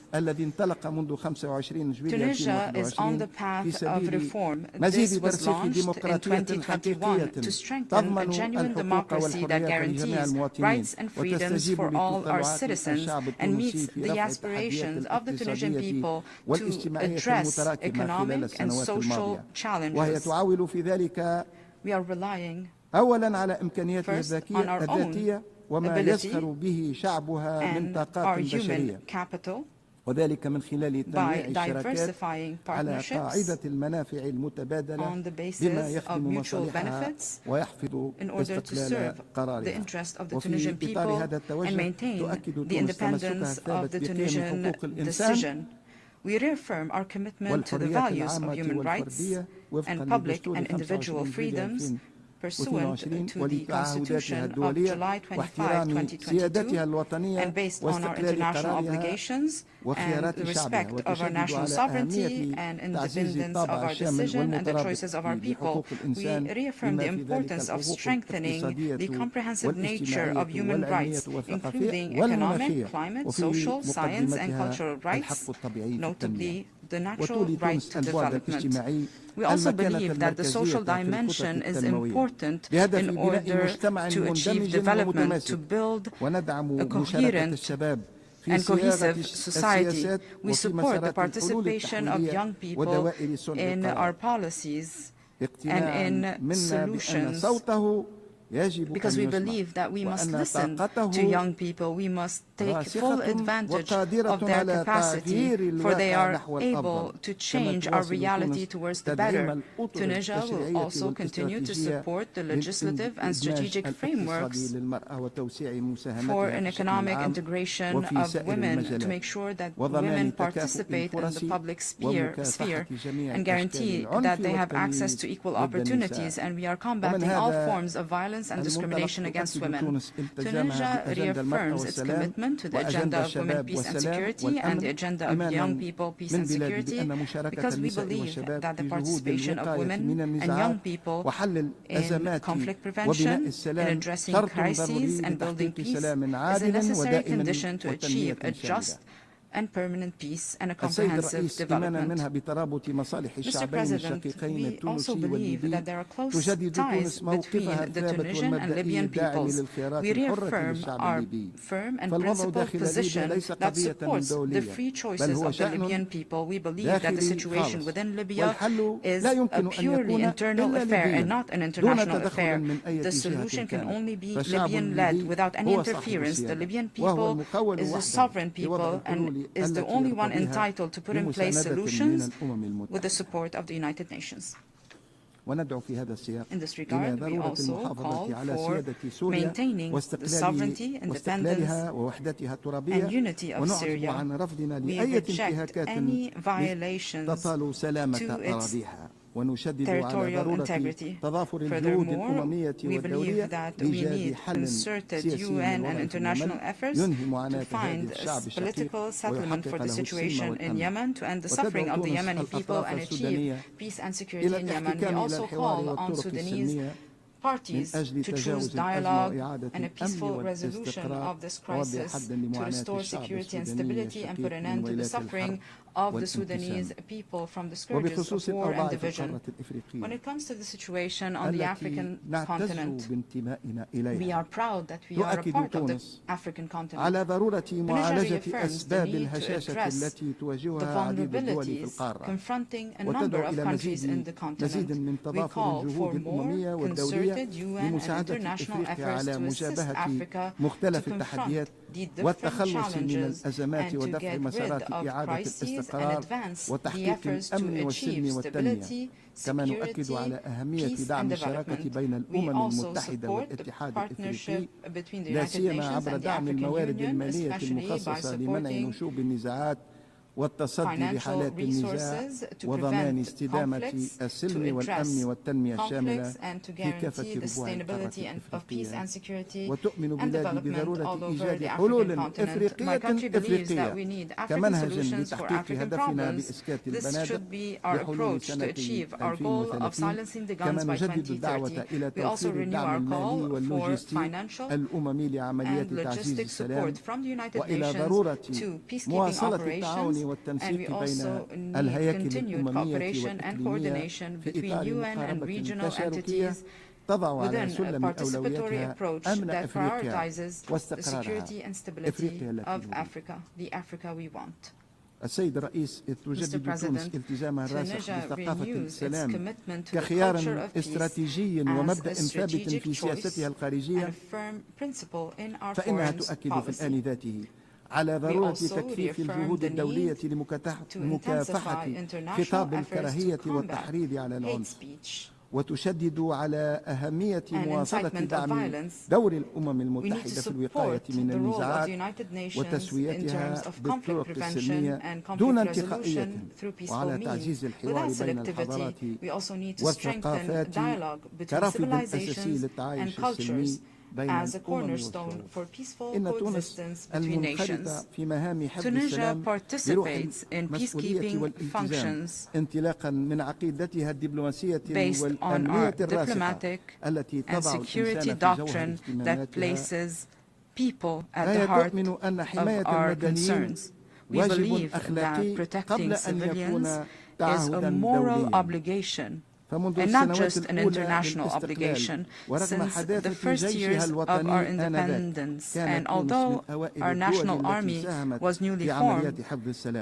V: Tunisia is on the path of reform. This was launched in 2021 to strengthen a genuine democracy that guarantees rights and freedoms for all our citizens and meets the aspirations of the Tunisian people to address economic and social challenges. We are relying first on our own ability and our human capital by diversifying partnerships on the basis of mutual benefits in order to serve the interest of the Tunisian people and maintain the independence of the Tunisian decision. We reaffirm our commitment to the values of human rights and public and individual freedoms pursuant to the Constitution of July 25, 2022, and based on our international obligations and the respect of our national sovereignty and independence of our decision and the choices of our people. We reaffirm the importance of strengthening the comprehensive nature of human rights, including economic, climate, social, science, and cultural rights, notably the natural right to development. We also believe that the social dimension is important in order to achieve development, to build a coherent and cohesive society. We support the participation of young people in our policies and in solutions, because we believe that we must listen to young people. We must take full advantage of their capacity, for they are able to change our reality towards the better. Tunisia will also continue to support the legislative and strategic frameworks for an economic integration of women, to make sure that women participate in the public sphere and guarantee that they have access to equal opportunities. And we are combating all forms of violence and discrimination against women. Tunisia reaffirms its commitment to the agenda of women, peace and security, and the agenda of young people, peace and security, because we believe that the participation of women and young people in conflict prevention, in addressing crises and building peace is a necessary condition to achieve a just and permanent peace and a comprehensive development. Mr. President, we also believe that there are close ties between the Tunisian and Libyan peoples. We reaffirm our firm and principled position that supports the free choices of the Libyan people. We believe that the situation within Libya is a purely internal affair and not an international affair. The solution can only be Libyan-led without any interference. The Libyan people is a sovereign people and is the only one entitled to put in place solutions with the support of the United Nations. In this regard, we also call for maintaining the sovereignty, independence, and unity of Syria. We reject any violations to its territorial integrity. Furthermore, we believe that we need concerted UN and international efforts to find a political settlement for the situation in Yemen, to end the suffering of the Yemeni people and achieve peace and security in Yemen. We also call on Sudanese parties to choose dialogue and a peaceful resolution of this crisis to restore security and stability and put an end to the suffering of the Sudanese people from the scourges of war and division. When it comes to the situation on the African continent, we are proud that we are a part of the African continent. Tunisia reaffirms the need to address the vulnerabilities confronting a number of countries in the continent. We call for more concerted
A: لمساعدة إفريقيا على مجابهة مختلف التحديات والتخلص من الأزمات ودفع مسارات إعادة الاستقرار وتحقيق الأمن والسلم والتنمية. كما نؤكد على أهمية دعم الشراكة بين الأمم المتحدة والاتحاد الإفريقي، لا سيما عبر دعم الموارد المالية المخصصة لمنع نشوب النزاعات والتصدي لحالات النزاع وضمان استدامة السلم والأمن والتنمية الشاملة في كافة ربوع القارة الإفريقية. وتؤمن بلادي بضرورة إيجاد حلول إفريقية كمنهج لتحقيق هدفنا بإسكات البنادق بحلول سنة 2030. كما نجدد الدعوة إلى توفير الدعم المالي واللوجستي الأممي لعمليات تعزيز السلام، وإلى ضرورة مواصلة التعاون والتنسيق بين الهياكل الأممية والإقليمية في إطار مقاربة تشاركية تضع على سلم أولوياتها أمن أفريقيا واستقرارها، أفريقيا التي السيد الرئيس تجدد تونس التزامها الراسخ بثقافة السلام كخيار استراتيجي ومبدأ ثابت في سياستها الخارجية، فإنها تؤكد في الآن ذاته على ضرورة تكثيف الجهود الدولية لمكافحة خطاب الكراهية والتحريض على العنف، وتشدد على أهمية مواصلة دعم دور الأمم المتحدة في الوقاية من النزاعات وتسويتها بالطرق السلمية دون انتقائية، وعلى تعزيز الحوار بين الحضارات والثقافات كرافد أساسي للتعايش السلمي بين الأمم والشعوب. إن تونس المنخرطة في مهام حفظ السلام بروح المسؤولية والالتزام انطلاقا من عقيدتها الدبلوماسية والأمنية الراسخة التي تضع الإنسان في جوهر اهتماماتها. لا تؤمن أن حماية المدنيين واجب أخلاقي قبل أن يكون تعهدا دوليا.
B: and not just an international obligation. Since the first years of our independence, and although our national army was newly formed,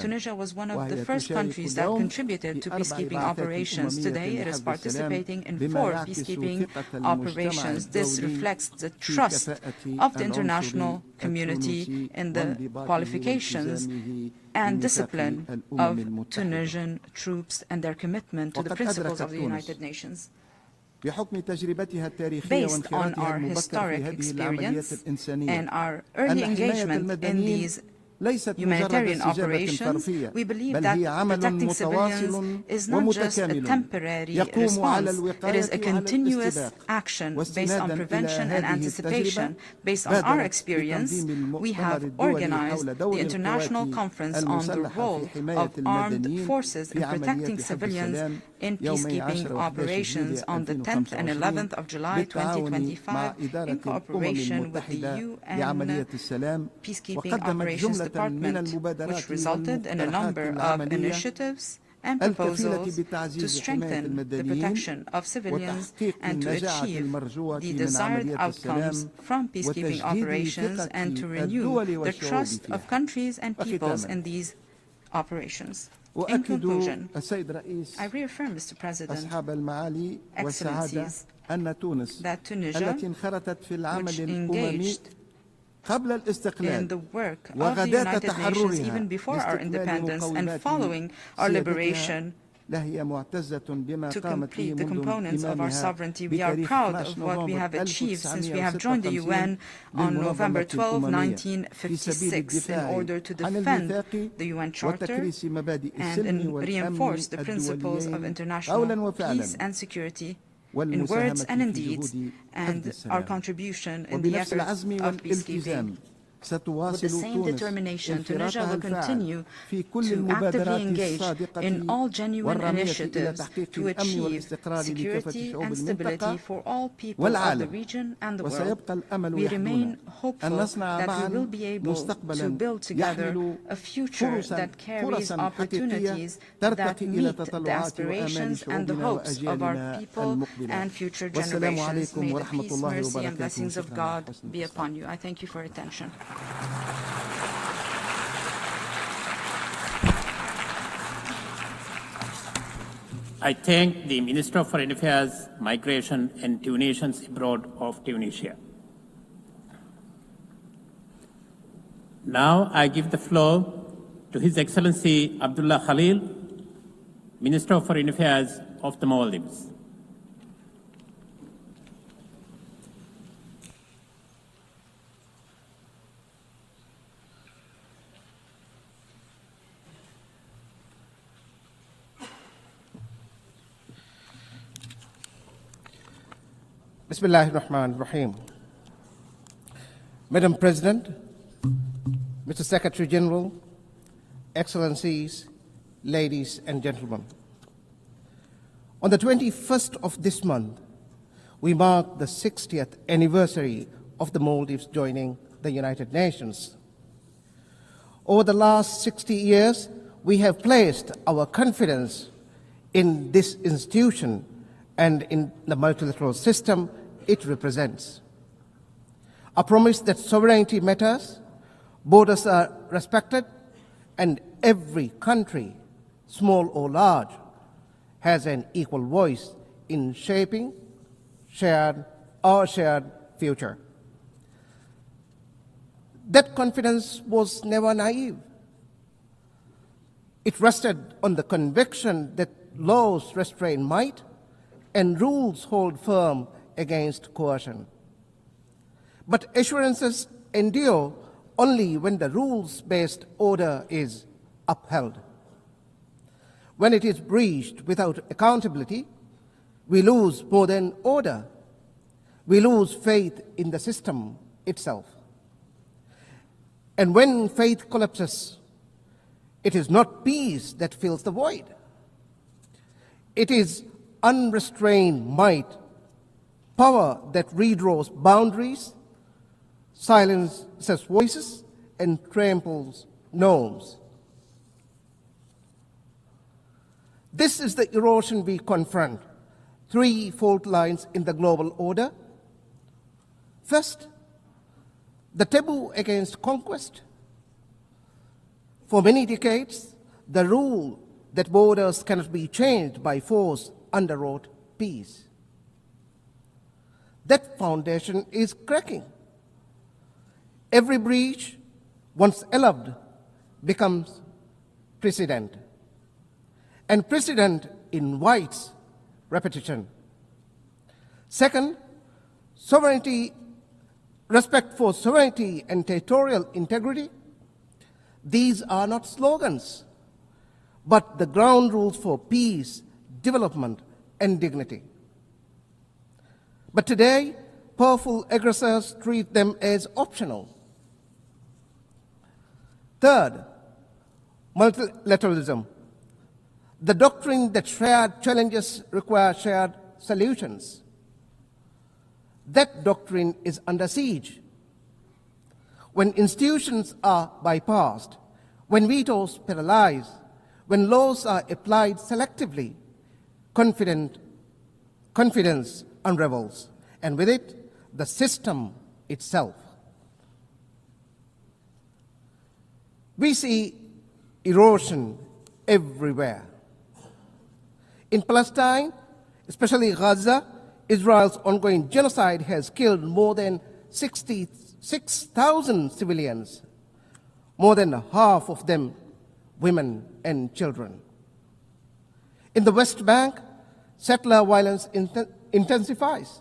B: Tunisia was one of the first countries that contributed to peacekeeping operations. Today, it is participating in 4 peacekeeping operations. This reflects the trust of the international community in the qualifications and discipline of Tunisian troops and their commitment to the principles of the United Nations. Based on our historic experience and our early engagement in these humanitarian operations, we believe that protecting civilians is not just a temporary response, it is a continuous action based on prevention and anticipation. Based on our experience, we have organized the International Conference on the Role of Armed Forces in Protecting Civilians in Peacekeeping Operations on the 10th and 11th of July 2025 in cooperation with the UN Peacekeeping Operations Department, which resulted in a number of initiatives and proposals to strengthen the protection of civilians and to achieve the desired outcomes from peacekeeping operations and to renew the trust of countries and peoples in these operations. In conclusion, I reaffirm, Mr. President, Excellencies, that Tunisia, which engaged in the work of the United Nations even before our independence and following our liberation, to complete the components of our sovereignty. We are proud of what we have achieved since we have joined the UN on November 12, 1956, in order to defend the UN Charter and reinforce the principles of international peace and security in words and in deeds, and our contribution in the efforts of peacekeeping. With the same determination, Tunisia will continue to actively engage in all genuine initiatives to achieve security and stability for all people of the region and the world. We remain hopeful that we will be able to build together a future that carries opportunities that meet the aspirations and the hopes of our people and future generations. May the peace, mercy, and blessings of God be upon you. I thank you for your attention.
R: I thank the Minister of Foreign Affairs, Migration and Nations Abroad of Tunisia. Now I give the floor to His Excellency Abdullah Khalil, Minister of Foreign Affairs of the Maldives.
C: Bismillahir Rahmanir Rahim. Madam President, Mr. Secretary General, Excellencies, ladies and gentlemen. On the 21st of this month, we mark the 60th anniversary of the Maldives joining the United Nations. Over the last 60 years, we have placed our confidence in this institution and in the multilateral system it represents. A promise that sovereignty matters, borders are respected, and every country, small or large, has an equal voice in shaping our shared future. That confidence was never naive. It rested on the conviction that laws restrain might and rules hold firm against coercion. But assurances endure only when the rules-based order is upheld. When it is breached without accountability, we lose more than order. We lose faith in the system itself. And when faith collapses, it is not peace that fills the void. It is unrestrained might, power that redraws boundaries, silences voices, and tramples norms. This is the erosion we confront. Three fault lines in the global order. First, the taboo against conquest. For many decades, the rule that borders cannot be changed by force underwrote peace. That foundation is cracking. Every breach, once allowed, becomes precedent. And precedent invites repetition. Second, sovereignty, respect for sovereignty and territorial integrity. These are not slogans, but the ground rules for peace, development, and dignity. But today, powerful aggressors treat them as optional. Third, multilateralism. The doctrine that shared challenges require shared solutions. That doctrine is under siege. When institutions are bypassed, when vetoes paralyze, when laws are applied selectively, confidence unravels, and with it, the system itself. We see erosion everywhere. In Palestine, especially Gaza, Israel's ongoing genocide has killed more than 66,000 civilians, more than half of them women and children. In the West Bank, settler violence intensifies,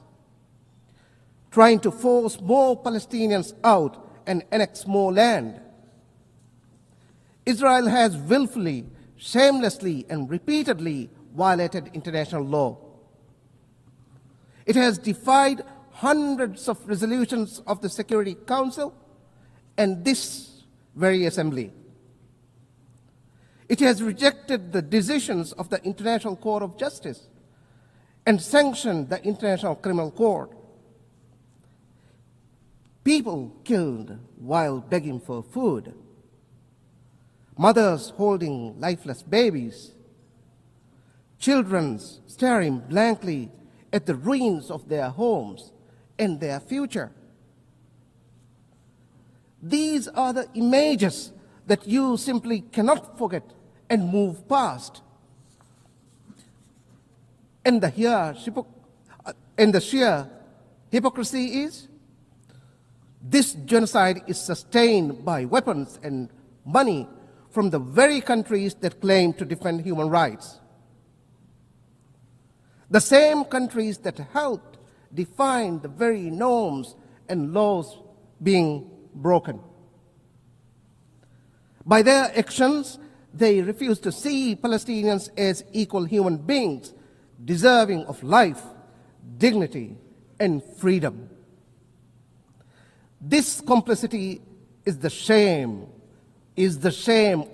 C: trying to force more Palestinians out and annex more land. Israel has willfully, shamelessly, and repeatedly violated international law. It has defied hundreds of resolutions of the Security Council and this very assembly. It has rejected the decisions of the International Court of Justice and sanctioned the International Criminal Court. People killed while begging for food. Mothers holding lifeless babies. Children staring blankly at the ruins of their homes and their future. These are the images that you simply cannot forget and move past. And the sheer hypocrisy is, this genocide is sustained by weapons and money from the very countries that claim to defend human rights. The same countries that helped define the very norms and laws being broken. By their actions, they refuse to see Palestinians as equal human beings, deserving of life, dignity, and freedom. This complicity is the shame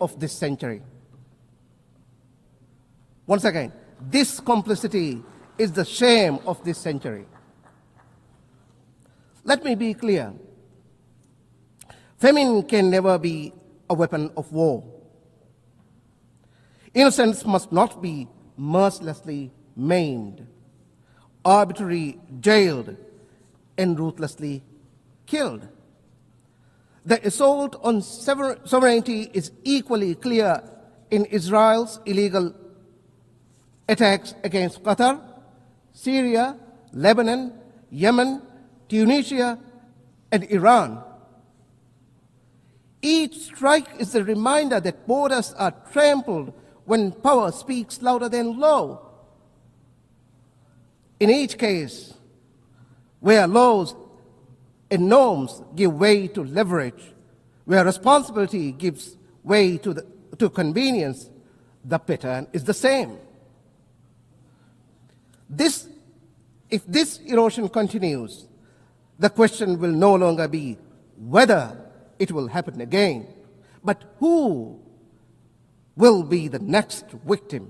C: of this century. Once again, this complicity is the shame of this century. Let me be clear. Famine can never be a weapon of war. Innocents must not be mercilessly maimed, arbitrarily jailed, and ruthlessly killed. The assault on sovereignty is equally clear in Israel's illegal attacks against Qatar, Syria, Lebanon, Yemen, Tunisia, and Iran. Each strike is a reminder that borders are trampled when power speaks louder than law. In each case, where laws and norms give way to leverage, where responsibility gives way to convenience, the pattern is the same. If this erosion continues, the question will no longer be whether it will happen again, but who will be the next victim.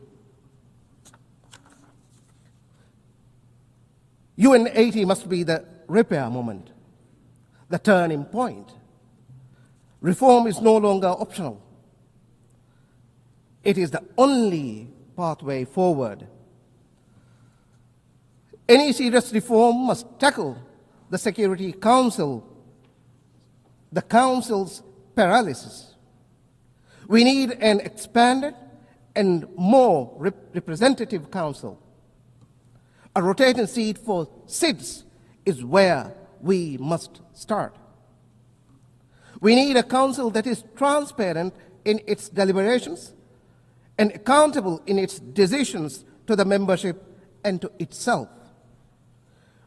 C: UN80 must be the repair moment, the turning point. Reform is no longer optional. It is the only pathway forward. Any serious reform must tackle the Security Council, the Council's paralysis. We need an expanded and more representative Council. A rotating seat for SIDS is where we must start. We need a Council that is transparent in its deliberations and accountable in its decisions to the membership and to itself.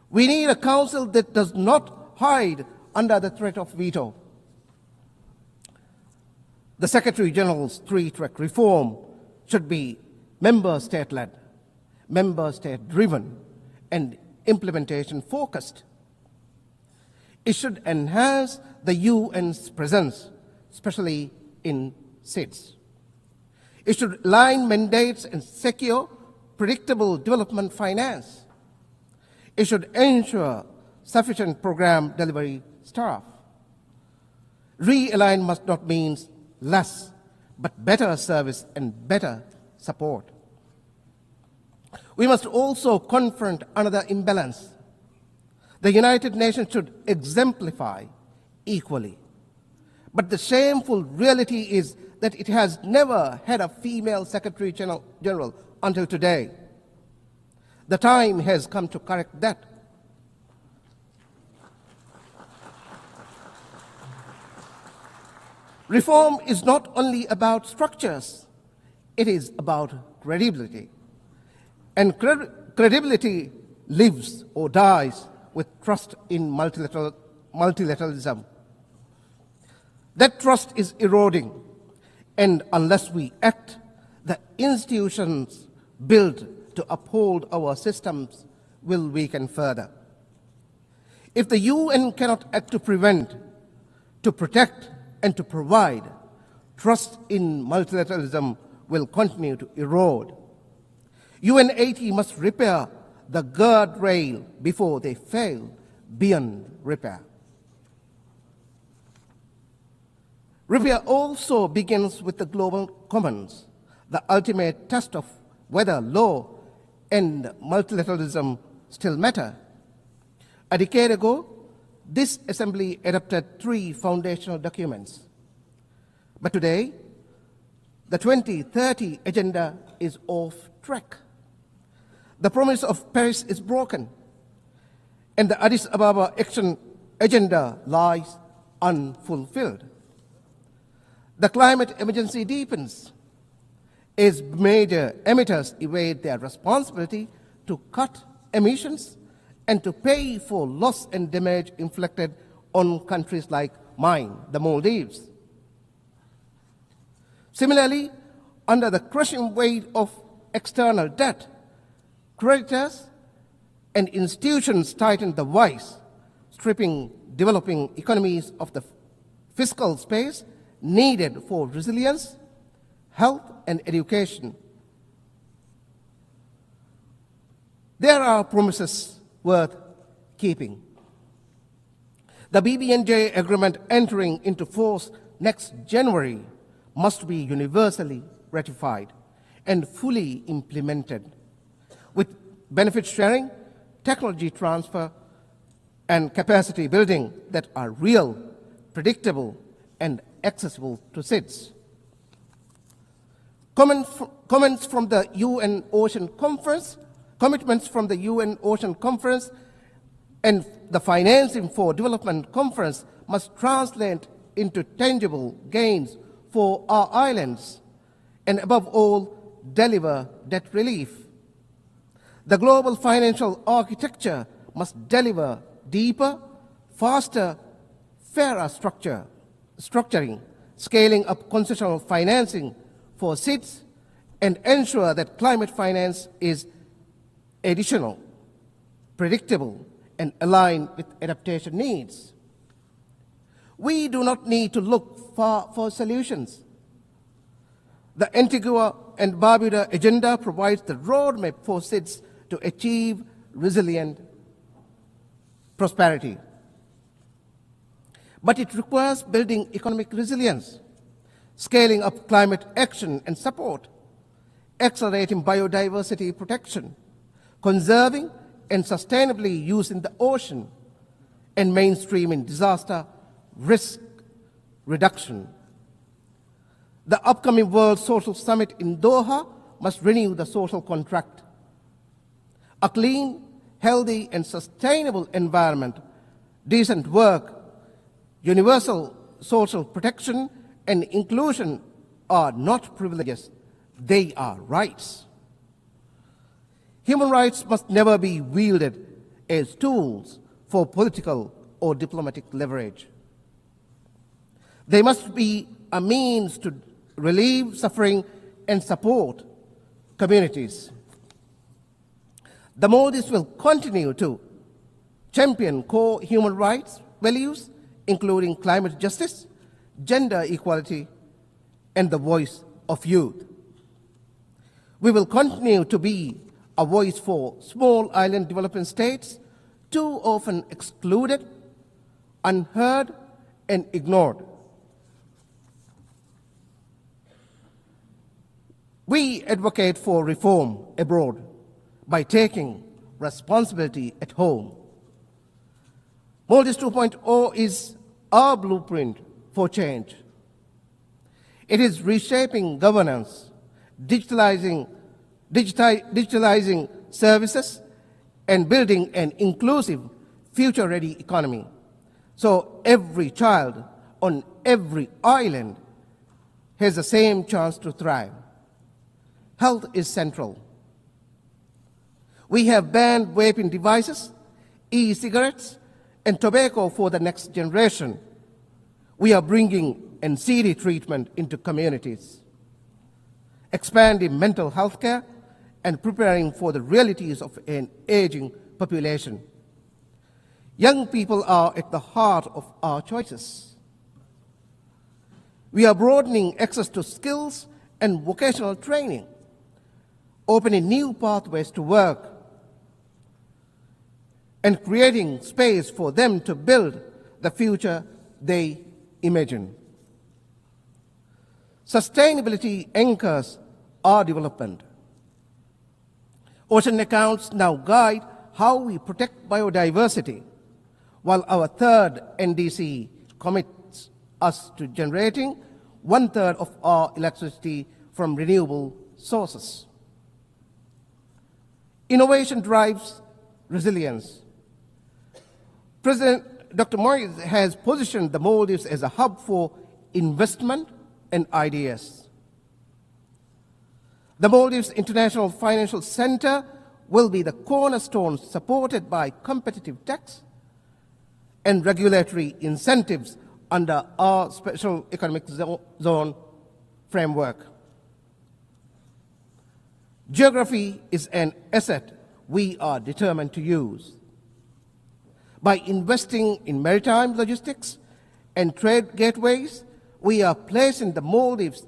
C: We need a Council that does not hide under the threat of veto. The Secretary General's three-track reform should be member state-led, member state-driven, and implementation-focused. It should enhance the UN's presence, especially in SIDS. It should align mandates and secure predictable development finance. It should ensure sufficient program delivery staff. Realign must not mean less, but better service and better support. We must also confront another imbalance. The United Nations should exemplify equally. But the shameful reality is that it has never had a female Secretary General until today. The time has come to correct that. Reform is not only about structures, it is about credibility. And credibility lives or dies with trust in multilateralism. That trust is eroding, and unless we act, the institutions built to uphold our systems will weaken further. If the UN cannot act to prevent, to protect, and to provide, trust in multilateralism will continue to erode. UN80 must repair the guardrail before they fail beyond repair. Repair also begins with the global commons, the ultimate test of whether law and multilateralism still matter. A decade ago, this assembly adopted 3 foundational documents. But today, the 2030 agenda is off track. The promise of Paris is broken, and the Addis Ababa action agenda lies unfulfilled. The climate emergency deepens as major emitters evade their responsibility to cut emissions and to pay for loss and damage inflicted on countries like mine, the Maldives. Similarly, under the crushing weight of external debt, creditors and institutions tighten the vice, stripping developing economies of the fiscal space needed for resilience, health, and education. There are promises worth keeping. The BBNJ agreement entering into force next January must be universally ratified and fully implemented, with benefit sharing, technology transfer, and capacity building that are real, predictable, and accessible to citizens. Comments from the UN Ocean Conference, commitments from the UN Ocean Conference, and the Financing for Development Conference must translate into tangible gains for our islands, and above all, deliver debt relief. The global financial architecture must deliver deeper, faster, fairer structuring, scaling up concessional financing for SIDS, and ensure that climate finance is additional, predictable, and aligned with adaptation needs. We do not need to look far for solutions. The Antigua and Barbuda agenda provides the roadmap for SIDS to achieve resilient prosperity. But it requires building economic resilience, scaling up climate action and support, accelerating biodiversity protection, conserving and sustainably using the ocean, and mainstreaming disaster risk reduction. The upcoming World Social Summit in Doha must renew the social contract. A clean, healthy, and sustainable environment, decent work, universal social protection, and inclusion are not privileges, they are rights. Human rights must never be wielded as tools for political or diplomatic leverage. They must be a means to relieve suffering and support communities. The Modis will continue to champion core human rights values, including climate justice, gender equality, and the voice of youth. We will continue to be a voice for small island developing states, too often excluded, unheard, and ignored. We advocate for reform abroad by taking responsibility at home. Maldives 2.0 is our blueprint for change. It is reshaping governance, digitalizing services, and building an inclusive, future-ready economy, so every child on every island has the same chance to thrive. Health is central. We have banned vaping devices, e-cigarettes, and tobacco for the next generation. We are bringing NCD treatment into communities, expanding mental health care, and preparing for the realities of an aging population. Young people are at the heart of our choices. We are broadening access to skills and vocational training, opening new pathways to work, and creating space for them to build the future they imagine. Sustainability anchors our development. Ocean accounts now guide how we protect biodiversity, while our third NDC commits us to generating 1/3 of our electricity from renewable sources. Innovation drives resilience. President Dr. Modi has positioned the Maldives as a hub for investment and ideas. The Maldives International Financial Center will be the cornerstone, supported by competitive tax and regulatory incentives under our special economic zone framework. Geography is an asset we are determined to use. By investing in maritime logistics and trade gateways, we are placing the Maldives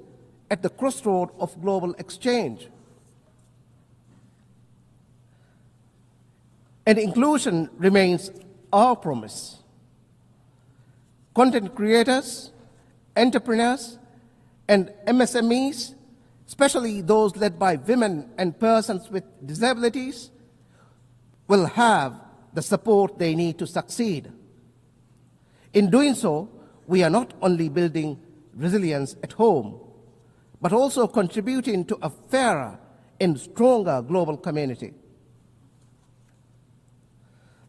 C: at the crossroad of global exchange. And inclusion remains our promise. Content creators, entrepreneurs, and MSMEs, especially those led by women and persons with disabilities, will have the support they need to succeed. In doing so, we are not only building resilience at home, but also contributing to a fairer and stronger global community.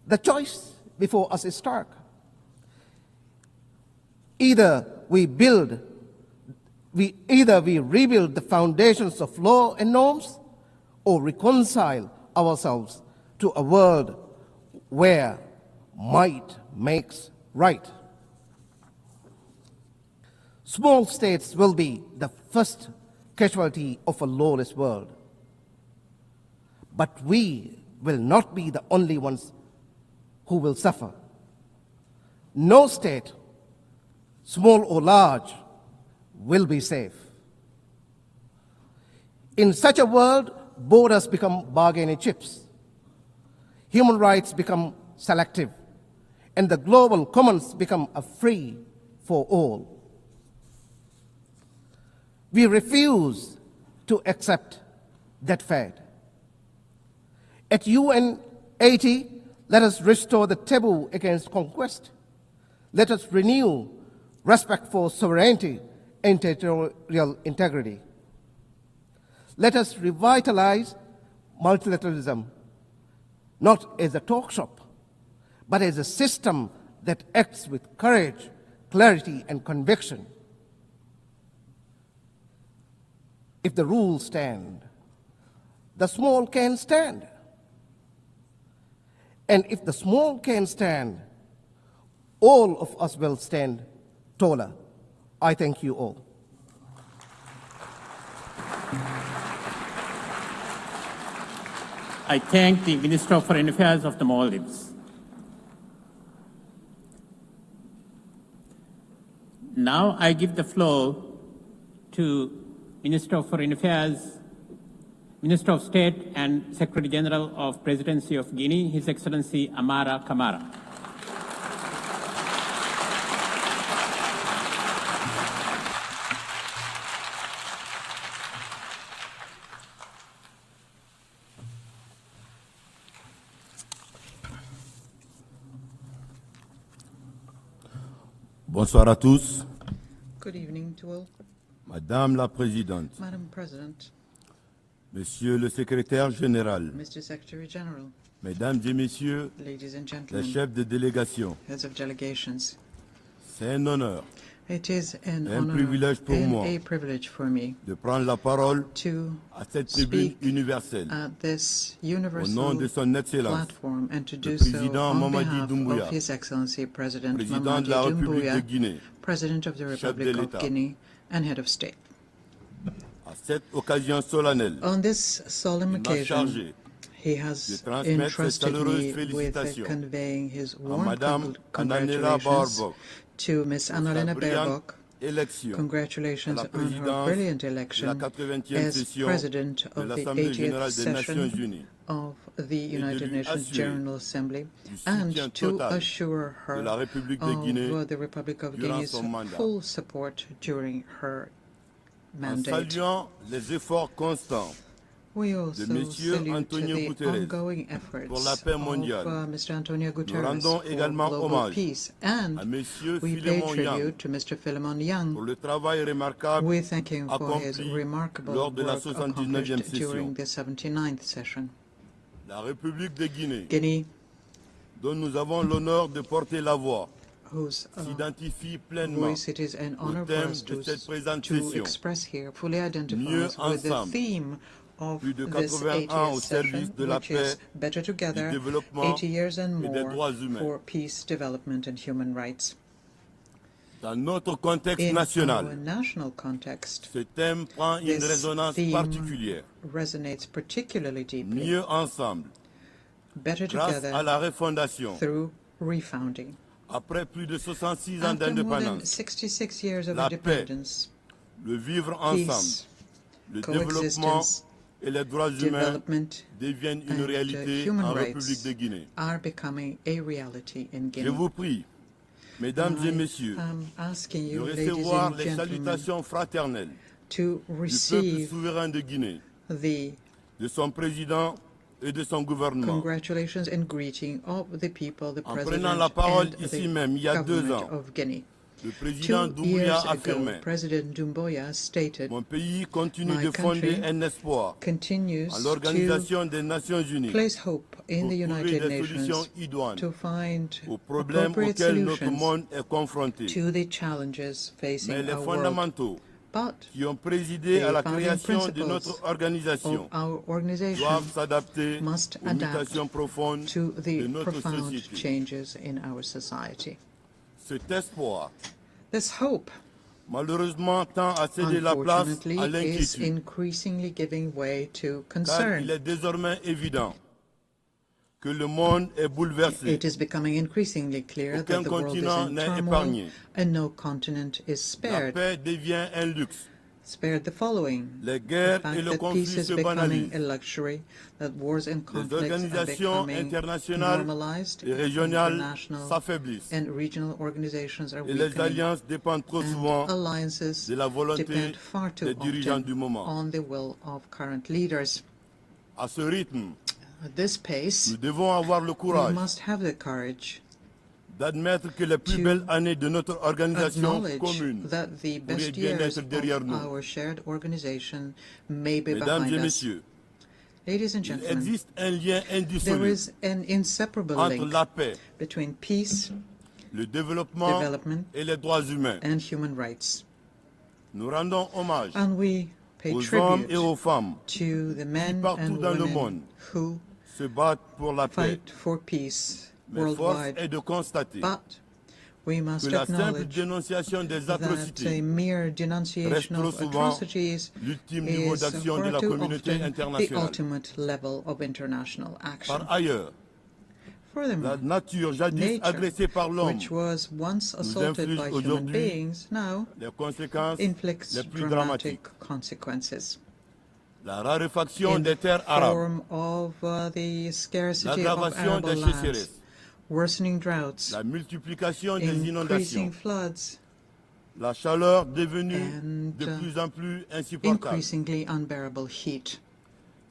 C: The choice before us is stark. Either we rebuild the foundations of law and norms, or reconcile ourselves to a world where might makes right. Small states will be the first casualty of a lawless world. But we will not be the only ones who will suffer. No state, small or large, will be safe. In such a world, borders become bargaining chips. Human rights become selective, and the global commons become a free for all. We refuse to accept that fate. At UN 80, let us restore the taboo against conquest. Let us renew respect for sovereignty and territorial integrity. Let us revitalize multilateralism, not as a talk shop, but as a system that acts with courage, clarity, and conviction. If the rules stand, the small can stand. And if the small can stand, all of us will stand taller. I thank you all.
R: I thank the Minister of Foreign Affairs of the Maldives. Now I give the floor to Minister of Foreign Affairs, Minister of State and Secretary General of Presidency of Guinea, His Excellency Amara Kamara.
F: Bonsoir à tous.
J: Good evening to all.
F: Madame la Présidente,
J: Madam President,
F: Monsieur le Secrétaire Général,
J: Mr. Secretary General,
F: Mesdames et Messieurs
J: ladies and
F: les
J: gentlemen,
F: chefs de délégation,
J: heads of delegations,
F: c'est un honneur
J: it is an
F: et un
J: honor
F: privilège pour
J: and
F: moi
J: a privilege for me
F: de prendre la parole
J: to
F: à cette tribune
J: speak
F: universelle
J: at this
F: au nom
J: universal
F: de son Excellence,
J: platform and to
F: le
J: do so
F: Président
J: on
F: Mamadi
J: behalf
F: Doumbouya,
J: of His Excellency President
F: Président
J: Mamadi
F: de la République de
J: Doumbouya,
F: Guinée,
J: President of the
F: chef de
J: Republic of
F: l'État.
J: Guinea and Head of State.
F: À cette occasion solennelle,
J: On this solemn
F: il m'a
J: occasion,
F: chargé
J: he
F: de
J: has
F: transmettre ces
J: entrusted
F: chaleureuses
J: me with
F: félicitations
J: conveying his
F: à
J: warm
F: Madame Annalena
J: congratulations
F: Baerbock
J: to Ms.
F: pour sa
J: Annalena
F: brillante
J: Baerbock.
F: élection
J: Congratulations
F: à la
J: on her
F: présidence
J: brilliant
F: de la
J: election
F: 80e
J: as
F: session
J: President
F: de
J: of the
F: l'Assemblée
J: 80th
F: générale des Nations
J: session
F: Unies
J: of the United
F: lui
J: Nations
F: assurer
J: General Assembly,
F: du soutien
J: and to
F: total
J: assure
F: de
J: her
F: la République de Guinée
J: of the Republic of
F: durant
J: Guinea's
F: son mandat.
J: full support during her
F: En
J: mandate.
F: saluant les efforts constants
J: We
F: de
J: also
F: Monsieur
J: salute
F: Antonio
J: the
F: Guterres
J: ongoing efforts
F: pour la paix mondiale.
J: of Mr. Antonio
F: Nous
J: Guterres
F: rendons
J: for
F: également
J: global
F: hommage
J: peace,
F: à
J: and
F: Monsieur
J: we pay
F: Philémon Yang
J: tribute to Mr. Philemon
F: pour
J: Yang.
F: le travail remarquable
J: We thank him for his
F: accompli
J: remarkable
F: lors de la
J: work
F: 79e
J: accomplished
F: session.
J: during the 79th session.
F: La République de
B: Guinea,
F: dont nous avons l'honneur de porter la voix,
B: whose
F: s'identifie pleinement
B: voice it is an honor
F: au
B: for
F: thème
B: us
F: de cette présente
B: to
F: session.
B: express here, fully identifies
F: Mieux
B: with the
F: ensemble.
B: theme of
F: Plus de
B: this
F: 80 ans au
B: 80th
F: service
B: session,
F: de la
B: which
F: paix,
B: is Better
F: du
B: Together,
F: développement
B: 80 years and
F: et des
B: more
F: droits humains.
B: for peace, development and human rights.
F: Dans notre contexte
B: In
F: national,
B: our national context,
F: ce thème prend une
B: this
F: résonance
B: theme
F: particulière.
B: resonates particularly deeply.
F: Mieux ensemble,
B: Better
F: grâce
B: together
F: à la refondation,
B: through refounding.
F: après plus de 66 ans
B: After more than
F: d'indépendance,
B: 66 years of
F: la paix,
B: independence,
F: le vivre ensemble,
B: peace,
F: le développement
B: coexistence,
F: et les droits humains
B: development
F: deviennent une
B: and
F: réalité
B: human
F: en
B: rights
F: République de Guinée.
B: are becoming a reality in
F: Je
B: Guinea.
F: vous prie, mesdames et messieurs,
B: I'm asking
F: de
B: you, ladies
F: recevoir
B: and
F: les
B: gentlemen,
F: salutations fraternelles
B: to
F: du peuple
B: receive
F: souverain de Guinée,
B: the
F: de son président et de son gouvernement.
B: congratulations and greeting of the people, the
F: En
B: president
F: prenant la parole
B: and
F: ici
B: the
F: même, il y a 2
B: government
F: ans,
B: of Guinea.
F: le président
B: 2
F: Doumbouya
B: years ago,
F: affirmait:
B: President Doumbouya stated,
F: mon pays continue
B: "My
F: de fonder
B: country
F: un espoir
B: continues
F: en
B: to
F: l'Organisation des Nations Unies
B: place hope in
F: pour
B: the
F: trouver
B: United
F: des solutions
B: Nations
F: idoines
B: to find
F: aux problèmes
B: appropriate
F: auxquels notre
B: solutions
F: monde est confronté.
B: to the challenges
F: Mais
B: facing
F: les
B: our world."
F: fondamentaux
B: But
F: qui ont présidé à la
B: the founding
F: création de
B: principles
F: notre organisation
B: of our organization
F: doivent s'adapter
B: must
F: aux
B: adapt
F: mutations profondes
B: to
F: de
B: the
F: notre
B: profound
F: société.
B: changes in our society.
F: Cet espoir,
B: This hope,
F: malheureusement, tend à céder la place
B: unfortunately,
F: à
B: is
F: l'inquiétude,
B: increasingly giving way to
F: car
B: concern.
F: il est désormais évident que le monde est bouleversé.
B: It is becoming increasingly clear
F: Aucun
B: that the world is
F: continent
B: in
F: n'est
B: turmoil
F: épargné.
B: and no continent is
F: La
B: spared.
F: paix devient un luxe.
B: Spared the following:
F: Les
B: the
F: guerres
B: fact
F: et le
B: that
F: conflit
B: peace is
F: se
B: becoming
F: banalisent.
B: a luxury, that wars and
F: Les
B: conflicts are
F: organisations
B: becoming
F: internationales
B: normalized,
F: et régionales
B: international
F: s'affaiblissent.
B: and regional organizations are
F: Et les
B: weakening,
F: alliances dépendent trop souvent
B: and alliances
F: de la volonté
B: depend far too
F: des dirigeants
B: often
F: du moment.
B: on the will of current leaders.
F: À ce rythme,
B: At this pace,
F: nous devons avoir le
B: we
F: courage
B: must have the courage
F: d'admettre que les plus
B: to
F: belles années de notre organisation
B: acknowledge
F: commune
B: that the
F: pourraient
B: best
F: bien
B: years
F: être derrière
B: of
F: nous.
B: our shared organization may be
F: Mesdames
B: behind
F: et
B: us.
F: messieurs,
B: Ladies and
F: il
B: gentlemen,
F: existe un lien
B: there
F: indissoluble
B: is an inseparable
F: entre
B: link
F: la paix,
B: between peace,
F: le développement
B: development,
F: et les droits humains.
B: and human rights.
F: Nous rendons hommage
B: And we pay
F: aux hommes
B: tribute
F: et aux femmes
B: to the
F: qui
B: men
F: partout
B: and
F: dans le
B: women
F: monde
B: who
F: se battent pour la paix.
B: fight for peace
F: Mais force
B: worldwide.
F: est de constater
B: But we must
F: que la simple
B: acknowledge
F: dénonciation des
B: that a
F: atrocités
B: mere
F: reste
B: denunciation
F: trop
B: of
F: souvent
B: atrocities
F: l'ultime niveau
B: is
F: d'action de
B: far
F: la
B: too
F: communauté
B: often the
F: internationale.
B: ultimate level of international action.
F: Par ailleurs,
B: Furthermore,
F: la nature jadis
B: nature,
F: agressée par l'homme
B: which was once
F: nous
B: assaulted
F: inflige
B: by human
F: aujourd'hui
B: beings, now
F: les conséquences
B: inflicts
F: les plus
B: dramatic
F: dramatiques.
B: consequences.
F: La raréfaction
B: In
F: des terres arabes,
B: form of the scarcity of
F: l'aggravation
B: arable
F: des
B: lands,
F: sécheresses,
B: worsening droughts,
F: la multiplication des
B: increasing
F: inondations,
B: floods,
F: la chaleur devenue
B: and
F: de plus en plus insupportable.
B: increasingly unbearable heat.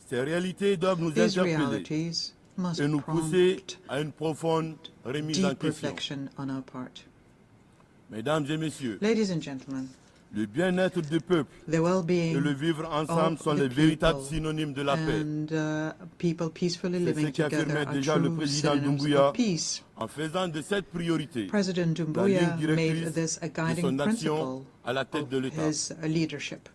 F: Ces réalités doivent nous
B: These
F: interpeller
B: realities must
F: et nous pousser
B: prompt
F: à une profonde remise en
B: deep
F: question.
B: reflection on our part.
F: Mesdames et messieurs,
B: Ladies and gentlemen,
F: le bien-être du peuple
B: the well-being
F: et le vivre ensemble
B: of
F: sont
B: the
F: les véritables
B: people
F: synonymes de la paix.
B: and people peacefully
F: C'est ce
B: living
F: qu'a
B: together
F: affirmé
B: are
F: déjà le
B: true
F: président
B: synonyms
F: Doumbouya
B: of peace.
F: en faisant de cette priorité
B: President
F: la
B: Doumbouya
F: ligne
B: made
F: directrice
B: this a
F: de
B: guiding
F: son action
B: principle
F: à la tête
B: of
F: de l'État.
B: his leadership.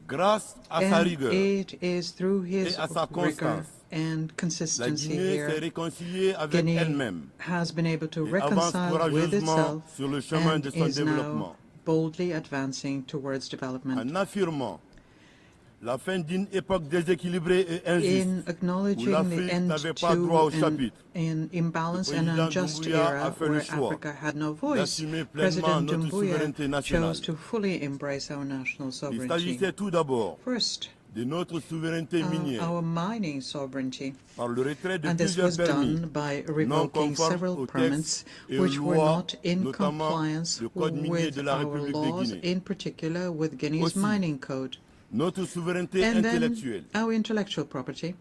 F: Grâce à sa
B: And
F: rigueur
B: it is through his
F: et à sa
B: rigor
F: constance,
B: and
F: la
B: consistency
F: Guinée s'est
B: here,
F: réconciliée avec
B: Guinea
F: elle-même
B: has been able to
F: et avance
B: reconcile with
F: courageusement
B: itself
F: sur le chemin
B: and
F: de son
B: is now
F: développement.
B: boldly advancing towards development.
F: En affirmant la fin d'une époque déséquilibrée et injuste,
B: In
F: où
B: acknowledging the
F: l'Afrique
B: end
F: n'avait pas droit au
B: to
F: chapitre,
B: an imbalance
F: le
B: and
F: président
B: unjust
F: Doumbouya a
B: era
F: fait le
B: where
F: choix
B: Africa had no voice,
F: d'assumer pleinement
B: President
F: notre
B: Doumbouya
F: souveraineté nationale.
B: chose to fully embrace our national
F: Il
B: sovereignty.
F: s'agissait tout d'abord
B: First,
F: de notre souveraineté minière
B: our mining sovereignty,
F: par le retrait de
B: and this
F: plusieurs
B: was
F: permis
B: done by
F: non
B: revoking
F: conformes
B: several
F: aux
B: permits
F: textes et aux
B: which were
F: lois,
B: not in
F: notamment
B: compliance
F: le code minier
B: with
F: de la
B: our
F: République de
B: laws,
F: Guinée.
B: in particular with Guinea's
F: Aussi,
B: mining code.
F: Notre souveraineté
B: And then
F: intellectuelle,
B: our intellectual property,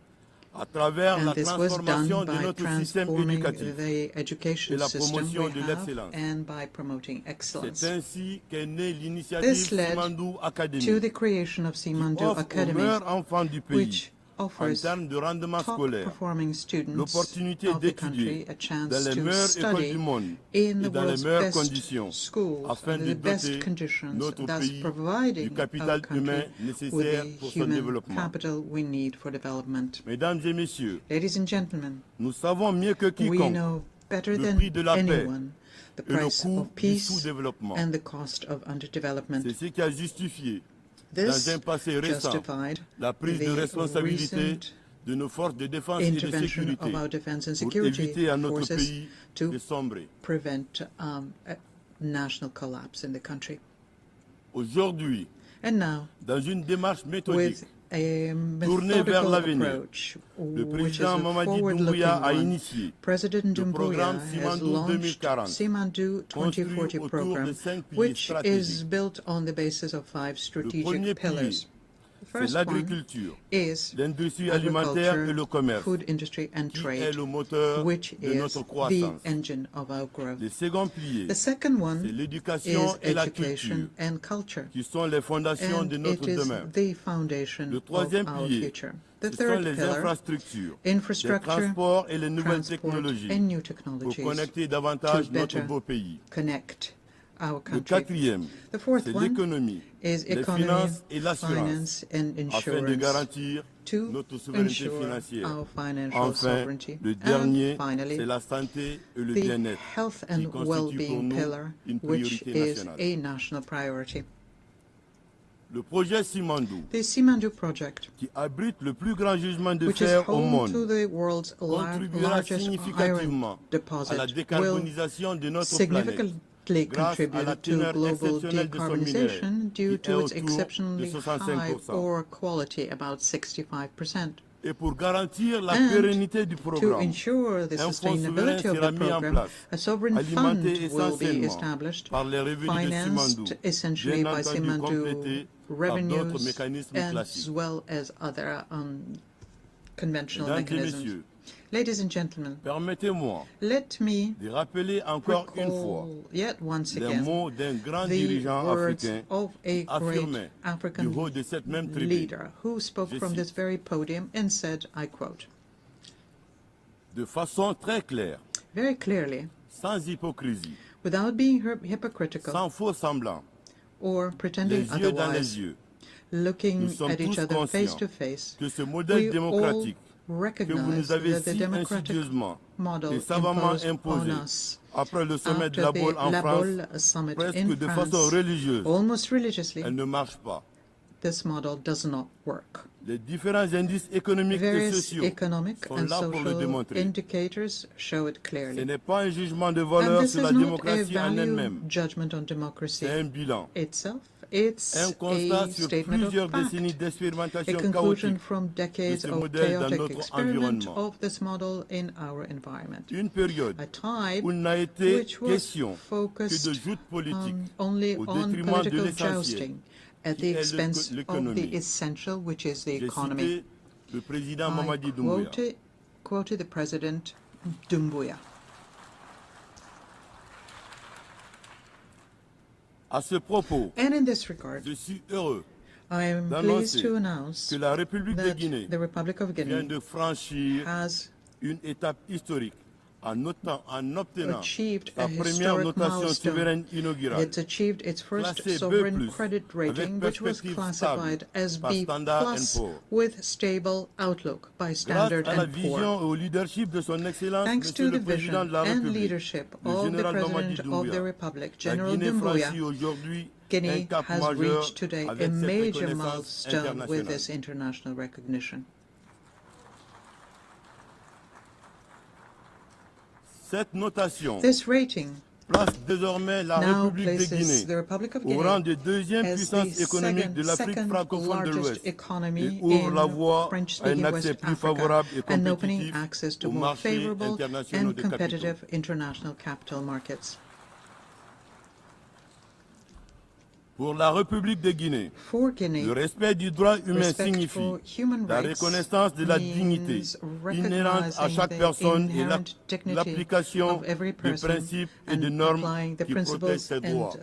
F: à travers
B: and
F: la
B: this was
F: transformation
B: done
F: de
B: by
F: notre système
B: transforming
F: éducatif
B: the education
F: et la
B: system
F: promotion
B: we
F: de
B: have
F: l'excellence.
B: and by promoting excellence.
F: C'est ainsi qu'est née l'initiative
B: This led
F: Simandou Academy,
B: to the creation of
F: qui
B: Simandou
F: offre aux
B: Academy,
F: meilleurs enfants du pays
B: which offers top-performing students of the country a chance to study in the world's best schools under the best conditions, thus providing our country with the human capital we need for development. Ladies and gentlemen, we know better than anyone the price of peace and the cost of underdevelopment. This justified the recent intervention of our defense and security forces to prevent national collapse in the country. And now, with a methodical approach, which is a forward-looking one, President Doumbouya has launched Simandou 2040 program, which is built on the basis of 5 strategic pillars. The first one is agriculture, food industry and trade, which is the engine of our growth. The second one is education and culture, and it is the foundation of our future. The third pillar, infrastructure, transport and new technologies to better connect our country. The fourth one is economy, finance and insurance to ensure our financial sovereignty. And finally, the health and well-being pillar, which is a national priority. The Simandou project, which is home to the world's largest iron deposit, will significantly contribute to global decarbonization due to its exceptionally high ore quality, about 65%. And to ensure the sustainability of the program, a sovereign fund will be established, financed essentially by Simandou revenues as well as other conventional mechanisms. Ladies and gentlemen, let me recall yet once again the words of a great African leader who spoke from this very podium and said, I quote, very clearly, without being hypocritical or pretending otherwise, looking at each other face to face, we all recognize that the democratic model imposed on us after the La Baule summit in France, almost religiously, this model does not work. Various economic and social indicators show it clearly. And this is not a value judgment on democracy itself. It's a statement of fact, a conclusion from decades of chaotic experiment of this model in our environment. A time which was focused only on political jousting at the expense of the essential, which is the economy. I quoted the President Doumbouya. And in this regard, I am pleased to announce that the Republic of Guinea has achieved a historic milestone. It's achieved its first sovereign credit rating, which was classified as B+ with stable outlook by Standard & Poor's. Thanks to the vision and leadership of the President of the Republic, General Doumbouya, Guinea has reached today a major milestone with this international recognition. This rating now places the Republic of Guinea as the second largest economy in French-speaking West Africa and opening access to more favorable and competitive international capital markets.
F: Pour la République de Guinée, le respect du droit humain signifie la reconnaissance de la dignité inhérente à chaque personne et l'application des principes et des normes qui protègent ces droits,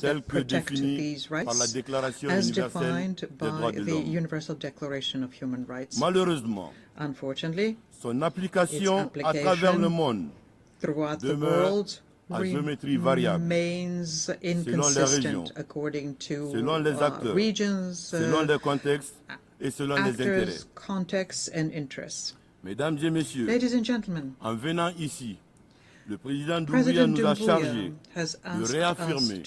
F: tels que définis par la Déclaration universelle des droits de l'homme. Malheureusement, son application à travers le monde demeure à géométrie variable, selon les régions, selon les acteurs, selon les contextes et selon les intérêts. Mesdames et messieurs, en venant ici, le président Doumbouya nous a chargé de réaffirmer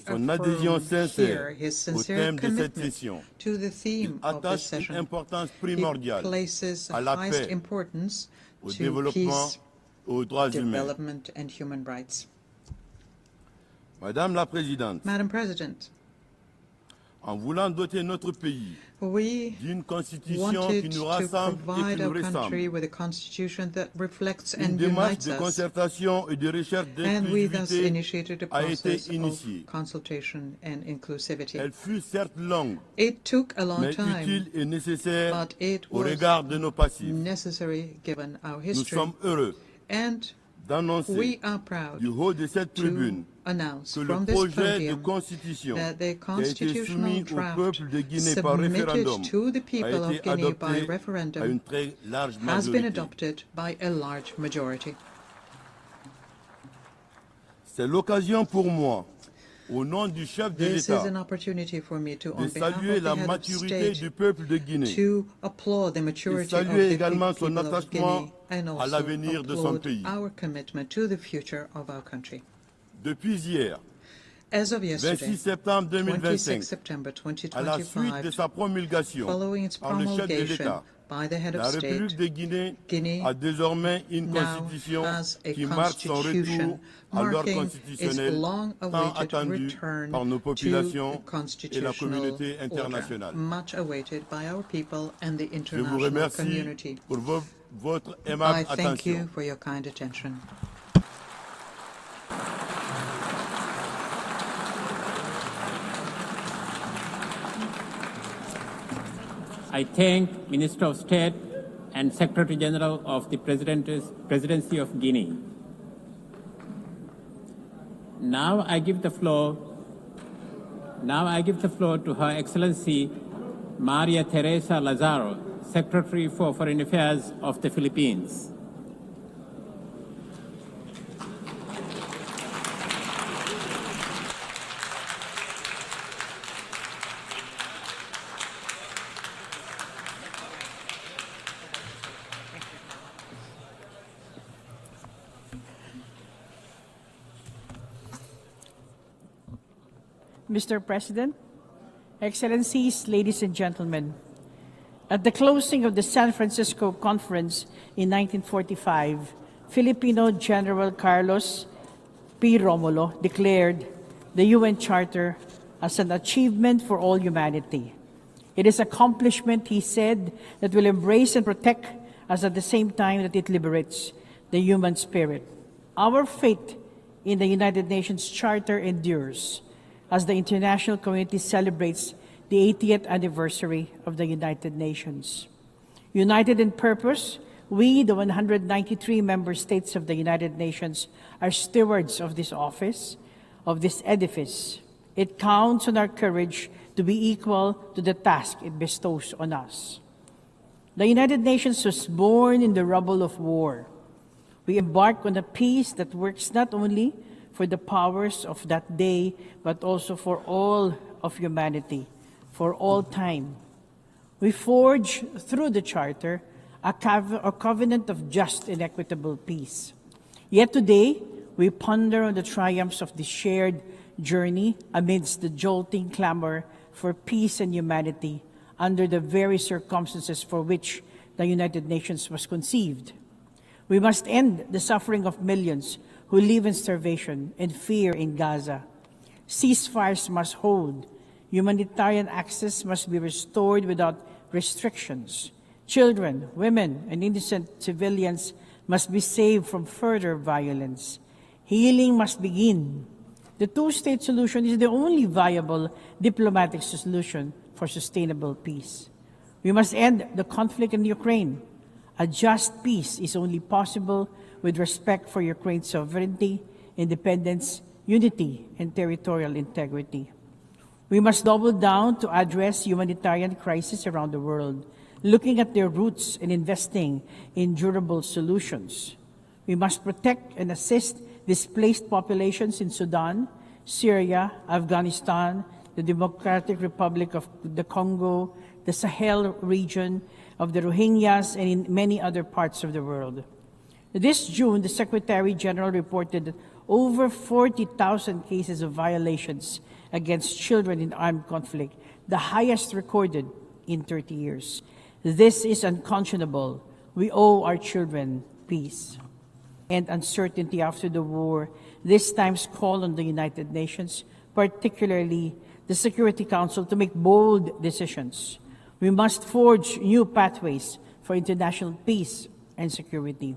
F: son adhésion sincère au thème de cette session. Il attache une importance primordiale à la paix, au développement, aux droits humains. Madame la Présidente, en voulant doter notre pays d'une constitution qui nous rassemble et qui nous ressemble, une démarche de concertation et de recherche d'inclusivité a été initiée. Elle fut certes longue, mais utile et nécessaire au regard de nos passifs. Nous sommes heureux d'annoncer du haut de cette tribune que le projet de constitution qui a été soumis au peuple de Guinée par référendum a été adopté à une très large majorité. C'est l'occasion pour moi, au nom du chef de l'État, de saluer la maturité du peuple de Guinée et saluer également son attachement à l'avenir de son pays. Depuis hier, 26 septembre 2025, à la suite de sa promulgation par le chef de l'État, la République de Guinée a désormais une constitution qui marque son retour à l'ordre constitutionnel tant attendu par nos populations et la communauté internationale. Je vous remercie pour votre aimable attention.
R: I thank Minister of State and Secretary General of the Presidency of Guinea. Now I give the floor to Her Excellency Maria Teresa Lazaro, Secretary for Foreign Affairs of the Philippines.
G: Mr. President, Excellencies, ladies and gentlemen, at the closing of the San Francisco Conference in 1945, Filipino General Carlos P. Romulo declared the UN Charter as an achievement for all humanity. It is an accomplishment, he said, that will embrace and protect us at the same time that it liberates the human spirit. Our faith in the United Nations Charter endures as the international community celebrates the 80th anniversary of the United Nations. United in purpose, we, the 193 member states of the United Nations, are stewards of this office, of this edifice. It counts on our courage to be equal to the task it bestows on us. The United Nations was born in the rubble of war. We embark on a peace that works not only for the powers of that day, but also for all of humanity, for all time. We forge through the Charter a covenant of just and equitable peace. Yet today, we ponder on the triumphs of this shared journey amidst the jolting clamor for peace and humanity under the very circumstances for which the United Nations was conceived. We must end the suffering of millions who live in starvation and fear in Gaza. Ceasefires must hold. Humanitarian access must be restored without restrictions. Children, women, and innocent civilians must be saved from further violence. Healing must begin. The two-state solution is the only viable diplomatic solution for sustainable peace. We must end the conflict in Ukraine. A just peace is only possible with respect for Ukraine's sovereignty, independence, unity, and territorial integrity. We must double down to address humanitarian crises around the world, looking at their roots and investing in durable solutions. We must protect and assist displaced populations in Sudan, Syria, Afghanistan, the Democratic Republic of the Congo, the Sahel region, of the Rohingyas, and in many other parts of the world. This June, the Secretary General reported that over 40,000 cases of violations against children in armed conflict, the highest recorded in 30 years. This is unconscionable. We owe our children peace. And uncertainty after the war, this time's call on the United Nations, particularly the Security Council, to make bold decisions. We must forge new pathways for international peace and security.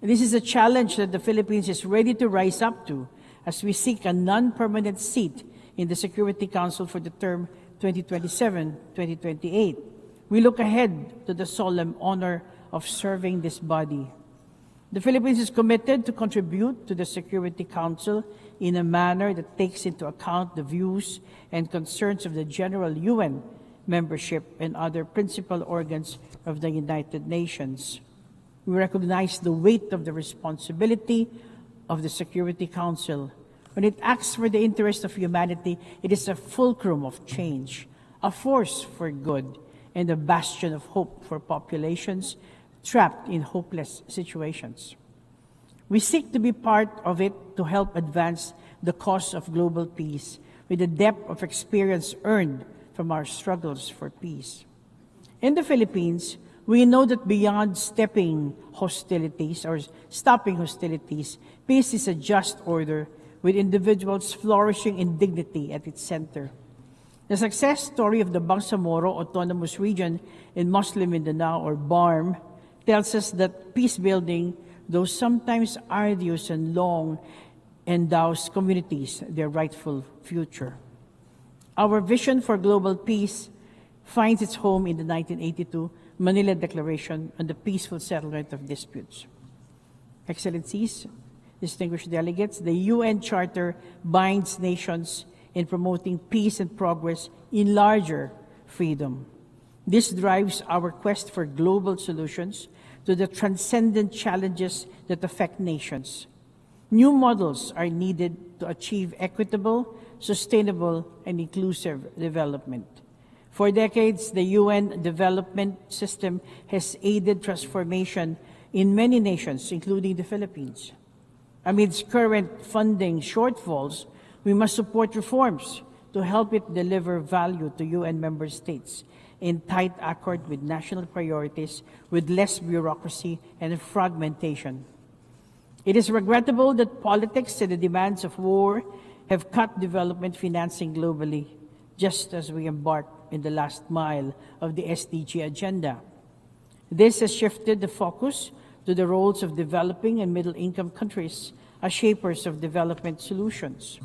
G: This is a challenge that the Philippines is ready to rise up to as we seek a non-permanent seat in the Security Council for the term 2027-2028. We look ahead to the solemn honor of serving this body. The Philippines is committed to contribute to the Security Council in a manner that takes into account the views and concerns of the general UN membership and other principal organs of the United Nations. We recognize the weight of the responsibility of the Security Council. When it acts for the interest of humanity, it is a fulcrum of change, a force for good, and a bastion of hope for populations trapped in hopeless situations. We seek to be part of it to help advance the cause of global peace with the depth of experience earned from our struggles for peace. In the Philippines, we know that beyond stopping hostilities, peace is a just order with individuals flourishing in dignity at its center. The success story of the Bangsamoro Autonomous Region in Muslim Mindanao, or BARM, tells us that peace building, though sometimes arduous and long, endows communities their rightful future. Our vision for global peace finds its home in the 1982 Manila Declaration on the Peaceful Settlement of Disputes. Excellencies, distinguished delegates, the UN Charter binds nations in promoting peace and progress in larger freedom. This drives our quest for global solutions to the transcendent challenges that affect nations. New models are needed to achieve equitable, sustainable, and inclusive development. For decades, the UN development system has aided transformation in many nations, including the Philippines. Amidst current funding shortfalls, we must support reforms to help it deliver value to UN member states in tight accord with national priorities, with less bureaucracy and fragmentation. It is regrettable that politics and the demands of war have cut development financing globally, just as we embark in the last mile of the SDG agenda. This has shifted the focus to the roles of developing and middle-income countries as shapers of development solutions.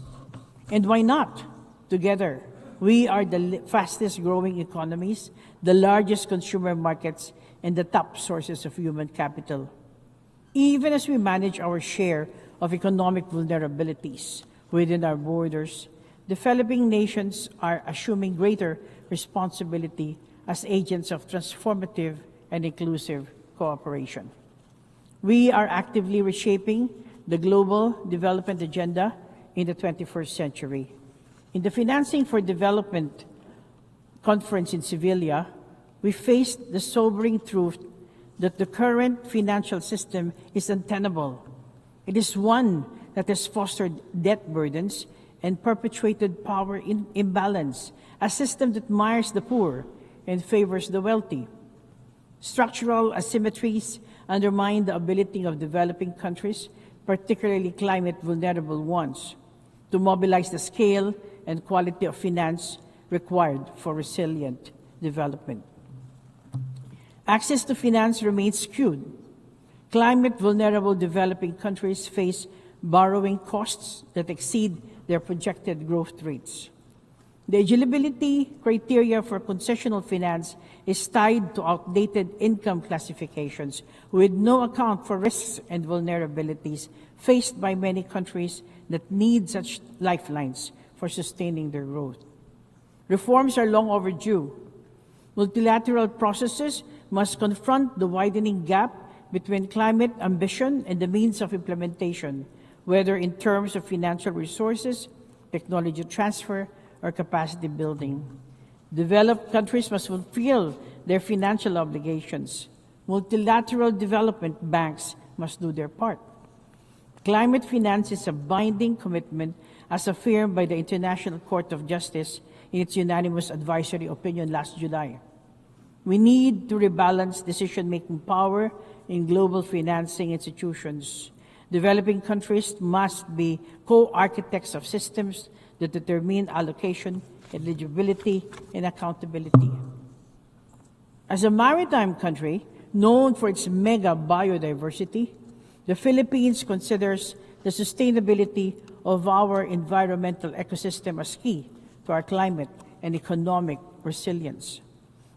G: And why not? Together, we are the fastest-growing economies, the largest consumer markets, and the top sources of human capital. Even as we manage our share of economic vulnerabilities within our borders, developing nations are assuming greater responsibility as agents of transformative and inclusive cooperation. We are actively reshaping the global development agenda in the 21st century. In the Financing for Development conference in Sevilla, we faced the sobering truth that the current financial system is untenable. It is one that has fostered debt burdens and perpetuated power imbalance, a system that mires the poor and favors the wealthy. Structural asymmetries undermine the ability of developing countries, particularly climate-vulnerable ones, to mobilize the scale and quality of finance required for resilient development. Access to finance remains skewed. Climate-vulnerable developing countries face borrowing costs that exceed their projected growth rates. The eligibility criteria for concessional finance is tied to outdated income classifications with no account for risks and vulnerabilities faced by many countries that need such lifelines for sustaining their growth. Reforms are long overdue. Multilateral processes must confront the widening gap between climate ambition and the means of implementation, whether in terms of financial resources, technology transfer, or capacity building. Developed countries must fulfill their financial obligations. Multilateral development banks must do their part. Climate finance is a binding commitment as affirmed by the International Court of Justice in its unanimous advisory opinion last July. We need to rebalance decision-making power in global financing institutions. Developing countries must be co-architects of systems that determine allocation, eligibility, and accountability. As a maritime country known for its mega biodiversity, the Philippines considers the sustainability of our environmental ecosystem as key to our climate and economic resilience.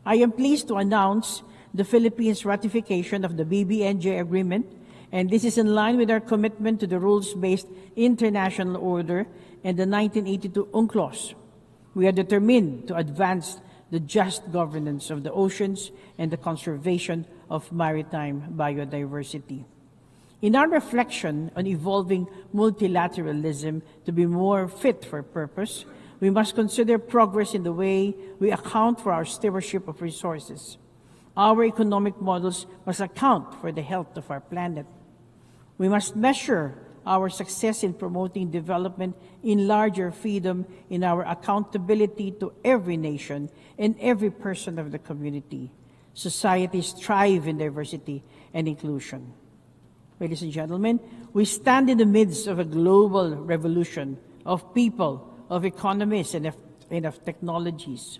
G: I am pleased to announce the Philippines' ratification of the BBNJ agreement, and this is in line with our commitment to the rules-based international order and the 1982 UNCLOS. We are determined to advance the just governance of the oceans and the conservation of maritime biodiversity. In our reflection on evolving multilateralism to be more fit for purpose, we must consider progress in the way we account for our stewardship of resources. Our economic models must account for the health of our planet. We must measure our success in promoting development in larger freedom in our accountability to every nation and every person of the community. Societies thrive in diversity and inclusion. Ladies and gentlemen, we stand in the midst of a global revolution of people, of economies, and of technologies.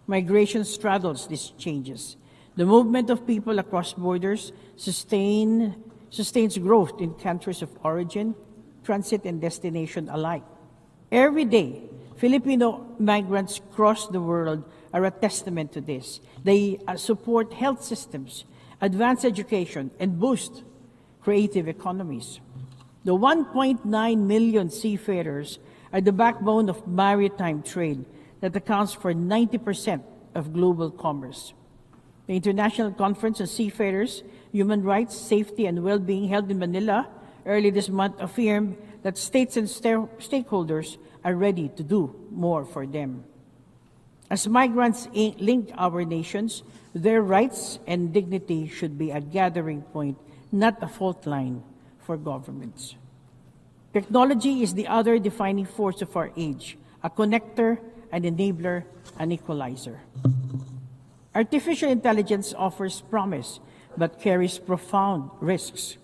G: Migration straddles these changes. The movement of people across borders sustains growth in countries of origin, transit, and destination alike. Every day, Filipino migrants across the world are a testament to this. They support health systems, advance education, and boost creative economies. The 1.9 million seafarers are the backbone of maritime trade that accounts for 90% of global commerce. The International Conference on Seafarers, Human Rights, Safety, and Well-being held in Manila early this month affirmed that states and stakeholders are ready to do more for them. As migrants link our nations, their rights and dignity should be a gathering point, not a fault line for governments. Technology is the other defining force of our age, a connector, an enabler, an equalizer. Artificial intelligence offers promise, but carries profound risks.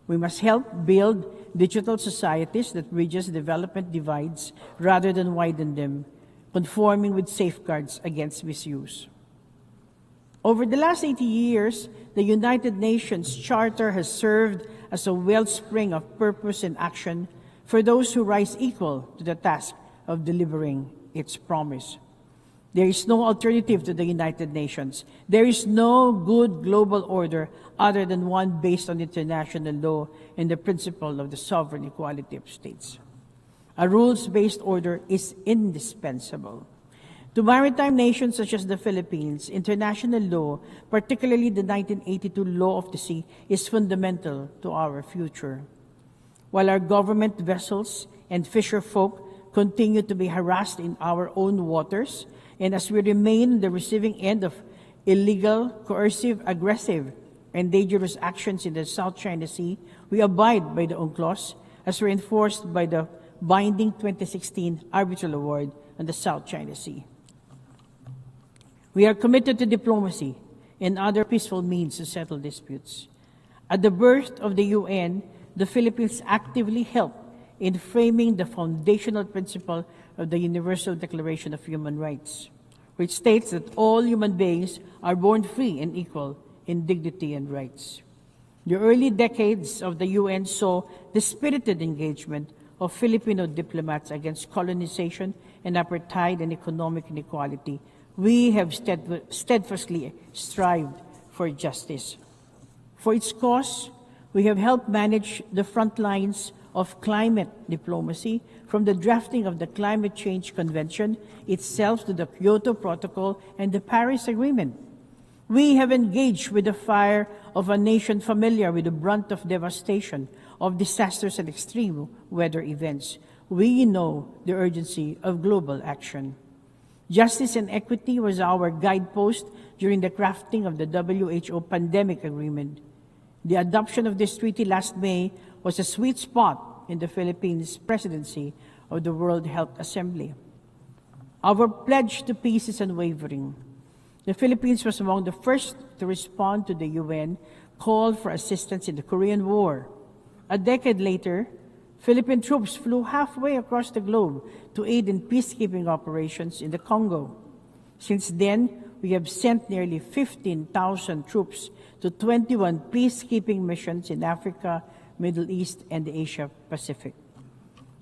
G: We must help build digital societies that bridges development divides rather than widen them, conforming with safeguards against misuse. Over the last 80 years, the United Nations Charter has served as a wellspring of purpose and action for those who rise equal to the task of delivering its promise. There is no alternative to the United Nations. There is no good global order other than one based on international law and the principle of the sovereign equality of states. A rules-based order is indispensable. To maritime nations such as the Philippines, international law, particularly the 1982 Law of the Sea, is fundamental to our future. While our government vessels and fisher folk continue to be harassed in our own waters, and as we remain on the receiving end of illegal, coercive, aggressive, and dangerous actions in the South China Sea, we abide by the UNCLOS as reinforced by the binding 2016 arbitral award on the South China Sea. We are committed to diplomacy and other peaceful means to settle disputes. At the birth of the UN, the Philippines actively helped in framing the foundational principle of the Universal Declaration of Human Rights, which states that all human beings are born free and equal in dignity and rights. The early decades of the UN saw the spirited engagement of Filipino diplomats against colonization and apartheid and economic inequality, we have steadfastly strived for justice. For its cause, we have helped manage the front lines of climate diplomacy, from the drafting of the Climate Change Convention itself to the Kyoto Protocol and the Paris Agreement. We have engaged with the fire of a nation familiar with the brunt of devastation, of disasters and extreme weather events. We know the urgency of global action. Justice and equity was our guidepost during the crafting of the WHO Pandemic Agreement. The adoption of this treaty last May was a sweet spot in the Philippines' presidency of the World Health Assembly. Our pledge to peace is unwavering. The Philippines was among the first to respond to the UN call for assistance in the Korean War. A decade later, Philippine troops flew halfway across the globe to aid in peacekeeping operations in the Congo. Since then, we have sent nearly 15,000 troops to 21 peacekeeping missions in Africa, Middle East, and the Asia Pacific.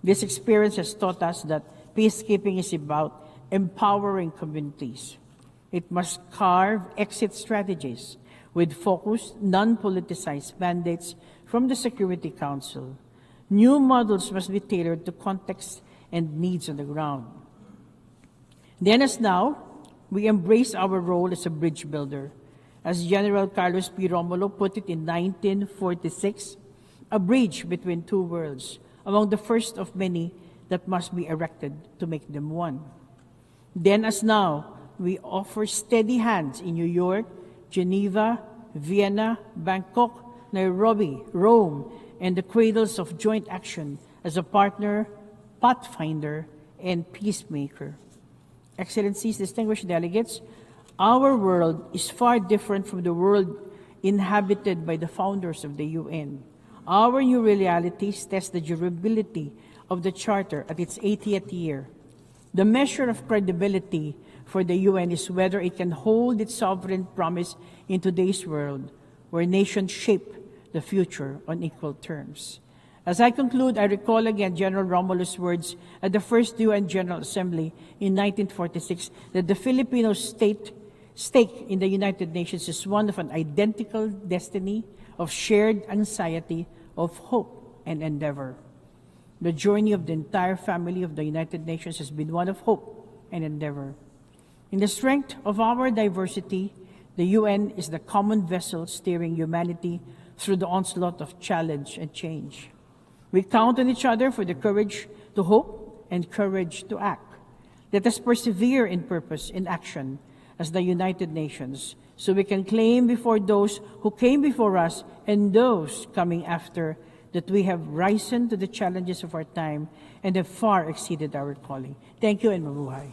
G: This experience has taught us that peacekeeping is about empowering communities. It must carve exit strategies with focused, non-politicized mandates from the Security Council. New models must be tailored to context and needs on the ground. Then as now, we embrace our role as a bridge builder. As General Carlos P. Romulo put it in 1946, a bridge between two worlds, among the first of many that must be erected to make them one. Then as now, we offer steady hands in New York, Geneva, Vienna, Bangkok, Nairobi, Rome, and the cradles of joint action as a partner, pathfinder, and peacemaker. Excellencies, distinguished delegates, our world is far different from the world inhabited by the founders of the UN. Our new realities test the durability of the Charter at its 80th year. The measure of credibility for the UN is whether it can hold its sovereign promise in today's world, where nations shape the future on equal terms. As I conclude, I recall again General Romulo's words at the first UN General Assembly in 1946 that the Filipino stake in the United Nations is one of an identical destiny, of shared anxiety, of hope and endeavor. The journey of the entire family of the United Nations has been one of hope and endeavor. In the strength of our diversity, the UN is the common vessel steering humanity through the onslaught of challenge and change. We count on each other for the courage to hope and courage to act. Let us persevere in purpose, in action, as the United Nations, so we can claim before those who came before us and those coming after that we have risen to the challenges of our time and have far exceeded our calling. Thank you and mabuhay.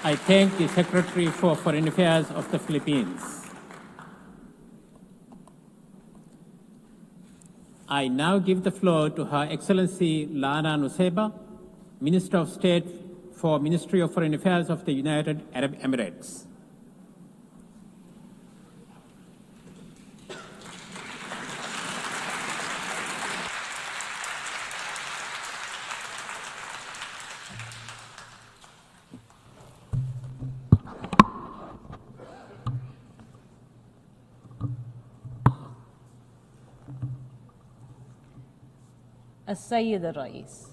R: I thank the Secretary for Foreign Affairs of the Philippines. I now give the floor to Her Excellency Lana Nusseibeh, Minister of State for Ministry of Foreign Affairs of the United Arab Emirates.
Q: السيد الرئيس،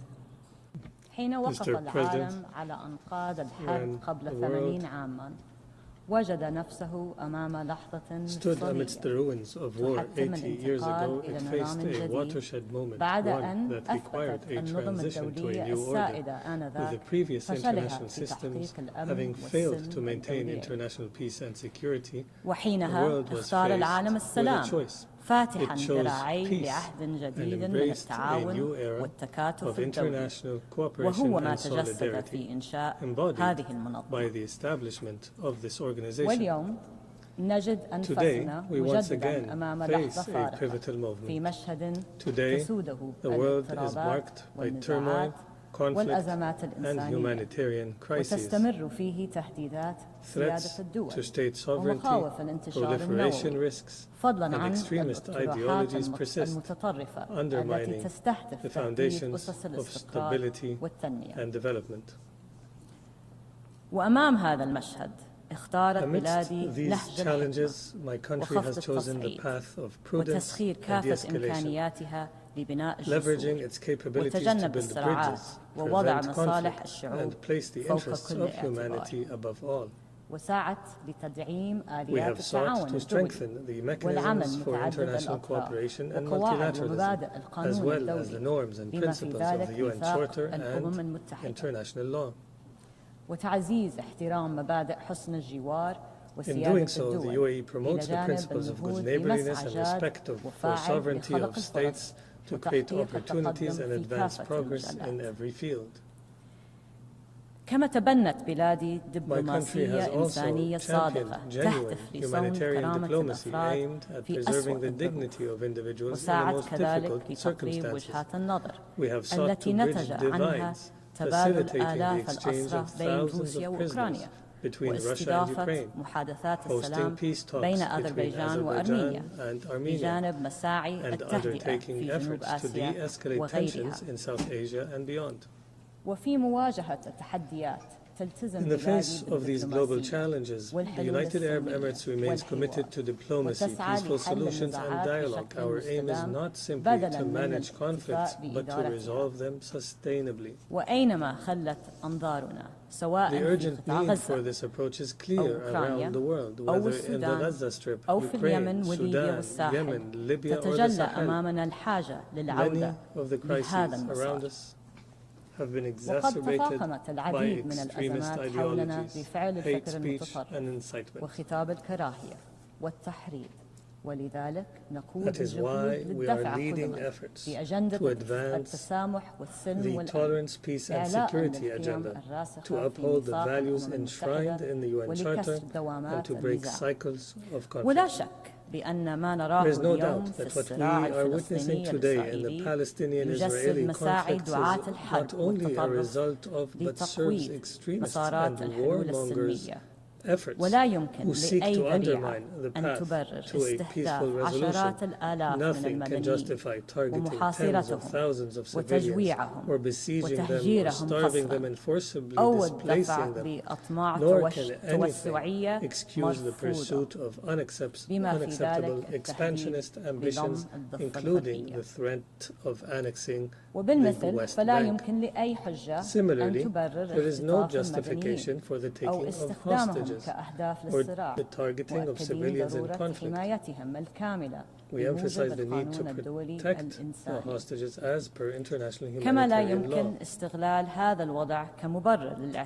Q: حين وقف العالم على أنقاض الحرب قبل 80 عاماً وجد نفسه أمام لحظة مفصلية حتم الانتقال إلى نظام جديد بعد أن أثبتت النظم الدولية السائدة آنذاك فشلها في تحقيق الأمن والسلم الدولي. وحينها اختار العالم السلام فاتحاً ذراعيه لعهد جديد من التعاون والتكاتف الدولي، وهو ما تجسد في إنشاء هذه المنظمة. واليوم نجد أنفسنا مجدداً أمام لحظة فارقة في مشهد تسوده الاضطرابات والنزاعات
H: conflict and humanitarian crises, threats to state sovereignty, proliferation risks, and extremist ideologies persist, undermining the foundations of stability and development. Amidst these challenges, my country has chosen the path of prudence and de-escalation, leveraging its capabilities to build bridges, prevent conflict, and place the interests of humanity above all. We have sought to strengthen the mechanisms for international cooperation and multilateralism, as well as the norms and principles of the UN Charter and international law. In doing so, the UAE promotes the principles of good neighborliness and respect for sovereignty of states to create opportunities and advance progress in every field. My country has also championed genuine humanitarian diplomacy aimed at preserving the dignity of individuals in the most difficult circumstances. We have sought to bridge divides, facilitating the exchange of thousands of prisoners between Russia and Ukraine, hosting peace talks between Azerbaijan and Armenia, and undertaking efforts to de-escalate tensions in South Asia and beyond. In the face of these global challenges, the United Arab Emirates remains committed to diplomacy, peaceful solutions, and dialogue. Our aim is not simply to manage conflicts, but to resolve them sustainably. The urgent need for this approach is clear around the world, whether in the Gaza Strip, Ukraine, Sudan, Yemen, Libya, or the Sahel. Many of the crises around us have been exacerbated by extremist ideologies, hate speech, and incitement. That is why we are leading efforts to advance the tolerance, peace, and security agenda, to uphold the values enshrined in the UN Charter, and to break cycles of conflict. There is no doubt that what we are witnessing today in the Palestinian-Israeli conflict is not only a result of, but serves extremists and warmongers' efforts who seek to undermine the path to a peaceful resolution. Nothing can justify targeting tens of thousands of civilians, or besieging them, or starving them, and forcibly displacing them, nor can anything excuse the pursuit of unacceptable expansionist ambitions, including the threat of annexing the West Bank. Similarly, there is no justification for the taking of hostages or the targeting of civilians in conflict. We emphasize the need to protect the hostages as per international humanitarian law.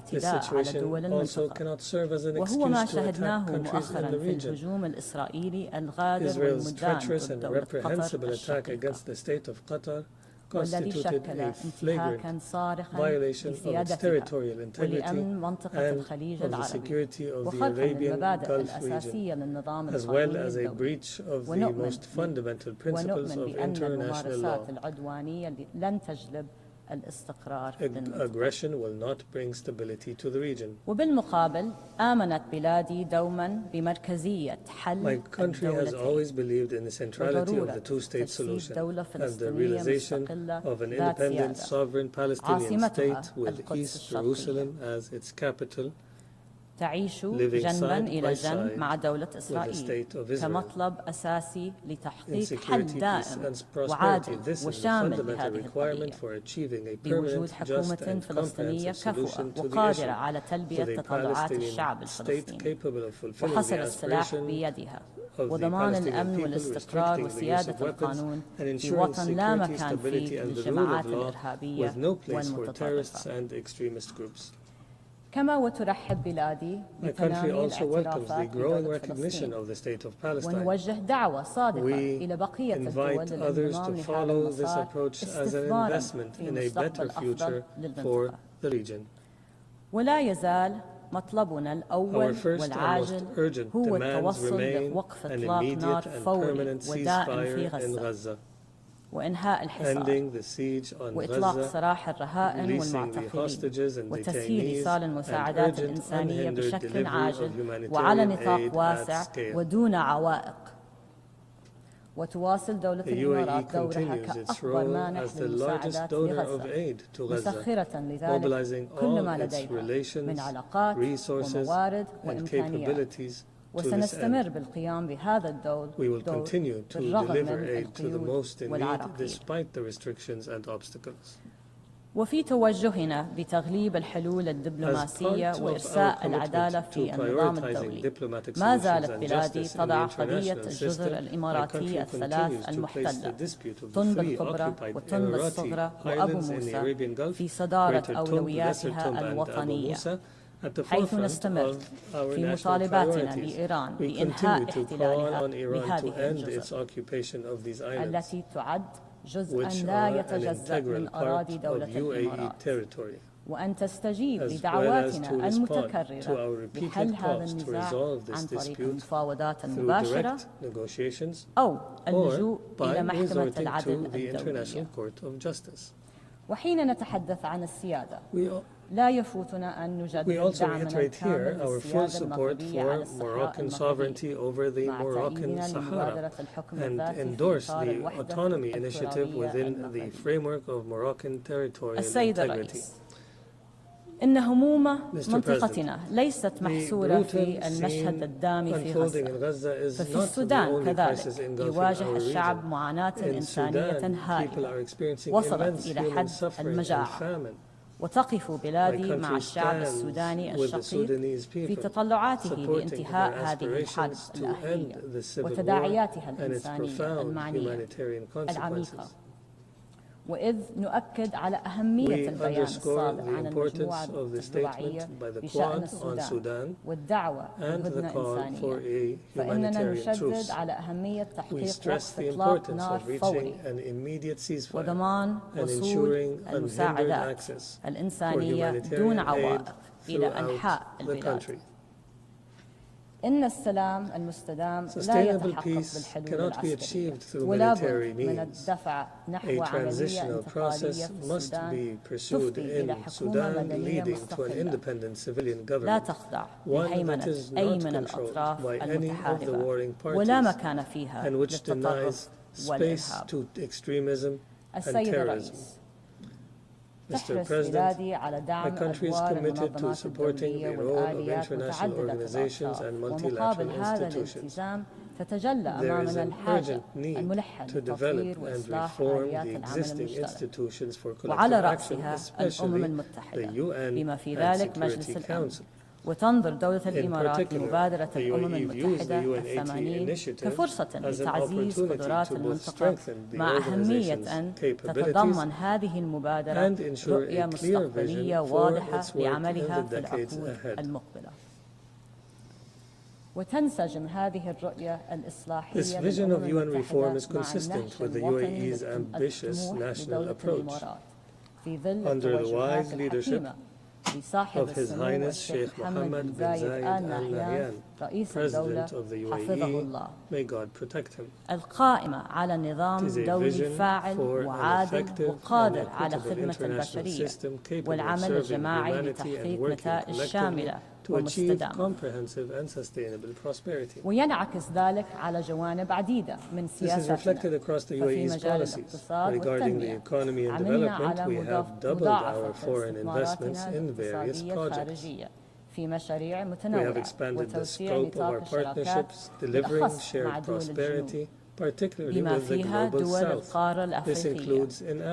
H: This situation also cannot serve as an excuse to attack countries in the region. Israel's treacherous and reprehensible attack against the state of Qatar constituted a flagrant violation of its territorial integrity and of the security of the Arabian Gulf region, as well as a breach of the most fundamental principles of international law. Aggression will not bring stability to the region. My country has always believed in the centrality of the two-state solution and the realization of an independent, sovereign Palestinian state with East Jerusalem as its capital, living side by side with the state of Israel. In security, peace, and prosperity, this is the fundamental requirement for achieving a permanent, just, and comprehensive solution to the issue, with a Palestinian state capable of fulfilling the aspiration of the Palestinian people, restricting the use of weapons, and ensuring security, stability, and the rule of law, with no place for terrorists and extremist groups. My country also welcomes the growing recognition of the State of Palestine. We invite others to follow this approach as an investment in a better future for the region. Our first and most urgent demands remain an immediate and permanent ceasefire in Gaza.
V: وإنهاء الحصار وإطلاق سراح الرهائن والمعتقلين وتسهيل إيصال المساعدات الإنسانية بشكل عاجل وعلى نطاق واسع ودون عوائق. وتواصل دولة الإمارات دورها كأكبر مانح للمساعدات لغزة مسخرة لذلك كل ما لديها من علاقات وموارد وإمكانيات. وسنستمر بالقيام بهذا الدور بالرغم من القيود والعراقيل. وفي توجهنا بتغليب الحلول الدبلوماسية وإرساء العدالة في النظام الدولي، ما زالت بلادي تضع قضية الجزر الإماراتية الثلاث المحتلة طنب الكبرى وطنب الصغرى وأبو موسى في صدارة أولوياتها الوطنية، حيث نستمر في مطالباتنا لإيران بإنهاء احتلالها بهذه الجزر التي تعد جزءاً لا يتجزأ من أراضي دولة الإمارات، وأن تستجيب لدعواتنا المتكررة بحل هذا النزاع عن طريق المفاوضات المباشرة أو اللجوء إلى محكمة العدل الدولية. وحين نتحدث عن السيادة لا يفوتنا أن نجدد دعمنا الكامل للسيادة المغربية على الصحراء المغربية مع تأييدنا لمبادرة الحكم الذاتي في إطار الوحدة الترابية. السيد الرئيس، إن هموم منطقتنا ليست محصورة في المشهد الدامي في غزة، ففي السودان كذلك يواجه الشعب معاناة إنسانية هائلة وصلت إلى حد المجاعة، وتقف بلادي مع الشعب السوداني الشقيق في تطلعاته لانتهاء هذه الحرب الأهلية وتداعياتها الإنسانية المعنية العميقة. وإذ نؤكد على أهمية البيان الصادر عن المجموعة الدولية بشأن السودان والدعوة لهدنة إنسانية، فإننا نشدد على أهمية تحقيق وقف إطلاق نار فوري وضمان وصول المساعدات الإنسانية دون عوائق إلى أنحاء البلاد. إن السلام المستدام لا يتحقق بالحلول العسكرية، ولا بد من الدفع نحو عملية انتقالية في السودان تفضي إلى حكومة مدنية مستقلة لا تخضع لهيمنة أي من الأطراف المتحاربة ولا مكان فيها للتطرف والإرهاب. السيد الرئيس، تحرص بلادي على دعم أدوار المنظمات الدولية والآليات متعددة الأطراف، ومقابل هذا الالتزام تتجلى أمامنا الحاجة الملحة لتطوير وإصلاح آليات العمل المشترك، وعلى رأسها الأمم المتحدة بما في ذلك مجلس الأمن. وتنظر دولة الإمارات لمبادرة الأمم المتحدة الثمانين كفرصة لتعزيز قدرات المنطقة، مع أهمية أن تتضمن هذه المبادرة رؤية مستقبلية واضحة لعملها في العقود المقبلة. وتنسجم هذه الرؤية الإصلاحية للأمم المتحدة مع النهج الوطني الطموح لدولة الإمارات في ظل التوجهات الحكيمة لصاحب السمو الشيخ محمد بن زايد آل نهيان رئيس الدولة حفظه الله، القائمة على نظام دولي فاعل وعادل وقادر على خدمة البشرية والعمل الجماعي لتحقيق نتائج شاملة ومستدامة. وينعكس ذلك على جوانب عديدة من سياستنا، ففي مجال الاقتصاد والتنمية عملنا على مضاعفة استثماراتنا الاقتصادية الخارجية في مشاريع متنوعة وتوسيع نطاق الشراكات بالأخص مع دول الجنوب بما فيها دول القارة الأفريقية،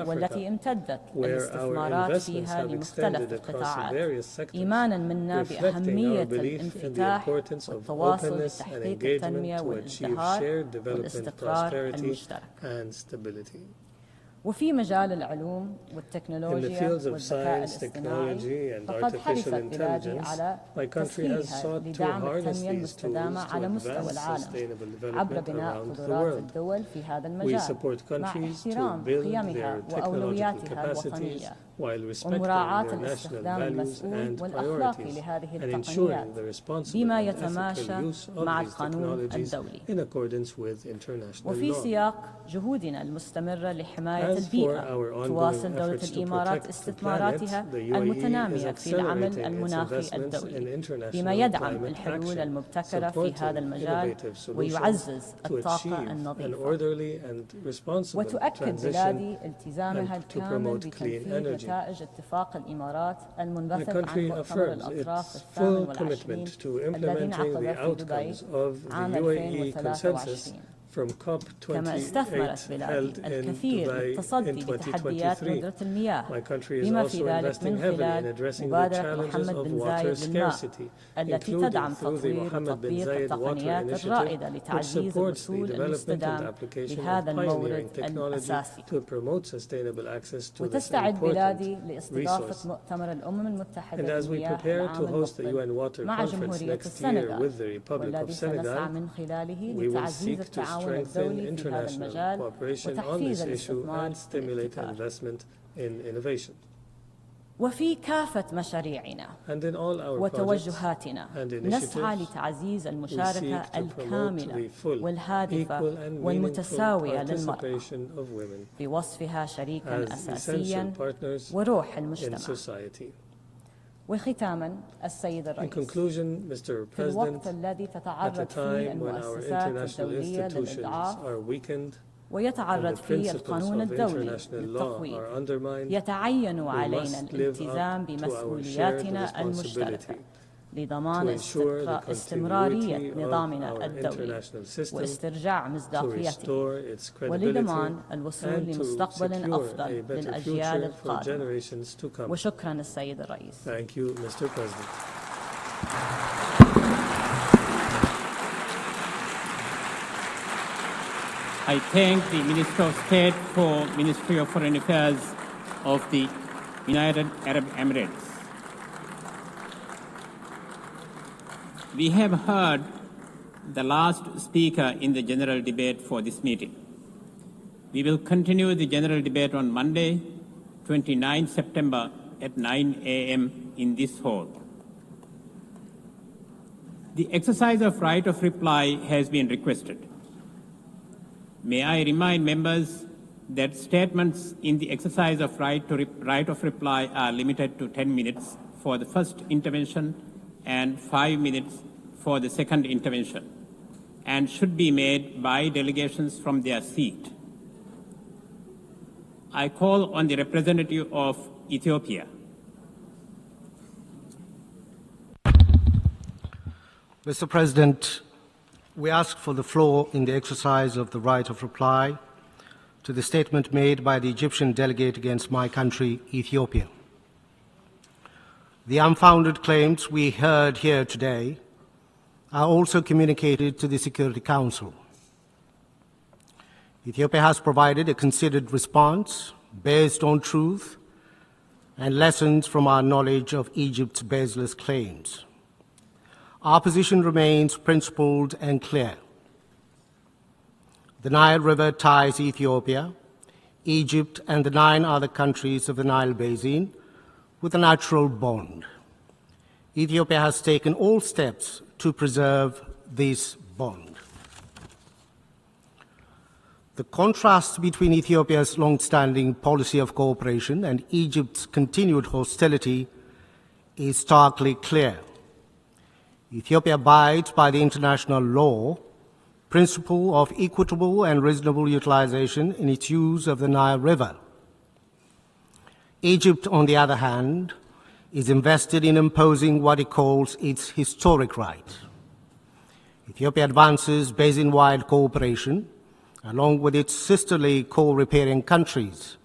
V: والتي امتدت الاستثمارات فيها لمختلف القطاعات، إيمانا منا بأهمية الانفتاح والتواصل لتحقيق التنمية والازدهار والاستقرار المشترك.
Q: وفي مجال العلوم والتكنولوجيا والذكاء الاصطناعي فقد حرصت بلادي على تسهيلها لدعم التنمية المستدامة على مستوى العالم عبر بناء قدرات الدول في هذا المجال مع احترام قيمها وأولوياتها الوطنية ومراعاة الاستخدام المسؤول والأخلاقي لهذه التقنيات بما يتماشى مع القانون الدولي. وفي سياق جهودنا المستمرة لحماية البيئة تواصل دولة الإمارات استثماراتها المتنامية في العمل المناخي الدولي بما يدعم الحلول المبتكرة في هذا المجال ويعزز الطاقة النظيفة. وتؤكد بلادي التزامها الكامل بتنفيذ نتائج اتفاق الإمارات المنبثق عن مؤتمر الأطراف الثامن والعشرين الذي انعقد في دبي عام 2023 كما استثمرت بلادي الكثير للتصدي لتحديات ندرة المياه بما في ذلك من خلال مبادرة محمد بن زايد للماء التي تدعم تطوير وتطبيق التقنيات الرائدة لتعزيز الوصول المستدام لهذا المورد الأساسي. وتستعد بلادي لاستضافة مؤتمر الأمم المتحدة للمياه العام المقبل مع جمهورية السنغال والذي سنسعى من خلاله لتعزيز التعاون الدولي في هذا المجال وتحفيز الاستثمار والابتكار. وفي كافة مشاريعنا وتوجهاتنا نسعى لتعزيز المشاركة الكاملة والهادفة والمتساوية للمرأة بوصفها شريكا أساسيا وروح المجتمع. وختاما السيد الرئيس، في الوقت الذي تتعرض فيه المؤسسات الدولية للإضعاف ويتعرض فيه القانون الدولي للتقويض يتعين علينا الالتزام بمسؤولياتنا المشتركة لضمان استمرارية نظامنا الدولي واسترجاع مصداقيته ولضمان الوصول لمستقبل أفضل للأجيال القادمة. وشكرا السيد الرئيس.
H: Thank you, Mr. President.
R: I thank the Minister of State for Ministry of Foreign Affairs of the United Arab Emirates. We have heard the last speaker in the general debate for this meeting. We will continue the general debate on Monday, 29 September at 9 a.m. in this hall. The exercise of right of reply has been requested. May I remind members that statements in the exercise of right of reply are limited to 10 minutes for the first intervention and 5 minutes for the second intervention, and should be made by delegations from their seat. I call on the representative of Ethiopia.
C: Mr. President, we ask for the floor in the exercise of the right of reply to the statement made by the Egyptian delegate against my country, Ethiopia. The unfounded claims we heard here today are also communicated to the Security Council. Ethiopia has provided a considered response based on truth and lessons from our knowledge of Egypt's baseless claims. Our position remains principled and clear. The Nile River ties Ethiopia, Egypt, and the 9 other countries of the Nile Basin with a natural bond. Ethiopia has taken all steps to preserve this bond. The contrast between Ethiopia's long-standing policy of cooperation and Egypt's continued hostility is starkly clear. Ethiopia abides by the international law principle of equitable and reasonable utilization in its use of the Nile River. Egypt, on the other hand, is invested in imposing what it calls its historic right. Ethiopia advances basin-wide cooperation along with its sisterly core-riparian countries.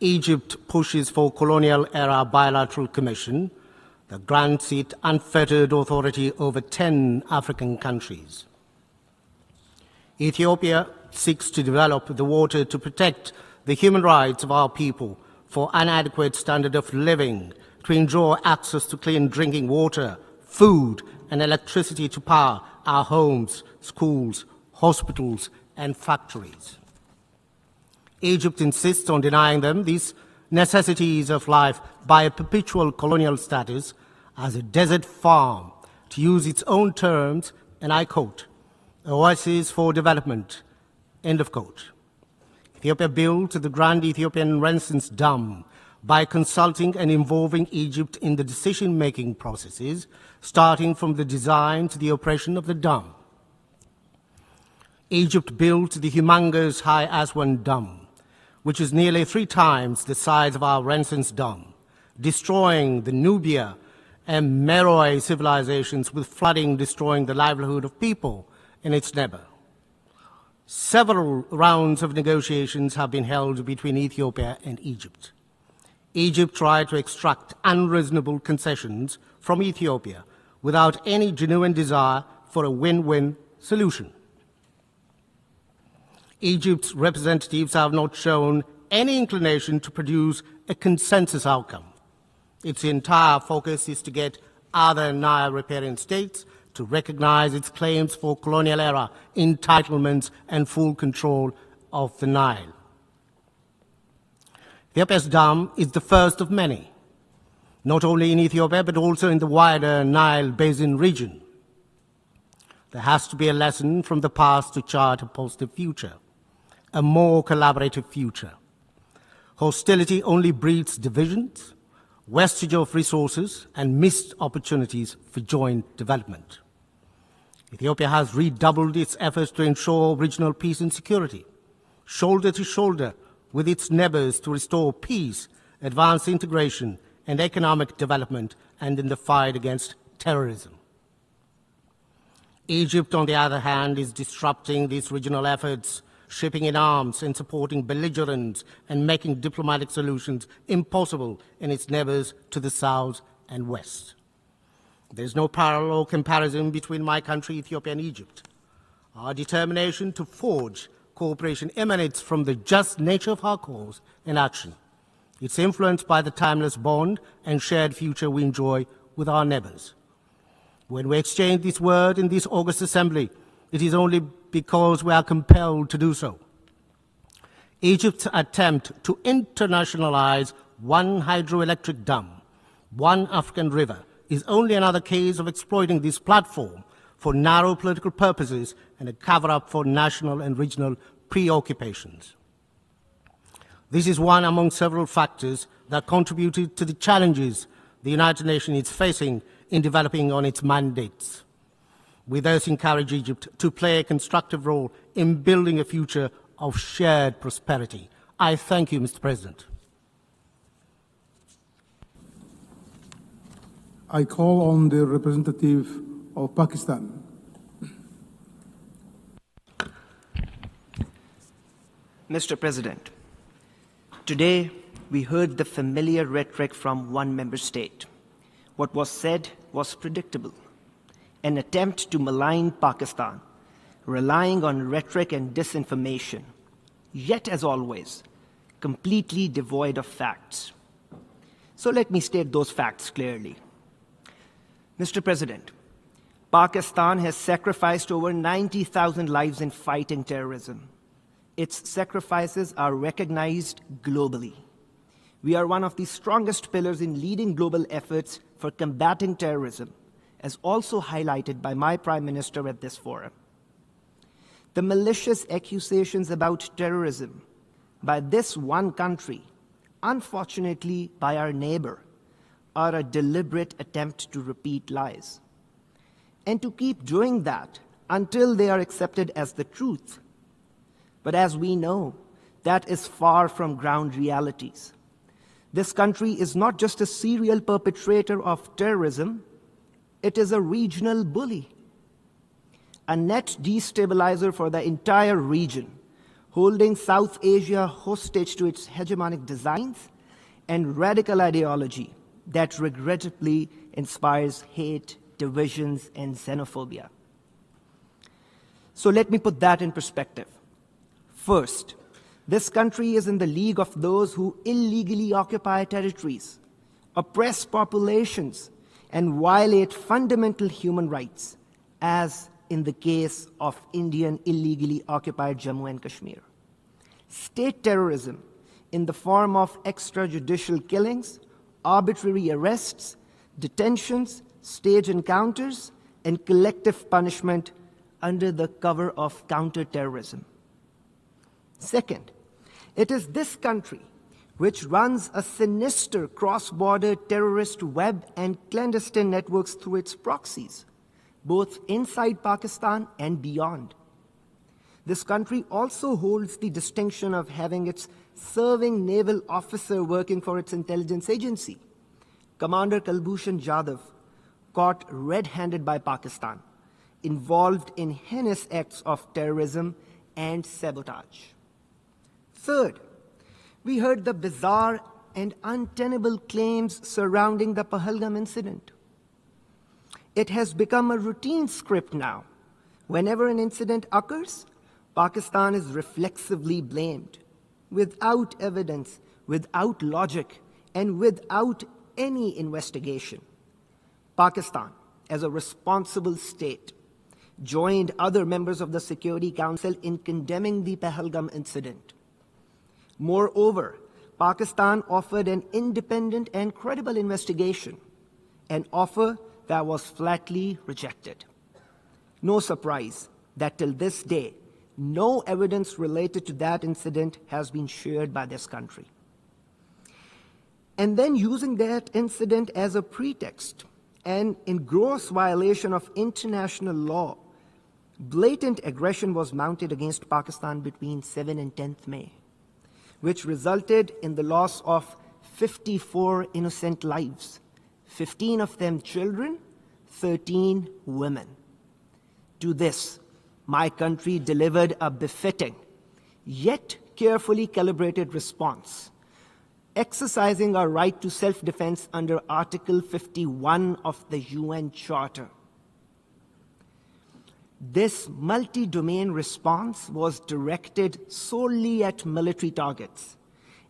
C: Egypt pushes for colonial-era bilateral commission that grants it unfettered authority over 10 African countries. Ethiopia seeks to develop the water to protect the human rights of our people for inadequate standard of living, to enjoy access to clean drinking water, food, and electricity to power our homes, schools, hospitals, and factories. Egypt insists on denying them these necessities of life by a perpetual colonial status as a desert farm, to use its own terms, and I quote, oasis for development, end of quote. Ethiopia built the Grand Ethiopian Renaissance Dam by consulting and involving Egypt in the decision-making processes, starting from the design to the operation of the dam. Egypt built the humongous High Aswan Dam, which is nearly 3 times the size of our Renaissance Dam, destroying the Nubia and Meroe civilizations, with flooding destroying the livelihood of people in its neighbor. Several rounds of negotiations have been held between Ethiopia and Egypt. Egypt tried to extract unreasonable concessions from Ethiopia without any genuine desire for a win-win solution. Egypt's representatives have not shown any inclination to produce a consensus outcome. Its entire focus is to get other Nile riparian states to recognize its claims for colonial-era entitlements and full control of the Nile. Ethiopia's dam is the first of many, not only in Ethiopia, but also in the wider Nile Basin region. There has to be a lesson from the past to chart a positive future, a more collaborative future. Hostility only breeds divisions, wastage of resources, and missed opportunities for joint development. Ethiopia has redoubled its efforts to ensure regional peace and security, shoulder to shoulder with its neighbors, to restore peace, advance integration, and economic development, and in the fight against terrorism. Egypt, on the other hand, is disrupting these regional efforts, shipping in arms and supporting belligerents and making diplomatic solutions impossible in its neighbors to the south and west. There is no parallel comparison between my country, Ethiopia, and Egypt. Our determination to forge cooperation emanates from the just nature of our cause and action. It's influenced by the timeless bond and shared future we enjoy with our neighbors. When we exchange this word in this August Assembly, it is only because we are compelled to do so. Egypt's attempt to internationalize one hydroelectric dam, one African river, is only another case of exploiting this platform for narrow political purposes and a cover-up for national and regional preoccupations. This is one among several factors that contributed to the challenges the United Nations is facing in developing on its mandates. We thus encourage Egypt to play a constructive role in building a future of shared prosperity. I thank you, Mr. President.
K: I call on the representative of Pakistan.
S: Mr. President, today we heard the familiar rhetoric from one member state. What was said was predictable. An attempt to malign Pakistan, relying on rhetoric and disinformation, yet as always, completely devoid of facts. So let me state those facts clearly. Mr. President, Pakistan has sacrificed over 90,000 lives in fighting terrorism. Its sacrifices are recognized globally. We are one of the strongest pillars in leading global efforts for combating terrorism, as also highlighted by my Prime Minister at this forum. The malicious accusations about terrorism by this one country, unfortunately by our neighbor, are a deliberate attempt to repeat lies, and to keep doing that until they are accepted as the truth. But as we know, that is far from ground realities. This country is not just a serial perpetrator of terrorism, it is a regional bully, a net destabilizer for the entire region, holding South Asia hostage to its hegemonic designs and radical ideology that regrettably inspires hate, divisions, and xenophobia. So let me put that in perspective. First, This country is in the league of those who illegally occupy territories, oppress populations, and violate fundamental human rights, as in the case of Indian illegally occupied Jammu and Kashmir. State terrorism in the form of extrajudicial killings, arbitrary arrests, detentions, stage encounters, and collective punishment under the cover of counterterrorism. Second, it is this country which runs a sinister cross-border terrorist web and clandestine networks through its proxies, both inside Pakistan and beyond. This country also holds the distinction of having its serving naval officer working for its intelligence agency, Commander Kulbhushan Jadhav, caught red-handed by Pakistan, involved in heinous acts of terrorism and sabotage. Third, we heard the bizarre and untenable claims surrounding the Pahalgam incident. It has become a routine script now. Whenever an incident occurs, Pakistan is reflexively blamed, without evidence, without logic, and without any investigation. Pakistan, as a responsible state, joined other members of the Security Council in condemning the Pahalgam incident. Moreover, Pakistan offered an independent and credible investigation, an offer that was flatly rejected. No surprise that till this day, no evidence related to that incident has been shared by this country. And then using that incident as a pretext and in gross violation of international law, blatant aggression was mounted against Pakistan between 7 and 10th May, which resulted in the loss of 54 innocent lives, 15 of them children, 13 women. To this, my country delivered a befitting, yet carefully calibrated response, exercising our right to self-defense under Article 51 of the UN Charter. This multi-domain response was directed solely at military targets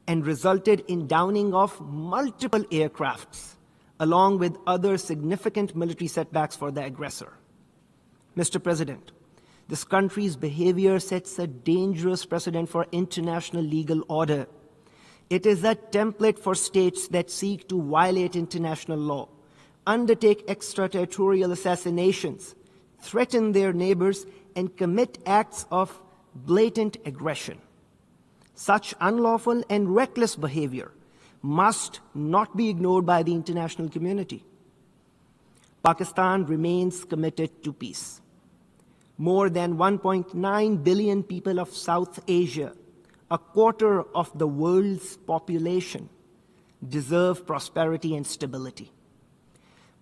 S: and resulted in downing of multiple aircrafts, along with other significant military setbacks for the aggressor. Mr. President, this country's behavior sets a dangerous precedent for international legal order. It is a template for states that seek to violate international law, undertake extraterritorial assassinations, threaten their neighbors, and commit acts of blatant aggression. Such unlawful and reckless behavior must not be ignored by the international community. Pakistan remains committed to peace. More than 1.9 billion people of South Asia, a quarter of the world's population, deserve prosperity and stability.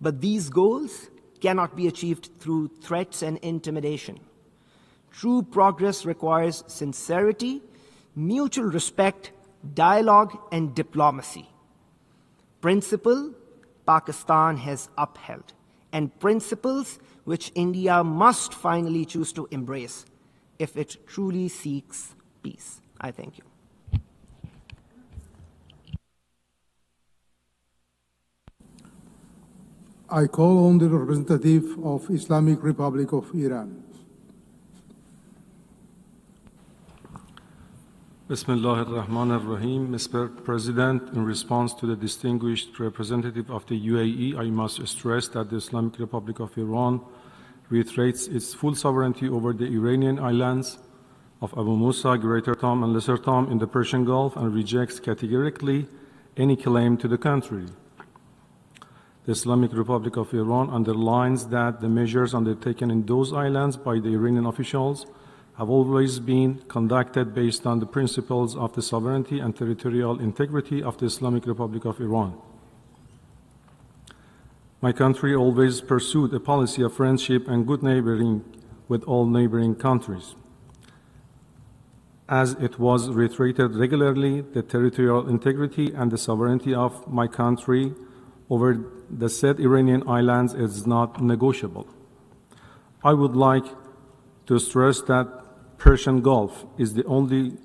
S: But these goals cannot be achieved through threats and intimidation. True progress requires sincerity, mutual respect, dialogue, and diplomacy. Principle Pakistan has upheld, and principles which India must finally choose to embrace if it truly seeks peace. I thank you.
K: I call on the representative of Islamic Republic of Iran.
L: Bismillah ar-Rahman ar-Rahim. Mr. President, in response to the distinguished representative of the UAE, I must stress that the Islamic Republic of Iran reiterates its full sovereignty over the Iranian islands of Abu Musa, Greater Tom, and Lesser Tom in the Persian Gulf and rejects categorically any claim to the country. The Islamic Republic of Iran underlines that the measures undertaken in those islands by the Iranian officials have always been conducted based on the principles of the sovereignty and territorial integrity of the Islamic Republic of Iran. My country always pursued a policy of friendship and good neighboring with all neighboring countries. As it was reiterated regularly, the territorial integrity and the sovereignty of my country over the said Iranian islands is not negotiable. I would like to stress that Persian Gulf is the only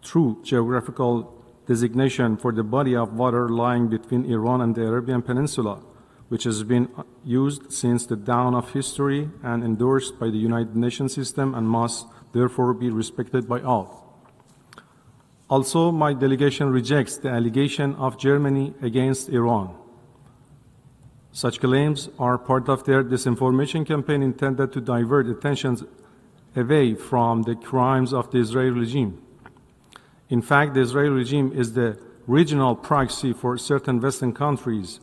L: true geographical designation for the body of water lying between Iran and the Arabian Peninsula, which has been used since the dawn of history and endorsed by the United Nations system and must therefore be respected by all. Also, my delegation rejects the allegation of Germany against Iran. Such claims are part of their disinformation campaign intended to divert attention away from the crimes of the Israeli regime. In fact, the Israeli regime is the regional proxy for certain Western countries,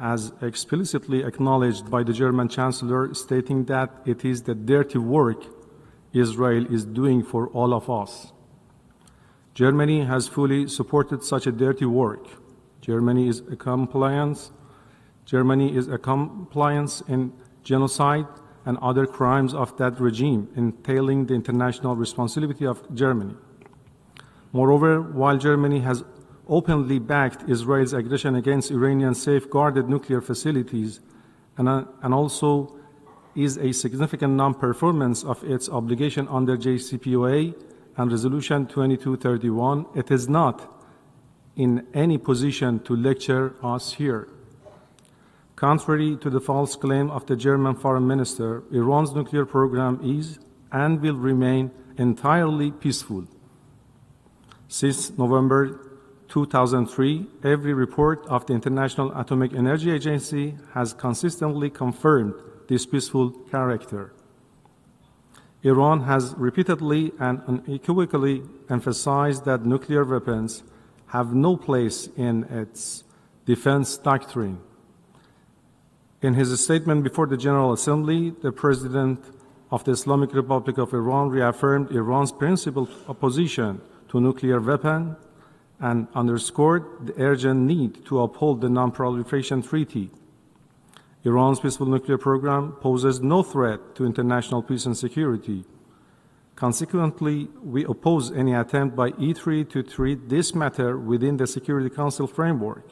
L: as explicitly acknowledged by the German Chancellor, stating that it is the dirty work Israel is doing for all of us. Germany has fully supported such a dirty work. Germany is a compliance in genocide and other crimes of that regime, entailing the international responsibility of Germany. Moreover, while Germany has openly backed Israel's aggression against Iranian safeguarded nuclear facilities and also is a significant non-performance of its obligation under JCPOA and Resolution 2231, it is not in any position to lecture us here. Contrary to the false claim of the German Foreign Minister, Iran's nuclear program is and will remain entirely peaceful. Since November 2003, every report of the International Atomic Energy Agency has consistently confirmed this peaceful character. Iran has repeatedly and unequivocally emphasized that nuclear weapons have no place in its defense doctrine. In his statement before the General Assembly, the President of the Islamic Republic of Iran reaffirmed Iran's principled opposition to nuclear weapons and underscored the urgent need to uphold the Non-Proliferation Treaty. Iran's peaceful nuclear program poses no threat to international peace and security. Consequently, we oppose any attempt by E3 to treat this matter within the Security Council framework.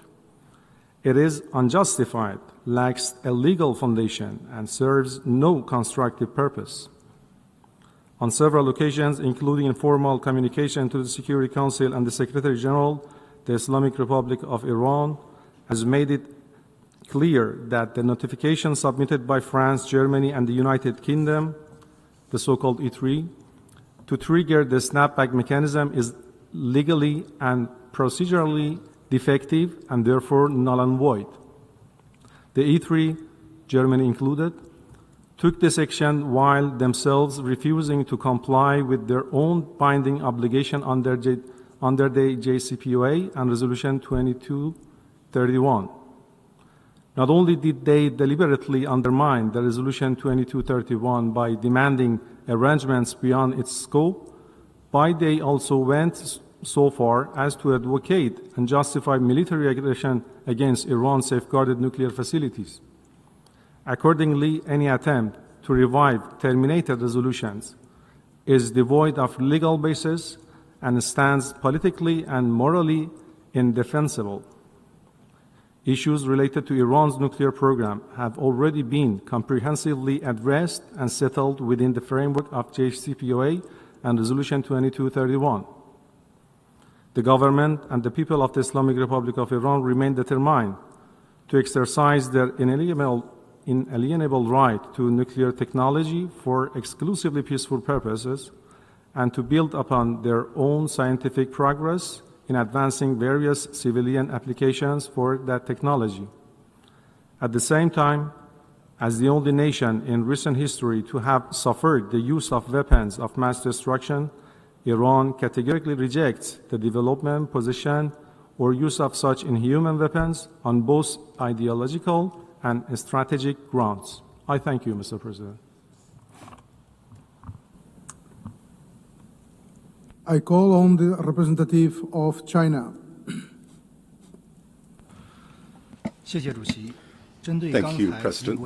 L: It is unjustified, lacks a legal foundation, and serves no constructive purpose. On several occasions, including informal communication to the Security Council and the Secretary General, the Islamic Republic of Iran has made it clear that the notification submitted by France, Germany, and the United Kingdom, the so-called E3, to trigger the snapback mechanism is legally and procedurally defective and therefore null and void. The E3, Germany included, took this action while themselves refusing to comply with their own binding obligation under the JCPOA and Resolution 2231. Not only did they deliberately undermine the Resolution 2231 by demanding arrangements beyond its scope, but they also went so far as to advocate and justify military aggression against Iran's safeguarded nuclear facilities. Accordingly, any attempt to revive terminated resolutions is devoid of legal basis and stands politically and morally indefensible. Issues related to Iran's nuclear program have already been comprehensively addressed and settled within the framework of JCPOA and Resolution 2231. The government and the people of the Islamic Republic of Iran remain determined to exercise their inalienable right to nuclear technology for exclusively peaceful purposes and to build upon their own scientific progress in advancing various civilian applications for that technology. At the same time, as the only nation in recent history to have suffered the use of weapons of mass destruction, Iran categorically rejects the development, possession, or use of such inhuman weapons on both ideological and strategic grounds. I thank you, Mr. President.
K: I call on the representative of China.
M: Thank you, President.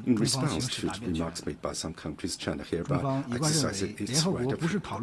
M: In response to remarks made by some countries, China hereby exercises its right of reply.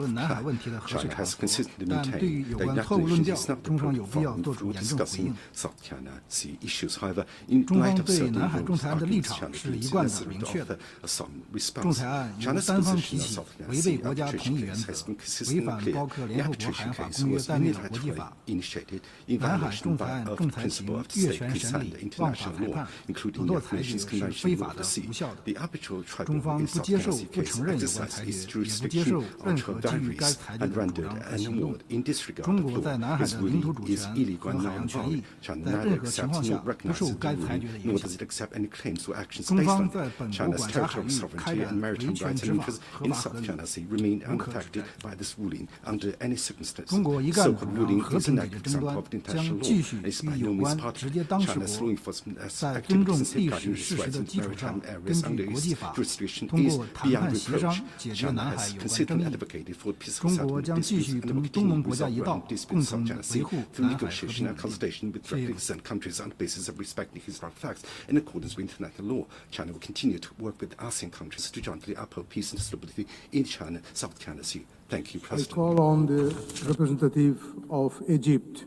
M: China has consistently maintained that United Nations is not the appropriate forum for discussing South China Sea issues. However, in light of certain rules, arguments China believes necessary to offer a solemn response. China's position on South China Sea arbitration case has been consistently clear. The arbitration case was unilaterally initiated in violation of the principle of state consent and international law, including the United Nations Convention of the Sea. The arbitral tribunal in South China Sea case exercised its jurisdiction ultra-vires and rendered an award in disregard of law. His ruling is illegal and non-valid. China neither accepts nor recognizes the ruling, nor does it accept any claims or actions based on it. China's territorial sovereignty and maritime rights and interests in South China Sea remain unaffected by this ruling under any circumstances. The so-called ruling is a negative example of international law and is by no means part of it. China's law enforcement as activities in safeguarding its rights in maritime areas under its jurisdiction is beyond reproach. China has consistently advocated for peaceful settlement of disputes and will continue to resolve relevant disputes in South China Sea through negotiation and consultation with directly concerned countries on the basis of respecting historic facts in accordance with international law. China will continue to work with ASEAN countries to jointly uphold peace and stability in China, South China Sea. Thank you, President.
K: I call on the representative of Egypt.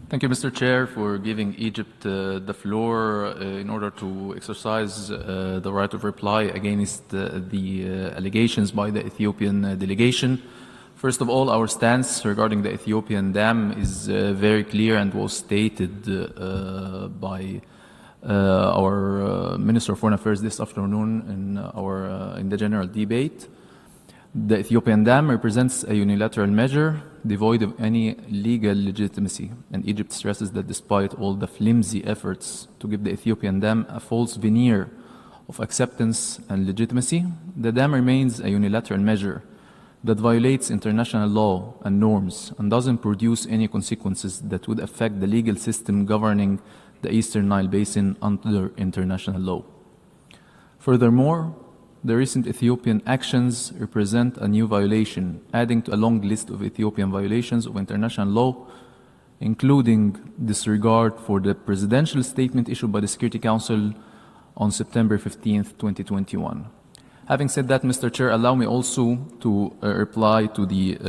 T: Thank you, Mr. Chair, for giving Egypt the floor in order to exercise the right of reply against the allegations by the Ethiopian delegation. First of all, our stance regarding the Ethiopian dam is very clear and was stated by our Minister of Foreign Affairs this afternoon in the general debate. The Ethiopian dam represents a unilateral measure devoid of any legal legitimacy, and Egypt stresses that despite all the flimsy efforts to give the Ethiopian dam a false veneer of acceptance and legitimacy, the dam remains a unilateral measure that violates international law and norms and doesn't produce any consequences that would affect the legal system governing the Eastern Nile Basin under international law. Furthermore, the recent Ethiopian actions represent a new violation, adding to a long list of Ethiopian violations of international law, including disregard for the presidential statement issued by the Security Council on September 15, 2021. Having said that, Mr. Chair, allow me also to reply to the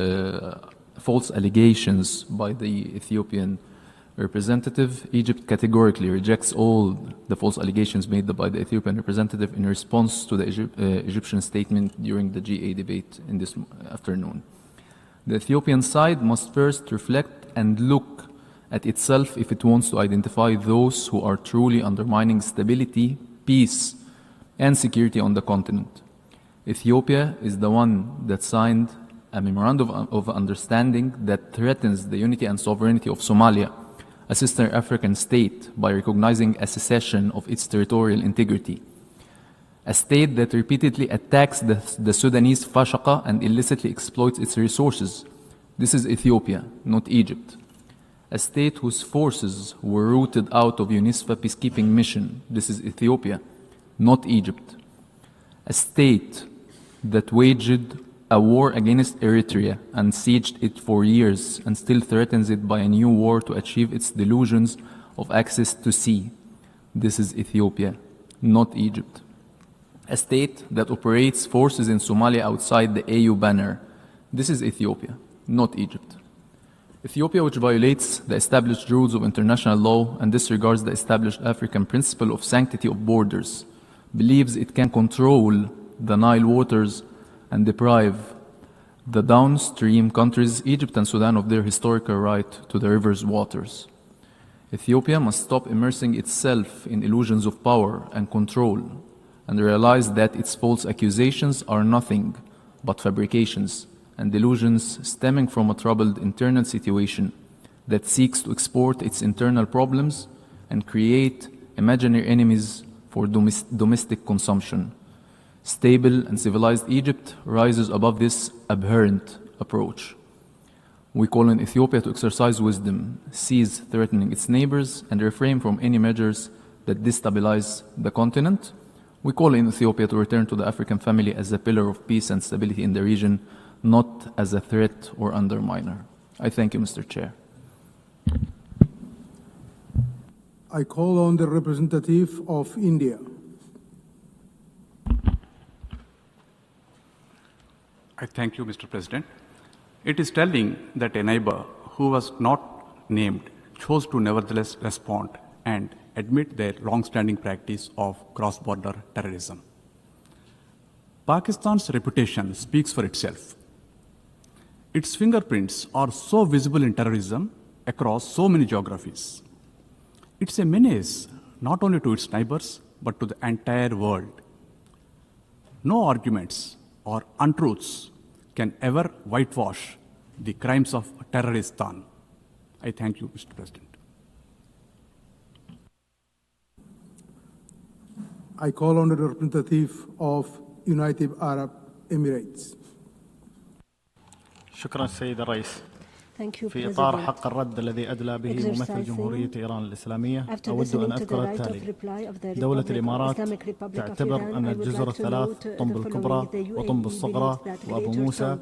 T: false allegations by the Ethiopian representative. Egypt categorically rejects all the false allegations made by the Ethiopian representative in response to the Egyptian statement during the GA debate in this afternoon. The Ethiopian side must first reflect and look at itself if it wants to identify those who are truly undermining stability, peace, and security on the continent. Ethiopia is the one that signed a memorandum of understanding that threatens the unity and sovereignty of Somalia, a sister African state, by recognizing a secession of its territorial integrity. A state that repeatedly attacks the Sudanese Fashaqa and illicitly exploits its resources. This is Ethiopia, not Egypt. A state whose forces were rooted out of UNISFA peacekeeping mission. This is Ethiopia, not Egypt. A state that waged a war against Eritrea and sieged it for years and still threatens it by a new war to achieve its delusions of access to sea. This is Ethiopia, not Egypt. A state that operates forces in Somalia outside the AU banner. This is Ethiopia, not Egypt. Ethiopia, which violates the established rules of international law and disregards the established African principle of sanctity of borders, believes it can control the Nile waters and deprive the downstream countries, Egypt and Sudan, of their historical right to the river's waters. Ethiopia must stop immersing itself in illusions of power and control and realize that its false accusations are nothing but fabrications and delusions stemming from a troubled internal situation that seeks to export its internal problems and create imaginary enemies for domestic consumption. Stable and civilized Egypt rises above this abhorrent approach. We call on Ethiopia to exercise wisdom, cease threatening its neighbors, and refrain from any measures that destabilize the continent. We call on Ethiopia to return to the African family as a pillar of peace and stability in the region, not as a threat or underminer. I thank you, Mr. Chair.
K: I call on the representative of India.
E: I thank you, Mr. President. It is telling that a neighbor who was not named chose to nevertheless respond and admit their long-standing practice of cross-border terrorism. Pakistan's reputation speaks for itself. Its fingerprints are so visible in terrorism across so many geographies. It's a menace not only to its neighbors, but to the entire world. No arguments or untruths can ever whitewash the crimes of terrorists done. I thank you, Mr. President.
K: I call on the representative of United Arab Emirates.
O: شكرا سيد الرئيس.
B: في إطار
O: حق الرد الذي أدلى به ممثل جمهورية إيران الإسلامية أود أن أذكر التالي: دولة الإمارات تعتبر أن الجزر الثلاث طنب الكبرى وطنب الصغرى وأبو موسى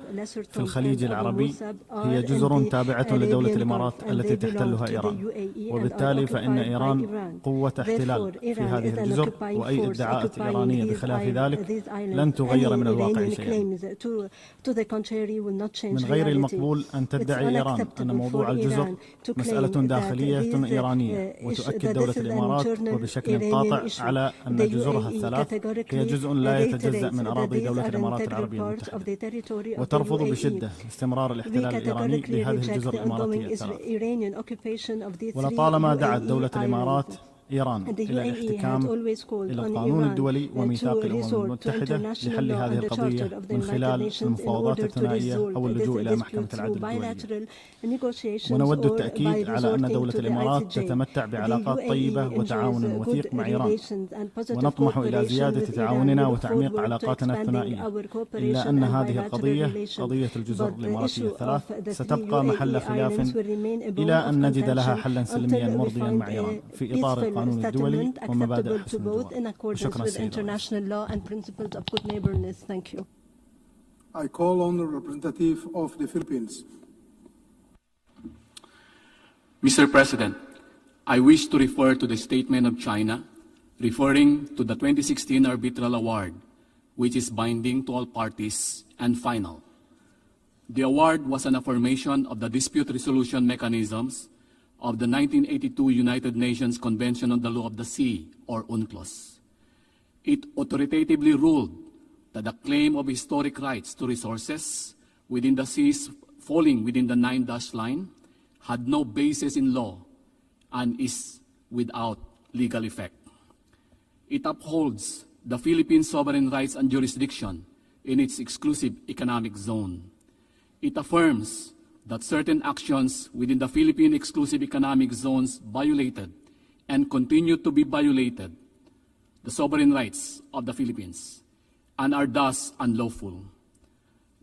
O: في الخليج العربي هي جزر تابعة لدولة الإمارات التي تحتلها إيران، وبالتالي فإن إيران قوة احتلال في هذه الجزر، وأي ادعاءات إيرانية بخلاف ذلك لن تغير من الواقع شيئا. من غير المقبول أن تدعي إيران أن موضوع الجزر مسألة داخلية إيرانية، وتؤكد دولة الإمارات وبشكل قاطع على أن جزرها الثلاث هي جزء لا يتجزأ من أراضي دولة الإمارات العربية المتحدة، وترفض بشدة استمرار الاحتلال الإيراني لهذه الجزر الإماراتية الثلاث. ولطالما دعت دولة الإمارات إيران إلى الاحتكام إلى القانون الدولي وميثاق الأمم المتحدة لحل هذه القضية من خلال المفاوضات الثنائية أو اللجوء إلى محكمة العدل الدولية. ونود التأكيد على أن دولة الإمارات تتمتع بعلاقات طيبة وتعاون وثيق مع إيران، ونطمح إلى زيادة تعاوننا وتعميق علاقاتنا الثنائية، إلا أن هذه القضية قضية الجزر الإماراتية الثلاث ستبقى محل خلاف إلى أن نجد لها حلا سلميا مرضيا مع إيران في إطار القانون الدولي ومبادئ حسن الجوار. شكرا سيدنا.
K: I call on the representative of the Philippines.
W: Mr. President, I wish to refer to the statement of China referring to the 2016 Arbitral Award, which is binding to all parties and final. The award was an affirmation of the dispute resolution mechanisms of the 1982 United Nations Convention on the Law of the Sea, or UNCLOS. It authoritatively ruled that the claim of historic rights to resources within the seas falling within the 9-dash line had no basis in law and is without legal effect. It upholds the Philippines' sovereign rights and jurisdiction in its exclusive economic zone. It affirms that certain actions within the Philippine exclusive economic zones violated and continue to be violated the sovereign rights of the Philippines and are thus unlawful.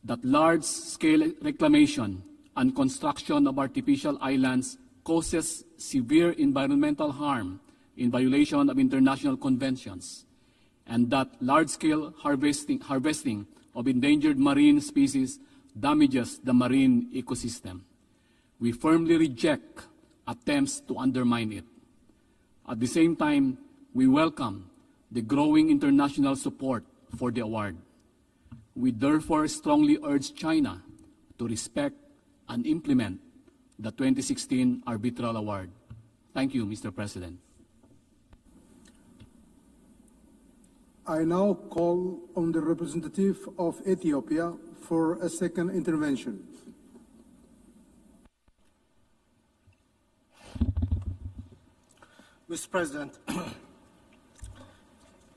W: That large-scale reclamation and construction of artificial islands causes severe environmental harm in violation of international conventions, and that large-scale harvesting of endangered marine species damages the marine ecosystem. We firmly reject attempts to undermine it. At the same time, we welcome the growing international support for the award. We therefore strongly urge China to respect and implement the 2016 Arbitral Award. Thank you, Mr. President.
K: I now call on the representative of Ethiopia for a second intervention.
C: Mr. President,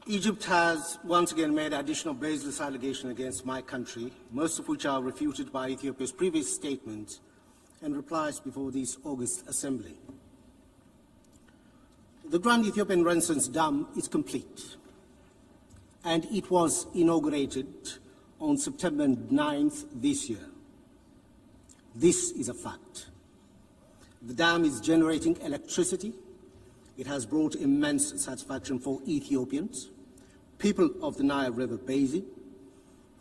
C: Egypt has once again made additional baseless allegations against my country, most of which are refuted by Ethiopia's previous statements and replies before this August Assembly. The Grand Ethiopian Renaissance Dam is complete, and it was inaugurated on September 9th this year. This is a fact. The dam is generating electricity. It has brought immense satisfaction for Ethiopians, people of the Nile River Basin,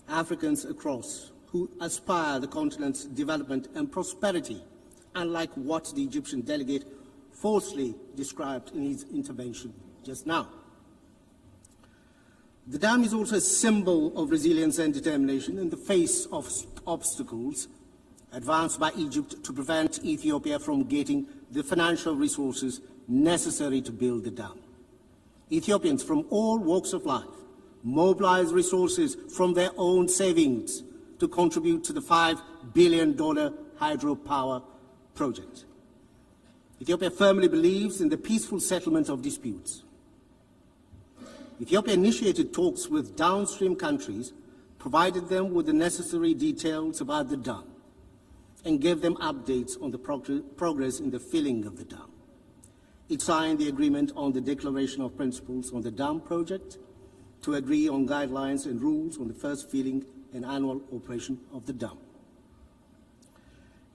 C: Africans across who aspire the continent's development and prosperity, unlike what the Egyptian delegate falsely described in his intervention just now. The dam is also a symbol of resilience and determination in the face of obstacles advanced by Egypt to prevent Ethiopia from getting the financial resources necessary to build the dam. Ethiopians from all walks of life mobilize resources from their own savings to contribute to the $5 billion hydropower project. Ethiopia firmly believes in the peaceful settlement of disputes. Ethiopia initiated talks with downstream countries, provided them with the necessary details about the dam, and gave them updates on the progress in the filling of the dam. It signed the agreement on the Declaration of Principles on the dam project to agree on guidelines and rules on the first filling and annual operation of the dam.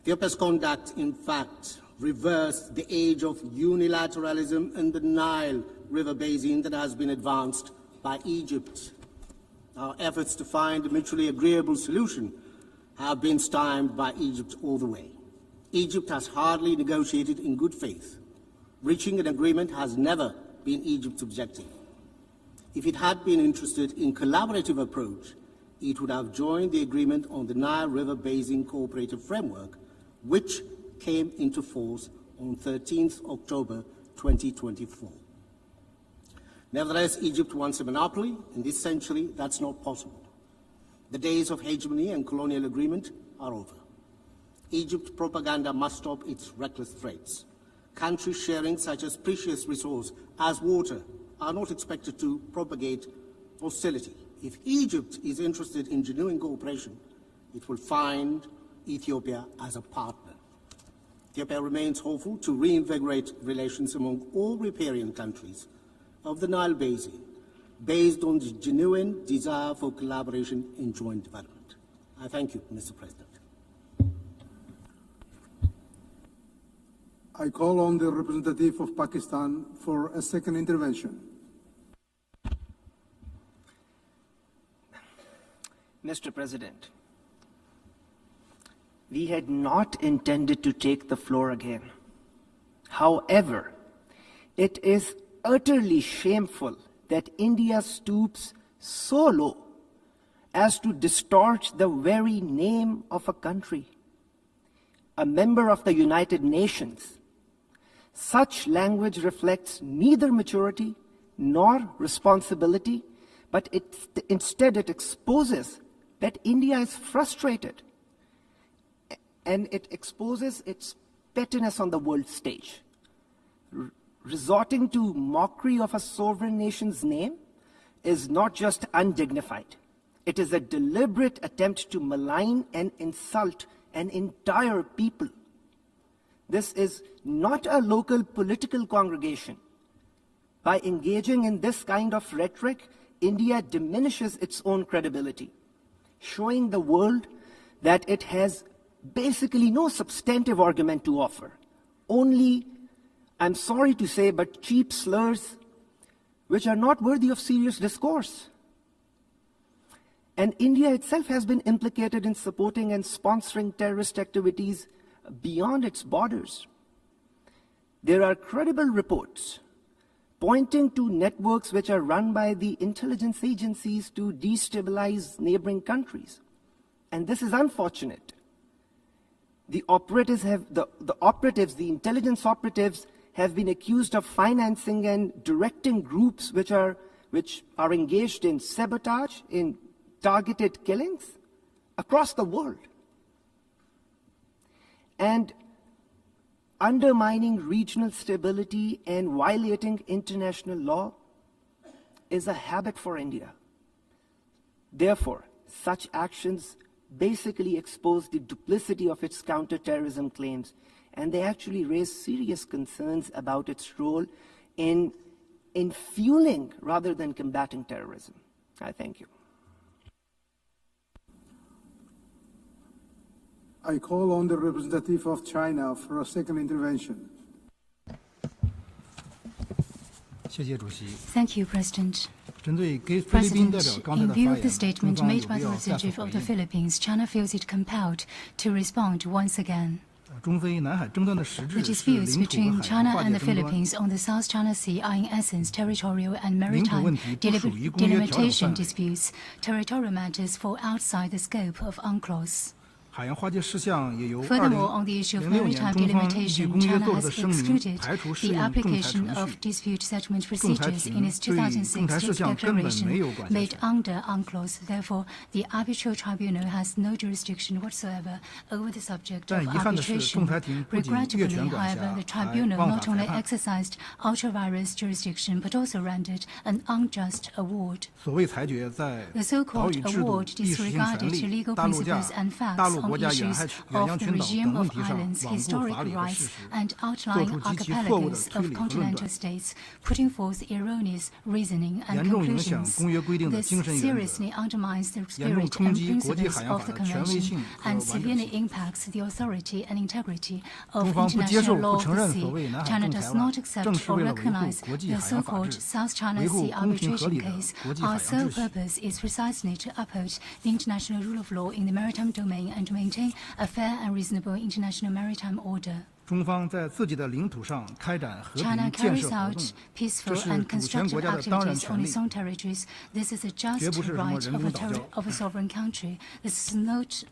C: Ethiopia's conduct, in fact, reversed the age of unilateralism in the Nile River basin that has been advanced by Egypt. Our efforts to find a mutually agreeable solution have been stymied by Egypt all the way. Egypt has hardly negotiated in good faith. Reaching an agreement has never been Egypt's objective. If it had been interested in collaborative approach, it would have joined the agreement on the Nile River Basin Cooperative Framework, which came into force on 13th October 2024. Nevertheless, Egypt wants a monopoly. In this century, that's not possible. The days of hegemony and colonial agreement are over. Egypt propaganda must stop its reckless threats. Countries sharing such a precious resource as water are not expected to propagate hostility. If Egypt is interested in genuine cooperation, it will find Ethiopia as a partner. Ethiopia remains hopeful to reinvigorate relations among all riparian countries of the Nile Basin, based on the genuine desire for collaboration in joint development. I thank you, Mr. President.
K: I call on the representative of Pakistan for a second intervention.
S: Mr. President, we had not intended to take the floor again. However, it is utterly shameful that India stoops so low as to distort the very name of a country, a member of the United Nations. Such language reflects neither maturity nor responsibility, but instead it exposes that India is frustrated, and it exposes its pettiness on the world stage. Resorting to mockery of a sovereign nation's name is not just undignified. It is a deliberate attempt to malign and insult an entire people. This is not a local political congregation. By engaging in this kind of rhetoric, India diminishes its own credibility, showing the world that it has basically no substantive argument to offer, only, I'm sorry to say, but cheap slurs which are not worthy of serious discourse. And India itself has been implicated in supporting and sponsoring terrorist activities beyond its borders. There are credible reports pointing to networks which are run by the intelligence agencies to destabilize neighboring countries. And this is unfortunate. The intelligence operatives have been accused of financing and directing groups which are engaged in sabotage, in targeted killings across the world. And undermining regional stability and violating international law is a habit for India. Therefore, such actions basically expose the duplicity of its counterterrorism claims, and they actually raise serious concerns about its role in fueling rather than combating terrorism. I thank you.
K: I call on the representative of China for a second intervention.
D: Thank you, President. President, in view of the statement made by the representative of the Philippines, China feels it compelled to respond once again.
I: The disputes between China and the Philippines on the South China Sea are in essence territorial and maritime delimitation disputes. Territorial matters fall outside the scope of UNCLOS. Furthermore, on the issue of maritime delimitation, China has excluded the application of dispute settlement procedures in its 2006 declaration made under UNCLOS. Therefore, the arbitral tribunal has no jurisdiction whatsoever over the subject of arbitration. Regrettably, however, the tribunal not only exercised ultra-vires jurisdiction but also rendered an unjust award. The so-called award disregarded legal principles and facts on issues of the regime of islands, historic rights, and outlying archipelagos of continental states, putting forth erroneous reasoning and conclusions. This seriously undermines the spirit and principles of the Convention and severely impacts the authority and integrity of international law of the sea. China does not accept or recognize the so-called South China Sea arbitration case. Our sole purpose is precisely to uphold the international rule of law in the maritime domain and to maintain a fair and reasonable international maritime order. China carries out peaceful and constructive activities on its own territories. This is a just right of a sovereign country. This is not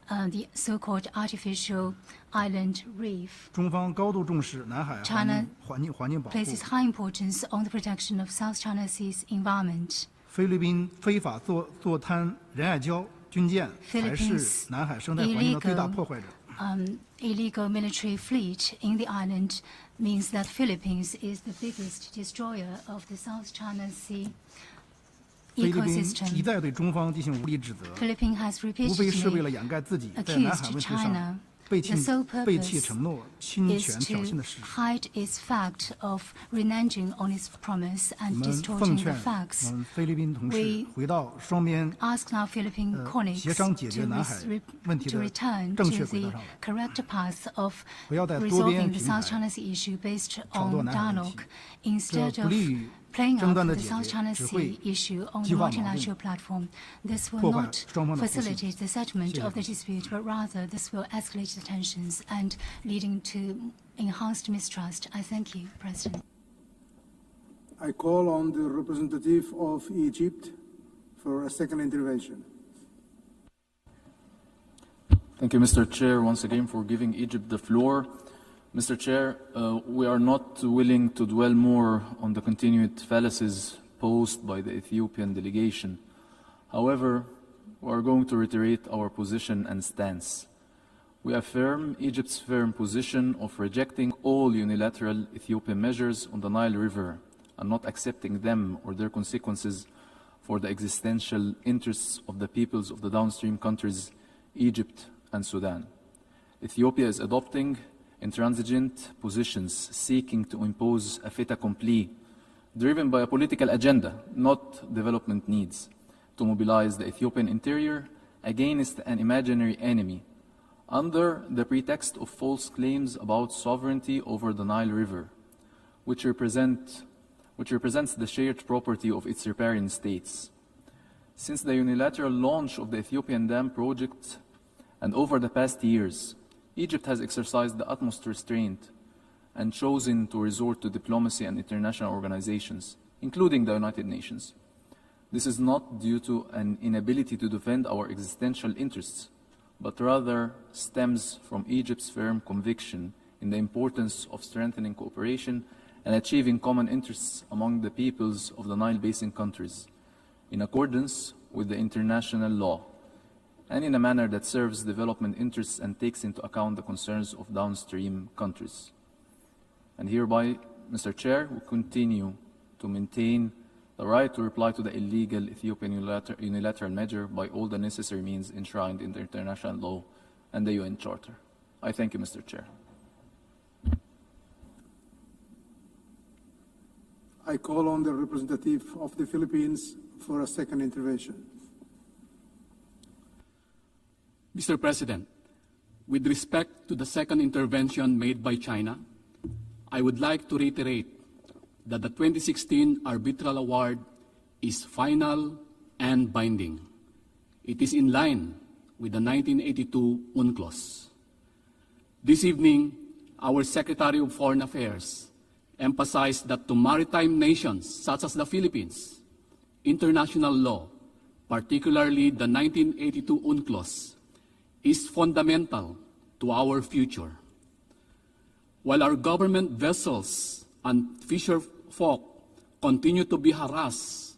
I: the so-called artificial island reef. China places high importance on the protection of South China Sea's environment. Philippines' illegal military fleet in the island means that Philippines is the biggest destroyer of the South China Sea ecosystem. Philippines has repeatedly accused China. The sole purpose is to hide its fact of reneging on its promise and distorting the facts. We ask now Philippine colleagues to return to the correct path of resolving the South China Sea issue based on dialogue instead of playing out the South China Sea issue on the multilateral platform. This will not facilitate the settlement of the dispute, but rather this will escalate the tensions and leading to enhanced mistrust. I thank you, President.
K: I call on the representative of Egypt for a second intervention.
T: Thank you, Mr. Chair, once again for giving Egypt the floor. Mr. Chair, we are not willing to dwell more on the continued fallacies posed by the Ethiopian delegation. However, we are going to reiterate our position and stance. We affirm Egypt's firm position of rejecting all unilateral Ethiopian measures on the Nile River and not accepting them or their consequences for the existential interests of the peoples of the downstream countries, Egypt and Sudan. Ethiopia is adopting intransigent positions seeking to impose a fait accompli driven by a political agenda, not development needs, to mobilize the Ethiopian interior against an imaginary enemy under the pretext of false claims about sovereignty over the Nile River, which represents the shared property of its riparian states. Since the unilateral launch of the Ethiopian Dam project and over the past years, Egypt has exercised the utmost restraint and chosen to resort to diplomacy and international organizations, including the United Nations. This is not due to an inability to defend our existential interests, but rather stems from Egypt's firm conviction in the importance of strengthening cooperation and achieving common interests among the peoples of the Nile Basin countries, in accordance with the international law, and in a manner that serves development interests and takes into account the concerns of downstream countries. And hereby, Mr. Chair, we continue to maintain the right to reply to the illegal Ethiopian unilateral measure by all the necessary means enshrined in the international law and the UN Charter. I thank you, Mr. Chair.
K: I call on the representative of the Philippines for a second intervention.
W: Mr. President, with respect to the second intervention made by China, I would like to reiterate that the 2016 arbitral award is final and binding. It is in line with the 1982 UNCLOS. This evening, our Secretary of Foreign Affairs emphasized that to maritime nations such as the Philippines, international law, particularly the 1982 UNCLOS, is fundamental to our future. While our government vessels and fisher folk continue to be harassed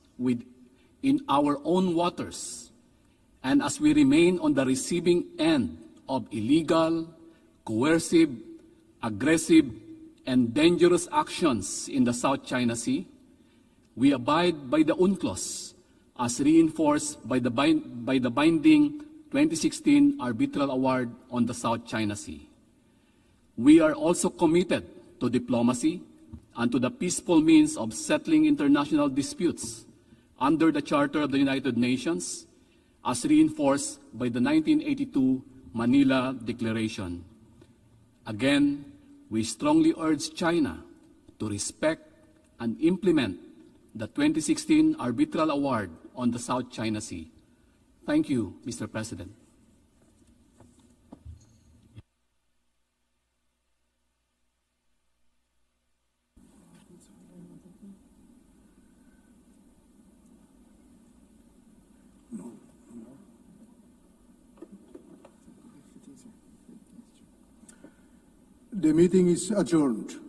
W: in our own waters, and as we remain on the receiving end of illegal, coercive, aggressive, and dangerous actions in the South China Sea, we abide by the UNCLOS as reinforced by the binding 2016 arbitral award on the South China Sea. We are also committed to diplomacy and to the peaceful means of settling international disputes under the Charter of the United Nations as reinforced by the 1982 Manila Declaration. Again, we strongly urge China to respect and implement the 2016 arbitral award on the South China Sea. Thank you, Mr. President.
K: The meeting is adjourned.